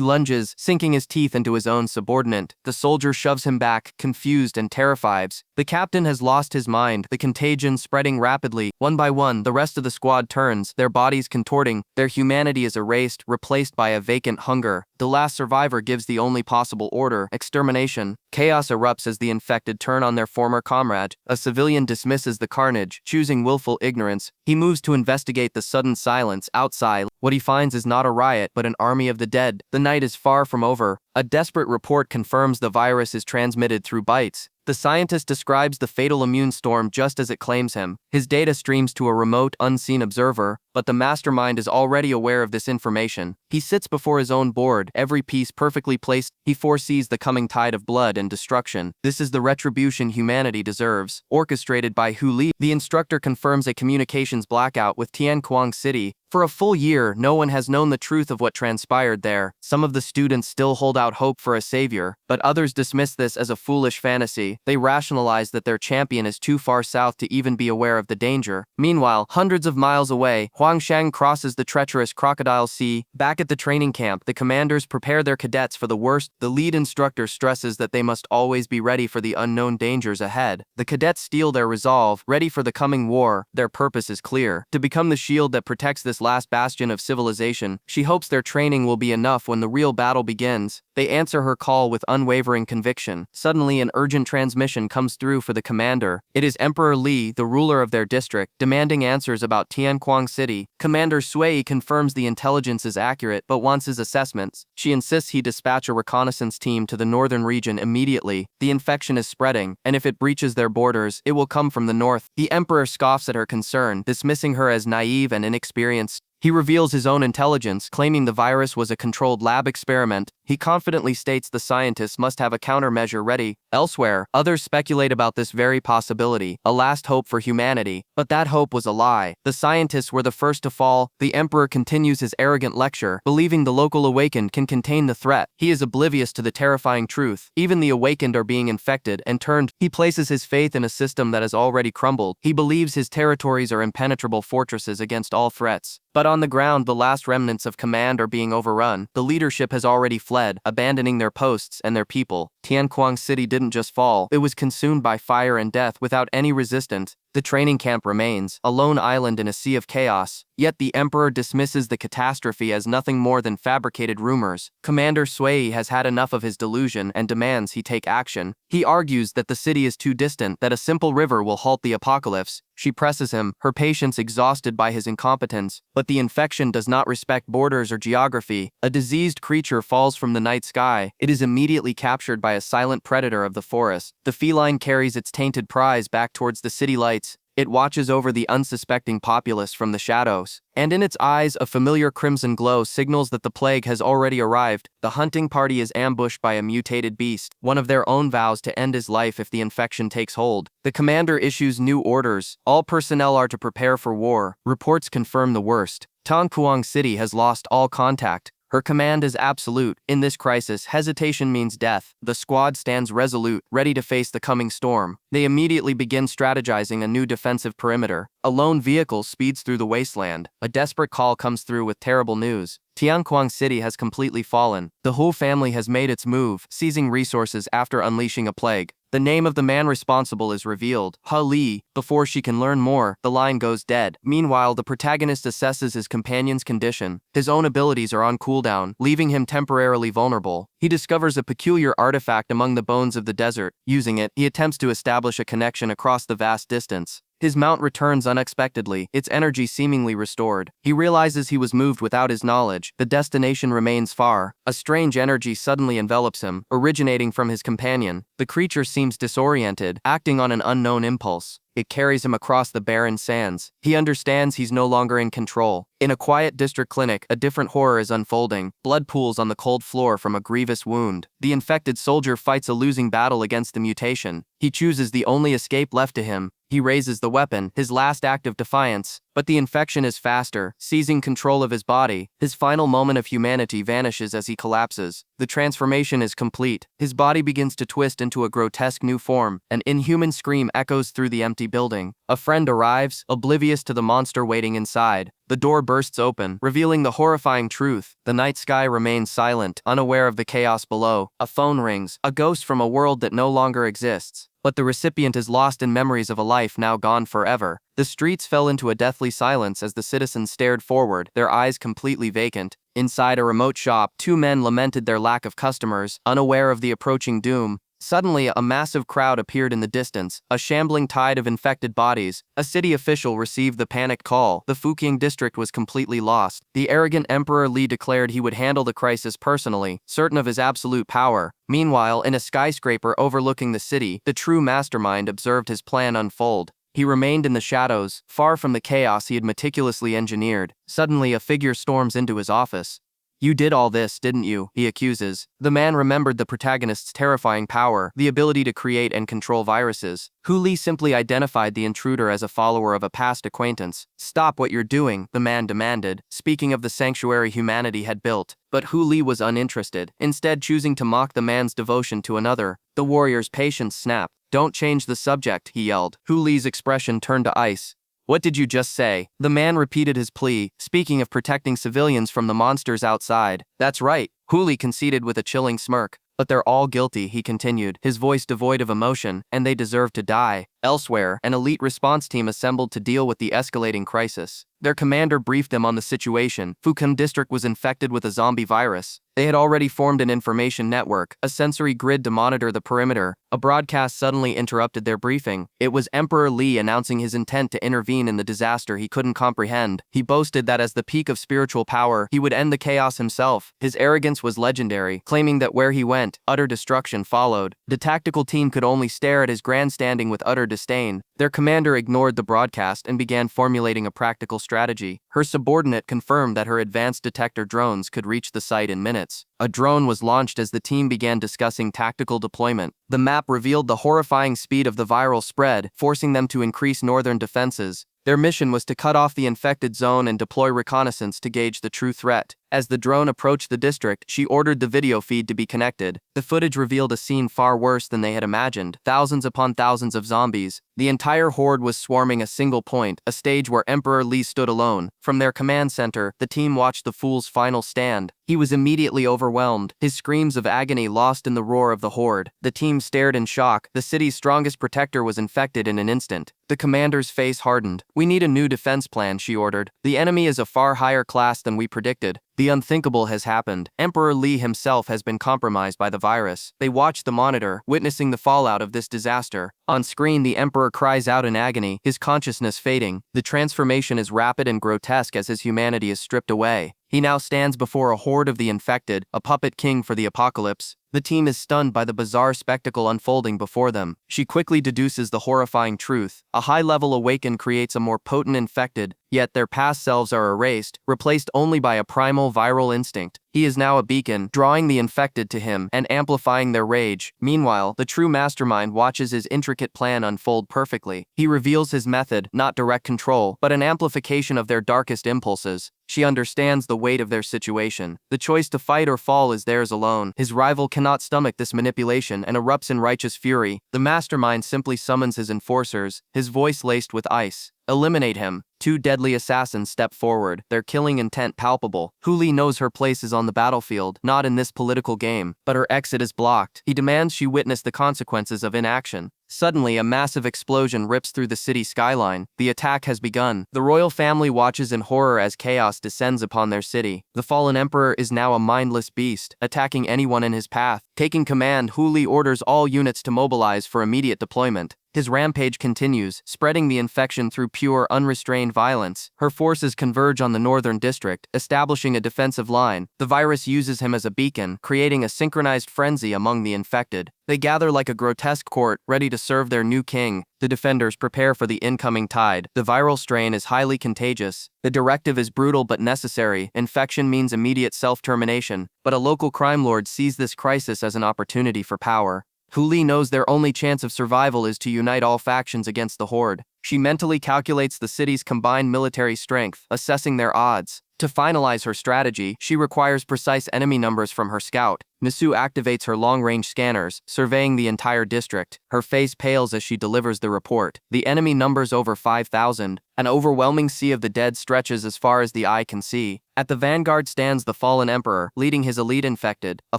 Speaker 1: lunges, sinking his teeth into his own subordinate. The soldier shoves him back, confused and terrified. The captain has lost his mind, the contagion spreading rapidly. One by one, the rest of the squad turns, their bodies contorting. Their humanity is erased, replaced by a vacant hunger. The last survivor gives the only possible order: extermination. Chaos erupts as the infected turn on their former comrade. A civilian dismisses the carnage, choosing willful ignorance. He moves to investigate the sudden silence outside. What he finds is not a riot, but an army of the dead. The night is far from over. A desperate report confirms the virus is transmitted through bites. The scientist describes the fatal immune storm just as it claims him. His data streams to a remote, unseen observer, but the mastermind is already aware of this information. He sits before his own board, every piece perfectly placed. He foresees the coming tide of blood and destruction. This is the retribution humanity deserves. Orchestrated by Hu Li, the instructor confirms a communications blackout with Tianquang City. For a full year, no one has known the truth of what transpired there. Some of the students still hold out hope for a savior, but others dismiss this as a foolish fantasy. They rationalize that their champion is too far south to even be aware of the danger. Meanwhile, hundreds of miles away, Huang Shang crosses the treacherous Crocodile Sea. Back at the training camp, the commanders prepare their cadets for the worst. The lead instructor stresses that they must always be ready for the unknown dangers ahead. The cadets steel their resolve, ready for the coming war. Their purpose is clear: to become the shield that protects this last bastion of civilization. She hopes their training will be enough when the real battle begins. They answer her call with unwavering conviction. Suddenly, an urgent transmission comes through for the commander. It is Emperor Li, the ruler of their district, demanding answers about Tianquang City. Commander Sui confirms the intelligence is accurate, but wants his assessments. She insists he dispatch a reconnaissance team to the northern region immediately. The infection is spreading, and if it breaches their borders, it will come from the north. The emperor scoffs at her concern, dismissing her as naive and inexperienced. He reveals his own intelligence, claiming the virus was a controlled lab experiment. He confidently states the scientists must have a countermeasure ready. Elsewhere, others speculate about this very possibility, a last hope for humanity. But that hope was a lie. The scientists were the first to fall. The Emperor continues his arrogant lecture, believing the local awakened can contain the threat. He is oblivious to the terrifying truth. Even the awakened are being infected and turned. He places his faith in a system that has already crumbled. He believes his territories are impenetrable fortresses against all threats. But on the ground, the last remnants of command are being overrun. The leadership has already fled, abandoning their posts and their people. Tianquang City didn't just fall, it was consumed by fire and death without any resistance. The training camp remains, a lone island in a sea of chaos. Yet the Emperor dismisses the catastrophe as nothing more than fabricated rumors. Commander Sui has had enough of his delusion and demands he take action. He argues that the city is too distant, that a simple river will halt the apocalypse. She presses him, her patience exhausted by his incompetence. But the infection does not respect borders or geography. A diseased creature falls from the night sky. It is immediately captured by a silent predator of the forest. The feline carries its tainted prize back towards the city lights. It watches over the unsuspecting populace from the shadows, and in its eyes a familiar crimson glow signals that the plague has already arrived. The hunting party is ambushed by a mutated beast. One of their own vows to end his life if the infection takes hold. The commander issues new orders. All personnel are to prepare for war. Reports confirm the worst. Tianquang City has lost all contact. Her command is absolute. In this crisis, hesitation means death. The squad stands resolute, ready to face the coming storm. They immediately begin strategizing a new defensive perimeter. A lone vehicle speeds through the wasteland. A desperate call comes through with terrible news. Tianquang City has completely fallen. The Hu family has made its move, seizing resources after unleashing a plague. The name of the man responsible is revealed, He Li. Before she can learn more, the line goes dead. Meanwhile, the protagonist assesses his companion's condition. His own abilities are on cooldown, leaving him temporarily vulnerable. He discovers a peculiar artifact among the bones of the desert. Using it, he attempts to establish a connection across the vast distance. His mount returns unexpectedly, its energy seemingly restored. He realizes he was moved without his knowledge. The destination remains far. A strange energy suddenly envelops him, originating from his companion. The creature seems disoriented, acting on an unknown impulse. It carries him across the barren sands. He understands he's no longer in control. In a quiet district clinic, a different horror is unfolding. Blood pools on the cold floor from a grievous wound. The infected soldier fights a losing battle against the mutation. He chooses the only escape left to him. He raises the weapon, his last act of defiance. But the infection is faster, seizing control of his body. His final moment of humanity vanishes as he collapses. The transformation is complete. His body begins to twist into a grotesque new form. An inhuman scream echoes through the empty building. A friend arrives, oblivious to the monster waiting inside. The door bursts open, revealing the horrifying truth. The night sky remains silent, unaware of the chaos below. A phone rings, a ghost from a world that no longer exists. But the recipient is lost in memories of a life now gone forever. The streets fell into a deathly silence as the citizens stared forward, their eyes completely vacant. Inside a remote shop, two men lamented their lack of customers, unaware of the approaching doom. Suddenly, a massive crowd appeared in the distance, a shambling tide of infected bodies. A city official received the panicked call. The Fuqiang district was completely lost. The arrogant Emperor Li declared he would handle the crisis personally, certain of his absolute power. Meanwhile, in a skyscraper overlooking the city, the true mastermind observed his plan unfold. He remained in the shadows, far from the chaos he had meticulously engineered. Suddenly, a figure storms into his office. "You did all this, didn't you?" he accuses. The man remembered the protagonist's terrifying power, the ability to create and control viruses. Hu Li simply identified the intruder as a follower of a past acquaintance. "Stop what you're doing," the man demanded, speaking of the sanctuary humanity had built. But Hu Li was uninterested, instead choosing to mock the man's devotion to another. The warrior's patience snapped. "Don't change the subject," he yelled. Hu Li's expression turned to ice. "What did you just say?" The man repeated his plea, speaking of protecting civilians from the monsters outside. "That's right," Hu Li conceded with a chilling smirk. "But they're all guilty," he continued, his voice devoid of emotion, "and they deserve to die." Elsewhere, an elite response team assembled to deal with the escalating crisis. Their commander briefed them on the situation. Fuqiang district was infected with a zombie virus. They had already formed an information network, a sensory grid to monitor the perimeter. A broadcast suddenly interrupted their briefing. It was Emperor Li announcing his intent to intervene in the disaster he couldn't comprehend. He boasted that as the peak of spiritual power, he would end the chaos himself. His arrogance was legendary, claiming that where he went, utter destruction followed. The tactical team could only stare at his grandstanding with utter disdain. Their commander ignored the broadcast and began formulating a practical strategy. Her subordinate confirmed that her advanced detector drones could reach the site in minutes. A drone was launched as the team began discussing tactical deployment. The map revealed the horrifying speed of the viral spread, forcing them to increase northern defenses. Their mission was to cut off the infected zone and deploy reconnaissance to gauge the true threat. As the drone approached the district, she ordered the video feed to be connected. The footage revealed a scene far worse than they had imagined. Thousands upon thousands of zombies. The entire horde was swarming a single point, a stage where Emperor Li stood alone. From their command center, the team watched the fool's final stand. He was immediately overwhelmed, his screams of agony lost in the roar of the horde. The team stared in shock. The city's strongest protector was infected in an instant. The commander's face hardened. "We need a new defense plan," she ordered. "The enemy is a far higher class than we predicted." The unthinkable has happened. Emperor Li himself has been compromised by the virus. They watch the monitor, witnessing the fallout of this disaster. On screen, the Emperor cries out in agony, his consciousness fading. The transformation is rapid and grotesque as his humanity is stripped away. He now stands before a horde of the infected, a puppet king for the apocalypse. The team is stunned by the bizarre spectacle unfolding before them. She quickly deduces the horrifying truth. A high-level awaken creates a more potent infected, yet their past selves are erased, replaced only by a primal viral instinct. He is now a beacon, drawing the infected to him and amplifying their rage. Meanwhile, the true mastermind watches his intricate plan unfold perfectly. He reveals his method, not direct control, but an amplification of their darkest impulses. She understands the weight of their situation. The choice to fight or fall is theirs alone. His rival cannot stomach this manipulation and erupts in righteous fury. The mastermind simply summons his enforcers, his voice laced with ice. "Eliminate him." Two deadly assassins step forward, their killing intent palpable. Li knows her place is on the battlefield, not in this political game, but her exit is blocked. He demands she witness the consequences of inaction. Suddenly, a massive explosion rips through the city skyline. The attack has begun. The royal family watches in horror as chaos descends upon their city. The fallen emperor is now a mindless beast, attacking anyone in his path. Taking command, Li orders all units to mobilize for immediate deployment. His rampage continues, spreading the infection through pure, unrestrained violence. Her forces converge on the northern district, establishing a defensive line. The virus uses him as a beacon, creating a synchronized frenzy among the infected. They gather like a grotesque court, ready to serve their new king. The defenders prepare for the incoming tide. The viral strain is highly contagious. The directive is brutal but necessary. Infection means immediate self-termination, but a local crime lord sees this crisis as an opportunity for power. Li knows their only chance of survival is to unite all factions against the horde. She mentally calculates the city's combined military strength, assessing their odds. To finalize her strategy, she requires precise enemy numbers from her scout. Nisu activates her long-range scanners, surveying the entire district. Her face pales as she delivers the report. The enemy numbers over 5,000. An overwhelming sea of the dead stretches as far as the eye can see. At the vanguard stands the fallen emperor, leading his elite infected. A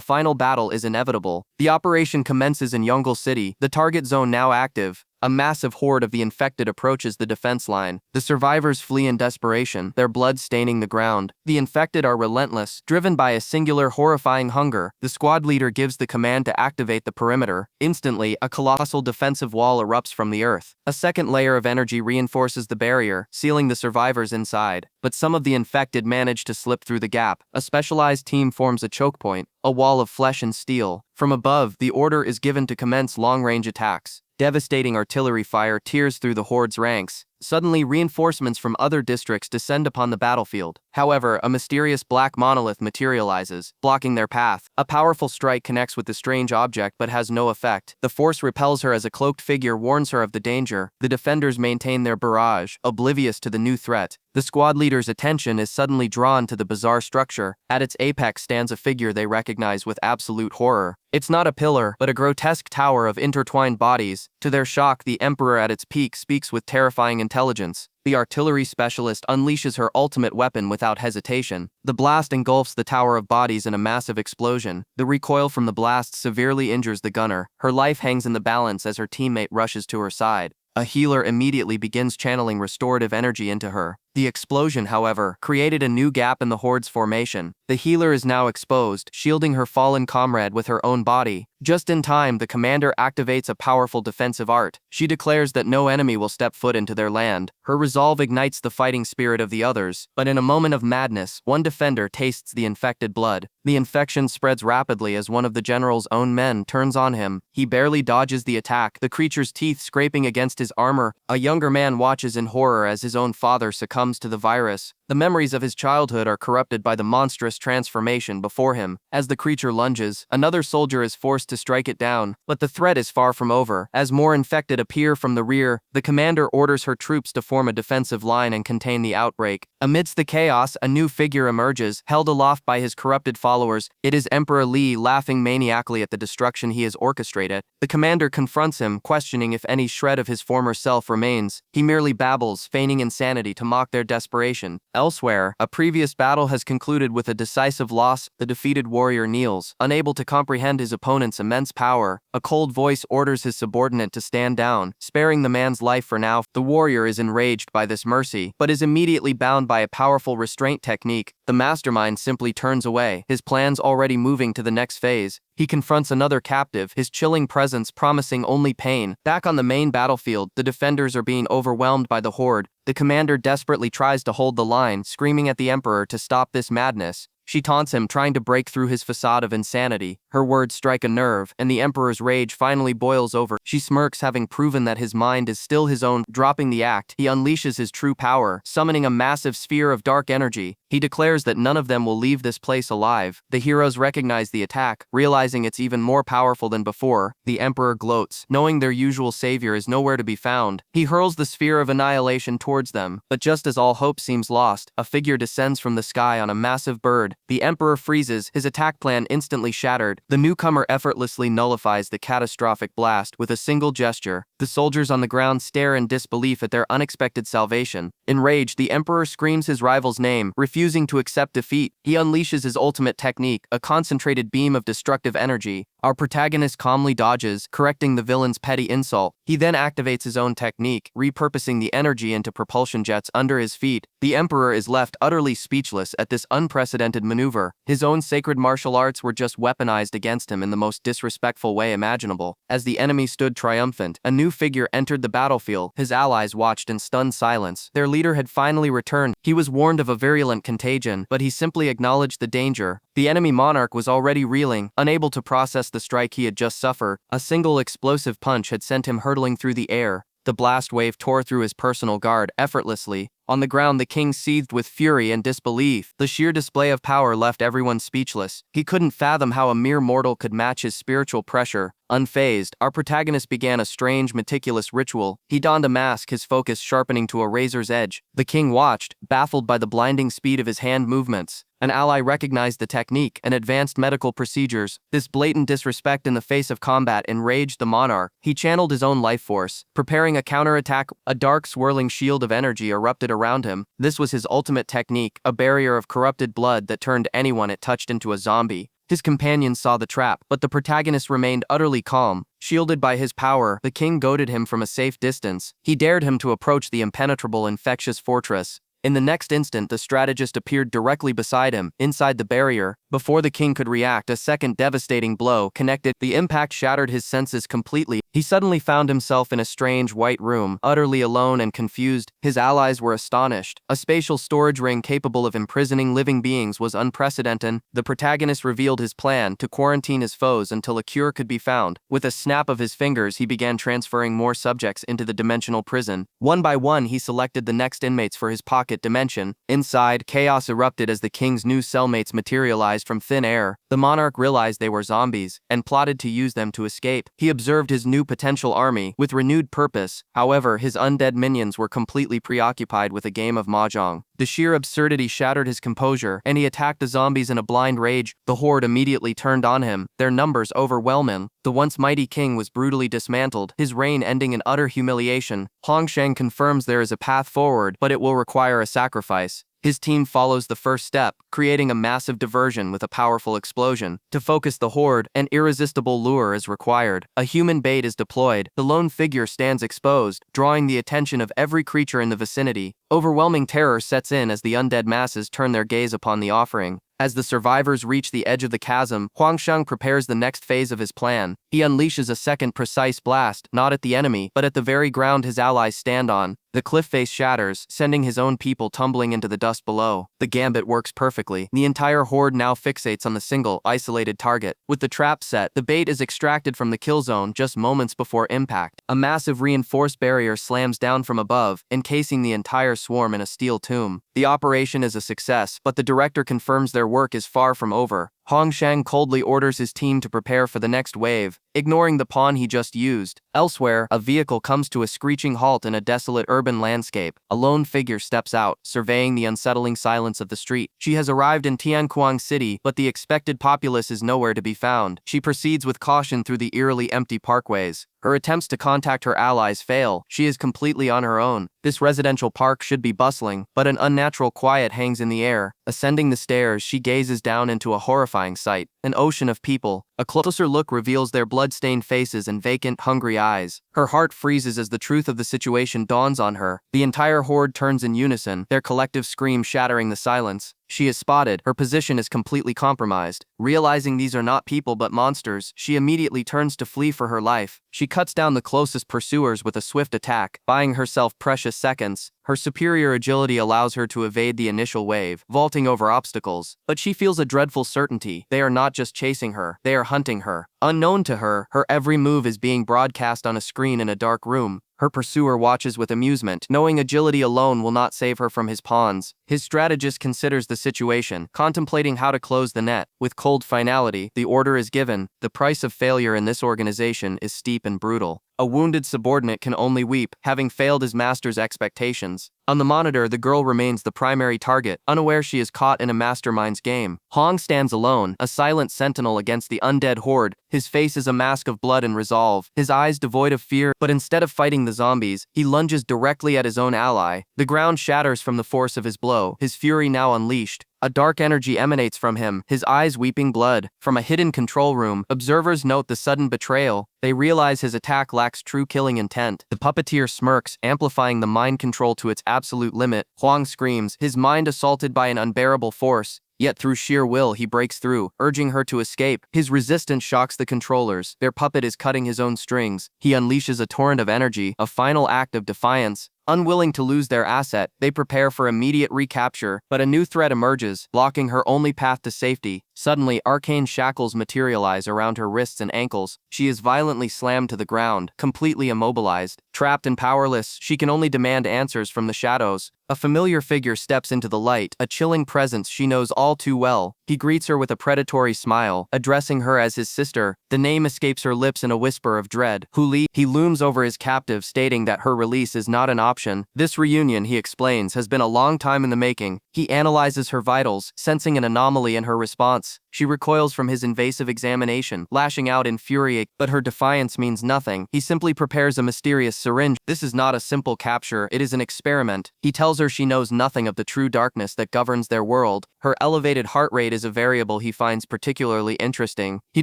Speaker 1: final battle is inevitable. The operation commences in Yongle City, the target zone now active. A massive horde of the infected approaches the defense line. The survivors flee in desperation, their blood staining the ground. The infected are relentless, driven by a singular horrifying hunger. The squad leader gives the command to activate the perimeter. Instantly, a colossal defensive wall erupts from the earth. A second layer of energy reinforces the barrier, sealing the survivors inside. But some of the infected manage to slip through the gap. A specialized team forms a choke point, a wall of flesh and steel. From above, the order is given to commence long-range attacks. Devastating artillery fire tears through the horde's ranks. Suddenly, reinforcements from other districts descend upon the battlefield. However, a mysterious black monolith materializes, blocking their path. A powerful strike connects with the strange object but has no effect. The force repels her as a cloaked figure warns her of the danger. The defenders maintain their barrage, oblivious to the new threat. The squad leader's attention is suddenly drawn to the bizarre structure. At its apex stands a figure they recognize with absolute horror. It's not a pillar, but a grotesque tower of intertwined bodies. To their shock, the Emperor at its peak speaks with terrifying intelligence. The artillery specialist unleashes her ultimate weapon without hesitation. The blast engulfs the tower of bodies in a massive explosion. The recoil from the blast severely injures the gunner. Her life hangs in the balance as her teammate rushes to her side. A healer immediately begins channeling restorative energy into her. The explosion, however, created a new gap in the horde's formation. The healer is now exposed, shielding her fallen comrade with her own body. Just in time, the commander activates a powerful defensive art. She declares that no enemy will step foot into their land. Her resolve ignites the fighting spirit of the others. But in a moment of madness, one defender tastes the infected blood. The infection spreads rapidly as one of the general's own men turns on him. He barely dodges the attack, the creature's teeth scraping against his armor. A younger man watches in horror as his own father succumbs to the virus. The memories of his childhood are corrupted by the monstrous transformation before him. As the creature lunges, another soldier is forced to strike it down, but the threat is far from over. As more infected appear from the rear, the commander orders her troops to form a defensive line and contain the outbreak. Amidst the chaos, a new figure emerges, held aloft by his corrupted followers. It is Emperor Li, laughing maniacally at the destruction he has orchestrated. The commander confronts him, questioning if any shred of his former self remains. He merely babbles, feigning insanity to mock their desperation. Elsewhere, a previous battle has concluded with a decisive loss. The defeated warrior kneels, unable to comprehend his opponent's immense power. A cold voice orders his subordinate to stand down, sparing the man's life for now. The warrior is enraged by this mercy, but is immediately bound by a powerful restraint technique. The mastermind simply turns away, his plans already moving to the next phase. He confronts another captive, his chilling presence promising only pain. Back on the main battlefield, the defenders are being overwhelmed by the horde. The commander desperately tries to hold the line, screaming at the emperor to stop this madness. She taunts him, trying to break through his facade of insanity. Her words strike a nerve, and the emperor's rage finally boils over. She smirks, having proven that his mind is still his own. Dropping the act, he unleashes his true power, summoning a massive sphere of dark energy. He declares that none of them will leave this place alive. The heroes recognize the attack, realizing it's even more powerful than before. The emperor gloats, knowing their usual savior is nowhere to be found. He hurls the sphere of annihilation towards them, but just as all hope seems lost, a figure descends from the sky on a massive bird. The emperor freezes, his attack plan instantly shattered. The newcomer effortlessly nullifies the catastrophic blast with a single gesture. The soldiers on the ground stare in disbelief at their unexpected salvation. Enraged, the emperor screams his rival's name, refusing to accept defeat. He unleashes his ultimate technique, a concentrated beam of destructive energy. Our protagonist calmly dodges, correcting the villain's petty insult. He then activates his own technique, repurposing the energy into propulsion jets under his feet. The emperor is left utterly speechless at this unprecedented maneuver. His own sacred martial arts were just weaponized against him in the most disrespectful way imaginable. As the enemy stood triumphant, a new figure entered the battlefield. His allies watched in stunned silence. Their leader had finally returned. He was warned of a virulent contagion, but he simply acknowledged the danger. The enemy monarch was already reeling, unable to process the strike he had just suffered. A single explosive punch had sent him hurtling through the air. The blast wave tore through his personal guard effortlessly. On the ground, the king seethed with fury and disbelief. The sheer display of power left everyone speechless. He couldn't fathom how a mere mortal could match his spiritual pressure. Unfazed, our protagonist began a strange, meticulous ritual. He donned a mask, his focus sharpening to a razor's edge. The king watched, baffled by the blinding speed of his hand movements. An ally recognized the technique and advanced medical procedures. This blatant disrespect in the face of combat enraged the monarch. He channeled his own life force, preparing a counterattack. A dark, swirling shield of energy erupted around him. This was his ultimate technique, a barrier of corrupted blood that turned anyone it touched into a zombie. His companions saw the trap, but the protagonist remained utterly calm. Shielded by his power, the king goaded him from a safe distance. He dared him to approach the impenetrable, infectious fortress. In the next instant, the strategist appeared directly beside him, inside the barrier. Before the king could react, a second devastating blow connected. The impact shattered his senses completely. He suddenly found himself in a strange white room, utterly alone and confused. His allies were astonished. A spatial storage ring capable of imprisoning living beings was unprecedented. The protagonist revealed his plan to quarantine his foes until a cure could be found. With a snap of his fingers, he began transferring more subjects into the dimensional prison. One by one, he selected the next inmates for his pocket dimension. Inside, chaos erupted as the king's new cellmates materialized from thin air. The monarch realized they were zombies and plotted to use them to escape. He observed his new potential army with renewed purpose. However, his undead minions were completely preoccupied with a game of mahjong. The sheer absurdity shattered his composure, and he attacked the zombies in a blind rage. The horde immediately turned on him, their numbers overwhelming. The once mighty king was brutally dismantled, his reign ending in utter humiliation. Huang Shang confirms there is a path forward, but it will require a sacrifice. His team follows the first step, creating a massive diversion with a powerful explosion. To focus the horde, an irresistible lure is required. A human bait is deployed. The lone figure stands exposed, drawing the attention of every creature in the vicinity. Overwhelming terror sets in as the undead masses turn their gaze upon the offering. As the survivors reach the edge of the chasm, Huang Shang prepares the next phase of his plan. He unleashes a second precise blast, not at the enemy, but at the very ground his allies stand on. The cliff face shatters, sending his own people tumbling into the dust below. The gambit works perfectly. The entire horde now fixates on the single, isolated target. With the trap set, the bait is extracted from the kill zone just moments before impact. A massive reinforced barrier slams down from above, encasing the entire swarm in a steel tomb. The operation is a success, but the director confirms their work is far from over. Huang Shang coldly orders his team to prepare for the next wave, ignoring the pawn he just used. Elsewhere, a vehicle comes to a screeching halt in a desolate urban landscape. A lone figure steps out, surveying the unsettling silence of the street. She has arrived in Tianquang City, but the expected populace is nowhere to be found. She proceeds with caution through the eerily empty parkways. Her attempts to contact her allies fail. She is completely on her own. This residential park should be bustling, but an unnatural quiet hangs in the air. Ascending the stairs, she gazes down into a horrifying sight. An ocean of people. A closer look reveals their blood-stained faces and vacant, hungry eyes. Her heart freezes as the truth of the situation dawns on her. The entire horde turns in unison, their collective scream shattering the silence. She is spotted. Her position is completely compromised. Realizing these are not people but monsters, she immediately turns to flee for her life. She cuts down the closest pursuers with a swift attack, buying herself precious seconds. Her superior agility allows her to evade the initial wave, vaulting over obstacles. But she feels a dreadful certainty. They are not just chasing her, they are hunting her. Unknown to her, her every move is being broadcast on a screen in a dark room. Her pursuer watches with amusement, knowing agility alone will not save her from his pawns. His strategist considers the situation, contemplating how to close the net. With cold finality, the order is given. The price of failure in this organization is steep and brutal. A wounded subordinate can only weep, having failed his master's expectations. On the monitor, the girl remains the primary target, unaware she is caught in a mastermind's game. Huang stands alone, a silent sentinel against the undead horde. His face is a mask of blood and resolve, his eyes devoid of fear, but instead of fighting the zombies, he lunges directly at his own ally. The ground shatters from the force of his blow, his fury now unleashed. A dark energy emanates from him, his eyes weeping blood. From a hidden control room, observers note the sudden betrayal. They realize his attack lacks true killing intent. The puppeteer smirks, amplifying the mind control to its absolute limit. Huang screams, his mind assaulted by an unbearable force. Yet through sheer will, he breaks through, urging her to escape. His resistance shocks the controllers. Their puppet is cutting his own strings. He unleashes a torrent of energy, a final act of defiance. Unwilling to lose their asset, they prepare for immediate recapture, but a new threat emerges, blocking her only path to safety. Suddenly, arcane shackles materialize around her wrists and ankles. She is violently slammed to the ground, completely immobilized. Trapped and powerless, she can only demand answers from the shadows. A familiar figure steps into the light, a chilling presence she knows all too well. He greets her with a predatory smile, addressing her as his sister. The name escapes her lips in a whisper of dread. Huli. He looms over his captive, stating that her release is not an option. This reunion, he explains, has been a long time in the making. He analyzes her vitals, sensing an anomaly in her response. She recoils from his invasive examination, lashing out in fury, but her defiance means nothing. He simply prepares a mysterious syringe. This is not a simple capture, it is an experiment. He tells her she knows nothing of the true darkness that governs their world. Her elevated heart rate is a variable he finds particularly interesting. He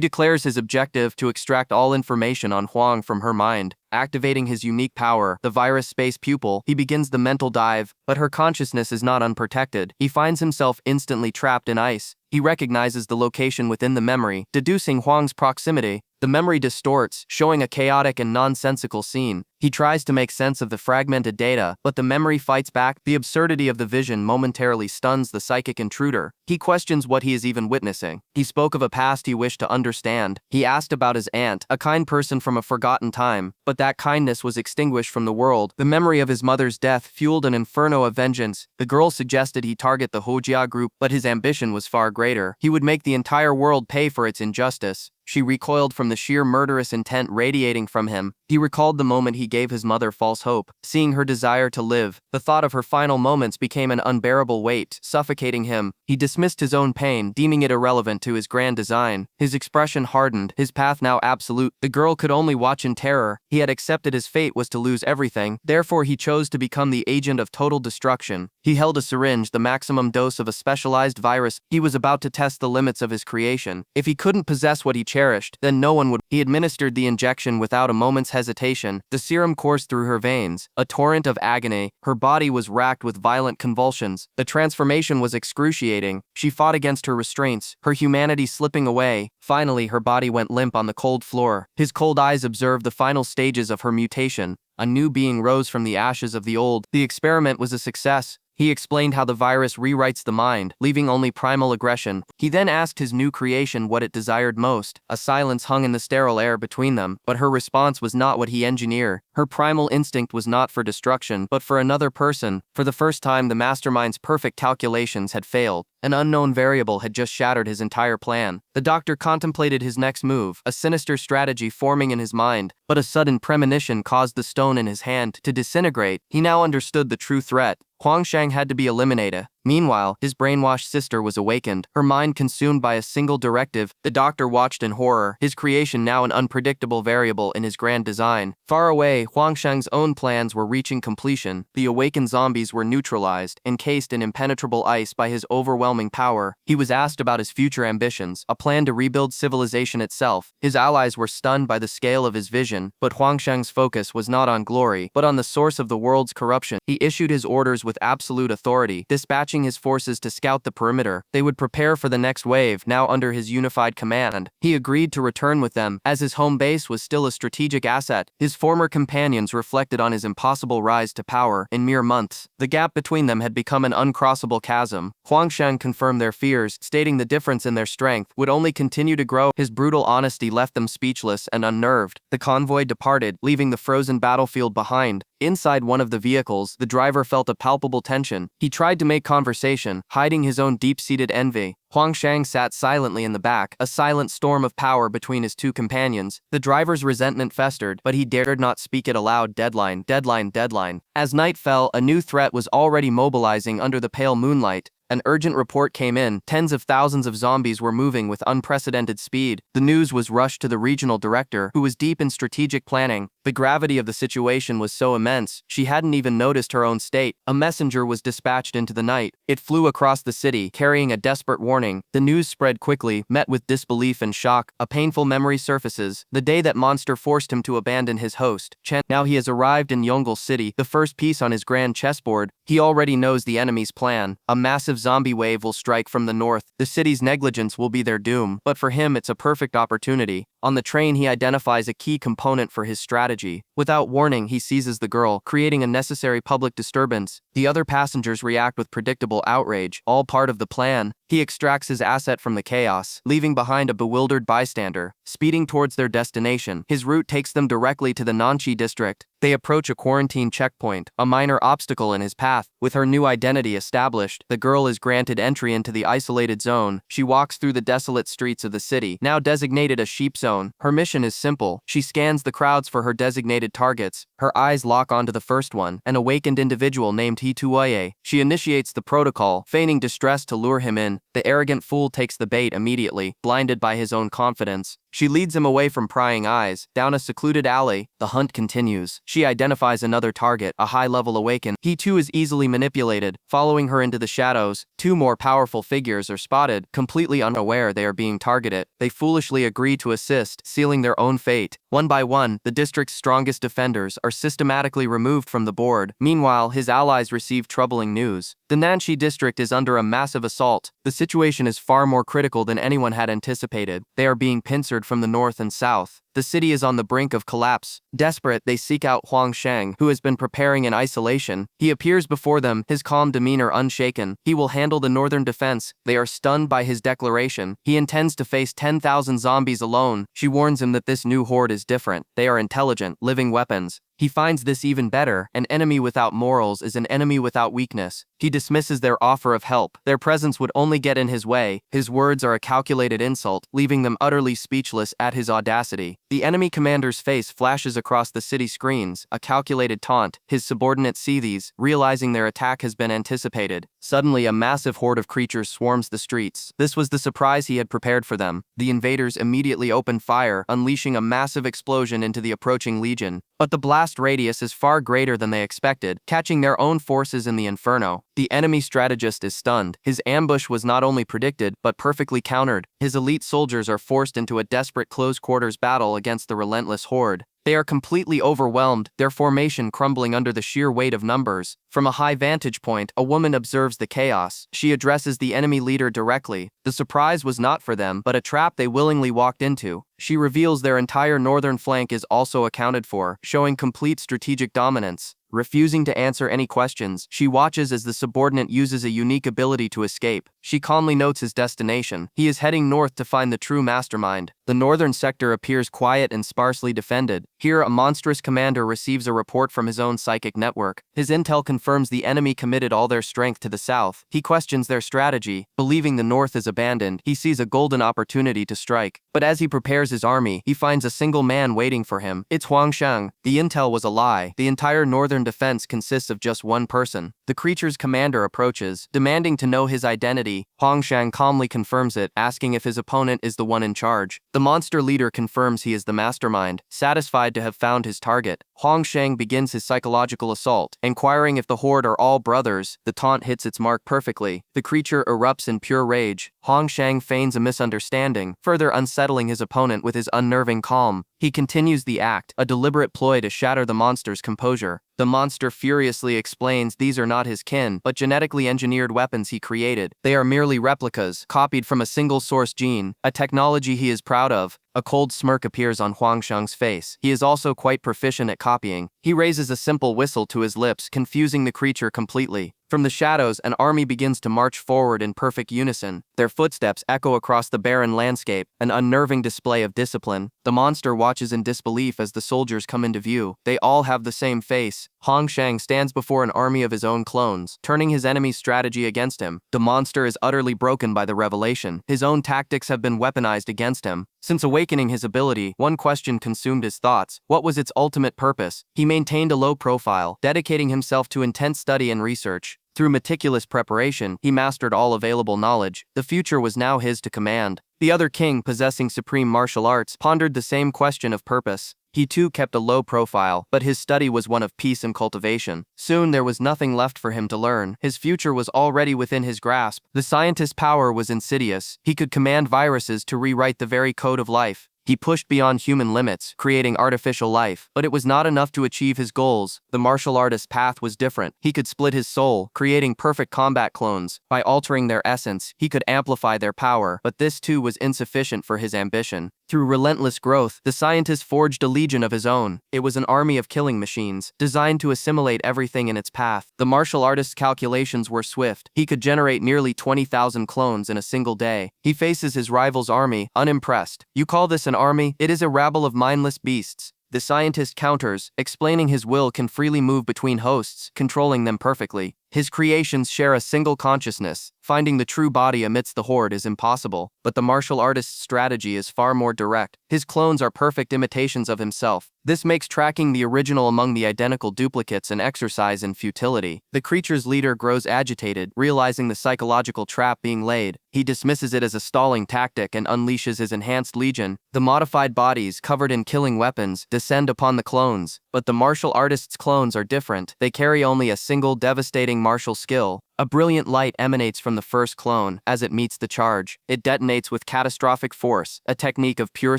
Speaker 1: declares his objective to extract all information on Huang from her mind. Activating his unique power, the virus space pupil, he begins the mental dive, but her consciousness is not unprotected. He finds himself instantly trapped in ice. He recognizes the location within the memory, deducing Huang's proximity. The memory distorts, showing a chaotic and nonsensical scene. He tries to make sense of the fragmented data, but the memory fights back. The absurdity of the vision momentarily stuns the psychic intruder. He questions what he is even witnessing. He spoke of a past he wished to understand. He asked about his aunt, a kind person from a forgotten time, but that kindness was extinguished from the world. The memory of his mother's death fueled an inferno of vengeance. The girl suggested he target the Hojia group, but his ambition was far greater. He would make the entire world pay for its injustice. She recoiled from the sheer murderous intent radiating from him. He recalled the moment he gave his mother false hope. Seeing her desire to live, the thought of her final moments became an unbearable weight, suffocating him. He dismissed his own pain, deeming it irrelevant to his grand design. His expression hardened, his path now absolute. The girl could only watch in terror. He had accepted his fate was to lose everything, therefore he chose to become the agent of total destruction. He held a syringe, the maximum dose of a specialized virus. He was about to test the limits of his creation. If he couldn't possess what he cherished, then no one would. He administered the injection without a moment's hesitation. The serum coursed through her veins, a torrent of agony. Her body was racked with violent convulsions. The transformation was excruciating. She fought against her restraints, her humanity slipping away. Finally, her body went limp on the cold floor. His cold eyes observed the final stages of her mutation. A new being rose from the ashes of the old. The experiment was a success. He explained how the virus rewrites the mind, leaving only primal aggression. He then asked his new creation what it desired most. A silence hung in the sterile air between them, but her response was not what he engineered. Her primal instinct was not for destruction, but for another person. For the first time, the mastermind's perfect calculations had failed. An unknown variable had just shattered his entire plan. The doctor contemplated his next move, a sinister strategy forming in his mind, but a sudden premonition caused the stone in his hand to disintegrate. He now understood the true threat. Huang Shang had to be eliminated. Meanwhile, his brainwashed sister was awakened, her mind consumed by a single directive. The doctor watched in horror, his creation now an unpredictable variable in his grand design. Far away, Huang Shang's own plans were reaching completion. The awakened zombies were neutralized, encased in impenetrable ice by his overwhelming power. He was asked about his future ambitions, a plan to rebuild civilization itself. His allies were stunned by the scale of his vision, but Huang Shang's focus was not on glory, but on the source of the world's corruption. He issued his orders with absolute authority, dispatching his forces to scout the perimeter. They would prepare for the next wave, now under his unified command. He agreed to return with them, as his home base was still a strategic asset. His former companions reflected on his impossible rise to power in mere months. The gap between them had become an uncrossable chasm. Huang Shang confirmed their fears, stating the difference in their strength would only continue to grow. His brutal honesty left them speechless and unnerved. The convoy departed, leaving the frozen battlefield behind. Inside one of the vehicles, the driver felt a palpable tension. He tried to make conversation, hiding his own deep-seated envy. Huang Shang sat silently in the back, a silent storm of power between his two companions. The driver's resentment festered, but he dared not speak it aloud. Deadline, deadline, deadline. As night fell, a new threat was already mobilizing under the pale moonlight. An urgent report came in. Tens of thousands of zombies were moving with unprecedented speed. The news was rushed to the regional director, who was deep in strategic planning. The gravity of the situation was so immense, she hadn't even noticed her own state. A messenger was dispatched into the night. It flew across the city, carrying a desperate warning. The news spread quickly, met with disbelief and shock. A painful memory surfaces. The day that monster forced him to abandon his host, Chen. Now he has arrived in Yongle City, the first piece on his grand chessboard. He already knows the enemy's plan. A massive zombie wave will strike from the north. The city's negligence will be their doom, but for him it's a perfect opportunity. On the train, he identifies a key component for his strategy. Without warning, he seizes the girl, creating a necessary public disturbance. The other passengers react with predictable outrage, all part of the plan. He extracts his asset from the chaos, leaving behind a bewildered bystander. Speeding towards their destination, his route takes them directly to the Nanchi district. They approach a quarantine checkpoint, a minor obstacle in his path. With her new identity established, the girl is granted entry into the isolated zone. She walks through the desolate streets of the city, now designated a sheep zone. Her mission is simple. She scans the crowds for her designated targets. Her eyes lock onto the first one, an awakened individual named Hituoye. She initiates the protocol, feigning distress to lure him in. The arrogant fool takes the bait immediately, blinded by his own confidence. She leads him away from prying eyes, down a secluded alley. The hunt continues. She identifies another target, a high-level awaken. He too is easily manipulated. Following her into the shadows, two more powerful figures are spotted, completely unaware they are being targeted. They foolishly agree to assist, sealing their own fate. One by one, the district's strongest defenders are systematically removed from the board. Meanwhile, his allies receive troubling news. The Nanchi district is under a massive assault. The situation is far more critical than anyone had anticipated. They are being pincered from the north and south. The city is on the brink of collapse. Desperate, they seek out Huang Shang, who has been preparing in isolation. He appears before them, his calm demeanor unshaken. He will handle the northern defense. They are stunned by his declaration. He intends to face 10,000 zombies alone. She warns him that this new horde is different. They are intelligent, living weapons. He finds this even better. An enemy without morals is an enemy without weakness. He dismisses their offer of help. Their presence would only get in his way. His words are a calculated insult, leaving them utterly speechless at his audacity. The enemy commander's face flashes across the city screens, a calculated taunt. His subordinates see these, realizing their attack has been anticipated. Suddenly, a massive horde of creatures swarms the streets. This was the surprise he had prepared for them. The invaders immediately open fire, unleashing a massive explosion into the approaching legion. But the blast radius is far greater than they expected, catching their own forces in the inferno. The enemy strategist is stunned. His ambush was not only predicted, but perfectly countered. His elite soldiers are forced into a desperate close-quarters battle against the relentless horde. They are completely overwhelmed, their formation crumbling under the sheer weight of numbers. From a high vantage point, a woman observes the chaos. She addresses the enemy leader directly. The surprise was not for them, but a trap they willingly walked into. She reveals their entire northern flank is also accounted for, showing complete strategic dominance. Refusing to answer any questions, she watches as the subordinate uses a unique ability to escape. She calmly notes his destination. He is heading north to find the true mastermind. The northern sector appears quiet and sparsely defended. Here, a monstrous commander receives a report from his own psychic network. His intel confirms the enemy committed all their strength to the south. He questions their strategy. Believing the north is abandoned, he sees a golden opportunity to strike. But as he prepares his army, he finds a single man waiting for him. It's Huang Shang. The intel was a lie. The entire northern defense consists of just one person. The creature's commander approaches, demanding to know his identity. Huang Shang calmly confirms it, asking if his opponent is the one in charge. The monster leader confirms he is the mastermind. Satisfied to have found his target, Huang Shang begins his psychological assault, inquiring if the horde are all brothers. The taunt hits its mark perfectly. The creature erupts in pure rage. Huang Shang feigns a misunderstanding, further unsettling his opponent with his unnerving calm. He continues the act, a deliberate ploy to shatter the monster's composure. The monster furiously explains these are not his kin, but genetically engineered weapons he created. They are merely replicas, copied from a single source gene, a technology he is proud of. A cold smirk appears on Huang Shang's face. He is also quite proficient at copying. He raises a simple whistle to his lips, confusing the creature completely. From the shadows, an army begins to march forward in perfect unison. Their footsteps echo across the barren landscape, an unnerving display of discipline. The monster watches in disbelief as the soldiers come into view. They all have the same face. Huang Shang stands before an army of his own clones, turning his enemy's strategy against him. The monster is utterly broken by the revelation. His own tactics have been weaponized against him. Since awakening his ability, one question consumed his thoughts. What was its ultimate purpose? He maintained a low profile, dedicating himself to intense study and research. Through meticulous preparation, he mastered all available knowledge. The future was now his to command. The other king, possessing supreme martial arts, pondered the same question of purpose. He too kept a low profile, but his study was one of peace and cultivation. Soon there was nothing left for him to learn. His future was already within his grasp. The scientist's power was insidious. He could command viruses to rewrite the very code of life. He pushed beyond human limits, creating artificial life. But it was not enough to achieve his goals. The martial artist's path was different. He could split his soul, creating perfect combat clones. By altering their essence, he could amplify their power. But this too was insufficient for his ambition. Through relentless growth, the scientist forged a legion of his own. It was an army of killing machines, designed to assimilate everything in its path. The martial artist's calculations were swift. He could generate nearly 20,000 clones in a single day. He faces his rival's army, unimpressed. You call this an army? It is a rabble of mindless beasts. The scientist counters, explaining his will can freely move between hosts, controlling them perfectly. His creations share a single consciousness. Finding the true body amidst the horde is impossible, but the martial artist's strategy is far more direct. His clones are perfect imitations of himself. This makes tracking the original among the identical duplicates an exercise in futility. The creature's leader grows agitated, realizing the psychological trap being laid. He dismisses it as a stalling tactic and unleashes his enhanced legion. The modified bodies, covered in killing weapons, descend upon the clones. But the martial artist's clones are different. They carry only a single devastating martial skill. A brilliant light emanates from the first clone. As it meets the charge, it detonates with catastrophic force, a technique of pure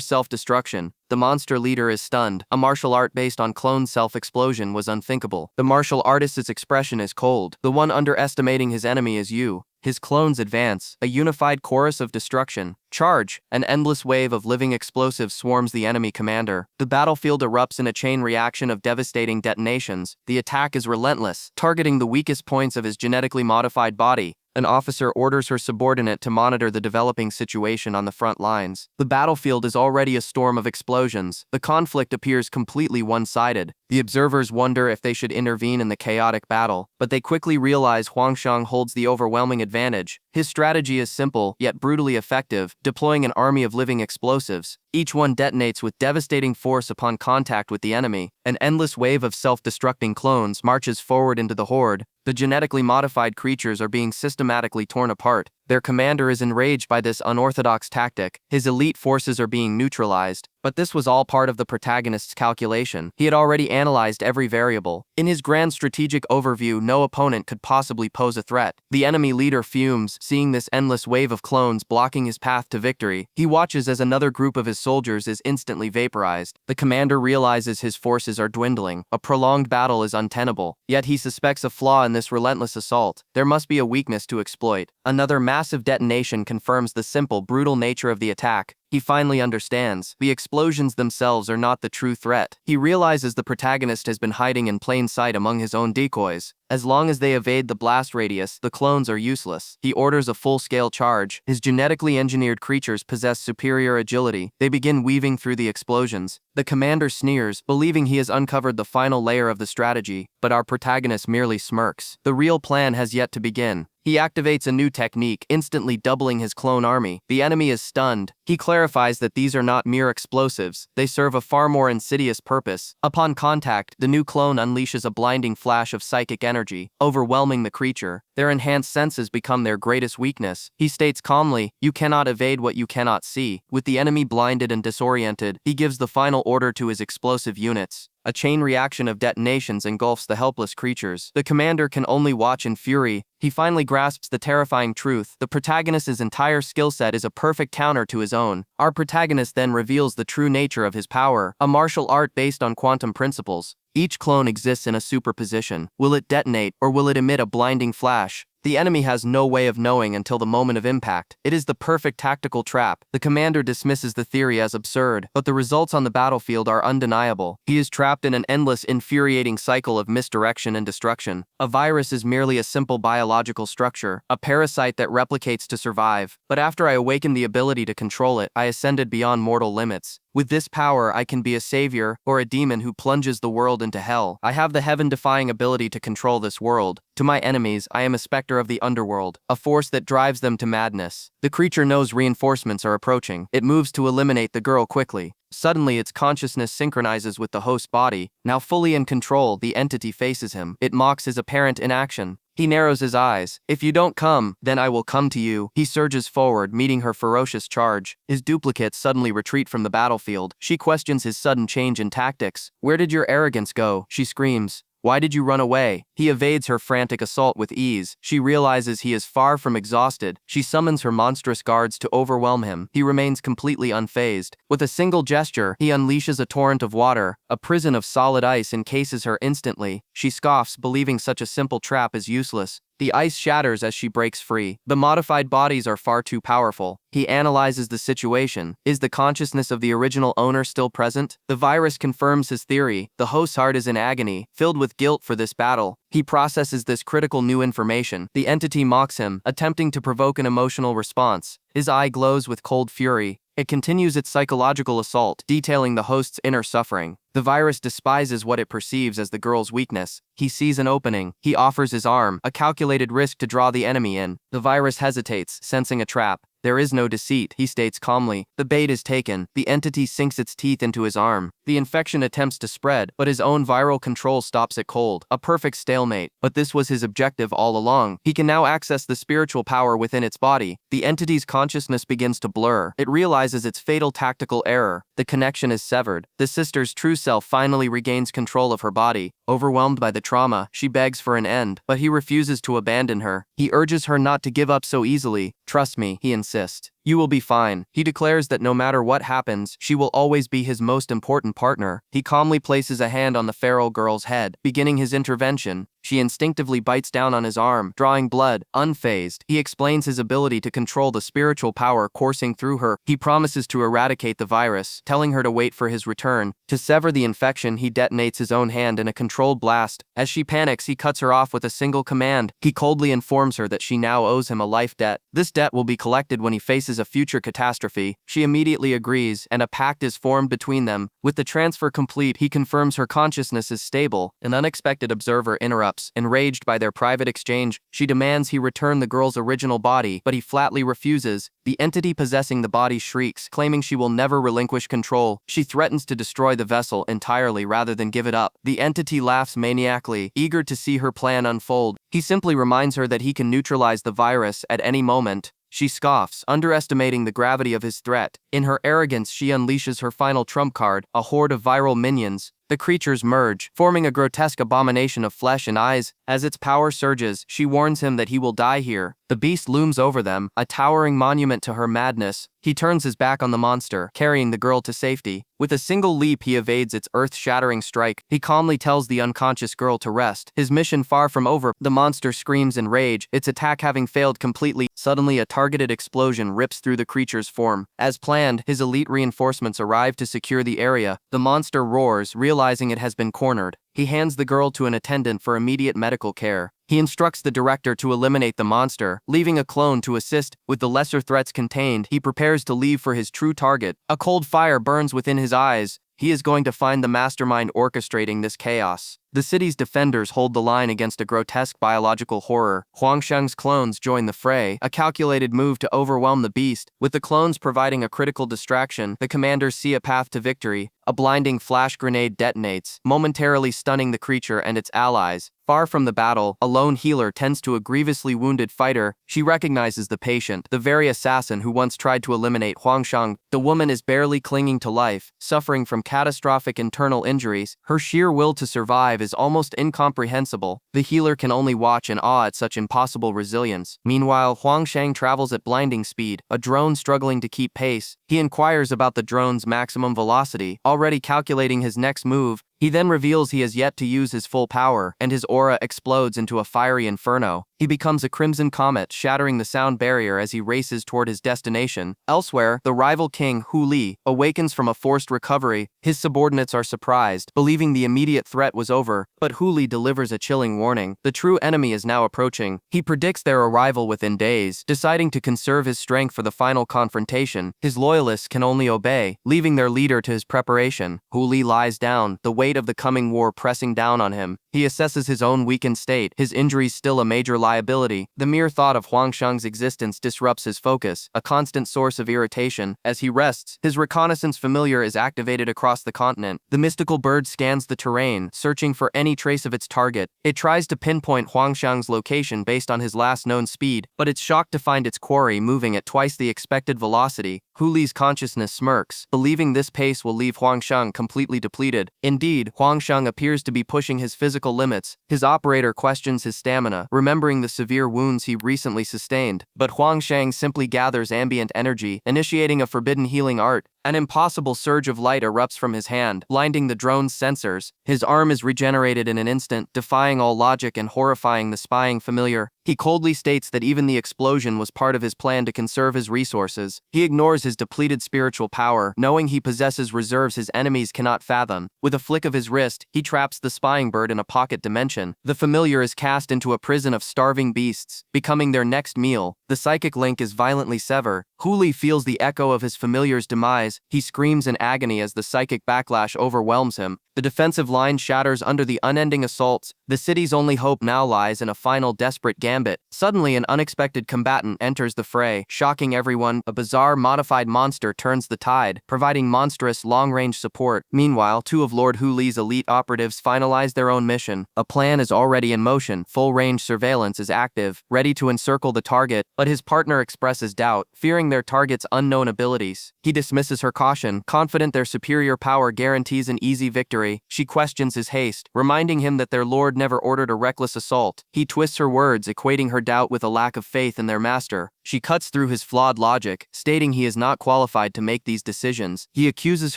Speaker 1: self-destruction. The monster leader is stunned. A martial art based on clone self-explosion was unthinkable. The martial artist's expression is cold. The one underestimating his enemy is you. His clones advance, a unified chorus of destruction. Charge! An endless wave of living explosives swarms the enemy commander. The battlefield erupts in a chain reaction of devastating detonations. The attack is relentless, targeting the weakest points of his genetically modified body. An officer orders her subordinate to monitor the developing situation on the front lines. The battlefield is already a storm of explosions. The conflict appears completely one-sided. The observers wonder if they should intervene in the chaotic battle, but they quickly realize Huang Shang holds the overwhelming advantage. His strategy is simple, yet brutally effective, deploying an army of living explosives. Each one detonates with devastating force upon contact with the enemy. An endless wave of self-destructing clones marches forward into the horde. The genetically modified creatures are being systematically torn apart. Their commander is enraged by this unorthodox tactic. His elite forces are being neutralized. But this was all part of the protagonist's calculation. He had already analyzed every variable. In his grand strategic overview, no opponent could possibly pose a threat. The enemy leader fumes, seeing this endless wave of clones blocking his path to victory. He watches as another group of his soldiers is instantly vaporized. The commander realizes his forces are dwindling. A prolonged battle is untenable. Yet he suspects a flaw in this relentless assault. There must be a weakness to exploit. Another massive detonation confirms the simple, brutal nature of the attack. he finally understands. The explosions themselves are not the true threat. He realizes the protagonist has been hiding in plain sight among his own decoys. As long as they evade the blast radius, the clones are useless. He orders a full-scale charge. His genetically engineered creatures possess superior agility. They begin weaving through the explosions. The commander sneers, believing he has uncovered the final layer of the strategy, but our protagonist merely smirks. The real plan has yet to begin. He activates a new technique, instantly doubling his clone army. The enemy is stunned. He clarifies that these are not mere explosives. They serve a far more insidious purpose. Upon contact, the new clone unleashes a blinding flash of psychic energy, overwhelming the creature. Their enhanced senses become their greatest weakness. He states calmly, "You cannot evade what you cannot see." With the enemy blinded and disoriented, he gives the final order to his explosive units. A chain reaction of detonations engulfs the helpless creatures. The commander can only watch in fury. He finally grasps the terrifying truth. The protagonist's entire skill set is a perfect counter to his own. Our protagonist then reveals the true nature of his power, a martial art based on quantum principles. Each clone exists in a superposition. Will it detonate, or will it emit a blinding flash? The enemy has no way of knowing until the moment of impact. It is the perfect tactical trap. The commander dismisses the theory as absurd, but the results on the battlefield are undeniable. He is trapped in an endless, infuriating cycle of misdirection and destruction. A virus is merely a simple biological structure, a parasite that replicates to survive. But after I awakened the ability to control it, I ascended beyond mortal limits. With this power, I can be a savior, or a demon who plunges the world into hell. I have the heaven-defying ability to control this world. To my enemies, I am a specter of the underworld, a force that drives them to madness. The creature knows reinforcements are approaching. It moves to eliminate the girl quickly. Suddenly, its consciousness synchronizes with the host body. Now fully in control, the entity faces him. It mocks his apparent inaction. He narrows his eyes. "If you don't come, then I will come to you." He surges forward, meeting her ferocious charge. His duplicates suddenly retreat from the battlefield. She questions his sudden change in tactics. "Where did your arrogance go?" she screams. "Why did you run away?" He evades her frantic assault with ease. She realizes he is far from exhausted. She summons her monstrous guards to overwhelm him. He remains completely unfazed. With a single gesture, he unleashes a torrent of water. A prison of solid ice encases her instantly. She scoffs, believing such a simple trap is useless. The ice shatters as she breaks free. The modified bodies are far too powerful. He analyzes the situation. Is the consciousness of the original owner still present? The virus confirms his theory. The host's heart is in agony, filled with guilt for this battle. He processes this critical new information. The entity mocks him, attempting to provoke an emotional response. His eye glows with cold fury. It continues its psychological assault, detailing the host's inner suffering. The virus despises what it perceives as the girl's weakness. He sees an opening. He offers his arm, a calculated risk to draw the enemy in. The virus hesitates, sensing a trap. "There is no deceit," he states calmly. The bait is taken. The entity sinks its teeth into his arm. The infection attempts to spread, but his own viral control stops it cold. A perfect stalemate. But this was his objective all along. He can now access the spiritual power within its body. The entity's consciousness begins to blur. It realizes its fatal tactical error. The connection is severed. The sister's true self finally regains control of her body. Overwhelmed by the trauma, she begs for an end, but he refuses to abandon her. He urges her not to give up so easily. "Trust me," he insists. "You will be fine." He declares that no matter what happens, she will always be his most important partner. He calmly places a hand on the feral girl's head. Beginning his intervention, she instinctively bites down on his arm, drawing blood. Unfazed, he explains his ability to control the spiritual power coursing through her. He promises to eradicate the virus, telling her to wait for his return. To sever the infection, he detonates his own hand in a controlled blast. As she panics, he cuts her off with a single command. He coldly informs her that she now owes him a life debt. This debt will be collected when he faces a future catastrophe. She immediately agrees, and a pact is formed between them. With the transfer complete, he confirms her consciousness is stable. An unexpected observer interrupts. Enraged by their private exchange, she demands he return the girl's original body, but he flatly refuses. The entity possessing the body shrieks, claiming she will never relinquish control. She threatens to destroy the vessel entirely rather than give it up. The entity laughs maniacally, eager to see her plan unfold. He simply reminds her that he can neutralize the virus at any moment. She scoffs, underestimating the gravity of his threat. In her arrogance, she unleashes her final trump card, a horde of viral minions. The creatures merge, forming a grotesque abomination of flesh and eyes. As its power surges, she warns him that he will die here. The beast looms over them, a towering monument to her madness. He turns his back on the monster, carrying the girl to safety. With a single leap, he evades its earth-shattering strike. He calmly tells the unconscious girl to rest. His mission far from over, the monster screams in rage, its attack having failed completely. Suddenly, a targeted explosion rips through the creature's form. As planned, his elite reinforcements arrive to secure the area. The monster roars, realizing it has been cornered. He hands the girl to an attendant for immediate medical care. He instructs the director to eliminate the monster, leaving a clone to assist. With the lesser threats contained, he prepares to leave for his true target. A cold fire burns within his eyes. He is going to find the mastermind orchestrating this chaos. The city's defenders hold the line against a grotesque biological horror. Huang Shang's clones join the fray, a calculated move to overwhelm the beast. With the clones providing a critical distraction, the commanders see a path to victory. A blinding flash grenade detonates, momentarily stunning the creature and its allies. Far from the battle, a lone healer tends to a grievously wounded fighter. She recognizes the patient, the very assassin who once tried to eliminate Huang Shang. The woman is barely clinging to life, suffering from catastrophic internal injuries. Her sheer will to survive is almost incomprehensible. The healer can only watch in awe at such impossible resilience. Meanwhile, Huang Shang travels at blinding speed, a drone struggling to keep pace. He inquires about the drone's maximum velocity, already calculating his next move. He then reveals he has yet to use his full power, and his aura explodes into a fiery inferno. He becomes a crimson comet, shattering the sound barrier as he races toward his destination. Elsewhere, the rival king, Hu Li, awakens from a forced recovery. His subordinates are surprised, believing the immediate threat was over, but Hu Li delivers a chilling warning. The true enemy is now approaching. He predicts their arrival within days, deciding to conserve his strength for the final confrontation. His loyalists can only obey, leaving their leader to his preparation. Hu Li lies down, the weight of the coming war pressing down on him. He assesses his own weakened state, his injuries still a major liability. The mere thought of Huang Shang's existence disrupts his focus, a constant source of irritation. As he rests, his reconnaissance familiar is activated across the continent. The mystical bird scans the terrain, searching for any trace of its target. It tries to pinpoint Huang Shang's location based on his last known speed, but it's shocked to find its quarry moving at twice the expected velocity. Hu Li's consciousness smirks, believing this pace will leave Huang Shang completely depleted. Indeed, Huang Shang appears to be pushing his physical limits. His operator questions his stamina, remembering the severe wounds he recently sustained. But Huang Shang simply gathers ambient energy, initiating a forbidden healing art. An impossible surge of light erupts from his hand, blinding the drone's sensors. His arm is regenerated in an instant, defying all logic and horrifying the spying familiar. He coldly states that even the explosion was part of his plan to conserve his resources. He ignores his depleted spiritual power, knowing he possesses reserves his enemies cannot fathom. With a flick of his wrist, he traps the spying bird in a pocket dimension. The familiar is cast into a prison of starving beasts, becoming their next meal. The psychic link is violently severed. Hu Li feels the echo of his familiar's demise. He screams in agony as the psychic backlash overwhelms him. The defensive line shatters under the unending assaults. The city's only hope now lies in a final desperate gambit. Suddenly, an unexpected combatant enters the fray, shocking everyone. A bizarre modified monster turns the tide, providing monstrous long-range support. Meanwhile, two of Lord Hu Li's elite operatives finalize their own mission. A plan is already in motion. Full-range surveillance is active, ready to encircle the target, but his partner expresses doubt, fearing their target's unknown abilities. He dismisses her caution, confident their superior power guarantees an easy victory. She questions his haste, reminding him that their lord never ordered a reckless assault. He twists her words, equating her doubt with a lack of faith in their master. She cuts through his flawed logic, stating he is not qualified to make these decisions. He accuses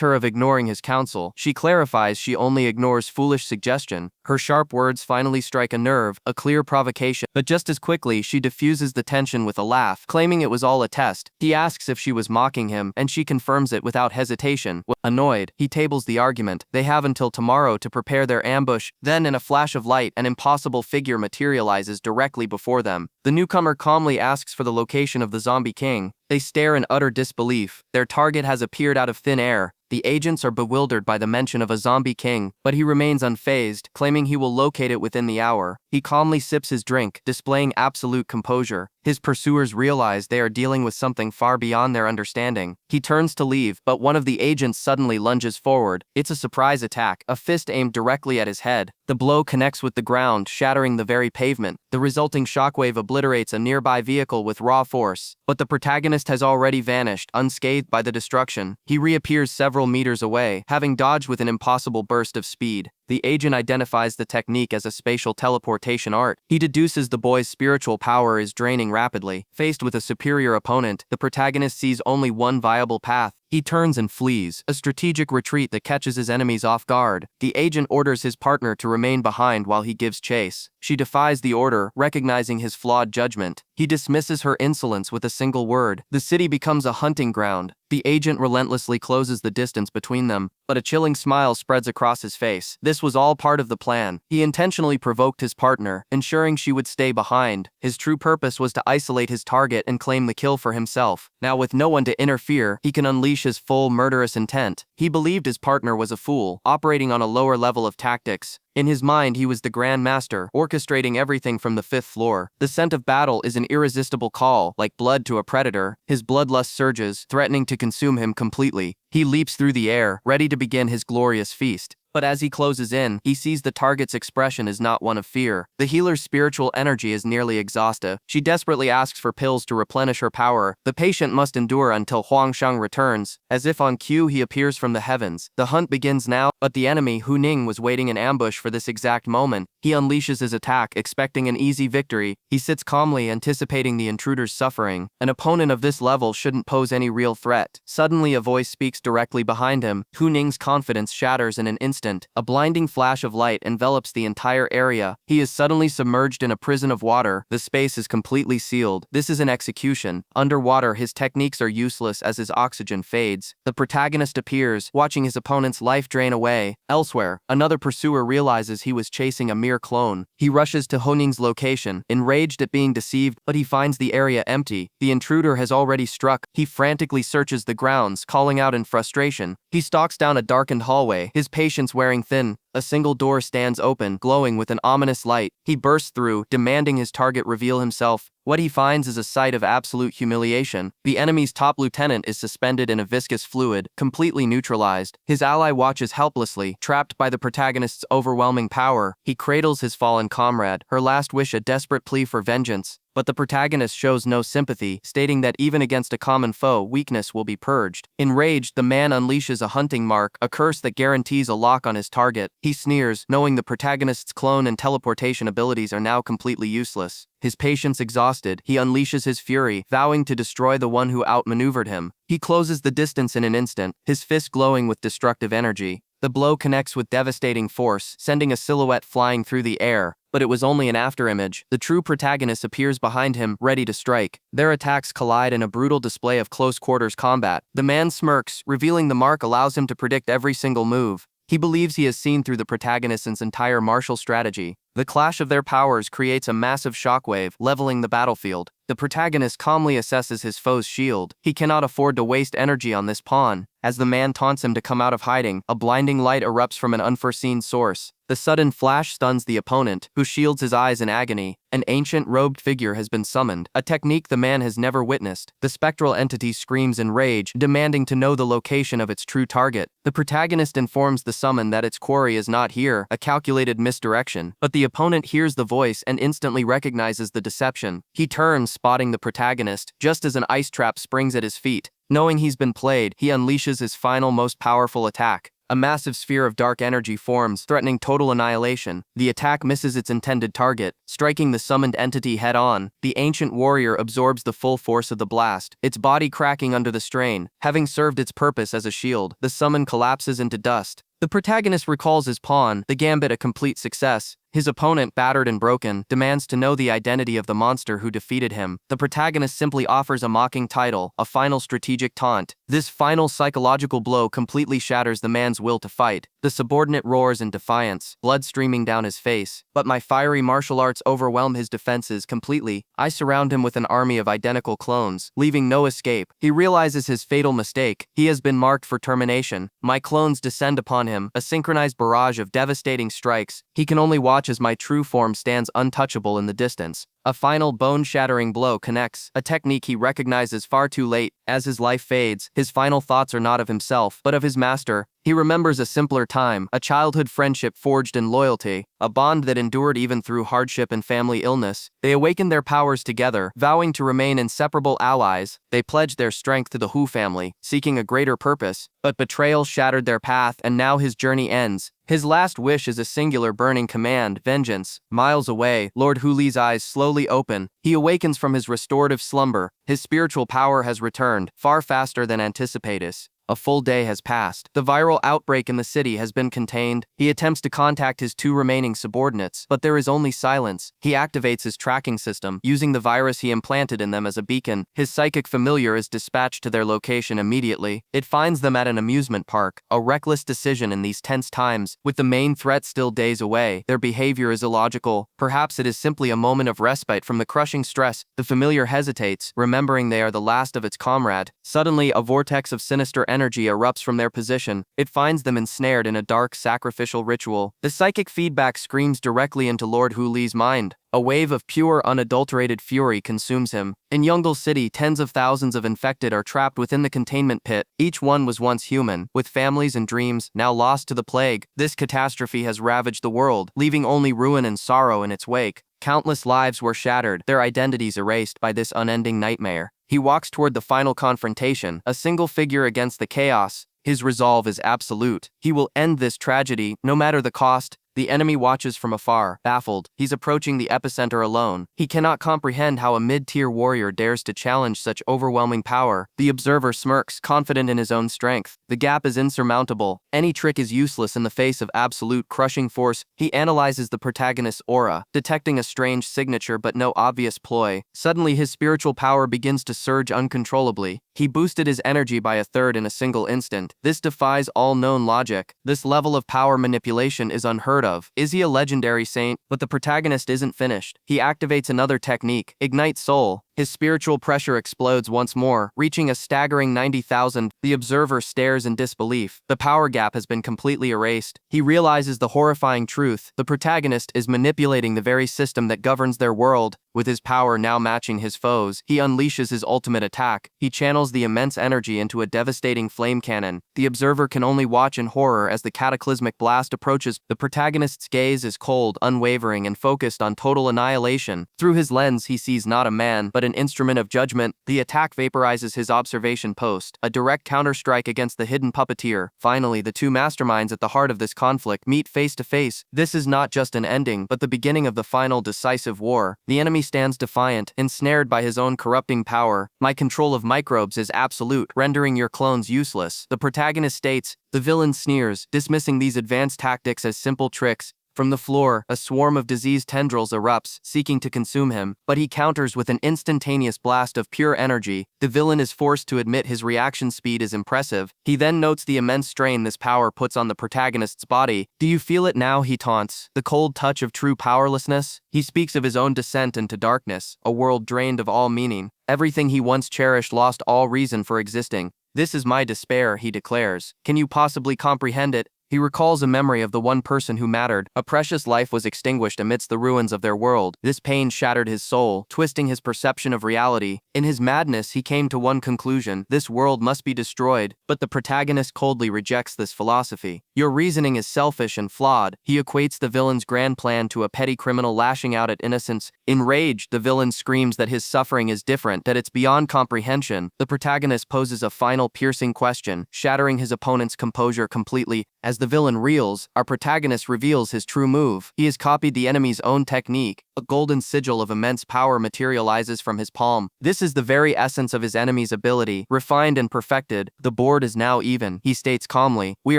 Speaker 1: her of ignoring his counsel. She clarifies she only ignores foolish suggestion. Her sharp words finally strike a nerve, a clear provocation. But just as quickly, she diffuses the tension with a laugh, claiming it was all a test. He asks if she was mocking him, and she confirms it without hesitation. Annoyed, he tables the argument. They have until tomorrow to prepare their ambush. Then, in a flash of light, an impossible figure materializes directly before them. The newcomer calmly asks for the location of the zombie king. They stare in utter disbelief. Their target has appeared out of thin air. The agents are bewildered by the mention of a zombie king, but he remains unfazed, claiming he will locate it within the hour. He calmly sips his drink, displaying absolute composure. His pursuers realize they are dealing with something far beyond their understanding. He turns to leave, but one of the agents suddenly lunges forward. It's a surprise attack, a fist aimed directly at his head. The blow connects with the ground, shattering the very pavement. The resulting shockwave obliterates a nearby vehicle with raw force. But the protagonist protagonist has already vanished, unscathed by the destruction. He reappears several meters away, having dodged with an impossible burst of speed. The agent identifies the technique as a spatial teleportation art. He deduces the boy's spiritual power is draining rapidly. Faced with a superior opponent, the protagonist sees only one viable path. He turns and flees, a strategic retreat that catches his enemies off guard. The agent orders his partner to remain behind while he gives chase. She defies the order, recognizing his flawed judgment. He dismisses her insolence with a single word. The city becomes a hunting ground. The agent relentlessly closes the distance between them, but a chilling smile spreads across his face. This was all part of the plan. He intentionally provoked his partner, ensuring she would stay behind. His true purpose was to isolate his target and claim the kill for himself. Now, with no one to interfere, he can unleash his full murderous intent. He believed his partner was a fool, operating on a lower level of tactics. In his mind, he was the Grand Master, orchestrating everything from the 5th floor. The scent of battle is an irresistible call, like blood to a predator. His bloodlust surges, threatening to consume him completely. He leaps through the air, ready to begin his glorious feast. But as he closes in, he sees the target's expression is not one of fear. The healer's spiritual energy is nearly exhausted. She desperately asks for pills to replenish her power. The patient must endure until Huang Shang returns. As if on cue, he appears from the heavens. The hunt begins now, but the enemy, Hu Ning, was waiting in ambush for this exact moment. He unleashes his attack, expecting an easy victory. He sits calmly, anticipating the intruder's suffering. An opponent of this level shouldn't pose any real threat. Suddenly, a voice speaks directly behind him. Hu Ning's confidence shatters in an instant. A blinding flash of light envelops the entire area. He is suddenly submerged in a prison of water. The space is completely sealed. This is an execution. Underwater, his techniques are useless as his oxygen fades. The protagonist appears, watching his opponent's life drain away. Elsewhere, another pursuer realizes he was chasing a mere clone. He rushes to Hu Ning's location, enraged at being deceived, but he finds the area empty. The intruder has already struck. He frantically searches the grounds, calling out in frustration. He stalks down a darkened hallway, his patience wearing thin. A single door stands open, glowing with an ominous light. He bursts through, demanding his target reveal himself. What he finds is a sight of absolute humiliation. The enemy's top lieutenant is suspended in a viscous fluid, completely neutralized. His ally watches helplessly, trapped by the protagonist's overwhelming power. He cradles his fallen comrade, her last wish a desperate plea for vengeance. But the protagonist shows no sympathy, stating that even against a common foe, weakness will be purged. Enraged, the man unleashes a hunting mark, a curse that guarantees a lock on his target. He sneers, knowing the protagonist's clone and teleportation abilities are now completely useless. His patience exhausted, he unleashes his fury, vowing to destroy the one who outmaneuvered him. He closes the distance in an instant, his fist glowing with destructive energy. The blow connects with devastating force, sending a silhouette flying through the air. But it was only an afterimage. The true protagonist appears behind him, ready to strike. Their attacks collide in a brutal display of close-quarters combat. The man smirks, revealing the mark allows him to predict every single move. He believes he has seen through the protagonist's entire martial strategy. The clash of their powers creates a massive shockwave, leveling the battlefield. The protagonist calmly assesses his foe's shield. He cannot afford to waste energy on this pawn. As the man taunts him to come out of hiding, a blinding light erupts from an unforeseen source. The sudden flash stuns the opponent, who shields his eyes in agony. An ancient robed figure has been summoned, a technique the man has never witnessed. The spectral entity screams in rage, demanding to know the location of its true target. The protagonist informs the summon that its quarry is not here, a calculated misdirection. But the opponent hears the voice and instantly recognizes the deception. He turns, spotting the protagonist, just as an ice trap springs at his feet. Knowing he's been played, he unleashes his final, most powerful attack. A massive sphere of dark energy forms, threatening total annihilation. The attack misses its intended target, striking the summoned entity head-on. The ancient warrior absorbs the full force of the blast, its body cracking under the strain. Having served its purpose as a shield, the summon collapses into dust. The protagonist recalls his pawn, the gambit a complete success. His opponent, battered and broken, demands to know the identity of the monster who defeated him. The protagonist simply offers a mocking title, a final strategic taunt. This final psychological blow completely shatters the man's will to fight. The subordinate roars in defiance, blood streaming down his face. But my fiery martial arts overwhelm his defenses completely. I surround him with an army of identical clones, leaving no escape. He realizes his fatal mistake. He has been marked for termination. My clones descend upon him, a synchronized barrage of devastating strikes. He can only watch as my true form stands untouchable in the distance. A final bone-shattering blow connects, a technique he recognizes far too late. As his life fades, his final thoughts are not of himself, but of his master. He remembers a simpler time, a childhood friendship forged in loyalty, a bond that endured even through hardship and family illness. They awakened their powers together, vowing to remain inseparable allies. They pledged their strength to the Hu family, seeking a greater purpose. But betrayal shattered their path, and now his journey ends. His last wish is a singular burning command, vengeance. Miles away, Lord Huli's eyes slowly open. He awakens from his restorative slumber. His spiritual power has returned, far faster than anticipated. A full day has passed. The viral outbreak in the city has been contained. He attempts to contact his two remaining subordinates, but there is only silence. He activates his tracking system, using the virus he implanted in them as a beacon. His psychic familiar is dispatched to their location immediately. It finds them at an amusement park, a reckless decision in these tense times. With the main threat still days away, their behavior is illogical. Perhaps it is simply a moment of respite from the crushing stress. The familiar hesitates, remembering they are the last of its comrade. Suddenly, a vortex of sinister energy erupts from their position. It finds them ensnared in a dark sacrificial ritual. The psychic feedback screams directly into Lord Huli's mind. A wave of pure, unadulterated fury consumes him. In Yongle City, tens of thousands of infected are trapped within the containment pit. Each one was once human, with families and dreams, now lost to the plague. This catastrophe has ravaged the world, leaving only ruin and sorrow in its wake. Countless lives were shattered, their identities erased by this unending nightmare. He walks toward the final confrontation, a single figure against the chaos. His resolve is absolute. He will end this tragedy, no matter the cost. The enemy watches from afar, baffled. He's approaching the epicenter alone. He cannot comprehend how a mid-tier warrior dares to challenge such overwhelming power. The observer smirks, confident in his own strength. The gap is insurmountable. Any trick is useless in the face of absolute crushing force. He analyzes the protagonist's aura, detecting a strange signature but no obvious ploy. Suddenly his spiritual power begins to surge uncontrollably. He boosted his energy by a third in a single instant. This defies all known logic. This level of power manipulation is unheard of. Is he a legendary saint? But the protagonist isn't finished. He activates another technique, Ignite Soul. His spiritual pressure explodes once more, reaching a staggering 90,000. The observer stares in disbelief. The power gap has been completely erased. He realizes the horrifying truth. The protagonist is manipulating the very system that governs their world. With his power now matching his foes, he unleashes his ultimate attack. He channels the immense energy into a devastating flame cannon. The observer can only watch in horror as the cataclysmic blast approaches. The protagonist's gaze is cold, unwavering, and focused on total annihilation. Through his lens, he sees not a man, but an instrument of judgment. The attack vaporizes his observation post, a direct counterstrike against the hidden puppeteer. Finally, the two masterminds at the heart of this conflict meet face to face. This is not just an ending, but the beginning of the final decisive war. The enemy stands defiant, ensnared by his own corrupting power. My control of microbes is absolute, rendering your clones useless. The protagonist states. The villain sneers, dismissing these advanced tactics as simple tricks. From the floor, a swarm of diseased tendrils erupts, seeking to consume him, but he counters with an instantaneous blast of pure energy. The villain is forced to admit his reaction speed is impressive. He then notes the immense strain this power puts on the protagonist's body. Do you feel it now? He taunts. The cold touch of true powerlessness. He speaks of his own descent into darkness, a world drained of all meaning. Everything he once cherished lost all reason for existing. This is my despair, he declares. Can you possibly comprehend it? He recalls a memory of the one person who mattered. A precious life was extinguished amidst the ruins of their world. This pain shattered his soul, twisting his perception of reality. In his madness, he came to one conclusion: this world must be destroyed. But the protagonist coldly rejects this philosophy. Your reasoning is selfish and flawed. He equates the villain's grand plan to a petty criminal lashing out at innocence. Enraged, the villain screams that his suffering is different, that it's beyond comprehension. The protagonist poses a final piercing question, shattering his opponent's composure completely. As the villain reels, our protagonist reveals his true move. He has copied the enemy's own technique. A golden sigil of immense power materializes from his palm. This is the very essence of his enemy's ability, refined and perfected. The board is now even, he states calmly. We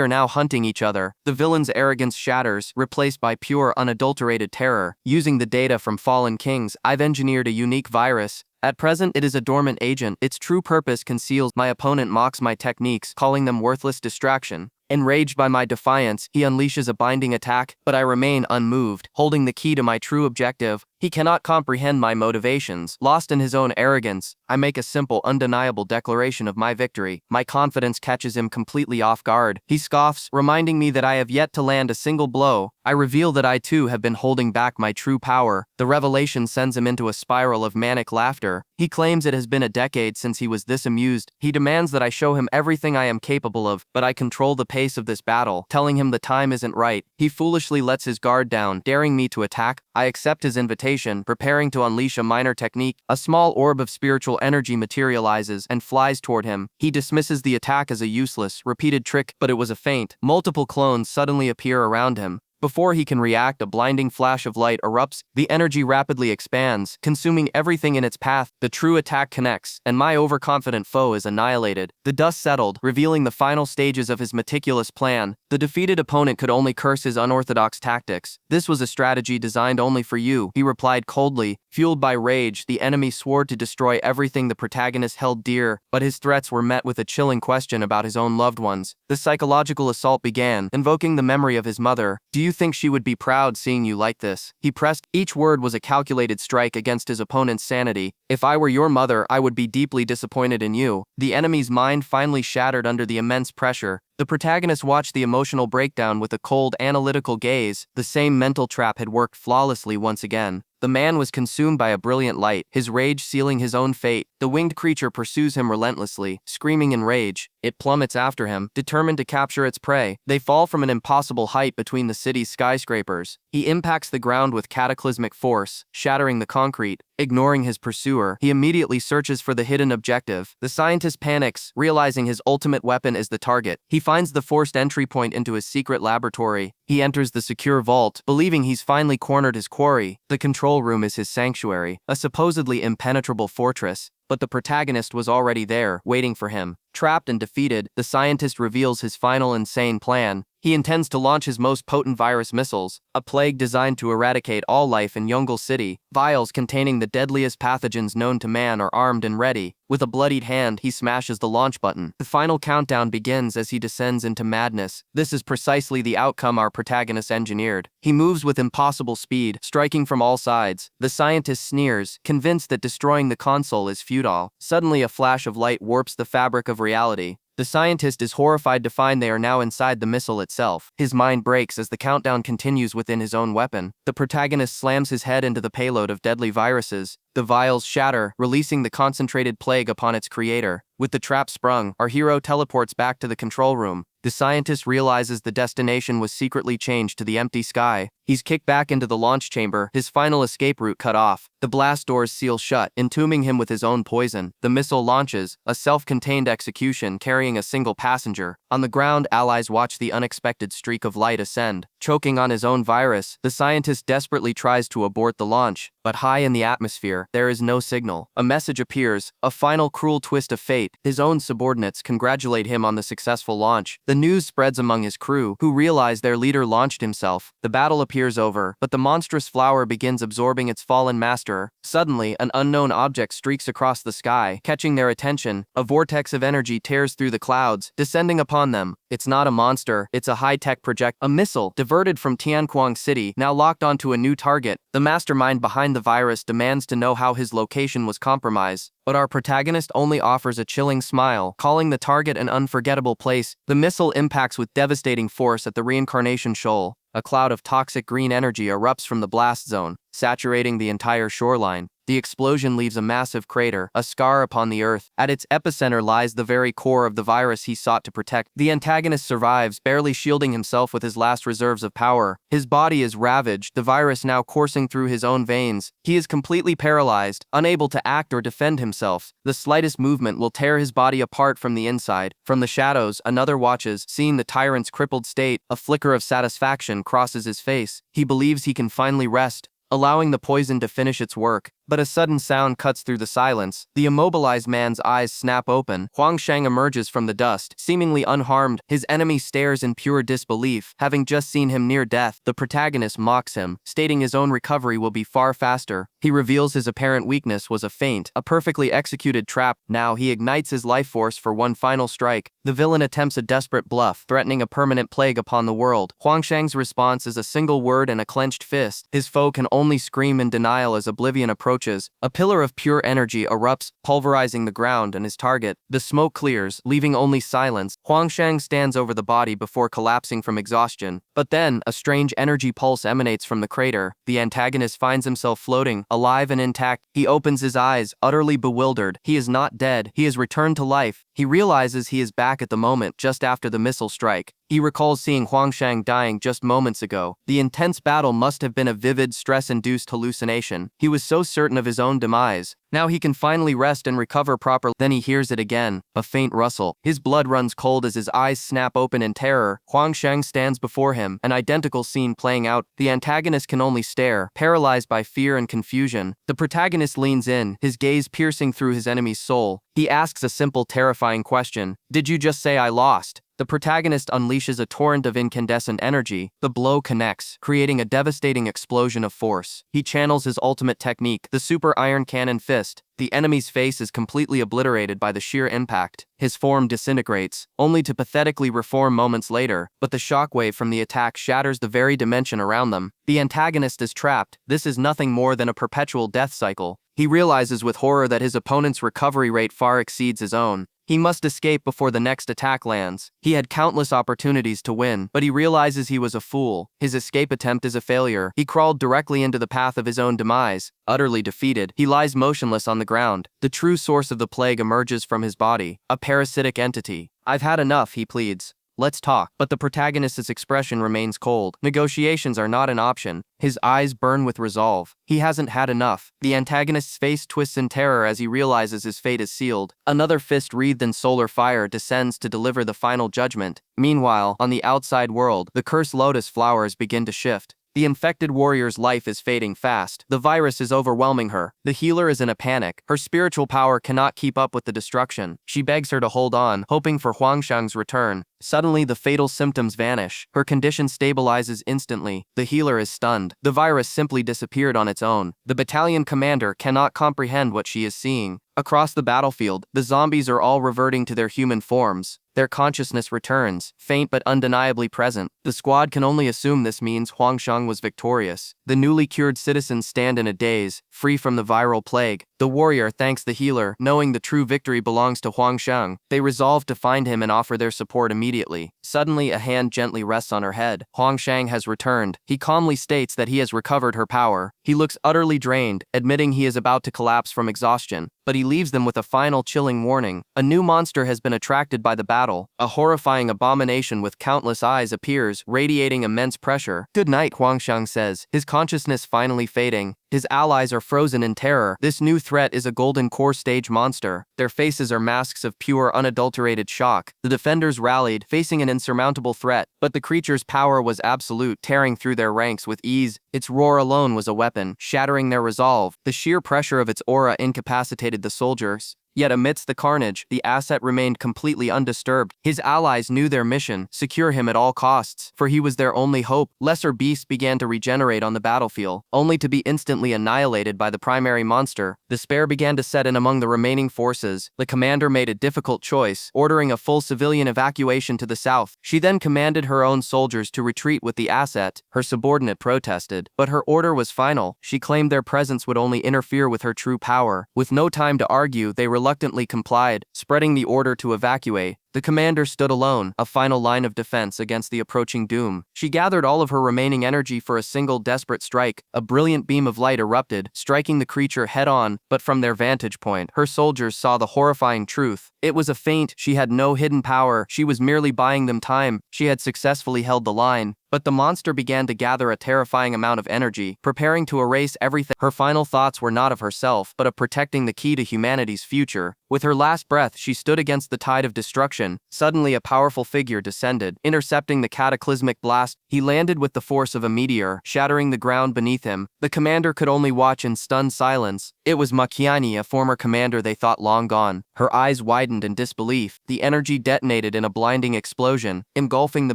Speaker 1: are now hunting each other. The villain's arrogance shatters, replaced by pure, unadulterated terror. Using the data from fallen kings, I've engineered a unique virus. At present, it is a dormant agent. Its true purpose conceals. My opponent mocks my techniques, calling them worthless distraction. Enraged by my defiance, he unleashes a binding attack, but I remain unmoved, holding the key to my true objective. He cannot comprehend my motivations. Lost in his own arrogance, I make a simple, undeniable declaration of my victory. My confidence catches him completely off guard. He scoffs, reminding me that I have yet to land a single blow. I reveal that I too have been holding back my true power. The revelation sends him into a spiral of manic laughter. He claims it has been a decade since he was this amused. He demands that I show him everything I am capable of, but I control the pace of this battle, telling him the time isn't right. He foolishly lets his guard down, daring me to attack. I accept his invitation, preparing to unleash a minor technique. A small orb of spiritual energy materializes and flies toward him. He dismisses the attack as a useless, repeated trick, but it was a feint. Multiple clones suddenly appear around him. Before he can react, a blinding flash of light erupts. The energy rapidly expands, consuming everything in its path. The true attack connects, and my overconfident foe is annihilated. The dust settled, revealing the final stages of his meticulous plan. The defeated opponent could only curse his unorthodox tactics. This was a strategy designed only for you, he replied coldly. Fueled by rage, the enemy swore to destroy everything the protagonist held dear, but his threats were met with a chilling question about his own loved ones. The psychological assault began, invoking the memory of his mother. Do you think she would be proud seeing you like this? He pressed. Each word was a calculated strike against his opponent's sanity. If I were your mother, I would be deeply disappointed in you. The enemy's mind finally shattered under the immense pressure. The protagonist watched the emotional breakdown with a cold, analytical gaze. The same mental trap had worked flawlessly once again. The man was consumed by a brilliant light, his rage sealing his own fate. The winged creature pursues him relentlessly, screaming in rage. It plummets after him, determined to capture its prey. They fall from an impossible height between the city's skyscrapers. He impacts the ground with cataclysmic force, shattering the concrete. Ignoring his pursuer, he immediately searches for the hidden objective. The scientist panics, realizing his ultimate weapon is the target. He finds the forced entry point into his secret laboratory. He enters the secure vault, believing he's finally cornered his quarry. The control room is his sanctuary, a supposedly impenetrable fortress. But the protagonist was already there, waiting for him. Trapped and defeated, the scientist reveals his final insane plan. He intends to launch his most potent virus missiles, a plague designed to eradicate all life in Yongle City. Vials containing the deadliest pathogens known to man are armed and ready. With a bloodied hand, he smashes the launch button. The final countdown begins as he descends into madness. This is precisely the outcome our protagonist engineered. He moves with impossible speed, striking from all sides. The scientist sneers, convinced that destroying the console is futile. Suddenly, a flash of light warps the fabric of reality. The scientist is horrified to find they are now inside the missile itself. His mind breaks as the countdown continues within his own weapon. The protagonist slams his head into the payload of deadly viruses. The vials shatter, releasing the concentrated plague upon its creator. With the trap sprung, our hero teleports back to the control room. The scientist realizes the destination was secretly changed to the empty sky. He's kicked back into the launch chamber, his final escape route cut off. The blast doors seal shut, entombing him with his own poison. The missile launches, a self-contained execution carrying a single passenger. On the ground, allies watch the unexpected streak of light ascend. Choking on his own virus, the scientist desperately tries to abort the launch. But high in the atmosphere, there is no signal. A message appears, a final cruel twist of fate. His own subordinates congratulate him on the successful launch. The news spreads among his crew, who realize their leader launched himself. The battle appears over, but the monstrous flower begins absorbing its fallen master. Suddenly, an unknown object streaks across the sky, catching their attention. A vortex of energy tears through the clouds, descending upon them. It's not a monster, it's a high-tech a missile, diverted from Tianquang City, now locked onto a new target. The mastermind behind the virus demands to know how his location was compromised. But our protagonist only offers a chilling smile, calling the target an unforgettable place. The missile impacts with devastating force at the reincarnation shoal. A cloud of toxic green energy erupts from the blast zone, saturating the entire shoreline. The explosion leaves a massive crater, a scar upon the earth. At its epicenter lies the very core of the virus he sought to protect. The antagonist survives, barely shielding himself with his last reserves of power. His body is ravaged, the virus now coursing through his own veins. He is completely paralyzed, unable to act or defend himself. The slightest movement will tear his body apart from the inside. From the shadows, another watches, seeing the tyrant's crippled state. A flicker of satisfaction crosses his face. He believes he can finally rest, allowing the poison to finish its work. But a sudden sound cuts through the silence. The immobilized man's eyes snap open. Huang Shang emerges from the dust, seemingly unharmed. His enemy stares in pure disbelief, having just seen him near death. The protagonist mocks him, stating his own recovery will be far faster. He reveals his apparent weakness was a feint, a perfectly executed trap. Now he ignites his life force for one final strike. The villain attempts a desperate bluff, threatening a permanent plague upon the world. Huang Shang's response is a single word and a clenched fist. His foe can only scream in denial as oblivion approaches. A pillar of pure energy erupts, pulverizing the ground and his target. The smoke clears, leaving only silence. Huang Shang stands over the body before collapsing from exhaustion. But then, a strange energy pulse emanates from the crater. The antagonist finds himself floating, alive and intact. He opens his eyes, utterly bewildered. He is not dead. He has returned to life. He realizes he is back at the moment just after the missile strike. He recalls seeing Huang Shang dying just moments ago. The intense battle must have been a vivid, stress-induced hallucination. He was so certain of his own demise. Now he can finally rest and recover properly. Then he hears it again, a faint rustle. His blood runs cold as his eyes snap open in terror. Huang Shang stands before him, an identical scene playing out. The antagonist can only stare, paralyzed by fear and confusion. The protagonist leans in, his gaze piercing through his enemy's soul. He asks a simple, terrifying question. Did you just say I lost? The protagonist unleashes a torrent of incandescent energy. The blow connects, creating a devastating explosion of force. He channels his ultimate technique, the super iron cannon fist. The enemy's face is completely obliterated by the sheer impact. His form disintegrates, only to pathetically reform moments later, but the shockwave from the attack shatters the very dimension around them. The antagonist is trapped. This is nothing more than a perpetual death cycle. He realizes with horror that his opponent's recovery rate far exceeds his own. He must escape before the next attack lands. He had countless opportunities to win, but he realizes he was a fool. His escape attempt is a failure. He crawled directly into the path of his own demise. Utterly defeated, he lies motionless on the ground. The true source of the plague emerges from his body, a parasitic entity. I've had enough, he pleads. Let's talk. But the protagonist's expression remains cold. Negotiations are not an option. His eyes burn with resolve. He hasn't had enough. The antagonist's face twists in terror as he realizes his fate is sealed. Another fist wreathed in solar fire descends to deliver the final judgment. Meanwhile, on the outside world, the cursed lotus flowers begin to shift. The infected warrior's life is fading fast. The virus is overwhelming her. The healer is in a panic. Her spiritual power cannot keep up with the destruction. She begs her to hold on, hoping for Huang Shang's return. Suddenly, the fatal symptoms vanish. Her condition stabilizes instantly. The healer is stunned. The virus simply disappeared on its own. The battalion commander cannot comprehend what she is seeing. Across the battlefield, the zombies are all reverting to their human forms. Their consciousness returns, faint but undeniably present. The squad can only assume this means Huang Shang was victorious. The newly cured citizens stand in a daze, free from the viral plague. The warrior thanks the healer, knowing the true victory belongs to Huang Shang. They resolve to find him and offer their support immediately. Suddenly, a hand gently rests on her head. Huang Shang has returned. He calmly states that he has recovered her power. He looks utterly drained, admitting he is about to collapse from exhaustion. But he leaves them with a final chilling warning. A new monster has been attracted by the battle. A horrifying abomination with countless eyes appears, radiating immense pressure. "Good night," Huang Shang says, his consciousness finally fading. His allies are frozen in terror. This new threat is a golden core stage monster. Their faces are masks of pure, unadulterated shock. The defenders rallied, facing an insurmountable threat, but the creature's power was absolute, tearing through their ranks with ease. Its roar alone was a weapon, shattering their resolve. The sheer pressure of its aura incapacitated the soldiers. Yet amidst the carnage, the asset remained completely undisturbed. His allies knew their mission, secure him at all costs, for he was their only hope. Lesser beasts began to regenerate on the battlefield, only to be instantly annihilated by the primary monster. Despair began to set in among the remaining forces. The commander made a difficult choice, ordering a full civilian evacuation to the south. She then commanded her own soldiers to retreat with the asset. Her subordinate protested, but her order was final. She claimed their presence would only interfere with her true power. With no time to argue, they reluctantly complied, spreading the order to evacuate. The commander stood alone, a final line of defense against the approaching doom. She gathered all of her remaining energy for a single desperate strike. A brilliant beam of light erupted, striking the creature head-on, but from their vantage point, her soldiers saw the horrifying truth. It was a feint. She had no hidden power. She was merely buying them time. She had successfully held the line. But the monster began to gather a terrifying amount of energy, preparing to erase everything. Her final thoughts were not of herself, but of protecting the key to humanity's future. With her last breath, she stood against the tide of destruction. Suddenly, a powerful figure descended, intercepting the cataclysmic blast. He landed with the force of a meteor, shattering the ground beneath him. The commander could only watch in stunned silence. It was Makiani, a former commander they thought long gone. Her eyes widened in disbelief. The energy detonated in a blinding explosion, engulfing the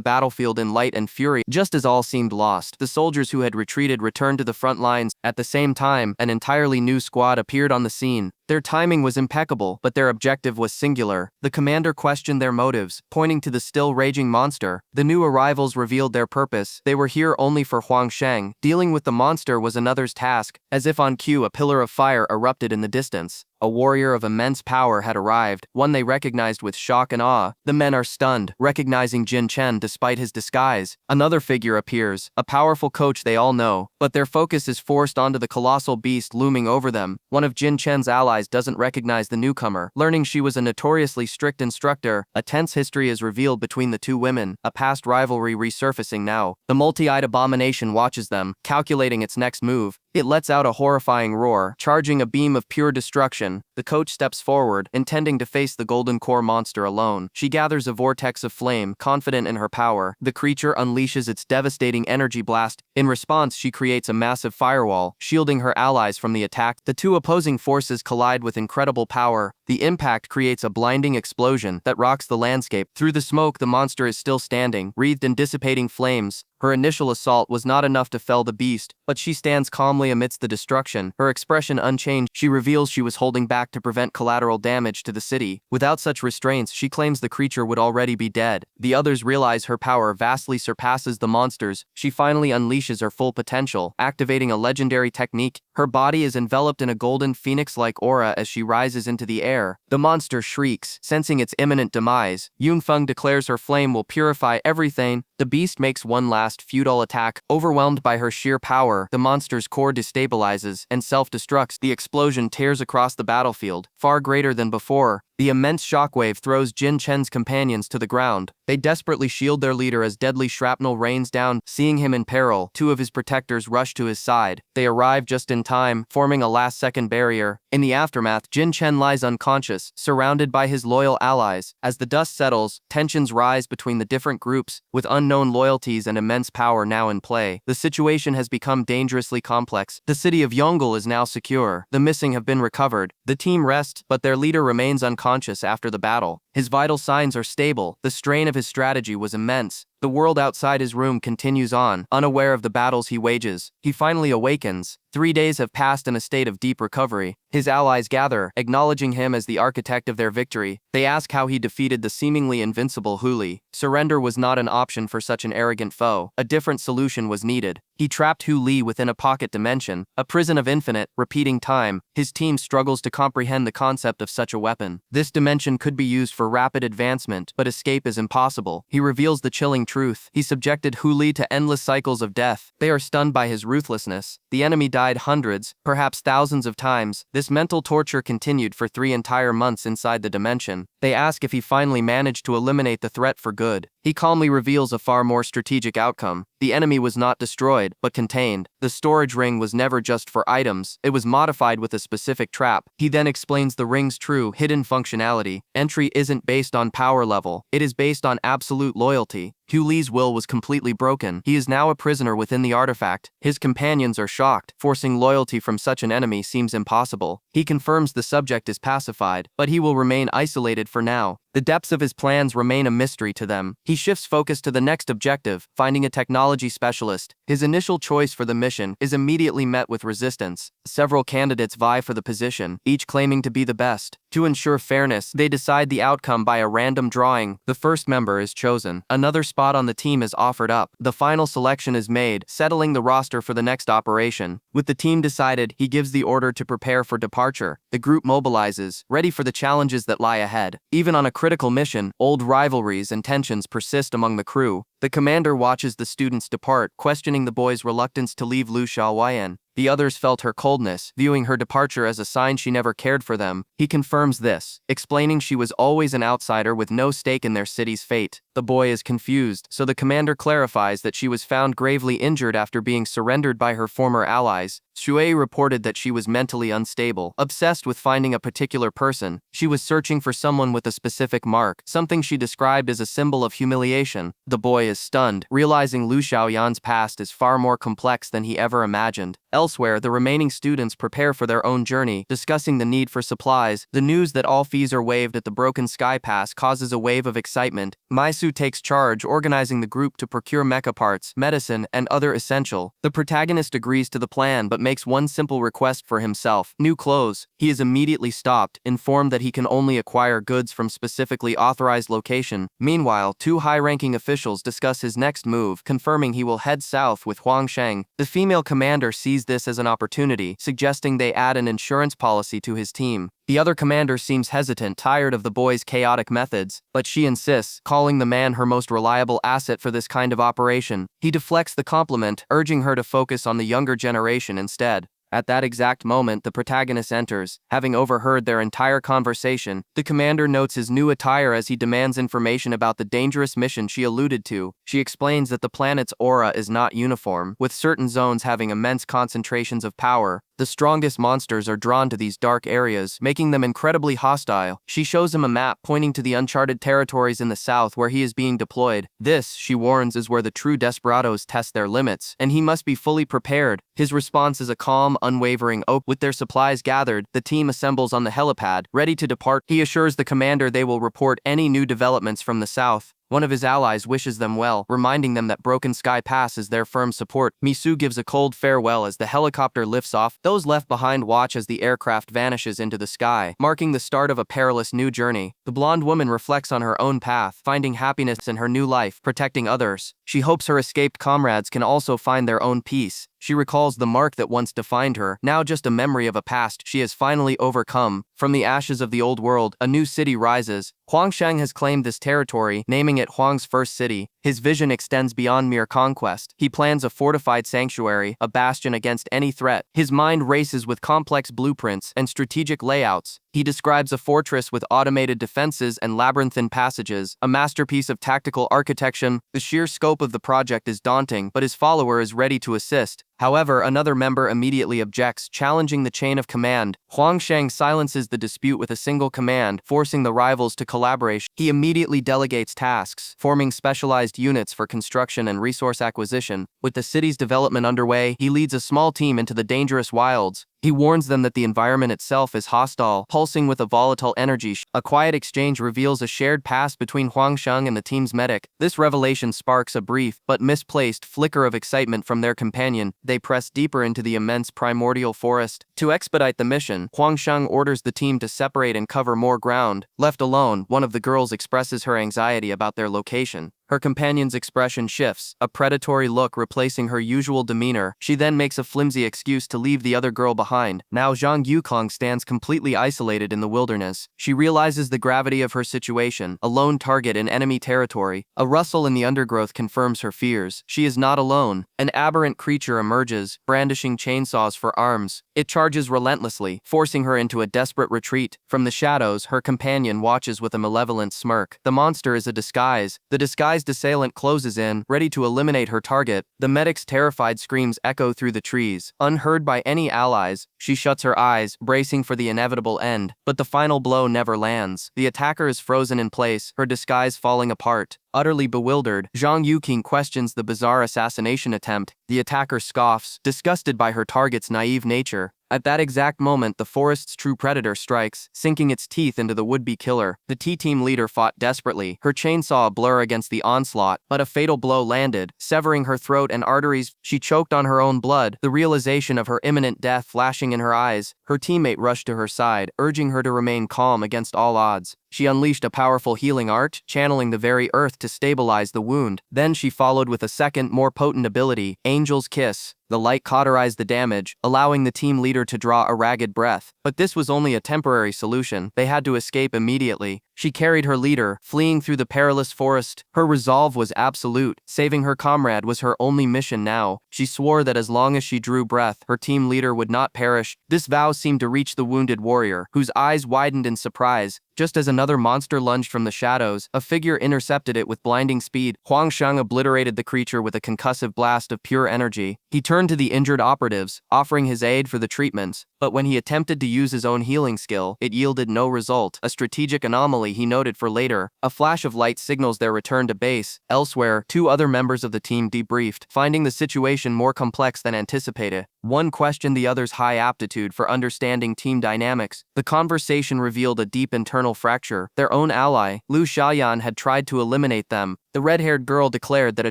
Speaker 1: battlefield in light and fury. Just as all seemed lost, the soldiers who had retreated returned to the front lines. At the same time, an entirely new squad appeared on the scene. Their timing was impeccable, but their objective was singular. The commander questioned their motives, pointing to the still raging monster. The new arrivals revealed their purpose. They were here only for Huang Shang. Dealing with the monster was another's task. As if on cue, a pillar of fire erupted in the distance. A warrior of immense power had arrived, one they recognized with shock and awe. The men are stunned, recognizing Jin Chen despite his disguise. Another figure appears, a powerful coach they all know, but their focus is forced onto the colossal beast looming over them. One of Jin Chen's allies doesn't recognize the newcomer, learning she was a notoriously strict instructor. A tense history is revealed between the two women, a past rivalry resurfacing now. The multi-eyed abomination watches them, calculating its next move. It lets out a horrifying roar, charging a beam of pure destruction. The coach steps forward, intending to face the golden core monster alone. She gathers a vortex of flame, confident in her power. The creature unleashes its devastating energy blast. In response, she creates a massive firewall, shielding her allies from the attack. The two opposing forces collide with incredible power. The impact creates a blinding explosion that rocks the landscape. Through the smoke, the monster is still standing, wreathed in dissipating flames. Her initial assault was not enough to fell the beast, but she stands calmly amidst the destruction, her expression unchanged. She reveals she was holding back to prevent collateral damage to the city. Without such restraints, she claims the creature would already be dead. The others realize her power vastly surpasses the monster's. She finally unleashes her full potential, activating a legendary technique. Her body is enveloped in a golden phoenix-like aura as she rises into the air. The monster shrieks, sensing its imminent demise. Yunfeng declares her flame will purify everything. The beast makes one last futile attack. Overwhelmed by her sheer power, the monster's core destabilizes and self-destructs. The explosion tears across the battlefield, far greater than before. The immense shockwave throws Jin Chen's companions to the ground. They desperately shield their leader as deadly shrapnel rains down. Seeing him in peril, two of his protectors rush to his side. They arrive just in time, forming a last-second barrier. In the aftermath, Jin Chen lies unconscious, surrounded by his loyal allies. As the dust settles, tensions rise between the different groups. With unknown loyalties and immense power now in play, the situation has become dangerously complex. The city of Yongle is now secure. The missing have been recovered. The team rests, but their leader remains unconscious after the battle. His vital signs are stable. The strain of his strategy was immense. The world outside his room continues on, unaware of the battles he wages. He finally awakens. 3 days have passed in a state of deep recovery. His allies gather, acknowledging him as the architect of their victory. They ask how he defeated the seemingly invincible Hu Li. Surrender was not an option for such an arrogant foe. A different solution was needed. He trapped Hu Li within a pocket dimension, a prison of infinite, repeating time. His team struggles to comprehend the concept of such a weapon. This dimension could be used for rapid advancement, but escape is impossible. He reveals the chilling truth. He subjected Hu Li to endless cycles of death. They are stunned by his ruthlessness. The enemy died hundreds, perhaps thousands of times. This mental torture continued for 3 entire months inside the dimension. They ask if he finally managed to eliminate the threat for good. He calmly reveals a far more strategic outcome. The enemy was not destroyed, but contained. The storage ring was never just for items, it was modified with a specific trap. He then explains the ring's true, hidden functionality. Entry isn't based on power level, it is based on absolute loyalty. Hu Li's will was completely broken. He is now a prisoner within the artifact. His companions are shocked. Forcing loyalty from such an enemy seems impossible. He confirms the subject is pacified, but he will remain isolated for now. The depths of his plans remain a mystery to them. He shifts focus to the next objective, finding a technology specialist. His initial choice for the mission is immediately met with resistance. Several candidates vie for the position, each claiming to be the best. To ensure fairness, they decide the outcome by a random drawing. The first member is chosen. Another spot on the team is offered up. The final selection is made, settling the roster for the next operation. With the team decided, he gives the order to prepare for departure. The group mobilizes, ready for the challenges that lie ahead. Even on a critical mission, old rivalries and tensions persist among the crew. The commander watches the students depart, questioning the boys' reluctance to leave Lu Xiaoyan. The others felt her coldness, viewing her departure as a sign she never cared for them. He confirms this, explaining she was always an outsider with no stake in their city's fate. The boy is confused, so the commander clarifies that she was found gravely injured after being surrendered by her former allies. Shui reported that she was mentally unstable, obsessed with finding a particular person. She was searching for someone with a specific mark, something she described as a symbol of humiliation. The boy is stunned, realizing Lu Xiaoyan's past is far more complex than he ever imagined. Elsewhere, the remaining students prepare for their own journey, discussing the need for supplies. The news that all fees are waived at the Broken Sky Pass causes a wave of excitement. Maisu takes charge, organizing the group to procure mecha parts, medicine, and other essential. The protagonist agrees to the plan but makes one simple request for himself: new clothes. He is immediately stopped, informed that he can only acquire goods from specifically authorized location. Meanwhile, two high-ranking officials discuss his next move, confirming he will head south with Huang Shang. The female commander sees this as an opportunity, suggesting they add an insurance policy to his team. The other commander seems hesitant, tired of the boy's chaotic methods, but she insists, calling the man her most reliable asset for this kind of operation. He deflects the compliment, urging her to focus on the younger generation instead. At that exact moment, the protagonist enters. Having overheard their entire conversation, the commander notes his new attire as he demands information about the dangerous mission she alluded to. She explains that the planet's aura is not uniform, with certain zones having immense concentrations of power. The strongest monsters are drawn to these dark areas, making them incredibly hostile. She shows him a map pointing to the uncharted territories in the south where he is being deployed. This, she warns, is where the true desperados test their limits, and he must be fully prepared. His response is a calm, unwavering oath. With their supplies gathered, the team assembles on the helipad, ready to depart. He assures the commander they will report any new developments from the south. One of his allies wishes them well, reminding them that Broken Sky Pass is their firm support. Misu gives a cold farewell as the helicopter lifts off. Those left behind watch as the aircraft vanishes into the sky, marking the start of a perilous new journey. The blonde woman reflects on her own path, finding happiness in her new life, protecting others. She hopes her escaped comrades can also find their own peace. She recalls the mark that once defined her, now just a memory of a past she has finally overcome. From the ashes of the old world, a new city rises. Huang Shang has claimed this territory, naming it Huang's first city. His vision extends beyond mere conquest. He plans a fortified sanctuary, a bastion against any threat. His mind races with complex blueprints and strategic layouts. He describes a fortress with automated defenses and labyrinthine passages, a masterpiece of tactical architecture. The sheer scope of the project is daunting, but his follower is ready to assist. However, another member immediately objects, challenging the chain of command. Huang Shang silences the dispute with a single command, forcing the rivals to collaborate. He immediately delegates tasks, forming specialized units for construction and resource acquisition. With the city's development underway, he leads a small team into the dangerous wilds. He warns them that the environment itself is hostile, pulsing with a volatile energy. A quiet exchange reveals a shared past between Huang Shang and the team's medic. This revelation sparks a brief, but misplaced, flicker of excitement from their companion. They press deeper into the immense primordial forest. To expedite the mission, Huang Shang orders the team to separate and cover more ground. Left alone, one of the girls expresses her anxiety about their location. Her companion's expression shifts, a predatory look replacing her usual demeanor. She then makes a flimsy excuse to leave the other girl behind. Now Zhang Yukong stands completely isolated in the wilderness. She realizes the gravity of her situation, a lone target in enemy territory. A rustle in the undergrowth confirms her fears. She is not alone. An aberrant creature emerges, brandishing chainsaws for arms. It charges relentlessly, forcing her into a desperate retreat. From the shadows, her companion watches with a malevolent smirk. The monster is a disguise. The disguised assailant closes in, ready to eliminate her target. The medic's terrified screams echo through the trees. Unheard by any allies, she shuts her eyes, bracing for the inevitable end. But the final blow never lands. The attacker is frozen in place, her disguise falling apart. Utterly bewildered, Zhang Yuqing questions the bizarre assassination attempt. The attacker scoffs, disgusted by her target's naive nature. At that exact moment, the forest's true predator strikes, sinking its teeth into the would-be killer. The T-team leader fought desperately, her chainsaw a blur against the onslaught, but a fatal blow landed, severing her throat and arteries. She choked on her own blood, the realization of her imminent death flashing in her eyes. Her teammate rushed to her side, urging her to remain calm against all odds. She unleashed a powerful healing art, channeling the very earth to stabilize the wound. Then she followed with a second, more potent ability, Angel's Kiss. The light cauterized the damage, allowing the team leader to draw a ragged breath. But this was only a temporary solution. They had to escape immediately. She carried her leader, fleeing through the perilous forest. Her resolve was absolute. Saving her comrade was her only mission now. She swore that as long as she drew breath, her team leader would not perish. This vow seemed to reach the wounded warrior, whose eyes widened in surprise. Just as another monster lunged from the shadows, a figure intercepted it with blinding speed. Huang Shang obliterated the creature with a concussive blast of pure energy. He turned to the injured operatives, offering his aid for the treatments, but when he attempted to use his own healing skill, it yielded no result. A strategic anomaly he noted for later. A flash of light signals their return to base. Elsewhere, 2 other members of the team debriefed, finding the situation more complex than anticipated. One questioned the other's high aptitude for understanding team dynamics. The conversation revealed a deep internal fracture. Their own ally, Lu Xiaoyan, had tried to eliminate them. The red-haired girl declared that a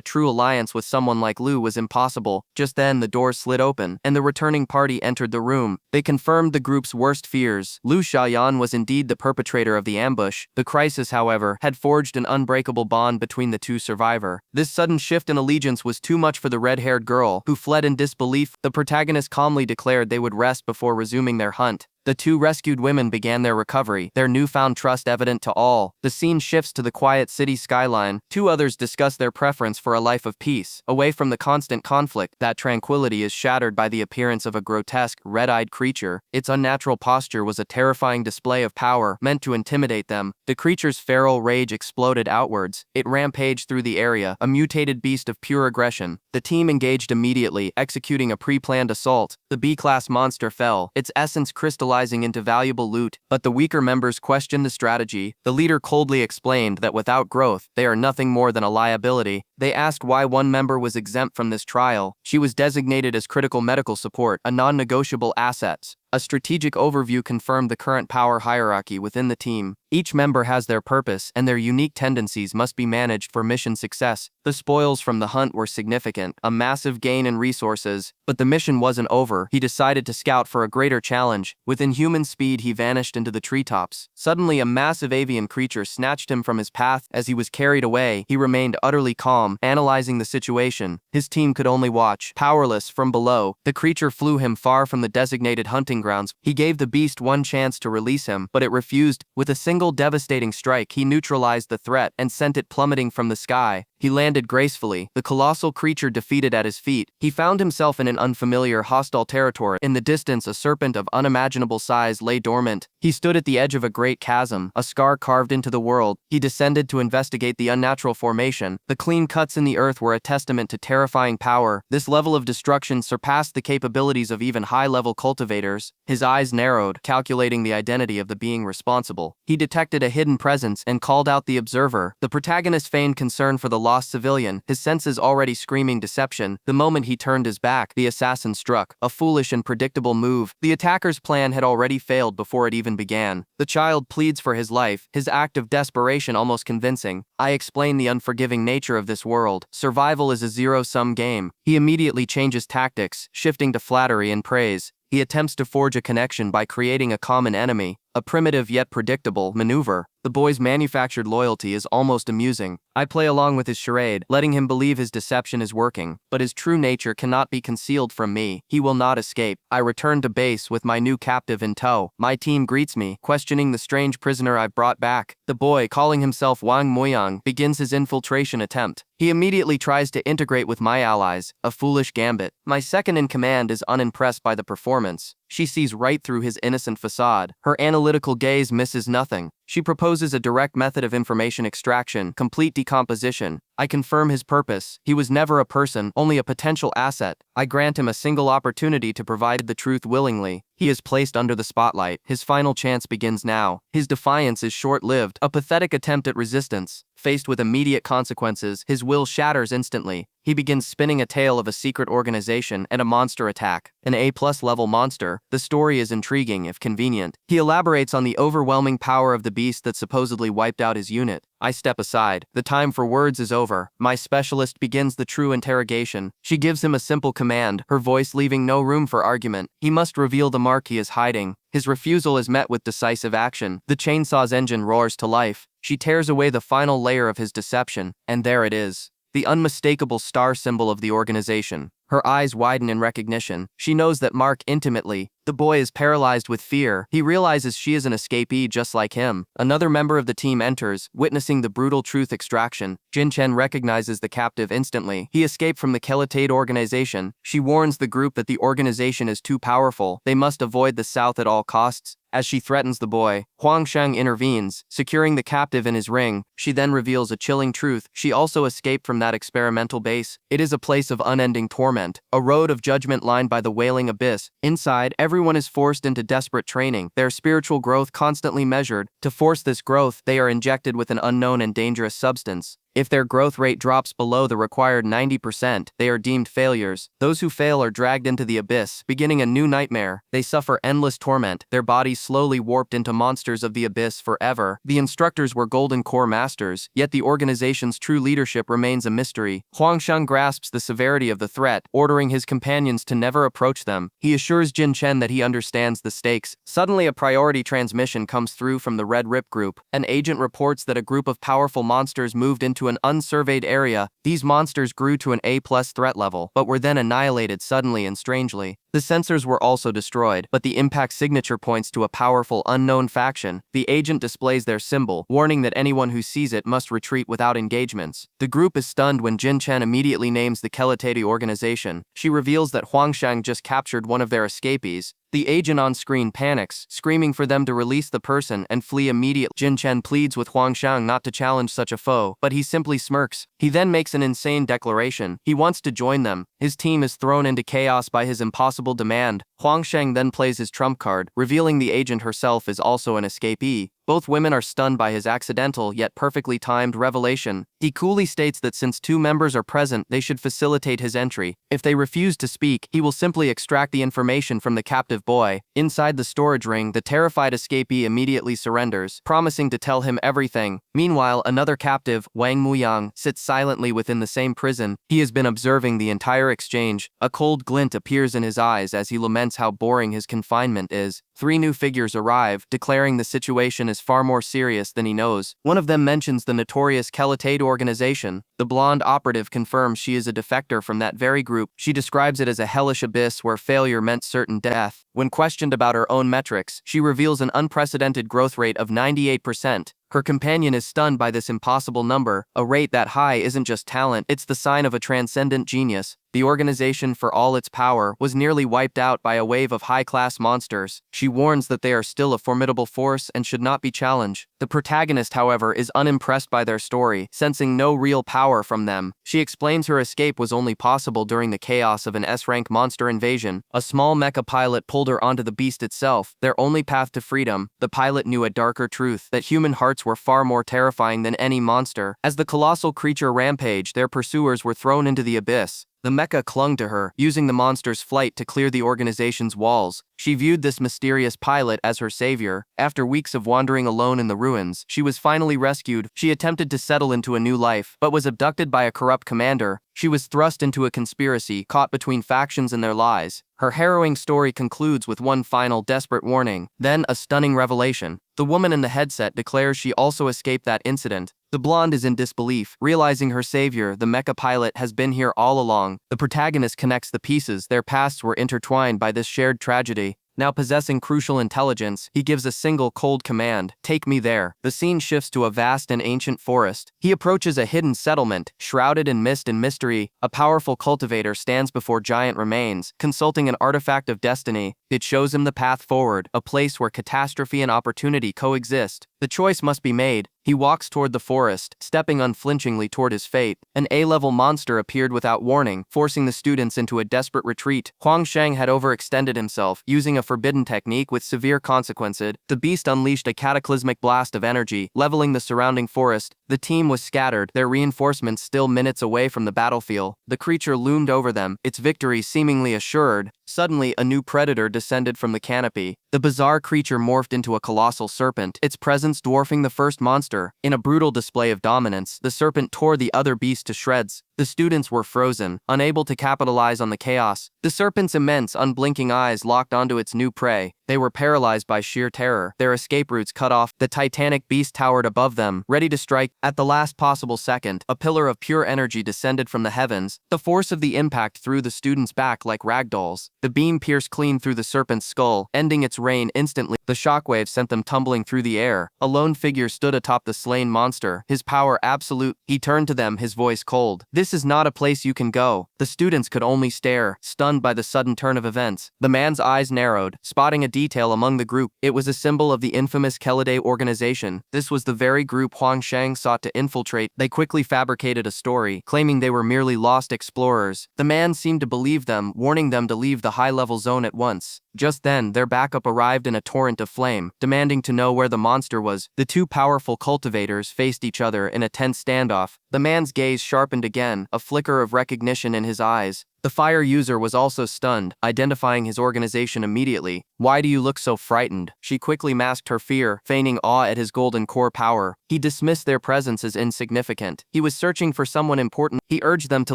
Speaker 1: true alliance with someone like Lu was impossible. Just then, the door slid open, and the returning party entered the room. They confirmed the group's worst fears. Lu Xiaoyan was indeed the perpetrator of the ambush. The crisis, however, had forged an unbreakable bond between the 2 survivors. This sudden shift in allegiance was too much for the red-haired girl, who fled in disbelief. The protagonist calmly declared they would rest before resuming their hunt. The 2 rescued women began their recovery, their newfound trust evident to all. The scene shifts to the quiet city skyline. 2 others discuss their preference for a life of peace, away from the constant conflict. That tranquility is shattered by the appearance of a grotesque, red-eyed creature. Its unnatural posture was a terrifying display of power, meant to intimidate them. The creature's feral rage exploded outwards. It rampaged through the area, a mutated beast of pure aggression. The team engaged immediately, executing a pre-planned assault. The B-class monster fell, its essence crystallizing into valuable loot, but the weaker members questioned the strategy. The leader coldly explained that without growth, they are nothing more than a liability. They asked why one member was exempt from this trial. She was designated as critical medical support, a non-negotiable asset. A strategic overview confirmed the current power hierarchy within the team. Each member has their purpose, and their unique tendencies must be managed for mission success. The spoils from the hunt were significant, a massive gain in resources. But the mission wasn't over. He decided to scout for a greater challenge. With inhuman speed, he vanished into the treetops. Suddenly, a massive avian creature snatched him from his path. As he was carried away, he remained utterly calm, analyzing the situation. His team could only watch, powerless, from below. The creature flew him far from the designated hunting grounds. He gave the beast one chance to release him, but it refused. With a single devastating strike, he neutralized the threat and sent it plummeting from the sky. He landed gracefully, the colossal creature defeated at his feet. He found himself in an unfamiliar, hostile territory. In the distance, a serpent of unimaginable size lay dormant. He stood at the edge of a great chasm, a scar carved into the world. He descended to investigate the unnatural formation. The clean cuts in the earth were a testament to terrifying power. This level of destruction surpassed the capabilities of even high-level cultivators. His eyes narrowed, calculating the identity of the being responsible. He detected a hidden presence and called out the observer. The protagonist feigned concern for the lost civilian, his senses already screaming deception. The moment he turned his back, the assassin struck, a foolish and predictable move. The attacker's plan had already failed before it even began. The child pleads for his life, his act of desperation almost convincing. I explain the unforgiving nature of this world. Survival is a zero-sum game. He immediately changes tactics, shifting to flattery and praise. He attempts to forge a connection by creating a common enemy, a primitive yet predictable maneuver. The boy's manufactured loyalty is almost amusing. I play along with his charade, letting him believe his deception is working. But his true nature cannot be concealed from me. He will not escape. I return to base with my new captive in tow. My team greets me, questioning the strange prisoner I've brought back. The boy, calling himself Wang Moyang, begins his infiltration attempt. He immediately tries to integrate with my allies, a foolish gambit. My second-in-command is unimpressed by the performance. She sees right through his innocent facade. Her analytical gaze misses nothing. She proposes a direct method of information extraction, complete decomposition. I confirm his purpose. He was never a person, only a potential asset. I grant him a single opportunity to provide the truth willingly. He is placed under the spotlight. His final chance begins now. His defiance is short-lived, a pathetic attempt at resistance. Faced with immediate consequences, his will shatters instantly. He begins spinning a tale of a secret organization and a monster attack. An A+ level monster. The story is intriguing, if convenient. He elaborates on the overwhelming power of the beast that supposedly wiped out his unit. I step aside. The time for words is over. My specialist begins the true interrogation. She gives him a simple command, her voice leaving no room for argument. He must reveal the mark he is hiding. His refusal is met with decisive action. The chainsaw's engine roars to life. She tears away the final layer of his deception, and there it is. The unmistakable star symbol of the organization. Her eyes widen in recognition. She knows that mark intimately. The boy is paralyzed with fear. He realizes she is an escapee just like him. Another member of the team enters, witnessing the brutal truth extraction. Jin Chen recognizes the captive instantly. He escaped from the Kelatade organization. She warns the group that the organization is too powerful. They must avoid the South at all costs. As she threatens the boy, Huang Shang intervenes, securing the captive in his ring. She then reveals a chilling truth. She also escaped from that experimental base. It is a place of unending torment, a road of judgment lined by the wailing abyss. Inside, everyone is forced into desperate training, their spiritual growth constantly measured. To force this growth, they are injected with an unknown and dangerous substance. If their growth rate drops below the required 90%, they are deemed failures. Those who fail are dragged into the abyss, beginning a new nightmare. They suffer endless torment, their bodies slowly warped into monsters of the abyss forever. The instructors were Golden Core masters, yet the organization's true leadership remains a mystery. Huang Shang grasps the severity of the threat, ordering his companions to never approach them. He assures Jin Chen that he understands the stakes. Suddenly, a priority transmission comes through from the Red Rip group. An agent reports that a group of powerful monsters moved into an unsurveyed area. These monsters grew to an A+ threat level, but were then annihilated suddenly and strangely. The sensors were also destroyed, but the impact signature points to a powerful unknown faction. The agent displays their symbol, warning that anyone who sees it must retreat without engagements. The group is stunned when Jin Chen immediately names the Kelatade organization. She reveals that Huang Shang just captured one of their escapees. The agent on screen panics, screaming for them to release the person and flee immediately. Jin Chen pleads with Huang Shang not to challenge such a foe, but he simply smirks. He then makes an insane declaration. He wants to join them. His team is thrown into chaos by his impossible demand. Huang Shang then plays his trump card, revealing the agent herself is also an escapee. Both women are stunned by his accidental yet perfectly timed revelation. He coolly states that since two members are present, they should facilitate his entry. If they refuse to speak, he will simply extract the information from the captive boy. Inside the storage ring, the terrified escapee immediately surrenders, promising to tell him everything. Meanwhile, another captive, Wang Muyang, sits silently within the same prison. He has been observing the entire exchange. A cold glint appears in his eyes as he laments how boring his confinement is. 3 new figures arrive, declaring the situation is far more serious than he knows. One of them mentions the notorious Kelatade organization. The blonde operative confirms she is a defector from that very group. She describes it as a hellish abyss where failure meant certain death. When questioned about her own metrics, she reveals an unprecedented growth rate of 98%. Her companion is stunned by this impossible number. A rate that high isn't just talent, it's the sign of a transcendent genius. The organization, for all its power, was nearly wiped out by a wave of high-class monsters. She warns that they are still a formidable force and should not be challenged. The protagonist, however, is unimpressed by their story, sensing no real power from them. She explains her escape was only possible during the chaos of an S-rank monster invasion. A small mecha pilot pulled her onto the beast itself, their only path to freedom. The pilot knew a darker truth, that human hearts were far more terrifying than any monster. As the colossal creature rampaged, their pursuers were thrown into the abyss. The mecha clung to her, using the monster's flight to clear the organization's walls. She viewed this mysterious pilot as her savior. After weeks of wandering alone in the ruins, she was finally rescued. She attempted to settle into a new life, but was abducted by a corrupt commander. She was thrust into a conspiracy, caught between factions and their lies. Her harrowing story concludes with one final desperate warning, then a stunning revelation. The woman in the headset declares she also escaped that incident. The blonde is in disbelief, realizing her savior, the mecha pilot, has been here all along. The protagonist connects the pieces. Their pasts were intertwined by this shared tragedy. Now possessing crucial intelligence, he gives a single cold command, "Take me there." The scene shifts to a vast and ancient forest. He approaches a hidden settlement, shrouded in mist and mystery. A powerful cultivator stands before giant remains, consulting an artifact of destiny. It shows him the path forward, a place where catastrophe and opportunity coexist. The choice must be made. He walks toward the forest, stepping unflinchingly toward his fate. An A-level monster appeared without warning, forcing the students into a desperate retreat. Huang Shang had overextended himself, using a forbidden technique with severe consequences. The beast unleashed a cataclysmic blast of energy, leveling the surrounding forest. The team was scattered, their reinforcements still minutes away from the battlefield. The creature loomed over them, its victory seemingly assured. Suddenly, a new predator descended from the canopy. The bizarre creature morphed into a colossal serpent, its presence dwarfing the first monster. In a brutal display of dominance, the serpent tore the other beast to shreds. The students were frozen, unable to capitalize on the chaos. The serpent's immense, unblinking eyes locked onto its new prey. They were paralyzed by sheer terror, their escape routes cut off. The titanic beast towered above them, ready to strike. At the last possible second, a pillar of pure energy descended from the heavens. The force of the impact threw the students back like ragdolls. The beam pierced clean through the serpent's skull, ending its reign instantly. The shockwave sent them tumbling through the air. A lone figure stood atop the slain monster, his power absolute. He turned to them, his voice cold. "This is not a place you can go." The students could only stare, stunned by the sudden turn of events. The man's eyes narrowed, spotting a detail among the group. It was a symbol of the infamous Kelade organization. This was the very group Huang Shang sought to infiltrate. They quickly fabricated a story, claiming they were merely lost explorers. The man seemed to believe them, warning them to leave the high-level zone at once. Just then, their backup arrived in a torrent of flame, demanding to know where the monster was. The two powerful cultivators faced each other in a tense standoff. The man's gaze sharpened again, a flicker of recognition in his eyes. The fire user was also stunned, identifying his organization immediately. "Why do you look so frightened?" She quickly masked her fear, feigning awe at his golden core power. He dismissed their presence as insignificant. He was searching for someone important. He urged them to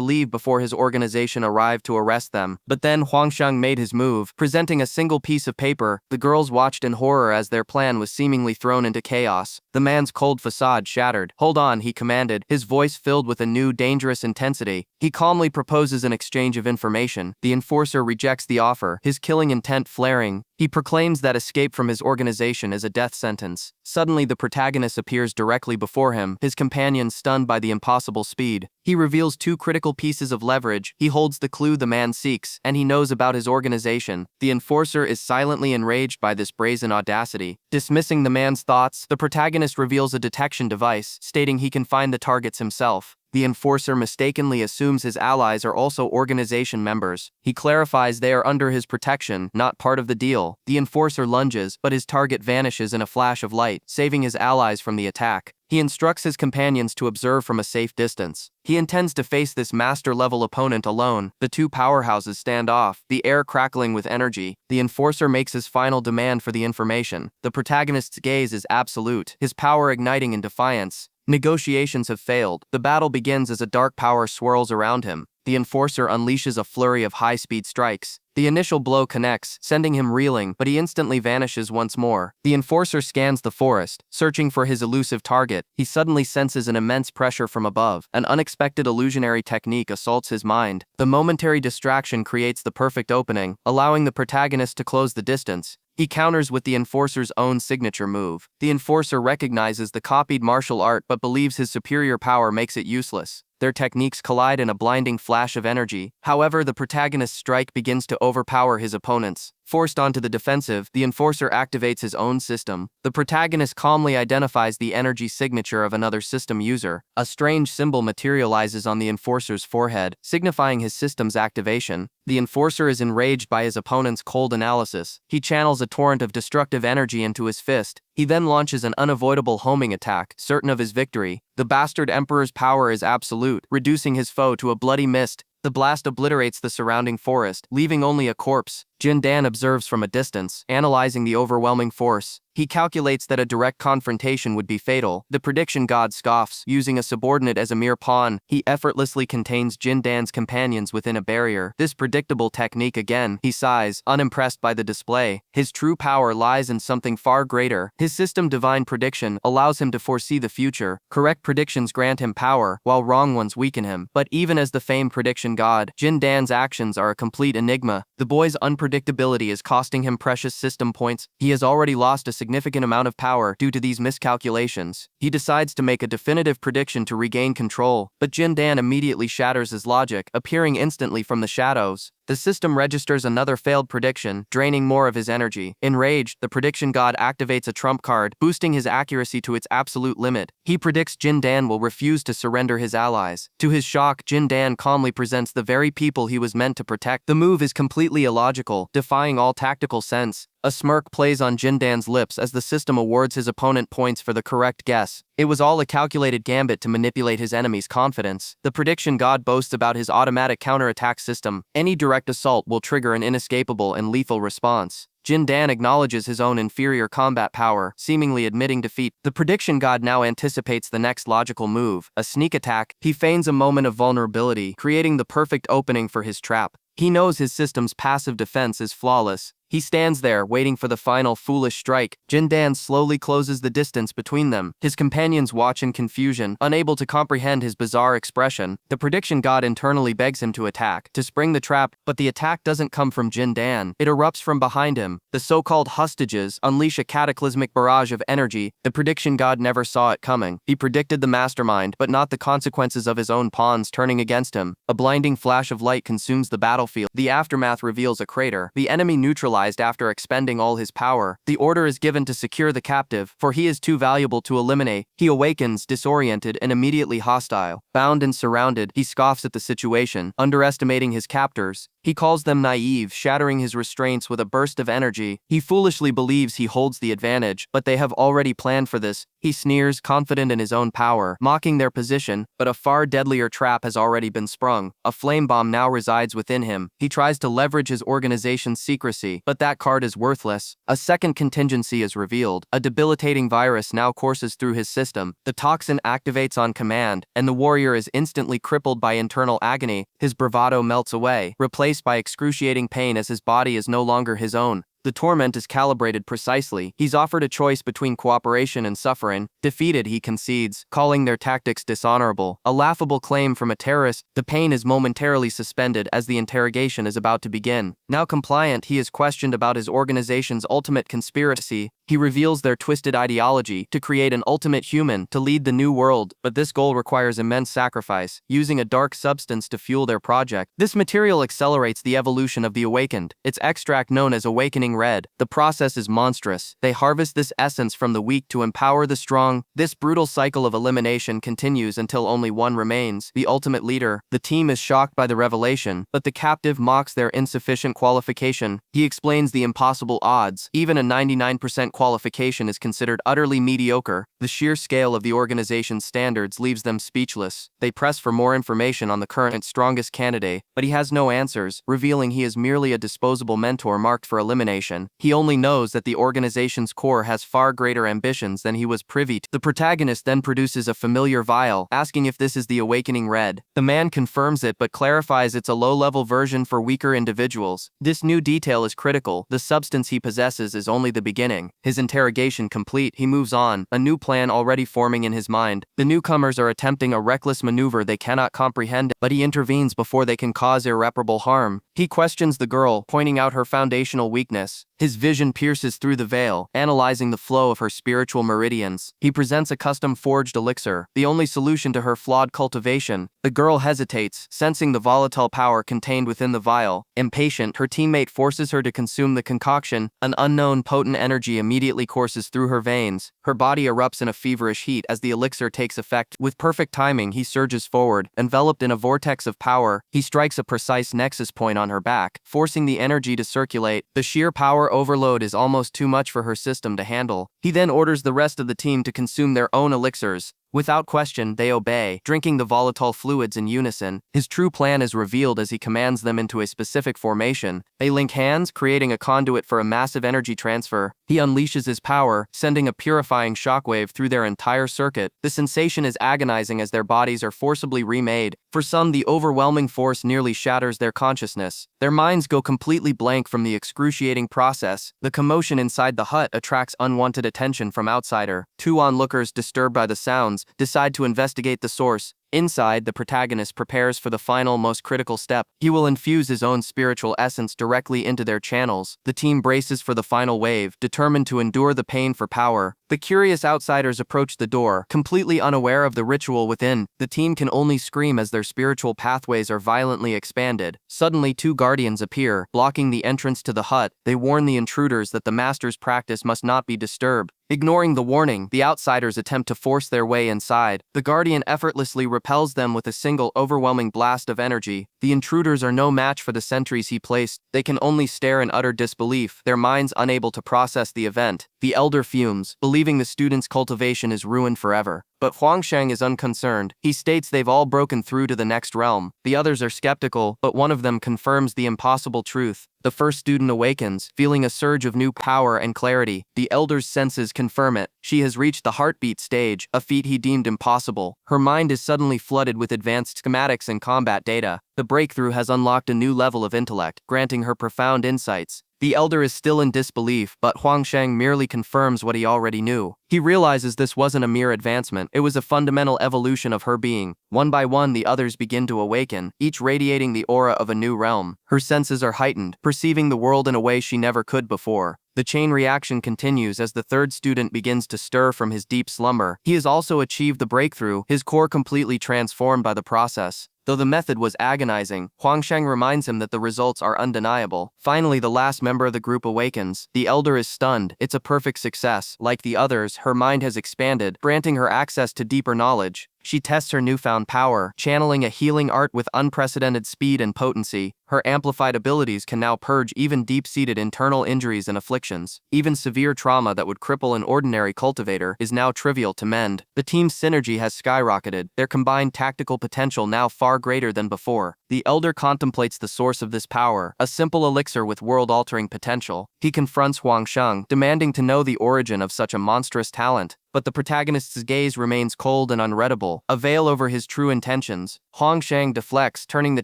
Speaker 1: leave before his organization arrived to arrest them. But then Huang Shang made his move, presenting a single piece of paper. The girls watched in horror as their plan was seemingly thrown into chaos. The man's cold facade shattered. "Hold on," he commanded, his voice filled with a new, dangerous intensity. He calmly proposes an exchange of information. The enforcer rejects the offer, his killing intent flaring. He proclaims that escape from his organization is a death sentence. Suddenly, the protagonist appears directly before him, his companion stunned by the impossible speed. He reveals two critical pieces of leverage. He holds the clue the man seeks, and he knows about his organization. The enforcer is silently enraged by this brazen audacity. Dismissing the man's thoughts, the protagonist reveals a detection device, stating he can find the targets himself. The enforcer mistakenly assumes his allies are also organization members. He clarifies they are under his protection, not part of the deal. The enforcer lunges, but his target vanishes in a flash of light, saving his allies from the attack. He instructs his companions to observe from a safe distance. He intends to face this master-level opponent alone. The two powerhouses stand off, the air crackling with energy. The enforcer makes his final demand for the information. The protagonist's gaze is absolute, his power igniting in defiance. Negotiations have failed. The battle begins as a dark power swirls around him. The enforcer unleashes a flurry of high-speed strikes. The initial blow connects, sending him reeling, but he instantly vanishes once more. The enforcer scans the forest, searching for his elusive target. He suddenly senses an immense pressure from above. An unexpected illusionary technique assaults his mind. The momentary distraction creates the perfect opening, allowing the protagonist to close the distance. He counters with the enforcer's own signature move. The enforcer recognizes the copied martial art but believes his superior power makes it useless. Their techniques collide in a blinding flash of energy. However, the protagonist's strike begins to overpower his opponents. Forced onto the defensive, the enforcer activates his own system. The protagonist calmly identifies the energy signature of another system user. A strange symbol materializes on the enforcer's forehead, signifying his system's activation. The enforcer is enraged by his opponent's cold analysis. He channels a torrent of destructive energy into his fist. He then launches an unavoidable homing attack, certain of his victory. The bastard emperor's power is absolute, reducing his foe to a bloody mist. The blast obliterates the surrounding forest, leaving only a corpse. Jin Dan observes from a distance, analyzing the overwhelming force. He calculates that a direct confrontation would be fatal. The prediction god scoffs, using a subordinate as a mere pawn. He effortlessly contains Jin Dan's companions within a barrier. This predictable technique again, he sighs, unimpressed by the display. His true power lies in something far greater. His system divine prediction allows him to foresee the future. Correct predictions grant him power, while wrong ones weaken him. But even as the famed prediction god, Jin Dan's actions are a complete enigma. The boy's unpredictability is costing him precious system points. He has already lost a significant amount of power due to these miscalculations. He decides to make a definitive prediction to regain control, but Jin Dan immediately shatters his logic, appearing instantly from the shadows. The system registers another failed prediction, draining more of his energy. Enraged, the prediction god activates a trump card, boosting his accuracy to its absolute limit. He predicts Jin Dan will refuse to surrender his allies. To his shock, Jin Dan calmly presents the very people he was meant to protect. The move is completely illogical, defying all tactical sense. A smirk plays on Jin Dan's lips as the system awards his opponent points for the correct guess. It was all a calculated gambit to manipulate his enemy's confidence. The prediction god boasts about his automatic counterattack system. Any direct assault will trigger an inescapable and lethal response. Jin Dan acknowledges his own inferior combat power, seemingly admitting defeat. The prediction god now anticipates the next logical move, a sneak attack. He feigns a moment of vulnerability, creating the perfect opening for his trap. He knows his system's passive defense is flawless. He stands there, waiting for the final foolish strike. Jin Dan slowly closes the distance between them. His companions watch in confusion, unable to comprehend his bizarre expression. The prediction god internally begs him to attack, to spring the trap, but the attack doesn't come from Jin Dan. It erupts from behind him. The so-called hostages unleash a cataclysmic barrage of energy. The prediction god never saw it coming. He predicted the mastermind, but not the consequences of his own pawns turning against him. A blinding flash of light consumes the battlefield. The aftermath reveals a crater. The enemy neutralized after expending all his power. The order is given to secure the captive, for he is too valuable to eliminate. He awakens, disoriented and immediately hostile. Bound and surrounded, he scoffs at the situation, underestimating his captors. He calls them naive, shattering his restraints with a burst of energy. He foolishly believes he holds the advantage, but they have already planned for this. He sneers, confident in his own power, mocking their position, but a far deadlier trap has already been sprung. A flame bomb now resides within him. He tries to leverage his organization's secrecy, but that card is worthless. A second contingency is revealed. A debilitating virus now courses through his system. The toxin activates on command, and the warrior is instantly crippled by internal agony. His bravado melts away, replaced by excruciating pain as his body is no longer his own. The torment is calibrated precisely. He's offered a choice between cooperation and suffering. Defeated, he concedes, calling their tactics dishonorable. A laughable claim from a terrorist. The pain is momentarily suspended as the interrogation is about to begin. Now compliant, he is questioned about his organization's ultimate conspiracy. He reveals their twisted ideology to create an ultimate human to lead the new world, but this goal requires immense sacrifice, using a dark substance to fuel their project. This material accelerates the evolution of the awakened. Its extract known as awakening red. The process is monstrous. They harvest this essence from the weak to empower the strong. This brutal cycle of elimination continues until only one remains, the ultimate leader. The team is shocked by the revelation, but the captive mocks their insufficient qualification. He explains the impossible odds. Even a 99% qualification is considered utterly mediocre. The sheer scale of the organization's standards leaves them speechless. They press for more information on the current strongest candidate, but he has no answers, revealing he is merely a disposable mentor marked for elimination. He only knows that the organization's core has far greater ambitions than he was privy to. The protagonist then produces a familiar vial, asking if this is the awakening red. The man confirms it but clarifies it's a low-level version for weaker individuals. This new detail is critical. The substance he possesses is only the beginning. His interrogation complete, he moves on, a new plan already forming in his mind. The newcomers are attempting a reckless maneuver they cannot comprehend, but he intervenes before they can cause irreparable harm. He questions the girl, pointing out her foundational weakness. His vision pierces through the veil, analyzing the flow of her spiritual meridians. He presents a custom-forged elixir, the only solution to her flawed cultivation. The girl hesitates, sensing the volatile power contained within the vial. Impatient, her teammate forces her to consume the concoction. An unknown potent energy immediately courses through her veins. Her body erupts in a feverish heat as the elixir takes effect. With perfect timing, he surges forward. Enveloped in a vortex of power, he strikes a precise nexus point on her back, forcing the energy to circulate. The sheer power overload is almost too much for her system to handle. He then orders the rest of the team to consume their own elixirs. Without question, they obey, drinking the volatile fluids in unison. His true plan is revealed as he commands them into a specific formation. They link hands, creating a conduit for a massive energy transfer. He unleashes his power, sending a purifying shockwave through their entire circuit. The sensation is agonizing as their bodies are forcibly remade. For some, the overwhelming force nearly shatters their consciousness. Their minds go completely blank from the excruciating process. The commotion inside the hut attracts unwanted attention from outsider. Two onlookers, disturbed by the sounds, decide to investigate the source. Inside, the protagonist prepares for the final, most critical step. He will infuse his own spiritual essence directly into their channels. The team braces for the final wave, determined to endure the pain for power. The curious outsiders approach the door, completely unaware of the ritual within. The team can only scream as their spiritual pathways are violently expanded. Suddenly, two guardians appear, blocking the entrance to the hut. They warn the intruders that the master's practice must not be disturbed. Ignoring the warning, the outsiders attempt to force their way inside. The guardian effortlessly repels them with a single overwhelming blast of energy. The intruders are no match for the sentries he placed. They can only stare in utter disbelief, their minds unable to process the event. The elder fumes, believing believing the students' cultivation is ruined forever. But Huang Shang is unconcerned. He states they've all broken through to the next realm. The others are skeptical, but one of them confirms the impossible truth. The first student awakens, feeling a surge of new power and clarity. The elder's senses confirm it. She has reached the heartbeat stage, a feat he deemed impossible. Her mind is suddenly flooded with advanced schematics and combat data. The breakthrough has unlocked a new level of intellect, granting her profound insights. The elder is still in disbelief, but Huang Shang merely confirms what he already knew. He realizes this wasn't a mere advancement, it was a fundamental evolution of her being. One by one, the others begin to awaken, each radiating the aura of a new realm. Her senses are heightened, perceiving the world in a way she never could before. The chain reaction continues as the third student begins to stir from his deep slumber. He has also achieved the breakthrough, his core completely transformed by the process. Though the method was agonizing, Huang Shang reminds him that the results are undeniable. Finally, the last member of the group awakens. The elder is stunned. It's a perfect success. Like the others, her mind has expanded, granting her access to deeper knowledge. She tests her newfound power, channeling a healing art with unprecedented speed and potency. Her amplified abilities can now purge even deep-seated internal injuries and afflictions. Even severe trauma that would cripple an ordinary cultivator is now trivial to mend. The team's synergy has skyrocketed, their combined tactical potential now far greater than before. The elder contemplates the source of this power, a simple elixir with world-altering potential. He confronts Huang Shang, demanding to know the origin of such a monstrous talent. But the protagonist's gaze remains cold and unreadable, a veil over his true intentions. Huang Shang deflects, turning the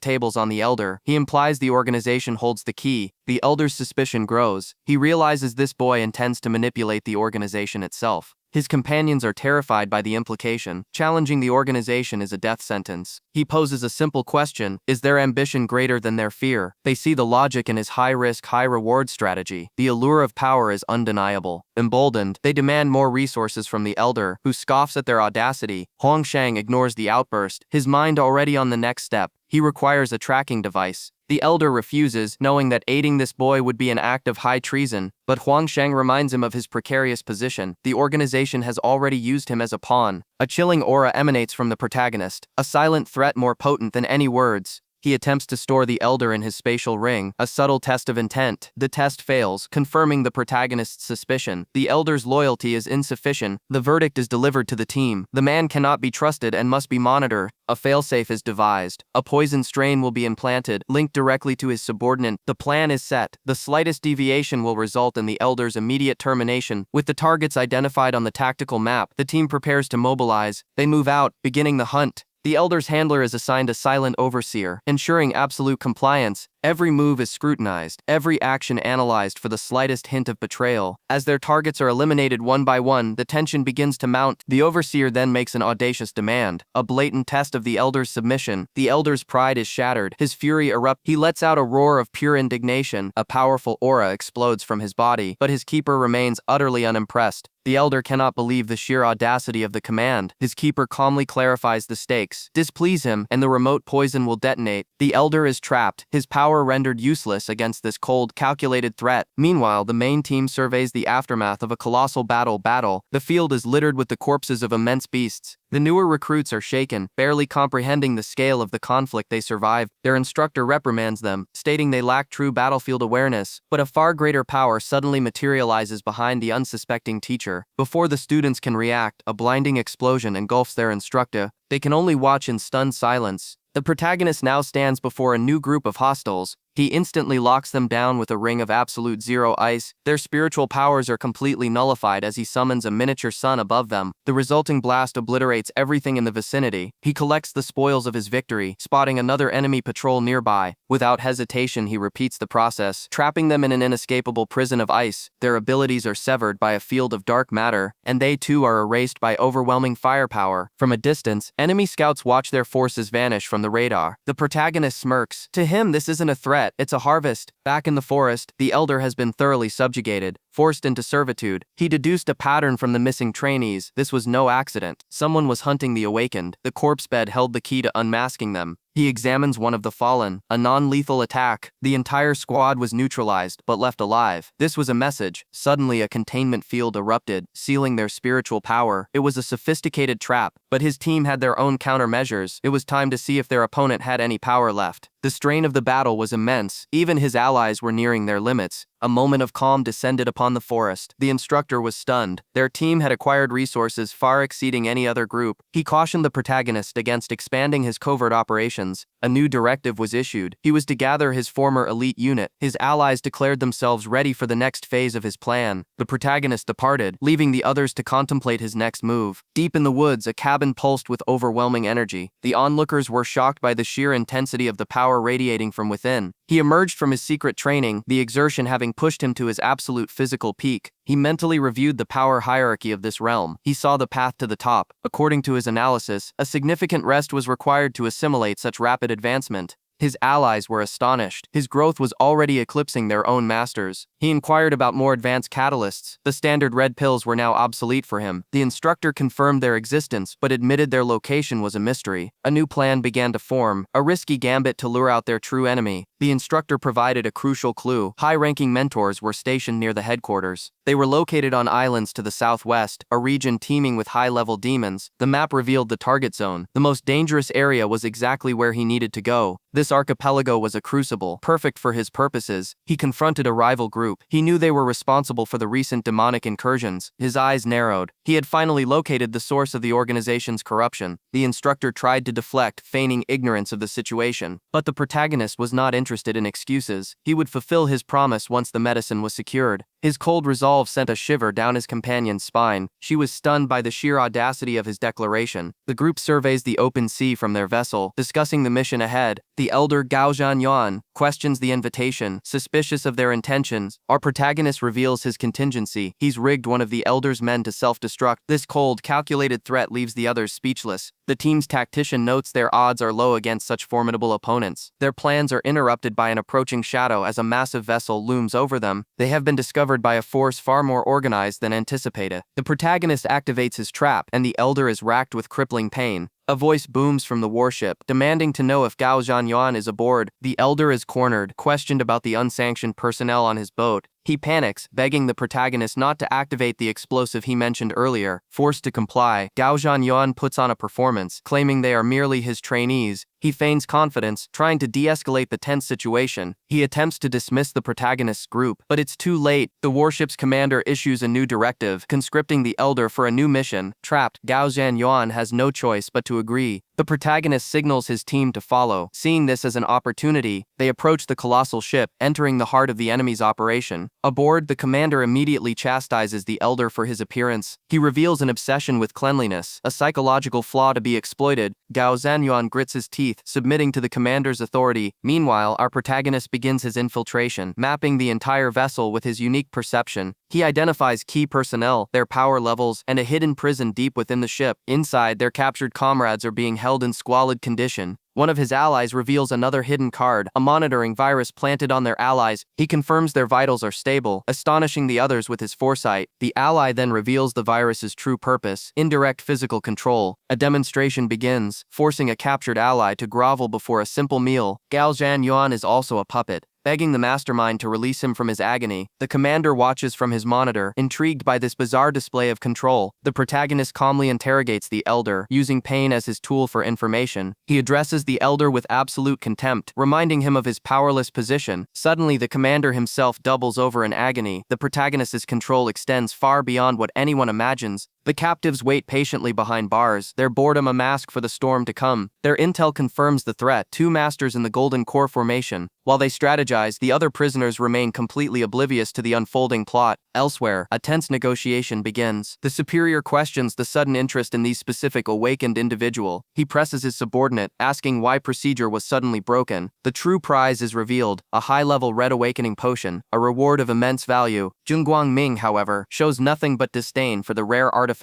Speaker 1: tables on the elder. He implies the organization holds the key. The elder's suspicion grows. He realizes this boy intends to manipulate the organization itself. His companions are terrified by the implication. Challenging the organization is a death sentence. He poses a simple question: is their ambition greater than their fear? They see the logic in his high-risk, high-reward strategy. The allure of power is undeniable. Emboldened, they demand more resources from the elder, who scoffs at their audacity. Huang Shang ignores the outburst, his mind already on the next step. He requires a tracking device. The elder refuses, knowing that aiding this boy would be an act of high treason, but Huang Shang reminds him of his precarious position. The organization has already used him as a pawn. A chilling aura emanates from the protagonist, a silent threat more potent than any words. He attempts to store the elder in his spatial ring, a subtle test of intent. The test fails, confirming the protagonist's suspicion. The elder's loyalty is insufficient. The verdict is delivered to the team. The man cannot be trusted and must be monitored. A failsafe is devised. A poison strain will be implanted, linked directly to his subordinate. The plan is set. The slightest deviation will result in the elder's immediate termination. With the targets identified on the tactical map, the team prepares to mobilize. They move out, beginning the hunt. The elder's handler is assigned a silent overseer, ensuring absolute compliance. Every move is scrutinized, every action analyzed for the slightest hint of betrayal. As their targets are eliminated one by one, the tension begins to mount. The overseer then makes an audacious demand, a blatant test of the elder's submission. The elder's pride is shattered, his fury erupts. He lets out a roar of pure indignation. A powerful aura explodes from his body, but his keeper remains utterly unimpressed. The elder cannot believe the sheer audacity of the command. His keeper calmly clarifies the stakes. Displease him, and the remote poison will detonate. The elder is trapped, his power rendered useless against this cold, calculated threat. Meanwhile, the main team surveys the aftermath of a colossal battle. The field is littered with the corpses of immense beasts. The newer recruits are shaken, barely comprehending the scale of the conflict they survive. Their instructor reprimands them, stating they lack true battlefield awareness. But a far greater power suddenly materializes behind the unsuspecting teacher. Before the students can react, a blinding explosion engulfs their instructor. They can only watch in stunned silence. The protagonist now stands before a new group of hostiles. He instantly locks them down with a ring of absolute zero ice. Their spiritual powers are completely nullified as he summons a miniature sun above them. The resulting blast obliterates everything in the vicinity. He collects the spoils of his victory, spotting another enemy patrol nearby. Without hesitation, he repeats the process, trapping them in an inescapable prison of ice. Their abilities are severed by a field of dark matter, and they too are erased by overwhelming firepower. From a distance, enemy scouts watch their forces vanish from the radar. The protagonist smirks. To him, this isn't a threat. It's a harvest. Back in the forest, the elder has been thoroughly subjugated, forced into servitude. He deduced a pattern from the missing trainees. This was no accident. Someone was hunting the awakened. The corpse bed held the key to unmasking them. He examines one of the fallen, a non-lethal attack. The entire squad was neutralized, but left alive. This was a message. Suddenly a containment field erupted, sealing their spiritual power. It was a sophisticated trap, but his team had their own countermeasures. It was time to see if their opponent had any power left. The The strain of the battle was immense. Even his allies were nearing their limits. A moment of calm descended upon the forest. The instructor was stunned. Their team had acquired resources far exceeding any other group. He cautioned the protagonist against expanding his covert operations. A new directive was issued. He was to gather his former elite unit. His allies declared themselves ready for the next phase of his plan. The protagonist departed, leaving the others to contemplate his next move. Deep in the woods, a cabin pulsed with overwhelming energy. The onlookers were shocked by the sheer intensity of the power radiating from within. He emerged from his secret training, the exertion having pushed him to his absolute physical peak. He mentally reviewed the power hierarchy of this realm. He saw the path to the top. According to his analysis, a significant rest was required to assimilate such rapid advancement. His allies were astonished. His growth was already eclipsing their own masters. He inquired about more advanced catalysts. The standard red pills were now obsolete for him. The instructor confirmed their existence, but admitted their location was a mystery. A new plan began to form, a risky gambit to lure out their true enemy. The instructor provided a crucial clue. High-ranking mentors were stationed near the headquarters. They were located on islands to the southwest, a region teeming with high-level demons. The map revealed the target zone. The most dangerous area was exactly where he needed to go. This archipelago was a crucible, perfect for his purposes. He confronted a rival group. He knew they were responsible for the recent demonic incursions. His eyes narrowed. He had finally located the source of the organization's corruption. The instructor tried to deflect, feigning ignorance of the situation. But the protagonist was not interested in excuses. He would fulfill his promise once the medicine was secured. His cold resolve sent a shiver down his companion's spine. She was stunned by the sheer audacity of his declaration. The group surveys the open sea from their vessel, discussing the mission ahead. The elder Gao Zhanyuan questions the invitation, suspicious of their intentions. Our protagonist reveals his contingency. He's rigged one of the elder's men to self-destruct. This cold, calculated threat leaves the others speechless. The team's tactician notes their odds are low against such formidable opponents. Their plans are interrupted by an approaching shadow as a massive vessel looms over them. They have been discovered by a force far more organized than anticipated. The protagonist activates his trap, and the elder is racked with crippling pain. A voice booms from the warship, demanding to know if Gao Zhanyuan is aboard. The elder is cornered, questioned about the unsanctioned personnel on his boat. He panics, begging the protagonist not to activate the explosive he mentioned earlier. Forced to comply, Gao Zhanyuan puts on a performance, claiming they are merely his trainees. He feigns confidence, trying to de-escalate the tense situation. He attempts to dismiss the protagonist's group, but it's too late. The warship's commander issues a new directive, conscripting the elder for a new mission. Trapped, Gao Zhanyuan has no choice but to agree. The protagonist signals his team to follow. Seeing this as an opportunity, they approach the colossal ship, entering the heart of the enemy's operation. Aboard, the commander immediately chastises the elder for his appearance. He reveals an obsession with cleanliness, a psychological flaw to be exploited. Gao Zhanyuan grits his teeth, submitting to the commander's authority. Meanwhile, our protagonist begins his infiltration, mapping the entire vessel with his unique perception. He identifies key personnel, their power levels, and a hidden prison deep within the ship. Inside, their captured comrades are being held in squalid condition. One of his allies reveals another hidden card, a monitoring virus planted on their allies. He confirms their vitals are stable, astonishing the others with his foresight. The ally then reveals the virus's true purpose, indirect physical control. A demonstration begins, forcing a captured ally to grovel before a simple meal. Gao Zhanyuan is also a puppet, begging the mastermind to release him from his agony. The commander watches from his monitor, intrigued by this bizarre display of control. The protagonist calmly interrogates the elder, using pain as his tool for information. He addresses the elder with absolute contempt, reminding him of his powerless position. Suddenly, the commander himself doubles over in agony. The protagonist's control extends far beyond what anyone imagines. The captives wait patiently behind bars, their boredom a mask for the storm to come. Their intel confirms the threat, two masters in the Golden Core formation. While they strategize, the other prisoners remain completely oblivious to the unfolding plot. Elsewhere, a tense negotiation begins. The superior questions the sudden interest in these specific awakened individual. He presses his subordinate, asking why procedure was suddenly broken. The true prize is revealed, a high-level red awakening potion, a reward of immense value. Zhongguang Ming, however, shows nothing but disdain for the rare artifacts.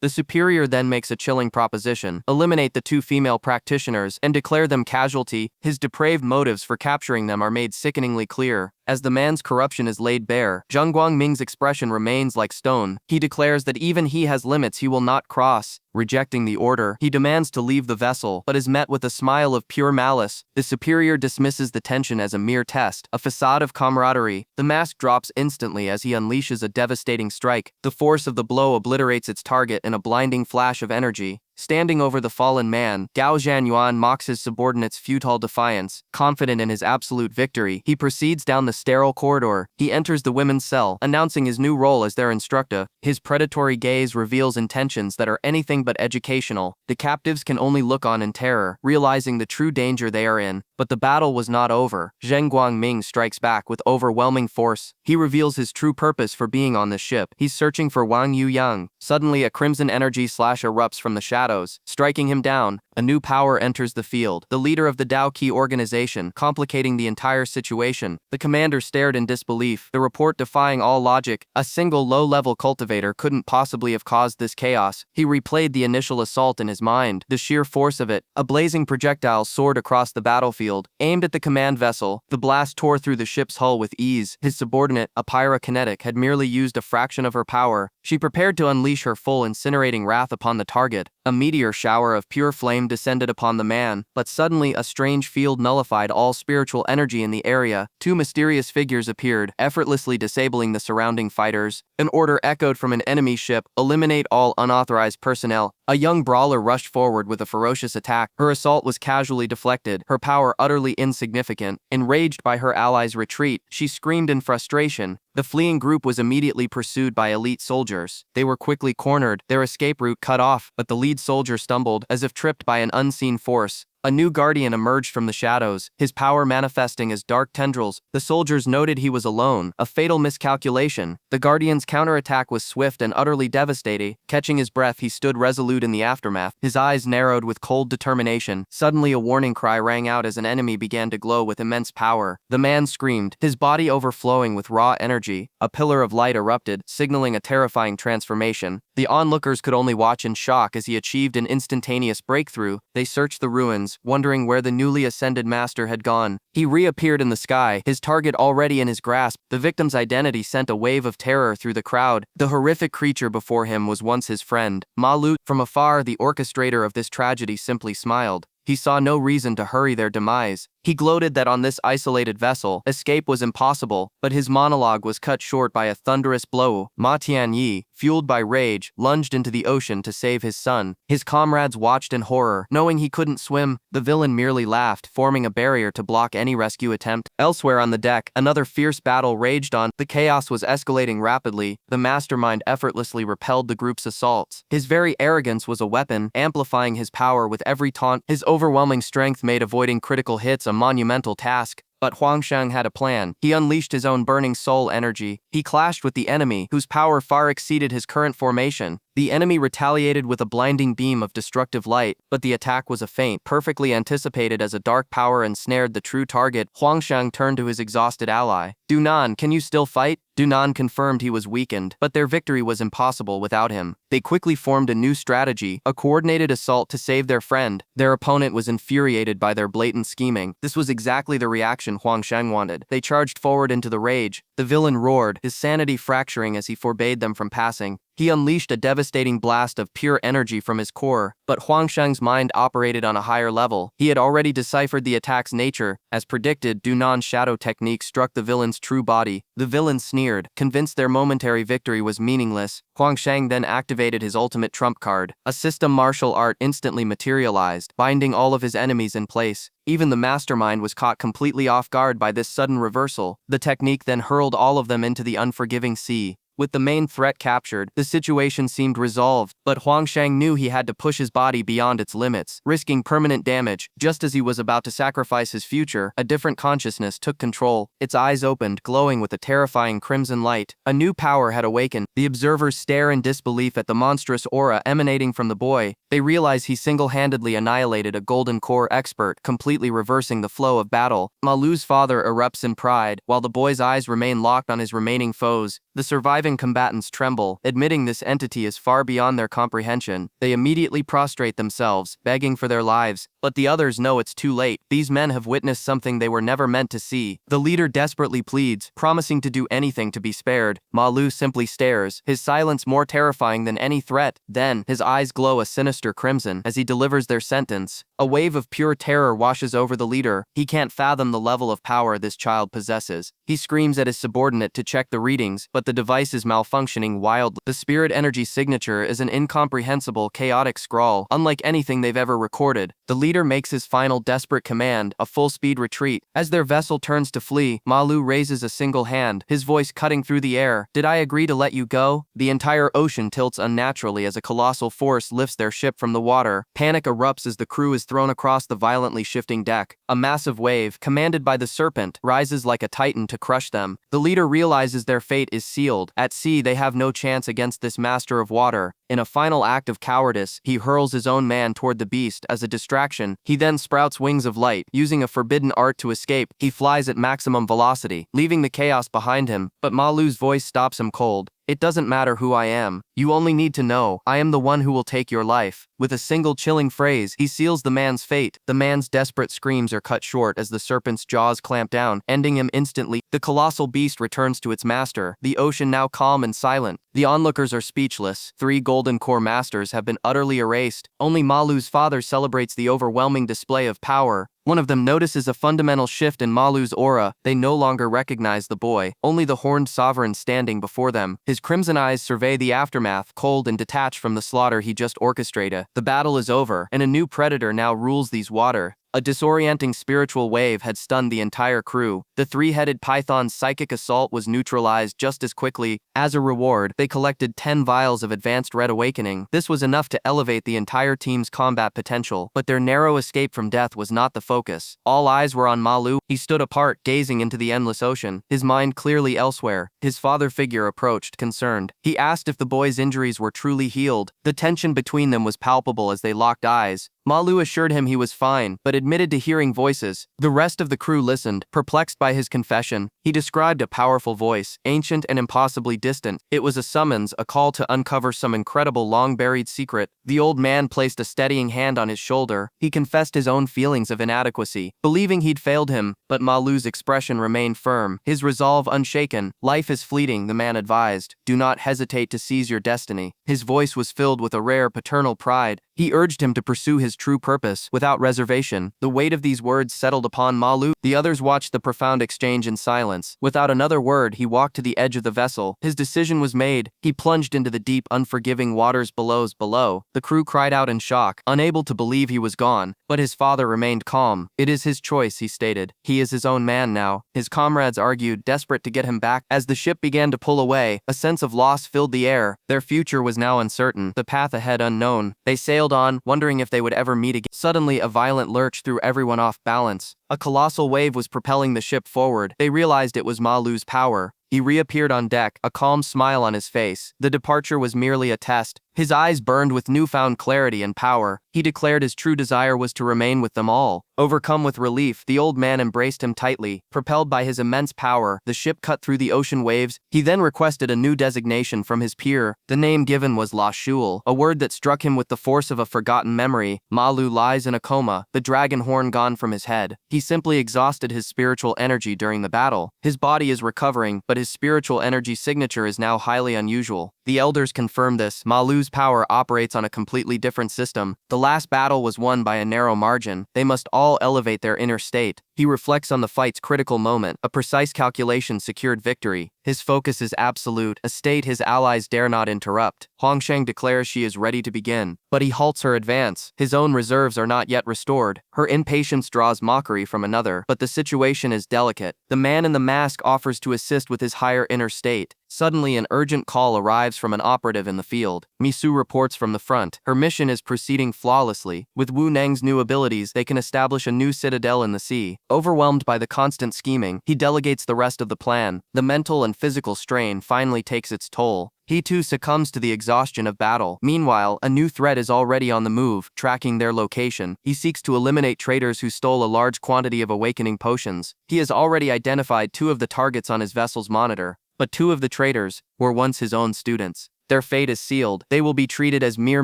Speaker 1: The superior then makes a chilling proposition: eliminate the two female practitioners and declare them casualty. His depraved motives for capturing them are made sickeningly clear. As the man's corruption is laid bare, Zhang Guangming's expression remains like stone. He declares that even he has limits he will not cross. Rejecting the order, he demands to leave the vessel, but is met with a smile of pure malice. The superior dismisses the tension as a mere test, a facade of camaraderie. The mask drops instantly as he unleashes a devastating strike. The force of the blow obliterates its target in a blinding flash of energy. Standing over the fallen man, Gao Zhanyuan mocks his subordinate's futile defiance. Confident in his absolute victory, he proceeds down the sterile corridor. He enters the women's cell, announcing his new role as their instructor. His predatory gaze reveals intentions that are anything but educational. The captives can only look on in terror, realizing the true danger they are in. But the battle was not over. Zheng Guangming strikes back with overwhelming force. He reveals his true purpose for being on the ship. He's searching for Wang Yuyang. Suddenly, a crimson energy slash erupts from the shadows, striking him down. A new power enters the field, the leader of the Dao Qi organization, complicating the entire situation. The commander stared in disbelief, the report defying all logic. A single low-level cultivator couldn't possibly have caused this chaos. He replayed the initial assault in his mind, the sheer force of it. A blazing projectile soared across the battlefield, aimed at the command vessel. The blast tore through the ship's hull with ease. His subordinate, a pyrokinetic, had merely used a fraction of her power. She prepared to unleash her full incinerating wrath upon the target. A meteor shower of pure flame descended upon the man, but suddenly a strange field nullified all spiritual energy in the area. Two mysterious figures appeared, effortlessly disabling the surrounding fighters. An order echoed from an enemy ship: eliminate all unauthorized personnel. A young brawler rushed forward with a ferocious attack. Her assault was casually deflected, her power utterly insignificant. Enraged by her allies' retreat, she screamed in frustration. The fleeing group was immediately pursued by elite soldiers. They were quickly cornered, their escape route cut off, but the lead soldier stumbled, as if tripped by an unseen force. A new guardian emerged from the shadows, his power manifesting as dark tendrils. The soldiers noted he was alone, a fatal miscalculation. The guardian's counterattack was swift and utterly devastating. Catching his breath, he stood resolute in the aftermath, his eyes narrowed with cold determination. Suddenly a warning cry rang out as an enemy began to glow with immense power. The man screamed, his body overflowing with raw energy. A pillar of light erupted, signaling a terrifying transformation. The onlookers could only watch in shock as he achieved an instantaneous breakthrough. They searched the ruins, wondering where the newly ascended master had gone. He reappeared in the sky, his target already in his grasp. The victim's identity sent a wave of terror through the crowd. The horrific creature before him was once his friend, Ma Lu. From afar, the orchestrator of this tragedy simply smiled. He saw no reason to hurry their demise. He gloated that on this isolated vessel, escape was impossible, but his monologue was cut short by a thunderous blow. Ma Tianyi, fueled by rage, lunged into the ocean to save his son. His comrades watched in horror, knowing he couldn't swim. The villain merely laughed, forming a barrier to block any rescue attempt. Elsewhere on the deck, another fierce battle raged on. The chaos was escalating rapidly. The mastermind effortlessly repelled the group's assaults. His very arrogance was a weapon, amplifying his power with every taunt. His overwhelming strength made avoiding critical hits a monumental task. But Huang Shang had a plan. He unleashed his own burning soul energy. He clashed with the enemy, whose power far exceeded his current formation. The enemy retaliated with a blinding beam of destructive light, but the attack was a feint, perfectly anticipated as a dark power ensnared the true target. Huang Shang turned to his exhausted ally. Dunan, can you still fight? Dunan confirmed he was weakened, but their victory was impossible without him. They quickly formed a new strategy, a coordinated assault to save their friend. Their opponent was infuriated by their blatant scheming. This was exactly the reaction Huang Shang wanted. They charged forward into the rage. The villain roared, his sanity fracturing as he forbade them from passing. He unleashed a devastating blast of pure energy from his core, but Huang Shang's mind operated on a higher level. He had already deciphered the attack's nature. As predicted, Dunan's shadow technique struck the villain's true body. The villain sneered, convinced their momentary victory was meaningless. Huang Shang then activated his ultimate trump card. A system martial art instantly materialized, binding all of his enemies in place. Even the mastermind was caught completely off guard by this sudden reversal. The technique then hurled all of them into the unforgiving sea. With the main threat captured, the situation seemed resolved, but Huang Shang knew he had to push his body beyond its limits, risking permanent damage. Just as he was about to sacrifice his future, a different consciousness took control. Its eyes opened, glowing with a terrifying crimson light. A new power had awakened. The observers stare in disbelief at the monstrous aura emanating from the boy. They realize he single-handedly annihilated a golden core expert, completely reversing the flow of battle. Ma Lu's father erupts in pride, while the boy's eyes remain locked on his remaining foes. The surviving combatants tremble, admitting this entity is far beyond their comprehension. They immediately prostrate themselves, begging for their lives, but but the others know it's too late. These men have witnessed something they were never meant to see. The leader desperately pleads, promising to do anything to be spared. Ma Lu simply stares, his silence more terrifying than any threat. Then, his eyes glow a sinister crimson as he delivers their sentence. A wave of pure terror washes over the leader. He can't fathom the level of power this child possesses. He screams at his subordinate to check the readings, but the device is malfunctioning wildly. The spirit energy signature is an incomprehensible, chaotic scrawl, unlike anything they've ever recorded. The leader makes his final desperate command, a full-speed retreat. As their vessel turns to flee, Ma Lu raises a single hand, his voice cutting through the air. "Did I agree to let you go?" The entire ocean tilts unnaturally as a colossal force lifts their ship from the water. Panic erupts as the crew is thrown across the violently shifting deck. A massive wave, commanded by the serpent, rises like a titan to crush them. The leader realizes their fate is sealed. At sea, they have no chance against this master of water. In a final act of cowardice, he hurls his own man toward the beast as a distraction. He then sprouts wings of light, using a forbidden art to escape. He flies at maximum velocity, leaving the chaos behind him, but Ma Lu's voice stops him cold. "It doesn't matter who I am. You only need to know, I am the one who will take your life." With a single chilling phrase, he seals the man's fate. The man's desperate screams are cut short as the serpent's jaws clamp down, ending him instantly. The colossal beast returns to its master, the ocean now calm and silent. The onlookers are speechless. 3 golden core masters have been utterly erased. Only Ma Lu's father celebrates the overwhelming display of power. One of them notices a fundamental shift in Ma Lu's aura. They no longer recognize the boy, only the horned sovereign standing before them. His crimson eyes survey the aftermath, cold and detached from the slaughter he just orchestrated. The battle is over, and a new predator now rules these waters. A disorienting spiritual wave had stunned the entire crew. The 3-headed python's psychic assault was neutralized just as quickly. As a reward, they collected 10 vials of advanced red awakening. This was enough to elevate the entire team's combat potential, but their narrow escape from death was not the focus. All eyes were on Ma Lu. He stood apart, gazing into the endless ocean, his mind clearly elsewhere. His father figure approached, concerned. He asked if the boy's injuries were truly healed. The tension between them was palpable as they locked eyes. Ma Lu assured him he was fine, but admitted to hearing voices. The rest of the crew listened, perplexed by his confession. He described a powerful voice, ancient and impossibly distant. It was a summons, a call to uncover some incredible long-buried secret. The old man placed a steadying hand on his shoulder. He confessed his own feelings of inadequacy, believing he'd failed him, but Ma Lu's expression remained firm, his resolve unshaken. "Life is fleeting," the man advised. "Do not hesitate to seize your destiny." His voice was filled with a rare paternal pride. He urged him to pursue his true purpose, without reservation. The weight of these words settled upon Ma Lu. The others watched the profound exchange in silence. Without another word, he walked to the edge of the vessel. His decision was made. He plunged into the deep, unforgiving waters below. The crew cried out in shock, unable to believe he was gone, but his father remained calm. "It is his choice," he stated. "He is his own man now." His comrades argued, desperate to get him back. As the ship began to pull away, a sense of loss filled the air. Their future was now uncertain, the path ahead unknown. They sailed on, wondering if they would ever meet again. Suddenly, a violent lurch threw everyone off balance. A colossal wave was propelling the ship forward. They realized it was Ma Lu's power. He reappeared on deck, a calm smile on his face. The departure was merely a test. His eyes burned with newfound clarity and power. He declared his true desire was to remain with them all. Overcome with relief, the old man embraced him tightly. Propelled by his immense power, the ship cut through the ocean waves. He then requested a new designation from his peer. The name given was La Shul, a word that struck him with the force of a forgotten memory. Ma Lu lies in a coma, the dragon horn gone from his head. He simply exhausted his spiritual energy during the battle. His body is recovering, but his spiritual energy signature is now highly unusual. The elders confirmed this. Ma Lu's power operates on a completely different system. The last battle was won by a narrow margin. They must all elevate their inner state. He reflects on the fight's critical moment. A precise calculation secured victory. His focus is absolute, a state his allies dare not interrupt. Huang Shang declares she is ready to begin, but he halts her advance. His own reserves are not yet restored. Her impatience draws mockery from another, but the situation is delicate. The man in the mask offers to assist with his higher inner state. Suddenly, an urgent call arrives from an operative in the field. Misu reports from the front. Her mission is proceeding flawlessly. With Wu Neng's new abilities, they can establish a new citadel in the sea. Overwhelmed by the constant scheming, he delegates the rest of the plan. The mental and physical strain finally takes its toll. He too succumbs to the exhaustion of battle. Meanwhile, a new threat is already on the move, tracking their location. He seeks to eliminate traitors who stole a large quantity of awakening potions. He has already identified 2 of the targets on his vessel's monitor, but 2 of the traitors were once his own students. Their fate is sealed. They will be treated as mere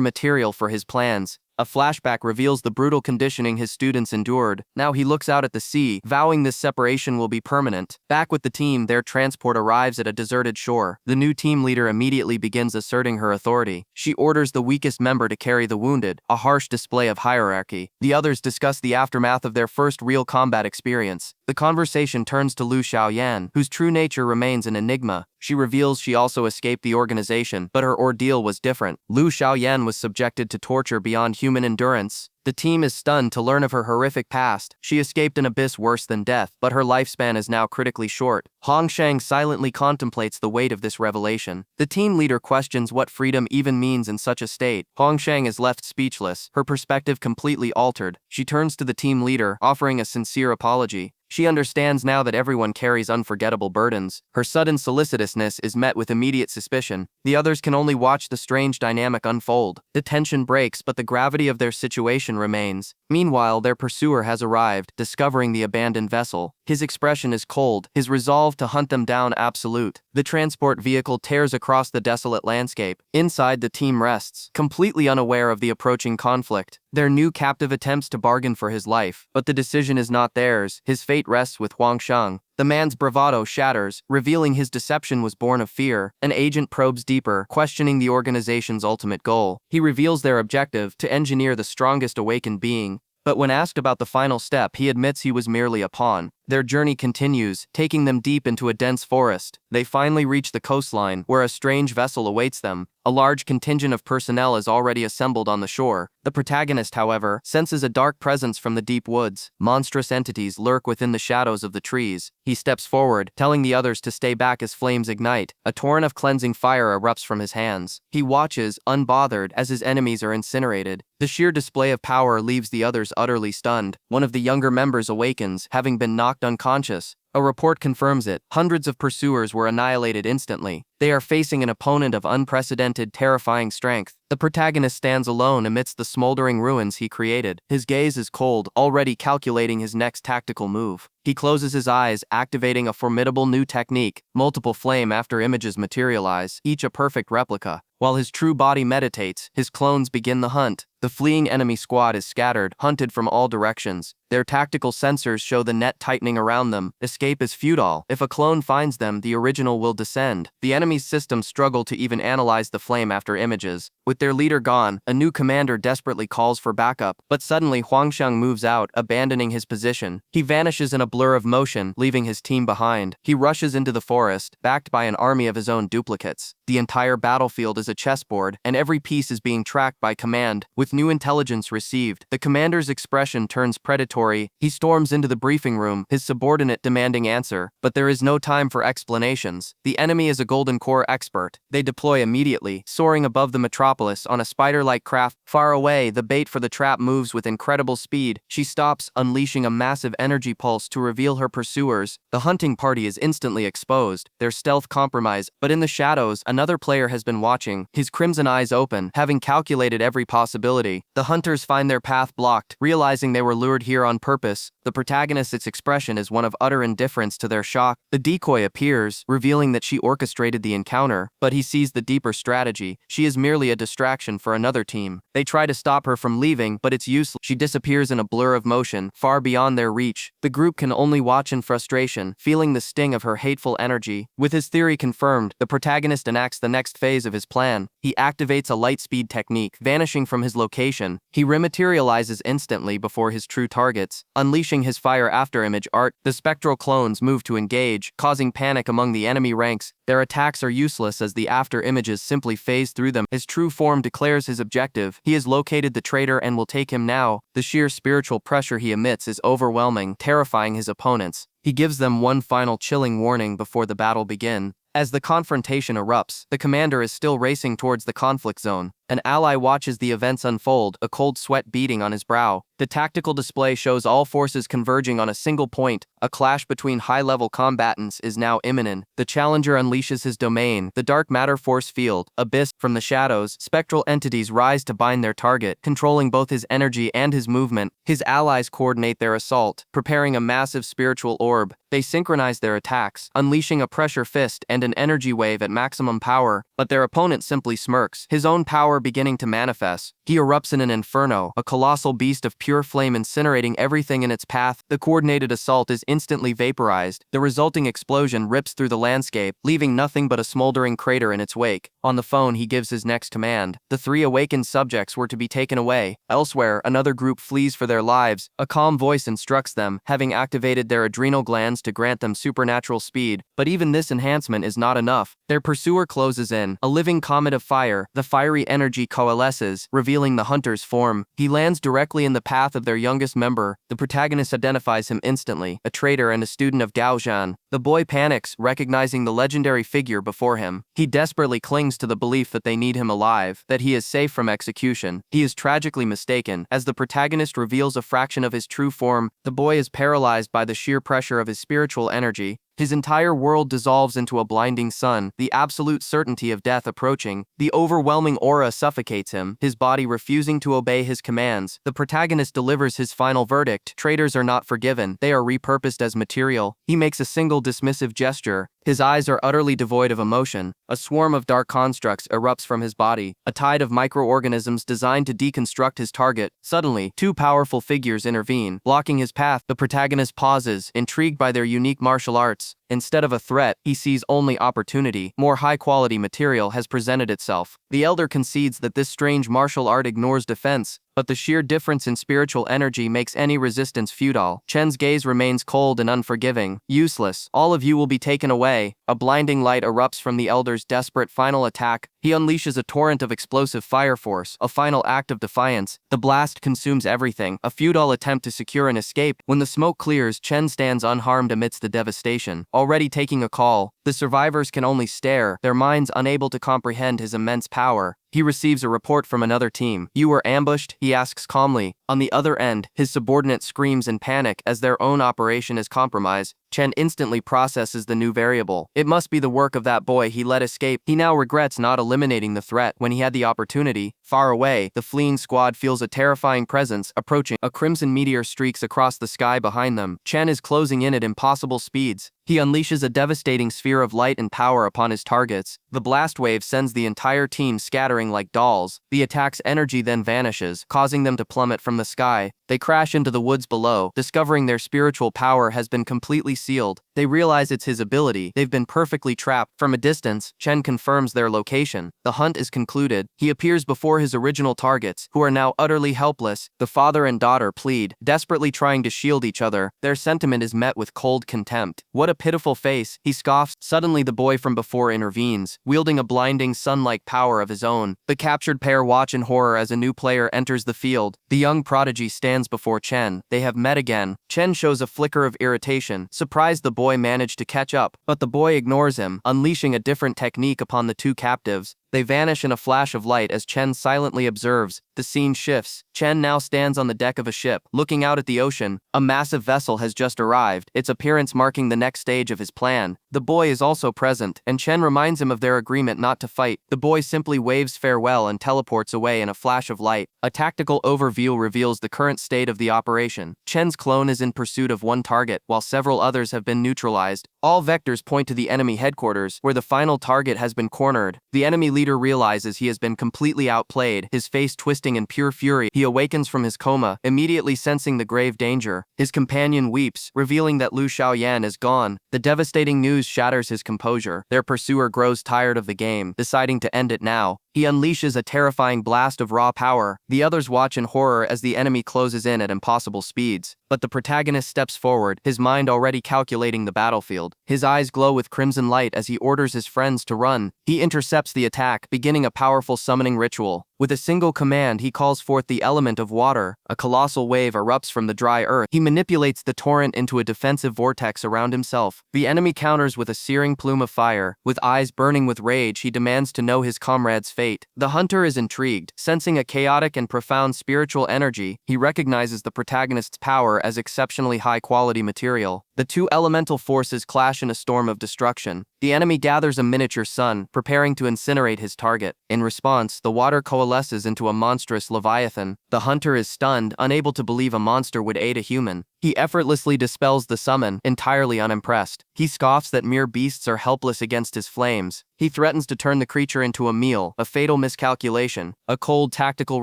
Speaker 1: material for his plans. A flashback reveals the brutal conditioning his students endured. Now he looks out at the sea, vowing this separation will be permanent. Back with the team, their transport arrives at a deserted shore. The new team leader immediately begins asserting her authority. She orders the weakest member to carry the wounded, a harsh display of hierarchy. The others discuss the aftermath of their first real combat experience. The conversation turns to Lu Xiaoyan, whose true nature remains an enigma. She reveals she also escaped the organization, but her ordeal was different. Lu Xiaoyan was subjected to torture beyond human endurance. The team is stunned to learn of her horrific past. She escaped an abyss worse than death, but her lifespan is now critically short. Huang Shang silently contemplates the weight of this revelation. The team leader questions what freedom even means in such a state. Huang Shang is left speechless, her perspective completely altered. She turns to the team leader, offering a sincere apology. She understands now that everyone carries unforgettable burdens. Her sudden solicitousness is met with immediate suspicion. The others can only watch the strange dynamic unfold. The tension breaks, but the gravity of their situation remains. Meanwhile, their pursuer has arrived, discovering the abandoned vessel. His expression is cold, his resolve to hunt them down absolute. The transport vehicle tears across the desolate landscape. Inside, the team rests, completely unaware of the approaching conflict. Their new captive attempts to bargain for his life, but the decision is not theirs. His fate rests with Huang Shang. The man's bravado shatters, revealing his deception was born of fear. An agent probes deeper, questioning the organization's ultimate goal. He reveals their objective, to engineer the strongest awakened being. But when asked about the final step, he admits he was merely a pawn. Their journey continues, taking them deep into a dense forest. They finally reach the coastline, where a strange vessel awaits them. A large contingent of personnel is already assembled on the shore. The protagonist, however, senses a dark presence from the deep woods. Monstrous entities lurk within the shadows of the trees. He steps forward, telling the others to stay back as flames ignite. A torrent of cleansing fire erupts from his hands. He watches, unbothered, as his enemies are incinerated. The sheer display of power leaves the others utterly stunned. One of the younger members awakens, having been knocked unconscious. A report confirms it. Hundreds of pursuers were annihilated instantly. They are facing an opponent of unprecedented, terrifying strength. The protagonist stands alone amidst the smoldering ruins he created. His gaze is cold, already calculating his next tactical move. He closes his eyes, activating a formidable new technique. Multiple flame after images materialize, each a perfect replica. While his true body meditates, his clones begin the hunt. The fleeing enemy squad is scattered, hunted from all directions. Their tactical sensors show the net tightening around them. Escape is futile. If a clone finds them, the original will descend. The enemy's systems struggle to even analyze the flame after images. With their leader gone, a new commander desperately calls for backup. But suddenly Huang Shang moves out, abandoning his position. He vanishes in a blur of motion, leaving his team behind. He rushes into the forest, backed by an army of his own duplicates. The entire battlefield is a chessboard, and every piece is being tracked by command. With new intelligence received, the commander's expression turns predatory. He storms into the briefing room, his subordinate demanding answer. But there is no time for explanations. The enemy is a Golden Core expert. They deploy immediately, soaring above the metropolis on a spider-like craft. Far away, the bait for the trap moves with incredible speed. She stops, unleashing a massive energy pulse to reveal her pursuers. The hunting party is instantly exposed, their stealth compromised. But in the shadows, another player has been watching, his crimson eyes open, having calculated every possibility. The hunters find their path blocked, realizing they were lured here on purpose. The protagonist's expression is one of utter indifference to their shock. The decoy appears, revealing that she orchestrated the encounter, but he sees the deeper strategy. She is merely a distraction for another team. They try to stop her from leaving, but it's useless. She disappears in a blur of motion, far beyond their reach. The group can only watch in frustration, feeling the sting of her hateful energy. With his theory confirmed, the protagonist enacts the next phase of his plan. He activates a lightspeed technique, vanishing from his location. He rematerializes instantly before his true targets, unleashing his fire afterimage art. The spectral clones move to engage, causing panic among the enemy ranks. Their attacks are useless as the after images simply phase through them. His true form declares his objective. He has located the traitor and will take him now. The sheer spiritual pressure he emits is overwhelming, terrifying his opponents. He gives them one final chilling warning before the battle begins. As the confrontation erupts, the commander is still racing towards the conflict zone. An ally watches the events unfold, a cold sweat beading on his brow. The tactical display shows all forces converging on a single point. A clash between high-level combatants is now imminent. The challenger unleashes his domain, the dark matter force field. Abyss. From the shadows, spectral entities rise to bind their target, controlling both his energy and his movement. His allies coordinate their assault, preparing a massive spiritual orb. They synchronize their attacks, unleashing a pressure fist and an energy wave at maximum power. But their opponent simply smirks. His own power power beginning to manifest. He erupts in an inferno, a colossal beast of pure flame incinerating everything in its path. The coordinated assault is instantly vaporized. The resulting explosion rips through the landscape, leaving nothing but a smoldering crater in its wake. On the phone, he gives his next command. The 3 awakened subjects were to be taken away. Elsewhere, another group flees for their lives. A calm voice instructs them, having activated their adrenal glands to grant them supernatural speed. But even this enhancement is not enough. Their pursuer closes in, a living comet of fire. The fiery energy coalesces, revealing the hunter's form. He lands directly in the path of their youngest member. The protagonist identifies him instantly, a traitor and a student of Gaozhan. The boy panics, recognizing the legendary figure before him. He desperately clings to the belief that they need him alive, that he is safe from execution. He is tragically mistaken. As the protagonist reveals a fraction of his true form, the boy is paralyzed by the sheer pressure of his spiritual energy. His entire world dissolves into a blinding sun, the absolute certainty of death approaching. The overwhelming aura suffocates him, his body refusing to obey his commands. The protagonist delivers his final verdict. Traitors are not forgiven, they are repurposed as material. He makes a single dismissive gesture. His eyes are utterly devoid of emotion. A swarm of dark constructs erupts from his body, a tide of microorganisms designed to deconstruct his target. Suddenly, 2 powerful figures intervene, blocking his path. The protagonist pauses, intrigued by their unique martial arts. Instead of a threat, he sees only opportunity. More high-quality material has presented itself. The elder concedes that this strange martial art ignores defense, but the sheer difference in spiritual energy makes any resistance futile. Chen's gaze remains cold and unforgiving. Useless. All of you will be taken away. A blinding light erupts from the elder's desperate final attack. He unleashes a torrent of explosive fire force, a final act of defiance. The blast consumes everything, a futile attempt to secure an escape. When the smoke clears, Chen stands unharmed amidst the devastation. Already taking a call, the survivors can only stare, their minds unable to comprehend his immense power. He receives a report from another team. "You were ambushed?" he asks calmly. On the other end, his subordinate screams in panic as their own operation is compromised. Chen instantly processes the new variable. It must be the work of that boy he let escape. He now regrets not eliminating the threat when he had the opportunity. Far away, the fleeing squad feels a terrifying presence approaching. A crimson meteor streaks across the sky behind them. Chen is closing in at impossible speeds. He unleashes a devastating sphere of light and power upon his targets. The blast wave sends the entire team scattering like dolls. The attack's energy then vanishes, causing them to plummet from the sky. They crash into the woods below, discovering their spiritual power has been completely sealed. They realize it's his ability. They've been perfectly trapped. From a distance, Chen confirms their location. The hunt is concluded. He appears before his original targets, who are now utterly helpless. The father and daughter plead, desperately trying to shield each other. Their sentiment is met with cold contempt. "What a pitiful face," he scoffs. Suddenly the boy from before intervenes, wielding a blinding sun-like power of his own. The captured pair watch in horror as a new player enters the field. The young prodigy stands before Chen. They have met again. Chen shows a flicker of irritation. Surprised, the boy managed to catch up, but the boy ignores him, unleashing a different technique upon the 2 captives. They vanish in a flash of light as Chen silently observes. The scene shifts. Chen now stands on the deck of a ship, looking out at the ocean. A massive vessel has just arrived, its appearance marking the next stage of his plan. The boy is also present, and Chen reminds him of their agreement not to fight. The boy simply waves farewell and teleports away in a flash of light. A tactical overview reveals the current state of the operation. Chen's clone is in pursuit of one target, while several others have been neutralized. All vectors point to the enemy headquarters, where the final target has been cornered. The enemy leader realizes he has been completely outplayed, his face twisting in pure fury. He awakens from his coma, immediately sensing the grave danger. His companion weeps, revealing that Lu Xiaoyan is gone. The devastating news shatters his composure. Their pursuer grows tired of the game, deciding to end it now. He unleashes a terrifying blast of raw power. The others watch in horror as the enemy closes in at impossible speeds. But the protagonist steps forward, his mind already calculating the battlefield. His eyes glow with crimson light as he orders his friends to run. He intercepts the attack, beginning a powerful summoning ritual. With a single command, he calls forth the element of water. A colossal wave erupts from the dry earth. He manipulates the torrent into a defensive vortex around himself. The enemy counters with a searing plume of fire. With eyes burning with rage, he demands to know his comrade's fate. The hunter is intrigued. Sensing a chaotic and profound spiritual energy, he recognizes the protagonist's power as exceptionally high-quality material. The 2 elemental forces clash in a storm of destruction. The enemy gathers a miniature sun, preparing to incinerate his target. In response, the water coalesces into a monstrous leviathan. The hunter is stunned, unable to believe a monster would aid a human. He effortlessly dispels the summon, entirely unimpressed. He scoffs that mere beasts are helpless against his flames. He threatens to turn the creature into a meal, a fatal miscalculation. A cold tactical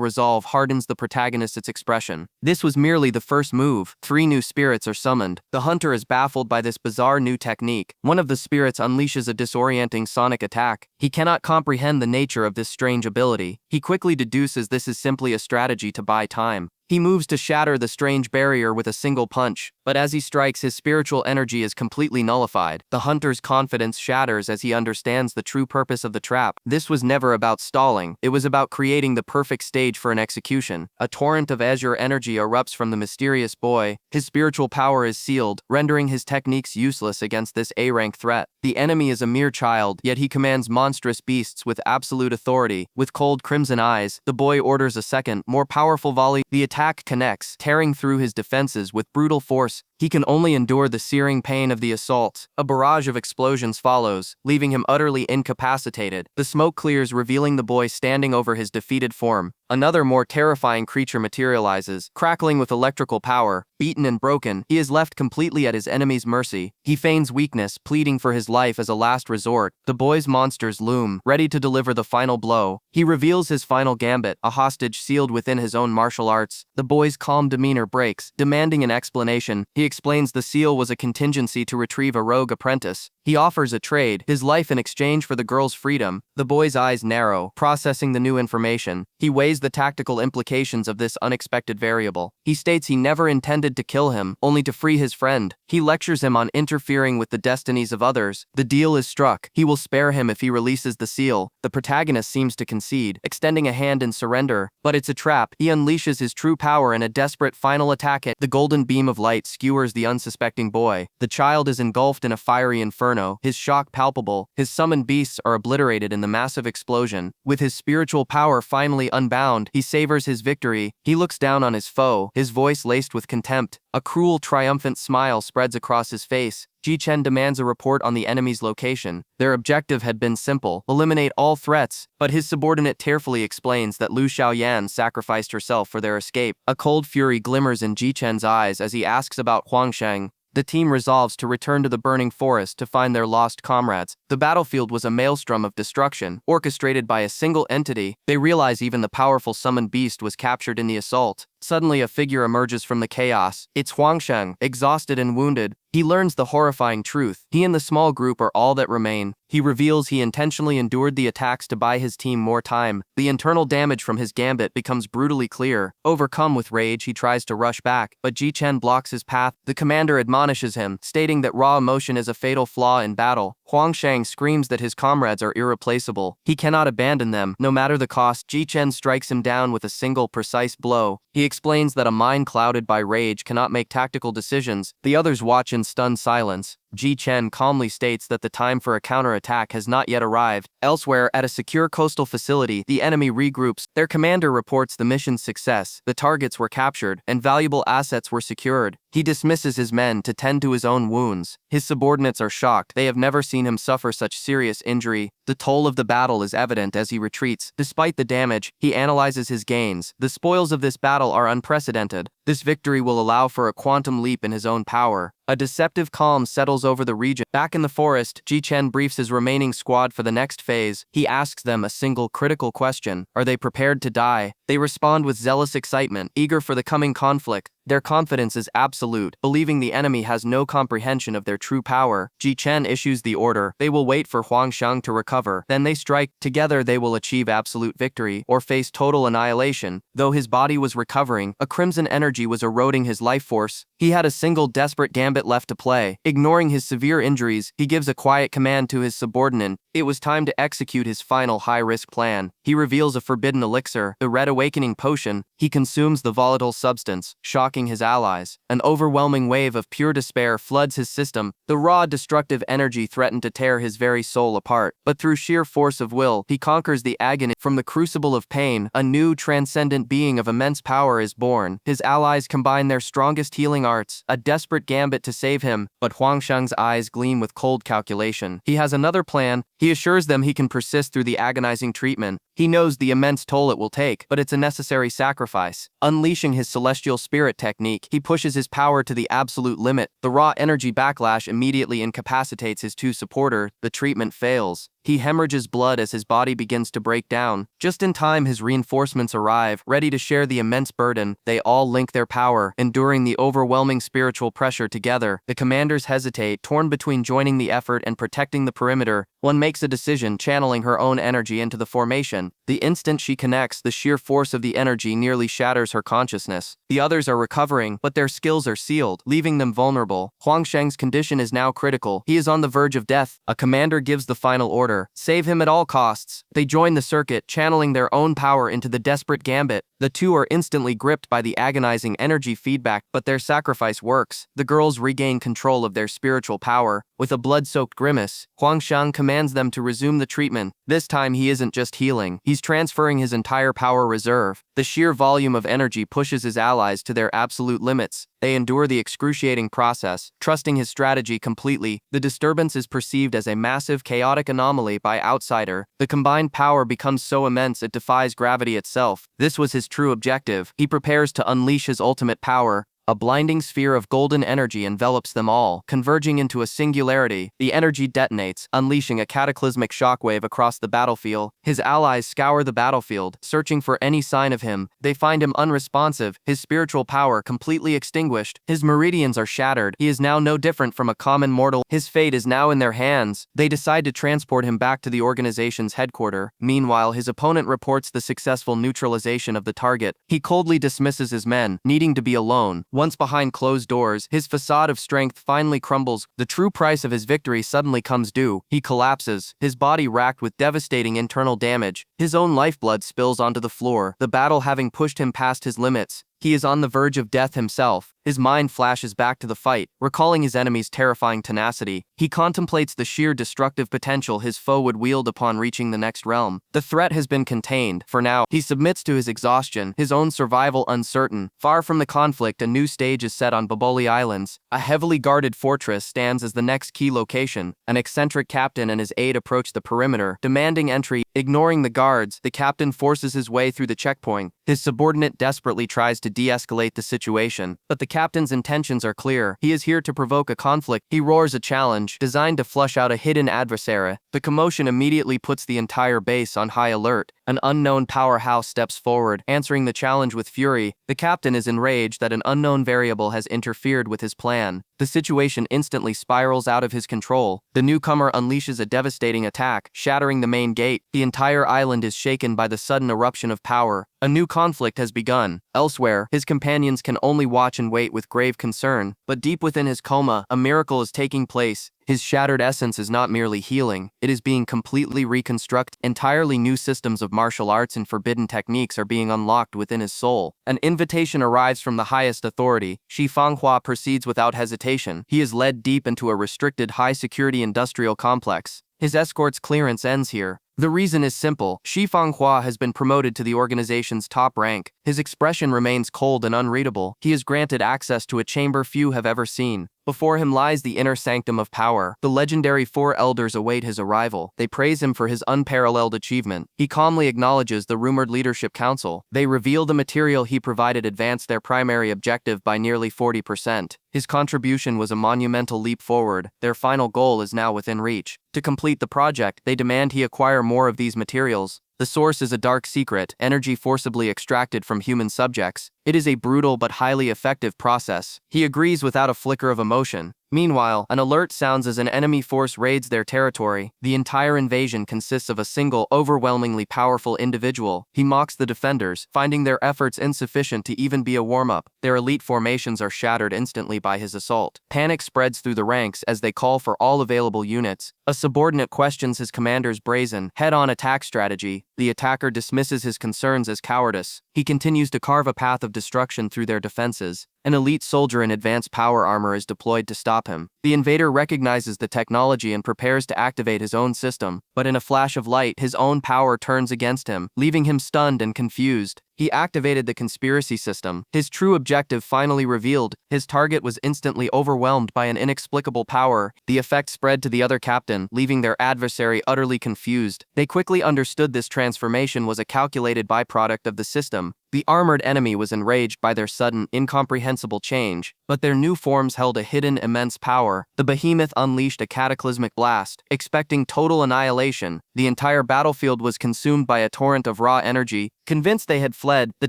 Speaker 1: resolve hardens the protagonist's expression. This was merely the first move. 3 new spirits are summoned. The hunter is baffled by this bizarre new technique. One of the spirits unleashes a disorienting sonic attack. He cannot comprehend the nature of this strange ability. He quickly deduces this is simply a strategy to buy time. He moves to shatter the strange barrier with a single punch, but as he strikes, his spiritual energy is completely nullified. The hunter's confidence shatters as he understands the true purpose of the trap. This was never about stalling, it was about creating the perfect stage for an execution. A torrent of azure energy erupts from the mysterious boy. His spiritual power is sealed, rendering his techniques useless against this A-rank threat. The enemy is a mere child, yet he commands monstrous beasts with absolute authority. With cold crimson eyes, the boy orders a second, more powerful volley. The attack connects, tearing through his defenses with brutal force. He can only endure the searing pain of the assault. A barrage of explosions follows, leaving him utterly incapacitated. The smoke clears, revealing the boy standing over his defeated form. Another more terrifying creature materializes, crackling with electrical power. Beaten and broken, he is left completely at his enemy's mercy. He feigns weakness, pleading for his life as a last resort. The boy's monsters loom, ready to deliver the final blow. He reveals his final gambit, a hostage sealed within his own martial arts. The boy's calm demeanor breaks, demanding an explanation. He explains the seal was a contingency to retrieve a rogue apprentice. He offers a trade, his life in exchange for the girl's freedom. The boy's eyes narrow, processing the new information. He weighs the tactical implications of this unexpected variable. He states he never intended to kill him, only to free his friend. He lectures him on interfering with the destinies of others. The deal is struck. He will spare him if he releases the seal. The protagonist seems to concede, extending a hand in surrender. But it's a trap. He unleashes his true power in a desperate final attack. The golden beam of light skewers the unsuspecting boy. The child is engulfed in a fiery inferno, his shock palpable. His summoned beasts are obliterated in the massive explosion. With his spiritual power finally unbound, he savors his victory. He looks down on his foe, his voice laced with contempt. A cruel, triumphant smile spreads across his face. Ji Chen demands a report on the enemy's location. Their objective had been simple: eliminate all threats, but his subordinate tearfully explains that Lu Xiaoyan sacrificed herself for their escape. A cold fury glimmers in Ji Chen's eyes as he asks about Huang Shang. The team resolves to return to the burning forest to find their lost comrades. The battlefield was a maelstrom of destruction, orchestrated by a single entity. They realize even the powerful summoned beast was captured in the assault. Suddenly a figure emerges from the chaos. It's Huang Shang, exhausted and wounded. He learns the horrifying truth. He and the small group are all that remain. He reveals he intentionally endured the attacks to buy his team more time. The internal damage from his gambit becomes brutally clear. Overcome with rage, he tries to rush back, but Ji Chen blocks his path. The commander admonishes him, stating that raw emotion is a fatal flaw in battle. Huang Shang screams that his comrades are irreplaceable. He cannot abandon them, no matter the cost. Ji Chen strikes him down with a single precise blow. He explains that a mind clouded by rage cannot make tactical decisions. The others watch in stunned silence. Ji Chen calmly states that the time for a counterattack has not yet arrived. Elsewhere, at a secure coastal facility, the enemy regroups. Their commander reports the mission's success. The targets were captured, and valuable assets were secured. He dismisses his men to tend to his own wounds. His subordinates are shocked. They have never seen him suffer such serious injury. The toll of the battle is evident as he retreats. Despite the damage, he analyzes his gains. The spoils of this battle are unprecedented. This victory will allow for a quantum leap in his own power. A deceptive calm settles over the region. Back in the forest, Ji Chen briefs his remaining squad for the next phase. He asks them a single critical question: are they prepared to die? They respond with zealous excitement, eager for the coming conflict. Their confidence is absolute, believing the enemy has no comprehension of their true power. Ji Chen issues the order. They will wait for Huang Shang to recover. Then they strike. Together they will achieve absolute victory, or face total annihilation. Though his body was recovering, a crimson energy was eroding his life force. He had a single desperate gambit left to play. Ignoring his severe injuries, he gives a quiet command to his subordinate. It was time to execute his final high-risk plan. He reveals a forbidden elixir, the Red Awakening potion. He consumes the volatile substance, shocking his allies. An overwhelming wave of pure despair floods his system. The raw, destructive energy threatened to tear his very soul apart. But through sheer force of will, he conquers the agony. From the crucible of pain, a new, transcendent being of immense power is born. His allies combine their strongest healing arts, a desperate gambit to save him. But Huang Shang's eyes gleam with cold calculation. He has another plan. He assures them he can persist through the agonizing treatment. He knows the immense toll it will take, but it's a necessary sacrifice. Unleashing his celestial spirit technique, he pushes his power to the absolute limit. The raw energy backlash immediately incapacitates his two supporters. The treatment fails. He hemorrhages blood as his body begins to break down. Just in time, his reinforcements arrive, ready to share the immense burden. They all link their power, enduring the overwhelming spiritual pressure together. The commanders hesitate, torn between joining the effort and protecting the perimeter. One makes a decision, channeling her own energy into the formation. The instant she connects, the sheer force of the energy nearly shatters her consciousness. The others are recovering, but their skills are sealed, leaving them vulnerable. Huang Shang's condition is now critical. He is on the verge of death. A commander gives the final order. Save him at all costs. They join the circuit, channeling their own power into the desperate gambit. The two are instantly gripped by the agonizing energy feedback, but their sacrifice works. The girls regain control of their spiritual power. With a blood-soaked grimace, Huang Shang commands them to resume the treatment. This time he isn't just healing, he's transferring his entire power reserve. The sheer volume of energy pushes his allies to their absolute limits. They endure the excruciating process, trusting his strategy completely. The disturbance is perceived as a massive, chaotic anomaly by outsider. The combined power becomes so immense it defies gravity itself. This was his true objective. He prepares to unleash his ultimate power. A blinding sphere of golden energy envelops them all, converging into a singularity. The energy detonates, unleashing a cataclysmic shockwave across the battlefield. His allies scour the battlefield, searching for any sign of him. They find him unresponsive, his spiritual power completely extinguished. His meridians are shattered. He is now no different from a common mortal. His fate is now in their hands. They decide to transport him back to the organization's headquarters. Meanwhile, his opponent reports the successful neutralization of the target. He coldly dismisses his men, needing to be alone. Once behind closed doors, his facade of strength finally crumbles. The true price of his victory suddenly comes due. He collapses, his body racked with devastating internal damage. His own lifeblood spills onto the floor, the battle having pushed him past his limits. He is on the verge of death himself. His mind flashes back to the fight, recalling his enemy's terrifying tenacity. He contemplates the sheer destructive potential his foe would wield upon reaching the next realm. The threat has been contained. For now, he submits to his exhaustion, his own survival uncertain. Far from the conflict, a new stage is set on Boboli Islands. A heavily guarded fortress stands as the next key location. An eccentric captain and his aide approach the perimeter, demanding entry. Ignoring the guards, the captain forces his way through the checkpoint. His subordinate desperately tries to de-escalate the situation, but the captain's intentions are clear. He is here to provoke a conflict. He roars a challenge, designed to flush out a hidden adversary. The commotion immediately puts the entire base on high alert. An unknown powerhouse steps forward, answering the challenge with fury. The captain is enraged that an unknown variable has interfered with his plan. The situation instantly spirals out of his control. The newcomer unleashes a devastating attack, shattering the main gate. The entire island is shaken by the sudden eruption of power. A new conflict has begun. Elsewhere, his companions can only watch and wait with grave concern. But deep within his coma, a miracle is taking place. His shattered essence is not merely healing, it is being completely reconstructed. Entirely new systems of martial arts and forbidden techniques are being unlocked within his soul. An invitation arrives from the highest authority. Shi Fanghua proceeds without hesitation. He is led deep into a restricted high-security industrial complex. His escort's clearance ends here. The reason is simple. Shi Fanghua has been promoted to the organization's top rank. His expression remains cold and unreadable. He is granted access to a chamber few have ever seen. Before him lies the inner sanctum of power. The legendary four elders await his arrival. They praise him for his unparalleled achievement. He calmly acknowledges the rumored leadership council. They reveal the material he provided advanced their primary objective by nearly 40%. His contribution was a monumental leap forward. Their final goal is now within reach. To complete the project, they demand he acquire more of these materials. The source is a dark secret, energy forcibly extracted from human subjects. It is a brutal but highly effective process. He agrees without a flicker of emotion. Meanwhile, an alert sounds as an enemy force raids their territory. The entire invasion consists of a single, overwhelmingly powerful individual. He mocks the defenders, finding their efforts insufficient to even be a warm-up. Their elite formations are shattered instantly by his assault. Panic spreads through the ranks as they call for all available units. A subordinate questions his commander's brazen, head-on attack strategy. The attacker dismisses his concerns as cowardice. He continues to carve a path of destruction through their defenses. An elite soldier in advanced power armor is deployed to stop him. The invader recognizes the technology and prepares to activate his own system, but in a flash of light, his own power turns against him, leaving him stunned and confused. He activated the conspiracy system. His true objective finally revealed. His target was instantly overwhelmed by an inexplicable power. The effect spread to the other captain, leaving their adversary utterly confused. They quickly understood this transformation was a calculated byproduct of the system. The armored enemy was enraged by their sudden, incomprehensible change, but their new forms held a hidden, immense power. The behemoth unleashed a cataclysmic blast, expecting total annihilation. The entire battlefield was consumed by a torrent of raw energy. Convinced they had fled, the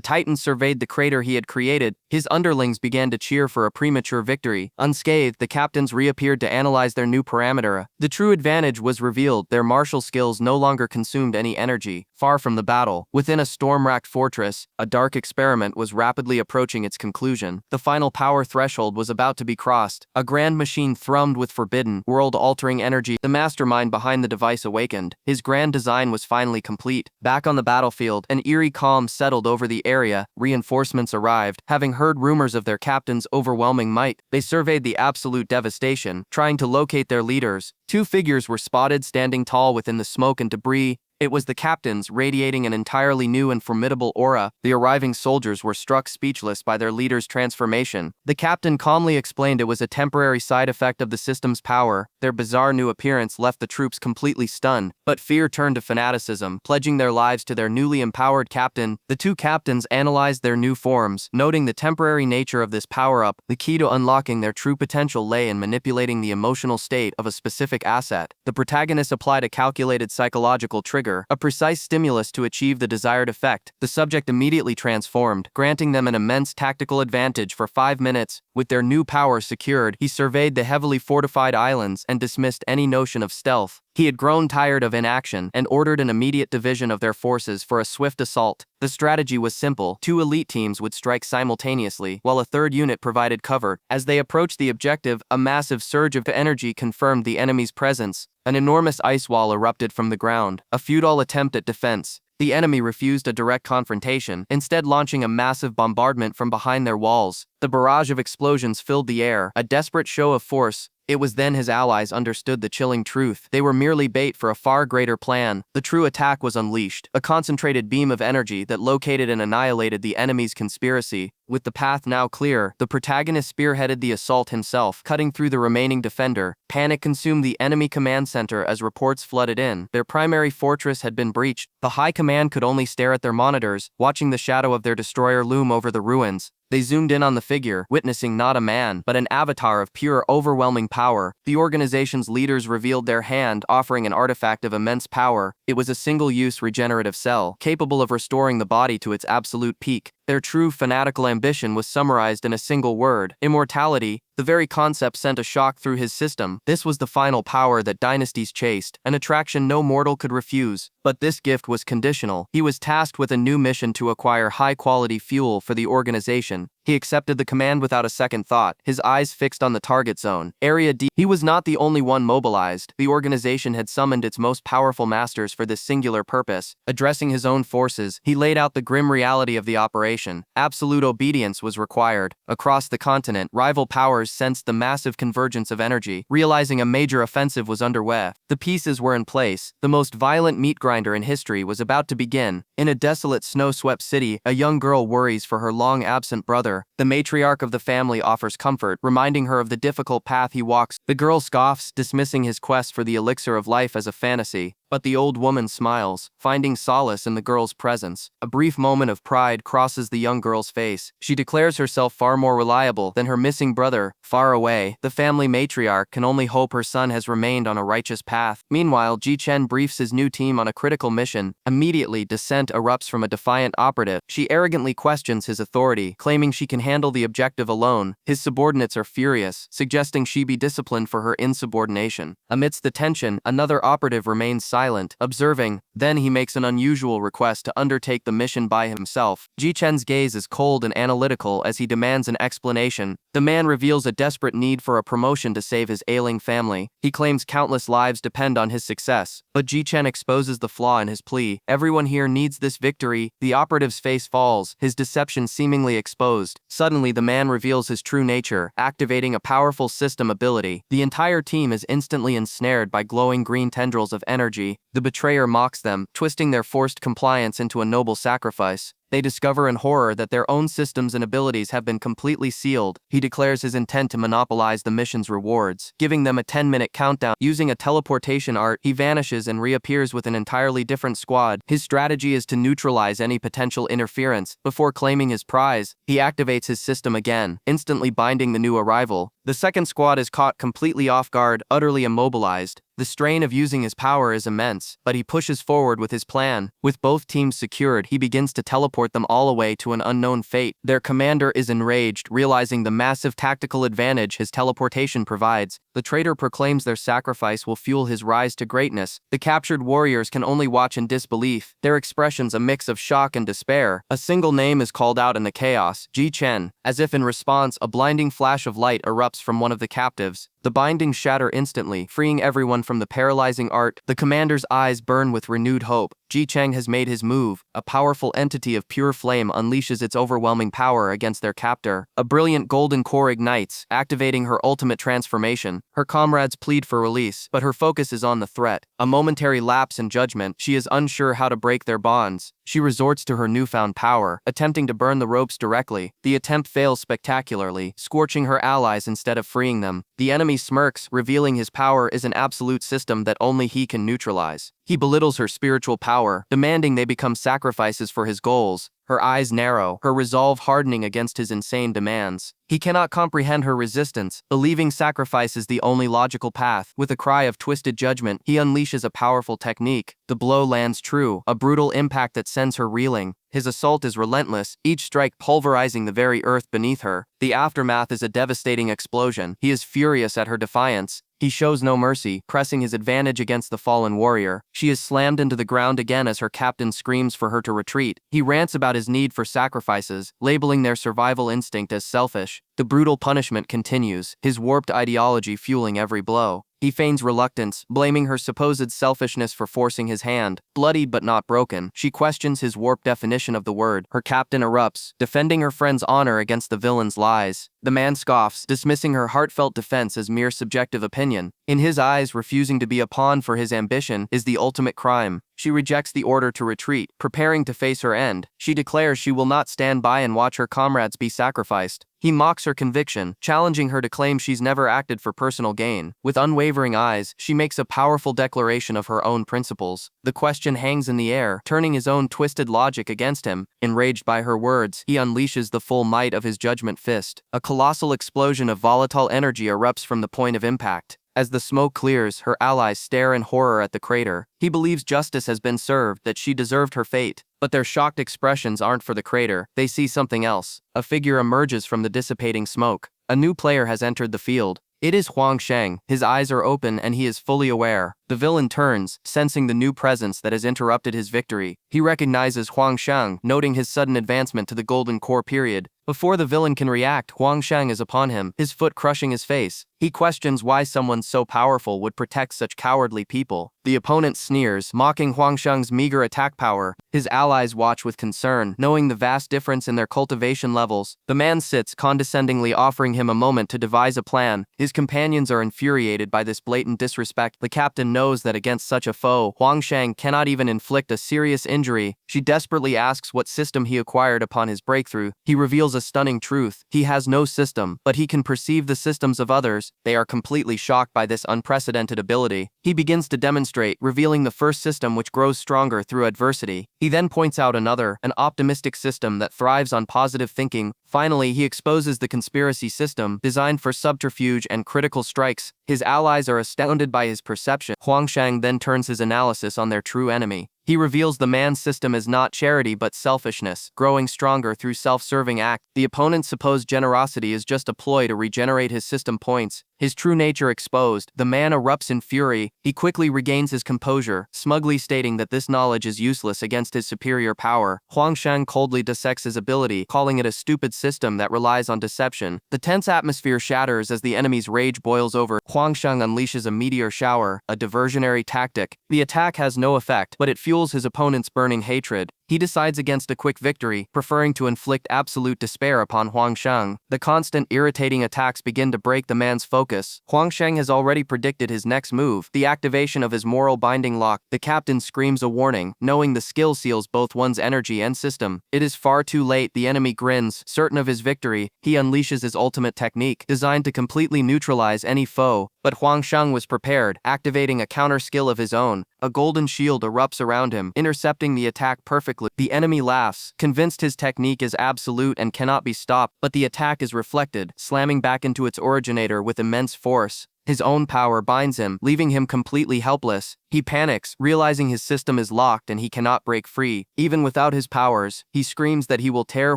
Speaker 1: Titan surveyed the crater he had created. His underlings began to cheer for a premature victory. Unscathed, the captains reappeared to analyze their new parameter. The true advantage was revealed. Their martial skills no longer consumed any energy. Far from the battle, within a storm-racked fortress, a dark experiment was rapidly approaching its conclusion. The final power threshold was about to be crossed. A grand machine thrummed with forbidden, world-altering energy. The mastermind behind the device awakened. His grand design was finally complete. Back on the battlefield, an eerie calm settled over the area. Reinforcements arrived. Having heard rumors of their captain's overwhelming might, they surveyed the absolute devastation, trying to locate their leaders. Two figures were spotted standing tall within the smoke and debris. It was the captains, radiating an entirely new and formidable aura. The arriving soldiers were struck speechless by their leader's transformation. The captain calmly explained it was a temporary side effect of the system's power. Their bizarre new appearance left the troops completely stunned, but fear turned to fanaticism, pledging their lives to their newly empowered captain. The two captains analyzed their new forms, noting the temporary nature of this power-up. The key to unlocking their true potential lay in manipulating the emotional state of a specific asset. The protagonist applied a calculated psychological trigger, a precise stimulus to achieve the desired effect. The subject immediately transformed, granting them an immense tactical advantage for 5 minutes. With their new power secured, he surveyed the heavily fortified islands and dismissed any notion of stealth. He had grown tired of inaction and ordered an immediate division of their forces for a swift assault. The strategy was simple. 2 elite teams would strike simultaneously, while a third unit provided cover. As they approached the objective, a massive surge of energy confirmed the enemy's presence. An enormous ice wall erupted from the ground, a futile attempt at defense. The enemy refused a direct confrontation, instead launching a massive bombardment from behind their walls. The barrage of explosions filled the air, a desperate show of force. It was then his allies understood the chilling truth. They were merely bait for a far greater plan. The true attack was unleashed, a concentrated beam of energy that located and annihilated the enemy's conspiracy. With the path now clear, the protagonist spearheaded the assault himself, cutting through the remaining defender. Panic consumed the enemy command center as reports flooded in. Their primary fortress had been breached. The high command could only stare at their monitors, watching the shadow of their destroyer loom over the ruins. They zoomed in on the figure, witnessing not a man, but an avatar of pure, overwhelming power. The organization's leaders revealed their hand, offering an artifact of immense power. It was a single-use regenerative cell, capable of restoring the body to its absolute peak. Their true fanatical ambition was summarized in a single word: immortality. The very concept sent a shock through his system. This was the final power that dynasties chased, an attraction no mortal could refuse. But this gift was conditional. He was tasked with a new mission to acquire high-quality fuel for the organization. He accepted the command without a second thought, his eyes fixed on the target zone. Area D. He was not the only one mobilized. The organization had summoned its most powerful masters for this singular purpose. Addressing his own forces, he laid out the grim reality of the operation. Absolute obedience was required. Across the continent, rival powers sensed the massive convergence of energy, realizing a major offensive was underway. The pieces were in place. The most violent meat grinder in history was about to begin. In a desolate, snow-swept city, a young girl worries for her long-absent brother. The matriarch of the family offers comfort, reminding her of the difficult path he walks. The girl scoffs, dismissing his quest for the elixir of life as a fantasy. But the old woman smiles, finding solace in the girl's presence. A brief moment of pride crosses the young girl's face. She declares herself far more reliable than her missing brother. Far away, the family matriarch can only hope her son has remained on a righteous path. Meanwhile, Ji Chen briefs his new team on a critical mission. Immediately, dissent erupts from a defiant operative. She arrogantly questions his authority, claiming she can handle the objective alone. His subordinates are furious, suggesting she be disciplined for her insubordination. Amidst the tension, another operative remains silent, silent, observing. Then he makes an unusual request to undertake the mission by himself. Ji Chen's gaze is cold and analytical as he demands an explanation. The man reveals a desperate need for a promotion to save his ailing family. He claims countless lives depend on his success, but Ji Chen exposes the flaw in his plea. Everyone here needs this victory. The operative's face falls, his deception seemingly exposed. Suddenly, the man reveals his true nature, activating a powerful system ability. The entire team is instantly ensnared by glowing green tendrils of energy. The betrayer mocks them, twisting their forced compliance into a noble sacrifice. They discover in horror that their own systems and abilities have been completely sealed. He declares his intent to monopolize the mission's rewards, giving them a 10-minute countdown. Using a teleportation art, he vanishes and reappears with an entirely different squad. His strategy is to neutralize any potential interference. Before claiming his prize, he activates his system again, instantly binding the new arrival. The second squad is caught completely off guard, utterly immobilized. The strain of using his power is immense, but he pushes forward with his plan. With both teams secured, he begins to teleport them all away to an unknown fate. Their commander is enraged, realizing the massive tactical advantage his teleportation provides. The traitor proclaims their sacrifice will fuel his rise to greatness. The captured warriors can only watch in disbelief, their expressions a mix of shock and despair. A single name is called out in the chaos, Ji Chen. As if in response, a blinding flash of light erupts from one of the captives. The bindings shatter instantly, freeing everyone from the paralyzing art. The commander's eyes burn with renewed hope. Ji Cheng has made his move. A powerful entity of pure flame unleashes its overwhelming power against their captor. A brilliant golden core ignites, activating her ultimate transformation. Her comrades plead for release, but her focus is on the threat. A momentary lapse in judgment, she is unsure how to break their bonds. She resorts to her newfound power, attempting to burn the ropes directly. The attempt fails spectacularly, scorching her allies instead of freeing them. The enemy smirks, revealing his power is an absolute system that only he can neutralize. He belittles her spiritual power, demanding they become sacrifices for his goals. Her eyes narrow, her resolve hardening against his insane demands. He cannot comprehend her resistance, believing sacrifice is the only logical path. With a cry of twisted judgment, he unleashes a powerful technique. The blow lands true, a brutal impact that sends her reeling. His assault is relentless, each strike pulverizing the very earth beneath her. The aftermath is a devastating explosion. He is furious at her defiance. He shows no mercy, pressing his advantage against the fallen warrior. She is slammed into the ground again as her captain screams for her to retreat. He rants about his need for sacrifices, labeling their survival instinct as selfish. The brutal punishment continues, his warped ideology fueling every blow. He feigns reluctance, blaming her supposed selfishness for forcing his hand. Bloodied but not broken, she questions his warped definition of the word. Her captain erupts, defending her friend's honor against the villain's lies. The man scoffs, dismissing her heartfelt defense as mere subjective opinion. In his eyes, refusing to be a pawn for his ambition is the ultimate crime. She rejects the order to retreat, preparing to face her end. She declares she will not stand by and watch her comrades be sacrificed. He mocks her conviction, challenging her to claim she's never acted for personal gain. With unwavering eyes, she makes a powerful declaration of her own principles. The question hangs in the air, turning his own twisted logic against him. Enraged by her words, he unleashes the full might of his judgment fist. A colossal explosion of volatile energy erupts from the point of impact. As the smoke clears, her allies stare in horror at the crater. He believes justice has been served, that she deserved her fate. But their shocked expressions aren't for the crater. They see something else. A figure emerges from the dissipating smoke. A new player has entered the field. It is Huang Shang. His eyes are open and he is fully aware. The villain turns, sensing the new presence that has interrupted his victory. He recognizes Huang Shang, noting his sudden advancement to the Golden Core period. Before the villain can react, Huang Shang is upon him, his foot crushing his face. He questions why someone so powerful would protect such cowardly people. The opponent sneers, mocking Huang Shang's meager attack power. His allies watch with concern, knowing the vast difference in their cultivation levels. The man sits, condescendingly offering him a moment to devise a plan. His companions are infuriated by this blatant disrespect. The captain knows that against such a foe, Huang Shang cannot even inflict a serious injury. She desperately asks what system he acquired upon his breakthrough. He reveals a stunning truth. He has no system, but he can perceive the systems of others. They are completely shocked by this unprecedented ability. He begins to demonstrate, revealing the first system which grows stronger through adversity. He then points out another, an optimistic system that thrives on positive thinking. Finally, he exposes the conspiracy system, designed for subterfuge and critical strikes. His allies are astounded by his perception. Huang Shang then turns his analysis on their true enemy. He reveals the man's system is not charity but selfishness, growing stronger through self-serving acts. The opponent's supposed generosity is just a ploy to regenerate his system points. His true nature exposed, the man erupts in fury. He quickly regains his composure, smugly stating that this knowledge is useless against his superior power. Huang Shang coldly dissects his ability, calling it a stupid system that relies on deception. The tense atmosphere shatters as the enemy's rage boils over. Huang Shang unleashes a meteor shower, a diversionary tactic. The attack has no effect, but it fuels his opponent's burning hatred. He decides against a quick victory, preferring to inflict absolute despair upon Huang Shang. The constant, irritating attacks begin to break the man's focus. Huang Shang has already predicted his next move, the activation of his moral binding lock. The captain screams a warning, knowing the skill seals both one's energy and system. It is far too late. The enemy grins, certain of his victory. He unleashes his ultimate technique, designed to completely neutralize any foe. But Huang Shang was prepared, activating a counter skill of his own. A golden shield erupts around him, intercepting the attack perfectly. The enemy laughs, convinced his technique is absolute and cannot be stopped, but the attack is reflected, slamming back into its originator with immense force. His own power binds him, leaving him completely helpless. He panics, realizing his system is locked and he cannot break free. Even without his powers, he screams that he will tear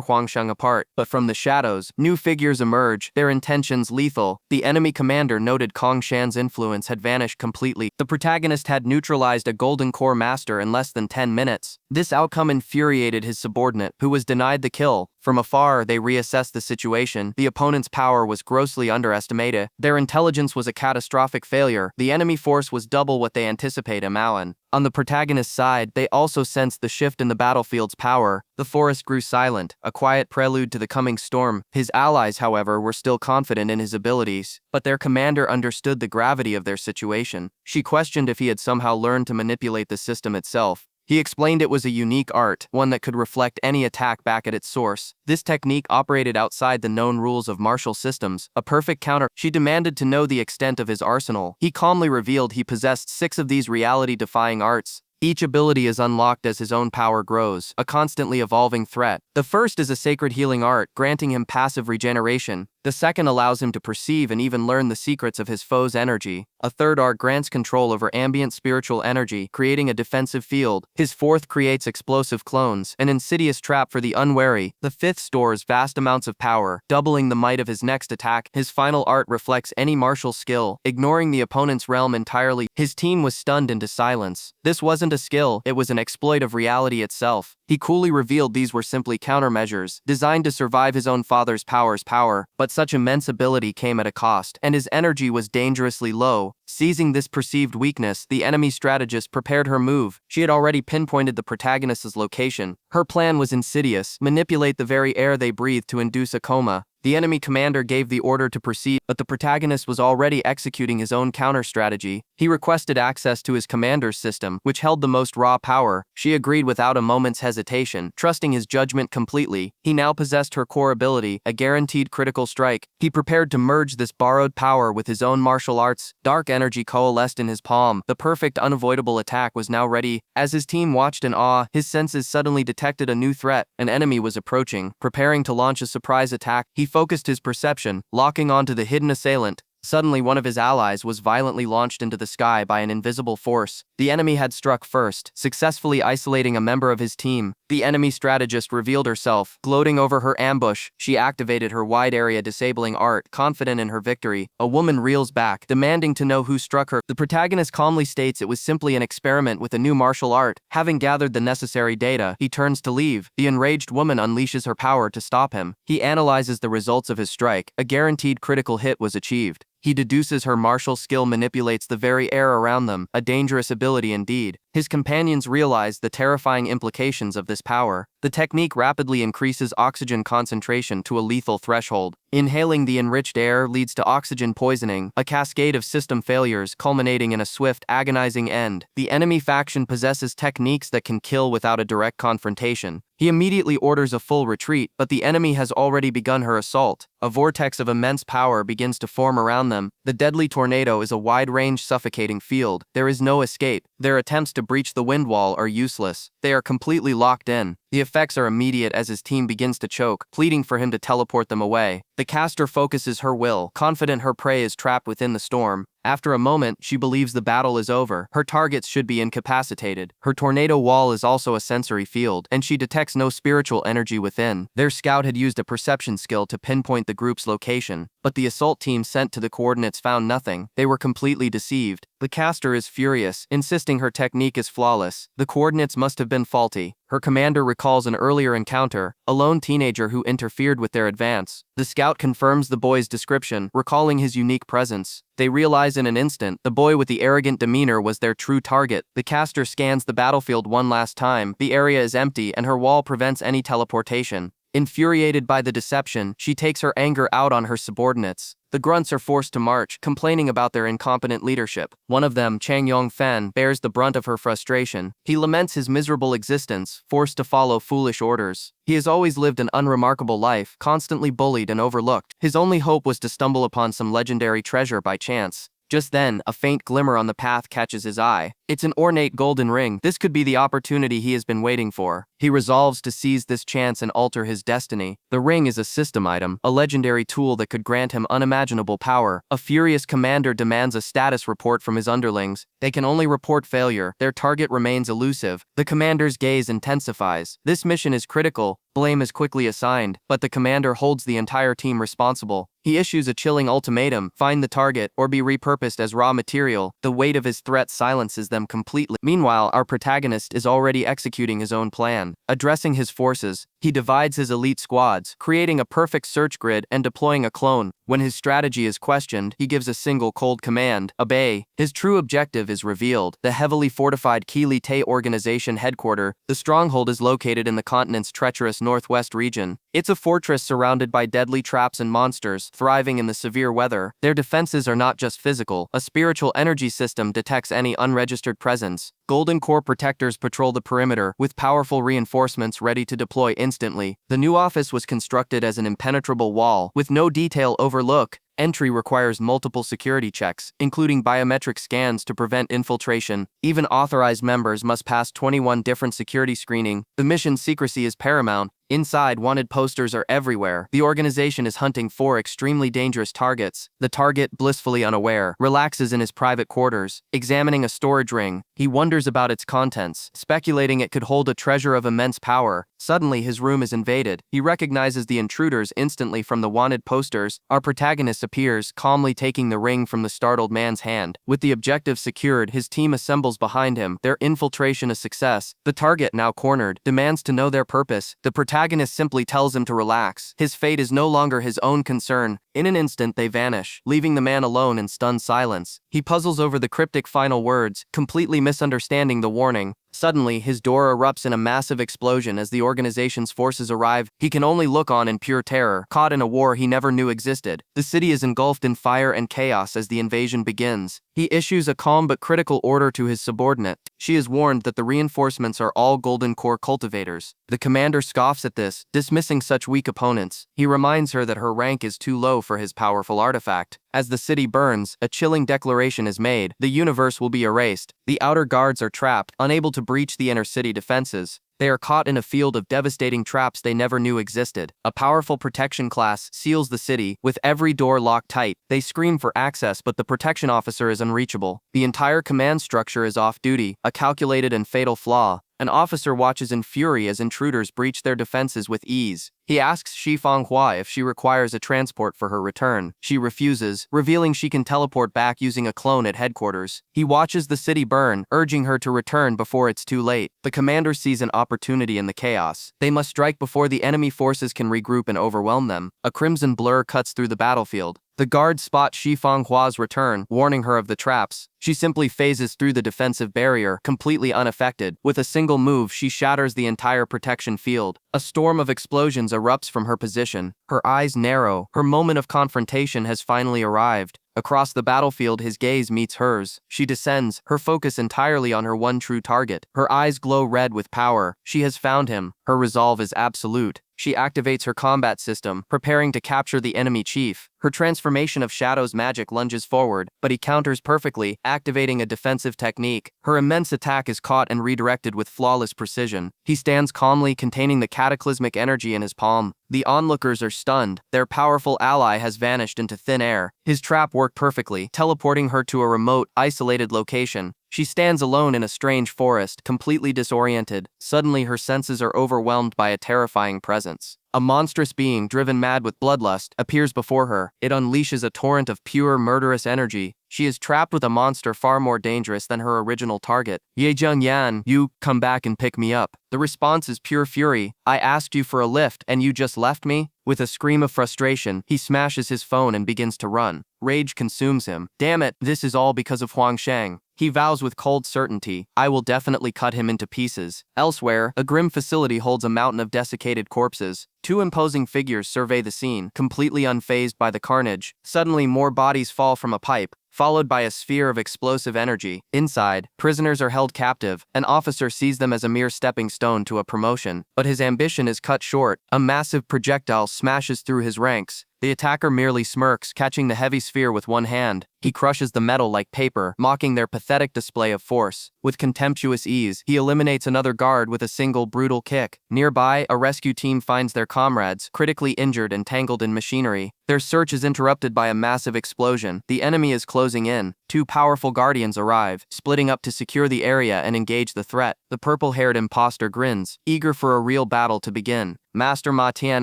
Speaker 1: Huang Shang apart. But from the shadows, new figures emerge, their intentions lethal. The enemy commander noted Huang Shang's influence had vanished completely. The protagonist had neutralized a golden core master in less than 10 minutes. This outcome infuriated his subordinate, who was denied the kill. From afar, they reassessed the situation. The opponent's power was grossly underestimated. Their intelligence was a catastrophic failure. The enemy force was double what they anticipated. On the protagonist's side, they also sensed the shift in the battlefield's power. The forest grew silent, a quiet prelude to the coming storm. His allies, however, were still confident in his abilities, but their commander understood the gravity of their situation. She questioned if he had somehow learned to manipulate the system itself. He explained it was a unique art, one that could reflect any attack back at its source. This technique operated outside the known rules of martial systems, a perfect counter. She demanded to know the extent of his arsenal. He calmly revealed he possessed 6 of these reality-defying arts. Each ability is unlocked as his own power grows, a constantly evolving threat. The first is a sacred healing art, granting him passive regeneration. The second allows him to perceive and even learn the secrets of his foe's energy. A third art grants control over ambient spiritual energy, creating a defensive field. His fourth creates explosive clones, an insidious trap for the unwary. The fifth stores vast amounts of power, doubling the might of his next attack. His final art reflects any martial skill, ignoring the opponent's realm entirely. His team was stunned into silence. This wasn't a skill, it was an exploit of reality itself. He coolly revealed these were simply countermeasures, designed to survive his own father's power, but such immense ability came at a cost, and his energy was dangerously low. Seizing this perceived weakness, the enemy strategist prepared her move. She had already pinpointed the protagonist's location. Her plan was insidious, manipulate the very air they breathed to induce a coma. The enemy commander gave the order to proceed, but the protagonist was already executing his own counter-strategy. He requested access to his commander's system, which held the most raw power. She agreed without a moment's hesitation, trusting his judgment completely. He now possessed her core ability, a guaranteed critical strike. He prepared to merge this borrowed power with his own martial arts. Dark energy coalesced in his palm. The perfect, unavoidable attack was now ready. As his team watched in awe, his senses suddenly detected a new threat. An enemy was approaching, preparing to launch a surprise attack. He focused his perception, locking onto the hidden assailant. Suddenly, one of his allies was violently launched into the sky by an invisible force. The enemy had struck first, successfully isolating a member of his team. The enemy strategist revealed herself. Gloating over her ambush, she activated her wide-area disabling art, confident in her victory. A woman reels back, demanding to know who struck her. The protagonist calmly states it was simply an experiment with a new martial art. Having gathered the necessary data, he turns to leave. The enraged woman unleashes her power to stop him. He analyzes the results of his strike. A guaranteed critical hit was achieved. He deduces her martial skill manipulates the very air around them, a dangerous ability indeed. His companions realize the terrifying implications of this power. The technique rapidly increases oxygen concentration to a lethal threshold. Inhaling the enriched air leads to oxygen poisoning, a cascade of system failures culminating in a swift, agonizing end. The enemy faction possesses techniques that can kill without a direct confrontation. He immediately orders a full retreat, but the enemy has already begun her assault. A vortex of immense power begins to form around them. The deadly tornado is a wide-range, suffocating field. There is no escape. Their attempts to breach the wind wall are useless. They are completely locked in. The effects are immediate as his team begins to choke, pleading for him to teleport them away. The caster focuses her will, confident her prey is trapped within the storm. After a moment, she believes the battle is over. Her targets should be incapacitated. Her tornado wall is also a sensory field, and she detects no spiritual energy within. Their scout had used a perception skill to pinpoint the group's location, but the assault team sent to the coordinates found nothing. They were completely deceived. The caster is furious, insisting her technique is flawless. The coordinates must have been faulty. Her commander recalls an earlier encounter, a lone teenager who interfered with their advance. The scout confirms the boy's description, recalling his unique presence. They realize in an instant, the boy with the arrogant demeanor was their true target. The caster scans the battlefield one last time. The area is empty and her wall prevents any teleportation. Infuriated by the deception, she takes her anger out on her subordinates. The grunts are forced to march, complaining about their incompetent leadership. One of them, Chang Yong-fan, bears the brunt of her frustration. He laments his miserable existence, forced to follow foolish orders. He has always lived an unremarkable life, constantly bullied and overlooked. His only hope was to stumble upon some legendary treasure by chance. Just then, a faint glimmer on the path catches his eye. It's an ornate golden ring. This could be the opportunity he has been waiting for. He resolves to seize this chance and alter his destiny. The ring is a system item, a legendary tool that could grant him unimaginable power. A furious commander demands a status report from his underlings. They can only report failure. Their target remains elusive. The commander's gaze intensifies. This mission is critical. Blame is quickly assigned, but the commander holds the entire team responsible. He issues a chilling ultimatum: find the target or be repurposed as raw material. The weight of his threat silences them completely. Meanwhile, our protagonist is already executing his own plan. Addressing his forces, he divides his elite squads, creating a perfect search grid and deploying a clone. When his strategy is questioned, he gives a single cold command: obey. His true objective is revealed. The heavily fortified Kili Tay organization headquarters. The stronghold is located in the continent's treacherous northwest region. It's a fortress surrounded by deadly traps and monsters, thriving in the severe weather. Their defenses are not just physical. A spiritual energy system detects any unregistered presence. Golden Core protectors patrol the perimeter, with powerful reinforcements ready to deploy instantly. The new office was constructed as an impenetrable wall, with no detail overlook. Entry requires multiple security checks, including biometric scans to prevent infiltration. Even authorized members must pass 21 different security screening. The mission's secrecy is paramount. Inside, wanted posters are everywhere. The organization is hunting 4 extremely dangerous targets. The target, blissfully unaware, relaxes in his private quarters, examining a storage ring. He wonders about its contents, speculating it could hold a treasure of immense power. Suddenly, his room is invaded. He recognizes the intruders instantly from the wanted posters. Our protagonist appears, calmly taking the ring from the startled man's hand. With the objective secured, his team assembles behind him, their infiltration a success. The target, now cornered, demands to know their purpose. The protagonist simply tells him to relax. His fate is no longer his own concern. In an instant, they vanish, leaving the man alone in stunned silence. He puzzles over the cryptic final words, completely misunderstanding the warning. Suddenly, his door erupts in a massive explosion as the organization's forces arrive. He can only look on in pure terror, caught in a war he never knew existed. The city is engulfed in fire and chaos as the invasion begins. He issues a calm but critical order to his subordinate. She is warned that the reinforcements are all Golden Core cultivators. The commander scoffs at this, dismissing such weak opponents. He reminds her that her rank is too low for his powerful artifact. As the city burns, a chilling declaration is made: the universe will be erased. The outer guards are trapped, unable to breach the inner city defenses. They are caught in a field of devastating traps they never knew existed. A powerful protection class seals the city, with every door locked tight. They scream for access, but the protection officer is unreachable. The entire command structure is off duty, a calculated and fatal flaw. An officer watches in fury as intruders breach their defenses with ease. He asks Hua if she requires a transport for her return. She refuses, revealing she can teleport back using a clone at headquarters. He watches the city burn, urging her to return before it's too late. The commander sees an opportunity in the chaos. They must strike before the enemy forces can regroup and overwhelm them. A crimson blur cuts through the battlefield. The guards spot Hua's return, warning her of the traps. She simply phases through the defensive barrier, completely unaffected. With a single move, she shatters the entire protection field. A storm of explosions erupts from her position. Her eyes narrow. Her moment of confrontation has finally arrived. Across the battlefield, his gaze meets hers. She descends, her focus entirely on her one true target. Her eyes glow red with power. She has found him. Her resolve is absolute. She activates her combat system, preparing to capture the enemy chief. Her transformation of Shadow's magic lunges forward, but he counters perfectly, activating a defensive technique. Her immense attack is caught and redirected with flawless precision. He stands calmly, containing the cataclysmic energy in his palm. The onlookers are stunned. Their powerful ally has vanished into thin air. His trap works work perfectly, teleporting her to a remote, isolated location. She stands alone in a strange forest, completely disoriented. Suddenly her senses are overwhelmed by a terrifying presence. A monstrous being, driven mad with bloodlust, appears before her. It unleashes a torrent of pure, murderous energy. She is trapped with a monster far more dangerous than her original target. Yejung Yan, you, come back and pick me up. The response is pure fury. I asked you for a lift and you just left me? With a scream of frustration, he smashes his phone and begins to run. Rage consumes him. Damn it, this is all because of Huang Shang. He vows with cold certainty, I will definitely cut him into pieces. Elsewhere, a grim facility holds a mountain of desiccated corpses. Two imposing figures survey the scene, completely unfazed by the carnage. Suddenly more bodies fall from a pipe, followed by a sphere of explosive energy. Inside, prisoners are held captive. An officer sees them as a mere stepping stone to a promotion, but his ambition is cut short. A massive projectile smashes through his ranks. The attacker merely smirks, catching the heavy sphere with one hand. He crushes the metal like paper, mocking their pathetic display of force. With contemptuous ease, he eliminates another guard with a single brutal kick. Nearby, a rescue team finds their comrades, critically injured and tangled in machinery. Their search is interrupted by a massive explosion. The enemy is closing in. Two powerful guardians arrive, splitting up to secure the area and engage the threat. The purple-haired imposter grins, eager for a real battle to begin. Master Ma Tian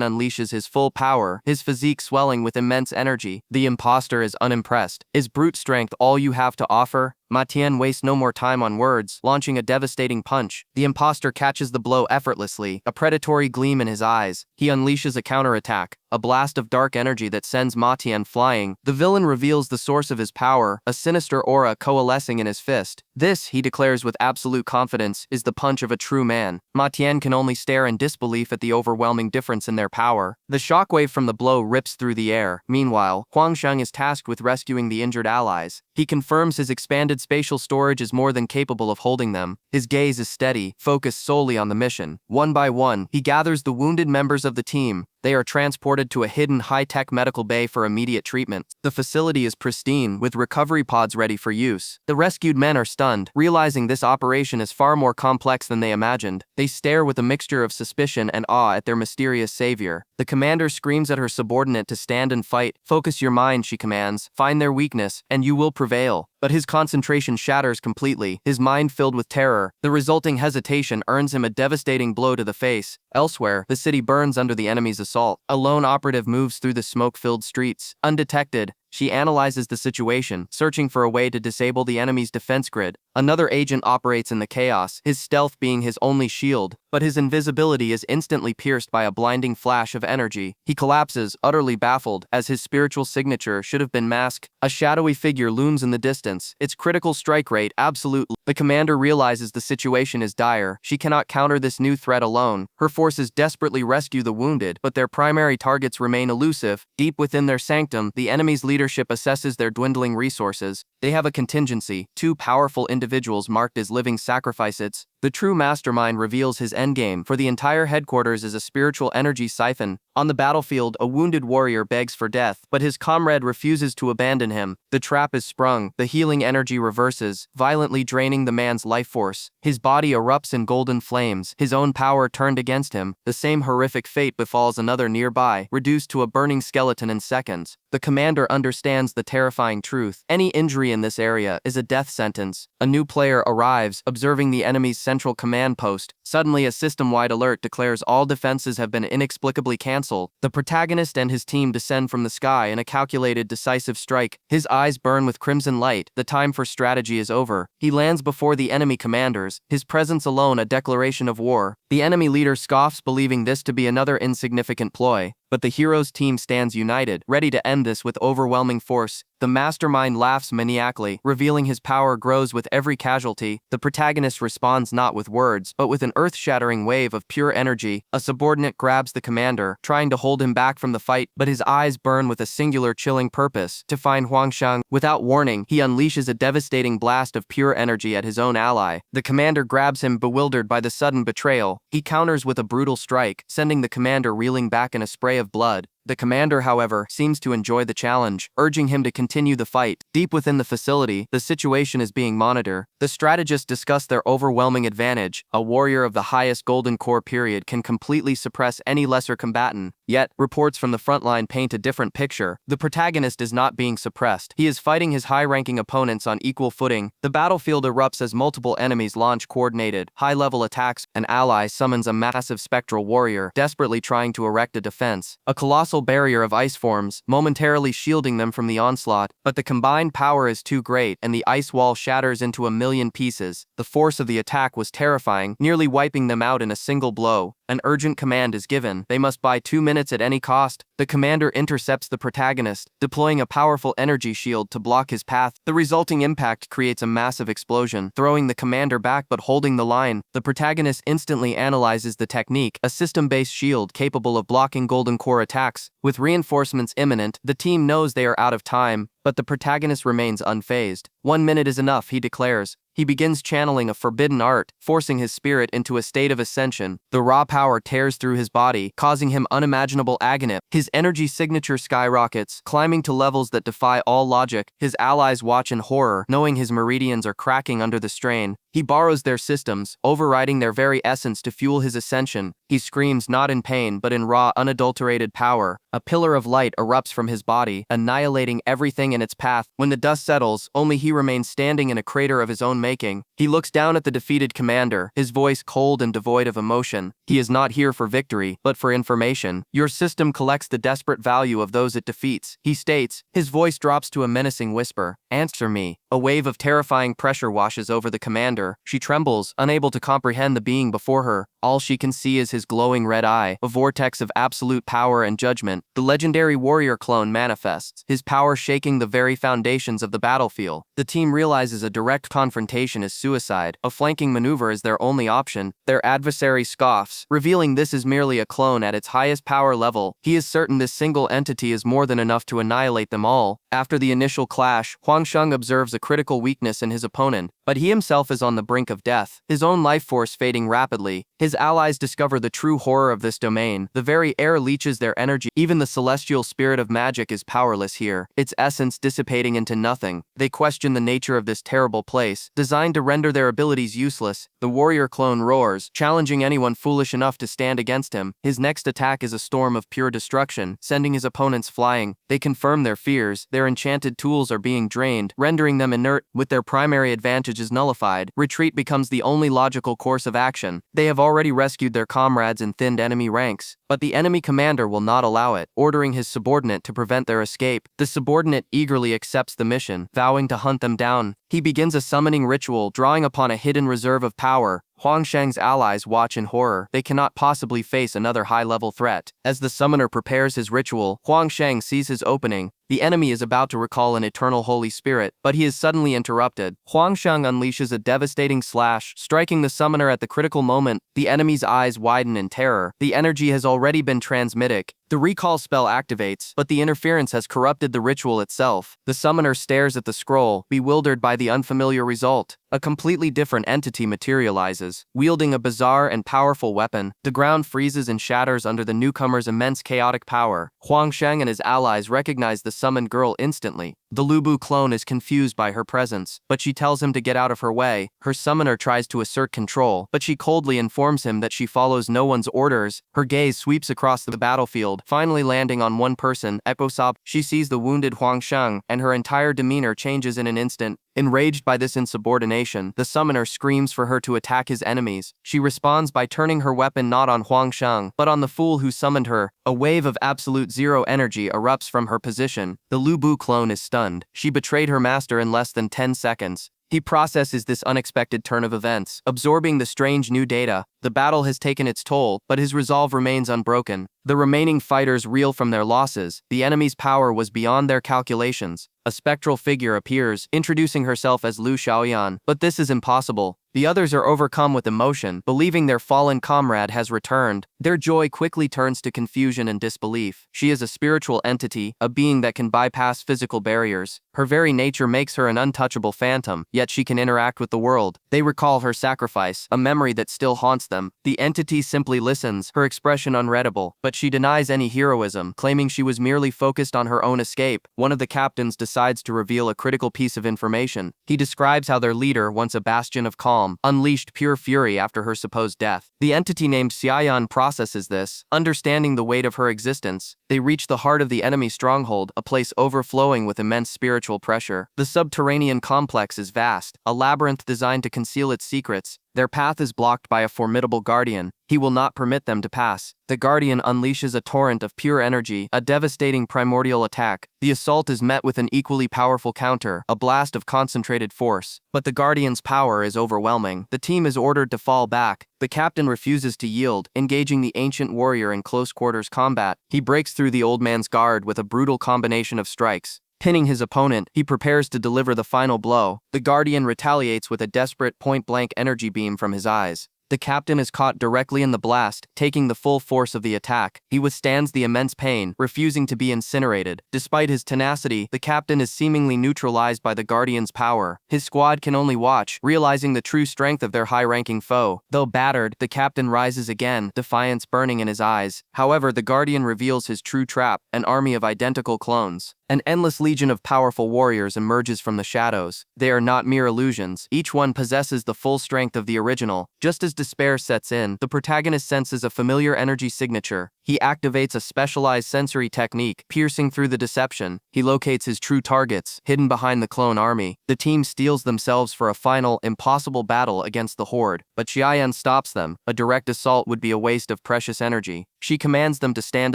Speaker 1: unleashes his full power, his physique swelling with immense energy. The imposter is unimpressed. Is brute strength all you have to offer? Ma Tian wastes no more time on words, launching a devastating punch. The imposter catches the blow effortlessly, a predatory gleam in his eyes. He unleashes a counterattack, a blast of dark energy that sends Ma Tian flying. The villain reveals the source of his power, a sinister aura coalescing in his fist. This, he declares with absolute confidence, is the punch of a true man. Ma Tian can only stare in disbelief at the overwhelming difference in their power. The shockwave from the blow rips through the air. Meanwhile, Huang Shang is tasked with rescuing the injured allies. He confirms his expanded spatial storage is more than capable of holding them. His gaze is steady, focused solely on the mission. One by one, he gathers the wounded members of the team. They are transported to a hidden high-tech medical bay for immediate treatment. The facility is pristine, with recovery pods ready for use. The rescued men are stunned, realizing this operation is far more complex than they imagined. They stare with a mixture of suspicion and awe at their mysterious savior. The commander screams at her subordinate to stand and fight. Focus your mind, she commands. Find their weakness, and you will prevail. But his concentration shatters completely, his mind filled with terror. The resulting hesitation earns him a devastating blow to the face. Elsewhere, the city burns under the enemy's assault. A lone operative moves through the smoke-filled streets. Undetected, she analyzes the situation, searching for a way to disable the enemy's defense grid. Another agent operates in the chaos, his stealth being his only shield, but his invisibility is instantly pierced by a blinding flash of energy. He collapses, utterly baffled, as his spiritual signature should have been masked. A shadowy figure looms in the distance, its critical strike rate absolute. The commander realizes the situation is dire. She cannot counter this new threat alone. Her forces desperately rescue the wounded, but their primary targets remain elusive. Deep within their sanctum, the enemy's leadership assesses their dwindling resources. They have a contingency, two powerful individuals marked as living sacrifices. The true mastermind reveals his endgame, for the entire headquarters is a spiritual energy siphon. On the battlefield, a wounded warrior begs for death, but his comrade refuses to abandon him. The trap is sprung, the healing energy reverses, violently draining the man's life force. His body erupts in golden flames, his own power turned against him. The same horrific fate befalls another nearby, reduced to a burning skeleton in seconds. The commander understands the terrifying truth. Any injury in this area is a death sentence. A new player arrives, observing the enemy's central command post. Suddenly, a system-wide alert declares all defenses have been inexplicably cancelled. The protagonist and his team descend from the sky in a calculated, decisive strike. His eyes burn with crimson light. The time for strategy is over. He lands before the enemy commanders, his presence alone a declaration of war. The enemy leader scoffs, believing this to be another insignificant ploy. But the hero's team stands united, ready to end this with overwhelming force. The mastermind laughs maniacally, revealing his power grows with every casualty. The protagonist responds not with words, but with an earth-shattering wave of pure energy. A subordinate grabs the commander, trying to hold him back from the fight, but his eyes burn with a singular chilling purpose, to find Huang Shang. Without warning, he unleashes a devastating blast of pure energy at his own ally. The commander grabs him, bewildered by the sudden betrayal. He counters with a brutal strike, sending the commander reeling back in a spray of blood. The commander, however, seems to enjoy the challenge, urging him to continue the fight. Deep within the facility, the situation is being monitored. The strategists discuss their overwhelming advantage. A warrior of the highest golden core period can completely suppress any lesser combatant. Yet, reports from the frontline paint a different picture. The protagonist is not being suppressed. He is fighting his high-ranking opponents on equal footing. The battlefield erupts as multiple enemies launch coordinated, high-level attacks. An ally summons a massive spectral warrior, desperately trying to erect a defense. A colossal barrier of ice forms, momentarily shielding them from the onslaught, but the combined power is too great, and the ice wall shatters into a million pieces. The force of the attack was terrifying, nearly wiping them out in a single blow. An urgent command is given. They must buy 2 minutes at any cost. The commander intercepts the protagonist, deploying a powerful energy shield to block his path. The resulting impact creates a massive explosion, throwing the commander back but holding the line. The protagonist instantly analyzes the technique, a system-based shield capable of blocking golden core attacks. With reinforcements imminent, the team knows they are out of time, but the protagonist remains unfazed. 1 minute is enough, he declares. He begins channeling a forbidden art, forcing his spirit into a state of ascension. The raw power tears through his body, causing him unimaginable agony. His energy signature skyrockets, climbing to levels that defy all logic. His allies watch in horror, knowing his meridians are cracking under the strain. He borrows their systems, overriding their very essence to fuel his ascension. He screams not in pain but in raw, unadulterated power. A pillar of light erupts from his body, annihilating everything in its path. When the dust settles, only he remains standing in a crater of his own making. He looks down at the defeated commander, his voice cold and devoid of emotion. He is not here for victory, but for information. Your system collects the desperate value of those it defeats, he states. His voice drops to a menacing whisper. Answer me. A wave of terrifying pressure washes over the commander. She trembles, unable to comprehend the being before her. All she can see is his glowing red eye, a vortex of absolute power and judgment. The legendary warrior clone manifests, his power shaking the very foundations of the battlefield. The team realizes a direct confrontation is suicide. A flanking maneuver is their only option. Their adversary scoffs, revealing this is merely a clone at its highest power level. He is certain this single entity is more than enough to annihilate them all. After the initial clash, Huang Shang observes a critical weakness in his opponent, but he himself is on the brink of death, his own life force fading rapidly. His allies discover the true horror of this domain. The very air leeches their energy. Even the celestial spirit of magic is powerless here, its essence dissipating into nothing. They question the nature of this terrible place, designed to render their abilities useless. The warrior clone roars, challenging anyone foolish enough to stand against him. His next attack is a storm of pure destruction, sending his opponents flying. They confirm their fears. Their enchanted tools are being drained, rendering them inert. With their primary advantages nullified, retreat becomes the only logical course of action. They have already rescued their comrades and thinned enemy ranks, but the enemy commander will not allow it, ordering his subordinate to prevent their escape. The subordinate eagerly accepts the mission, vowing to hunt them down. He begins a summoning ritual, drawing upon a hidden reserve of power. Huang Shang's allies watch in horror. They cannot possibly face another high-level threat. As the summoner prepares his ritual, Huang Shang sees his opening. The enemy is about to recall an eternal Holy Spirit, but he is suddenly interrupted. Huang Shang unleashes a devastating slash, striking the summoner at the critical moment. The enemy's eyes widen in terror. The energy has already been transmitted. The recall spell activates, but the interference has corrupted the ritual itself. The summoner stares at the scroll, bewildered by the unfamiliar result. A completely different entity materializes, wielding a bizarre and powerful weapon. The ground freezes and shatters under the newcomer's immense chaotic power. Huang Shang and his allies recognize the summoned girl instantly. The Lubu clone is confused by her presence, but she tells him to get out of her way. Her summoner tries to assert control, but she coldly informs him that she follows no one's orders. Her gaze sweeps across the battlefield, finally landing on one person, Eposob. She sees the wounded Huang Shang, and her entire demeanor changes in an instant. Enraged by this insubordination, the summoner screams for her to attack his enemies. She responds by turning her weapon not on Huang Shang, but on the fool who summoned her. A wave of absolute zero energy erupts from her position. The Lubu clone is stunned. She betrayed her master in less than 10 seconds. He processes this unexpected turn of events, absorbing the strange new data. The battle has taken its toll, but his resolve remains unbroken. The remaining fighters reel from their losses. The enemy's power was beyond their calculations. A spectral figure appears, introducing herself as Lu Xiaoyan, but this is impossible. The others are overcome with emotion, believing their fallen comrade has returned. Their joy quickly turns to confusion and disbelief. She is a spiritual entity, a being that can bypass physical barriers. Her very nature makes her an untouchable phantom, yet she can interact with the world. They recall her sacrifice, a memory that still haunts against them. The entity simply listens, her expression unreadable, but she denies any heroism, claiming she was merely focused on her own escape. One of the captains decides to reveal a critical piece of information. He describes how their leader, once a bastion of calm, unleashed pure fury after her supposed death. The entity named Xiaoyan processes this, understanding the weight of her existence. They reach the heart of the enemy stronghold, a place overflowing with immense spiritual pressure. The subterranean complex is vast, a labyrinth designed to conceal its secrets. Their path is blocked by a formidable guardian. He will not permit them to pass. The guardian unleashes a torrent of pure energy, a devastating primordial attack. The assault is met with an equally powerful counter, a blast of concentrated force. But the guardian's power is overwhelming. The team is ordered to fall back. The captain refuses to yield, engaging the ancient warrior in close quarters combat. He breaks through the old man's guard with a brutal combination of strikes. Pinning his opponent, he prepares to deliver the final blow. The guardian retaliates with a desperate point-blank energy beam from his eyes. The captain is caught directly in the blast, taking the full force of the attack. He withstands the immense pain, refusing to be incinerated. Despite his tenacity, the captain is seemingly neutralized by the guardian's power. His squad can only watch, realizing the true strength of their high-ranking foe. Though battered, the captain rises again, defiance burning in his eyes. However, the guardian reveals his true trap, an army of identical clones. An endless legion of powerful warriors emerges from the shadows. They are not mere illusions. Each one possesses the full strength of the original. Just as despair sets in, the protagonist senses a familiar energy signature. He activates a specialized sensory technique, piercing through the deception. He locates his true targets, hidden behind the clone army. The team steels themselves for a final, impossible battle against the Horde, but Xiaoyan stops them. A direct assault would be a waste of precious energy. She commands them to stand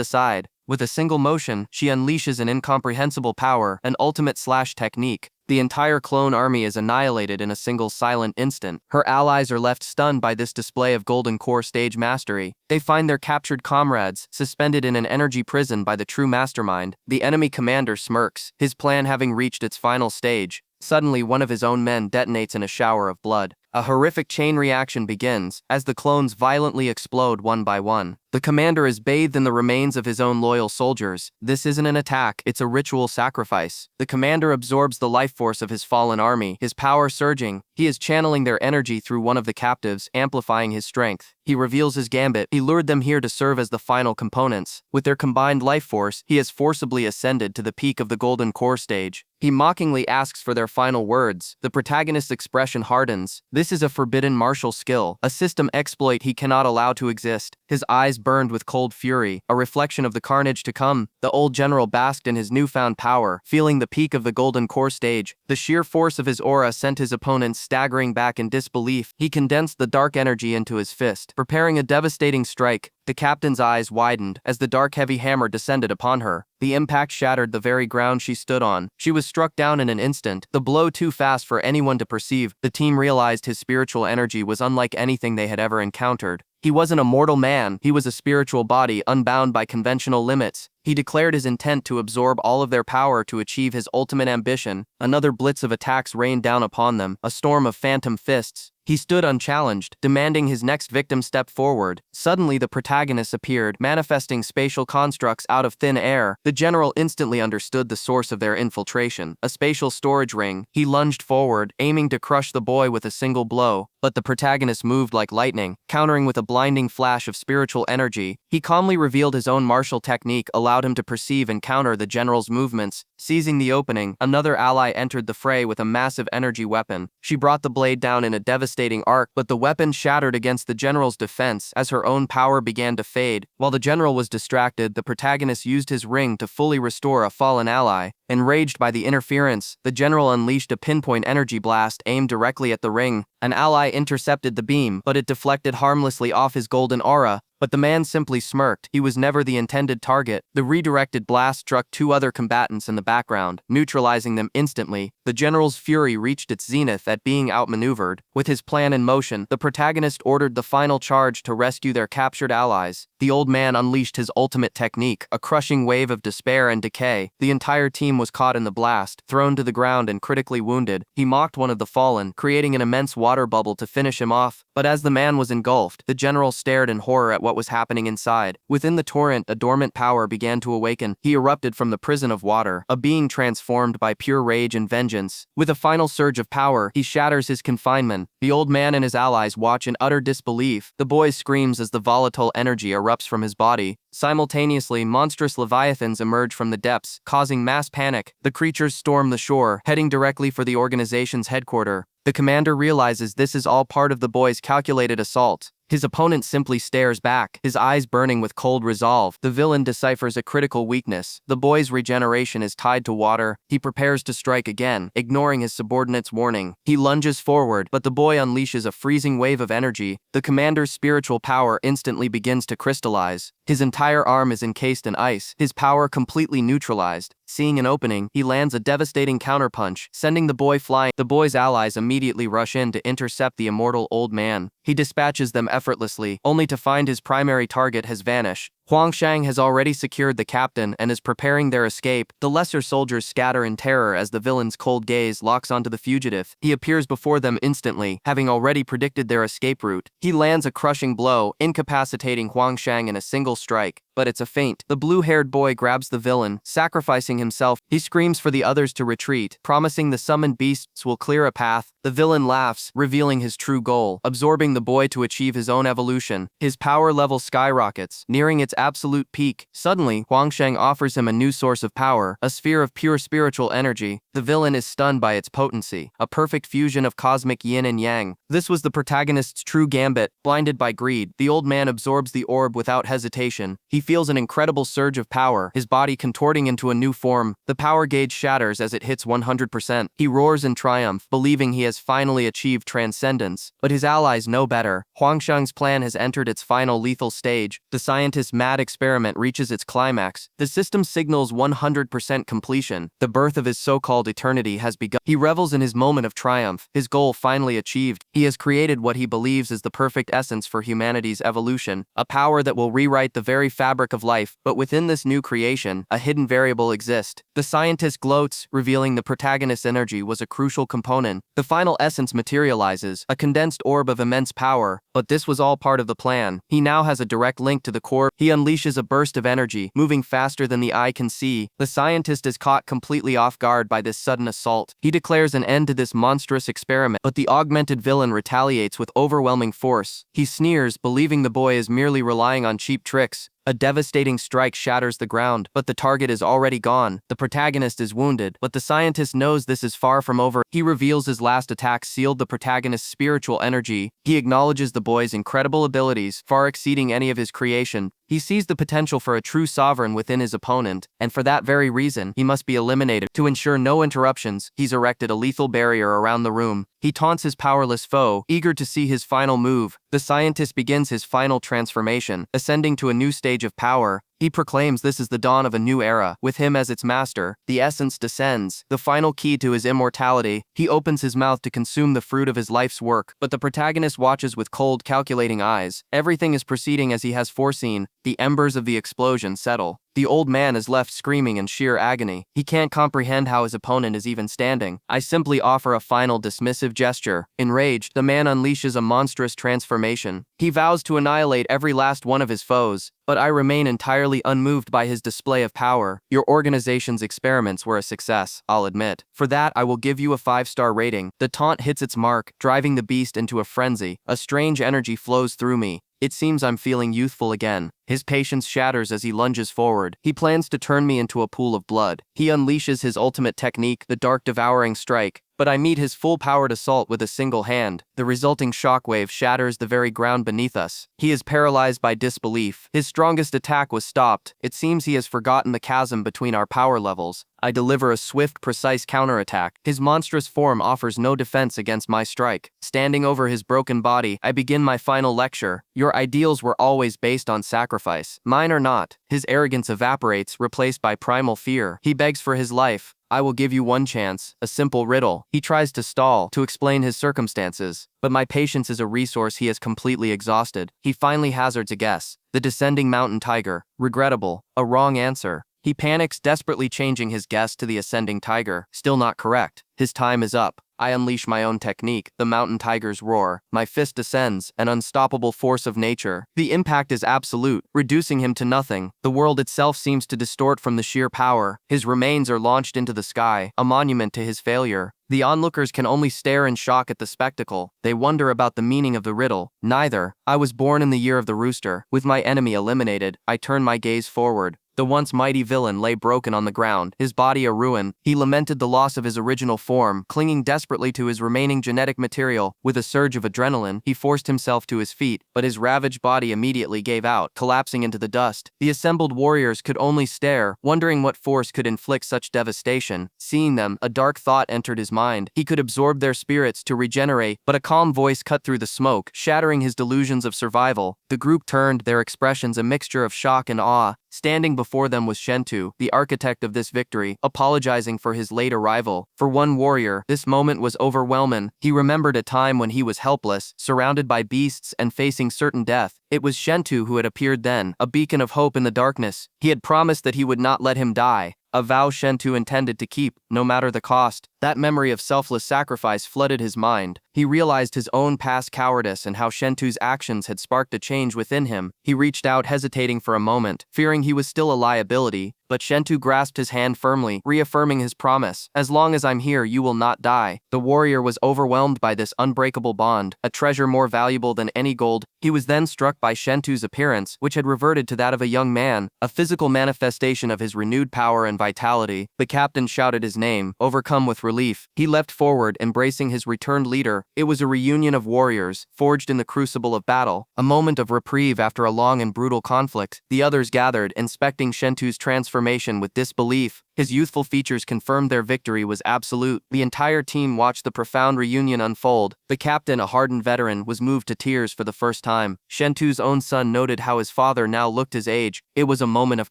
Speaker 1: aside. With a single motion, she unleashes an incomprehensible power, an ultimate slash technique. The entire clone army is annihilated in a single silent instant. Her allies are left stunned by this display of Golden Core stage mastery. They find their captured comrades, suspended in an energy prison by the true mastermind. The enemy commander smirks, his plan having reached its final stage. Suddenly, one of his own men detonates in a shower of blood. A horrific chain reaction begins, as the clones violently explode one by one. The commander is bathed in the remains of his own loyal soldiers. This isn't an attack, it's a ritual sacrifice. The commander absorbs the life force of his fallen army, his power surging. He is channeling their energy through one of the captives, amplifying his strength. He reveals his gambit. He lured them here to serve as the final components. With their combined life force, he has forcibly ascended to the peak of the Golden Core stage. He mockingly asks for their final words. The protagonist's expression hardens. This is a forbidden martial skill, a system exploit he cannot allow to exist. His eyes burned with cold fury, a reflection of the carnage to come. The old general basked in his newfound power, feeling the peak of the Golden Core stage. The sheer force of his aura sent his opponents staggering back in disbelief. He condensed the dark energy into his fist, preparing a devastating strike. The captain's eyes widened as the dark heavy hammer descended upon her. The impact shattered the very ground she stood on. She was struck down in an instant, the blow too fast for anyone to perceive. The team realized his spiritual energy was unlike anything they had ever encountered. He wasn't a mortal man, he was a spiritual body unbound by conventional limits. He declared his intent to absorb all of their power to achieve his ultimate ambition. Another blitz of attacks rained down upon them, a storm of phantom fists. He stood unchallenged, demanding his next victim step forward. Suddenly the protagonist appeared, manifesting spatial constructs out of thin air. The general instantly understood the source of their infiltration, a spatial storage ring. He lunged forward, aiming to crush the boy with a single blow. But the protagonist moved like lightning, countering with a blinding flash of spiritual energy. He calmly revealed his own martial technique, allowed him to perceive and counter the general's movements. Seizing the opening, another ally entered the fray with a massive energy weapon. She brought the blade down in a devastating arc, but the weapon shattered against the general's defense as her own power began to fade. While the general was distracted, the protagonist used his ring to fully restore a fallen ally. Enraged by the interference, the general unleashed a pinpoint energy blast aimed directly at the ring. An ally intercepted the beam, but it deflected harmlessly off his golden aura. But the man simply smirked. He was never the intended target. The redirected blast struck two other combatants in the background, neutralizing them instantly. The general's fury reached its zenith at being outmaneuvered. With his plan in motion, the protagonist ordered the final charge to rescue their captured allies. The old man unleashed his ultimate technique, a crushing wave of despair and decay. The entire team was caught in the blast, thrown to the ground and critically wounded. He mocked one of the fallen, creating an immense water bubble to finish him off. But as the man was engulfed, the general stared in horror at what what was happening inside. Within the torrent, a dormant power began to awaken. He erupted from the prison of water, a being transformed by pure rage and vengeance. With a final surge of power, he shatters his confinement. The old man and his allies watch in utter disbelief. The boy screams as the volatile energy erupts from his body. Simultaneously, monstrous leviathans emerge from the depths, causing mass panic. The creatures storm the shore, heading directly for the organization's headquarters. The commander realizes this is all part of the boy's calculated assault. His opponent simply stares back, his eyes burning with cold resolve. The villain deciphers a critical weakness. The boy's regeneration is tied to water. He prepares to strike again, ignoring his subordinate's warning. He lunges forward, but the boy unleashes a freezing wave of energy. The commander's spiritual power instantly begins to crystallize. His entire arm is encased in ice, his power completely neutralized. Seeing an opening, he lands a devastating counterpunch, sending the boy flying. The boy's allies immediately rush in to intercept the immortal old man. He dispatches them effortlessly, only to find his primary target has vanished. Huang Shang has already secured the captain and is preparing their escape. The lesser soldiers scatter in terror as the villain's cold gaze locks onto the fugitive. He appears before them instantly, having already predicted their escape route. He lands a crushing blow, incapacitating Huang Shang in a single strike. But it's a feint. The blue-haired boy grabs the villain, sacrificing himself. He screams for the others to retreat, promising the summoned beasts will clear a path. The villain laughs, revealing his true goal, absorbing the boy to achieve his own evolution. His power level skyrockets, nearing its absolute peak. Suddenly, Huang Shang offers him a new source of power, a sphere of pure spiritual energy. The villain is stunned by its potency, a perfect fusion of cosmic yin and yang. This was the protagonist's true gambit. Blinded by greed, the old man absorbs the orb without hesitation. He feels an incredible surge of power, his body contorting into a new form. The power gauge shatters as it hits 100%. He roars in triumph, believing he has finally achieved transcendence. But his allies know better. Huang Shang's plan has entered its final lethal stage. The scientist's mad experiment reaches its climax. The system signals 100% completion. The birth of his so-called eternity has begun. He revels in his moment of triumph, his goal finally achieved. He has created what he believes is the perfect essence for humanity's evolution, a power that will rewrite the very fabric of life. But within this new creation, a hidden variable exists. The scientist gloats, revealing the protagonist's energy was a crucial component. The final essence materializes, a condensed orb of immense power. But this was all part of the plan. He now has a direct link to the core. He unleashes a burst of energy, moving faster than the eye can see. The scientist is caught completely off guard by this sudden assault. He declares an end to this monstrous experiment, but the augmented villain retaliates with overwhelming force. He sneers, believing the boy is merely relying on cheap tricks. A devastating strike shatters the ground, but the target is already gone. The protagonist is wounded, but the scientist knows this is far from over. He reveals his last attack sealed the protagonist's spiritual energy. He acknowledges the boy's incredible abilities, far exceeding any of his creation. He sees the potential for a true sovereign within his opponent, and for that very reason, he must be eliminated. To ensure no interruptions, he's erected a lethal barrier around the room. He taunts his powerless foe, eager to see his final move. The scientist begins his final transformation, ascending to a new stage of power. He proclaims this is the dawn of a new era. With him as its master, the essence descends, the final key to his immortality. He opens his mouth to consume the fruit of his life's work, but the protagonist watches with cold, calculating eyes. Everything is proceeding as he has foreseen. The embers of the explosion settle. The old man is left screaming in sheer agony. He can't comprehend how his opponent is even standing. I simply offer a final dismissive gesture. Enraged, the man unleashes a monstrous transformation. He vows to annihilate every last one of his foes, but I remain entirely unmoved by his display of power. Your organization's experiments were a success, I'll admit. For that, I will give you a 5-star rating. The taunt hits its mark, driving the beast into a frenzy. A strange energy flows through me. It seems I'm feeling youthful again. His patience shatters as he lunges forward. He plans to turn me into a pool of blood. He unleashes his ultimate technique, the dark devouring strike. But I meet his full-powered assault with a single hand. The resulting shockwave shatters the very ground beneath us. He is paralyzed by disbelief. His strongest attack was stopped. It seems he has forgotten the chasm between our power levels. I deliver a swift, precise counterattack. His monstrous form offers no defense against my strike. Standing over his broken body, I begin my final lecture. Your ideals were always based on sacrifice. Mine are not. His arrogance evaporates, replaced by primal fear. He begs for his life. I will give you one chance, a simple riddle. He tries to stall, to explain his circumstances, but my patience is a resource he has completely exhausted. He finally hazards a guess. The descending mountain tiger. Regrettable. A wrong answer. He panics, desperately changing his guess to the ascending tiger. Still not correct. His time is up. I unleash my own technique, the mountain tiger's roar. My fist descends, an unstoppable force of nature. The impact is absolute, reducing him to nothing. The world itself seems to distort from the sheer power. His remains are launched into the sky, a monument to his failure. The onlookers can only stare in shock at the spectacle. They wonder about the meaning of the riddle. Neither. I was born in the year of the rooster. With my enemy eliminated, I turn my gaze forward. The once mighty villain lay broken on the ground, his body a ruin. He lamented the loss of his original form, clinging desperately to his remaining genetic material. With a surge of adrenaline, he forced himself to his feet, but his ravaged body immediately gave out, collapsing into the dust. The assembled warriors could only stare, wondering what force could inflict such devastation. Seeing them, a dark thought entered his mind. He could absorb their spirits to regenerate, but a calm voice cut through the smoke, shattering his delusions of survival. The group turned, their expressions a mixture of shock and awe. Standing before them was Shentu, the architect of this victory, apologizing for his late arrival. For one warrior, this moment was overwhelming. He remembered a time when he was helpless, surrounded by beasts and facing certain death. It was Shentu who had appeared then, a beacon of hope in the darkness. He had promised that he would not let him die, a vow Shentu intended to keep, no matter the cost. That memory of selfless sacrifice flooded his mind. He realized his own past cowardice and how Shentu's actions had sparked a change within him. He reached out, hesitating for a moment, fearing he was still a liability, but Shentu grasped his hand firmly, reaffirming his promise. As long as I'm here, you will not die. The warrior was overwhelmed by this unbreakable bond, a treasure more valuable than any gold. He was then struck by Shentu's appearance, which had reverted to that of a young man, a physical manifestation of his renewed power and vitality. The captain shouted his name, overcome with relief. He leapt forward, embracing his returned leader. It was a reunion of warriors, forged in the crucible of battle, a moment of reprieve after a long and brutal conflict. The others gathered, inspecting Shentu's transformation with disbelief. His youthful features confirmed their victory was absolute. The entire team watched the profound reunion unfold. The captain, a hardened veteran, was moved to tears for the first time. Shentu's own son noted how his father now looked his age. It was a moment of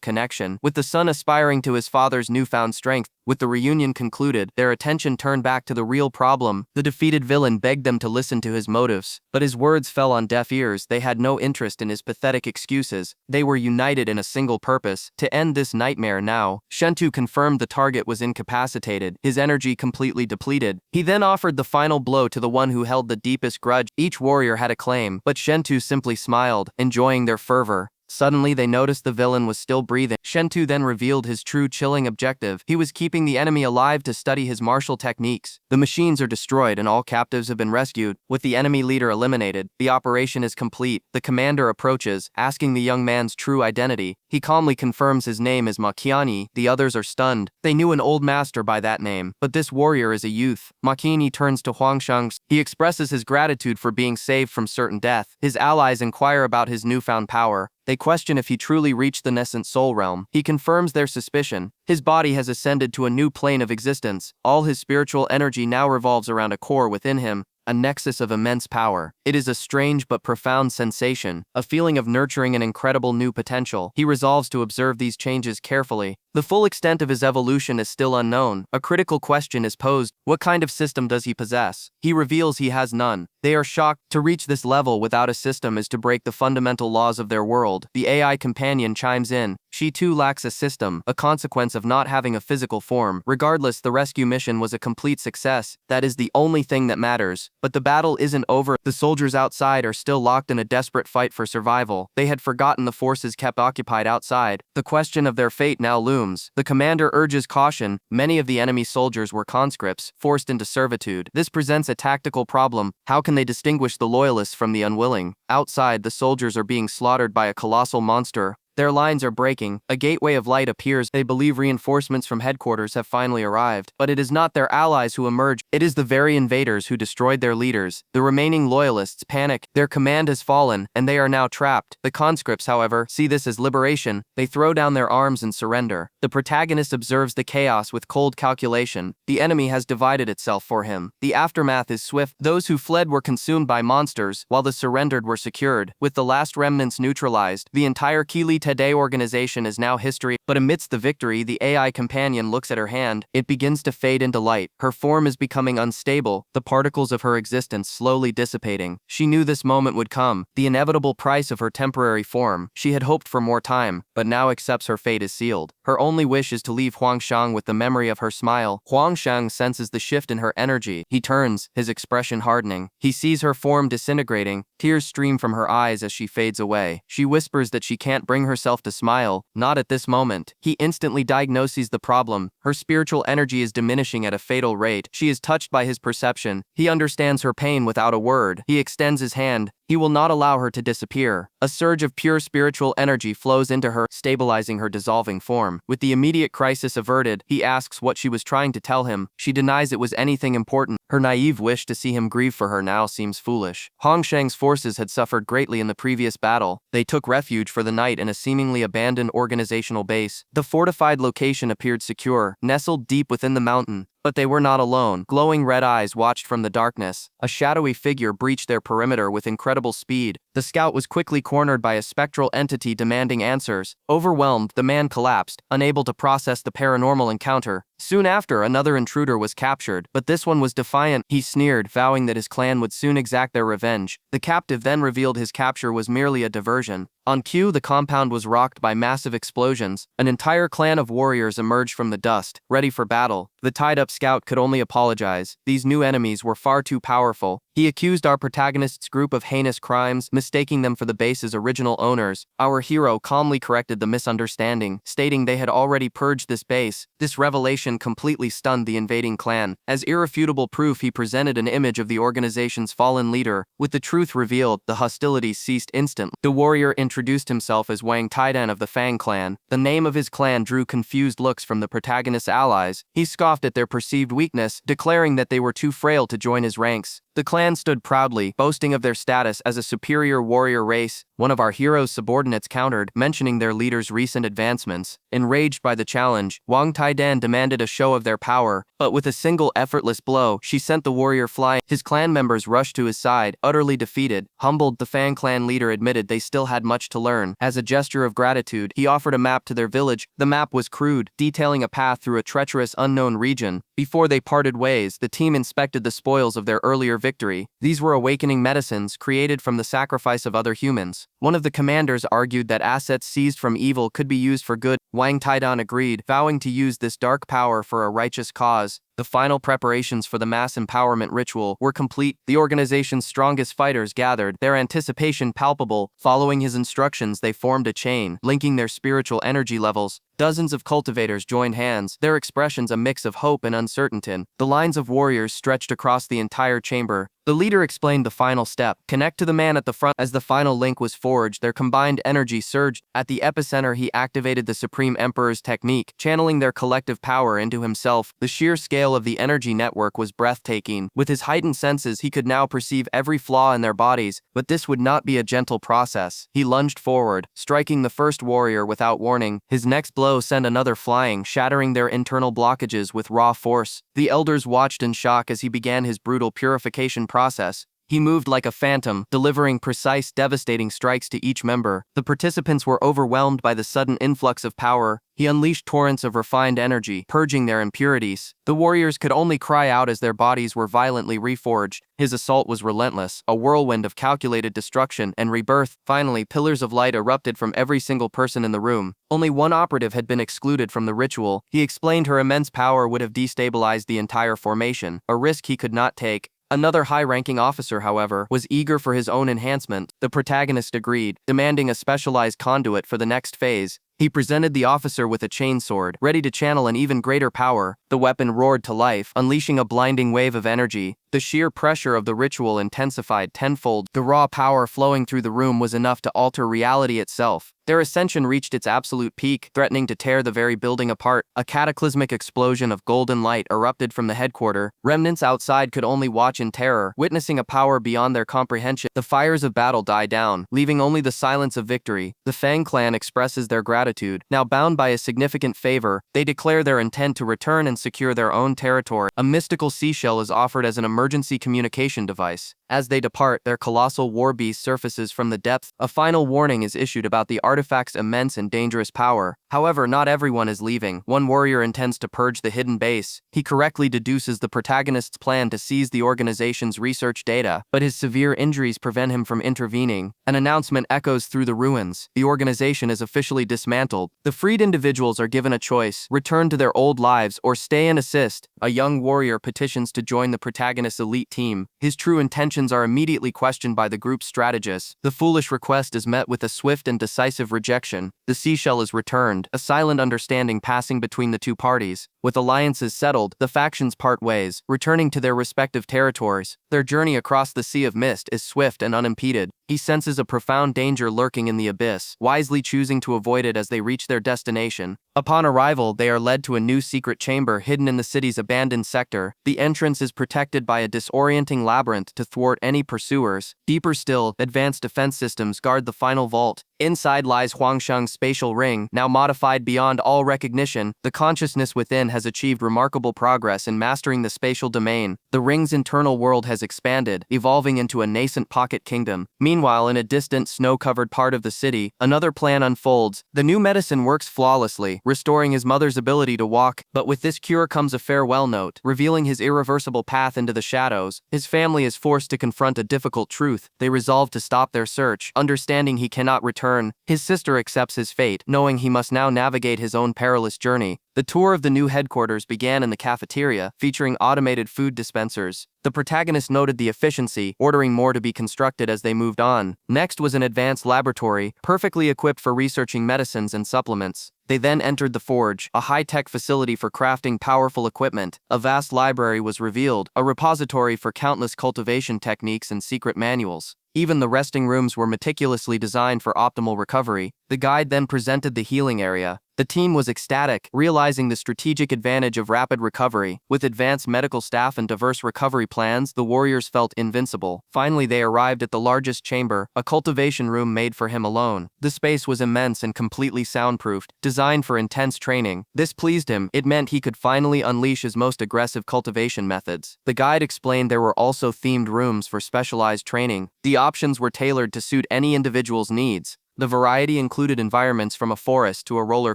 Speaker 1: connection, with the son aspiring to his father's newfound strength. With the reunion concluded, their attention turned back to the real problem. The defeated villain begged them to listen to his motives, but his words fell on deaf ears. They had no interest in his pathetic excuses. They were united in a single purpose: to end this nightmare now. Shentu confirmed the target was incapacitated, his energy completely depleted. He then offered the final blow to the one who held the deepest grudge. Each warrior had a claim, but Shentu simply smiled, enjoying their fervor. Suddenly they noticed the villain was still breathing. Shentu then revealed his true chilling objective. He was keeping the enemy alive to study his martial techniques. The machines are destroyed and all captives have been rescued. With the enemy leader eliminated, the operation is complete. The commander approaches, asking the young man's true identity. He calmly confirms his name is Makiani. The others are stunned. They knew an old master by that name, but this warrior is a youth. Makiani turns to Huang Shang. He expresses his gratitude for being saved from certain death. His allies inquire about his newfound power. They question if he truly reached the nascent soul realm. He confirms their suspicion. His body has ascended to a new plane of existence. All his spiritual energy now revolves around a core within him, a nexus of immense power. It is a strange but profound sensation, a feeling of nurturing an incredible new potential. He resolves to observe these changes carefully. The full extent of his evolution is still unknown. A critical question is posed: what kind of system does he possess? He reveals he has none. They are shocked. To reach this level without a system is to break the fundamental laws of their world. The AI companion chimes in. She too lacks a system, a consequence of not having a physical form. Regardless, the rescue mission was a complete success. That is the only thing that matters. But the battle isn't over. The soldiers outside are still locked in a desperate fight for survival. They had forgotten the forces kept occupied outside. The question of their fate now looms. The commander urges caution. Many of the enemy soldiers were conscripts, forced into servitude. This presents a tactical problem. How can they distinguish the loyalists from the unwilling? Outside, the soldiers are being slaughtered by a colossal monster. Their lines are breaking. A gateway of light appears. They believe reinforcements from headquarters have finally arrived. But it is not their allies who emerge. It is the very invaders who destroyed their leaders. The remaining loyalists panic. Their command has fallen, and they are now trapped. The conscripts, however, see this as liberation. They throw down their arms and surrender. The protagonist observes the chaos with cold calculation. The enemy has divided itself for him. The aftermath is swift. Those who fled were consumed by monsters, while the surrendered were secured. With the last remnants neutralized, the entire Kili Today organization is now history, but amidst the victory, the AI companion looks at her hand. It begins to fade into light. Her form is becoming unstable, the particles of her existence slowly dissipating. She knew this moment would come, the inevitable price of her temporary form. She had hoped for more time, but now accepts her fate is sealed. Her only wish is to leave Huang Shang with the memory of her smile. Huang Shang senses the shift in her energy. He turns, his expression hardening. He sees her form disintegrating. Tears stream from her eyes as she fades away. She whispers that she can't bring herself to smile, not at this moment. He instantly diagnoses the problem. Her spiritual energy is diminishing at a fatal rate. She is touched by his perception. He understands her pain without a word. He extends his hand. He will not allow her to disappear. A surge of pure spiritual energy flows into her, stabilizing her dissolving form. With the immediate crisis averted, he asks what she was trying to tell him. She denies it was anything important. Her naive wish to see him grieve for her now seems foolish. Huang Shang's forces had suffered greatly in the previous battle. They took refuge for the night in a seemingly abandoned organizational base. The fortified location appeared secure, nestled deep within the mountain. But they were not alone. Glowing red eyes watched from the darkness. A shadowy figure breached their perimeter with incredible speed. The scout was quickly cornered by a spectral entity demanding answers. Overwhelmed, the man collapsed, unable to process the paranormal encounter. Soon after, another intruder was captured, but this one was defiant. He sneered, vowing that his clan would soon exact their revenge. The captive then revealed his capture was merely a diversion. On cue, the compound was rocked by massive explosions. An entire clan of warriors emerged from the dust, ready for battle. The tied-up scout could only apologize. These new enemies were far too powerful. He accused our protagonist's group of heinous crimes, mistaking them for the base's original owners. Our hero calmly corrected the misunderstanding, stating they had already purged this base. This revelation completely stunned the invading clan. As irrefutable proof, he presented an image of the organization's fallen leader. With the truth revealed, the hostilities ceased instantly. The warrior introduced himself as Wang Taidan of the Fang clan. The name of his clan drew confused looks from the protagonist's allies. He scoffed at their perceived weakness, declaring that they were too frail to join his ranks. The clan stood proudly, boasting of their status as a superior warrior race. One of our hero's subordinates countered, mentioning their leader's recent advancements. Enraged by the challenge, Wang Taidan demanded a show of their power, but with a single effortless blow, she sent the warrior flying. His clan members rushed to his side, utterly defeated. Humbled, the Fang clan leader admitted they still had much to learn. As a gesture of gratitude, he offered a map to their village. The map was crude, detailing a path through a treacherous unknown region. Before they parted ways, the team inspected the spoils of their earlier victory. These were awakening medicines created from the sacrifice of other humans. One of the commanders argued that assets seized from evil could be used for good. Wang Taidan agreed, vowing to use this dark power for a righteous cause. The final preparations for the mass empowerment ritual were complete. The organization's strongest fighters gathered, their anticipation palpable. Following his instructions, they formed a chain, linking their spiritual energy levels. Dozens of cultivators joined hands, their expressions a mix of hope and uncertainty. The lines of warriors stretched across the entire chamber. The leader explained the final step. Connect to the man at the front. As the final link was forged, their combined energy surged. At the epicenter, he activated the Supreme Emperor's technique, channeling their collective power into himself. The sheer scale of the energy network was breathtaking. With his heightened senses, he could now perceive every flaw in their bodies, but this would not be a gentle process. He lunged forward, striking the first warrior without warning. His next blow sent another flying, shattering their internal blockages with raw force. The elders watched in shock as he began his brutal purification process. He moved like a phantom, delivering precise, devastating strikes to each member. The participants were overwhelmed by the sudden influx of power. He unleashed torrents of refined energy, purging their impurities. The warriors could only cry out as their bodies were violently reforged. His assault was relentless, a whirlwind of calculated destruction and rebirth. Finally, pillars of light erupted from every single person in the room. Only one operative had been excluded from the ritual. He explained her immense power would have destabilized the entire formation, a risk he could not take. Another high-ranking officer, however, was eager for his own enhancement. The protagonist agreed, demanding a specialized conduit for the next phase. He presented the officer with a chainsword, ready to channel an even greater power. The weapon roared to life, unleashing a blinding wave of energy. The sheer pressure of the ritual intensified tenfold. The raw power flowing through the room was enough to alter reality itself. Their ascension reached its absolute peak, threatening to tear the very building apart. A cataclysmic explosion of golden light erupted from the headquarters. Remnants outside could only watch in terror, witnessing a power beyond their comprehension. The fires of battle die down, leaving only the silence of victory. The Fang clan expresses their gratitude gratitude. Now bound by a significant favor, they declare their intent to return and secure their own territory. A mystical seashell is offered as an emergency communication device. As they depart, their colossal war beast surfaces from the depths. A final warning is issued about the artifact's immense and dangerous power. However, not everyone is leaving. One warrior intends to purge the hidden base. He correctly deduces the protagonist's plan to seize the organization's research data, but his severe injuries prevent him from intervening. An announcement echoes through the ruins. The organization is officially dismantled. The freed individuals are given a choice: return to their old lives or stay and assist. A young warrior petitions to join the protagonist's elite team. His true intentions are immediately questioned by the group's strategists. The foolish request is met with a swift and decisive rejection. The seashell is returned, a silent understanding passing between the two parties. With alliances settled, the factions part ways, returning to their respective territories. Their journey across the Sea of Mist is swift and unimpeded. He senses a profound danger lurking in the abyss, wisely choosing to avoid it as they reach their destination. Upon arrival, they are led to a new secret chamber hidden in the city's abandoned sector. The entrance is protected by a disorienting labyrinth to thwart any pursuers. Deeper still, advanced defense systems guard the final vault. Inside lies Huang Shang's spatial ring, now modified beyond all recognition. The consciousness within has achieved remarkable progress in mastering the spatial domain. The ring's internal world has expanded, evolving into a nascent pocket kingdom. Meanwhile, in a distant, snow-covered part of the city, another plan unfolds. The new medicine works flawlessly, restoring his mother's ability to walk, but with this cure comes a farewell note, revealing his irreversible path into the shadows. His family is forced to confront a difficult truth. They resolve to stop their search, understanding he cannot return. His sister accepts his fate, knowing he must now navigate his own perilous journey. The tour of the new headquarters began in the cafeteria, featuring automated food dispensers. The protagonist noted the efficiency, ordering more to be constructed as they moved on. Next was an advanced laboratory, perfectly equipped for researching medicines and supplements. They then entered the forge, a high-tech facility for crafting powerful equipment. A vast library was revealed, a repository for countless cultivation techniques and secret manuals. Even the resting rooms were meticulously designed for optimal recovery. The guide then presented the healing area. The team was ecstatic, realizing the strategic advantage of rapid recovery. With advanced medical staff and diverse recovery plans, the warriors felt invincible. Finally, they arrived at the largest chamber, a cultivation room made for him alone. The space was immense and completely soundproofed, designed for intense training. This pleased him. It meant he could finally unleash his most aggressive cultivation methods. The guide explained there were also themed rooms for specialized training. The options were tailored to suit any individual's needs. The variety included environments from a forest to a roller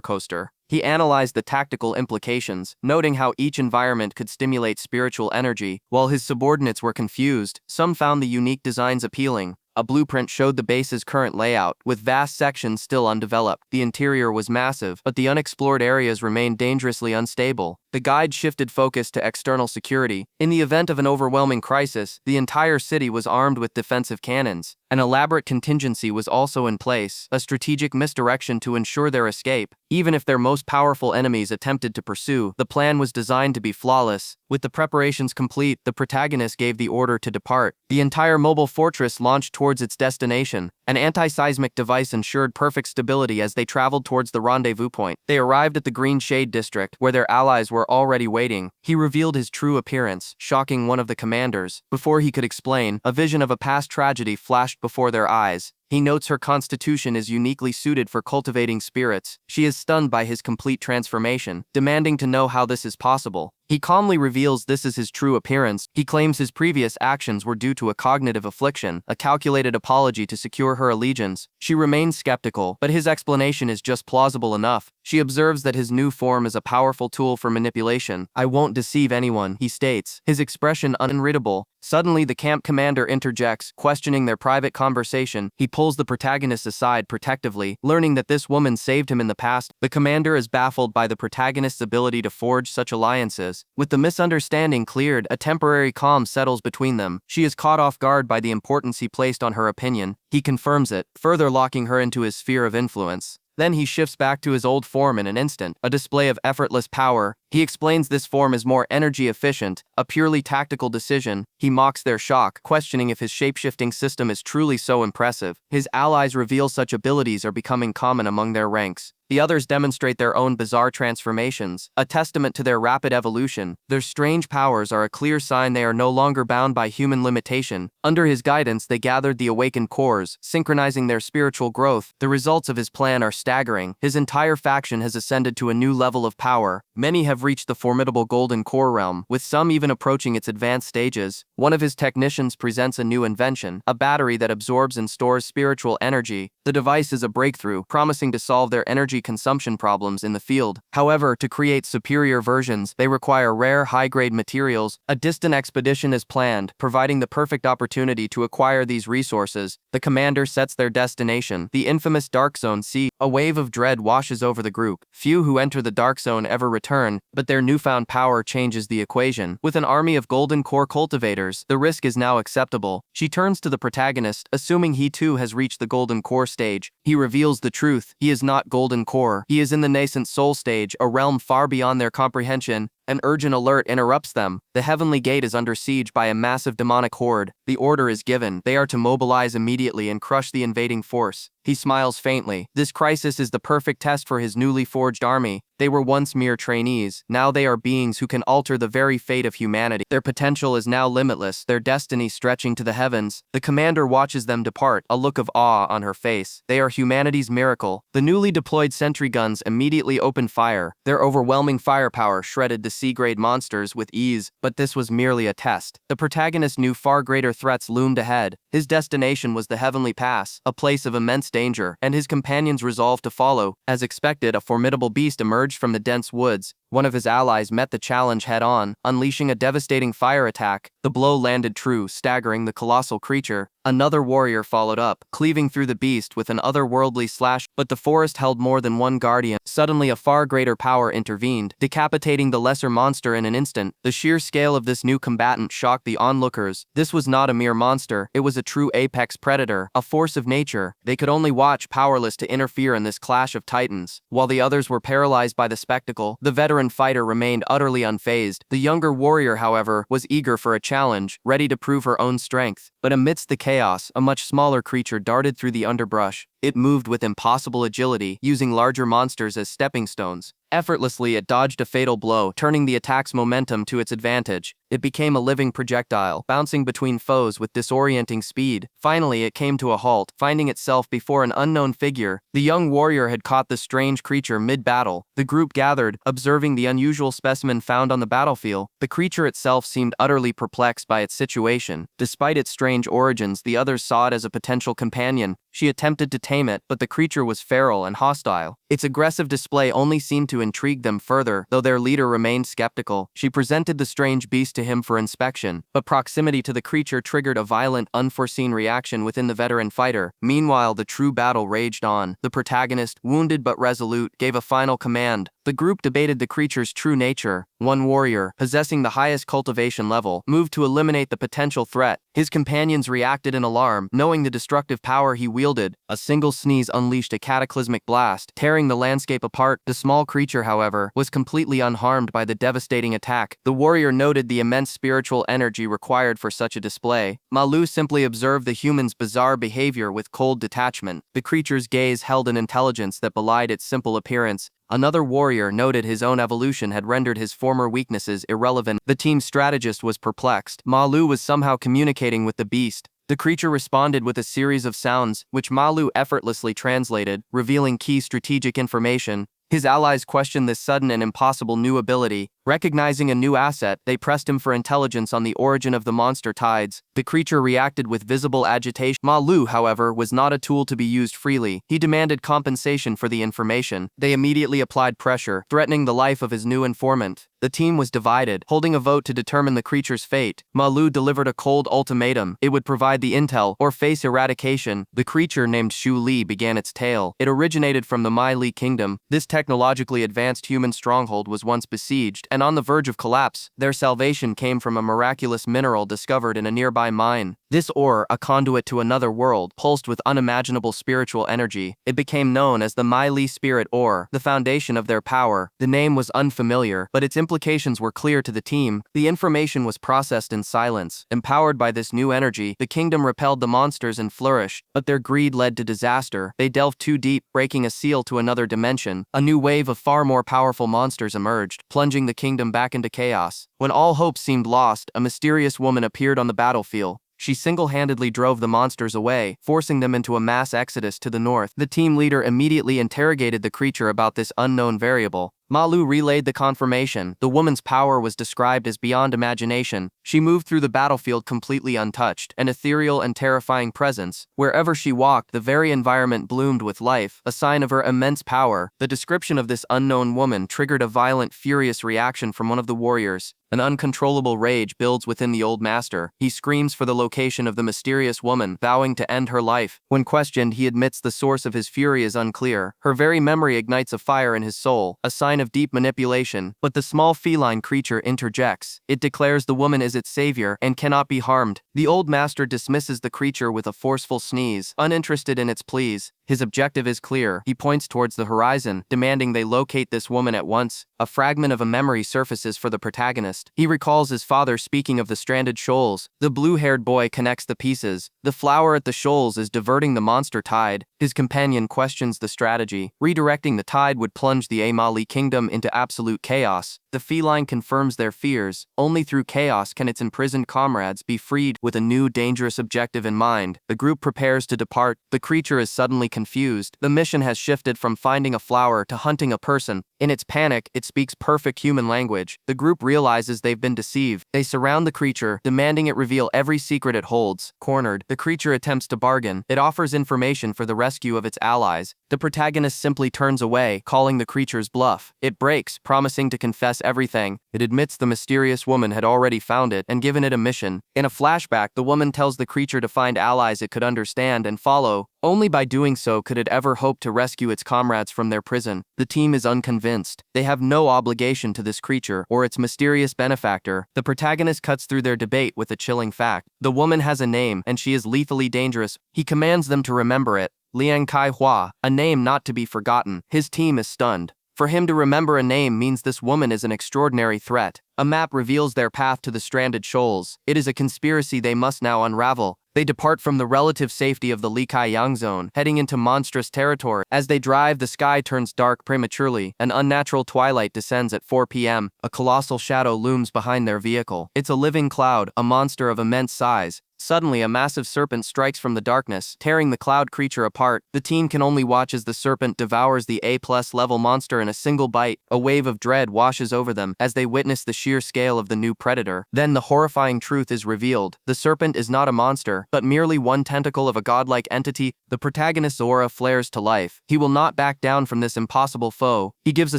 Speaker 1: coaster. He analyzed the tactical implications, noting how each environment could stimulate spiritual energy. While his subordinates were confused, some found the unique designs appealing. A blueprint showed the base's current layout, with vast sections still undeveloped. The interior was massive, but the unexplored areas remained dangerously unstable. The guide shifted focus to external security. In the event of an overwhelming crisis, the entire city was armed with defensive cannons. An elaborate contingency was also in place, a strategic misdirection to ensure their escape. Even if their most powerful enemies attempted to pursue, the plan was designed to be flawless. With the preparations complete, the protagonist gave the order to depart. The entire mobile fortress launched towards its destination. An anti-seismic device ensured perfect stability as they traveled towards the rendezvous point. They arrived at the Green Shade District, where their allies were already waiting. He revealed his true appearance, shocking one of the commanders. Before he could explain, a vision of a past tragedy flashed before their eyes. He notes her constitution is uniquely suited for cultivating spirits. She is stunned by his complete transformation, demanding to know how this is possible. He calmly reveals this is his true appearance. He claims his previous actions were due to a cognitive affliction, a calculated apology to secure her allegiance. She remains skeptical, but his explanation is just plausible enough. She observes that his new form is a powerful tool for manipulation. "I won't deceive anyone," he states, his expression unreadable. Suddenly, the camp commander interjects, questioning their private conversation. He pulls the protagonist aside protectively, learning that this woman saved him in the past. The commander is baffled by the protagonist's ability to forge such alliances. With the misunderstanding cleared, a temporary calm settles between them. She is caught off guard by the importance he placed on her opinion. He confirms it, further locking her into his sphere of influence. Then he shifts back to his old form in an instant, a display of effortless power. He explains this form is more energy efficient, a purely tactical decision. He mocks their shock, questioning if his shapeshifting system is truly so impressive. His allies reveal such abilities are becoming common among their ranks. The others demonstrate their own bizarre transformations, a testament to their rapid evolution. Their strange powers are a clear sign they are no longer bound by human limitation. Under his guidance, they gathered the awakened cores, synchronizing their spiritual growth. The results of his plan are staggering. His entire faction has ascended to a new level of power. Many have reached the formidable golden core realm, with some even approaching its advanced stages. One of his technicians presents a new invention, a battery that absorbs and stores spiritual energy. The device is a breakthrough, promising to solve their energy consumption problems in the field. However, to create superior versions, they require rare, high-grade materials. A distant expedition is planned, providing the perfect opportunity to acquire these resources. The commander sets their destination, the infamous Dark Zone C. A wave of dread washes over the group. Few who enter the Dark Zone ever return, but their newfound power changes the equation. With an army of golden core cultivators, the risk is now acceptable. She turns to the protagonist, assuming he too has reached the golden core stage. He reveals the truth. He is not golden core. He is in the nascent soul stage, a realm far beyond their comprehension. An urgent alert interrupts them. The heavenly gate is under siege by a massive demonic horde. The order is given. They are to mobilize immediately and crush the invading force. He smiles faintly. This crisis is the perfect test for his newly forged army. They were once mere trainees. Now they are beings who can alter the very fate of humanity. Their potential is now limitless, their destiny stretching to the heavens. The commander watches them depart, a look of awe on her face. They are humanity's miracle. The newly deployed sentry guns immediately open fire. Their overwhelming firepower shredded the C-grade monsters with ease, but this was merely a test. The protagonist knew far greater threats loomed ahead. His destination was the Heavenly Pass, a place of immense danger, and his companions resolved to follow. As expected, a formidable beast emerged from the dense woods. One of his allies met the challenge head-on, unleashing a devastating fire attack. The blow landed true, staggering the colossal creature. Another warrior followed up, cleaving through the beast with an otherworldly slash, but the forest held more than one guardian. Suddenly a far greater power intervened, decapitating the lesser monster in an instant. The sheer scale of this new combatant shocked the onlookers. This was not a mere monster, it was a true apex predator, a force of nature. They could only watch, powerless to interfere in this clash of titans. While the others were paralyzed by the spectacle, the veteran fighter remained utterly unfazed. The younger warrior, however, was eager for a challenge, ready to prove her own strength. But amidst the chaos, a much smaller creature darted through the underbrush. It moved with impossible agility, using larger monsters as stepping stones. Effortlessly, it dodged a fatal blow, turning the attack's momentum to its advantage. It became a living projectile, bouncing between foes with disorienting speed. Finally, it came to a halt, finding itself before an unknown figure. The young warrior had caught the strange creature mid-battle. The group gathered, observing the unusual specimen found on the battlefield. The creature itself seemed utterly perplexed by its situation. Despite its strange origins, the others saw it as a potential companion. She attempted to tame it, but the creature was feral and hostile. Its aggressive display only seemed to intrigue them further, though their leader remained skeptical. She presented the strange beast to him for inspection, but proximity to the creature triggered a violent, unforeseen reaction within the veteran fighter. Meanwhile, the true battle raged on. The protagonist, wounded but resolute, gave a final command. The group debated the creature's true nature. One warrior, possessing the highest cultivation level, moved to eliminate the potential threat. His companions reacted in alarm, knowing the destructive power he wielded. A single sneeze unleashed a cataclysmic blast, tearing the landscape apart. The small creature, however, was completely unharmed by the devastating attack. The warrior noted the immense spiritual energy required for such a display. Malu simply observed the human's bizarre behavior with cold detachment. The creature's gaze held an intelligence that belied its simple appearance. Another warrior noted his own evolution had rendered his former weaknesses irrelevant. The team's strategist was perplexed. Malu was somehow communicating with the beast. The creature responded with a series of sounds, which Malu effortlessly translated, revealing key strategic information. His allies questioned this sudden and impossible new ability. Recognizing a new asset, they pressed him for intelligence on the origin of the monster tides. The creature reacted with visible agitation. Malu, however, was not a tool to be used freely. He demanded compensation for the information. They immediately applied pressure, threatening the life of his new informant. The team was divided, holding a vote to determine the creature's fate. Malu delivered a cold ultimatum. It would provide the intel or face eradication. The creature named Shu Li began its tale. It originated from the Mai Li kingdom. This technologically advanced human stronghold was once besieged, and and on the verge of collapse. Their salvation came from a miraculous mineral discovered in a nearby mine. This ore, a conduit to another world, pulsed with unimaginable spiritual energy. It became known as the My Li Spirit Ore, the foundation of their power. The name was unfamiliar, but its implications were clear to the team. The information was processed in silence. Empowered by this new energy, the kingdom repelled the monsters and flourished, but their greed led to disaster. They delved too deep, breaking a seal to another dimension. A new wave of far more powerful monsters emerged, plunging the kingdom back into chaos. When all hope seemed lost, a mysterious woman appeared on the battlefield. She single-handedly drove the monsters away, forcing them into a mass exodus to the north. The team leader immediately interrogated the creature about this unknown variable. Ma Lu relayed the confirmation. The woman's power was described as beyond imagination. She moved through the battlefield completely untouched, an ethereal and terrifying presence. Wherever she walked, the very environment bloomed with life, a sign of her immense power. The description of this unknown woman triggered a violent, furious reaction from one of the warriors. An uncontrollable rage builds within the old master. He screams for the location of the mysterious woman, vowing to end her life. When questioned, he admits the source of his fury is unclear. Her very memory ignites a fire in his soul, a sign of deep manipulation. But the small feline creature interjects. It declares the woman is its savior and cannot be harmed. The old master dismisses the creature with a forceful sneeze, uninterested in its pleas. His objective is clear. He points towards the horizon, demanding they locate this woman at once. A fragment of a memory surfaces for the protagonist. He recalls his father speaking of the stranded shoals. The blue-haired boy connects the pieces. The flower at the shoals is diverting the monster tide. His companion questions the strategy. Redirecting the tide would plunge the Amali kingdom into absolute chaos. The feline confirms their fears. Only through chaos can its imprisoned comrades be freed. With a new dangerous objective in mind, the group prepares to depart. The creature is suddenly confused. The mission has shifted from finding a flower to hunting a person. In its panic, it speaks perfect human language. The group realizes they've been deceived. They surround the creature, demanding it reveal every secret it holds. Cornered, the creature attempts to bargain. It offers information for the rescue of its allies. The protagonist simply turns away, calling the creature's bluff. It breaks, promising to confess everything. It admits the mysterious woman had already found it and given it a mission. In a flashback, the woman tells the creature to find allies it could understand and follow. Only by doing so could it ever hope to rescue its comrades from their prison. The team is unconvinced. They have no obligation to this creature or its mysterious benefactor. The protagonist cuts through their debate with a chilling fact. The woman has a name, and she is lethally dangerous. He commands them to remember it. Liang Kai Hua, a name not to be forgotten. His team is stunned. For him to remember a name means this woman is an extraordinary threat. A map reveals their path to the stranded shoals. It is a conspiracy they must now unravel. They depart from the relative safety of the Li Kai Yang zone, heading into monstrous territory. As they drive, the sky turns dark prematurely. An unnatural twilight descends at 4 p.m. A colossal shadow looms behind their vehicle. It's a living cloud, a monster of immense size. Suddenly, a massive serpent strikes from the darkness, tearing the cloud creature apart. The team can only watch as the serpent devours the A+ level monster in a single bite. A wave of dread washes over them as they witness the sheer scale of the new predator. Then the horrifying truth is revealed. The serpent is not a monster, but merely one tentacle of a godlike entity. The protagonist's aura flares to life. He will not back down from this impossible foe. He gives a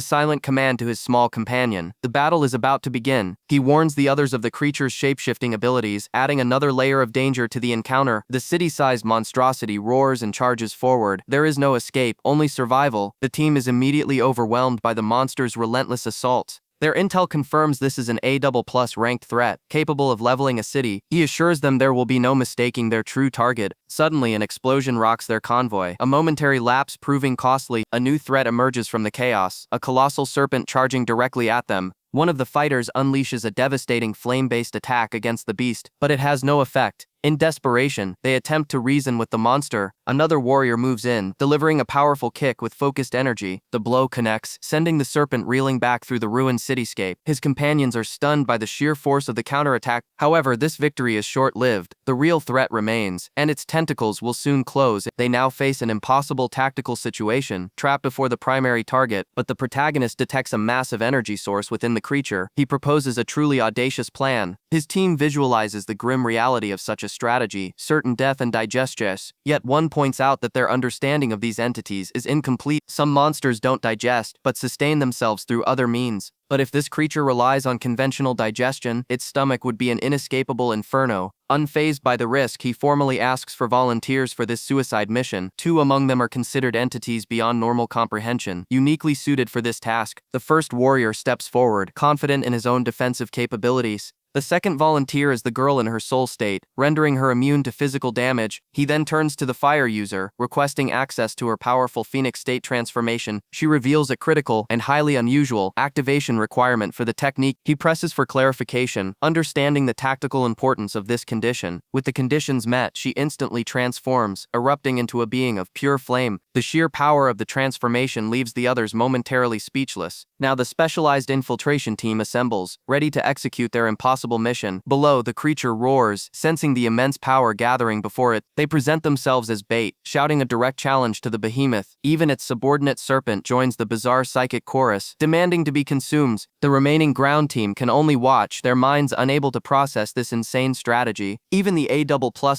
Speaker 1: silent command to his small companion. The battle is about to begin. He warns the others of the creature's shape-shifting abilities, adding another layer of danger to the encounter. The city-sized monstrosity roars and charges forward. There is no escape, only survival. The team is immediately overwhelmed by the monster's relentless assaults. Their intel confirms this is an A++ ranked threat, capable of leveling a city. He assures them there will be no mistaking their true target. Suddenly, an explosion rocks their convoy. A momentary lapse proving costly. A new threat emerges from the chaos. A colossal serpent charging directly at them. One of the fighters unleashes a devastating flame-based attack against the beast, but it has no effect. In desperation, they attempt to reason with the monster. Another warrior moves in, delivering a powerful kick with focused energy. The blow connects, sending the serpent reeling back through the ruined cityscape. His companions are stunned by the sheer force of the counterattack. However, this victory is short-lived. The real threat remains, and its tentacles will soon close. They now face an impossible tactical situation, trapped before the primary target, but the protagonist detects a massive energy source within the creature. He proposes a truly audacious plan. His team visualizes the grim reality of such a strategy, certain death and digestion. Yet one points out that their understanding of these entities is incomplete. Some monsters don't digest, but sustain themselves through other means. But if this creature relies on conventional digestion, its stomach would be an inescapable inferno. Unfazed by the risk, he formally asks for volunteers for this suicide mission. 2 among them are considered entities beyond normal comprehension, uniquely suited for this task. The first warrior steps forward, confident in his own defensive capabilities. The second volunteer is the girl in her soul state, rendering her immune to physical damage. He then turns to the fire user, requesting access to her powerful phoenix state transformation. She reveals a critical and highly unusual activation requirement for the technique. He presses for clarification, understanding the tactical importance of this condition. With the conditions met, she instantly transforms, erupting into a being of pure flame. The sheer power of the transformation leaves the others momentarily speechless. Now the specialized infiltration team assembles, ready to execute their impossible mission. Below, the creature roars, sensing the immense power gathering before it. They present themselves as bait, shouting a direct challenge to the behemoth. Even its subordinate serpent joins the bizarre psychic chorus, demanding to be consumed. The remaining ground team can only watch, their minds unable to process this insane strategy. Even the A++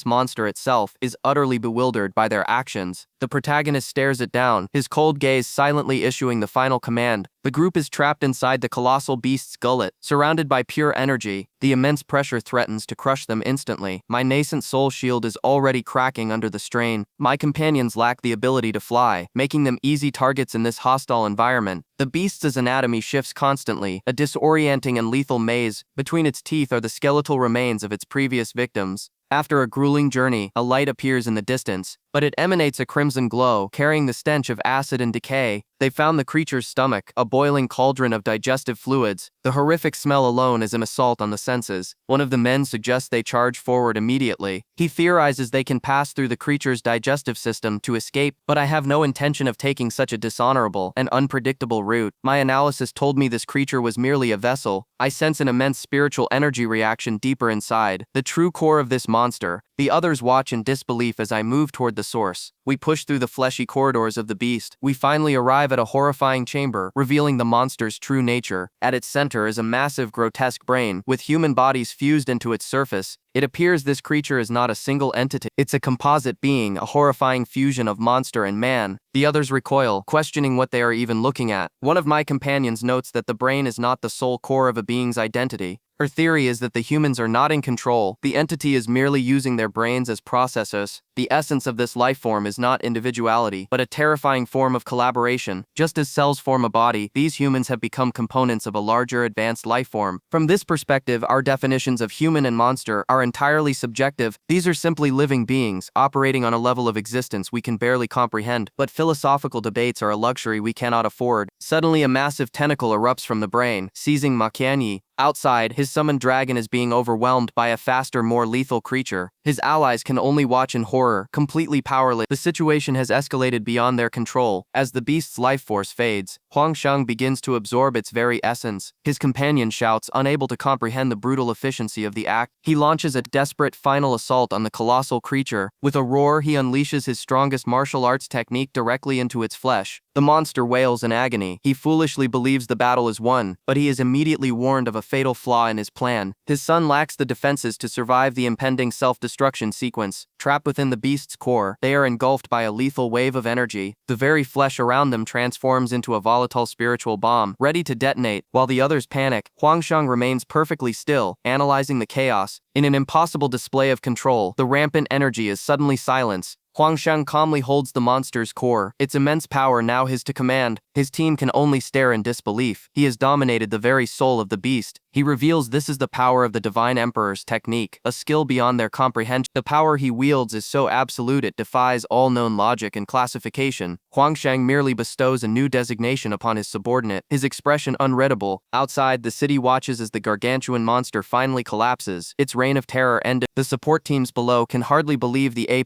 Speaker 1: monster itself is utterly bewildered by their actions. The protagonist stares it down, his cold gaze silently issuing the final command. The group is trapped inside the colossal beast's gullet, surrounded by pure energy. The immense pressure threatens to crush them instantly. My nascent soul shield is already cracking under the strain. My companions lack the ability to fly, making them easy targets in this hostile environment. The beast's anatomy shifts constantly, a disorienting and lethal maze. Between its teeth are the skeletal remains of its previous victims. After a grueling journey, a light appears in the distance, but it emanates a crimson glow, carrying the stench of acid and decay. They found the creature's stomach, a boiling cauldron of digestive fluids. The horrific smell alone is an assault on the senses. One of the men suggests they charge forward immediately. He theorizes they can pass through the creature's digestive system to escape, but I have no intention of taking such a dishonorable and unpredictable route. My analysis told me this creature was merely a vessel. I sense an immense spiritual energy reaction deeper inside, the true core of this monster. The others watch in disbelief as I move toward the source. We push through the fleshy corridors of the beast. We finally arrive at a horrifying chamber, revealing the monster's true nature. At its center is a massive, grotesque brain, with human bodies fused into its surface. It appears this creature is not a single entity. It's a composite being, a horrifying fusion of monster and man. The others recoil, questioning what they are even looking at. One of my companions notes that the brain is not the sole core of a being's identity. Her theory is that the humans are not in control. The entity is merely using their brains as processors. The essence of this life form is not individuality, but a terrifying form of collaboration. Just as cells form a body, these humans have become components of a larger advanced life form. From this perspective, our definitions of human and monster are entirely subjective. These are simply living beings, operating on a level of existence we can barely comprehend. But philosophical debates are a luxury we cannot afford. Suddenly, a massive tentacle erupts from the brain, seizing Makianyi. Outside, his summoned dragon is being overwhelmed by a faster, more lethal creature. His allies can only watch in horror, completely powerless. The situation has escalated beyond their control. As the beast's life force fades, Huang Shang begins to absorb its very essence. His companion shouts, unable to comprehend the brutal efficiency of the act. He launches a desperate final assault on the colossal creature. With a roar, he unleashes his strongest martial arts technique directly into its flesh. The monster wails in agony. He foolishly believes the battle is won, but he is immediately warned of a fatal flaw in his plan. His son lacks the defenses to survive the impending self-destruction sequence. Trapped within the beast's core, they are engulfed by a lethal wave of energy. The very flesh around them transforms into a volatile spiritual bomb, ready to detonate. While the others panic, Huang Shang remains perfectly still, analyzing the chaos. In an impossible display of control, the rampant energy is suddenly silenced. Huang Shang calmly holds the monster's core, its immense power now his to command. His team can only stare in disbelief. He has dominated the very soul of the beast. He reveals this is the power of the Divine Emperor's technique, a skill beyond their comprehension. The power he wields is so absolute it defies all known logic and classification. Huang Shang merely bestows a new designation upon his subordinate, his expression unreadable. Outside, the city watches as the gargantuan monster finally collapses. Its reign of terror ended. The support teams below can hardly believe the A++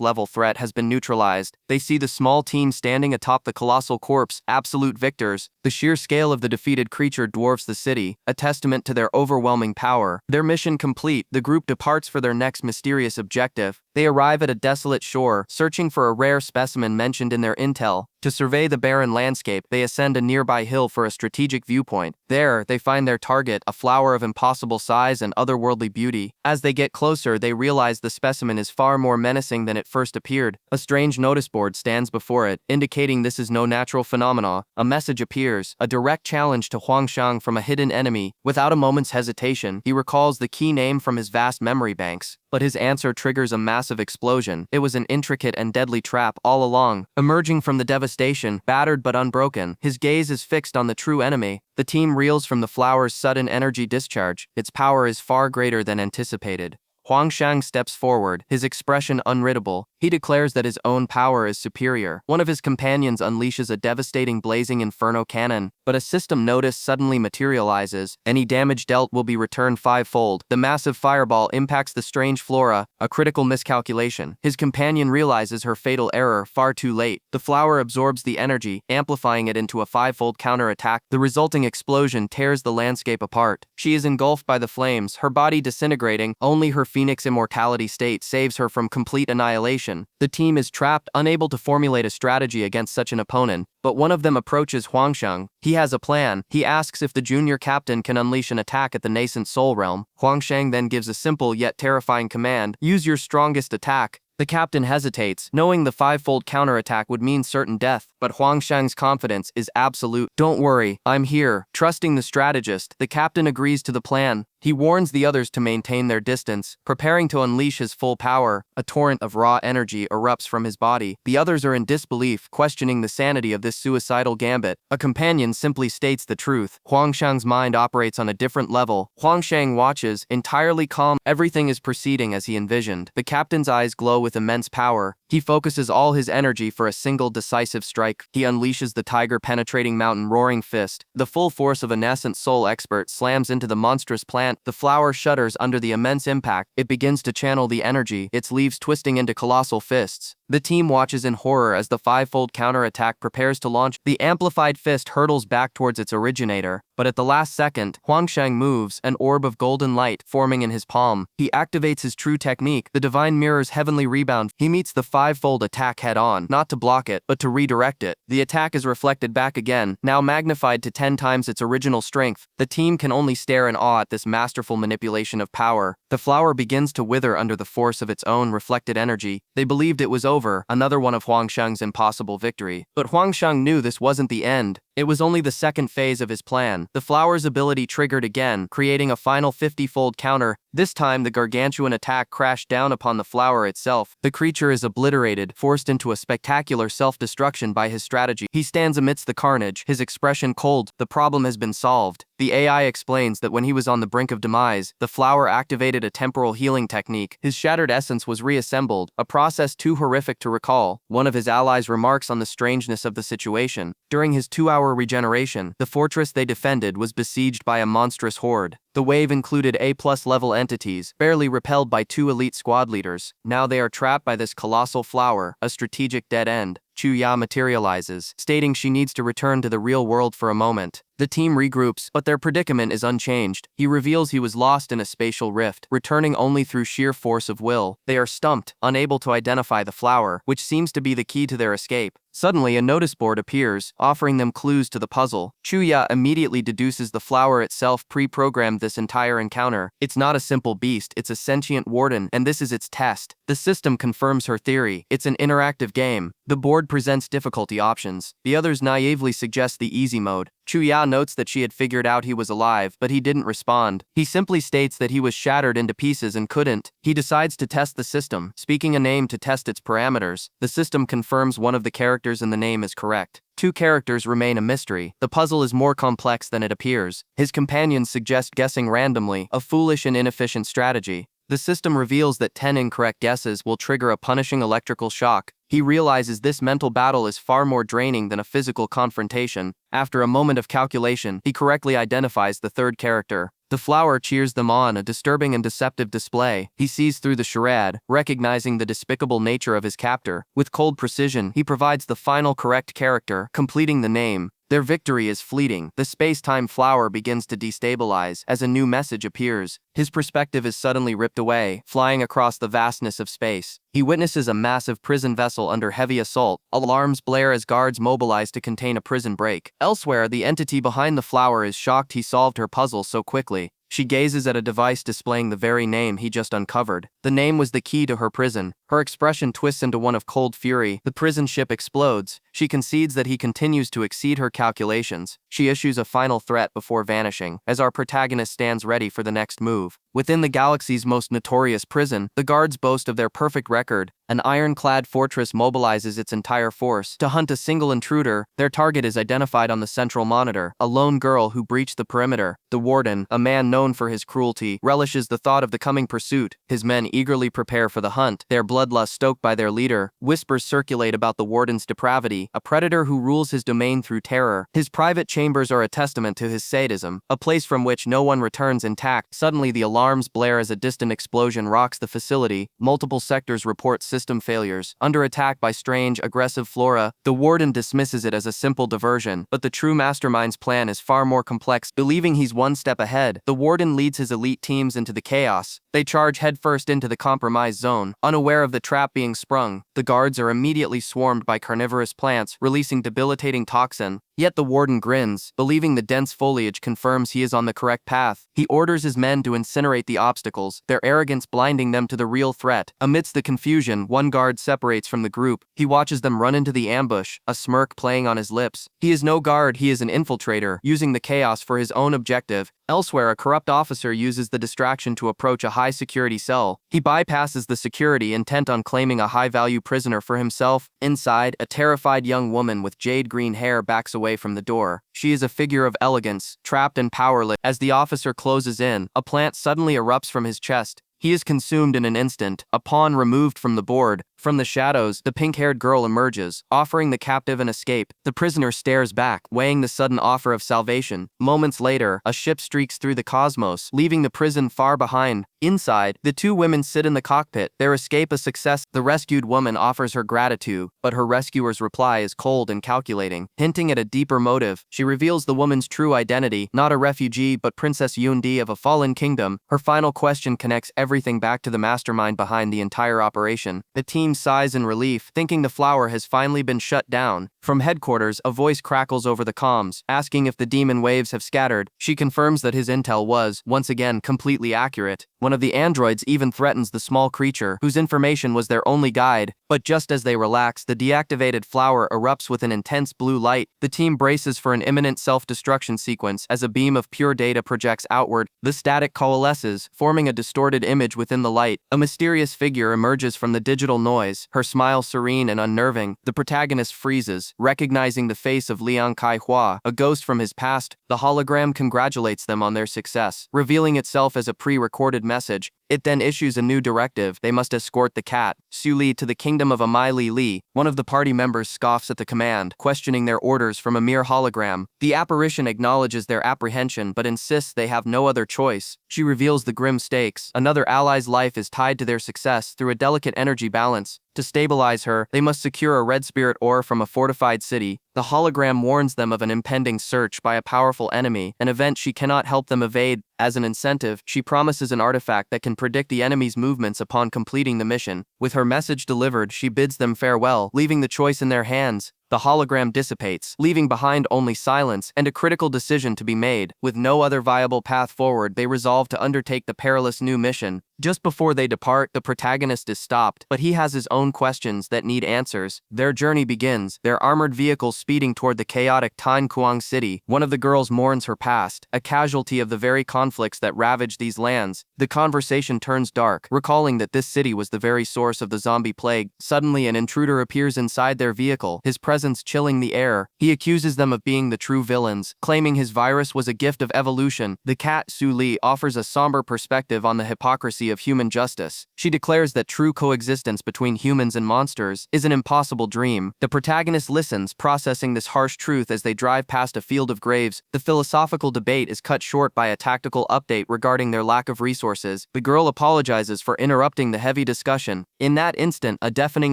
Speaker 1: level threat has been neutralized. They see the small team standing atop the colossal corpse, absolute victors. The sheer scale of the defeated creature dwarfs the city, a testament to their overwhelming power. Their mission complete, the group departs for their next mysterious objective. They arrive at a desolate shore, searching for a rare specimen mentioned in their intel. To survey the barren landscape, they ascend a nearby hill for a strategic viewpoint. There, they find their target, a flower of impossible size and otherworldly beauty. As they get closer, they realize the specimen is far more menacing than it first appeared. A strange notice board stands before it, indicating this is no natural phenomena. A message appears, a direct challenge to Huang Shang from a hidden enemy. Without a moment's hesitation, he recalls the key name from his vast memory banks. But his answer triggers a massive explosion. It was an intricate and deadly trap all along. Emerging from the devastation, battered but unbroken, his gaze is fixed on the true enemy. The team reels from the flower's sudden energy discharge. Its power is far greater than anticipated. Huang Shang steps forward, his expression unreadable. He declares that his own power is superior. One of his companions unleashes a devastating blazing inferno cannon, but a system notice suddenly materializes. Any damage dealt will be returned fivefold. The massive fireball impacts the strange flora, a critical miscalculation. His companion realizes her fatal error far too late. The flower absorbs the energy, amplifying it into a fivefold counterattack. The resulting explosion tears the landscape apart. She is engulfed by the flames, her body disintegrating. Only her Phoenix immortality state saves her from complete annihilation. The team is trapped, unable to formulate a strategy against such an opponent, but one of them approaches Huang Shang. He has a plan. He asks if the junior captain can unleash an attack at the nascent soul realm. Huang Shang then gives a simple yet terrifying command: use your strongest attack. The captain hesitates, knowing the fivefold counterattack would mean certain death, but Huang Shang's confidence is absolute. Don't worry, I'm here. Trusting the strategist, the captain agrees to the plan. He warns the others to maintain their distance, preparing to unleash his full power. A torrent of raw energy erupts from his body. The others are in disbelief, questioning the sanity of this suicidal gambit. A companion simply states the truth. Huang Shang's mind operates on a different level. Huang Shang watches, entirely calm. Everything is proceeding as he envisioned. The captain's eyes glow with immense power. He focuses all his energy for a single decisive strike. He unleashes the tiger-penetrating mountain-roaring fist. The full force of a nascent soul expert slams into the monstrous plant. The flower shudders under the immense impact. It begins to channel the energy, its leaves twisting into colossal fists. The team watches in horror as the fivefold counterattack prepares to launch. The amplified fist hurtles back towards its originator, but at the last second, Huang Shang moves, an orb of golden light forming in his palm. He activates his true technique, the divine mirror's heavenly rebound. He meets the fivefold attack head-on, not to block it, but to redirect it. The attack is reflected back again, now magnified to 10 times its original strength. The team can only stare in awe at this masterful manipulation of power. The flower begins to wither under the force of its own reflected energy. They believed it was over, another one of Huang Shang's impossible victory. But Huang Shang knew this wasn't the end. It was only the second phase of his plan. The flower's ability triggered again, creating a final 50-fold counter. This time, the gargantuan attack crashed down upon the flower itself. The creature is obliterated, forced into a spectacular self-destruction by his strategy. He stands amidst the carnage, his expression cold. The problem has been solved. The AI explains that when he was on the brink of demise, the flower activated a temporal healing technique. His shattered essence was reassembled, a process too horrific to recall. One of his allies remarks on the strangeness of the situation. During his 2-hour regeneration, the fortress they defended was besieged by a monstrous horde. The wave included A+ level entities, barely repelled by 2 elite squad leaders. Now they are trapped by this colossal flower, a strategic dead end. Chu-Ya materializes, stating she needs to return to the real world for a moment. The team regroups, but their predicament is unchanged. He reveals he was lost in a spatial rift, returning only through sheer force of will. They are stumped, unable to identify the flower, which seems to be the key to their escape. Suddenly, a notice board appears, offering them clues to the puzzle. Chu-Ya immediately deduces the flower itself pre-programmed this entire encounter. It's not a simple beast, it's a sentient warden, and this is its test. The system confirms her theory. It's an interactive game. The board presents difficulty options. The others naively suggest the easy mode. Chu-Ya notes that she had figured out he was alive, but he didn't respond. He simply states that he was shattered into pieces and couldn't. He decides to test the system, speaking a name to test its parameters. The system confirms one of the characters in the name is correct. 2 characters remain a mystery. The puzzle is more complex than it appears. His companions suggest guessing randomly, a foolish and inefficient strategy. The system reveals that 10 incorrect guesses will trigger a punishing electrical shock. He realizes this mental battle is far more draining than a physical confrontation. After a moment of calculation, he correctly identifies the 3rd character. The flower cheers them on, a disturbing and deceptive display. He sees through the charade, recognizing the despicable nature of his captor. With cold precision, he provides the final correct character, completing the name. Their victory is fleeting. The space-time flower begins to destabilize as a new message appears. His perspective is suddenly ripped away, flying across the vastness of space. He witnesses a massive prison vessel under heavy assault. Alarms blare as guards mobilize to contain a prison break. Elsewhere, the entity behind the flower is shocked he solved her puzzle so quickly. She gazes at a device displaying the very name he just uncovered. The name was the key to her prison. Her expression twists into one of cold fury. The prison ship explodes. She concedes that he continues to exceed her calculations. She issues a final threat before vanishing, as our protagonist stands ready for the next move. Within the galaxy's most notorious prison, the guards boast of their perfect record. An ironclad fortress mobilizes its entire force to hunt a single intruder. Their target is identified on the central monitor, a lone girl who breached the perimeter. The warden, a man known for his cruelty, relishes the thought of the coming pursuit. His men eagerly prepare for the hunt, their bloodlust stoked by their leader. Whispers circulate about the warden's depravity, a predator who rules his domain through terror. His private chambers are a testament to his sadism, a place from which no one returns intact. Suddenly, the alarms blare as a distant explosion rocks the facility. Multiple sectors report system failures. Under attack by strange, aggressive flora, the warden dismisses it as a simple diversion, but the true mastermind's plan is far more complex. Believing he's one step ahead, the warden leads his elite teams into the chaos. They charge headfirst into the compromised zone. Unaware of the trap being sprung, the guards are immediately swarmed by carnivorous plants, releasing debilitating toxin. Yet the warden grins, believing the dense foliage confirms he is on the correct path. He orders his men to incinerate the obstacles, their arrogance blinding them to the real threat. Amidst the confusion, one guard separates from the group. He watches them run into the ambush, a smirk playing on his lips. He is no guard, he is an infiltrator, using the chaos for his own objective. Elsewhere, a corrupt officer uses the distraction to approach a high-security cell. He bypasses the security, intent on claiming a high-value prisoner for himself. Inside, a terrified young woman with jade-green hair backs away from the door. She is a figure of elegance, trapped and powerless. As the officer closes in, a plant suddenly erupts from his chest. He is consumed in an instant, a pawn removed from the board. From the shadows, the pink-haired girl emerges, offering the captive an escape. The prisoner stares back, weighing the sudden offer of salvation. Moments later, a ship streaks through the cosmos, leaving the prison far behind. Inside, the two women sit in the cockpit, their escape a success. The rescued woman offers her gratitude, but her rescuer's reply is cold and calculating, hinting at a deeper motive. She reveals the woman's true identity, not a refugee but Princess Yundi of a fallen kingdom. Her final question connects everything back to the mastermind behind the entire operation. The team sighs in relief, thinking the flower has finally been shut down. From headquarters, a voice crackles over the comms, asking if the demon waves have scattered. She confirms that his intel was, once again, completely accurate. One of the androids even threatens the small creature, whose information was their only guide. But just as they relax, the deactivated flower erupts with an intense blue light. The team braces for an imminent self-destruction sequence as a beam of pure data projects outward. The static coalesces, forming a distorted image within the light. A mysterious figure emerges from the digital noise, her smile serene and unnerving. The protagonist freezes, recognizing the face of Liang Kai-hua, a ghost from his past. The hologram congratulates them on their success, revealing itself as a pre-recorded message. It then issues a new directive. They must escort the cat, Su Li, to the kingdom of Amai Li. One of the party members scoffs at the command, questioning their orders from a mere hologram. The apparition acknowledges their apprehension but insists they have no other choice. She reveals the grim stakes. Another ally's life is tied to their success through a delicate energy balance. To stabilize her, they must secure a red spirit ore from a fortified city. The hologram warns them of an impending search by a powerful enemy, an event she cannot help them evade. As an incentive, she promises an artifact that can predict the enemy's movements upon completing the mission. With her message delivered, she bids them farewell, leaving the choice in their hands. The hologram dissipates, leaving behind only silence and a critical decision to be made. With no other viable path forward, they resolve to undertake the perilous new mission. Just before they depart, the protagonist is stopped, but he has his own questions that need answers. Their journey begins, their armored vehicles speeding toward the chaotic Tan Kuang city. One of the girls mourns her past, a casualty of the very conflicts that ravaged these lands. The conversation turns dark, recalling that this city was the very source of the zombie plague. Suddenly, an intruder appears inside their vehicle, his presence chilling the air. He accuses them of being the true villains, claiming his virus was a gift of evolution. The cat, Su Li, offers a somber perspective on the hypocrisy of human justice. She declares that true coexistence between humans and monsters is an impossible dream. The protagonist listens, processing this harsh truth as they drive past a field of graves. The philosophical debate is cut short by a tactical update regarding their lack of resources. The girl apologizes for interrupting the heavy discussion. In that instant, a deafening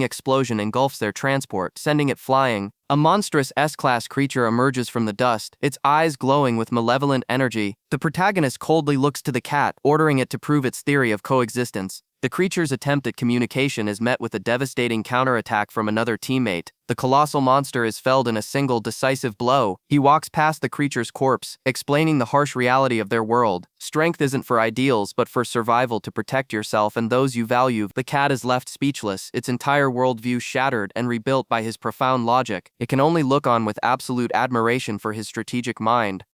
Speaker 1: explosion engulfs their transport, sending it flying. A monstrous S-class creature emerges from the dust, its eyes glowing with malevolent energy. The protagonist coldly looks to the cat, ordering it to prove its theory of coexistence. The creature's attempt at communication is met with a devastating counterattack from another teammate. The colossal monster is felled in a single decisive blow. He walks past the creature's corpse, explaining the harsh reality of their world. Strength isn't for ideals but for survival to protect yourself and those you value. The cat is left speechless, its entire worldview shattered and rebuilt by his profound logic. It can only look on with absolute admiration for his strategic mind.